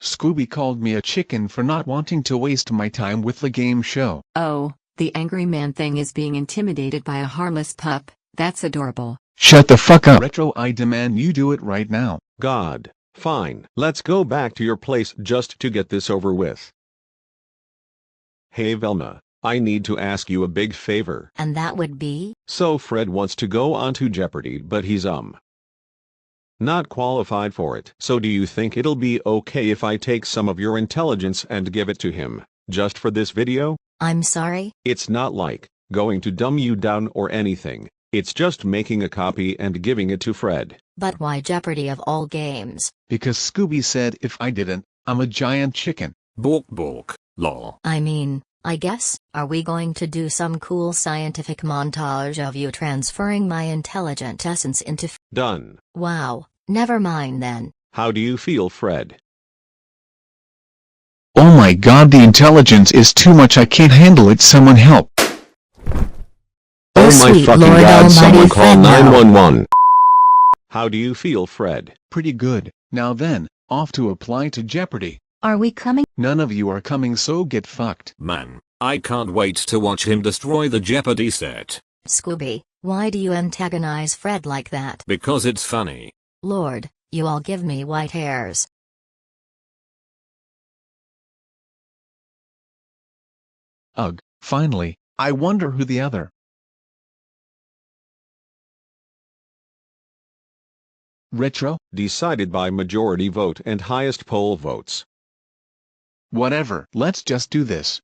Scooby called me a chicken for not wanting to waste my time with the game show. Oh, the angry man thing is being intimidated by a harmless pup. That's adorable. Shut the fuck up. Retro, I demand you do it right now. God. Fine. Let's go back to your place just to get this over with. Hey Velma, I need to ask you a big favor. And that would be? So Fred wants to go on to Jeopardy, but he's not qualified for it. So do you think it'll be okay if I take some of your intelligence and give it to him, just for this video? I'm sorry? It's not like going to dumb you down or anything. It's just making a copy and giving it to Fred. But why Jeopardy of all games? Because Scooby said if I didn't, I'm a giant chicken. Bork bork, lol. I guess, are we going to do some cool scientific montage of you transferring my intelligent essence into Done. Wow, never mind then. How do you feel, Fred? Oh my god, the intelligence is too much, I can't handle it, someone help. Oh my sweet fucking Lord god, someone Almighty, call Fred, no. 911. How do you feel, Fred? Pretty good. Now then, off to apply to Jeopardy. Are we coming? None of you are coming, so get fucked. Man, I can't wait to watch him destroy the Jeopardy set. Scooby, why do you antagonize Fred like that? Because it's funny. Lord, you all give me white hairs. Ugh, finally, I wonder who the other. Retro? Decided by majority vote and highest poll votes. Whatever, let's just do this.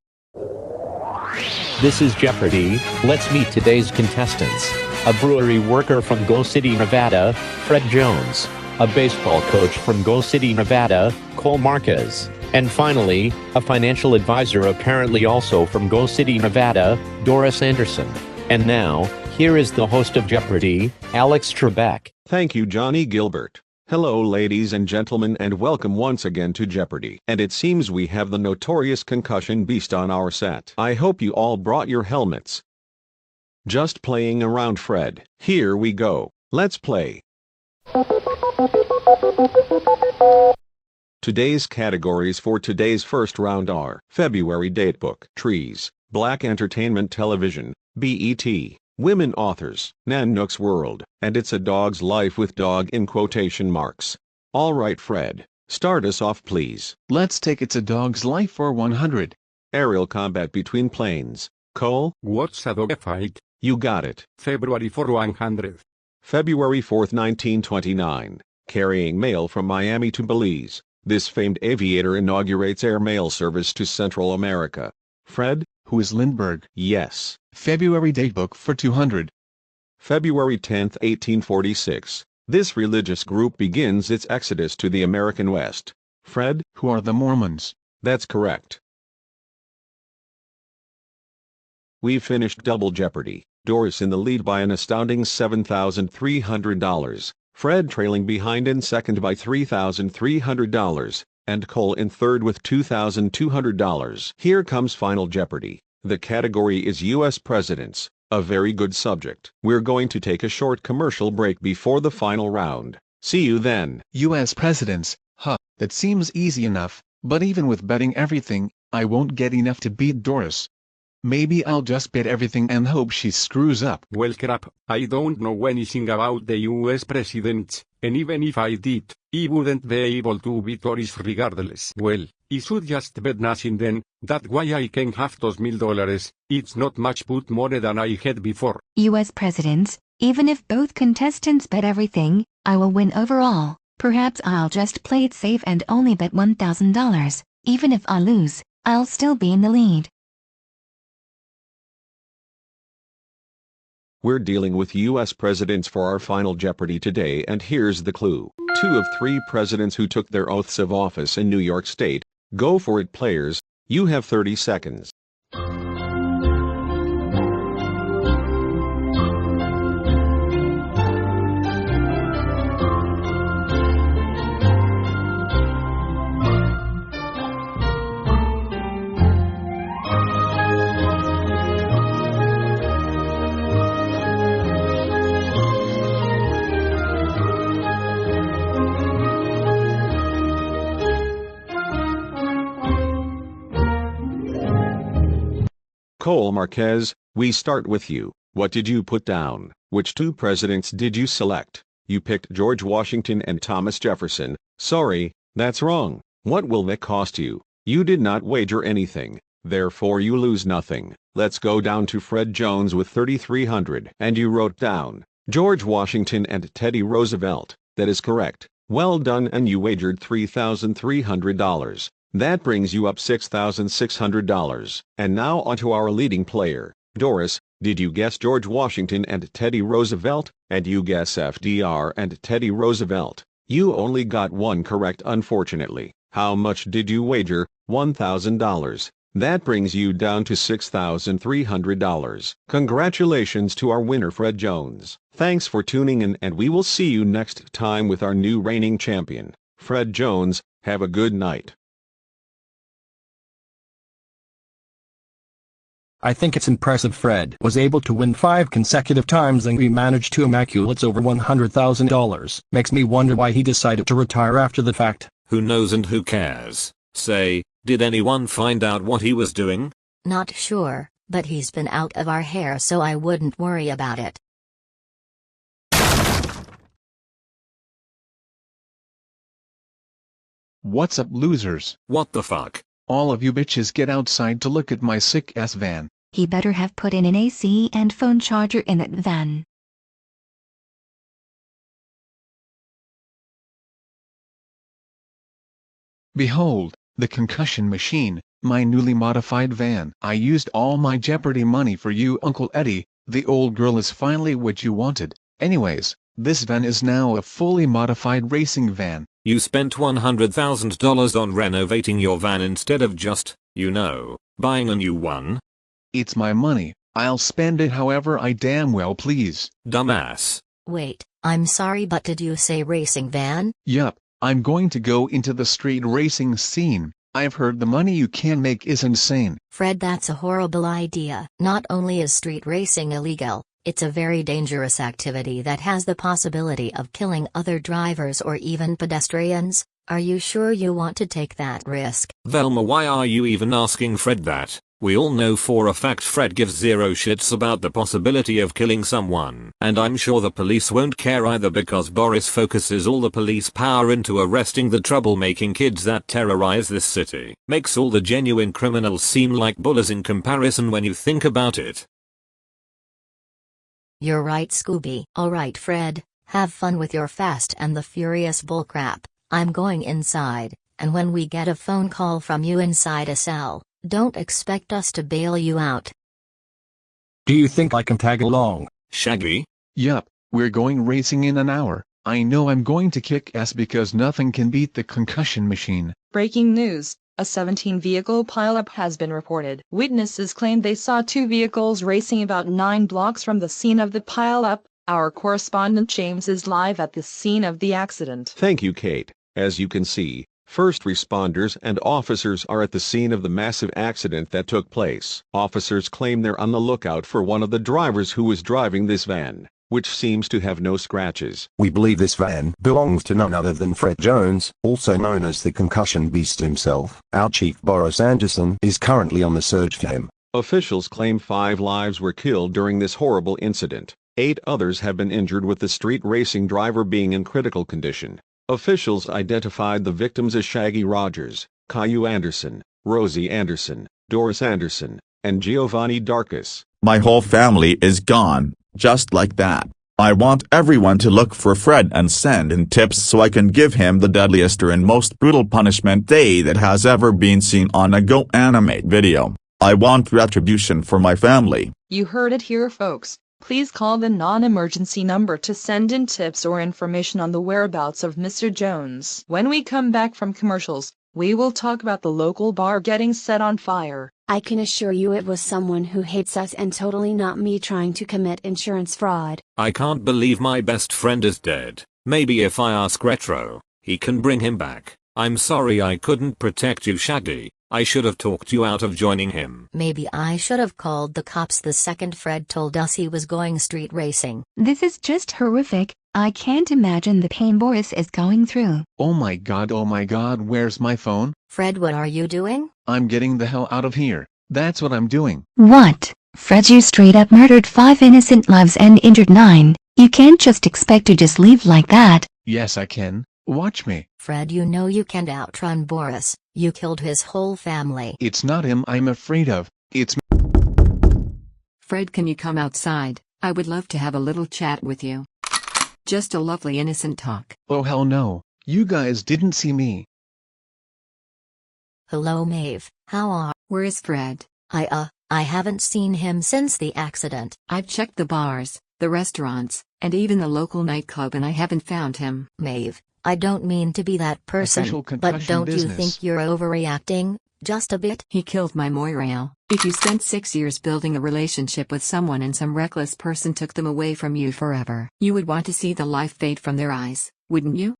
This is Jeopardy! Let's meet today's contestants. A brewery worker from Go City, Nevada, Fred Jones. A baseball coach from Go City, Nevada, Cole Marquez. And finally, a financial advisor apparently also from Go City, Nevada, Dora Sanderson. And now, here is the host of Jeopardy, Alex Trebek. Thank you, Johnny Gilbert. Hello ladies and gentlemen, and welcome once again to Jeopardy! And it seems we have the notorious concussion beast on our set. I hope you all brought your helmets. Just playing around, Fred. Here we go. Let's play. Today's categories for today's first round are February Datebook, Trees, Black Entertainment Television, BET, Women Authors, Nanook's World, and It's a Dog's Life with dog in quotation marks. Alright Fred, start us off please. Let's take It's a Dog's Life for 100. Aerial combat between planes. Cole? What's a dog fight? You got it. February for 100. February 4th, 1929. Carrying mail from Miami to Belize. This famed aviator inaugurates air mail service to Central America. Fred? Who is Lindbergh? Yes. February Datebook for 200. February 10th, 1846. This religious group begins its exodus to the American West. Fred? Who are the Mormons? That's correct. We've finished Double Jeopardy. Doris in the lead by an astounding $7,300. Fred trailing behind in second by $3,300. And Cole in third with $2,200. Here comes Final Jeopardy! The category is U.S. Presidents, a very good subject. We're going to take a short commercial break before the final round. See you then. U.S. Presidents, that seems easy enough, but even with betting everything, I won't get enough to beat Doris. Maybe I'll just bet everything and hope she screws up. Well crap, I don't know anything about the US president, and even if I did, he wouldn't be able to beat Doris regardless. Well, I should just bet nothing then, that's why I can have those $1,000, it's not much but more than I had before. US presidents, even if both contestants bet everything, I will win overall. Perhaps I'll just play it safe and only bet $1,000. Even if I lose, I'll still be in the lead. We're dealing with U.S. presidents for our final Jeopardy today, and here's the clue. 2 of 3 presidents who took their oaths of office in New York State. Go for it, players. You have 30 seconds. Cole Marquez, we start with you. What did you put down? Which 2 presidents did you select? You picked George Washington and Thomas Jefferson. Sorry, that's wrong. What will that cost you? You did not wager anything, therefore you lose nothing. Let's go down to Fred Jones with 3,300. And you wrote down George Washington and Teddy Roosevelt. That is correct. Well done, and you wagered $3,300. That brings you up $6,600. And now onto our leading player. Doris, did you guess George Washington and Teddy Roosevelt? And you guess FDR and Teddy Roosevelt. You only got one correct, unfortunately. How much did you wager? $1,000. That brings you down to $6,300. Congratulations to our winner Fred Jones. Thanks for tuning in, and we will see you next time with our new reigning champion, Fred Jones. Have a good night. I think it's impressive Fred was able to win 5 consecutive times and we managed to immaculate over $100,000. Makes me wonder why he decided to retire after the fact. Who knows and who cares? Say, did anyone find out what he was doing? Not sure, but he's been out of our hair, so I wouldn't worry about it. What's up, losers? What the fuck? All of you bitches get outside to look at my sick-ass van. He better have put in an AC and phone charger in that van. Behold, the concussion machine, my newly modified van. I used all my Jeopardy money for you, Uncle Eddie. The old girl is finally what you wanted. Anyways, this van is now a fully modified racing van. You spent $100,000 on renovating your van instead of just, buying a new one? It's my money. I'll spend it however I damn well please. Dumbass. Wait, I'm sorry, but did you say racing van? Yup, I'm going to go into the street racing scene. I've heard the money you can make is insane. Fred, that's a horrible idea. Not only is street racing illegal, it's a very dangerous activity that has the possibility of killing other drivers or even pedestrians. Are you sure you want to take that risk? Velma, why are you even asking Fred that? We all know for a fact Fred gives zero shits about the possibility of killing someone. And I'm sure the police won't care either, because Boris focuses all the police power into arresting the troublemaking kids that terrorize this city. Makes all the genuine criminals seem like bullies in comparison when you think about it. You're right, Scooby. Alright, Fred, have fun with your Fast and the Furious bullcrap. I'm going inside, and when we get a phone call from you inside a cell, don't expect us to bail you out. Do you think I can tag along? Shaggy? Yup, we're going racing in an hour. I know I'm going to kick ass because nothing can beat the concussion machine. Breaking news. A 17-vehicle pileup has been reported. Witnesses claim they saw 2 vehicles racing about 9 blocks from the scene of the pileup. Our correspondent James is live at the scene of the accident. Thank you, Kate. As you can see, first responders and officers are at the scene of the massive accident that took place. Officers claim they're on the lookout for one of the drivers who was driving this van, which seems to have no scratches. We believe this van belongs to none other than Fred Jones, also known as the Concussion Beast himself. Our chief Boris Anderson is currently on the search for him. Officials claim 5 lives were killed during this horrible incident. 8 others have been injured, with the street racing driver being in critical condition. Officials identified the victims as Shaggy Rogers, Caillou Anderson, Rosie Anderson, Doris Anderson, and Giovanni Darkus. My whole family is gone, just like that. I want everyone to look for Fred and send in tips so I can give him the deadliest and most brutal punishment that has ever been seen on a Go-Animate video. I want retribution for my family. You heard it here, folks. Please call the non-emergency number to send in tips or information on the whereabouts of Mr. Jones. When we come back from commercials, we will talk about the local bar getting set on fire. I can assure you it was someone who hates us and totally not me trying to commit insurance fraud. I can't believe my best friend is dead. Maybe if I ask Retro, he can bring him back. I'm sorry I couldn't protect you, Shaggy. I should have talked you out of joining him. Maybe I should have called the cops the second Fred told us he was going street racing. This is just horrific. I can't imagine the pain Boris is going through. Oh my god, where's my phone? Fred, what are you doing? I'm getting the hell out of here. That's what I'm doing. What? Fred, you straight up murdered 5 innocent lives and injured 9. You can't just expect to just leave like that. Yes, I can. Watch me. Fred, you know you can't outrun Boris. You killed his whole family. It's not him I'm afraid of. It's Fred, can you come outside? I would love to have a little chat with you. Just a lovely innocent talk. Oh hell no. You guys didn't see me. Hello, Maeve. How are? Where is Fred? I haven't seen him since the accident. I've checked the bars, the restaurants, and even the local nightclub, and I haven't found him. Maeve, I don't mean to be that person, but don't you think you're overreacting? Just a bit? He killed my Moirail. If you spent 6 years building a relationship with someone and some reckless person took them away from you forever, you would want to see the life fade from their eyes, wouldn't you?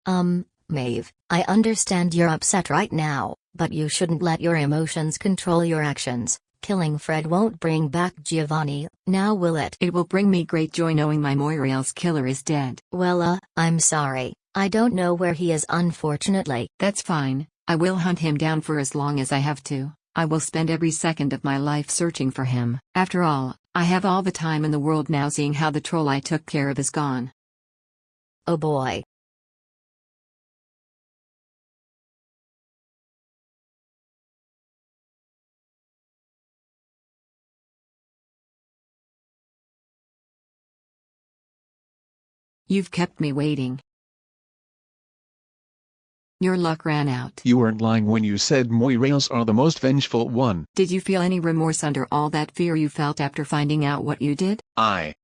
Maeve, I understand you're upset right now, but you shouldn't let your emotions control your actions. Killing Fred won't bring back Giovanni, now will it? It will bring me great joy knowing my Moirail's killer is dead. Well, I'm sorry. I don't know where he is, unfortunately. That's fine. I will hunt him down for as long as I have to. I will spend every second of my life searching for him. After all, I have all the time in the world now, seeing how the troll I took care of is gone. Oh boy. You've kept me waiting. Your luck ran out. You weren't lying when you said Moirails are the most vengeful one. Did you feel any remorse under all that fear you felt after finding out what you did? Of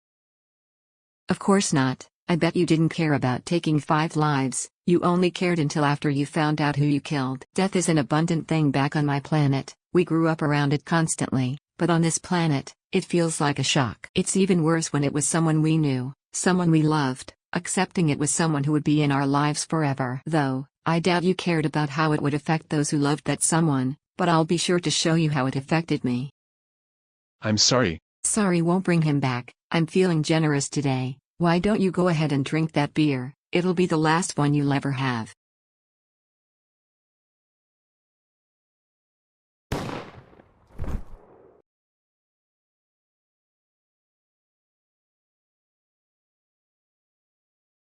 course not. I bet you didn't care about taking 5 lives. You only cared until after you found out who you killed. Death is an abundant thing back on my planet. We grew up around it constantly, but on this planet, it feels like a shock. It's even worse when it was someone we knew, someone we loved. Accepting it was someone who would be in our lives forever. Though, I doubt you cared about how it would affect those who loved that someone, but I'll be sure to show you how it affected me. I'm sorry. Sorry won't bring him back. I'm feeling generous today. Why don't you go ahead and drink that beer? It'll be the last one you'll ever have.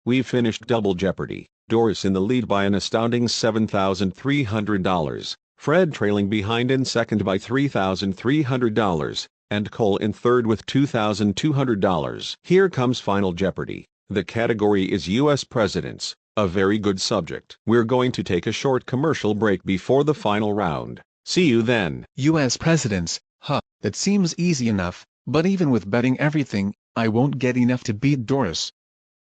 We've finished Double Jeopardy. Doris in the lead by an astounding $7,300, Fred trailing behind in second by $3,300, and Cole in third with $2,200. Here comes Final Jeopardy. The category is U.S. Presidents, a very good subject. We're going to take a short commercial break before the final round. See you then. U.S. Presidents, that seems easy enough, but even with betting everything, I won't get enough to beat Doris.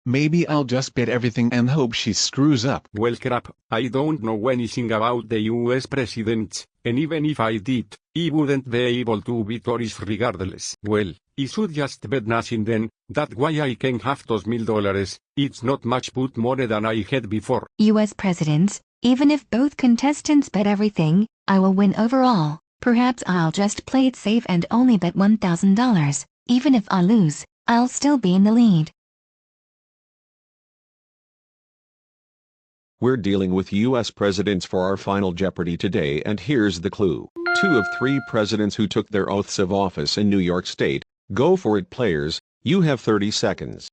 Maybe I'll just bet everything and hope she screws up. Well crap, I don't know anything about the US presidents, and even if I did, I wouldn't be able to beat Doris regardless. Well, I should just bet nothing then, that's why I can have those $1,000, it's not much but more than I had before. U.S. Presidents, even if both contestants bet everything, I will win overall. Perhaps I'll just play it safe and only bet $1,000. Even if I lose, I'll still be in the lead. We're dealing with U.S. presidents for our Final Jeopardy today, and here's the clue. 2 of 3 presidents who took their oaths of office in New York State. Go for it, players. You have 30 seconds.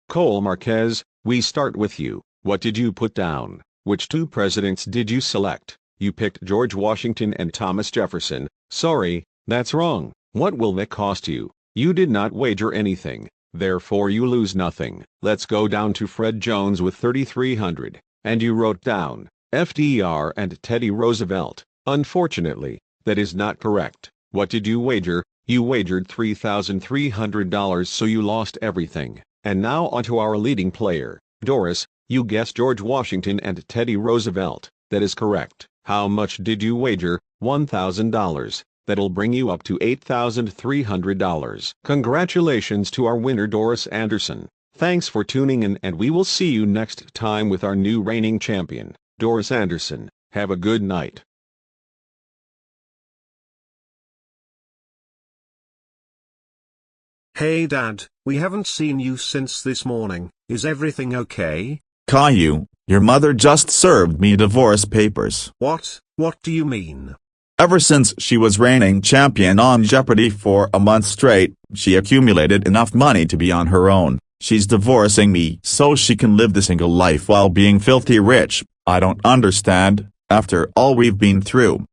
Cole Marquez, we start with you. What did you put down? Which 2 presidents did you select? You picked George Washington and Thomas Jefferson. Sorry, that's wrong. What will that cost you? You did not wager anything, therefore you lose nothing. Let's go down to Fred Jones with 3,300. And you wrote down FDR and Teddy Roosevelt. Unfortunately, that is not correct. What did you wager? You wagered $3,300, so you lost everything. And now onto our leading player, Doris. You guessed George Washington and Teddy Roosevelt. That is correct. How much did you wager? $1,000. That'll bring you up to $8,300. Congratulations to our winner, Doris Anderson. Thanks for tuning in, and we will see you next time with our new reigning champion, Doris Anderson. Have a good night. Hey Dad, we haven't seen you since this morning. Is everything okay? Caillou, your mother just served me divorce papers. What? What do you mean? Ever since she was reigning champion on Jeopardy for a month straight, she accumulated enough money to be on her own. She's divorcing me so she can live the single life while being filthy rich. I don't understand, after all we've been through.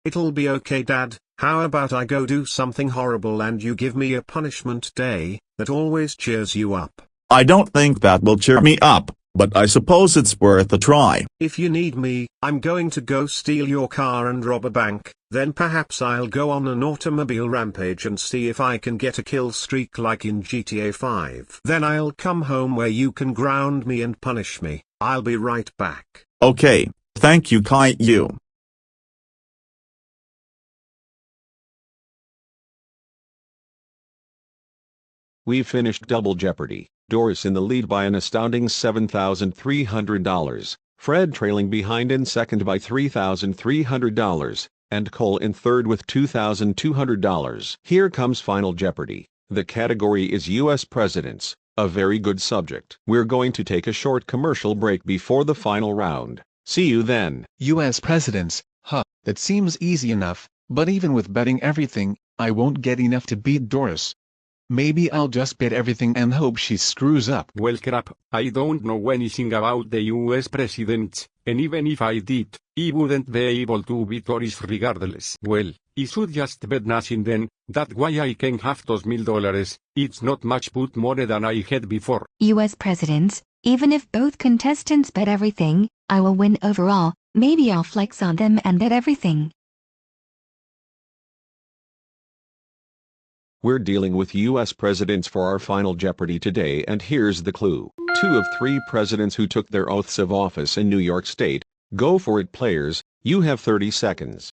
It'll be okay, Dad. How about I go do something horrible and you give me a punishment day? That always cheers you up. I don't think that will cheer me up, but I suppose it's worth a try. If you need me, I'm going to go steal your car and rob a bank. Then perhaps I'll go on an automobile rampage and see if I can get a kill streak like in GTA 5. Then I'll come home where you can ground me and punish me. I'll be right back. Okay, thank you, Caillou. We finished Double Jeopardy. Doris in the lead by an astounding $7,300, Fred trailing behind in second by $3,300, and Cole in third with $2,200. Here comes Final Jeopardy. The category is U.S. Presidents, a very good subject. We're going to take a short commercial break before the final round. See you then. U.S. Presidents, huh, that seems easy enough, but even with betting everything, I won't get enough to beat Doris. Maybe I'll just bet everything and hope she screws up. Well crap, I don't know anything about the US presidents, and even if I did, I wouldn't be able to beat Doris regardless. Well, I should just bet nothing then, that's why I can have those $1,000, it's not much but more than I had before. U.S. Presidents, even if both contestants bet everything, I will win overall. Maybe I'll flex on them and bet everything. We're dealing with U.S. presidents for our Final Jeopardy today, and here's the clue. 2 of 3 presidents who took their oaths of office in New York State. Go for it, players. You have 30 seconds.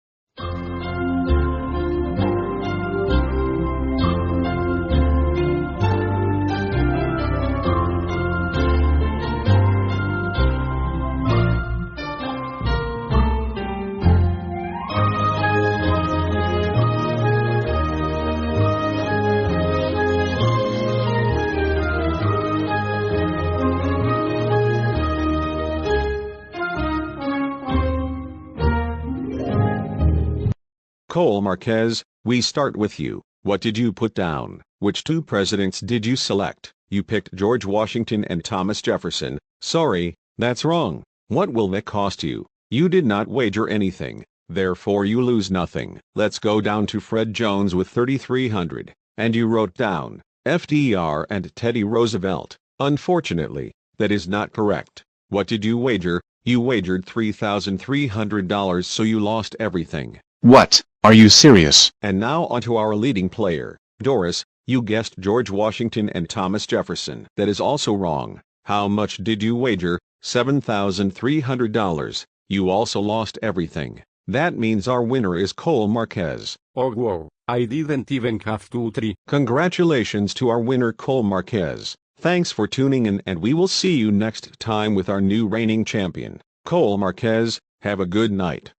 Cole Marquez, we start with you. What did you put down? Which 2 presidents did you select? You picked George Washington and Thomas Jefferson. Sorry, that's wrong. What will that cost you? You did not wager anything, therefore you lose nothing. Let's go down to Fred Jones with 3,300. And you wrote down FDR and Teddy Roosevelt. Unfortunately, that is not correct. What did you wager? You wagered $3,300, so you lost everything. What? Are you serious? And now onto our leading player, Doris. You guessed George Washington and Thomas Jefferson. That is also wrong. How much did you wager? $7,300. You also lost everything. That means our winner is Cole Marquez. Oh wow, I didn't even have to try. Congratulations to our winner Cole Marquez. Thanks for tuning in, and we will see you next time with our new reigning champion, Cole Marquez. Have a good night.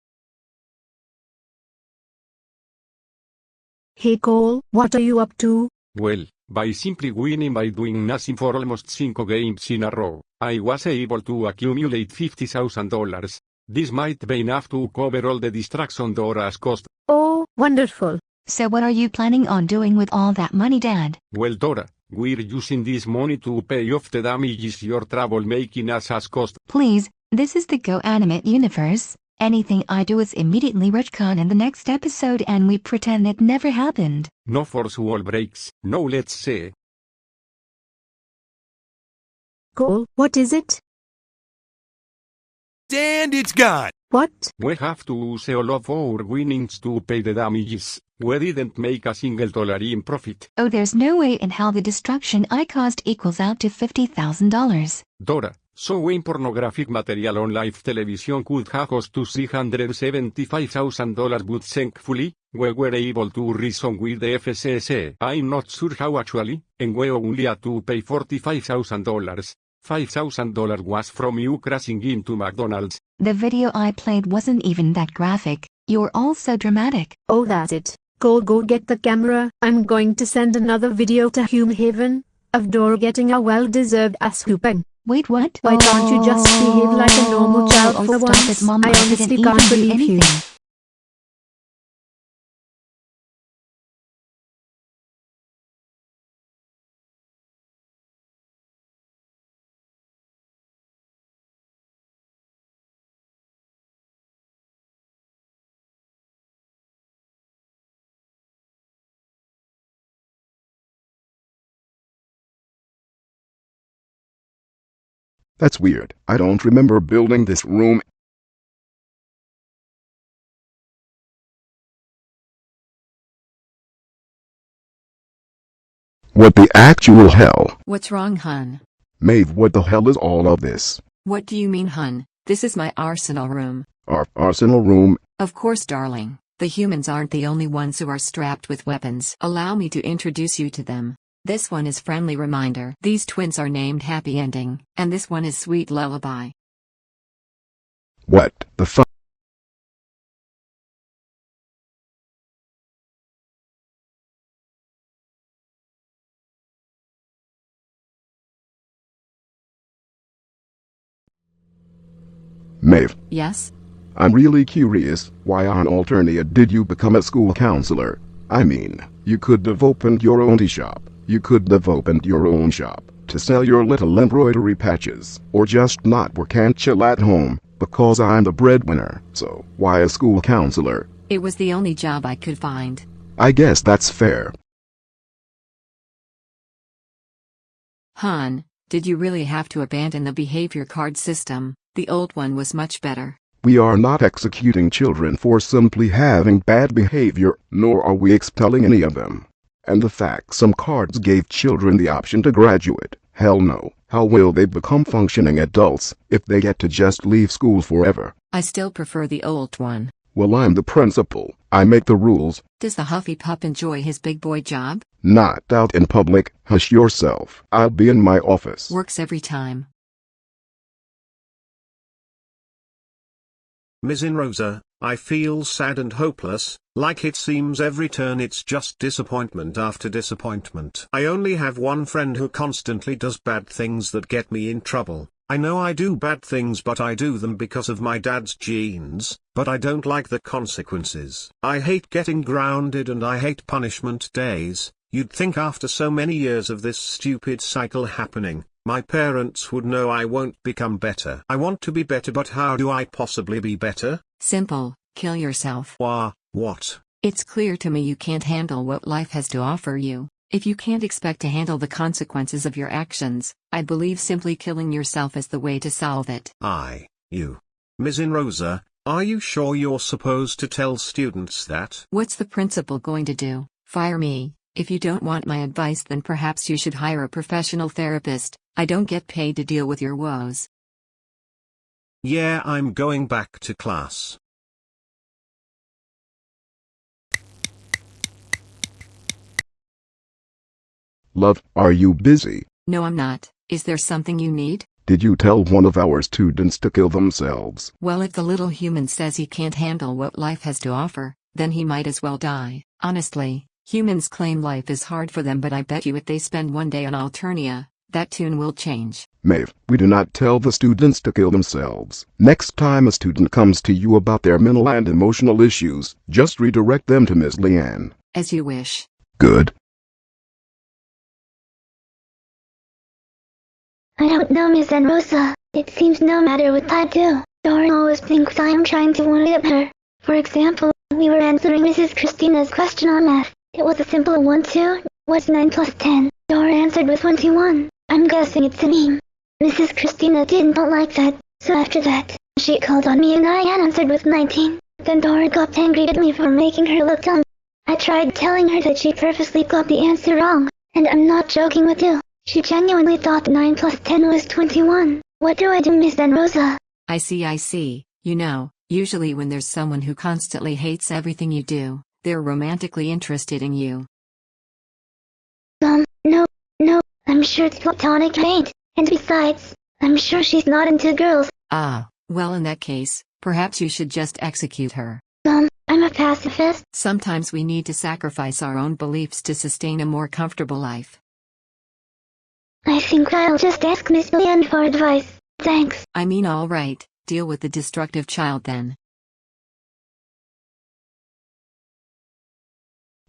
Hey Cole, what are you up to? Well, by simply winning by doing nothing for almost 5 games in a row, I was able to accumulate $50,000. This might be enough to cover all the distraction Dora has cost. Oh, wonderful. So what are you planning on doing with all that money, Dad? Well, Dora, we're using this money to pay off the damages your troublemaking us has cost. Please, this is the Go-Animate universe. Anything I do is immediately retcon in the next episode and we pretend it never happened. No force wall breaks, no let's say. Cole, what is it? And it's gone. What? We have to use all of our winnings to pay the damages. We didn't make a single dollar in profit. Oh, there's no way in hell the destruction I caused equals out to $50,000. Dora, showing pornographic material on live television could have cost us $375,000, but thankfully, we were able to reason with the FCC. I'm not sure how actually, and we only had to pay $45,000. $5,000 was from you crashing into McDonald's. The video I played wasn't even that graphic. You're all so dramatic. Oh, that's it. Cole, go get the camera. I'm going to send another video to Hume Haven of Dora getting a well-deserved ass whooping. Wait, what? Why can't you just behave like a normal child for once? It, Mom. I honestly can't believe you. That's weird. I don't remember building this room. What the actual hell? What's wrong, hun? Maeve, what the hell is all of this? What do you mean, hun? This is my arsenal room. Our arsenal room? Of course, darling. The humans aren't the only ones who are strapped with weapons. Allow me to introduce you to them. This one is Friendly Reminder. These twins are named Happy Ending, and this one is Sweet Lullaby. What the fuck? Maeve. Yes? I'm really curious, why on Alternia did you become a school counselor? I mean, you could have opened your own tea shop. You could have opened your own shop to sell your little embroidery patches, or just not work and chill at home, because I'm the breadwinner. So, why a school counselor? It was the only job I could find. I guess that's fair. Han, did you really have to abandon the behavior card system? The old one was much better. We are not executing children for simply having bad behavior, nor are we expelling any of them. And the fact some cards gave children the option to graduate, hell no. How will they become functioning adults if they get to just leave school forever? I still prefer the old one. Well, I'm the principal. I make the rules. Does the Huffy Pup enjoy his big boy job? Not out in public. Hush yourself. I'll be in my office. Works every time. Ms. Rosa, I feel sad and hopeless, like it seems every turn it's just disappointment after disappointment. I only have one friend who constantly does bad things that get me in trouble. I know I do bad things, but I do them because of my dad's genes, but I don't like the consequences. I hate getting grounded and I hate punishment days. You'd think after so many years of this stupid cycle happening, my parents would know I won't become better. I want to be better, but how do I possibly be better? Simple, kill yourself. What? It's clear to me you can't handle what life has to offer you. If you can't expect to handle the consequences of your actions, I believe simply killing yourself is the way to solve it. Ms. Rosa, are you sure you're supposed to tell students that? What's the principal going to do? Fire me? If you don't want my advice, then perhaps you should hire a professional therapist. I don't get paid to deal with your woes. Yeah, I'm going back to class. Love, are you busy? No, I'm not. Is there something you need? Did you tell one of our students to kill themselves? Well, if the little human says he can't handle what life has to offer, then he might as well die. Honestly, humans claim life is hard for them, but I bet you if they spend one day on Alternia, that tune will change. Maeve, we do not tell the students to kill themselves. Next time a student comes to you about their mental and emotional issues, just redirect them to Miss Leanne. As you wish. Good. I don't know, Miss Rosa. It seems no matter what I do, Dora always thinks I am trying to one-up her. For example, we were answering Mrs. Christina's question on math. It was a simple 1, 2, what's 9 plus 10? Dora answered with 21. I'm guessing it's a meme. Mrs. Christina didn't like that, so after that, she called on me and I answered with 19. Then Dora got angry at me for making her look dumb. I tried telling her that she purposely got the answer wrong, and I'm not joking with you. She genuinely thought 9 plus 10 was 21. What do I do, Miss Rosa? I see. You know, usually when there's someone who constantly hates everything you do, they're romantically interested in you. No, I'm sure it's platonic hate, and besides, I'm sure she's not into girls. Ah, well in that case, perhaps you should just execute her. I'm a pacifist. Sometimes we need to sacrifice our own beliefs to sustain a more comfortable life. I think I'll just ask Miss Leanne for advice. Thanks. I mean, all right, deal with the destructive child then.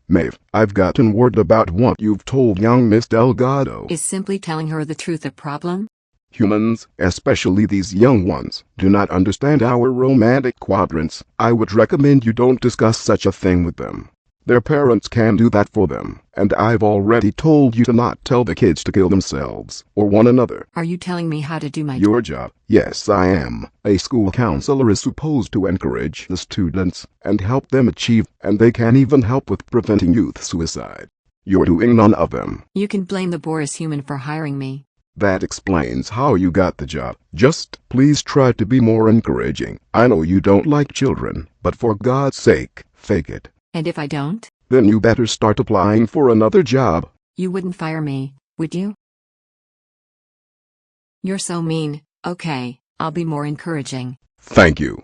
Maeve, I've gotten word about what you've told young Miss Delgado. Is simply telling her the truth a problem? Humans, especially these young ones, do not understand our romantic quadrants. I would recommend you don't discuss such a thing with them. Their parents can do that for them, and I've already told you to not tell the kids to kill themselves, or one another. Are you telling me how to do my Your job? Yes, I am. A school counselor is supposed to encourage the students, and help them achieve, and they can even help with preventing youth suicide. You're doing none of them. You can blame the Boris human for hiring me. That explains how you got the job. Just please try to be more encouraging. I know you don't like children, but for God's sake, fake it. And if I don't? Then you better start applying for another job. You wouldn't fire me, would you? You're so mean. Okay, I'll be more encouraging. Thank you.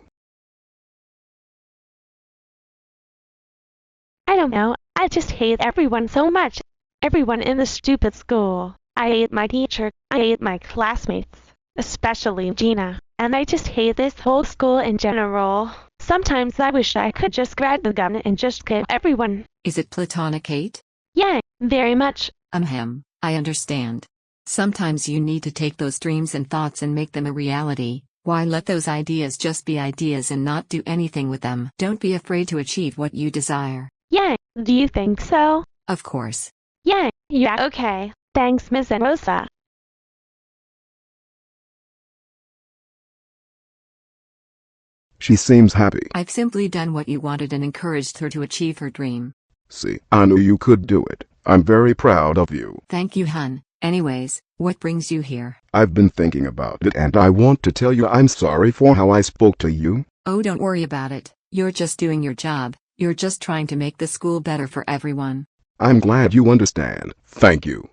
I don't know, I just hate everyone so much. Everyone in this stupid school. I hate my teacher, I hate my classmates, especially Gina, and I just hate this whole school in general. Sometimes I wish I could just grab the gun and just kill everyone. Is it platonic hate? Yeah, very much. I understand. Sometimes you need to take those dreams and thoughts and make them a reality. Why let those ideas just be ideas and not do anything with them? Don't be afraid to achieve what you desire. Yeah, do you think so? Of course. Yeah, okay. Thanks, Miss Rosa. She seems happy. I've simply done what you wanted and encouraged her to achieve her dream. See, I knew you could do it. I'm very proud of you. Thank you, hun. Anyways, what brings you here? I've been thinking about it and I want to tell you I'm sorry for how I spoke to you. Oh, don't worry about it. You're just doing your job. You're just trying to make the school better for everyone. I'm glad you understand. Thank you.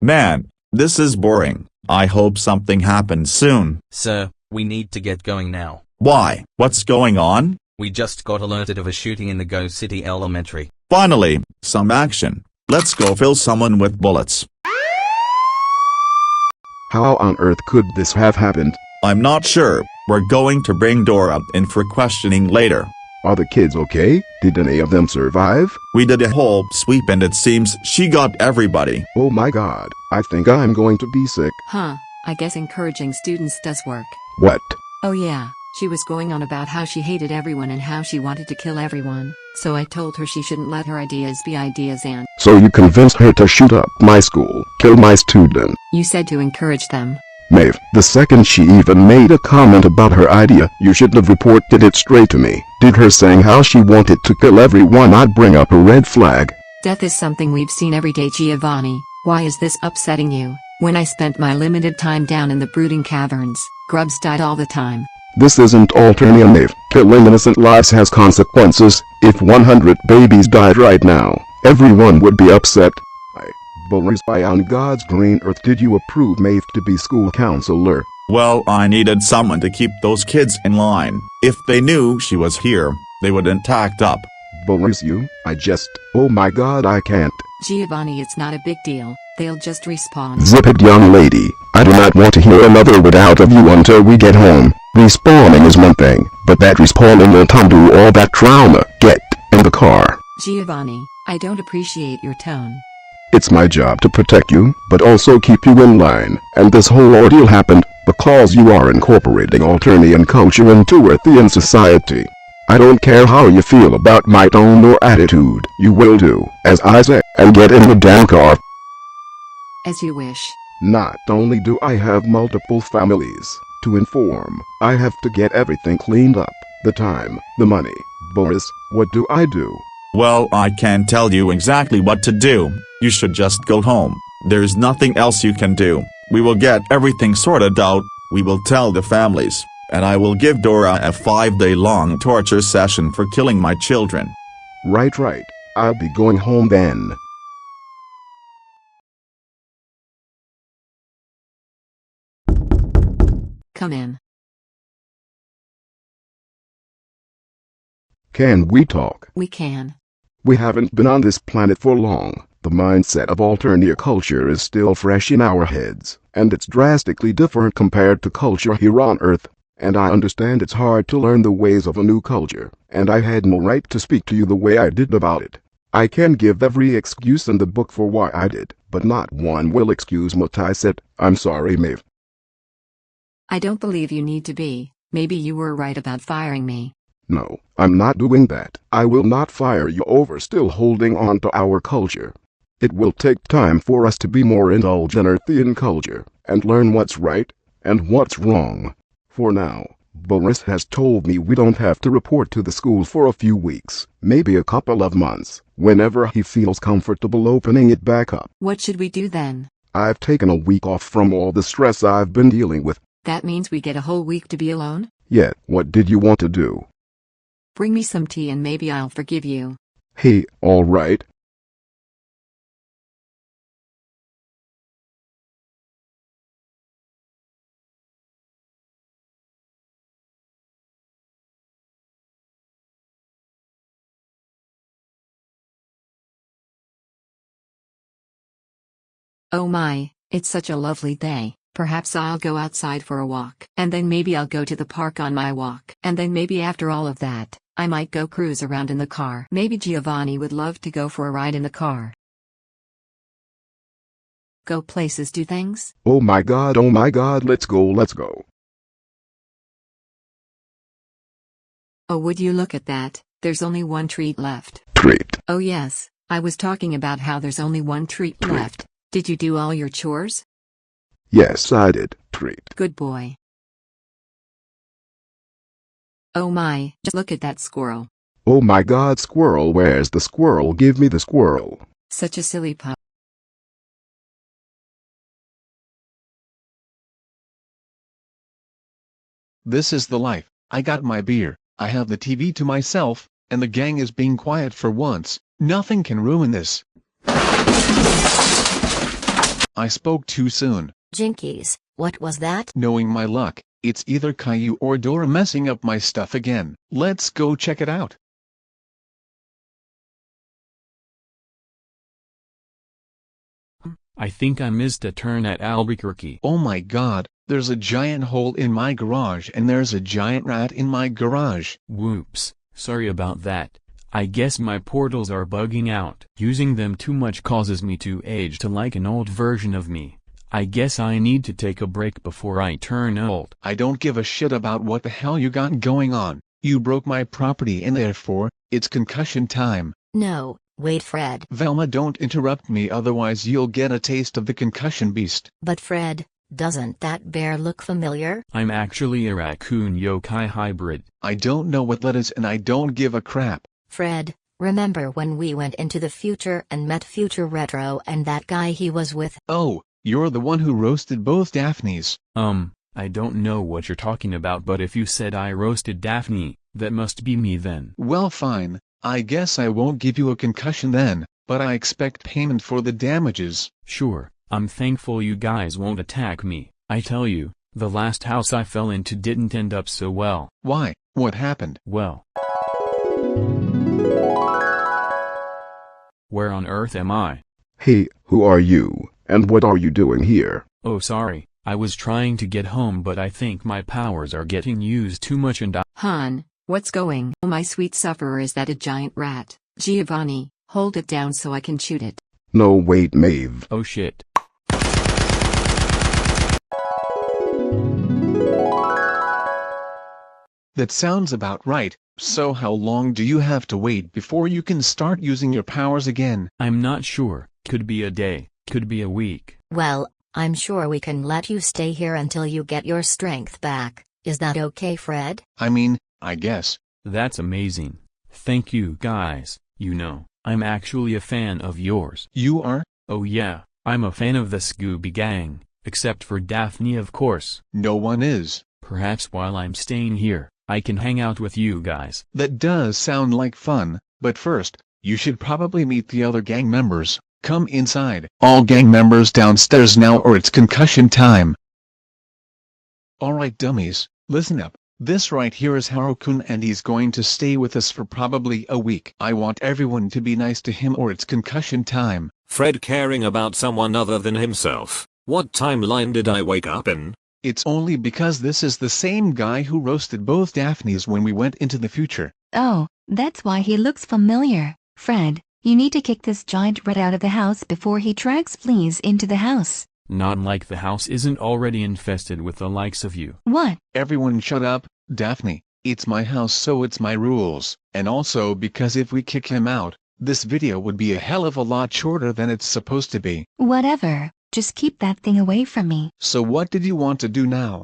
Man, this is boring. I hope something happens soon. Sir, we need to get going now. Why? What's going on? We just got alerted of a shooting in the Go City Elementary. Finally, some action. Let's go fill someone with bullets. How on earth could this have happened? I'm not sure. We're going to bring Dora in for questioning later. Are the kids okay? Did any of them survive? We did a whole sweep and it seems she got everybody. Oh my god, I think I'm going to be sick. Huh, I guess encouraging students does work. What? Oh yeah, she was going on about how she hated everyone and how she wanted to kill everyone. So I told her she shouldn't let her ideas be ideas and... So you convinced her to shoot up my school, kill my student. You said to encourage them. Maeve, the second she even made a comment about her idea, you should have reported it straight to me. Did her saying how she wanted to kill everyone I'd bring up a red flag? Death is something we've seen every day, Giovanni. Why is this upsetting you? When I spent my limited time down in the brooding caverns, grubs died all the time. This isn't alternative. Killing innocent lives has consequences. If 100 babies died right now, everyone would be upset. Bowlers, by on God's green earth did you approve Maeve to be school counselor? Well, I needed someone to keep those kids in line. If they knew she was here, they wouldn't act up. Bowlers, oh my God, I can't. Giovanni, it's not a big deal. They'll just respawn. Zip it, young lady. I do not want to hear another word out of you until we get home. Respawning is one thing, but that respawning won't undo all that trauma. Get in the car. Giovanni, I don't appreciate your tone. It's my job to protect you, but also keep you in line, and this whole ordeal happened because you are incorporating Alternian culture into Earthian society. I don't care how you feel about my tone or attitude, you will do as I say, and get in the damn car. As you wish. Not only do I have multiple families to inform, I have to get everything cleaned up, the time, the money. Boris, what do I do? Well, I can't tell you exactly what to do. You should just go home. There's nothing else you can do. We will get everything sorted out. We will tell the families, and I will give Dora a 5-day-long torture session for killing my children. Right. I'll be going home then. Come in. Can we talk? We can. We haven't been on this planet for long. The mindset of Alternia culture is still fresh in our heads, and it's drastically different compared to culture here on Earth. And I understand it's hard to learn the ways of a new culture, and I had no right to speak to you the way I did about it. I can give every excuse in the book for why I did, but not one will excuse what I said. I'm sorry, Maeve. I don't believe you need to be. Maybe you were right about firing me. No, I'm not doing that. I will not fire you over still holding on to our culture. It will take time for us to be more indulgent in Earthian culture, and learn what's right, and what's wrong. For now, Boris has told me we don't have to report to the school for a few weeks, maybe a couple of months, whenever he feels comfortable opening it back up. What should we do then? I've taken a week off from all the stress I've been dealing with. That means we get a whole week to be alone? Yeah, what did you want to do? Bring me some tea and maybe I'll forgive you. Hey, all right. Oh my, it's such a lovely day. Perhaps I'll go outside for a walk. And then maybe I'll go to the park on my walk. And then maybe after all of that, I might go cruise around in the car. Maybe Giovanni would love to go for a ride in the car. Go places, do things? Oh my God, let's go. Oh, would you look at that? There's only one treat left. Treat? Oh yes, I was talking about how there's only one treat left. Did you do all your chores? Yes, I did. Treat. Good boy. Oh my, just look at that squirrel. Oh my God, squirrel, where's the squirrel? Give me the squirrel. Such a silly pup. This is the life. I got my beer, I have the TV to myself, and the gang is being quiet for once. Nothing can ruin this. I spoke too soon. Jinkies, what was that? Knowing my luck, it's either Caillou or Dora messing up my stuff again. Let's go check it out. I think I missed a turn at Albuquerque. Oh my God, there's a giant hole in my garage and there's a giant rat in my garage. Whoops, sorry about that. I guess my portals are bugging out. Using them too much causes me to age to like an old version of me. I guess I need to take a break before I turn old. I don't give a shit about what the hell you got going on. You broke my property and therefore, it's concussion time. No, wait Fred. Velma, don't interrupt me, otherwise you'll get a taste of the concussion beast. But Fred, doesn't that bear look familiar? I'm actually a raccoon yokai hybrid. I don't know what that is and I don't give a crap. Fred, Remember when we went into the future and met Future Retro and that guy he was with? Oh, you're the one who roasted both Daphnes. I don't know what you're talking about, but if you said I roasted Daphne, that must be me then. Well, fine. I guess I won't give you a concussion then, but I expect payment for the damages. Sure, I'm thankful you guys won't attack me. I tell you, the last house I fell into didn't end up so well. Why? What happened? Well, where on earth am I? Hey, who are you, and what are you doing here? Oh, sorry, I was trying to get home, but I think my powers are getting used too much and Han, what's going? Oh, my sweet sufferer, is that a giant rat? Giovanni, hold it down so I can shoot it. No, wait, Maeve. Oh shit. That sounds about right. So how long do you have to wait before you can start using your powers again? I'm not sure. Could be a day, could be a week. Well, I'm sure we can let you stay here until you get your strength back. Is that okay, Fred? I mean, I guess. That's amazing. Thank you guys. You know, I'm actually a fan of yours. You are? Oh yeah, I'm a fan of the Scooby gang, except for Daphne, of course. No one is. Perhaps while I'm staying here, I can hang out with you guys. That does sound like fun, but first, you should probably meet the other gang members. Come inside. All gang members downstairs now or it's concussion time. Alright dummies, listen up. This right here is Haru-kun and he's going to stay with us for probably a week. I want everyone to be nice to him or it's concussion time. Fred caring about someone other than himself. What timeline did I wake up in? It's only because this is the same guy who roasted both Daphnes when we went into the future. Oh, that's why he looks familiar. Fred, you need to kick this giant rat out of the house before he drags fleas into the house. Not like the house isn't already infested with the likes of you. What? Everyone shut up, Daphne. It's my house so it's my rules. And also because if we kick him out, this video would be a hell of a lot shorter than it's supposed to be. Whatever. Just keep that thing away from me. So what did you want to do now?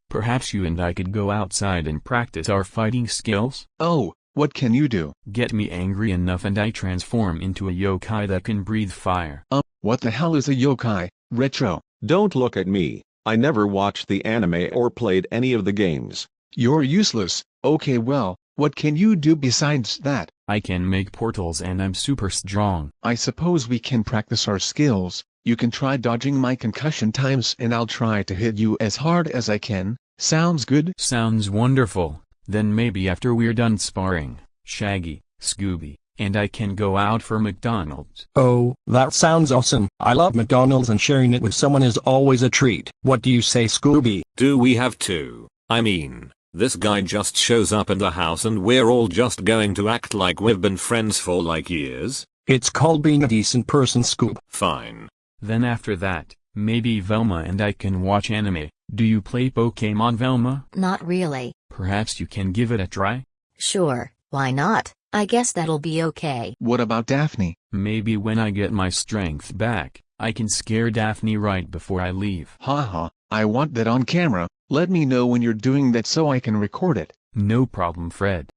Perhaps you and I could go outside and practice our fighting skills? Oh, what can you do? Get me angry enough and I transform into a yokai that can breathe fire. What the hell is a yokai, Retro? Don't look at me. I never watched the anime or played any of the games. You're useless. Okay, well, what can you do besides that? I can make portals and I'm super strong. I suppose we can practice our skills. You can try dodging my concussion times and I'll try to hit you as hard as I can. Sounds good? Sounds wonderful. Then maybe after we're done sparring, Shaggy, Scooby, and I can go out for McDonald's. Oh, that sounds awesome. I love McDonald's and sharing it with someone is always a treat. What do you say, Scooby? Do we have to? I mean, this guy just shows up in the house and we're all just going to act like we've been friends for like years? It's called being a decent person, Scoop. Fine. Then after that, maybe Velma and I can watch anime. Do you play Pokemon, Velma? Not really. Perhaps you can give it a try? Sure, why not? I guess that'll be okay. What about Daphne? Maybe when I get my strength back, I can scare Daphne right before I leave. Haha, I want that on camera. Let me know when you're doing that so I can record it. No problem, Fred.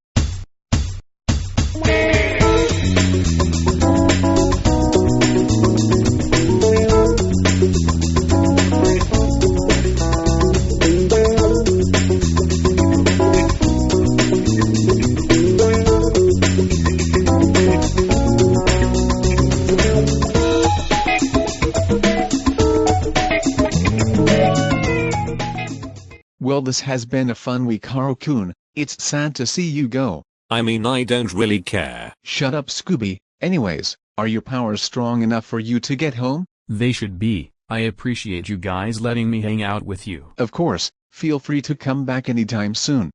Well, this has been a fun week, Haru-kun. It's sad to see you go. I mean, I don't really care. Shut up, Scooby. Anyways, are your powers strong enough for you to get home? They should be. I appreciate you guys letting me hang out with you. Of course, feel free to come back anytime soon.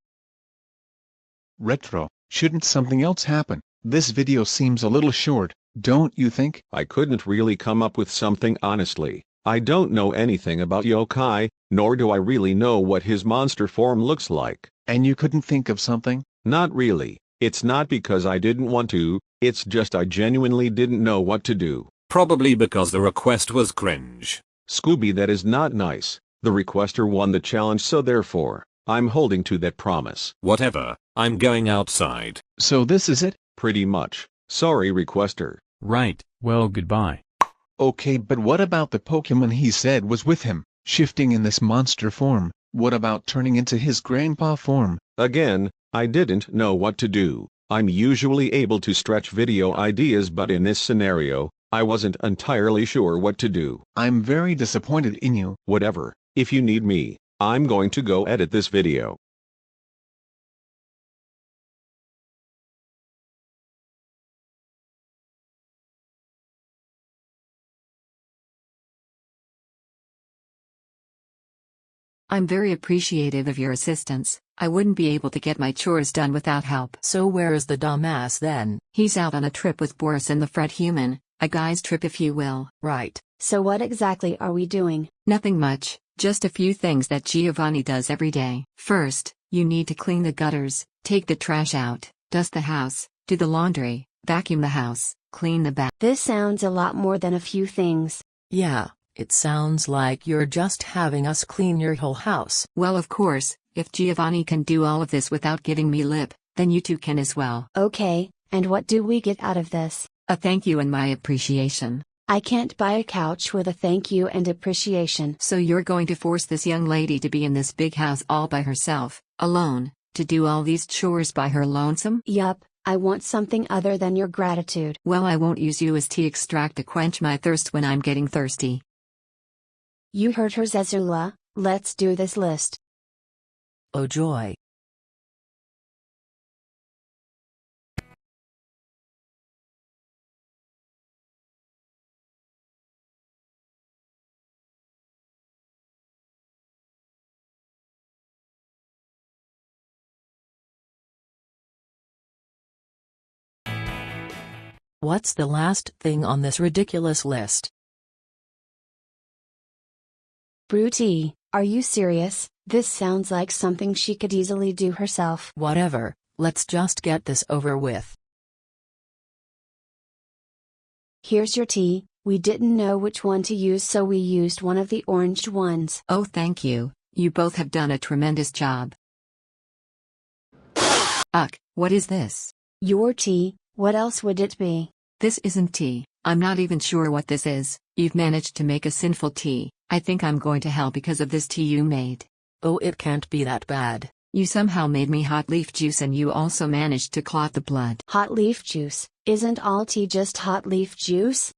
Retro, shouldn't something else happen? This video seems a little short, don't you think? I couldn't really come up with something honestly. I don't know anything about yokai, nor do I really know what his monster form looks like. And you couldn't think of something? Not really. It's not because I didn't want to, it's just I genuinely didn't know what to do. Probably because the request was cringe. Scooby, that is not nice. The requester won the challenge, so therefore, I'm holding to that promise. Whatever, I'm going outside. So this is it? Pretty much. Sorry, requester. Right, well goodbye. Okay, but what about the Pokemon he said was with him, shifting in this monster form? What about turning into his grandpa form? Again, I didn't know what to do. I'm usually able to stretch video ideas, but in this scenario, I wasn't entirely sure what to do. I'm very disappointed in you. Whatever, if you need me, I'm going to go edit this video. I'm very appreciative of your assistance. I wouldn't be able to get my chores done without help. So where is the dumbass then? He's out on a trip with Boris and the Fred human, a guy's trip if you will. Right. So what exactly are we doing? Nothing much, just a few things that Giovanni does every day. First, you need to clean the gutters, take the trash out, dust the house, do the laundry, vacuum the house, clean the bath. This sounds a lot more than a few things. Yeah, it sounds like you're just having us clean your whole house. Well, of course, if Giovanni can do all of this without giving me lip, then you two can as well. Okay, and what do we get out of this? A thank you and my appreciation. I can't buy a couch with a thank you and appreciation. So you're going to force this young lady to be in this big house all by herself, alone, to do all these chores by her lonesome? Yup, I want something other than your gratitude. Well, I won't use you as tea extract to quench my thirst when I'm getting thirsty. You heard her, Zezula. Let's do this list. Oh joy. What's the last thing on this ridiculous list? Broody, are you serious? This sounds like something she could easily do herself. Whatever, let's just get this over with. Here's your tea. We didn't know which one to use, so we used one of the orange ones. Oh, thank you. You both have done a tremendous job. Ugh, what is this? Your tea. What else would it be? This isn't tea. I'm not even sure what this is. You've managed to make a sinful tea. I think I'm going to hell because of this tea you made. Oh, it can't be that bad. You somehow made me hot leaf juice and you also managed to clot the blood. Hot leaf juice? Isn't all tea just hot leaf juice?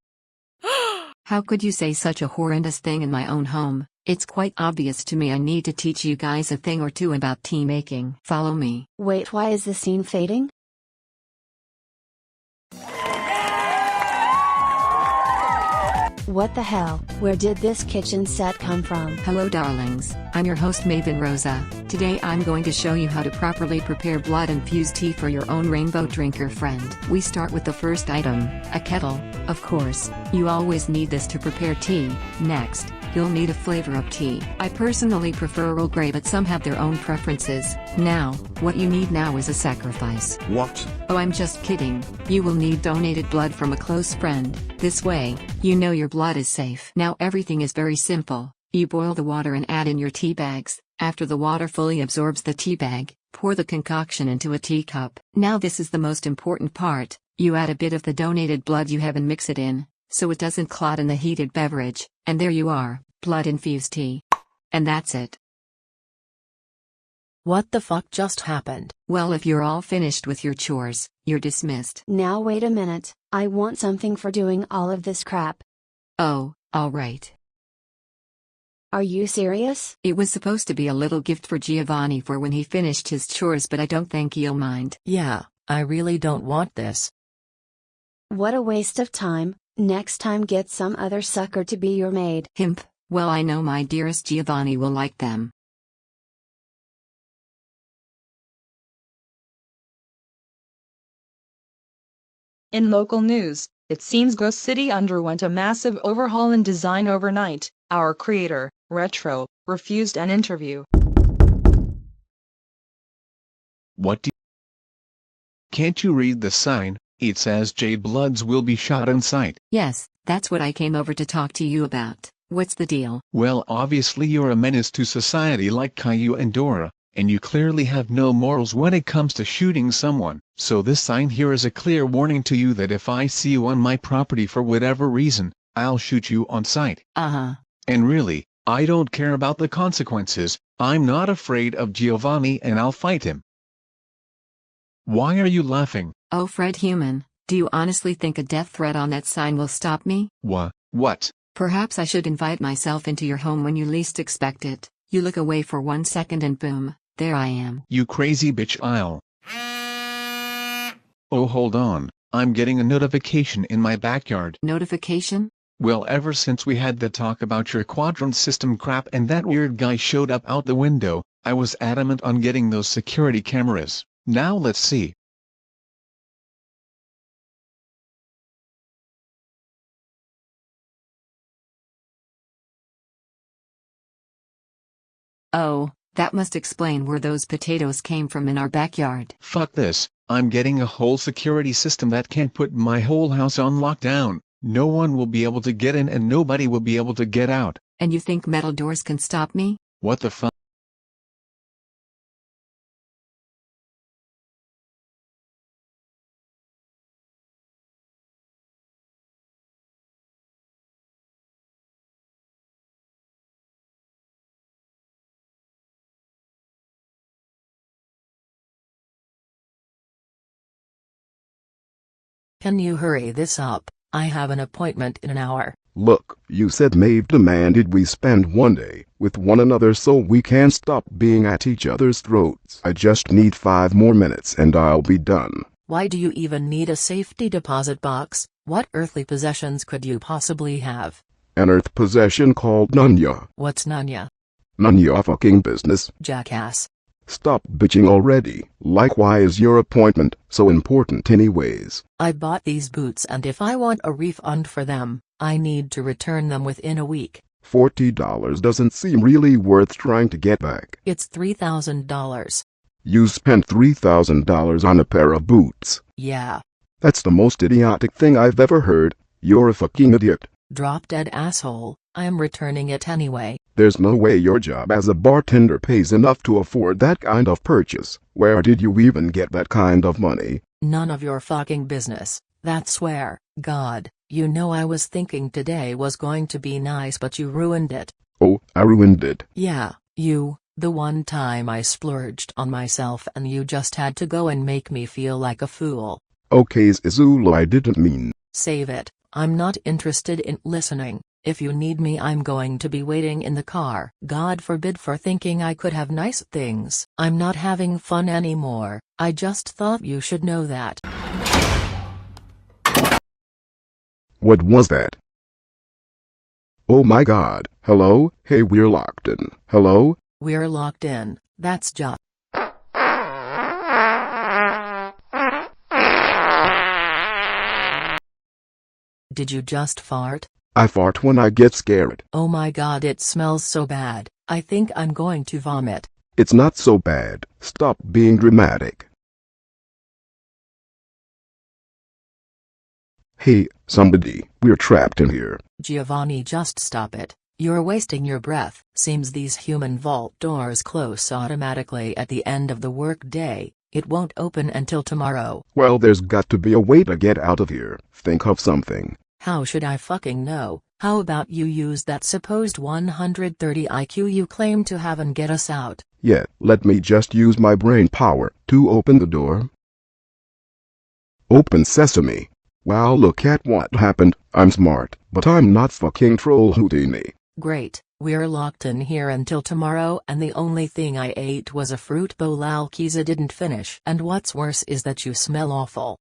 How could you say such a horrendous thing in my own home? It's quite obvious to me I need to teach you guys a thing or two about tea making. Follow me. Wait, why is the scene fading? What the hell? Where did this kitchen set come from? Hello darlings, I'm your host Maven Rosa. Today I'm going to show you how to properly prepare blood-infused tea for your own rainbow drinker friend. We start with the first item, a kettle. Of course, you always need this to prepare tea. Next, you'll need a flavor of tea. I personally prefer Earl Grey, but some have their own preferences. Now, what you need now is a sacrifice. What? Oh, I'm just kidding. You will need donated blood from a close friend. This way, you know your blood is safe. Now everything is very simple. You boil the water and add in your tea bags. After the water fully absorbs the tea bag, pour the concoction into a teacup. Now this is the most important part. You add a bit of the donated blood you have and mix it in, so it doesn't clot in the heated beverage. And there you are, blood-infused tea. And that's it. What the fuck just happened? Well, if you're all finished with your chores, you're dismissed. Now wait a minute, I want something for doing all of this crap. Oh, alright. Are you serious? It was supposed to be a little gift for Giovanni for when he finished his chores, but I don't think he'll mind. Yeah, I really don't want this. What a waste of time. Next time get some other sucker to be your maid. Himp, well I know my dearest Giovanni will like them. In local news, it seems Ghost City underwent a massive overhaul in design overnight. Our creator, Retro, refused an interview. What do you... Can't you read the sign? It says Jade Bloods will be shot on sight. Yes, that's what I came over to talk to you about. What's the deal? Well, obviously you're a menace to society like Caillou and Dora, and you clearly have no morals when it comes to shooting someone. So this sign here is a clear warning to you that if I see you on my property for whatever reason, I'll shoot you on sight. And really, I don't care about the consequences. I'm not afraid of Giovanni and I'll fight him. Why are you laughing? Oh, Fred Human, do you honestly think a death threat on that sign will stop me? What? Perhaps I should invite myself into your home when you least expect it. You look away for 1 second and boom, there I am. You crazy bitch, Oh, hold on, I'm getting a notification in my backyard. Notification? Well, ever since we had the talk about your quadrant system crap and that weird guy showed up out the window, I was adamant on getting those security cameras. Now let's see. Oh, that must explain where those potatoes came from in our backyard. Fuck this, I'm getting a whole security system that can't put my whole house on lockdown. No one will be able to get in and nobody will be able to get out. And you think metal doors can stop me? What the fuck? Can you hurry this up? I have an appointment in an hour. Look, you said Maeve demanded we spend one day with one another so we can stop being at each other's throats. I just need 5 more minutes and I'll be done. Why do you even need a safety deposit box? What earthly possessions could you possibly have? An earth possession called Nunya. What's Nunya? None your fucking business. Jackass. Stop bitching already. Like, why is your appointment so important anyways? I bought these boots and if I want a refund for them, I need to return them within a week. $40 doesn't seem really worth trying to get back. It's $3,000. You spent $3,000 on a pair of boots. Yeah. That's the most idiotic thing I've ever heard. You're a fucking idiot. Drop dead asshole. I am returning it anyway. There's no way your job as a bartender pays enough to afford that kind of purchase. Where did you even get that kind of money? None of your fucking business. That's where, God, you know I was thinking today was going to be nice but you ruined it. Oh, I ruined it. Yeah, you, the one time I splurged on myself and you just had to go and make me feel like a fool. Okay, Zulu, I didn't mean. Save it, I'm not interested in listening. If you need me, I'm going to be waiting in the car. God forbid for thinking I could have nice things. I'm not having fun anymore. I just thought you should know that. What was that? Oh my God. Hello? Hey, we're locked in. Hello? We're locked in. That's just. Did you just fart? I fart when I get scared. Oh my God, it smells so bad. I think I'm going to vomit. It's not so bad. Stop being dramatic. Hey, somebody, we're trapped in here. Giovanni, just stop it. You're wasting your breath. Seems these human vault doors close automatically at the end of the work day. It won't open until tomorrow. Well, there's got to be a way to get out of here. Think of something. How should I fucking know? How about you use that supposed 130 IQ you claim to have and get us out? Yeah, let me just use my brain power to open the door. Open sesame. Wow, look at what happened. I'm smart, but I'm not fucking Troll Houdini. Great, we're locked in here until tomorrow and the only thing I ate was a fruit bowl Alkiza didn't finish. And what's worse is that you smell awful.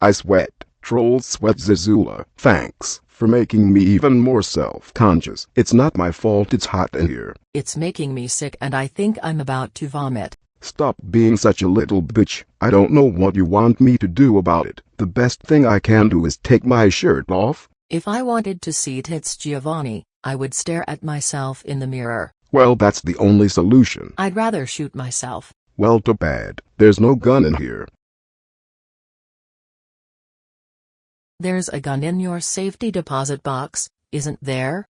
I sweat. Troll sweat Zazula. Thanks for making me even more self-conscious. It's not my fault it's hot in here. It's making me sick and I think I'm about to vomit. Stop being such a little bitch. I don't know what you want me to do about it. The best thing I can do is take my shirt off. If I wanted to see tits Giovanni, I would stare at myself in the mirror. Well, that's the only solution. I'd rather shoot myself. Well, too bad. There's no gun in here. There's a gun in your safety deposit box, isn't there?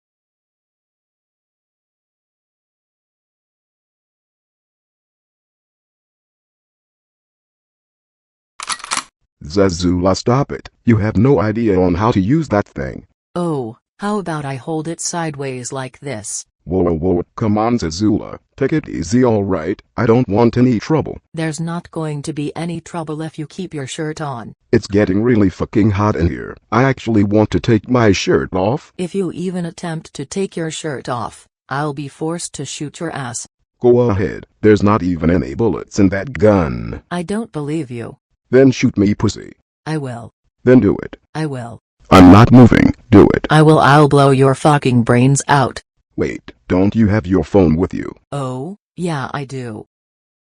Zazula, stop it. You have no idea on how to use that thing. Oh, how about I hold it sideways like this? Whoa, come on Zazula, take it easy alright, I don't want any trouble. There's not going to be any trouble if you keep your shirt on. It's getting really fucking hot in here. I actually want to take my shirt off. If you even attempt to take your shirt off, I'll be forced to shoot your ass. Go ahead, there's not even any bullets in that gun. I don't believe you. Then shoot me, pussy. I will. Then do it. I will. I'm not moving, do it. I'll blow your fucking brains out. Wait, don't you have your phone with you? Oh, yeah I do.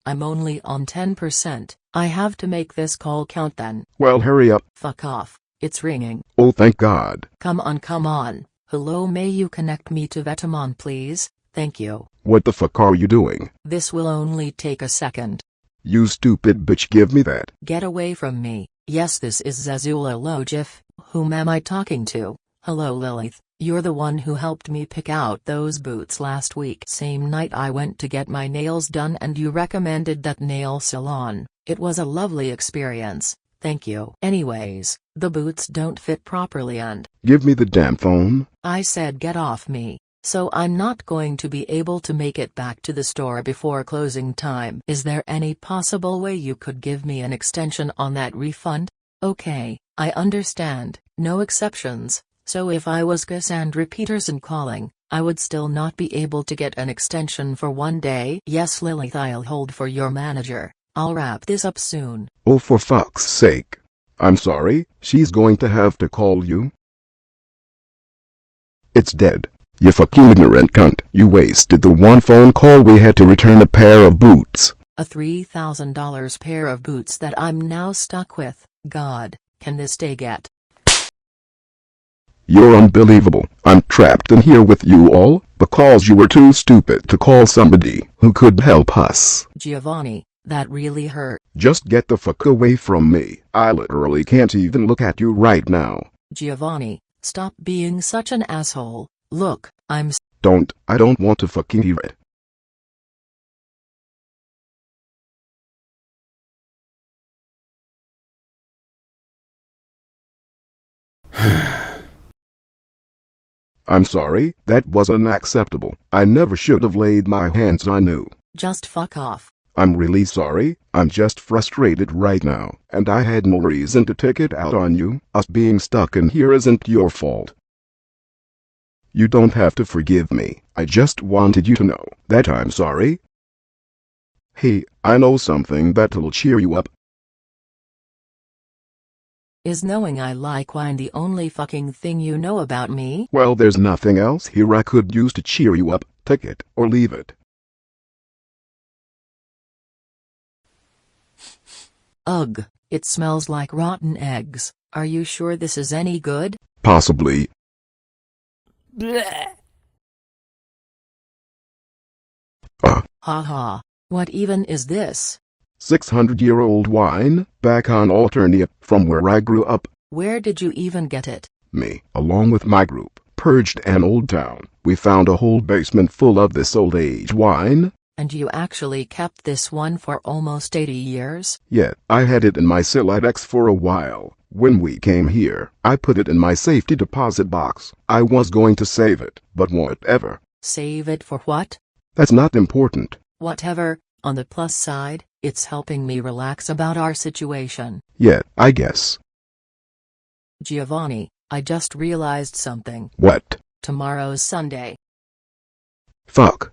I'm only on 10%. I have to make this call count then. Well, hurry up. Fuck off. It's ringing. Oh, thank God. Come on. Hello, may you connect me to Vetemon please? Thank you. What the fuck are you doing? This will only take a second. You stupid bitch, give me that. Get away from me. Yes, this is Zazula Lojif. Whom am I talking to? Hello Lilith. You're the one who helped me pick out those boots last week. Same night I went to get my nails done and you recommended that nail salon. It was a lovely experience. Thank you. Anyways, the boots don't fit properly and... Give me the damn phone. I said get off me. So I'm not going to be able to make it back to the store before closing time. Is there any possible way you could give me an extension on that refund? Okay, I understand, no exceptions. So if I was Cassandra Peterson calling, I would still not be able to get an extension for 1 day? Yes Lilith, I'll hold for your manager. I'll wrap this up soon. Oh, for fuck's sake. I'm sorry, she's going to have to call you. It's dead. You fucking ignorant cunt. You wasted the one phone call we had to return a pair of boots. A $3,000 pair of boots that I'm now stuck with. God, can this day get? You're unbelievable. I'm trapped in here with you all, because you were too stupid to call somebody who could help us. Giovanni, that really hurt. Just get the fuck away from me. I literally can't even look at you right now. Giovanni, stop being such an asshole. Look, I don't want to fucking hear it. I'm sorry, that was unacceptable. I never should have laid my hands on you. Just fuck off. I'm really sorry, I'm just frustrated right now, and I had no reason to take it out on you. Us being stuck in here isn't your fault. You don't have to forgive me, I just wanted you to know that I'm sorry. Hey, I know something that'll cheer you up. Is knowing I like wine the only fucking thing you know about me? Well, there's nothing else here I could use to cheer you up. Take it, or leave it. Ugh, it smells like rotten eggs. Are you sure this is any good? Possibly. Blech. Haha, what even is this? 600-year-old wine, back on Alternia, from where I grew up. Where did you even get it? Me, along with my group, purged an old town. We found a whole basement full of this old age wine. And you actually kept this one for almost 80 years? Yeah, I had it in my X for a while. When we came here, I put it in my safety deposit box. I was going to save it, but whatever. Save it for what? That's not important. Whatever. On the plus side, it's helping me relax about our situation. Yeah, I guess. Giovanni, I just realized something. What? Tomorrow's Sunday. Fuck.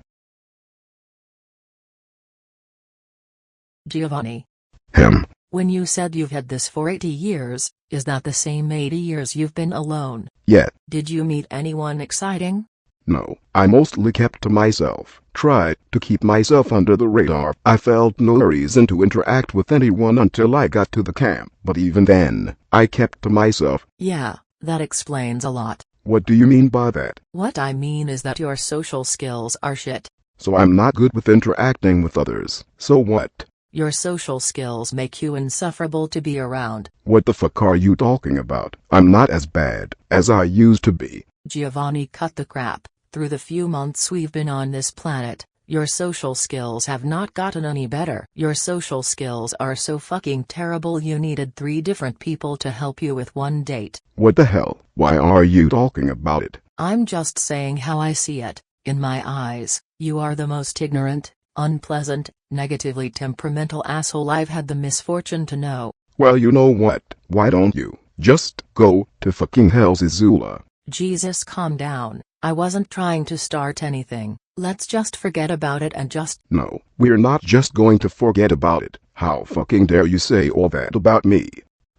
Giovanni. Him. When you said you've had this for 80 years, is that the same 80 years you've been alone? Yeah. Did you meet anyone exciting? No, I mostly kept to myself. Tried to keep myself under the radar. I felt no reason to interact with anyone until I got to the camp. But even then, I kept to myself. Yeah, that explains a lot. What do you mean by that? What I mean is that your social skills are shit. So I'm not good with interacting with others. So what? Your social skills make you insufferable to be around. What the fuck are you talking about? I'm not as bad as I used to be. Giovanni, cut the crap. Through the few months we've been on this planet, Your social skills have not gotten any better. Your social skills are so fucking terrible you needed 3 different people to help you with one date. What the hell? Why are you talking about it? I'm just saying how I see it. In my eyes, you are the most ignorant, unpleasant, negatively temperamental asshole I've had the misfortune to know. Well, you know what? Why don't you just go to fucking hell, Zizula? Jesus, calm down. I wasn't trying to start anything. Let's just forget about it and just... No, we're not just going to forget about it. How fucking dare you say all that about me?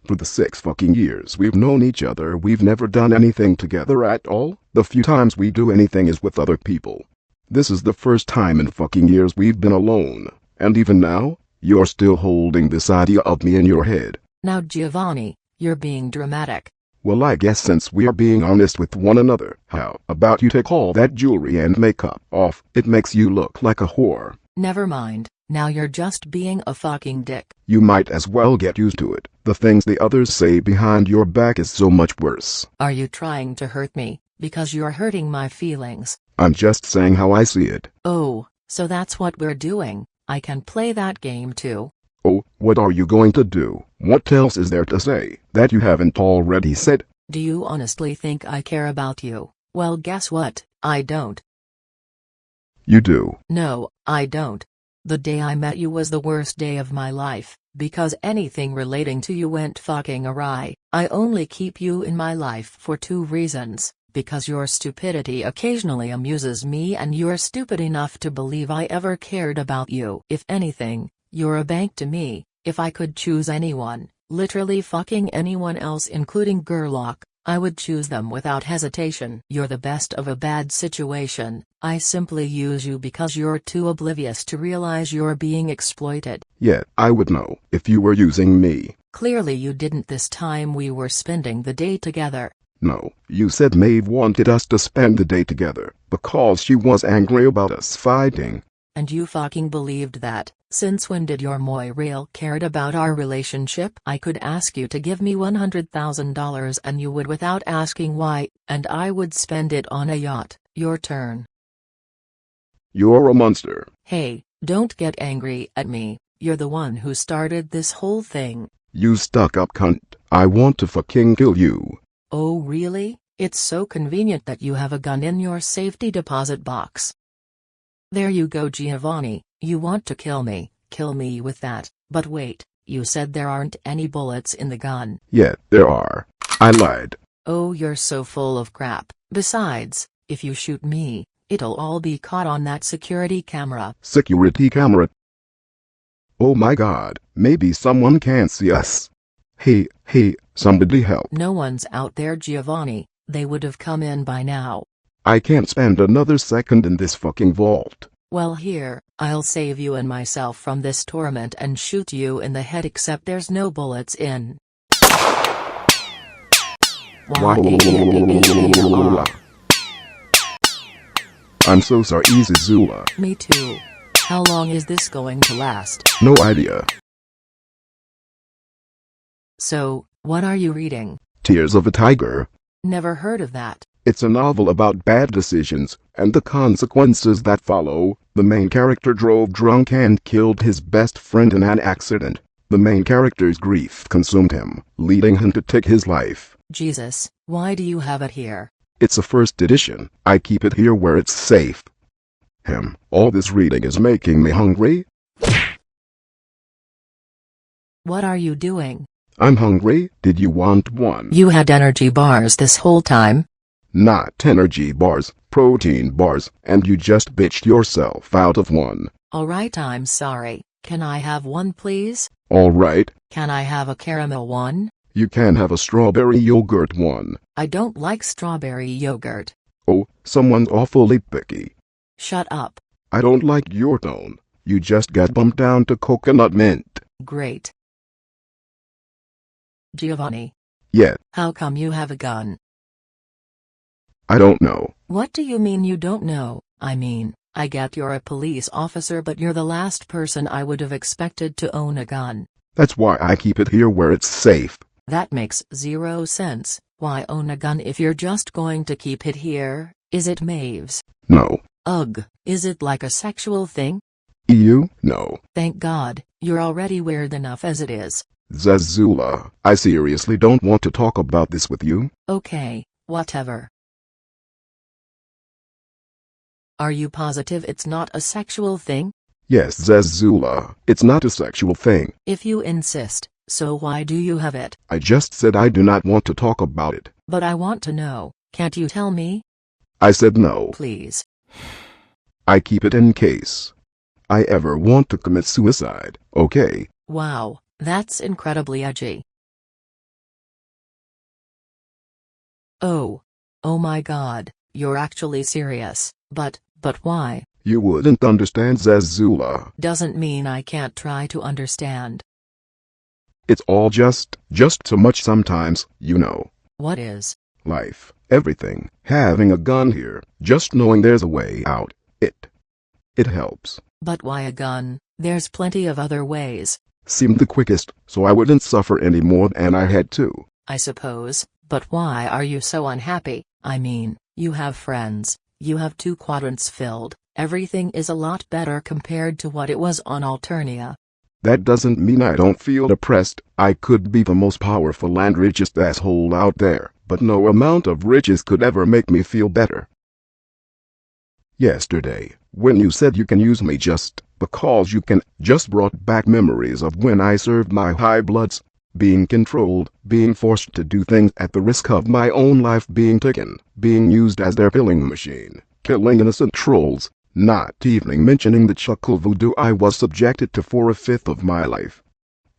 For the 6 fucking years we've known each other, we've never done anything together at all. The few times we do anything is with other people. This is the first time in fucking years we've been alone. And even now, you're still holding this idea of me in your head. Now Giovanni, you're being dramatic. Well, I guess since we're being honest with one another, how about you take all that jewelry and makeup off? It makes you look like a whore. Never mind, now you're just being a fucking dick. You might as well get used to it. The things the others say behind your back is so much worse. Are you trying to hurt me? Because you're hurting my feelings. I'm just saying how I see it. Oh, so that's what we're doing. I can play that game too. Oh, what are you going to do? What else is there to say that you haven't already said? Do you honestly think I care about you? Well, guess what? I don't. You do. No, I don't. The day I met you was the worst day of my life, because anything relating to you went fucking awry. I only keep you in my life for 2 reasons. Because your stupidity occasionally amuses me and you're stupid enough to believe I ever cared about you. If anything, you're a bank to me. If I could choose anyone, literally fucking anyone else including Gerlach, I would choose them without hesitation. You're the best of a bad situation. I simply use you because you're too oblivious to realize you're being exploited. Yeah, I would know if you were using me. Clearly you didn't this time we were spending the day together. No, you said Maeve wanted us to spend the day together because she was angry about us fighting. And you fucking believed that. Since when did your moi real cared about our relationship? I could ask you to give me $100,000 and you would without asking why, and I would spend it on a yacht. Your turn. You're a monster. Hey, don't get angry at me. You're the one who started this whole thing. You stuck up cunt. I want to fucking kill you. Oh really? It's so convenient that you have a gun in your safety deposit box. There you go, Giovanni. You want to kill me with that. But wait, you said there aren't any bullets in the gun. Yeah, there are. I lied. Oh, you're so full of crap. Besides, if you shoot me, it'll all be caught on that security camera. Security camera? Oh my god, maybe someone can see us. Hey, somebody help. No one's out there, Giovanni. They would have come in by now. I can't spend another second in this fucking vault. Well, here, I'll save you and myself from this torment and shoot you in the head, except there's no bullets in. I'm so sorry, Zizula. Me too. How long is this going to last? No idea. So, what are you reading? Tears of a Tiger. Never heard of that. It's a novel about bad decisions and the consequences that follow. The main character drove drunk and killed his best friend in an accident. The main character's grief consumed him, leading him to take his life. Jesus, why do you have it here? It's a first edition. I keep it here where it's safe. All this reading is making me hungry. What are you doing? I'm hungry. Did you want one? You had energy bars this whole time? Not energy bars, protein bars, and you just bitched yourself out of one. Alright, I'm sorry. Can I have one, please? Alright. Can I have a caramel one? You can have a strawberry yogurt one. I don't like strawberry yogurt. Oh, someone's awfully picky. Shut up. I don't like your tone. You just got bumped down to coconut mint. Great. Giovanni. Yeah. How come you have a gun? I don't know. What do you mean you don't know? I mean, I get you're a police officer, but you're the last person I would have expected to own a gun. That's why I keep it here where it's safe. That makes 0 sense. Why own a gun if you're just going to keep it here? Is it Maeve's? No. Ugh, is it like a sexual thing? You? No. Thank God, you're already weird enough as it is. Zazula, I seriously don't want to talk about this with you. Okay, whatever. Are you positive it's not a sexual thing? Yes, Zazula, it's not a sexual thing. If you insist, so why do you have it? I just said I do not want to talk about it. But I want to know, can't you tell me? I said no. Please. I keep it in case I ever want to commit suicide, okay? Wow, that's incredibly edgy. Oh my God, you're actually serious, but why? You wouldn't understand, Zazula. Doesn't mean I can't try to understand. It's all just so much sometimes, you know. What is? Life, everything, having a gun here, just knowing there's a way out, it helps. But why a gun? There's plenty of other ways. Seemed the quickest, so I wouldn't suffer any more than I had to. I suppose, but why are you so unhappy? I mean, you have friends, you have 2 quadrants filled, everything is a lot better compared to what it was on Alternia. That doesn't mean I don't feel depressed. I could be the most powerful and richest asshole out there, but no amount of riches could ever make me feel better. Yesterday, when you said you can use me just because you can, just brought back memories of when I served my high bloods, being controlled, being forced to do things at the risk of my own life being taken, being used as their killing machine, killing innocent trolls, not even mentioning the chuckle voodoo I was subjected to for 1/5 of my life.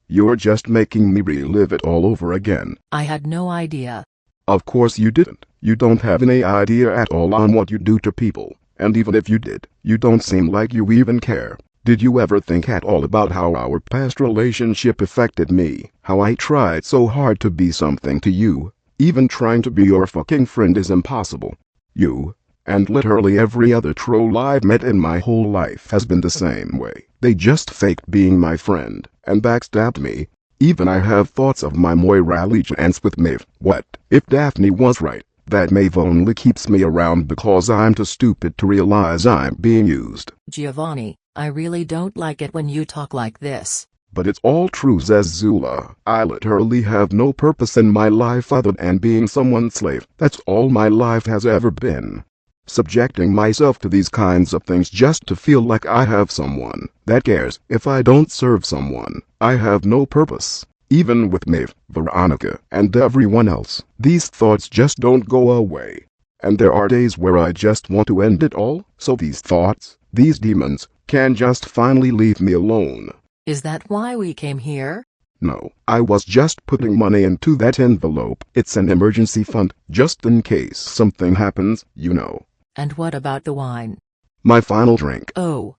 You're just making me relive it all over again. I had no idea. Of course you didn't. You don't have any idea at all on what you do to people. And even if you did, you don't seem like you even care. Did you ever think at all about how our past relationship affected me? How I tried so hard to be something to you? Even trying to be your fucking friend is impossible. You, and literally every other troll I've met in my whole life has been the same way. They just faked being my friend, and backstabbed me. Even I have thoughts of my Moira allegiance with Maeve. What if Daphne was right? That Maeve only keeps me around because I'm too stupid to realize I'm being used. Giovanni, I really don't like it when you talk like this. But it's all true, Zazula. I literally have no purpose in my life other than being someone's slave. That's all my life has ever been. Subjecting myself to these kinds of things just to feel like I have someone that cares. If I don't serve someone, I have no purpose. Even with Maeve, Veronica, and everyone else, these thoughts just don't go away. And there are days where I just want to end it all, so these thoughts, these demons, can just finally leave me alone. Is that why we came here? No, I was just putting money into that envelope. It's an emergency fund, just in case something happens, you know. And what about the wine? My final drink. Oh.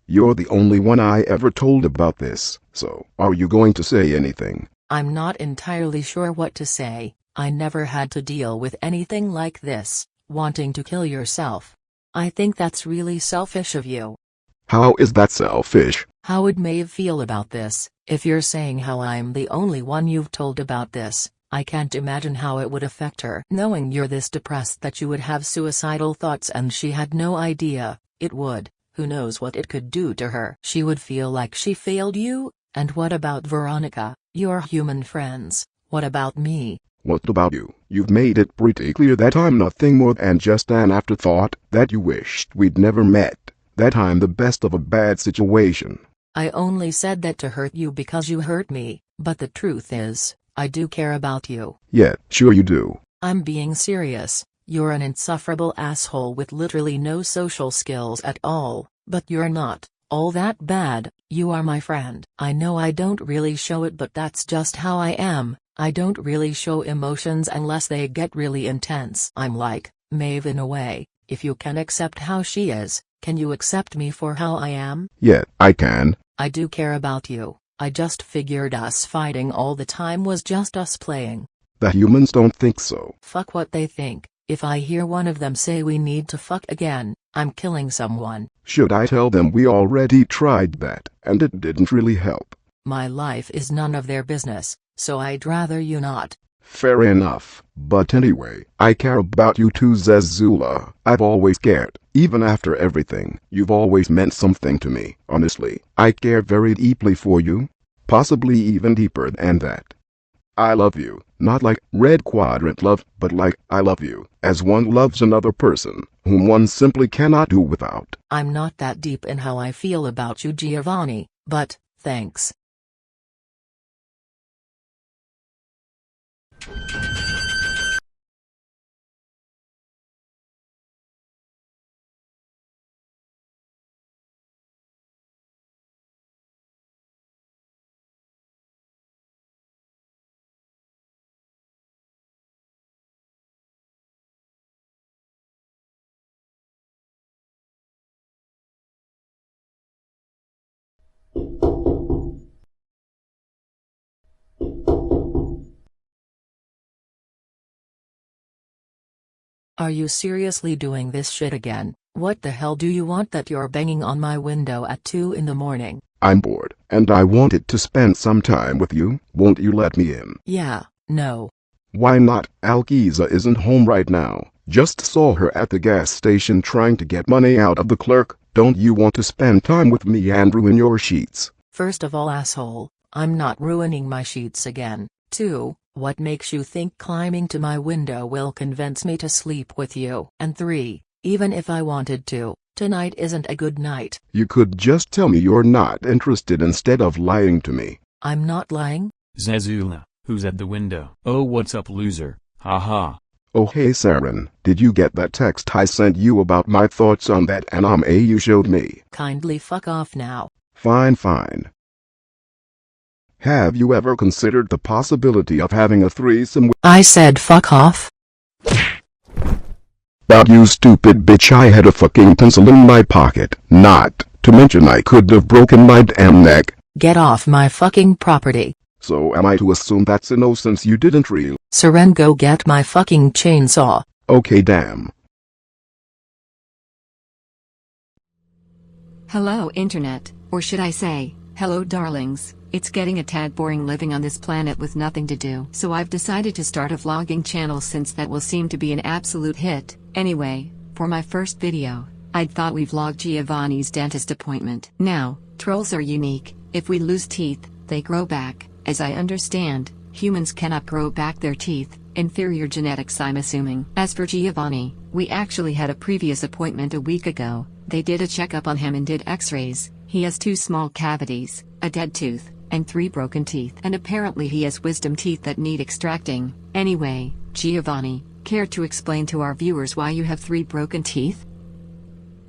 You're the only one I ever told about this, so are you going to say anything? I'm not entirely sure what to say. I never had to deal with anything like this, wanting to kill yourself. I think that's really selfish of you. How is that selfish? How would Maeve feel about this? If you're saying how I'm the only one you've told about this, I can't imagine how it would affect her. Knowing you're this depressed that you would have suicidal thoughts and she had no idea, it would. Who knows what it could do to her? She would feel like she failed you. And what about Veronica, your human friends? What about me? What about you? You've made it pretty clear that I'm nothing more than just an afterthought, that you wished we'd never met, that I'm the best of a bad situation. I only said that to hurt you because you hurt me, but the truth is, I do care about you. Yeah, sure you do. I'm being serious. You're an insufferable asshole with literally no social skills at all, but you're not all that bad. You are my friend. I know I don't really show it, but that's just how I am. I don't really show emotions unless they get really intense. I'm like Maeve in a way. If you can accept how she is, can you accept me for how I am? Yeah, I can. I do care about you. I just figured us fighting all the time was just us playing. The humans don't think so. Fuck what they think. If I hear one of them say we need to fuck again, I'm killing someone. Should I tell them we already tried that, and it didn't really help? My life is none of their business, so I'd rather you not. Fair enough. But anyway, I care about you too, Zazula. I've always cared. Even after everything, you've always meant something to me. Honestly, I care very deeply for you. Possibly even deeper than that. I love you, not like red quadrant love, but like I love you, as one loves another person, whom one simply cannot do without. I'm not that deep in how I feel about you, Giovanni, but, thanks. Are you seriously doing this shit again? What the hell do you want that you're banging on my window at 2 in the morning? I'm bored, and I wanted to spend some time with you. Won't you let me in? Yeah, no. Why not? Alkiza isn't home right now. Just saw her at the gas station trying to get money out of the clerk. Don't you want to spend time with me and ruin your sheets? First of all, asshole, I'm not ruining my sheets again. 2. What makes you think climbing to my window will convince me to sleep with you? And 3. Even if I wanted to, tonight isn't a good night. You could just tell me you're not interested instead of lying to me. I'm not lying. Zazula, who's at the window? Oh, what's up, loser? Haha. Oh hey Saren, did you get that text I sent you about my thoughts on that anime you showed me? Kindly fuck off now. Fine. Have you ever considered the possibility of having a threesome with— I said fuck off. But you stupid bitch, I had a fucking pencil in my pocket. Not to mention I could have broken my damn neck. Get off my fucking property. So am I to assume that's a no since you didn't really— Seren, go get my fucking chainsaw. Okay, damn. Hello Internet, or should I say, hello darlings. It's getting a tad boring living on this planet with nothing to do. So I've decided to start a vlogging channel since that will seem to be an absolute hit. Anyway, for my first video, I'd thought we vlogged Giovanni's dentist appointment. Now, trolls are unique. If we lose teeth, they grow back. As I understand, humans cannot grow back their teeth. Inferior genetics, I'm assuming. As for Giovanni, we actually had a previous appointment a week ago. They did a checkup on him and did x-rays. He has 2 small cavities, a dead tooth, and 3 broken teeth. And apparently he has wisdom teeth that need extracting. Anyway, Giovanni, care to explain to our viewers why you have 3 broken teeth?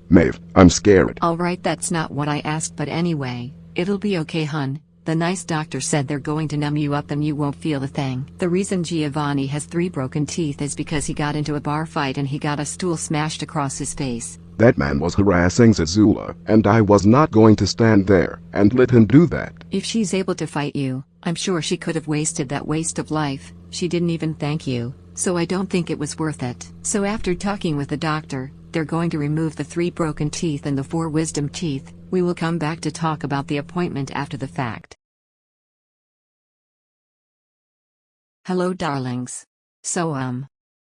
Maeve, I'm scared. Alright, that's not what I asked, but anyway, it'll be okay, hun. The nice doctor said they're going to numb you up and you won't feel a thing. The reason Giovanni has 3 broken teeth is because he got into a bar fight and he got a stool smashed across his face. That man was harassing Zazula, and I was not going to stand there and let him do that. If she's able to fight you, I'm sure she could have wasted that waste of life. She didn't even thank you, so I don't think it was worth it. So after talking with the doctor, they're going to remove the 3 broken teeth and the 4 wisdom teeth. We will come back to talk about the appointment after the fact. Hello darlings. So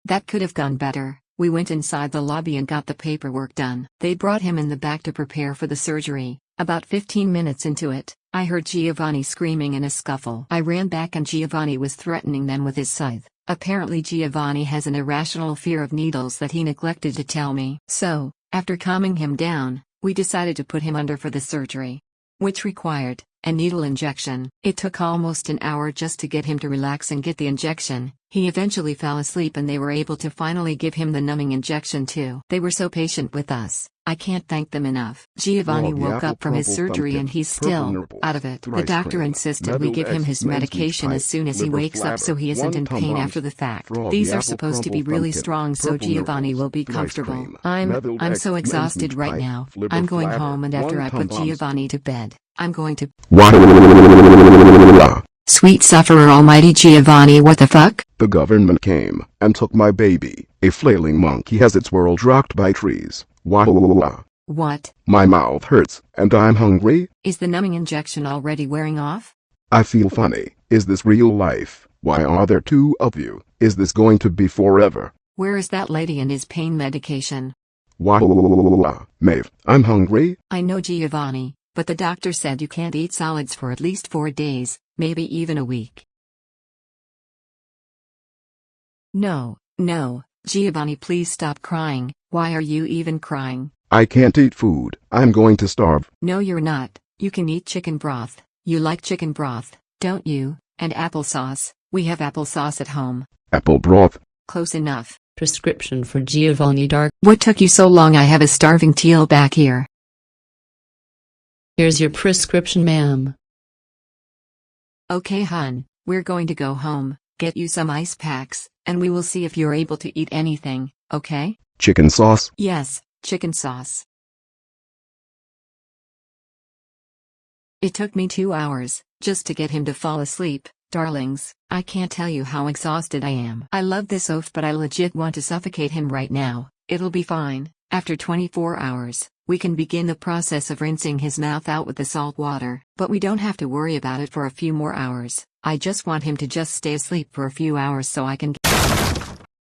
that could have gone better. We went inside the lobby and got the paperwork done. They brought him in the back to prepare for the surgery. About 15 minutes into it, I heard Giovanni screaming in a scuffle. I ran back and Giovanni was threatening them with his scythe. Apparently Giovanni has an irrational fear of needles that he neglected to tell me. So, after calming him down, we decided to put him under for the surgery, which required a needle injection. It took almost an hour just to get him to relax and get the injection. He eventually fell asleep and they were able to finally give him the numbing injection too. They were so patient with us. I can't thank them enough. Giovanni woke up from his surgery and he's still out of it. The doctor insisted we give him his medication as soon as he wakes up so he isn't in pain after the fact. These are supposed to be really strong so Giovanni will be comfortable. I'm so exhausted right now. I'm going home and after I put Giovanni to bed, I'm going to— Sweet sufferer almighty Giovanni, what the fuck? The government came and took my baby. A flailing monkey has its world rocked by trees. Wow. What? My mouth hurts, and I'm hungry. Is the numbing injection already wearing off? I feel funny. Is this real life? Why are there two of you? Is this going to be forever? Where is that lady and his pain medication? Why, Maeve, I'm hungry. I know, Giovanni, but the doctor said you can't eat solids for at least 4 days, maybe even a week. No, Giovanni, please stop crying. Why are you even crying? I can't eat food. I'm going to starve. No, you're not. You can eat chicken broth. You like chicken broth, don't you? And applesauce. We have applesauce at home. Apple broth. Close enough. Prescription for Giovanni Dark. What took you so long? I have a starving teal back here. Here's your prescription, ma'am. Okay, hun, we're going to go home, get you some ice packs, and we will see if you're able to eat anything, okay? Chicken sauce? Yes, chicken sauce. It took me 2 hours, just to get him to fall asleep. Darlings, I can't tell you how exhausted I am. I love this oaf, but I legit want to suffocate him right now. It'll be fine. After 24 hours, we can begin the process of rinsing his mouth out with the salt water. But we don't have to worry about it for a few more hours. I just want him to just stay asleep for a few hours so I can.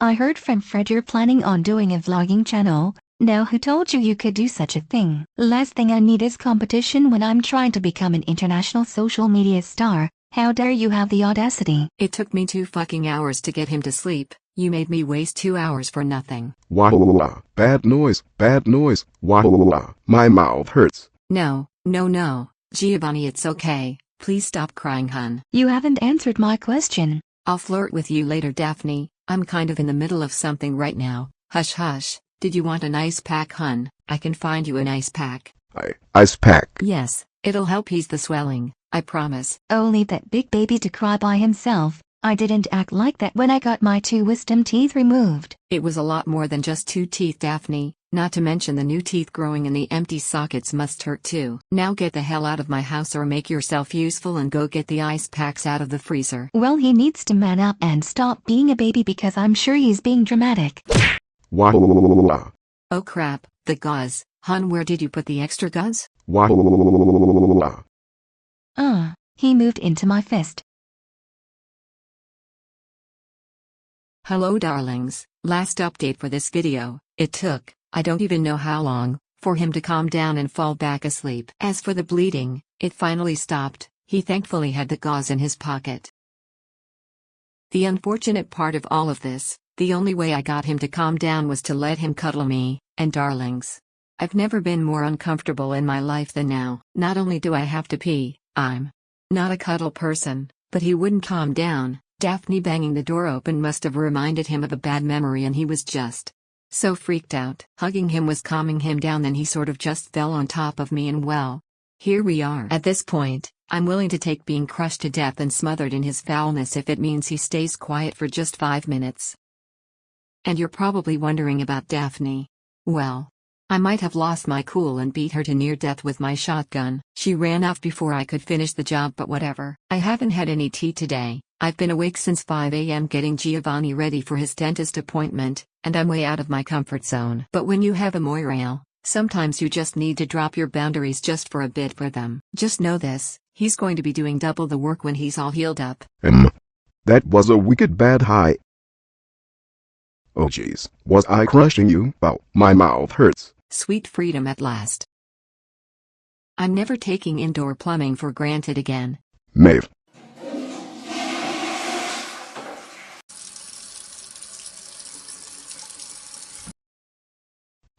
I heard from Fred you're planning on doing a vlogging channel. Now who told you could do such a thing? Last thing I need is competition when I'm trying to become an international social media star. How dare you have the audacity? It took me 2 fucking hours to get him to sleep. You made me waste 2 hours for nothing. Wah, bad noise, wah, my mouth hurts. No, Giovanni, it's okay. Please stop crying, hun. You haven't answered my question. I'll flirt with you later, Daphne. I'm kind of in the middle of something right now. Hush hush. Did you want an ice pack, hun? I can find you an ice pack. Ice pack? Yes, it'll help ease the swelling. I promise. Only that big baby to cry by himself. I didn't act like that when I got my 2 wisdom teeth removed. It was a lot more than just 2 teeth, Daphne. Not to mention the new teeth growing in the empty sockets must hurt too. Now get the hell out of my house or make yourself useful and go get the ice packs out of the freezer. Well, he needs to man up and stop being a baby because I'm sure he's being dramatic. Wah. Oh crap, the gauze. Hun, where did you put the extra gauze? Wah. He moved into my fist. Hello darlings, last update for this video. It took, I don't even know how long, for him to calm down and fall back asleep. As for the bleeding, it finally stopped. He thankfully had the gauze in his pocket. The unfortunate part of all of this, the only way I got him to calm down was to let him cuddle me, and darlings, I've never been more uncomfortable in my life than now. Not only do I have to pee, I'm not a cuddle person, but he wouldn't calm down. Daphne banging the door open must have reminded him of a bad memory and he was just so freaked out. Hugging him was calming him down, then he sort of just fell on top of me, and well, here we are. At this point, I'm willing to take being crushed to death and smothered in his foulness if it means he stays quiet for just 5 minutes. And you're probably wondering about Daphne. Well, I might have lost my cool and beat her to near death with my shotgun. She ran off before I could finish the job, but whatever. I haven't had any tea today. I've been awake since 5 a.m. getting Giovanni ready for his dentist appointment, and I'm way out of my comfort zone. But when you have a moirail, sometimes you just need to drop your boundaries just for a bit for them. Just know this, he's going to be doing double the work when he's all healed up. That was a wicked bad high. Oh jeez, was I crushing you? Wow, my mouth hurts. Sweet freedom at last. I'm never taking indoor plumbing for granted again. Maeve.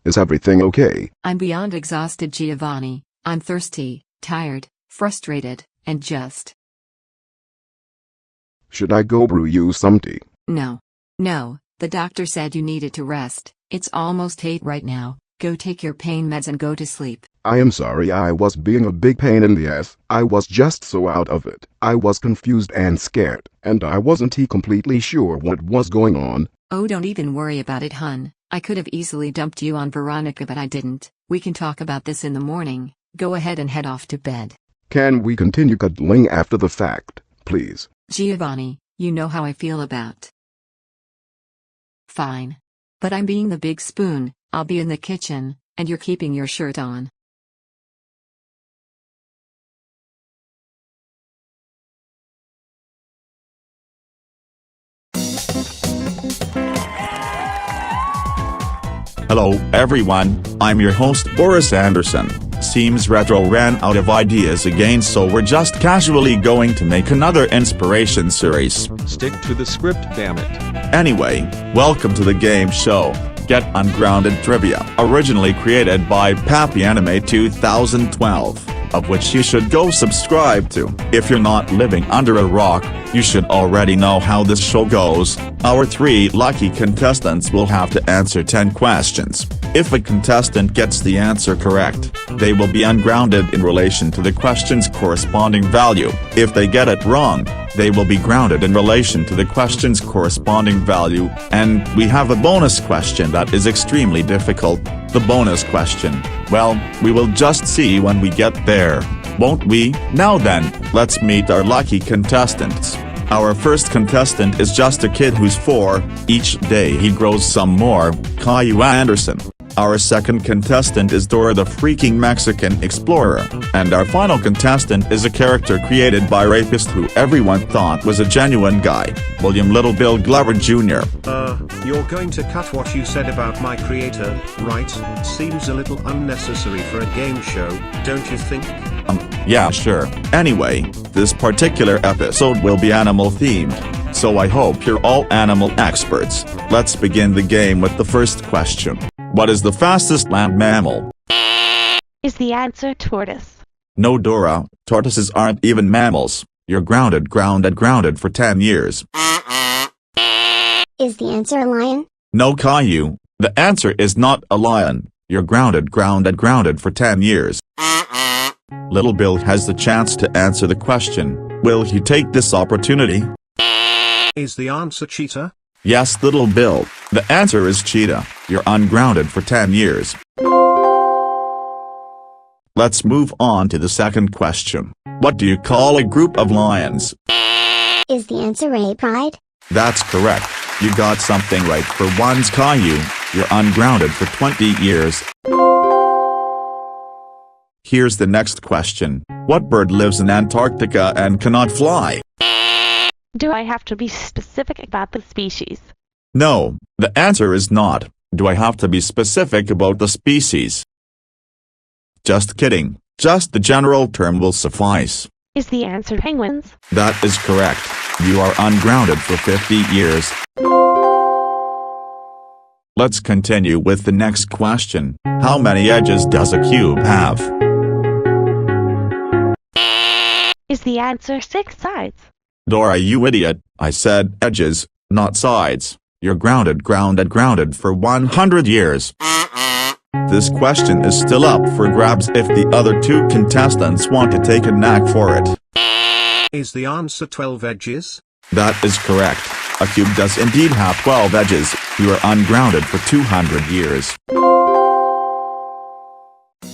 Is everything okay? I'm beyond exhausted, Giovanni. I'm thirsty, tired, frustrated, and just. Should I go brew you some tea? No, the doctor said you needed to rest. It's almost 8 right now. Go take your pain meds and go to sleep. I am sorry I was being a big pain in the ass. I was just so out of it. I was confused and scared, and I wasn't completely sure what was going on. Oh, don't even worry about it, hun. I could have easily dumped you on Veronica, but I didn't. We can talk about this in the morning. Go ahead and head off to bed. Can we continue cuddling after the fact, please? Giovanni, you know how I feel about. Fine. But I'm being the big spoon. I'll be in the kitchen, and you're keeping your shirt on. Hello, everyone, I'm your host Boris Anderson. Seems Retro ran out of ideas again, so we're just casually going to make another inspiration series. Stick to the script, damn it. Anyway, welcome to the game show, Get Ungrounded Trivia, originally created by Anime 2012, of which you should go subscribe to. If you're not living under a rock, you should already know how this show goes. Our 3 lucky contestants will have to answer 10 questions. If a contestant gets the answer correct, they will be ungrounded in relation to the question's corresponding value. If they get it wrong, they will be grounded in relation to the question's corresponding value. And we have a bonus question that is extremely difficult. The bonus question, well, we will just see when we get there, won't we? Now then, let's meet our lucky contestants. Our first contestant is just a kid who's 4, each day he grows some more, Caillou Anderson. Our second contestant is Dora the freaking Mexican explorer. And our final contestant is a character created by rapist who everyone thought was a genuine guy, William Little Bill Glover Jr. You're going to cut what you said about my creator, right? Seems a little unnecessary for a game show, don't you think? Yeah, sure. Anyway, this particular episode will be animal themed, so I hope you're all animal experts. Let's begin the game with the first question. What is the fastest land mammal? Is the answer tortoise? No, Dora, tortoises aren't even mammals. You're grounded for 10 years. Is the answer a lion? No, Caillou, the answer is not a lion. You're grounded for 10 years. Little Bill has the chance to answer the question. Will he take this opportunity? Is the answer cheetah? Yes, Little Bill, the answer is cheetah. You're ungrounded for 10 years. Let's move on to the second question. What do you call a group of lions? Is the answer a pride? That's correct. You got something right for once, Caillou. You're ungrounded for 20 years. Here's the next question. What bird lives in Antarctica and cannot fly? Do I have to be specific about the species? No, the answer is not. Do I have to be specific about the species? Just kidding. Just the general term will suffice. Is the answer penguins? That is correct. You are ungrounded for 50 years. Let's continue with the next question. How many edges does a cube have? Is the answer 6 sides? Dora, you idiot. I said edges, not sides. You're grounded for 100 years. This question is still up for grabs if the other 2 contestants want to take a knack for it. Is the answer 12 edges? That is correct. A cube does indeed have 12 edges. You are ungrounded for 200 years.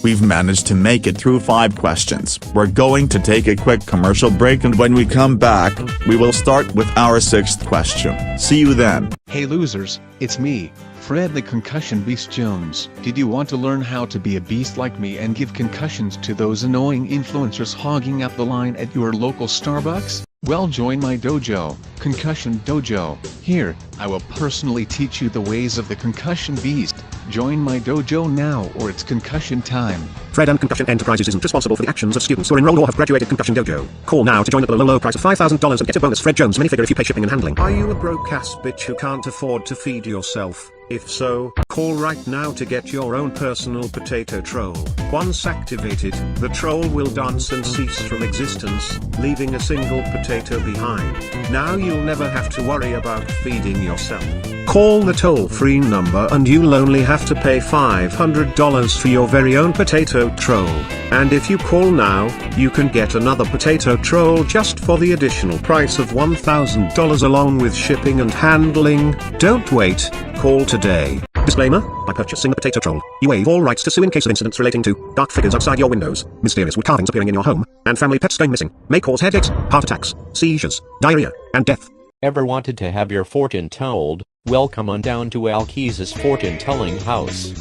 We've managed to make it through 5 questions. We're going to take a quick commercial break, and when we come back, we will start with our 6th question. See you then. Hey losers, it's me, Fred the Concussion Beast Jones. Did you want to learn how to be a beast like me and give concussions to those annoying influencers hogging up the line at your local Starbucks? Well, join my dojo, Concussion Dojo. Here, I will personally teach you the ways of the Concussion Beast. Join my dojo now or it's concussion time. Fred and Concussion Enterprises isn't responsible for the actions of students who are enrolled or have graduated Concussion Dojo. Call now to join at the low price of $5,000 and get a bonus Fred Jones minifigure if you pay shipping and handling. Are you a broke-ass bitch who can't afford to feed yourself? If so, call right now to get your own personal potato troll. Once activated, the troll will dance and cease from existence, leaving a single potato behind. Now you'll never have to worry about feeding yourself. Call the toll-free number and you'll only have to pay $500 for your very own potato troll. And if you call now, you can get another potato troll just for the additional price of $1,000 along with shipping and handling. Don't wait, call today. Disclaimer, by purchasing the potato troll, you waive all rights to sue in case of incidents relating to dark figures outside your windows, mysterious wood carvings appearing in your home, and family pets going missing, may cause headaches, heart attacks, seizures, diarrhea, and death. Ever wanted to have your fortune told? Welcome on down to Alkee's fortune-telling house.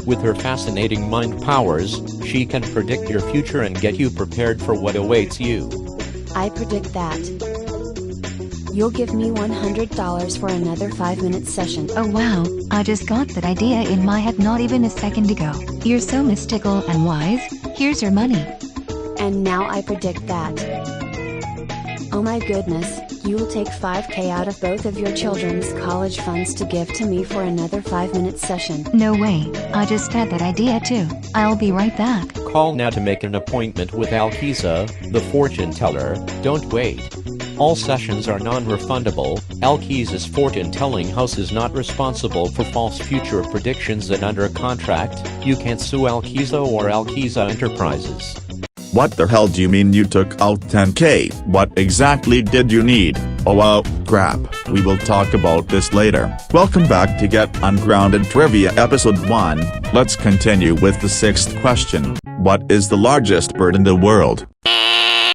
With her fascinating mind powers, she can predict your future and get you prepared for what awaits you. I predict that You'll give me $100 for another 5-minute session. Oh wow, I just got that idea in my head not even a second ago. You're so mystical and wise. Here's your money. And now I predict that. Oh my goodness, you'll take $5,000 out of both of your children's college funds to give to me for another 5-minute session. No way, I just had that idea too. I'll be right back. Call now to make an appointment with Alkiza, the fortune teller. Don't wait. All sessions are non-refundable. Alkiza's fortune-telling house is not responsible for false future predictions, and under contract, you can't sue Alkiza or Alkiza Enterprises. What the hell do you mean you took out 10K? What exactly did you need? Oh crap, we will talk about this later. Welcome back to Get Ungrounded Trivia Episode 1. Let's continue with the 6th question. What is the largest bird in the world?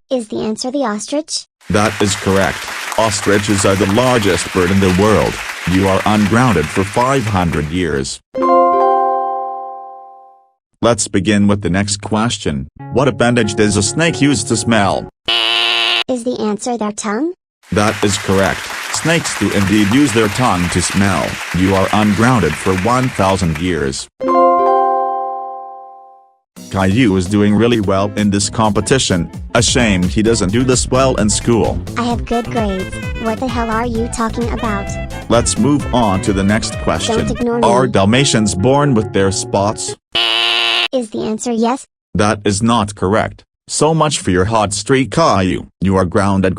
Is the answer the ostrich? That is correct. Ostriches are the largest bird in the world. You are ungrounded for 500 years. Let's begin with the next question. What appendage does a snake use to smell? Is the answer their tongue? That is correct. Snakes do indeed use their tongue to smell. You are ungrounded for 1,000 years. Caillou is doing really well in this competition. Ashamed he doesn't do this well in school. I have good grades. What the hell are you talking about? Let's move on to the next question. Don't ignore me. Are Dalmatians born with their spots? Is the answer yes? That is not correct. So much for your hot streak, Caillou. You are grounded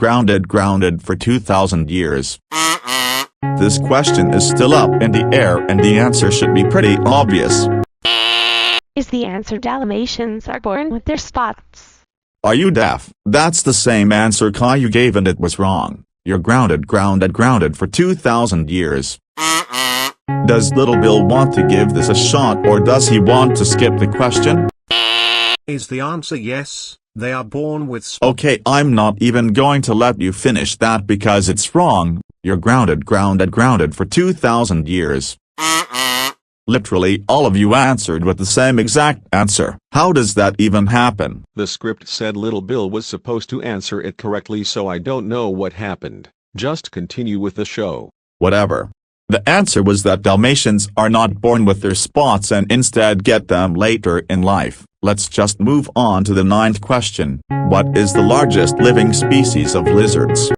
for 2,000 years. This question is still up in the air and the answer should be pretty obvious. Is the answer Dalmatians are born with their spots? Are you deaf? That's the same answer Caillou gave and it was wrong. You're grounded for 2,000 years. Does Little Bill want to give this a shot or does he want to skip the question? Is the answer yes? They are born with spots. Okay, I'm not even going to let you finish that because it's wrong. You're grounded for 2,000 years. Literally all of you answered with the same exact answer. How does that even happen? The script said Little Bill was supposed to answer it correctly, so I don't know what happened. Just continue with the show. Whatever. The answer was that Dalmatians are not born with their spots and instead get them later in life. Let's just move on to the 9th question. What is the largest living species of lizards?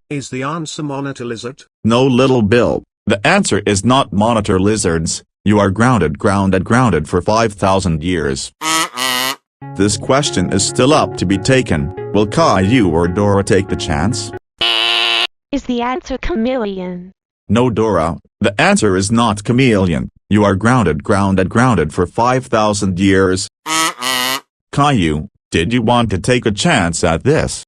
Is the answer monitor lizard? No, Little Bill. The answer is not monitor lizards. You are grounded for 5,000 years. This question is still up to be taken. Will Caillou or Dora take the chance? Is the answer chameleon? No, Dora. The answer is not chameleon. You are grounded for 5,000 years. Caillou, did you want to take a chance at this?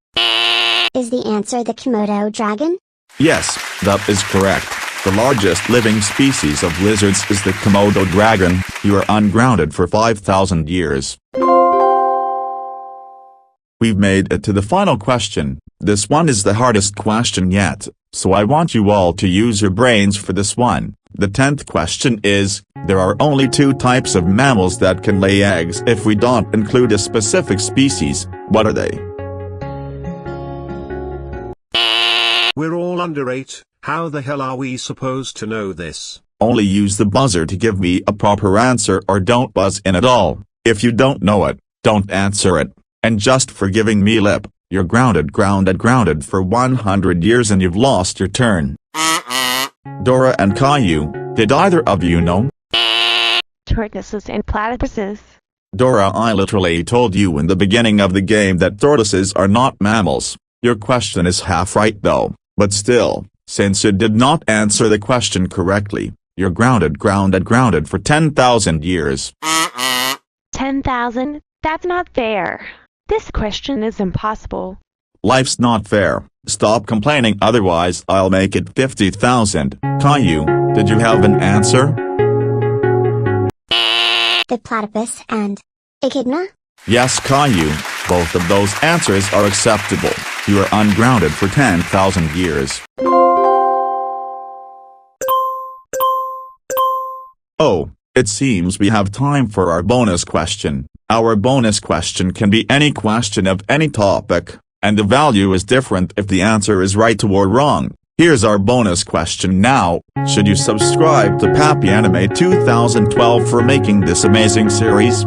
Is the answer the Komodo dragon? Yes, that is correct. The largest living species of lizards is the Komodo dragon. You are ungrounded for 5,000 years. We've made it to the final question. This one is the hardest question yet, so I want you all to use your brains for this one. The 10th question is, there are only 2 types of mammals that can lay eggs if we don't include a specific species. What are they? We're all under 8. How the hell are we supposed to know this? Only use the buzzer to give me a proper answer or don't buzz in at all. If you don't know it, don't answer it. And just for giving me lip, you're grounded for 100 years and you've lost your turn. Dora and Caillou, did either of you know? Tortoises and platypuses. Dora, I literally told you in the beginning of the game that tortoises are not mammals. Your question is half right though, but still, since you did not answer the question correctly, you're grounded for 10,000 years. 10,000? That's not fair. This question is impossible. Life's not fair. Stop complaining, otherwise I'll make it 50,000. Caillou, did you have an answer? The platypus and echidna? Yes, Caillou, both of those answers are acceptable. You are ungrounded for 10,000 years. Oh, it seems we have time for our bonus question. Our bonus question can be any question of any topic. and the value is different if the answer is right or wrong. Here's our bonus question now. Should you subscribe to Pappy Anime 2012 for making this amazing series?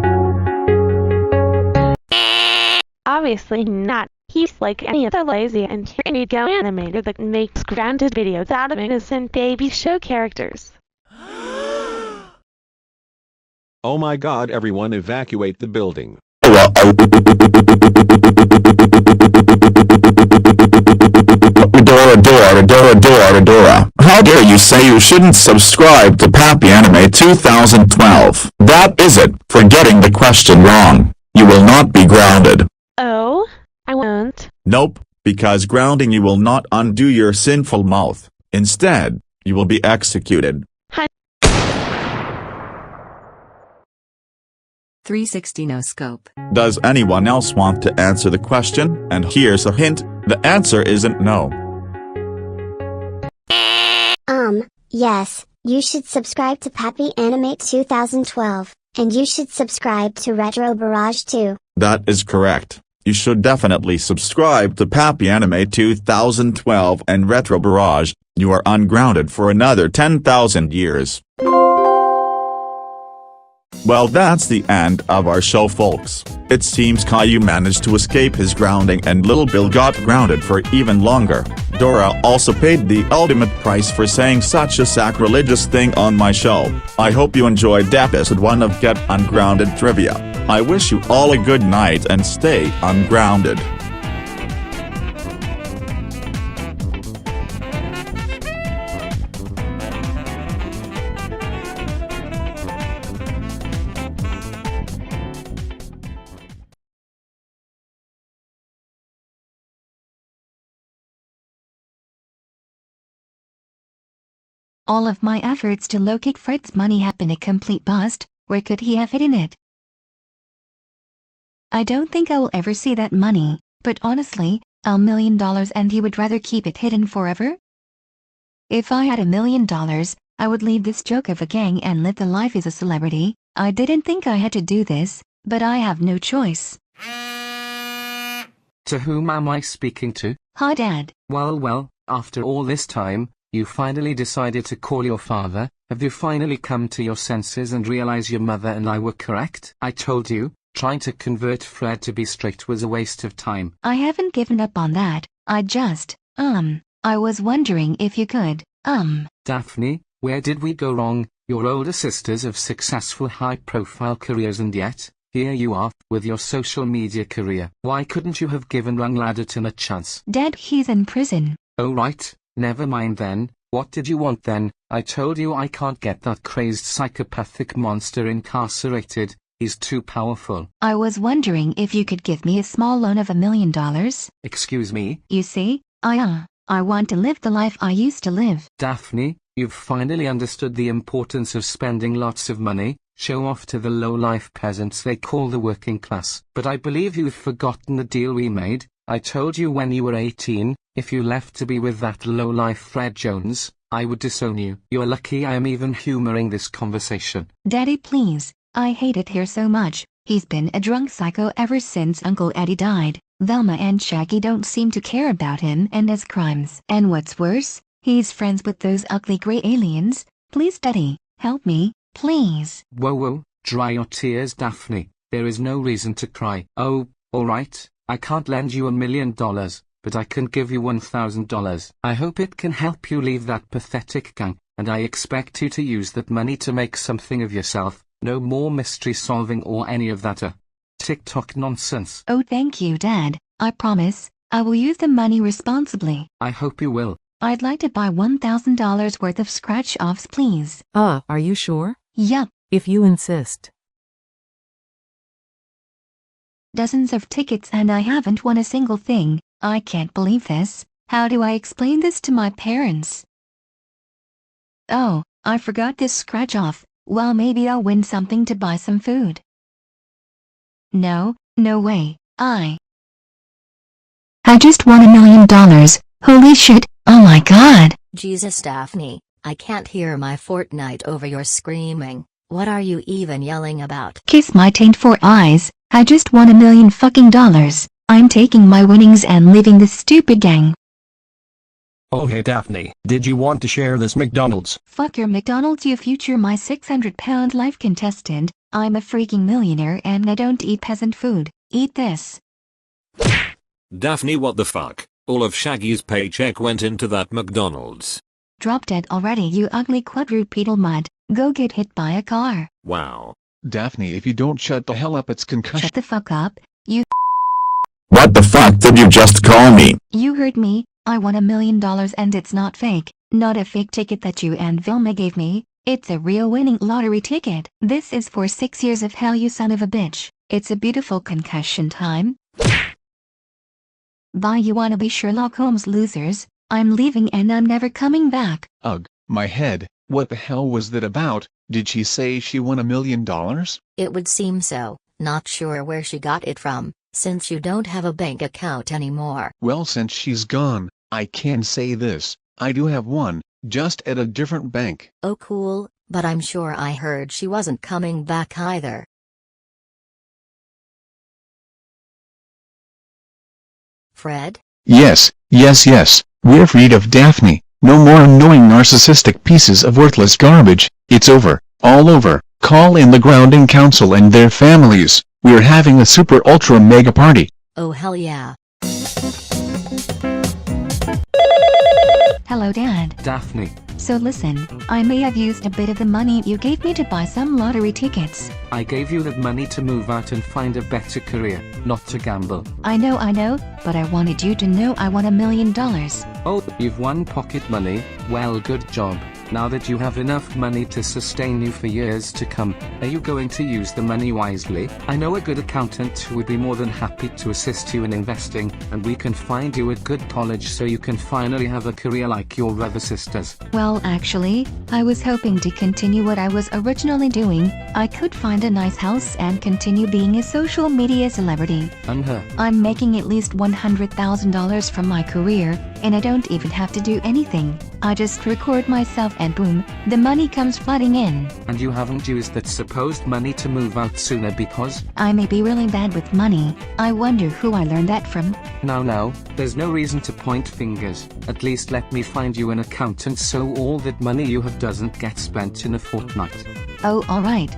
Obviously not. He's like any other lazy and tyranny Go-Animator that makes grounded videos out of innocent baby show characters. Oh my god, everyone evacuate the building. Dora. How dare you say you shouldn't subscribe to Pappy Anime 2012? That is it, for getting the question wrong. You will not be grounded. Oh? I won't. Nope, because grounding you will not undo your sinful mouth. Instead, you will be executed. 360 no scope. Does anyone else want to answer the question? And here's a hint, the answer isn't no. Yes, you should subscribe to Pappy Animate 2012, and you should subscribe to RetroBarrage too. That is correct. You should definitely subscribe to Pappy Anime 2012 and RetroBarrage. You are ungrounded for another 10,000 years. Well, that's the end of our show, folks. It seems Caillou managed to escape his grounding and Little Bill got grounded for even longer. Dora also paid the ultimate price for saying such a sacrilegious thing on my show. I hope you enjoyed episode 1 of Get Ungrounded Trivia. I wish you all a good night and stay ungrounded. All of my efforts to locate Fred's money have been a complete bust. Where could he have hidden it? I don't think I will ever see that money, but honestly, $1 million and he would rather keep it hidden forever? If I had $1 million, I would leave this joke of a gang and live the life as a celebrity. I didn't think I had to do this, but I have no choice. To whom am I speaking to? Hi, Dad. Well, after all this time, you finally decided to call your father. Have you finally come to your senses and realize your mother and I were correct? I told you, trying to convert Fred to be strict was a waste of time. I haven't given up on that. I was wondering if you could, Daphne, where did we go wrong? Your older sisters have successful high-profile careers and yet, here you are, with your social media career. Why couldn't you have given young Ladderton a chance? Dad, he's in prison. Oh right. Never mind then, what did you want then? I told you I can't get that crazed psychopathic monster incarcerated, he's too powerful. I was wondering if you could give me a small loan of $1 million? Excuse me? You see, I want to live the life I used to live. Daphne, you've finally understood the importance of spending lots of money, show off to the low-life peasants they call the working class. But I believe you've forgotten the deal we made. I told you when you were 18, if you left to be with that low-life Fred Jones, I would disown you. You're lucky I am even humoring this conversation. Daddy, please, I hate it here so much. He's been a drunk psycho ever since Uncle Eddie died. Velma and Shaggy don't seem to care about him and his crimes. And what's worse, he's friends with those ugly gray aliens. Please, Daddy, help me, please. Whoa, dry your tears, Daphne. There is no reason to cry. Oh, alright. I can't lend you $1 million, but I can give you $1,000. I hope it can help you leave that pathetic gang, and I expect you to use that money to make something of yourself. No more mystery solving or any of that TikTok nonsense. Oh, thank you, Dad. I promise, I will use the money responsibly. I hope you will. I'd like to buy $1,000 worth of scratch-offs, please. Are you sure? Yup. If you insist. Dozens of tickets and I haven't won a single thing. I can't believe this. How do I explain this to my parents? Oh, I forgot this scratch-off. Well, maybe I'll win something to buy some food. No way. I just won $1 million. Holy shit, oh my god. Jesus, Daphne, I can't hear my Fortnite over your screaming. What are you even yelling about? Kiss my taint for eyes. I just won $1 million fucking dollars. I'm taking my winnings and leaving this stupid gang. Oh hey Daphne, did you want to share this McDonald's? Fuck your McDonald's, you future my 600-pound life contestant. I'm a freaking millionaire and I don't eat peasant food. Eat this. Daphne, what the fuck? All of Shaggy's paycheck went into that McDonald's. Drop dead already, you ugly quadrupedal mud. Go get hit by a car. Wow. Daphne, if you don't shut the hell up, it's concussion. Shut the fuck up, you. What the fuck did you just call me? You heard me. I won $1 million and it's not fake. Not a fake ticket that you and Vilma gave me. It's a real winning lottery ticket. This is for 6 years of hell, you son of a bitch. It's a beautiful concussion time. Bye, you wanna be Sherlock Holmes losers. I'm leaving and I'm never coming back. Ugh, my head. What the hell was that about? Did she say she won $1 million? It would seem so. Not sure where she got it from, since you don't have a bank account anymore. Well, since she's gone, I can say this. I do have one, just at a different bank. Oh cool, but I'm sure I heard she wasn't coming back either. Fred? Yes. We're freed of Daphne. No more annoying narcissistic pieces of worthless garbage. It's over. All over. Call in the grounding council and their families. We're having a super ultra mega party. Oh hell yeah. Hello Dad. Daphne. So listen, I may have used a bit of the money you gave me to buy some lottery tickets. I gave you that money to move out and find a better career, not to gamble. I know, but I wanted you to know I won $1 million. Oh, you've won pocket money. Well, good job. Now that you have enough money to sustain you for years to come, are you going to use the money wisely? I know a good accountant who would be more than happy to assist you in investing, and we can find you a good college so you can finally have a career like your other sisters. Well, actually, I was hoping to continue what I was originally doing. I could find a nice house and continue being a social media celebrity. I'm making at least $100,000 from my career, and I don't even have to do anything. I just record myself and boom, the money comes flooding in. And you haven't used that supposed money to move out sooner because? I may be really bad with money. I wonder who I learned that from. No, there's no reason to point fingers. At least let me find you an accountant so all that money you have doesn't get spent in a fortnight. Oh, alright.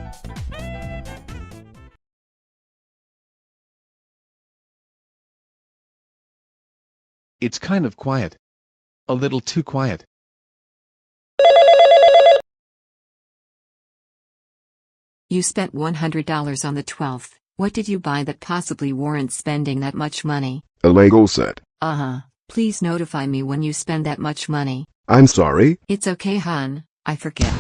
It's kind of quiet. A little too quiet. You spent $100 on the 12th. What did you buy that possibly warrants spending that much money? A Lego set. Please notify me when you spend that much money. I'm sorry? It's okay, hon. I forget.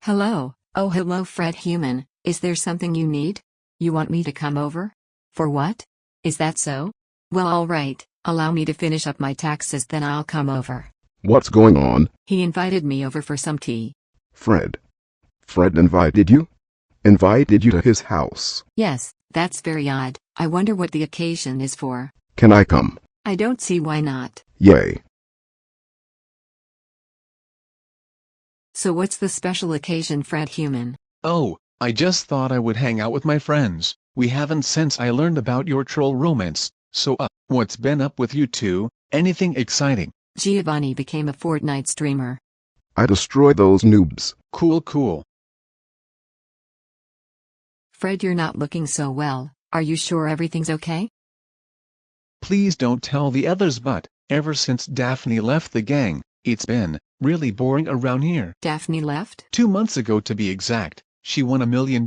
Hello. Oh, hello, Fred Human. Is there something you need? You want me to come over? For what? Is that so? Well, alright. Allow me to finish up my taxes, then I'll come over. What's going on? He invited me over for some tea. Fred invited you? Invited you to his house? Yes, that's very odd. I wonder what the occasion is for. Can I come? I don't see why not. Yay. So what's the special occasion, Fred Human? Oh, I just thought I would hang out with my friends. We haven't since I learned about your troll romance. So what's been up with you two? Anything exciting? Giovanni became a Fortnite streamer. I destroyed those noobs. Cool. Fred, you're not looking so well. Are you sure everything's okay? Please don't tell the others, but ever since Daphne left the gang, it's been really boring around here. Daphne left? 2 months ago to be exact. She won $1 million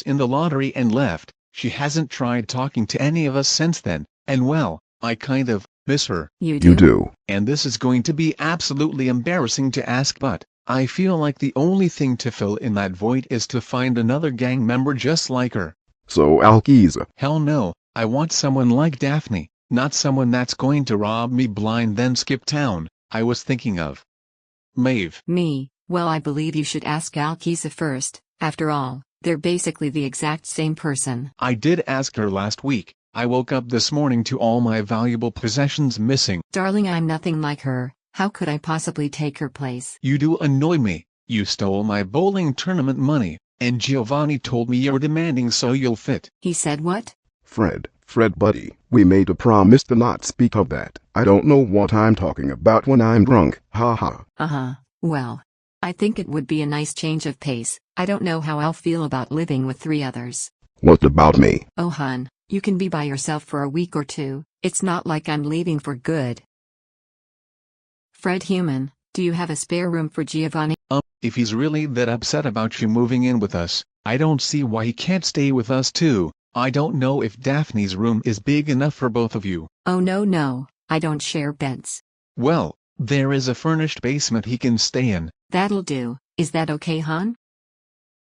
in the lottery and left. She hasn't tried talking to any of us since then, and well, I kind of miss her. You do? You do. And this is going to be absolutely embarrassing to ask, but I feel like the only thing to fill in that void is to find another gang member just like her. So Alkiza? Hell no, I want someone like Daphne, not someone that's going to rob me blind then skip town. I was thinking of Maeve. Me? Well, I believe you should ask Alkiza first. After all, they're basically the exact same person. I did ask her last week. I woke up this morning to all my valuable possessions missing. Darling, I'm nothing like her. How could I possibly take her place? You do annoy me. You stole my bowling tournament money, and Giovanni told me you're demanding so you'll fit. He said what? Fred Fred buddy, we made a promise to not speak of that. I don't know what I'm talking about when I'm drunk, haha. Well, I think it would be a nice change of pace. I don't know how I'll feel about living with 3 others. What about me? Oh hun, you can be by yourself for a week or 2, it's not like I'm leaving for good. Fred Human, do you have a spare room for Giovanni? If he's really that upset about you moving in with us, I don't see why he can't stay with us too. I don't know if Daphne's room is big enough for both of you. Oh no, I don't share beds. Well, there is a furnished basement he can stay in. That'll do. Is that okay, hon?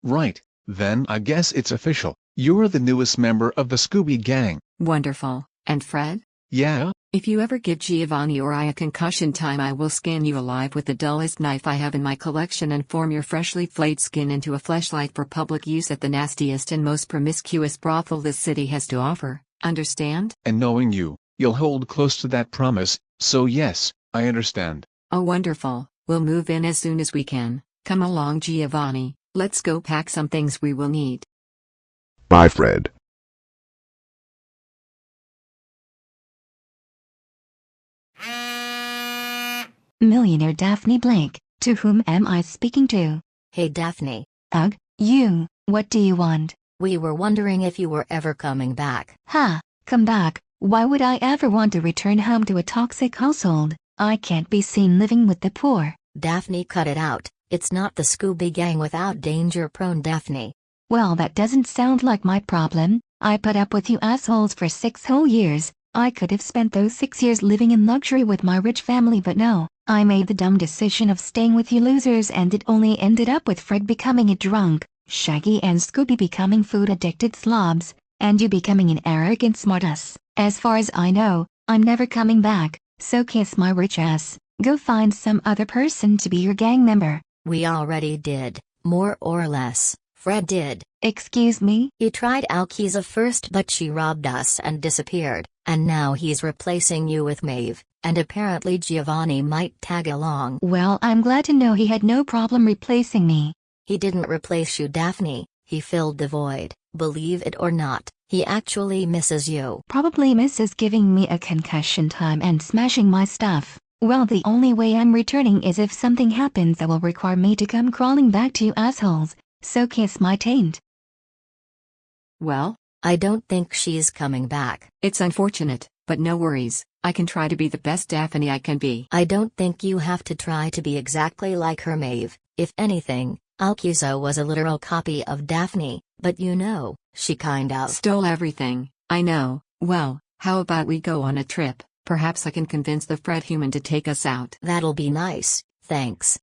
Right, then I guess it's official. You're the newest member of the Scooby gang. Wonderful. And Fred? Yeah? If you ever give Giovanni or I a concussion time, I will skin you alive with the dullest knife I have in my collection and form your freshly flayed skin into a fleshlight for public use at the nastiest and most promiscuous brothel this city has to offer. Understand? And knowing you, you'll hold close to that promise, so yes, I understand. Oh wonderful, we'll move in as soon as we can. Come along Giovanni, let's go pack some things we will need. Bye Fred. Millionaire Daphne Blake, to whom am I speaking to? Hey Daphne. Ugh, you, what do you want? We were wondering if you were ever coming back. Come back, why would I ever want to return home to a toxic household? I can't be seen living with the poor. Daphne, cut it out, it's not the Scooby gang without danger-prone Daphne. Well, that doesn't sound like my problem. I put up with you assholes for 6 whole years. I could have spent those 6 years living in luxury with my rich family, but no. I made the dumb decision of staying with you losers, and it only ended up with Fred becoming a drunk, Shaggy and Scooby becoming food-addicted slobs, and you becoming an arrogant smartass. As far as I know, I'm never coming back, so kiss my rich ass. Go find some other person to be your gang member. We already did, more or less. Fred did. Excuse me? He tried Alkiza first, but she robbed us and disappeared, and now he's replacing you with Maeve, and apparently Giovanni might tag along. Well, I'm glad to know he had no problem replacing me. He didn't replace you, Daphne, he filled the void. Believe it or not, he actually misses you. Probably misses giving me a concussion time and smashing my stuff. Well, the only way I'm returning is if something happens that will require me to come crawling back to you assholes. So kiss my taint. Well, I don't think she's coming back. It's unfortunate, but no worries. I can try to be the best Daphne I can be. I don't think you have to try to be exactly like her, Maeve. If anything, Alkiza was a literal copy of Daphne, but you know, she kind of stole everything. I know. Well, how about we go on a trip? Perhaps I can convince the Fred Human to take us out. That'll be nice, thanks.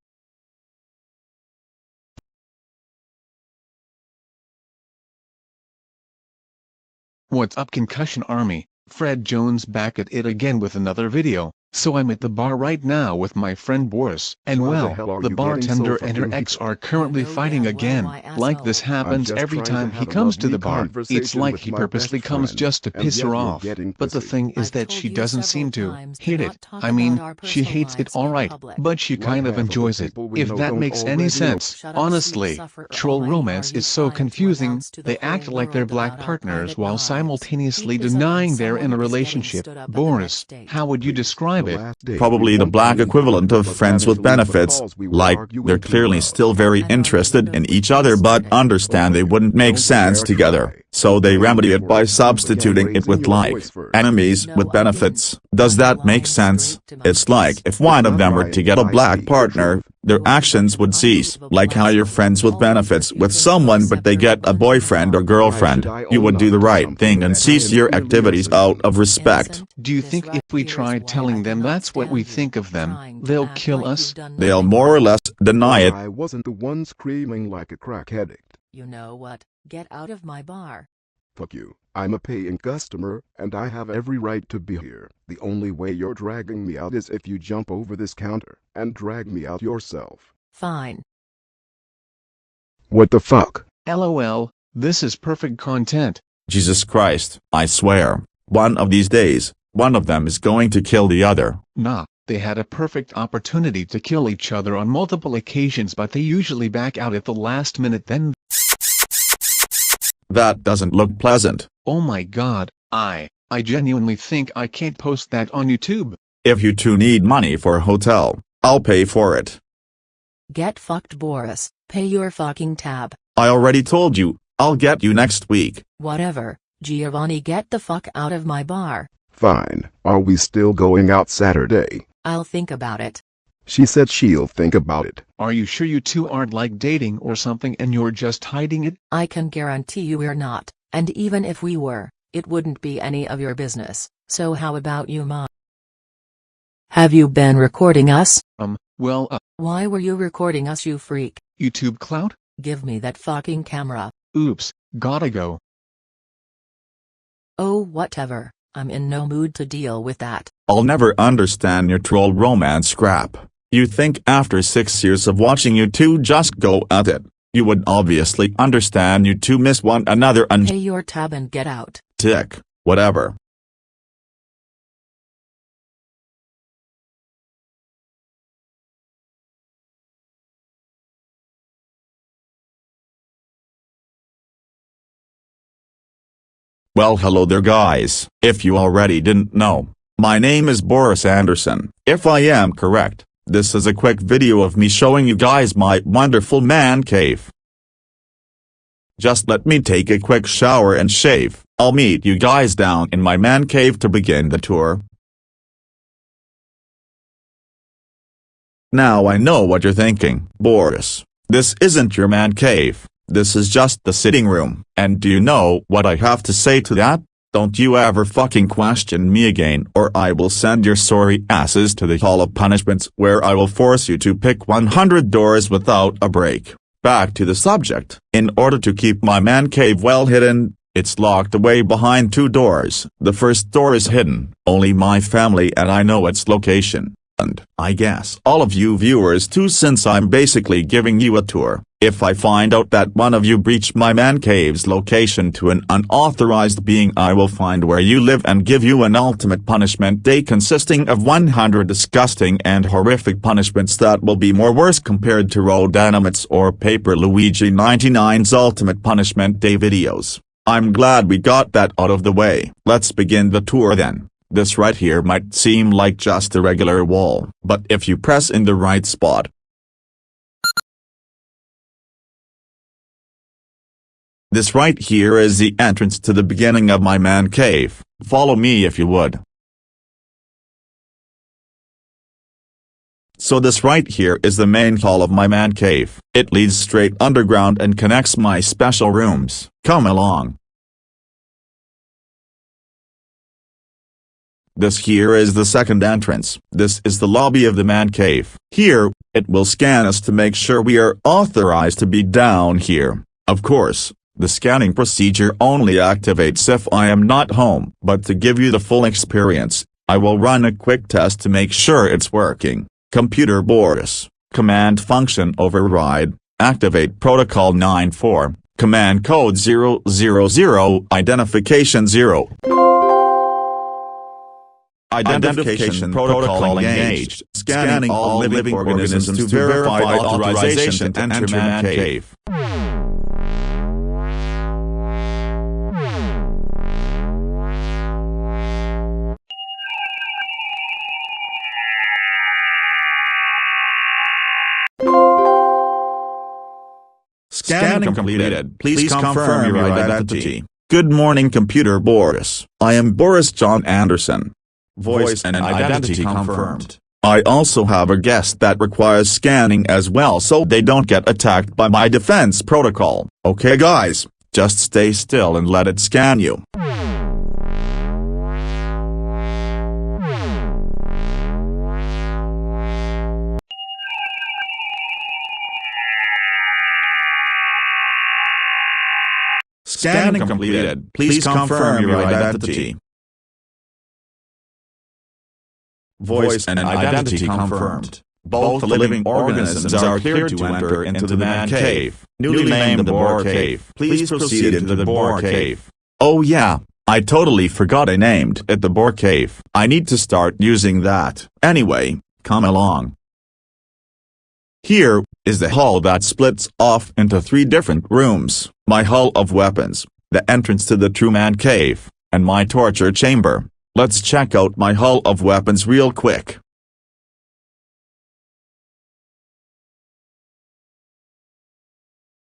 What's up, Concussion Army? Fred Jones back at it again with another video. So I'm at the bar right now with my friend Boris, and well, the bartender and her ex are currently fighting again. Like this happens every time he comes to the bar. It's like he purposely comes just to piss her off. But the thing is that she doesn't seem to hate it. I mean, she hates it alright, but she kind of enjoys it, if that makes any sense. Honestly, troll romance is so confusing. They act like they're black partners while simultaneously denying they're in a relationship. Boris, how would you describe it? Probably the black equivalent of friends with benefits, like they're clearly still very interested in each other but understand they wouldn't make sense together, so they remedy it by substituting it with like enemies with benefits. Does that make sense? It's like if one of them were to get a black partner, their actions would cease, like how you're friends with benefits with someone but they get a boyfriend or girlfriend. You would do the right thing and cease your activities out of respect. Do you think if we tried telling them that's what we think of them, they'll kill us? They'll more or less deny it. I wasn't the one screaming like a crack addict. You know what? Get out of my bar. Fuck you. I'm a paying customer, and I have every right to be here. The only way you're dragging me out is if you jump over this counter and drag me out yourself. Fine. What the fuck? LOL, this is perfect content. Jesus Christ, I swear, one of these days, one of them is going to kill the other. Nah, they had a perfect opportunity to kill each other on multiple occasions, but they usually back out at the last minute. Then that doesn't look pleasant. Oh my god, I genuinely think I can't post that on YouTube. If you two need money for a hotel, I'll pay for it. Get fucked, Boris. Pay your fucking tab. I already told you, I'll get you next week. Whatever, Giovanni, get the fuck out of my bar. Fine. Are we still going out Saturday? I'll think about it. She said she'll think about it. Are you sure you two aren't like dating or something and you're just hiding it? I can guarantee you we're not, and even if we were, it wouldn't be any of your business, so how about you, Mom? Have you been recording us? Why were you recording us, you freak? YouTube clout? Give me that fucking camera. Oops, gotta go. Oh, whatever. I'm in no mood to deal with that. I'll never understand your troll romance crap. You think after 6 years of watching you two just go at it, you would obviously understand you two miss one another and— Pay your tab and get out. Tick, whatever. Well, hello there guys. If you already didn't know, my name is Boris Anderson. If I am correct, this is a quick video of me showing you guys my wonderful man cave. Just let me take a quick shower and shave. I'll meet you guys down in my man cave to begin the tour. Now I know what you're thinking, Boris. This isn't your man cave. This is just the sitting room. And do you know what I have to say to that? Don't you ever fucking question me again, or I will send your sorry asses to the Hall of Punishments, where I will force you to pick 100 doors without a break. Back to the subject. In order to keep my man cave well hidden, it's locked away behind 2 doors. The first door is hidden. Only my family and I know its location. And I guess all of you viewers too, since I'm basically giving you a tour. If I find out that one of you breached my man cave's location to an unauthorized being, I will find where you live and give you an ultimate punishment day consisting of 100 disgusting and horrific punishments that will be more worse compared to Go-Animate's or Paper Luigi 99's ultimate punishment day videos. I'm glad we got that out of the way. Let's begin the tour then. This right here might seem like just a regular wall, but if you press in the right spot, this right here is the entrance to the beginning of my man cave. Follow me if you would. So this right here is the main hall of my man cave. It leads straight underground and connects my special rooms. Come along. This here is the second entrance. This is the lobby of the man cave. Here, it will scan us to make sure we are authorized to be down here. Of course, the scanning procedure only activates if I am not home. But to give you the full experience, I will run a quick test to make sure it's working. Computer Boris, command function override, activate protocol 94, command code 000, identification 0. Identification protocol engaged. Scanning all living organisms to verify authorization to enter man cave. Scanning completed. Please confirm your identity. Good morning, Computer Boris. I am Boris John Anderson. Voice and identity confirmed. I also have a guest that requires scanning as well, so they don't get attacked by my defense protocol. Okay guys, just stay still and let it scan you. Scanning completed. Please confirm your identity. Voice and identity confirmed. Both living organisms are cleared to enter into the man cave, newly named the Boar Cave. Please proceed into the Boar Cave. Oh yeah, I totally forgot I named it the Boar Cave. I need to start using that. Anyway, come along. Here is the hall that splits off into 3 different rooms. My hall of weapons, the entrance to the true man cave, and my torture chamber. Let's check out my hull of weapons real quick.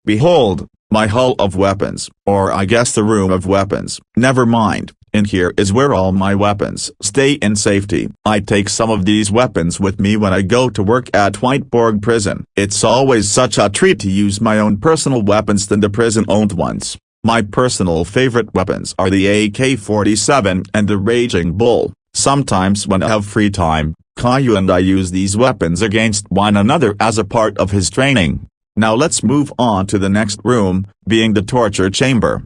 Behold, my hull of weapons, or I guess the room of weapons. Never mind, in here is where all my weapons stay in safety. I take some of these weapons with me when I go to work at Whiteborg prison. It's always such a treat to use my own personal weapons than the prison-owned ones. My personal favorite weapons are the AK-47 and the Raging Bull. Sometimes when I have free time, Caillou and I use these weapons against one another as a part of his training. Now let's move on to the next room, being the torture chamber.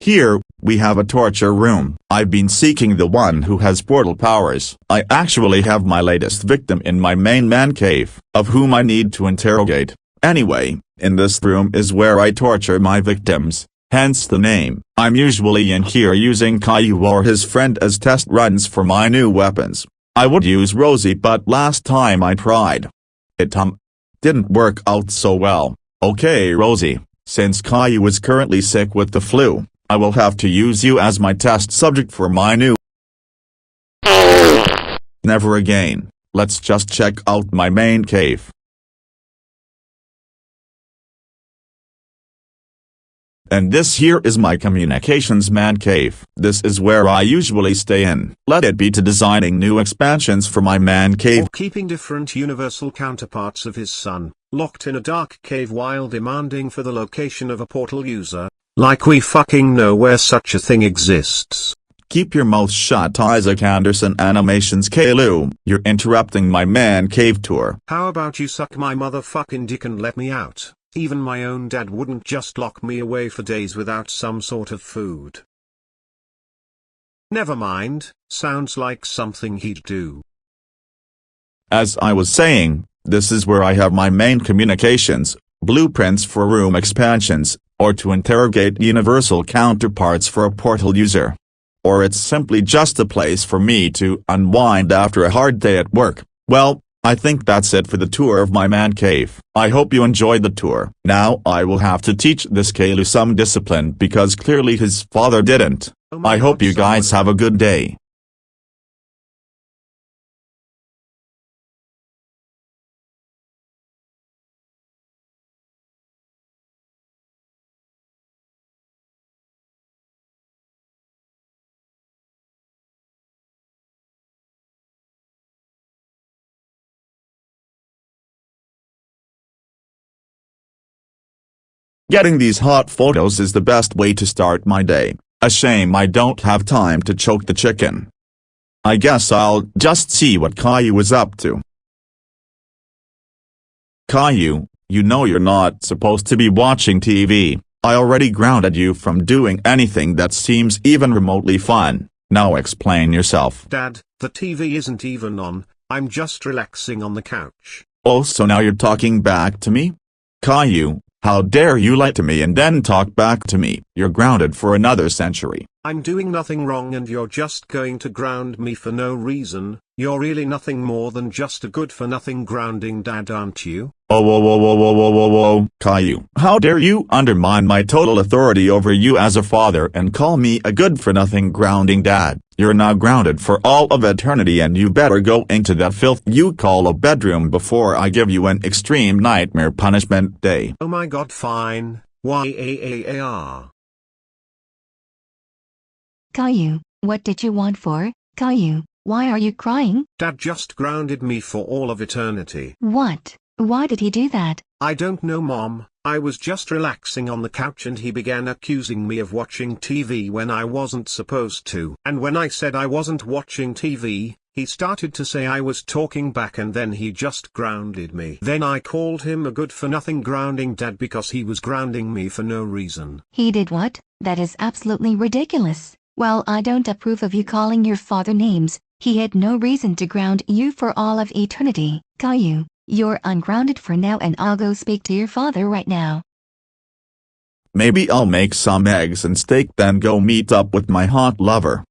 Here, we have a torture room. I've been seeking the one who has portal powers. I actually have my latest victim in my main man cave, of whom I need to interrogate. Anyway, in this room is where I torture my victims, hence the name. I'm usually in here using Caillou or his friend as test runs for my new weapons. I would use Rosie, but last time I tried, it didn't work out so well. Okay Rosie, since Caillou is currently sick with the flu, I will have to use you as my test subject for my new... Never again. Let's just check out my main cave. And this here is my communications man cave. This is where I usually stay in. Let it be to designing new expansions for my man cave. Or keeping different universal counterparts of his son, locked in a dark cave while demanding for the location of a portal user. Like we fucking know where such a thing exists. Keep your mouth shut, Isaac Anderson Animations. Caillou, you're interrupting my man cave tour. How about you suck my motherfucking dick and let me out? Even my own dad wouldn't just lock me away for days without some sort of food. Never mind, sounds like something he'd do. As I was saying, this is where I have my main communications, blueprints for room expansions, or to interrogate universal counterparts for a portal user. Or it's simply just a place for me to unwind after a hard day at work. Well, I think that's it for the tour of my man cave. I hope you enjoyed the tour. Now I will have to teach this Caillou some discipline because clearly his father didn't. I hope you guys have a good day. Getting these hot photos is the best way to start my day. A shame I don't have time to choke the chicken. I guess I'll just see what Caillou is up to. Caillou, you know you're not supposed to be watching TV. I already grounded you from doing anything that seems even remotely fun. Now explain yourself. Dad, the TV isn't even on, I'm just relaxing on the couch. Oh, so now you're talking back to me? Caillou, how dare you lie to me and then talk back to me? You're grounded for another century. I'm doing nothing wrong and you're just going to ground me for no reason. You're really nothing more than just a good-for-nothing grounding dad, aren't you? Oh, whoa, whoa, whoa, whoa, whoa, whoa, whoa, Caillou. How dare you undermine my total authority over you as a father and call me a good-for-nothing grounding dad? You're now grounded for all of eternity and you better go into that filth you call a bedroom before I give you an extreme nightmare punishment day. Oh my god, fine. YAAAR. Caillou, what did you want for? Caillou, why are you crying? Dad just grounded me for all of eternity. What? Why did he do that? I don't know, Mom. I was just relaxing on the couch and he began accusing me of watching TV when I wasn't supposed to. And when I said I wasn't watching TV, he started to say I was talking back and then he just grounded me. Then I called him a good-for-nothing grounding dad because he was grounding me for no reason. He did what? That is absolutely ridiculous. Well, I don't approve of you calling your father names. He had no reason to ground you for all of eternity. Caillou, you're ungrounded for now and I'll go speak to your father right now. Maybe I'll make some eggs and steak then go meet up with my hot lover.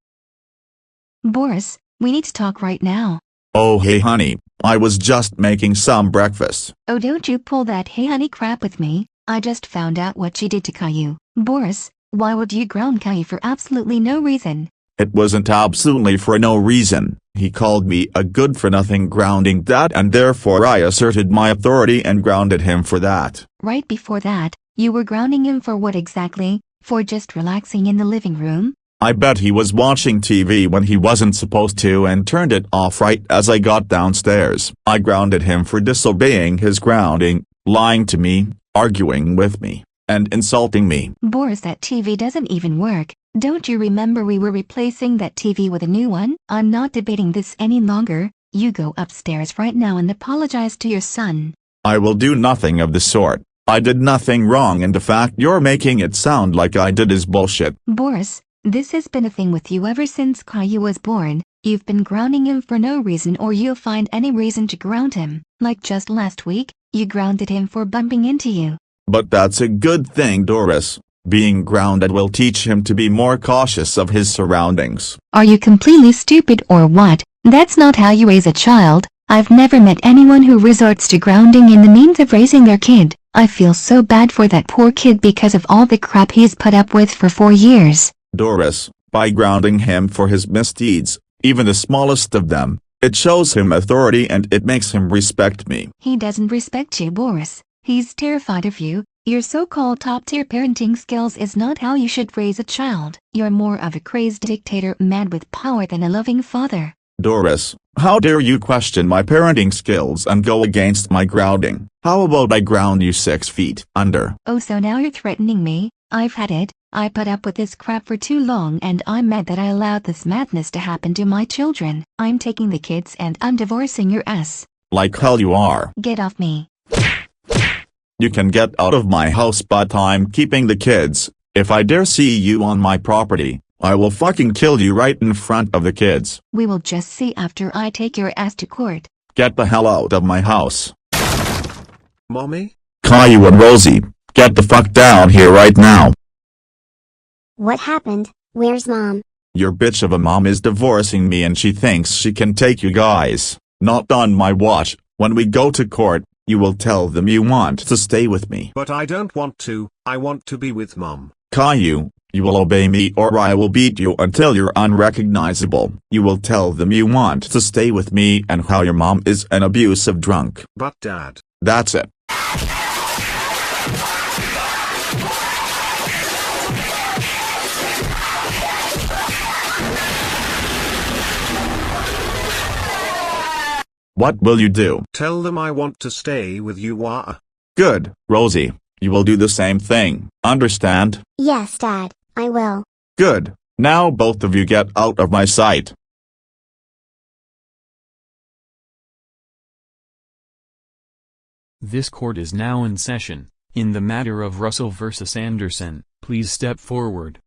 Boris, we need to talk right now. Oh hey honey, I was just making some breakfast. Oh, don't you pull that hey honey crap with me. I just found out what she did to Caillou. Boris, why would you ground Caillou for absolutely no reason? It wasn't absolutely for no reason. He called me a good-for-nothing grounding dad, and therefore I asserted my authority and grounded him for that. Right before that, you were grounding him for what exactly? For just relaxing in the living room? I bet he was watching TV when he wasn't supposed to and turned it off right as I got downstairs. I grounded him for disobeying his grounding, lying to me, arguing with me, and insulting me. Boris, that TV doesn't even work. Don't you remember we were replacing that TV with a new one? I'm not debating this any longer. You go upstairs right now and apologize to your son. I will do nothing of the sort. I did nothing wrong, and the fact you're making it sound like I did is bullshit. Boris, this has been a thing with you ever since Caillou was born. You've been grounding him for no reason, or you'll find any reason to ground him. Like just last week, you grounded him for bumping into you. But that's a good thing, Doris. Being grounded will teach him to be more cautious of his surroundings. Are you completely stupid or what? That's not how you raise a child. I've never met anyone who resorts to grounding in the means of raising their kid. I feel so bad for that poor kid because of all the crap he's put up with for 4 years. Doris, by grounding him for his misdeeds, even the smallest of them, it shows him authority and it makes him respect me. He doesn't respect you, Boris. He's terrified of you. Your so-called top-tier parenting skills is not how you should raise a child. You're more of a crazed dictator mad with power than a loving father. Doris, how dare you question my parenting skills and go against my grounding? How about I ground you 6 feet under? Oh, so now you're threatening me? I've had it. I put up with this crap for too long, and I'm mad that I allowed this madness to happen to my children. I'm taking the kids and I'm divorcing your ass. Like hell you are. Get off me. You can get out of my house, but I'm keeping the kids. If I dare see you on my property, I will fucking kill you right in front of the kids. We will just see after I take your ass to court. Get the hell out of my house. Mommy? Caillou and Rosie, get the fuck down here right now. What happened? Where's Mom? Your bitch of a mom is divorcing me and she thinks she can take you guys. Not on my watch. When we go to court, you will tell them you want to stay with me. But I don't want to. I want to be with Mom. Caillou, you will obey me or I will beat you until you're unrecognizable. You will tell them you want to stay with me and how your mom is an abusive drunk. But Dad. That's it. What will you do? Tell them I want to stay with you. Good, Rosie. You will do the same thing, understand? Yes, Dad, I will. Good. Now both of you get out of my sight. This court is now in session. In the matter of Russell versus Anderson, please step forward.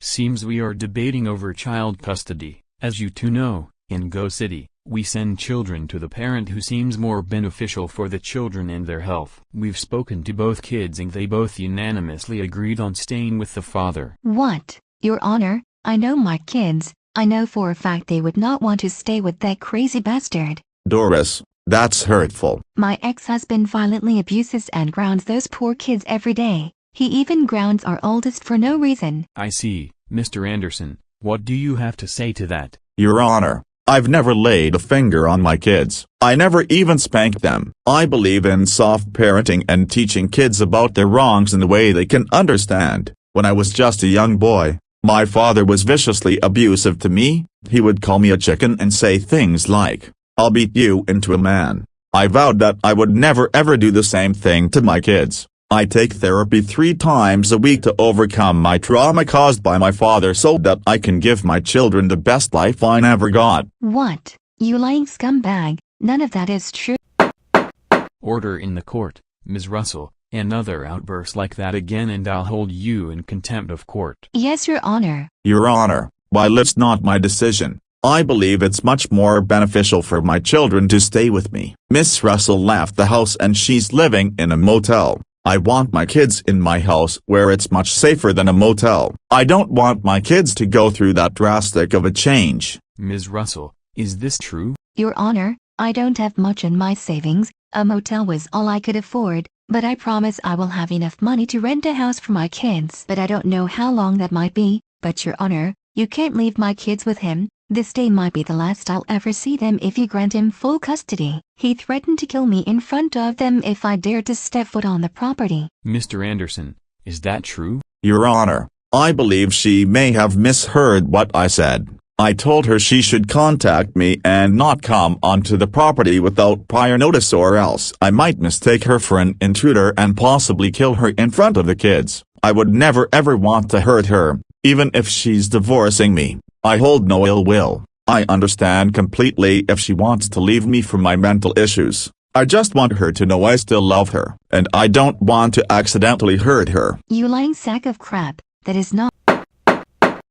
Seems we are debating over child custody. As you two know, in Go City, we send children to the parent who seems more beneficial for the children and their health. We've spoken to both kids and they both unanimously agreed on staying with the father. What, Your Honor? I know my kids. I know for a fact they would not want to stay with that crazy bastard. Doris, that's hurtful. My ex-husband violently abuses and grounds those poor kids every day. He even grounds our oldest for no reason. I see, Mr. Anderson. What do you have to say to that? Your Honor, I've never laid a finger on my kids. I never even spanked them. I believe in soft parenting and teaching kids about their wrongs in the way they can understand. When I was just a young boy, my father was viciously abusive to me. He would call me a chicken and say things like, "I'll beat you into a man." I vowed that I would never ever do the same thing to my kids. I take therapy 3 times a week to overcome my trauma caused by my father so that I can give my children the best life I never got. What? You lying scumbag, none of that is true. Order in the court, Ms. Russell. Another outburst like that again and I'll hold you in contempt of court. Yes, Your Honor. Your Honor, while it's not my decision, I believe it's much more beneficial for my children to stay with me. Miss Russell left the house and she's living in a motel. I want my kids in my house where it's much safer than a motel. I don't want my kids to go through that drastic of a change. Ms. Russell, is this true? Your Honor, I don't have much in my savings, a motel was all I could afford, but I promise I will have enough money to rent a house for my kids. But I don't know how long that might be, but Your Honor, you can't leave my kids with him. This day might be the last I'll ever see them if you grant him full custody. He threatened to kill me in front of them if I dared to step foot on the property. Mr. Anderson, is that true? Your Honor, I believe she may have misheard what I said. I told her she should contact me and not come onto the property without prior notice, or else I might mistake her for an intruder and possibly kill her in front of the kids. I would never ever want to hurt her, even if she's divorcing me. I hold no ill will. I understand completely if she wants to leave me for my mental issues. I just want her to know I still love her, and I don't want to accidentally hurt her. You lying sack of crap, that is not—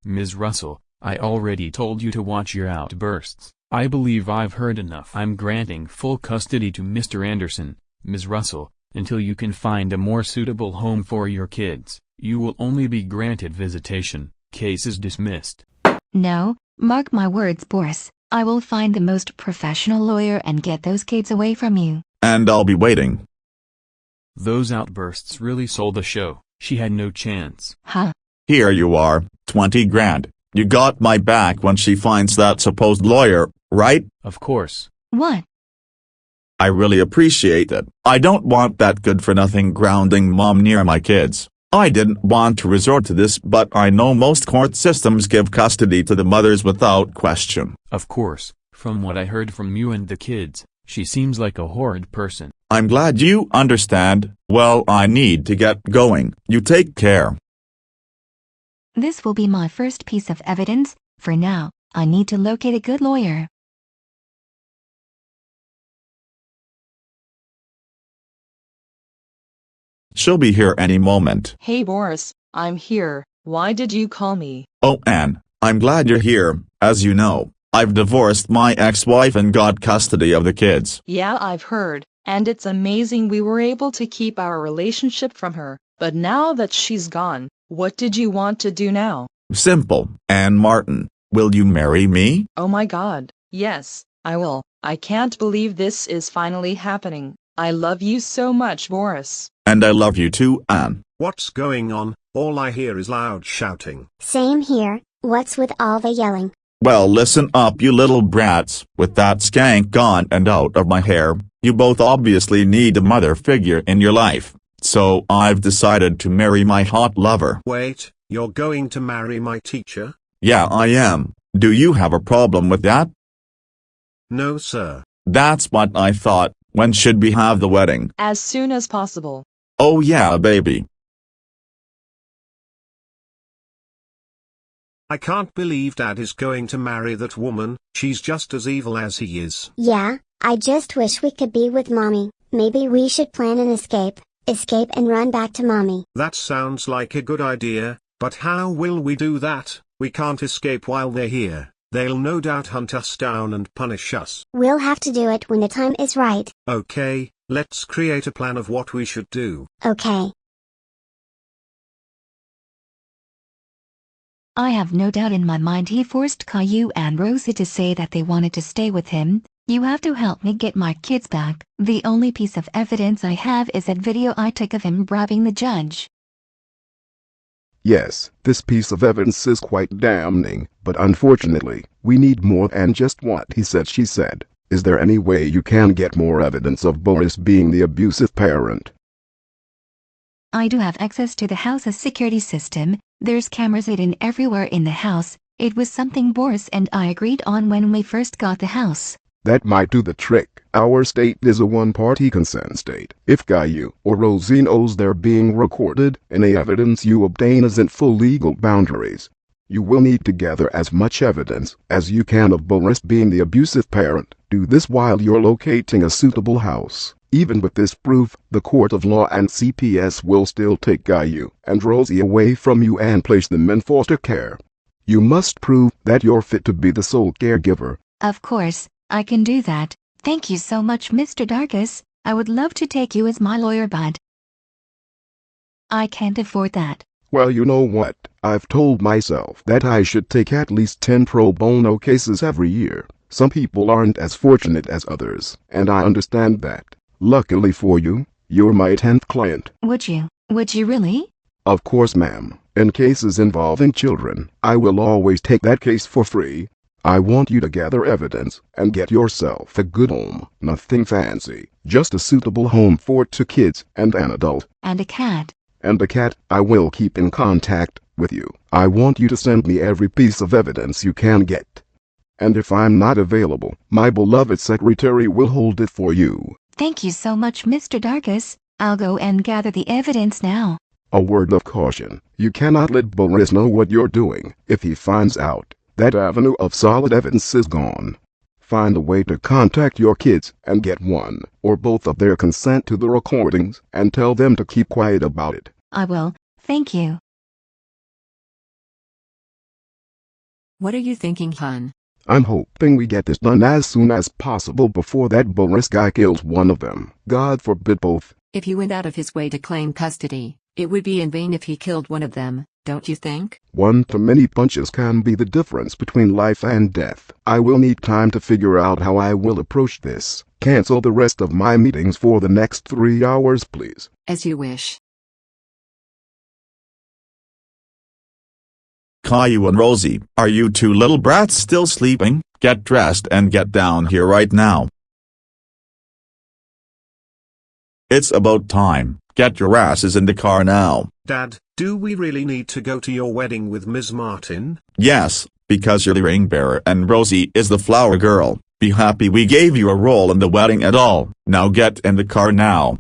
Ms. Russell, I already told you to watch your outbursts. I believe I've heard enough. I'm granting full custody to Mr. Anderson, Ms. Russell, until you can find a more suitable home for your kids. You will only be granted visitation. Case is dismissed. No, mark my words, Boris. I will find the most professional lawyer and get those kids away from you. And I'll be waiting. Those outbursts really sold the show. She had no chance. Huh? Here you are, 20 grand. You got my back when she finds that supposed lawyer, right? Of course. What? I really appreciate it. I don't want that good-for-nothing grounding mom near my kids. I didn't want to resort to this, but I know most court systems give custody to the mothers without question. Of course, from what I heard from you and the kids, she seems like a horrid person. I'm glad you understand. Well, I need to get going. You take care. This will be my first piece of evidence. For now, I need to locate a good lawyer. She'll be here any moment. Hey Boris, I'm here. Why did you call me? Oh, Anne, I'm glad you're here. As you know, I've divorced my ex-wife and got custody of the kids. Yeah, I've heard, and it's amazing we were able to keep our relationship from her. But now that she's gone, what did you want to do now? Simple. Anne Martin, will you marry me? Oh my God, yes, I will. I can't believe this is finally happening. I love you so much, Boris. And I love you too, Anne. What's going on? All I hear is loud shouting. Same here. What's with all the yelling? Well, listen up, you little brats. With that skank gone and out of my hair, you both obviously need a mother figure in your life. So I've decided to marry my hot lover. Wait, you're going to marry my teacher? Yeah, I am. Do you have a problem with that? No, sir. That's what I thought. When should we have the wedding? As soon as possible. Oh yeah, baby. I can't believe Dad is going to marry that woman. She's just as evil as he is. Yeah, I just wish we could be with Mommy. Maybe we should plan an escape. Escape and run back to Mommy. That sounds like a good idea, but how will we do that? We can't escape while they're here. They'll no doubt hunt us down and punish us. We'll have to do it when the time is right. Okay, let's create a plan of what we should do. Okay. I have no doubt in my mind he forced Caillou and Rosie to say that they wanted to stay with him. You have to help me get my kids back. The only piece of evidence I have is that video I took of him bribing the judge. Yes, this piece of evidence is quite damning, but unfortunately, we need more than just what he said she said. Is there any way you can get more evidence of Boris being the abusive parent? I do have access to the house's security system. There's cameras hidden everywhere in the house. It was something Boris and I agreed on when we first got the house. That might do the trick. Our state is a one-party consent state. If Caillou or Rosie knows they're being recorded, any evidence you obtain isn't full legal boundaries. You will need to gather as much evidence as you can of Boris being the abusive parent. Do this while you're locating a suitable house. Even with this proof, the court of law and CPS will still take Caillou and Rosie away from you and place them in foster care. You must prove that you're fit to be the sole caregiver. Of course, I can do that. Thank you so much, Mr. Darkus. I would love to take you as my lawyer, but I can't afford that. Well, you know what? I've told myself that I should take at least 10 pro bono cases every year. Some people aren't as fortunate as others, and I understand that. Luckily for you, you're my 10th client. Would you really? Of course, ma'am. In cases involving children, I will always take that case for free. I want you to gather evidence and get yourself a good home. Nothing fancy, just a suitable home for 2 kids and an adult. And a cat. And a cat. I will keep in contact with you. I want you to send me every piece of evidence you can get. And if I'm not available, my beloved secretary will hold it for you. Thank you so much, Mr. Darkus. I'll go and gather the evidence now. A word of caution. You cannot let Boris know what you're doing. If he finds out, that avenue of solid evidence is gone. Find a way to contact your kids and get one or both of their consent to the recordings and tell them to keep quiet about it. I will. Thank you. What are you thinking, hun? I'm hoping we get this done as soon as possible before that Boris guy kills one of them. God forbid both. If he went out of his way to claim custody, it would be in vain if he killed one of them, don't you think? One too many punches can be the difference between life and death. I will need time to figure out how I will approach this. Cancel the rest of my meetings for the next 3 hours, please. As you wish. Caillou and Rosie, are you 2 little brats still sleeping? Get dressed and get down here right now. It's about time. Get your asses in the car now. Dad, do we really need to go to your wedding with Ms. Martin? Yes, because you're the ring bearer and Rosie is the flower girl. Be happy we gave you a role in the wedding at all. Now get in the car now.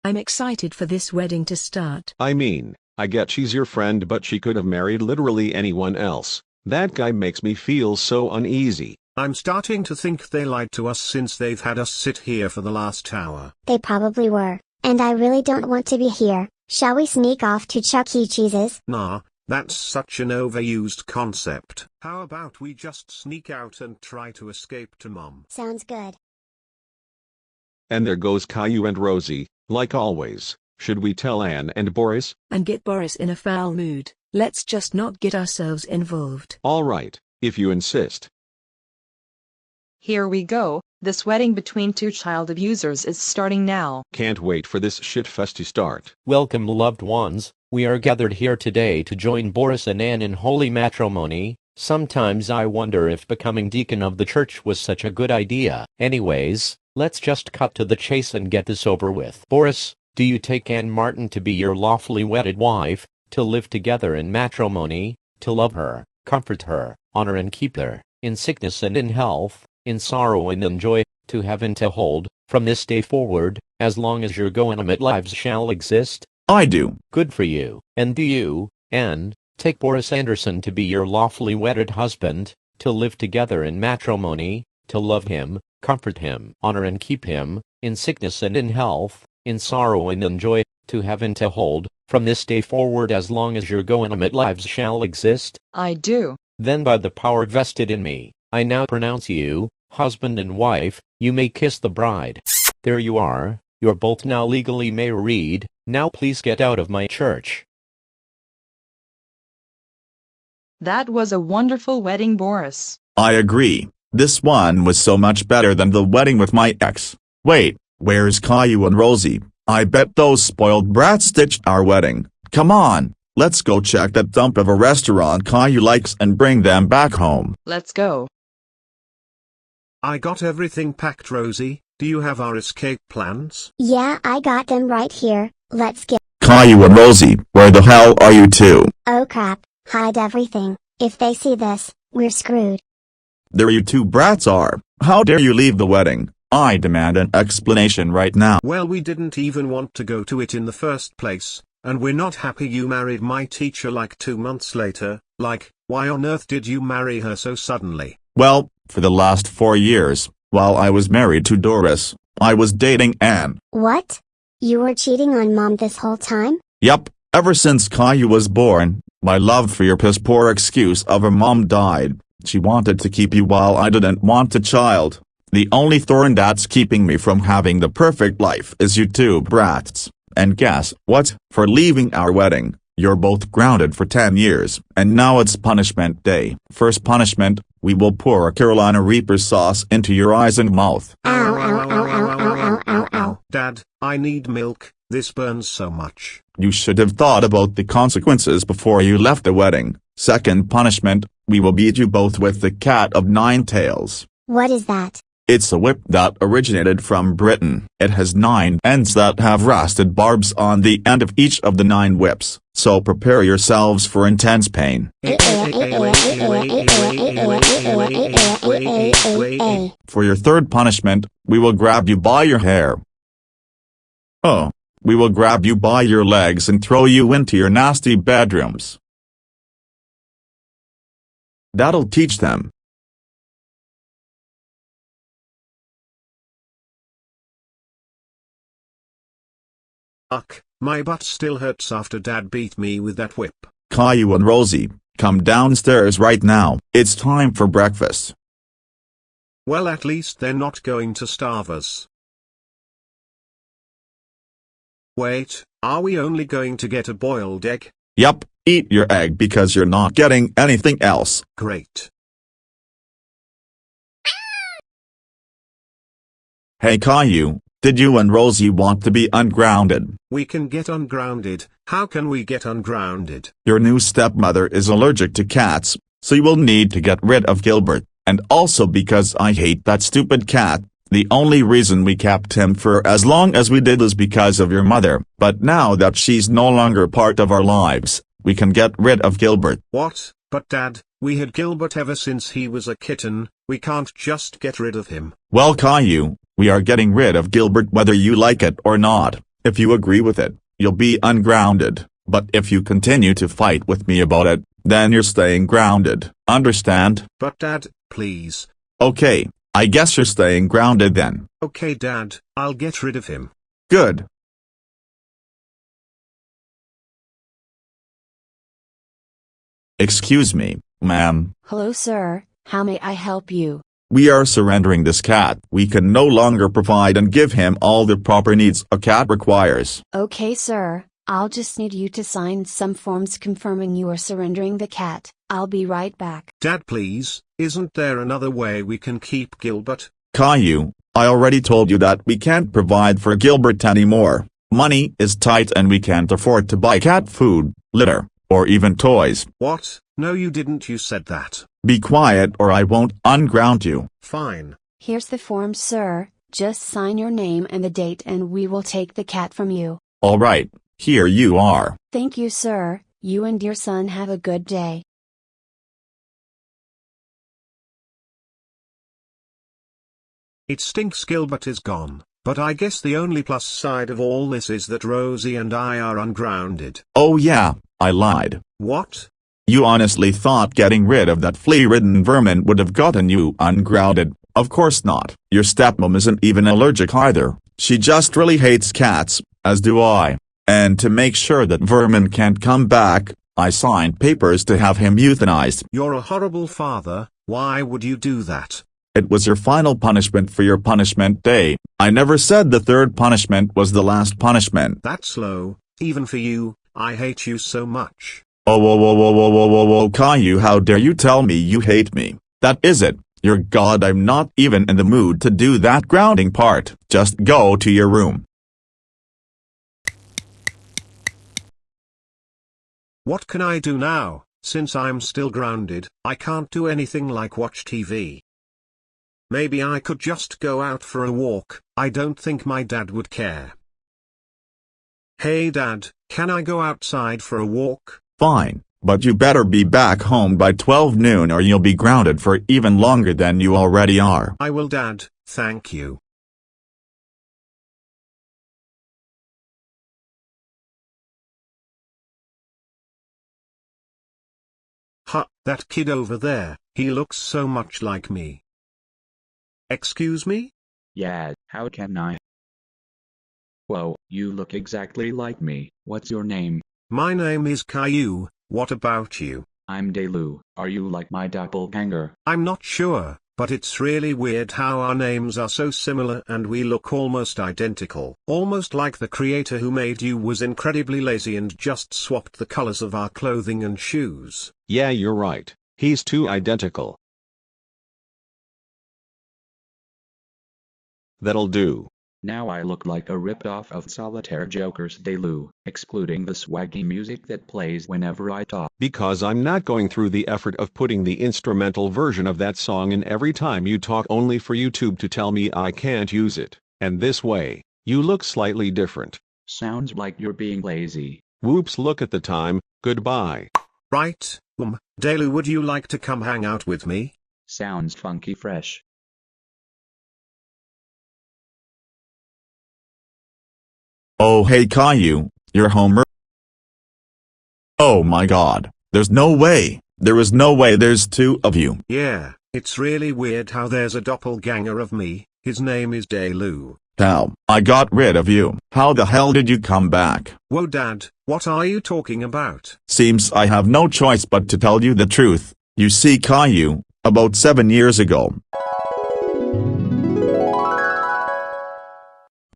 I'm excited for this wedding to start. I mean, I get she's your friend, but she could have married literally anyone else. That guy makes me feel so uneasy. I'm starting to think they lied to us since they've had us sit here for the last hour. They probably were, and I really don't want to be here. Shall we sneak off to Chuck E. Cheese's? Nah, that's such an overused concept. How about we just sneak out and try to escape to Mom? Sounds good. And there goes Caillou and Rosie, like always. Should we tell Anne and Boris? And get Boris in a foul mood. Let's just not get ourselves involved. All right, if you insist. Here we go. This wedding between 2 child abusers is starting now. Can't wait for this shitfest to start. Welcome, loved ones. We are gathered here today to join Boris and Anne in holy matrimony. Sometimes I wonder if becoming deacon of the church was such a good idea. Anyways, let's just cut to the chase and get this over with. Boris, do you take Anne Martin to be your lawfully wedded wife, to live together in matrimony, to love her, comfort her, honor and keep her, in sickness and in health, in sorrow and in joy, to have and to hold, from this day forward, as long as your Go-Animate lives shall exist? I do. Good for you. And do you, Anne, take Boris Anderson to be your lawfully wedded husband, to live together in matrimony, to love him, comfort him, honor and keep him, in sickness and in health, in sorrow and in joy, to have and to hold, from this day forward as long as your Go-Animate lives shall exist? I do. Then by the power vested in me, I now pronounce you, husband and wife. You may kiss the bride. There you are, you're both now legally married. Now please get out of my church. That was a wonderful wedding, Boris. I agree. This one was so much better than the wedding with my ex. Wait, where's Caillou and Rosie? I bet those spoiled brats stitched our wedding. Come on, let's go check that dump of a restaurant Caillou likes and bring them back home. Let's go. I got everything packed, Rosie. Do you have our escape plans? Yeah, I got them right here. Let's get. Caillou and Rosie, where the hell are you two? Oh crap, hide everything. If they see this, we're screwed. There you 2 brats are. How dare you leave the wedding? I demand an explanation right now. Well, we didn't even want to go to it in the first place, and we're not happy you married my teacher like 2 months later. Like, why on earth did you marry her so suddenly? Well, for the last 4 years, while I was married to Doris, I was dating Anne. What? You were cheating on Mom this whole time? Yup, ever since Caillou was born, my love for your piss-poor excuse of her mom died. She wanted to keep you while I didn't want a child. The only thorn that's keeping me from having the perfect life is you 2 brats. And guess what? For leaving our wedding, You're both grounded for 10 years, and now it's punishment day. First punishment, we will pour a Carolina Reaper sauce into your eyes and mouth. Ow, ow, ow, ow, ow, ow, ow, ow. Dad, I need milk, this burns so much. You should have thought about the consequences before you left the wedding. Second punishment, we will beat you both with the cat of 9 tails. What is that? It's a whip that originated from Britain. It has 9 ends that have rusted barbs on the end of each of the 9 whips, so prepare yourselves for intense pain. For your third punishment, we will grab you by your hair. Oh, we will grab you by your legs and throw you into your nasty bedrooms. That'll teach them. Ugh, my butt still hurts after Dad beat me with that whip. Caillou and Rosie, come downstairs right now. It's time for breakfast. Well, at least they're not going to starve us. Wait, are we only going to get a boiled egg? Yup, eat your egg because you're not getting anything else. Great. Hey Caillou, did you and Rosie want to be ungrounded? We can get ungrounded. How can we get ungrounded? Your new stepmother is allergic to cats, so you will need to get rid of Gilbert, and also because I hate that stupid cat. The only reason we kept him for as long as we did is because of your mother, but now that she's no longer part of our lives, we can get rid of Gilbert. What? But Dad, we had Gilbert ever since he was a kitten, we can't just get rid of him. Well Caillou, we are getting rid of Gilbert whether you like it or not. If you agree with it, you'll be ungrounded, but if you continue to fight with me about it, then you're staying grounded. Understand? But Dad, please. Okay, I guess you're staying grounded then. Okay Dad, I'll get rid of him. Good. Excuse me, ma'am. Hello sir, how may I help you? We are surrendering this cat. We can no longer provide and give him all the proper needs a cat requires. Okay sir, I'll just need you to sign some forms confirming you are surrendering the cat. I'll be right back. Dad please, isn't there another way we can keep Gilbert? Caillou, I already told you that we can't provide for Gilbert anymore. Money is tight and we can't afford to buy cat food, litter, or even toys. What? No you didn't, you said that. Be quiet or I won't unground you. Fine. Here's the form sir, just sign your name and the date and we will take the cat from you. Alright, here you are. Thank you sir, you and your son have a good day. It stinks Gilbert is gone, but I guess the only plus side of all this is that Rosie and I are ungrounded. Oh yeah, I lied. What? You honestly thought getting rid of that flea-ridden vermin would have gotten you ungrounded? Of course not. Your stepmom isn't even allergic either, she just really hates cats, as do I. And to make sure that vermin can't come back, I signed papers to have him euthanized. You're a horrible father, why would you do that? It was your final punishment for your punishment day. I never said the third punishment was the last punishment. That's low, even for you, I hate you so much. Oh whoa whoa whoa whoa whoa whoa whoa Caillou, how dare you tell me you hate me? That is it. Your God, I'm not even in the mood to do that grounding part. Just go to your room. What can I do now? Since I'm still grounded, I can't do anything like watch TV. Maybe I could just go out for a walk. I don't think my dad would care. Hey Dad, can I go outside for a walk? Fine, but you better be back home by 12 noon or you'll be grounded for even longer than you already are. I will Dad, thank you. Ha, that kid over there, he looks so much like me. Excuse me? Yeah, how can I? Whoa, you look exactly like me. What's your name? My name is Caillou, what about you? I'm Caillou. Are you like my doppelganger? I'm not sure, but it's really weird how our names are so similar and we look almost identical. Almost like the creator who made you was incredibly lazy and just swapped the colors of our clothing and shoes. Yeah, you're right. He's too identical. That'll do. Now I look like a rip-off of Solitaire Joker's Caillou, excluding the swaggy music that plays whenever I talk. Because I'm not going through the effort of putting the instrumental version of that song in every time you talk only for YouTube to tell me I can't use it. And this way, you look slightly different. Sounds like you're being lazy. Whoops, look at the time. Goodbye. Right, Caillou, would you like to come hang out with me? Sounds funky fresh. Oh hey Caillou, you're home. Oh my god, there's no way, there is no way there's two of you. Yeah, it's really weird how there's a doppelganger of me, his name is Caillou. How? I got rid of you. How the hell did you come back? Whoa Dad, what are you talking about? Seems I have no choice but to tell you the truth. You see Caillou, about 7 years ago,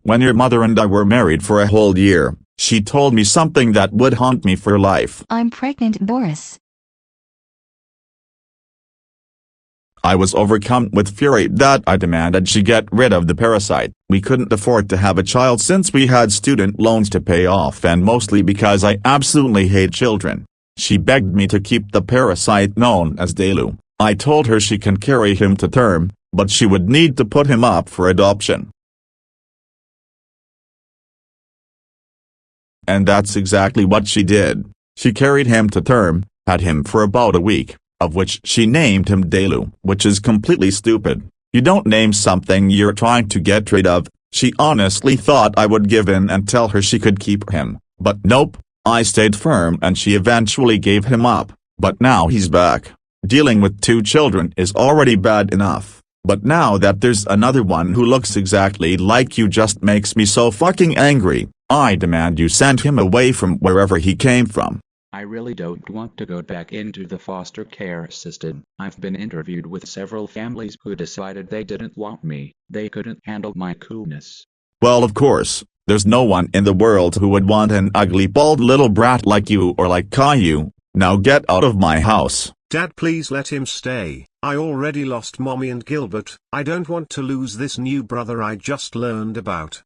when your mother and I were married for a whole year, she told me something that would haunt me for life. I'm pregnant, Boris. I was overcome with fury that I demanded she get rid of the parasite. We couldn't afford to have a child since we had student loans to pay off and mostly because I absolutely hate children. She begged me to keep the parasite known as Caillou. I told her she can carry him to term, but she would need to put him up for adoption. And that's exactly what she did. She carried him to term, had him for about a week, of which she named him Caillou, which is completely stupid. You don't name something you're trying to get rid of. She honestly thought I would give in and tell her she could keep him, but nope, I stayed firm and she eventually gave him up, but now he's back. Dealing with 2 children is already bad enough, but now that there's another one who looks exactly like you just makes me so fucking angry. I demand you send him away from wherever he came from. I really don't want to go back into the foster care system. I've been interviewed with several families who decided they didn't want me. They couldn't handle my coolness. Well, of course, there's no one in the world who would want an ugly bald little brat like you or like Caillou. Now get out of my house. Dad, please let him stay. I already lost Mommy and Gilbert. I don't want to lose this new brother I just learned about.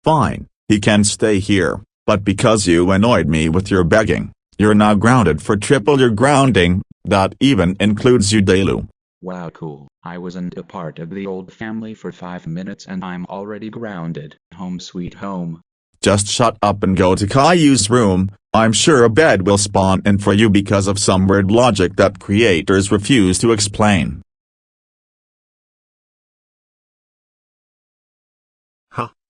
Fine, he can stay here, but because you annoyed me with your begging, you're now grounded for triple your grounding. That even includes you, Caillou. Wow, cool. I wasn't a part of the old family for 5 minutes and I'm already grounded. Home sweet home. Just shut up and go to Caillou's room. I'm sure a bed will spawn in for you because of some weird logic that creators refuse to explain.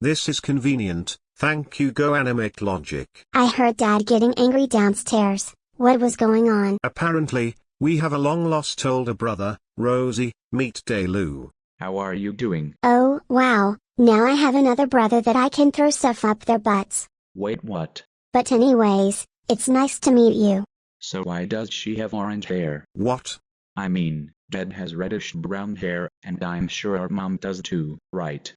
This is convenient, thank you Go-Animate logic. I heard Dad getting angry downstairs. What was going on? Apparently, we have a long-lost older brother, Rosie, meet Caillou. How are you doing? Oh, wow, now I have another brother that I can throw stuff up their butts. Wait, what? But anyways, it's nice to meet you. So why does she have orange hair? What? I mean, Dad has reddish brown hair, and I'm sure our mom does too, right?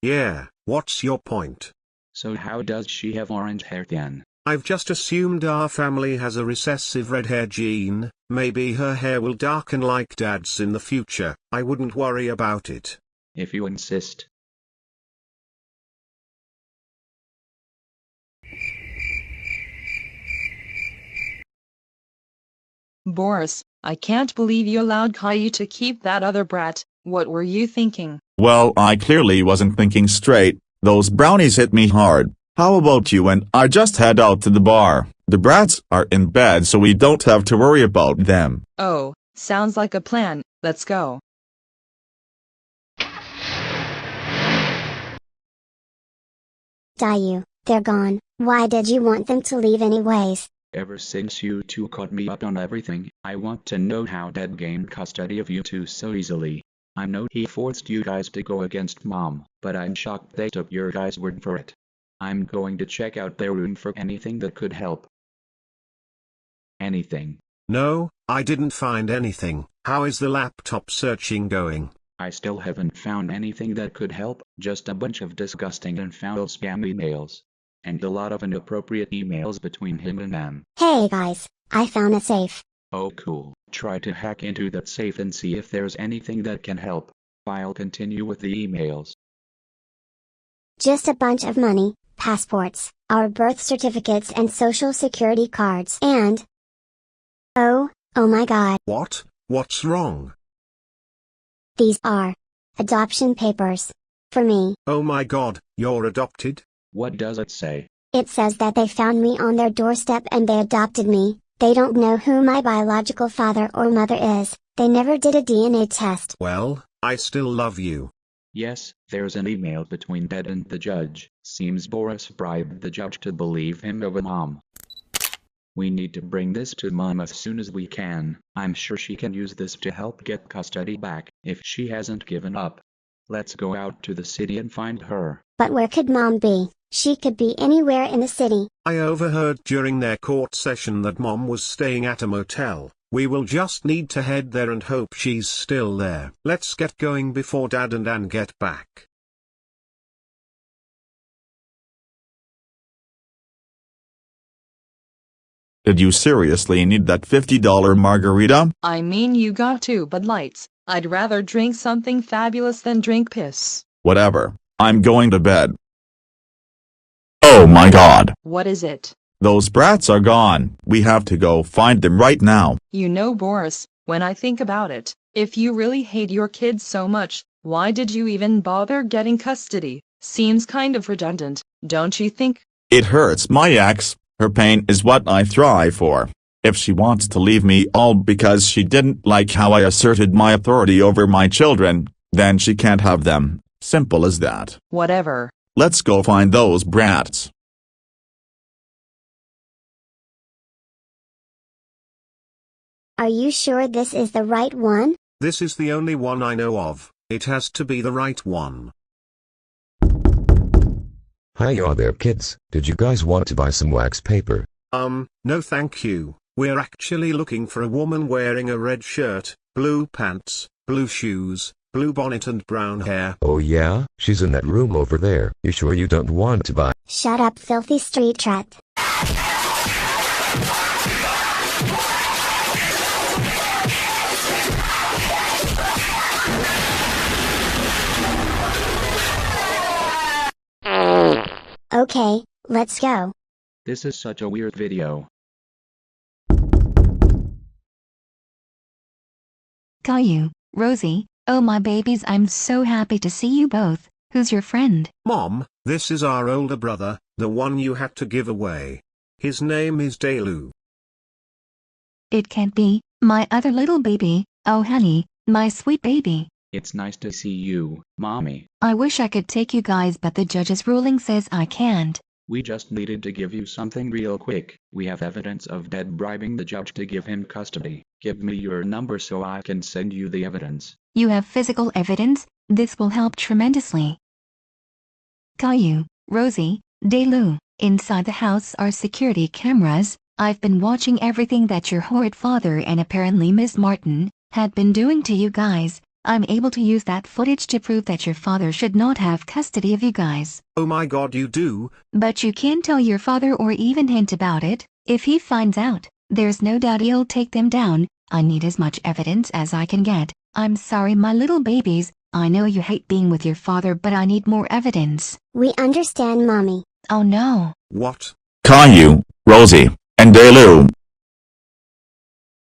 Yeah, what's your point? So how does she have orange hair then? I've just assumed our family has a recessive red hair gene. Maybe her hair will darken like Dad's in the future. I wouldn't worry about it. If you insist. Boris, I can't believe you allowed Caillou to keep that other brat. What were you thinking? Well, I clearly wasn't thinking straight. Those brownies hit me hard. How about you and I just head out to the bar? The brats are in bed so we don't have to worry about them. Oh, sounds like a plan. Let's go. Caillou, they're gone. Why did you want them to leave anyways? Ever since you two caught me up on everything, I want to know how Dad gained custody of you two so easily. I know he forced you guys to go against Mom, but I'm shocked they took your guys' word for it. I'm going to check out their room for anything that could help. Anything. No, I didn't find anything. How is the laptop searching going? I still haven't found anything that could help, just a bunch of disgusting and foul spam emails. And a lot of inappropriate emails between him and them. Hey guys, I found a safe. Oh cool, try to hack into that safe and see if there's anything that can help. I'll continue with the emails. Just a bunch of money, passports, our birth certificates and social security cards and... Oh my god. What? What's wrong? These are adoption papers. For me. Oh my god, you're adopted? What does it say? It says that they found me on their doorstep and they adopted me. They don't know who my biological father or mother is. They never did a DNA test. Well, I still love you. Yes, there's an email between Dad and the judge. Seems Boris bribed the judge to believe him over Mom. We need to bring this to Mom as soon as we can. I'm sure she can use this to help get custody back, if she hasn't given up. Let's go out to the city and find her. But where could Mom be? She could be anywhere in the city. I overheard during their court session that Mom was staying at a motel. We will just need to head there and hope she's still there. Let's get going before Dad and Ann get back. Did you seriously need that $50 margarita? I mean, you got 2 Bud Lights. I'd rather drink something fabulous than drink piss. Whatever. I'm going to bed. Oh my god. What is it? Those brats are gone. We have to go find them right now. You know, Boris, when I think about it, if you really hate your kids so much, why did you even bother getting custody? Seems kind of redundant, don't you think? It hurts my ex. Her pain is what I thrive for. If she wants to leave me all because she didn't like how I asserted my authority over my children, then she can't have them. Simple as that. Whatever. Let's go find those brats. Are you sure this is the right one? This is the only one I know of. It has to be the right one. Hiya there kids, did you guys want to buy some wax paper? No thank you. We're actually looking for a woman wearing a red shirt, blue pants, blue shoes, blue bonnet and brown hair. Oh yeah? She's in that room over there. You sure you don't want to buy? Shut up, filthy street rat. Okay, let's go. This is such a weird video. Caillou, Rosie, oh my babies, I'm so happy to see you both. Who's your friend? Mom, this is our older brother, the one you had to give away. His name is Caillou. It can't be, my other little baby, oh honey, my sweet baby. It's nice to see you, Mommy. I wish I could take you guys, but the judge's ruling says I can't. We just needed to give you something real quick. We have evidence of Dad bribing the judge to give him custody. Give me your number so I can send you the evidence. You have physical evidence? This will help tremendously. Caillou, Rosie, Caillou, inside the house are security cameras. I've been watching everything that your horrid father and apparently Miss Martin had been doing to you guys. I'm able to use that footage to prove that your father should not have custody of you guys. Oh my god, you do? But you can't tell your father or even hint about it. If he finds out, there's no doubt he'll take them down. I need as much evidence as I can get. I'm sorry, my little babies. I know you hate being with your father, but I need more evidence. We understand, Mommy. Oh no. What? Caillou, Rosie, and Caillou.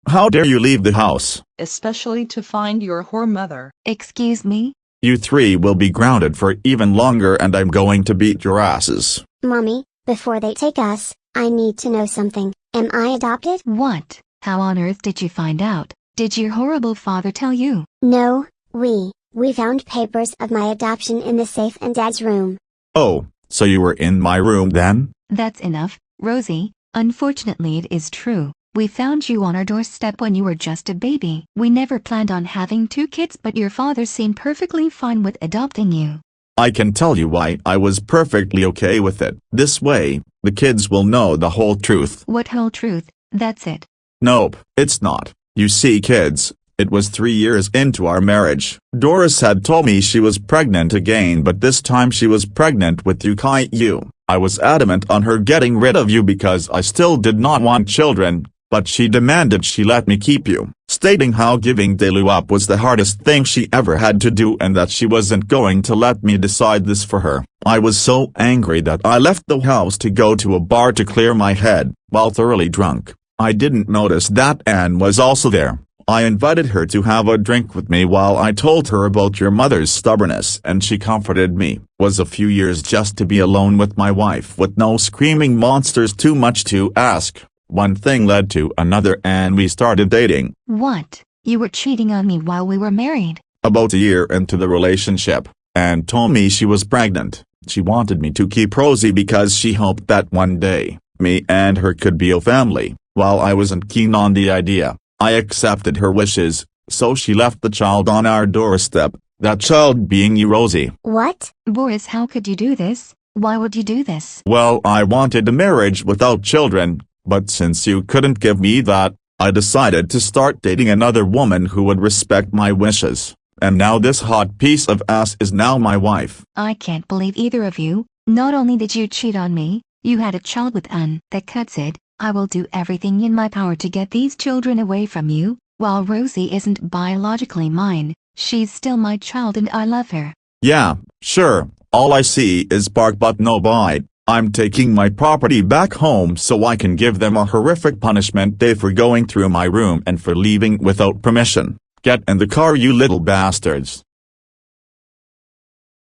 How dare you leave the house? Especially to find your whore mother. Excuse me? You three will be grounded for even longer and I'm going to beat your asses. Mommy, before they take us, I need to know something. Am I adopted? What? How on earth did you find out? Did your horrible father tell you? No, we found papers of my adoption in the safe in Dad's room. Oh, so you were in my room then? That's enough, Rosie. Unfortunately, it is true. We found you on our doorstep when you were just a baby. We never planned on having 2 kids, but your father seemed perfectly fine with adopting you. I can tell you why I was perfectly okay with it. This way, the kids will know the whole truth. What whole truth? That's it. Nope, it's not. You see kids, It was 3 years into our marriage. Doris had told me she was pregnant again, but this time she was pregnant with you, Caillou. I was adamant on her getting rid of you because I still did not want children, but she demanded she let me keep you, stating how giving Caillou up was the hardest thing she ever had to do and that she wasn't going to let me decide this for her. I was so angry that I left the house to go to a bar to clear my head, while thoroughly drunk. I didn't notice that Anne was also there. I invited her to have a drink with me while I told her about your mother's stubbornness, and she comforted me. Was a few years just to be alone with my wife with no screaming monsters. Too much to ask. One thing led to another and we started dating. What? You were cheating on me while we were married? About a year into the relationship, Anne told me she was pregnant. She wanted me to keep Rosie because she hoped that one day, me and her could be a family. While I wasn't keen on the idea, I accepted her wishes, so she left the child on our doorstep, that child being you, Rosie. What? Boris, how could you do this? Why would you do this? Well, I wanted a marriage without children, but since you couldn't give me that, I decided to start dating another woman who would respect my wishes, and now this hot piece of ass is now my wife. I can't believe either of you. Not only did you cheat on me, you had a child with Anne. That cuts it. I will do everything in my power to get these children away from you. While Rosie isn't biologically mine, she's still my child and I love her. Yeah, sure, all I see is bark but no bite. I'm taking my property back home so I can give them a horrific punishment day for going through my room and for leaving without permission. Get in the car, you little bastards.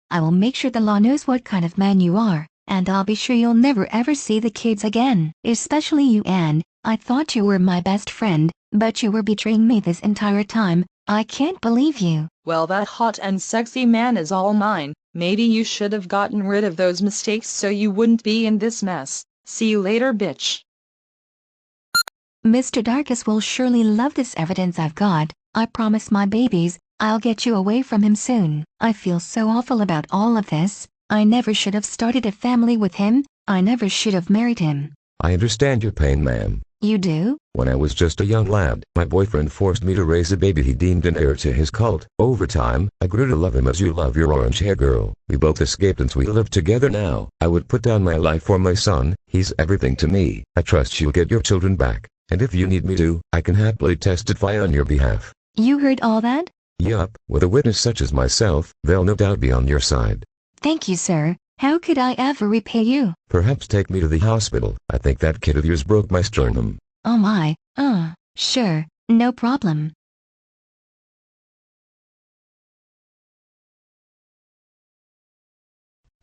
I will make sure the law knows what kind of man you are, and I'll be sure you'll never ever see the kids again. Especially you, Anne. I thought you were my best friend, but you were betraying me this entire time. I can't believe you. Well, that hot and sexy man is all mine. Maybe you should have gotten rid of those mistakes so you wouldn't be in this mess. See you later, bitch. Mr. Darkus will surely love this evidence I've got. I promise my babies, I'll get you away from him soon. I feel so awful about all of this. I never should have started a family with him. I never should have married him. I understand your pain, ma'am. You do? When I was just a young lad, my boyfriend forced me to raise a baby he deemed an heir to his cult. Over time, I grew to love him as you love your orange-haired girl. We both escaped and we live together now. I would put down my life for my son. He's everything to me. I trust you'll get your children back. And if you need me to, I can happily testify on your behalf. You heard all that? Yup, with a witness such as myself, they'll no doubt be on your side. Thank you, sir. How could I ever repay you? Perhaps take me to the hospital. I think that kid of yours broke my sternum. Oh my, sure, no problem.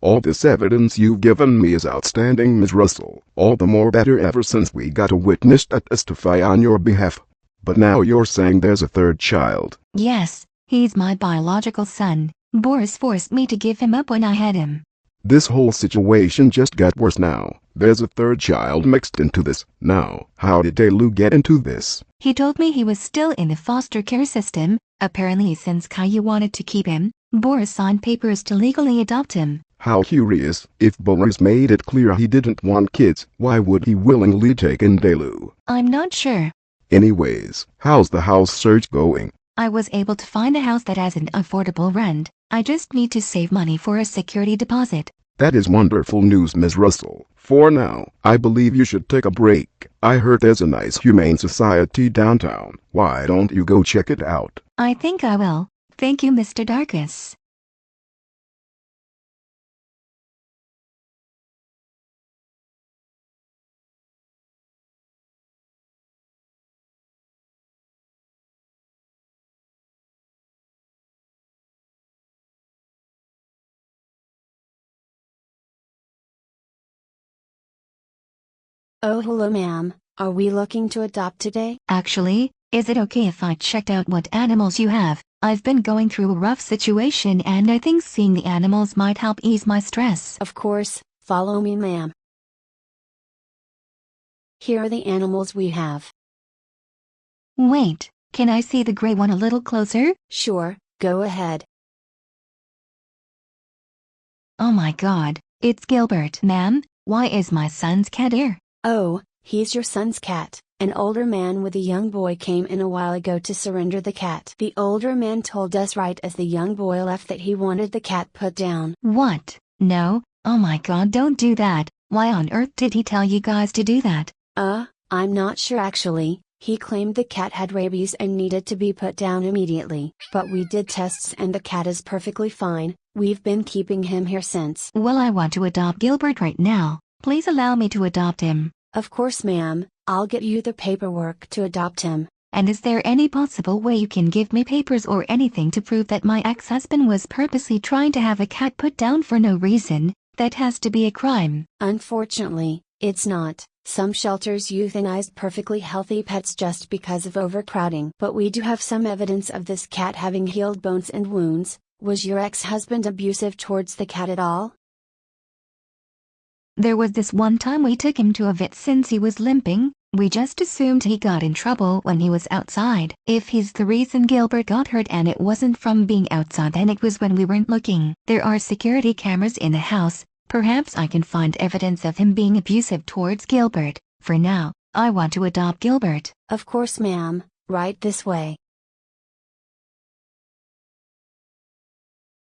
All this evidence you've given me is outstanding, Ms. Russell. All the more better ever since we got a witness to testify on your behalf. But now you're saying there's a third child. Yes, he's my biological son. Boris forced me to give him up when I had him. This whole situation just got worse now. There's a third child mixed into this. Now, how did Caillou get into this? He told me he was still in the foster care system. Apparently since Caillou wanted to keep him, Boris signed papers to legally adopt him. How curious. If Boris made it clear he didn't want kids, why would he willingly take in Caillou? I'm not sure. Anyways, how's the house search going? I was able to find a house that has an affordable rent. I just need to save money for a security deposit. That is wonderful news, Ms. Russell. For now, I believe you should take a break. I heard there's a nice humane society downtown. Why don't you go check it out? I think I will. Thank you, Mr. Darkus. Oh, hello, ma'am. Are we looking to adopt today? Actually, is it okay if I checked out what animals you have? I've been going through a rough situation and I think seeing the animals might help ease my stress. Of course, follow me, ma'am. Here are the animals we have. Wait, can I see the gray one a little closer? Sure, go ahead. Oh my god, it's Gilbert. Ma'am, why is my son's cat here? Oh, he's your son's cat. An older man with a young boy came in a while ago to surrender the cat. The older man told us right as the young boy left that he wanted the cat put down. What? No, oh my god, don't do that. Why on earth did he tell you guys to do that? I'm not sure actually. He claimed the cat had rabies and needed to be put down immediately. But we did tests and the cat is perfectly fine. We've been keeping him here since. Well, I want to adopt Gilbert right now. Please allow me to adopt him. Of course, ma'am. I'll get you the paperwork to adopt him. And is there any possible way you can give me papers or anything to prove that my ex-husband was purposely trying to have a cat put down for no reason? That has to be a crime. Unfortunately, it's not. Some shelters euthanize perfectly healthy pets just because of overcrowding. But we do have some evidence of this cat having healed bones and wounds. Was your ex-husband abusive towards the cat at all? There was this one time we took him to a vet since he was limping. We just assumed he got in trouble when he was outside. If he's the reason Gilbert got hurt and it wasn't from being outside, then it was when we weren't looking. There are security cameras in the house. Perhaps I can find evidence of him being abusive towards Gilbert. For now, I want to adopt Gilbert. Of course, ma'am. Right this way.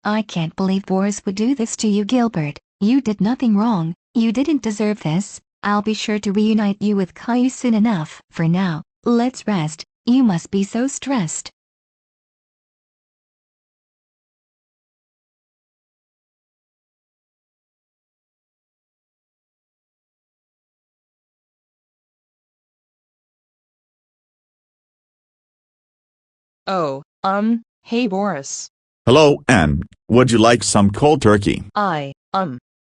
I can't believe Boris would do this to you, Gilbert. You did nothing wrong. You didn't deserve this. I'll be sure to reunite you with Caillou soon enough. For now, let's rest. You must be so stressed. Oh, hey Boris. Hello, Anne. Would you like some cold turkey?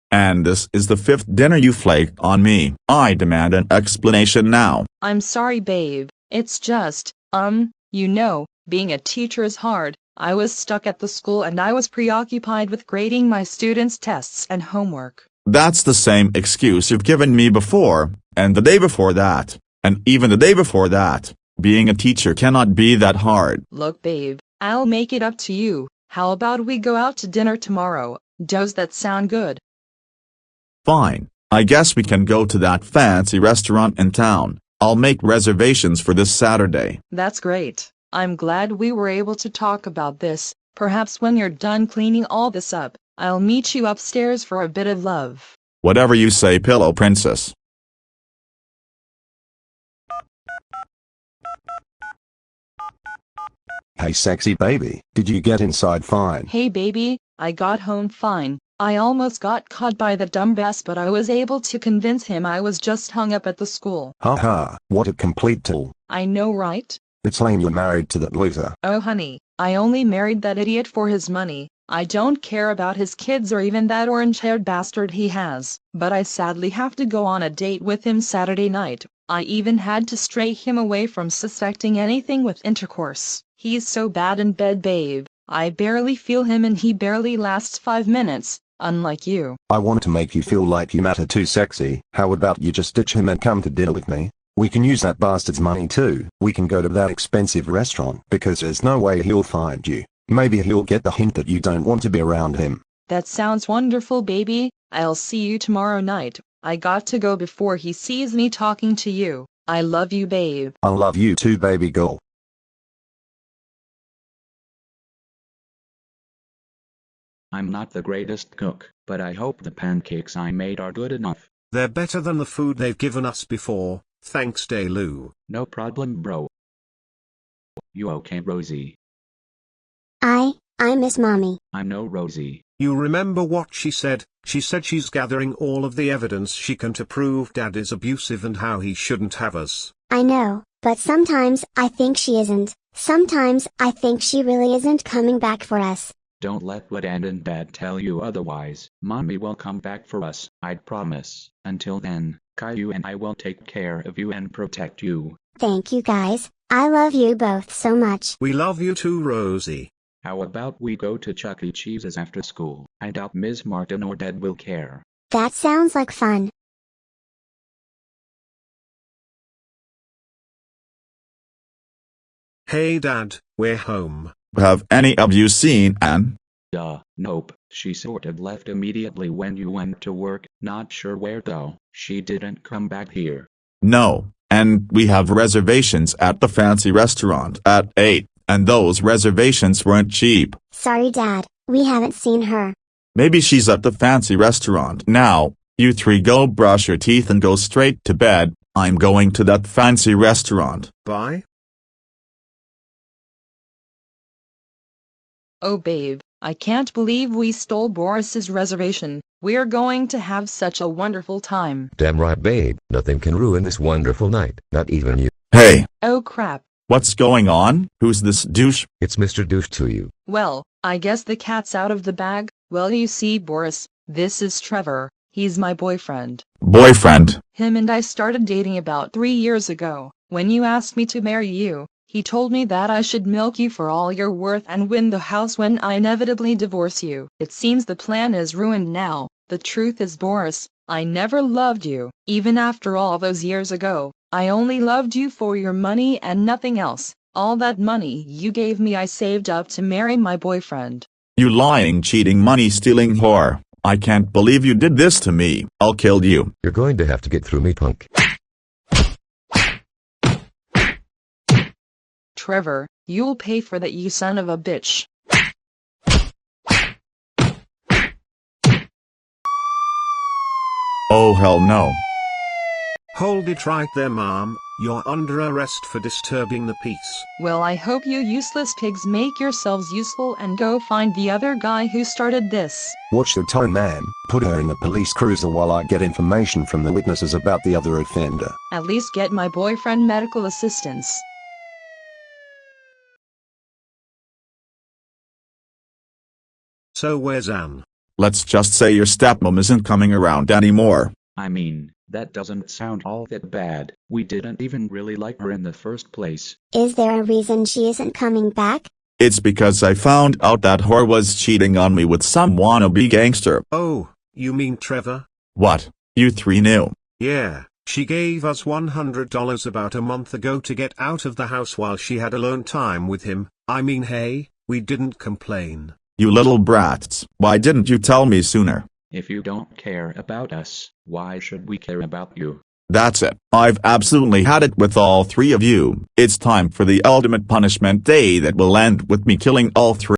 And this is the 5th dinner you flaked on me. I demand an explanation now. I'm sorry, babe. It's just, being a teacher is hard. I was stuck at the school and I was preoccupied with grading my students' tests and homework. That's the same excuse you've given me before, and the day before that, and even the day before that. Being a teacher cannot be that hard. Look, babe, I'll make it up to you. How about we go out to dinner tomorrow? Does that sound good? Fine. I guess we can go to that fancy restaurant in town. I'll make reservations for this Saturday. That's great. I'm glad we were able to talk about this. Perhaps when you're done cleaning all this up, I'll meet you upstairs for a bit of love. Whatever you say, Pillow Princess. Hey sexy baby, did you get inside fine? Hey baby, I got home fine. I almost got caught by the dumbass, but I was able to convince him I was just hung up at the school. Haha, what a complete tool. I know, right? It's lame you're married to that loser. Oh honey, I only married that idiot for his money. I don't care about his kids or even that orange-haired bastard he has. But I sadly have to go on a date with him Saturday night. I even had to stray him away from suspecting anything with intercourse. He's so bad in bed, babe. I barely feel him and he barely lasts 5 minutes. Unlike you. I want to make you feel like you matter too sexy. How about you just ditch him and come to dinner with me? We can use that bastard's money too. We can go to that expensive restaurant because there's no way he'll find you. Maybe he'll get the hint that you don't want to be around him. That sounds wonderful, baby. I'll see you tomorrow night. I got to go before he sees me talking to you. I love you, babe. I love you too, baby girl. I'm not the greatest cook, but I hope the pancakes I made are good enough. They're better than the food they've given us before, thanks Caillou. No problem, bro. You okay, Rosie? I miss Mommy. I know, Rosie. You remember what she said? She said she's gathering all of the evidence she can to prove Dad is abusive and how he shouldn't have us. I know, but sometimes I think she isn't. Sometimes I think she really isn't coming back for us. Don't let what Dad and Dad tell you otherwise. Mommy will come back for us, I promise. Until then, Caillou and I will take care of you and protect you. Thank you guys. I love you both so much. We love you too, Rosie. How about we go to Chuck E. Cheese's after school? I doubt Ms. Martin or Dad will care. That sounds like fun. Hey Dad, we're home. Have any of you seen Anne? Nope. She sort of left immediately when you went to work. Not sure where though. She didn't come back here. No, And we have reservations at the fancy restaurant at 8, and those reservations weren't cheap. Sorry Dad, we haven't seen her. Maybe she's at the fancy restaurant now. You three go brush your teeth and go straight to bed. I'm going to that fancy restaurant. Bye. Oh babe, I can't believe we stole Boris's reservation. We're going to have such a wonderful time. Damn right, babe. Nothing can ruin this wonderful night, not even you. Hey! Oh crap. What's going on? Who's this douche? It's Mr. Douche to you. Well, I guess the cat's out of the bag. Well, you see, Boris, this is Trevor. He's my boyfriend. Boyfriend? Him and I started dating about 3 years ago. When you asked me to marry you, he told me that I should milk you for all you're worth and win the house when I inevitably divorce you. It seems the plan is ruined now. The truth is, Boris, I never loved you. Even after all those years ago, I only loved you for your money and nothing else. All that money you gave me I saved up to marry my boyfriend. You lying, cheating, money-stealing whore. I can't believe you did this to me. I'll kill you. You're going to have to get through me, punk. Trevor, you'll pay for that, you son of a bitch. Oh hell no. Hold it right there, Mom. You're under arrest for disturbing the peace. Well, I hope you useless pigs make yourselves useful and go find the other guy who started this. Watch the tone, man. Put her in the police cruiser while I get information from the witnesses about the other offender. At least get my boyfriend medical assistance. So where's Anne? Let's just say your stepmom isn't coming around anymore. I mean, that doesn't sound all that bad. We didn't even really like her in the first place. Is there a reason she isn't coming back? It's because I found out that whore was cheating on me with some wannabe gangster. Oh, you mean Trevor? What? You three knew? Yeah, she gave us $100 about a month ago to get out of the house while she had alone time with him. I mean, hey, we didn't complain. You little brats, why didn't you tell me sooner? If you don't care about us, why should we care about you? That's it. I've absolutely had it with all three of you. It's time for the ultimate punishment day that will end with me killing all three.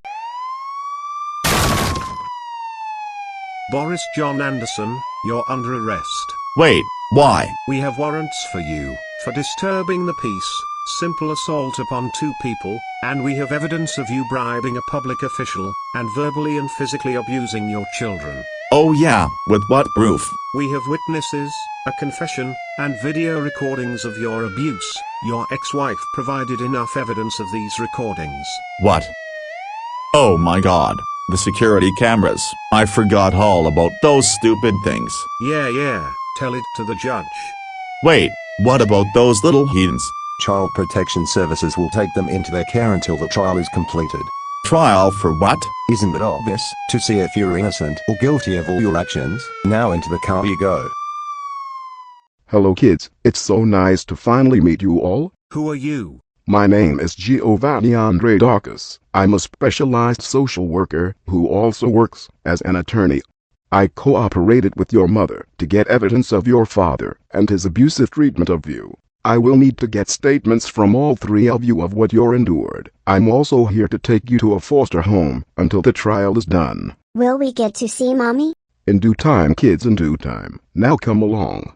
Boris John Anderson, you're under arrest. Wait, why? We have warrants for you, for disturbing the peace, simple assault upon two people, and we have evidence of you bribing a public official, and verbally and physically abusing your children. Oh yeah, with what proof? We have witnesses, a confession, and video recordings of your abuse. Your ex-wife provided enough evidence of these recordings. What? Oh my god, the security cameras. I forgot all about those stupid things. Yeah, tell it to the judge. Wait, what about those little heathens? Child Protection Services will take them into their care until the trial is completed. Trial for what? Isn't it obvious? To see if you're innocent or guilty of all your actions. Now into the car you go. Hello kids, it's so nice to finally meet you all. Who are you? My name is Giovanni Andre Dawkins. I'm a specialized social worker who also works as an attorney. I cooperated with your mother to get evidence of your father and his abusive treatment of you. I will need to get statements from all three of you of what you're endured. I'm also here to take you to a foster home until the trial is done. Will we get to see Mommy? In due time, kids, in due time. Now come along.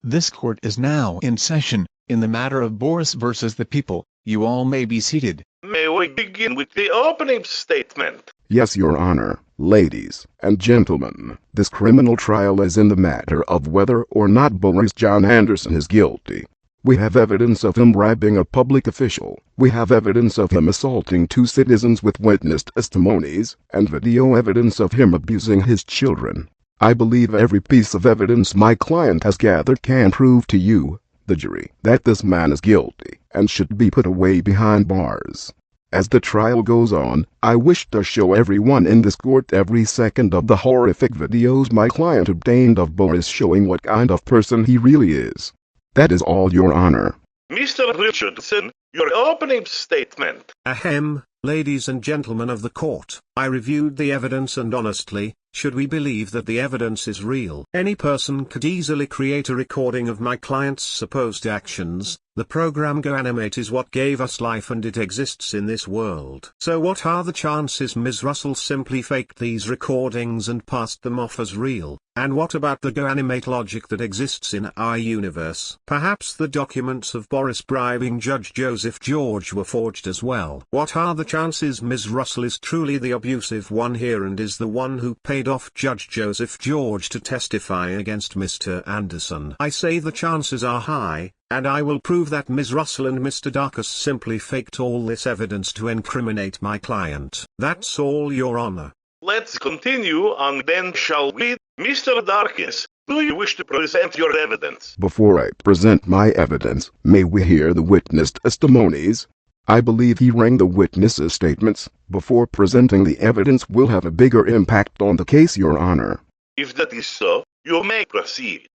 This court is now in session. In the matter of Boris versus the people, you all may be seated. May we begin with the opening statement? Yes, Your Honor. Ladies and gentlemen, this criminal trial is in the matter of whether or not Boris John Anderson is guilty. We have evidence of him bribing a public official. We have evidence of him assaulting two citizens with witness testimonies, and video evidence of him abusing his children. I believe every piece of evidence my client has gathered can prove to you, the jury, that this man is guilty and should be put away behind bars. As the trial goes on, I wish to show everyone in this court every second of the horrific videos my client obtained of Boris, showing what kind of person he really is. That is all, Your Honor. Mr. Richardson, your opening statement. Ahem, ladies and gentlemen of the court, I reviewed the evidence and honestly, Should we believe that the evidence is real? Any person could easily create a recording of my client's supposed actions. The program Go-Animate is what gave us life and it exists in this world. So what are the chances Ms. Russell simply faked these recordings and passed them off as real? And what about the Go-Animate logic that exists in our universe? Perhaps the documents of Boris bribing Judge Joseph George were forged as well. What are the chances Ms. Russell is truly the abusive one here and is the one who paid off Judge Joseph George to testify against Mr. Anderson? I say the chances are high, and I will prove that Ms. Russell and Mr. Darkus simply faked all this evidence to incriminate my client. That's all, Your Honor. Let's continue on then, shall we? Mr. Darkus, do you wish to present your evidence? Before I present my evidence, may we hear the witness testimonies? I believe hearing the witnesses' statements before presenting the evidence will have a bigger impact on the case, Your Honor. If that is so, you may proceed.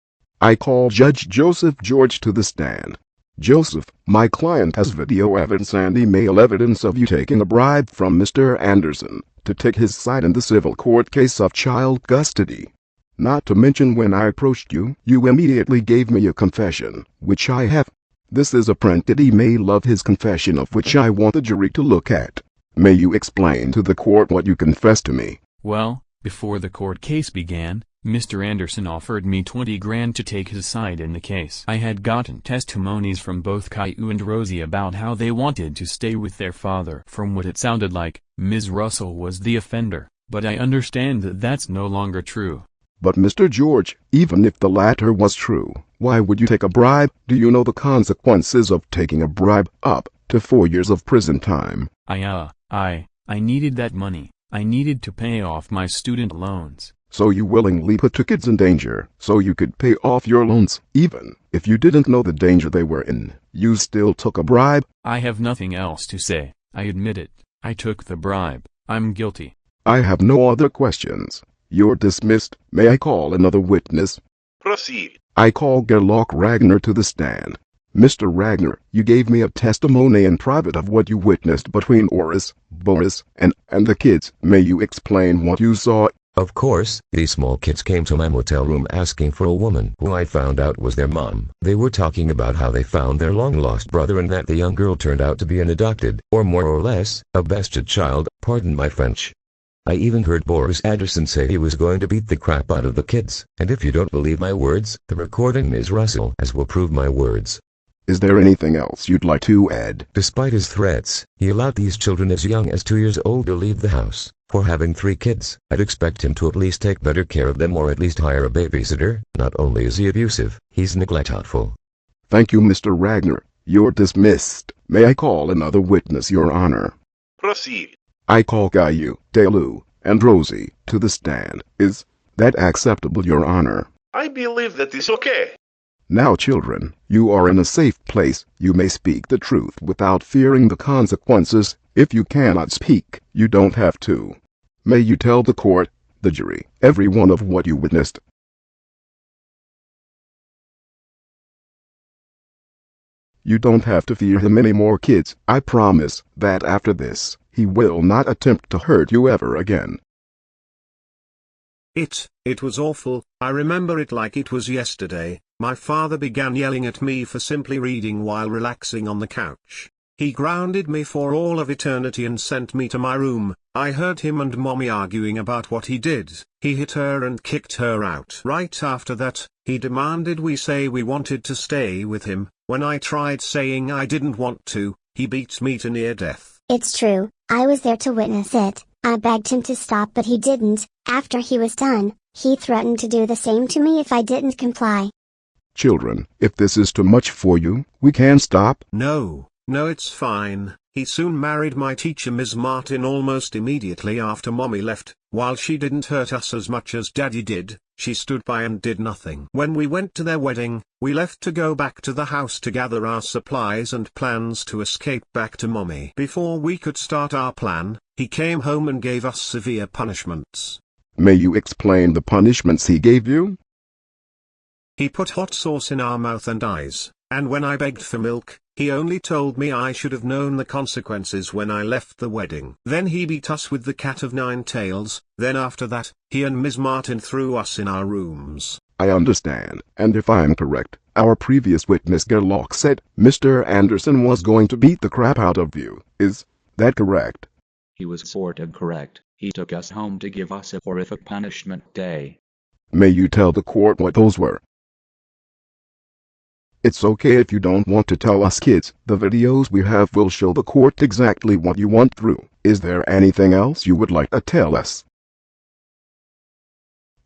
I call Judge Joseph George to the stand. Joseph, my client has video evidence and email evidence of you taking a bribe from Mr. Anderson to take his side in the civil court case of child custody. Not to mention when I approached you, you immediately gave me a confession, which I have. This is a printed email of his confession of which I want the jury to look at. May you explain to the court what you confessed to me? Well, before the court case began, Mr. Anderson offered me 20 grand to take his side in the case. I had gotten testimonies from both Caillou and Rosie about how they wanted to stay with their father. From what it sounded like, Ms. Russell was the offender, but I understand that that's no longer true. But Mr. George, even if the latter was true, why would you take a bribe? Do you know the consequences of taking a bribe? Up to 4 years of prison time. I needed that money. I needed to pay off my student loans. So you willingly put two kids in danger so you could pay off your loans. Even if you didn't know the danger they were in, you still took a bribe? I have nothing else to say. I admit it. I took the bribe. I'm guilty. I have no other questions. You're dismissed. May I call another witness? Proceed. I call Gerlach Ragnar to the stand. Mr. Ragnar, you gave me a testimony in private of what you witnessed between Boris, and the kids. May you explain what you saw? Of course, these small kids came to my motel room asking for a woman who I found out was their mom. They were talking about how they found their long-lost brother and that the young girl turned out to be an adopted, or more or less, a bastard child, pardon my French. I even heard Boris Anderson say he was going to beat the crap out of the kids, and if you don't believe my words, the recording Ms. Russell has will prove my words. Is there anything else you'd like to add? Despite his threats, he allowed these children as young as 2 years old to leave the house. For having 3 kids, I'd expect him to at least take better care of them or at least hire a babysitter. Not only is he abusive, he's neglectful. Thank you, Mr. Ragnar. You're dismissed. May I call another witness, Your Honor? Proceed. I call Caillou, and Rosie to the stand. Is that acceptable, Your Honor? I believe that is okay. Now, children, you are in a safe place. You may speak the truth without fearing the consequences. If you cannot speak, you don't have to. May you tell the court, the jury, every one of what you witnessed. You don't have to fear him anymore, kids. I promise that after this, he will not attempt to hurt you ever again. It was awful. I remember it like it was yesterday. My father began yelling at me for simply reading while relaxing on the couch. He grounded me for all of eternity and sent me to my room. I heard him and Mommy arguing about what he did. He hit her and kicked her out. Right after that, he demanded we say we wanted to stay with him. When I tried saying I didn't want to, he beat me to near death. It's true, I was there to witness it. I begged him to stop but he didn't. After he was done, he threatened to do the same to me if I didn't comply. Children, if this is too much for you, we can stop. No, it's fine. He soon married my teacher Ms. Martin almost immediately after Mommy left. While she didn't hurt us as much as Daddy did, she stood by and did nothing. When we went to their wedding, we left to go back to the house to gather our supplies and plans to escape back to Mommy. Before we could start our plan, he came home and gave us severe punishments. May you explain the punishments he gave you? He put hot sauce in our mouth and eyes, and when I begged for milk, He only told me I should have known the consequences when I left the wedding. Then he beat us with the cat of nine tails, then after that, he and Ms. Martin threw us in our rooms. I understand, and if I am correct, our previous witness Gerlach said Mr. Anderson was going to beat the crap out of you. Is that correct? He was sort of correct. He took us home to give us a horrific punishment day. May you tell the court what those were? It's okay if you don't want to tell us kids. The videos we have will show the court exactly what you went through. Is there anything else you would like to tell us?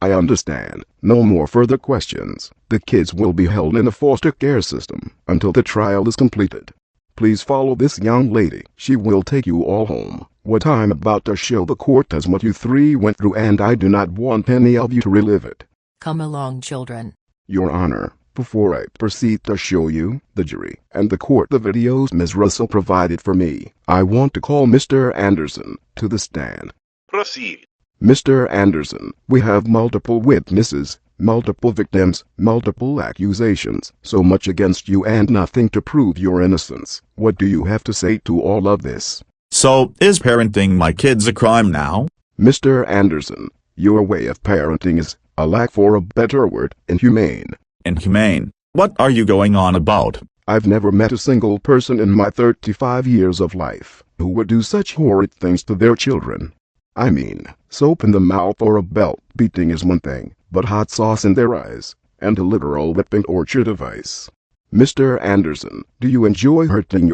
I understand. No more further questions. The kids will be held in a foster care system until the trial is completed. Please follow this young lady. She will take you all home. What I'm about to show the court is what you three went through, and I do not want any of you to relive it. Come along, children. Your Honor, before I proceed to show you, the jury, and the court the videos Ms. Russell provided for me, I want to call Mr. Anderson to the stand. Proceed. Mr. Anderson, we have multiple witnesses, multiple victims, multiple accusations, so much against you and nothing to prove your innocence. What do you have to say to all of this? So, is parenting my kids a crime now? Mr. Anderson, your way of parenting is, a lack for a better word, inhumane. Inhumane? What are you going on about? I've never met a single person in my 35 years of life who would do such horrid things to their children. I mean, soap in the mouth or a belt beating is one thing, but hot sauce in their eyes, and a literal whipping torture device. Mr. Anderson, do you enjoy hurting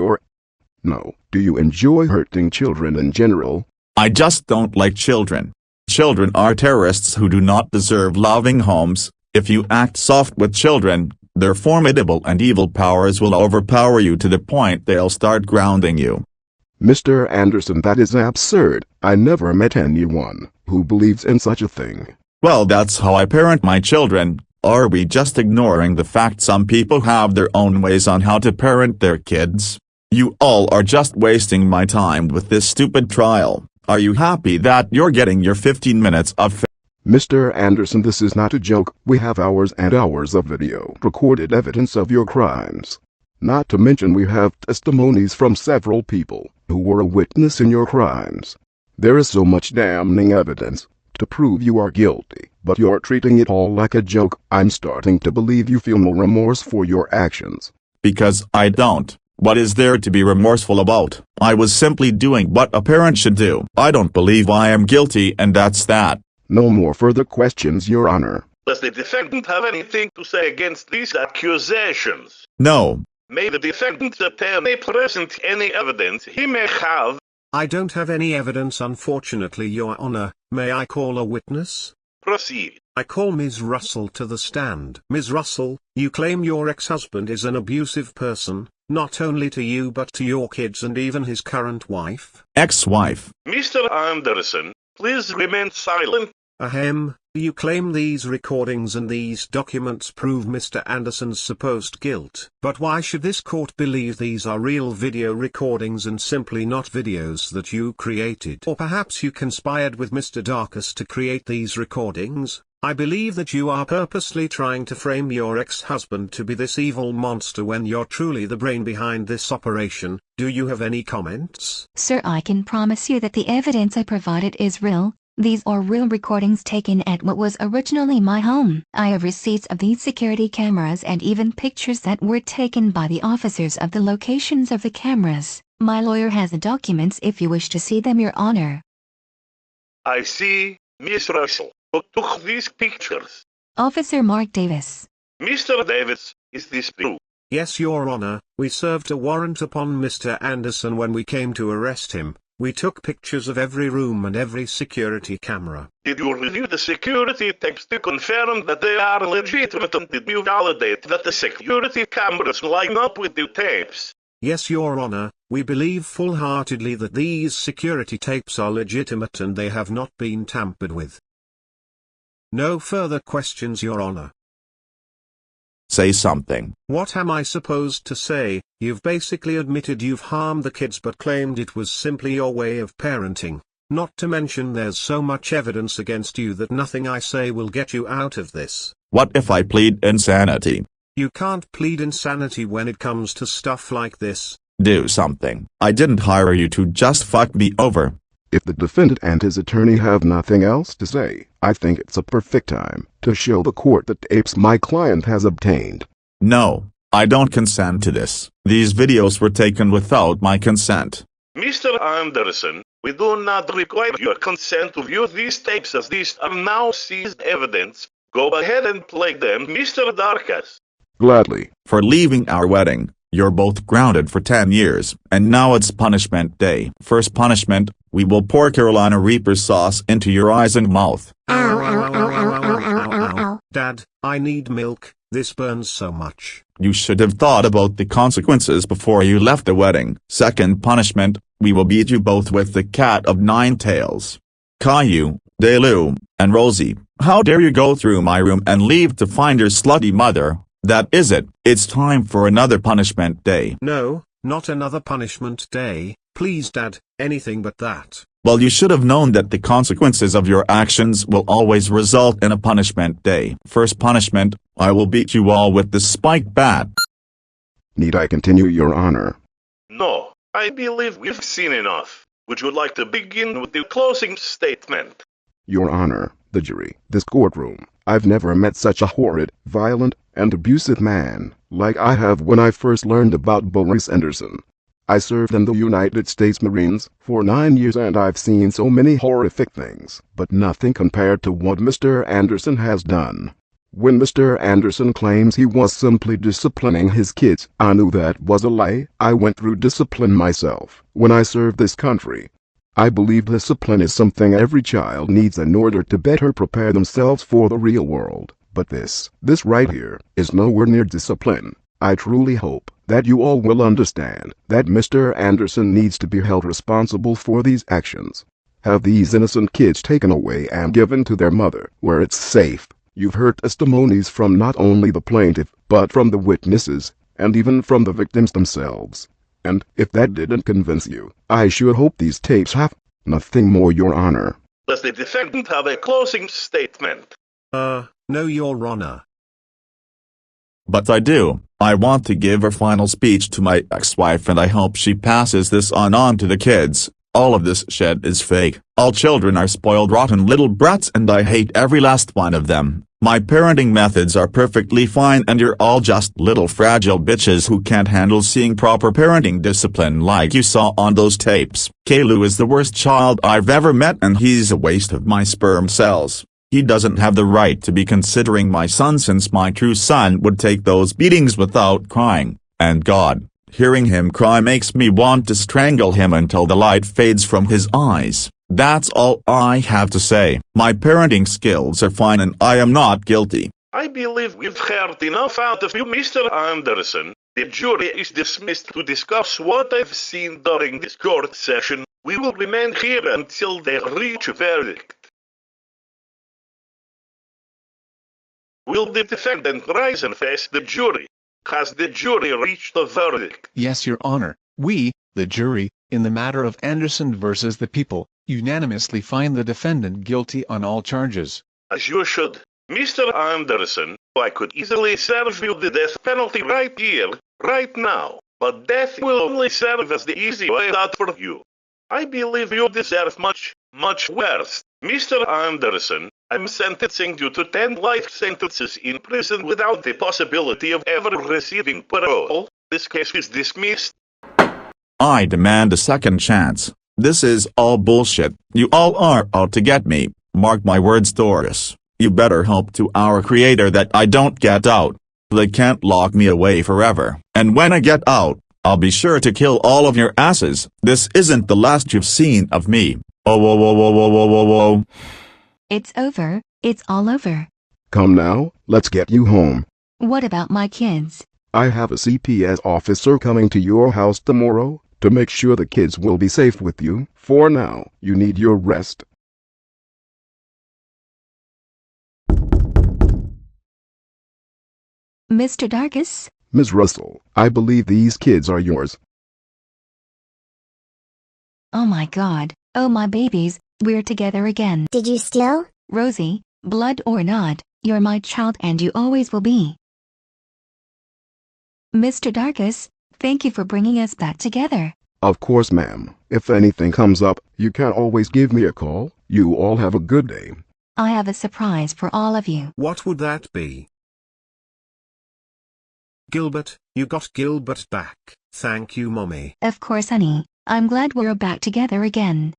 do you enjoy hurting children in general? I just don't like children. Children are terrorists who do not deserve loving homes. If you act soft with children, their formidable and evil powers will overpower you to the point they'll start grounding you. Mr. Anderson, that is absurd. I never met anyone who believes in such a thing. Well, that's how I parent my children. Are we just ignoring the fact some people have their own ways on how to parent their kids? You all are just wasting my time with this stupid trial. Are you happy that you're getting your 15 minutes of Mr. Anderson, this is not a joke. We have hours and hours of video recorded evidence of your crimes. Not to mention we have testimonies from several people who were a witness in your crimes. There is so much damning evidence to prove you are guilty, but you're treating it all like a joke. I'm starting to believe you feel no remorse for your actions. Because I don't. What is there to be remorseful about? I was simply doing what a parent should do. I don't believe I am guilty, and that's that. No more further questions, Your Honor. Does the defendant have anything to say against these accusations? No. May the defendant's attorney present any evidence he may have? I don't have any evidence, unfortunately, Your Honor. May I call a witness? Proceed. I call Ms. Russell to the stand. Ms. Russell, you claim your ex-husband is an abusive person, not only to you but to your kids and even his current wife. Ex-wife. Mr. Anderson, please remain silent. Ahem, you claim these recordings and these documents prove Mr. Anderson's supposed guilt. But why should this court believe these are real video recordings and simply not videos that you created? Or perhaps you conspired with Mr. Darkus to create these recordings? I believe that you are purposely trying to frame your ex-husband to be this evil monster when you're truly the brain behind this operation. Do you have any comments? Sir, I can promise you that the evidence I provided is real. These are real recordings taken at what was originally my home. I have receipts of these security cameras and even pictures that were taken by the officers of the locations of the cameras. My lawyer has the documents if you wish to see them, Your Honor. I see, Miss Russell. Who took these pictures? Officer Mark Davis. Mr. Davis, is this true? Yes, Your Honor. We served a warrant upon Mr. Anderson when we came to arrest him. We took pictures of every room and every security camera. Did you review the security tapes to confirm that they are legitimate, and did you validate that the security cameras line up with the tapes? Yes, Your Honor, we believe full-heartedly that these security tapes are legitimate and they have not been tampered with. No further questions, Your Honor. Say something. What am I supposed to say? You've basically admitted you've harmed the kids but claimed it was simply your way of parenting. Not to mention there's so much evidence against you that nothing I say will get you out of this. What if I plead insanity? You can't plead insanity when it comes to stuff like this. Do something. I didn't hire you to just fuck me over. If the defendant and his attorney have nothing else to say, I think it's a perfect time to show the court the tapes my client has obtained. No, I don't consent to this. These videos were taken without my consent. Mr. Anderson, we do not require your consent to view these tapes as these are now seized evidence. Go ahead and play them, Mr. Darkus. Gladly. For leaving our wedding, you're both grounded for 10 years, and now it's punishment day. First punishment, we will pour Carolina Reaper sauce into your eyes and mouth. Ow, ow, ow, ow, ow, ow, ow, ow. Dad, I need milk. This burns so much. You should have thought about the consequences before you left the wedding. Second punishment, we will beat you both with the cat of 9 tails. Caillou, Caillou, and Rosie, how dare you go through my room and leave to find your slutty mother? That is it. It's time for another punishment day. No, not another punishment day. Please, Dad, anything but that. Well, you should have known that the consequences of your actions will always result in a punishment day. First punishment, I will beat you all with the spiked bat. Need I continue, Your Honor? No, I believe we've seen enough. Would you like to begin with the closing statement? Your Honor, the jury, this courtroom, I've never met such a horrid, violent, and abusive man, like I have when I first learned about Boris Anderson. I served in the United States Marines for 9 years and I've seen so many horrific things, but nothing compared to what Mr. Anderson has done. When Mr. Anderson claims he was simply disciplining his kids, I knew that was a lie. I went through discipline myself when I served this country. I believe discipline is something every child needs in order to better prepare themselves for the real world. But this right here, is nowhere near discipline. I truly hope that you all will understand that Mr. Anderson needs to be held responsible for these actions. Have these innocent kids taken away and given to their mother, where it's safe. You've heard testimonies from not only the plaintiff, but from the witnesses, and even from the victims themselves. And if that didn't convince you, I sure hope these tapes have. Nothing more, Your Honor. Does the defendant have a closing statement? No, Your Honor. But I do. I want to give a final speech to my ex-wife and I hope she passes this on to the kids. All of this shit is fake. All children are spoiled rotten little brats and I hate every last one of them. My parenting methods are perfectly fine and you're all just little fragile bitches who can't handle seeing proper parenting discipline like you saw on those tapes. Caillou is the worst child I've ever met and he's a waste of my sperm cells. He doesn't have the right to be considering my son since my true son would take those beatings without crying, and God, hearing him cry makes me want to strangle him until the light fades from his eyes. That's all I have to say. My parenting skills are fine and I am not guilty. I believe we've heard enough out of you, Mr. Anderson. The jury is dismissed to discuss what they've seen during this court session. We will remain here until they reach a verdict. Will the defendant rise and face the jury? Has the jury reached a verdict? Yes, Your Honor. We, the jury, in the matter of Anderson versus the people, unanimously find the defendant guilty on all charges. As you should. Mr. Anderson, I could easily serve you the death penalty right here, right now, but death will only serve as the easy way out for you. I believe you deserve much, much worse. Mr. Anderson, I'm sentencing you to 10 life sentences in prison without the possibility of ever receiving parole. This case is dismissed. I demand a second chance. This is all bullshit. You all are out to get me. Mark my words, Doris. You better hope to our creator that I don't get out. They can't lock me away forever. And when I get out, I'll be sure to kill all of your asses. This isn't the last you've seen of me. Oh, whoa, whoa, whoa, whoa, whoa, whoa, whoa. It's over. It's all over. Come now, let's get you home. What about my kids? I have a CPS officer coming to your house tomorrow to make sure the kids will be safe with you. For now, you need your rest. Mr. Darkus? Ms. Russell, I believe these kids are yours. Oh my God. Oh my babies, we're together again. Did you steal? Rosie, blood or not, you're my child and you always will be. Mr. Darkus, thank you for bringing us back together. Of course, ma'am. If anything comes up, you can always give me a call. You all have a good day. I have a surprise for all of you. What would that be? Gilbert, you got Gilbert back. Thank you, Mommy. Of course, honey. I'm glad we're back together again.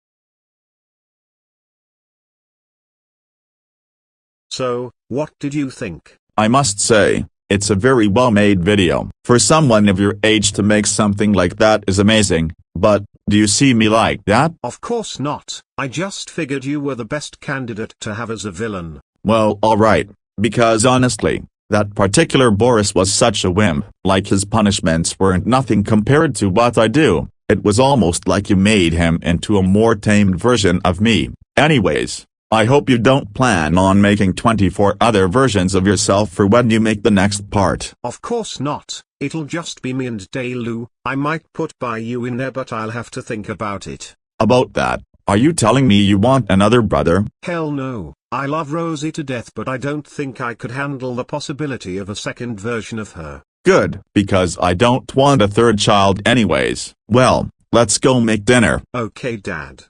So, what did you think? I must say, it's a very well-made video. For someone of your age to make something like that is amazing, but, do you see me like that? Of course not. I just figured you were the best candidate to have as a villain. Well, alright, because honestly, that particular Boris was such a wimp. Like his punishments weren't nothing compared to what I do. It was almost like you made him into a more tamed version of me. Anyways, I hope you don't plan on making 24 other versions of yourself for when you make the next part. Of course not. It'll just be me and Daylu. I might put Caillou in there, but I'll have to think about it. About that, are you telling me you want another brother? Hell no. I love Rosie to death, but I don't think I could handle the possibility of a second version of her. Good, because I don't want a third child anyways. Well, let's go make dinner. Okay, Dad.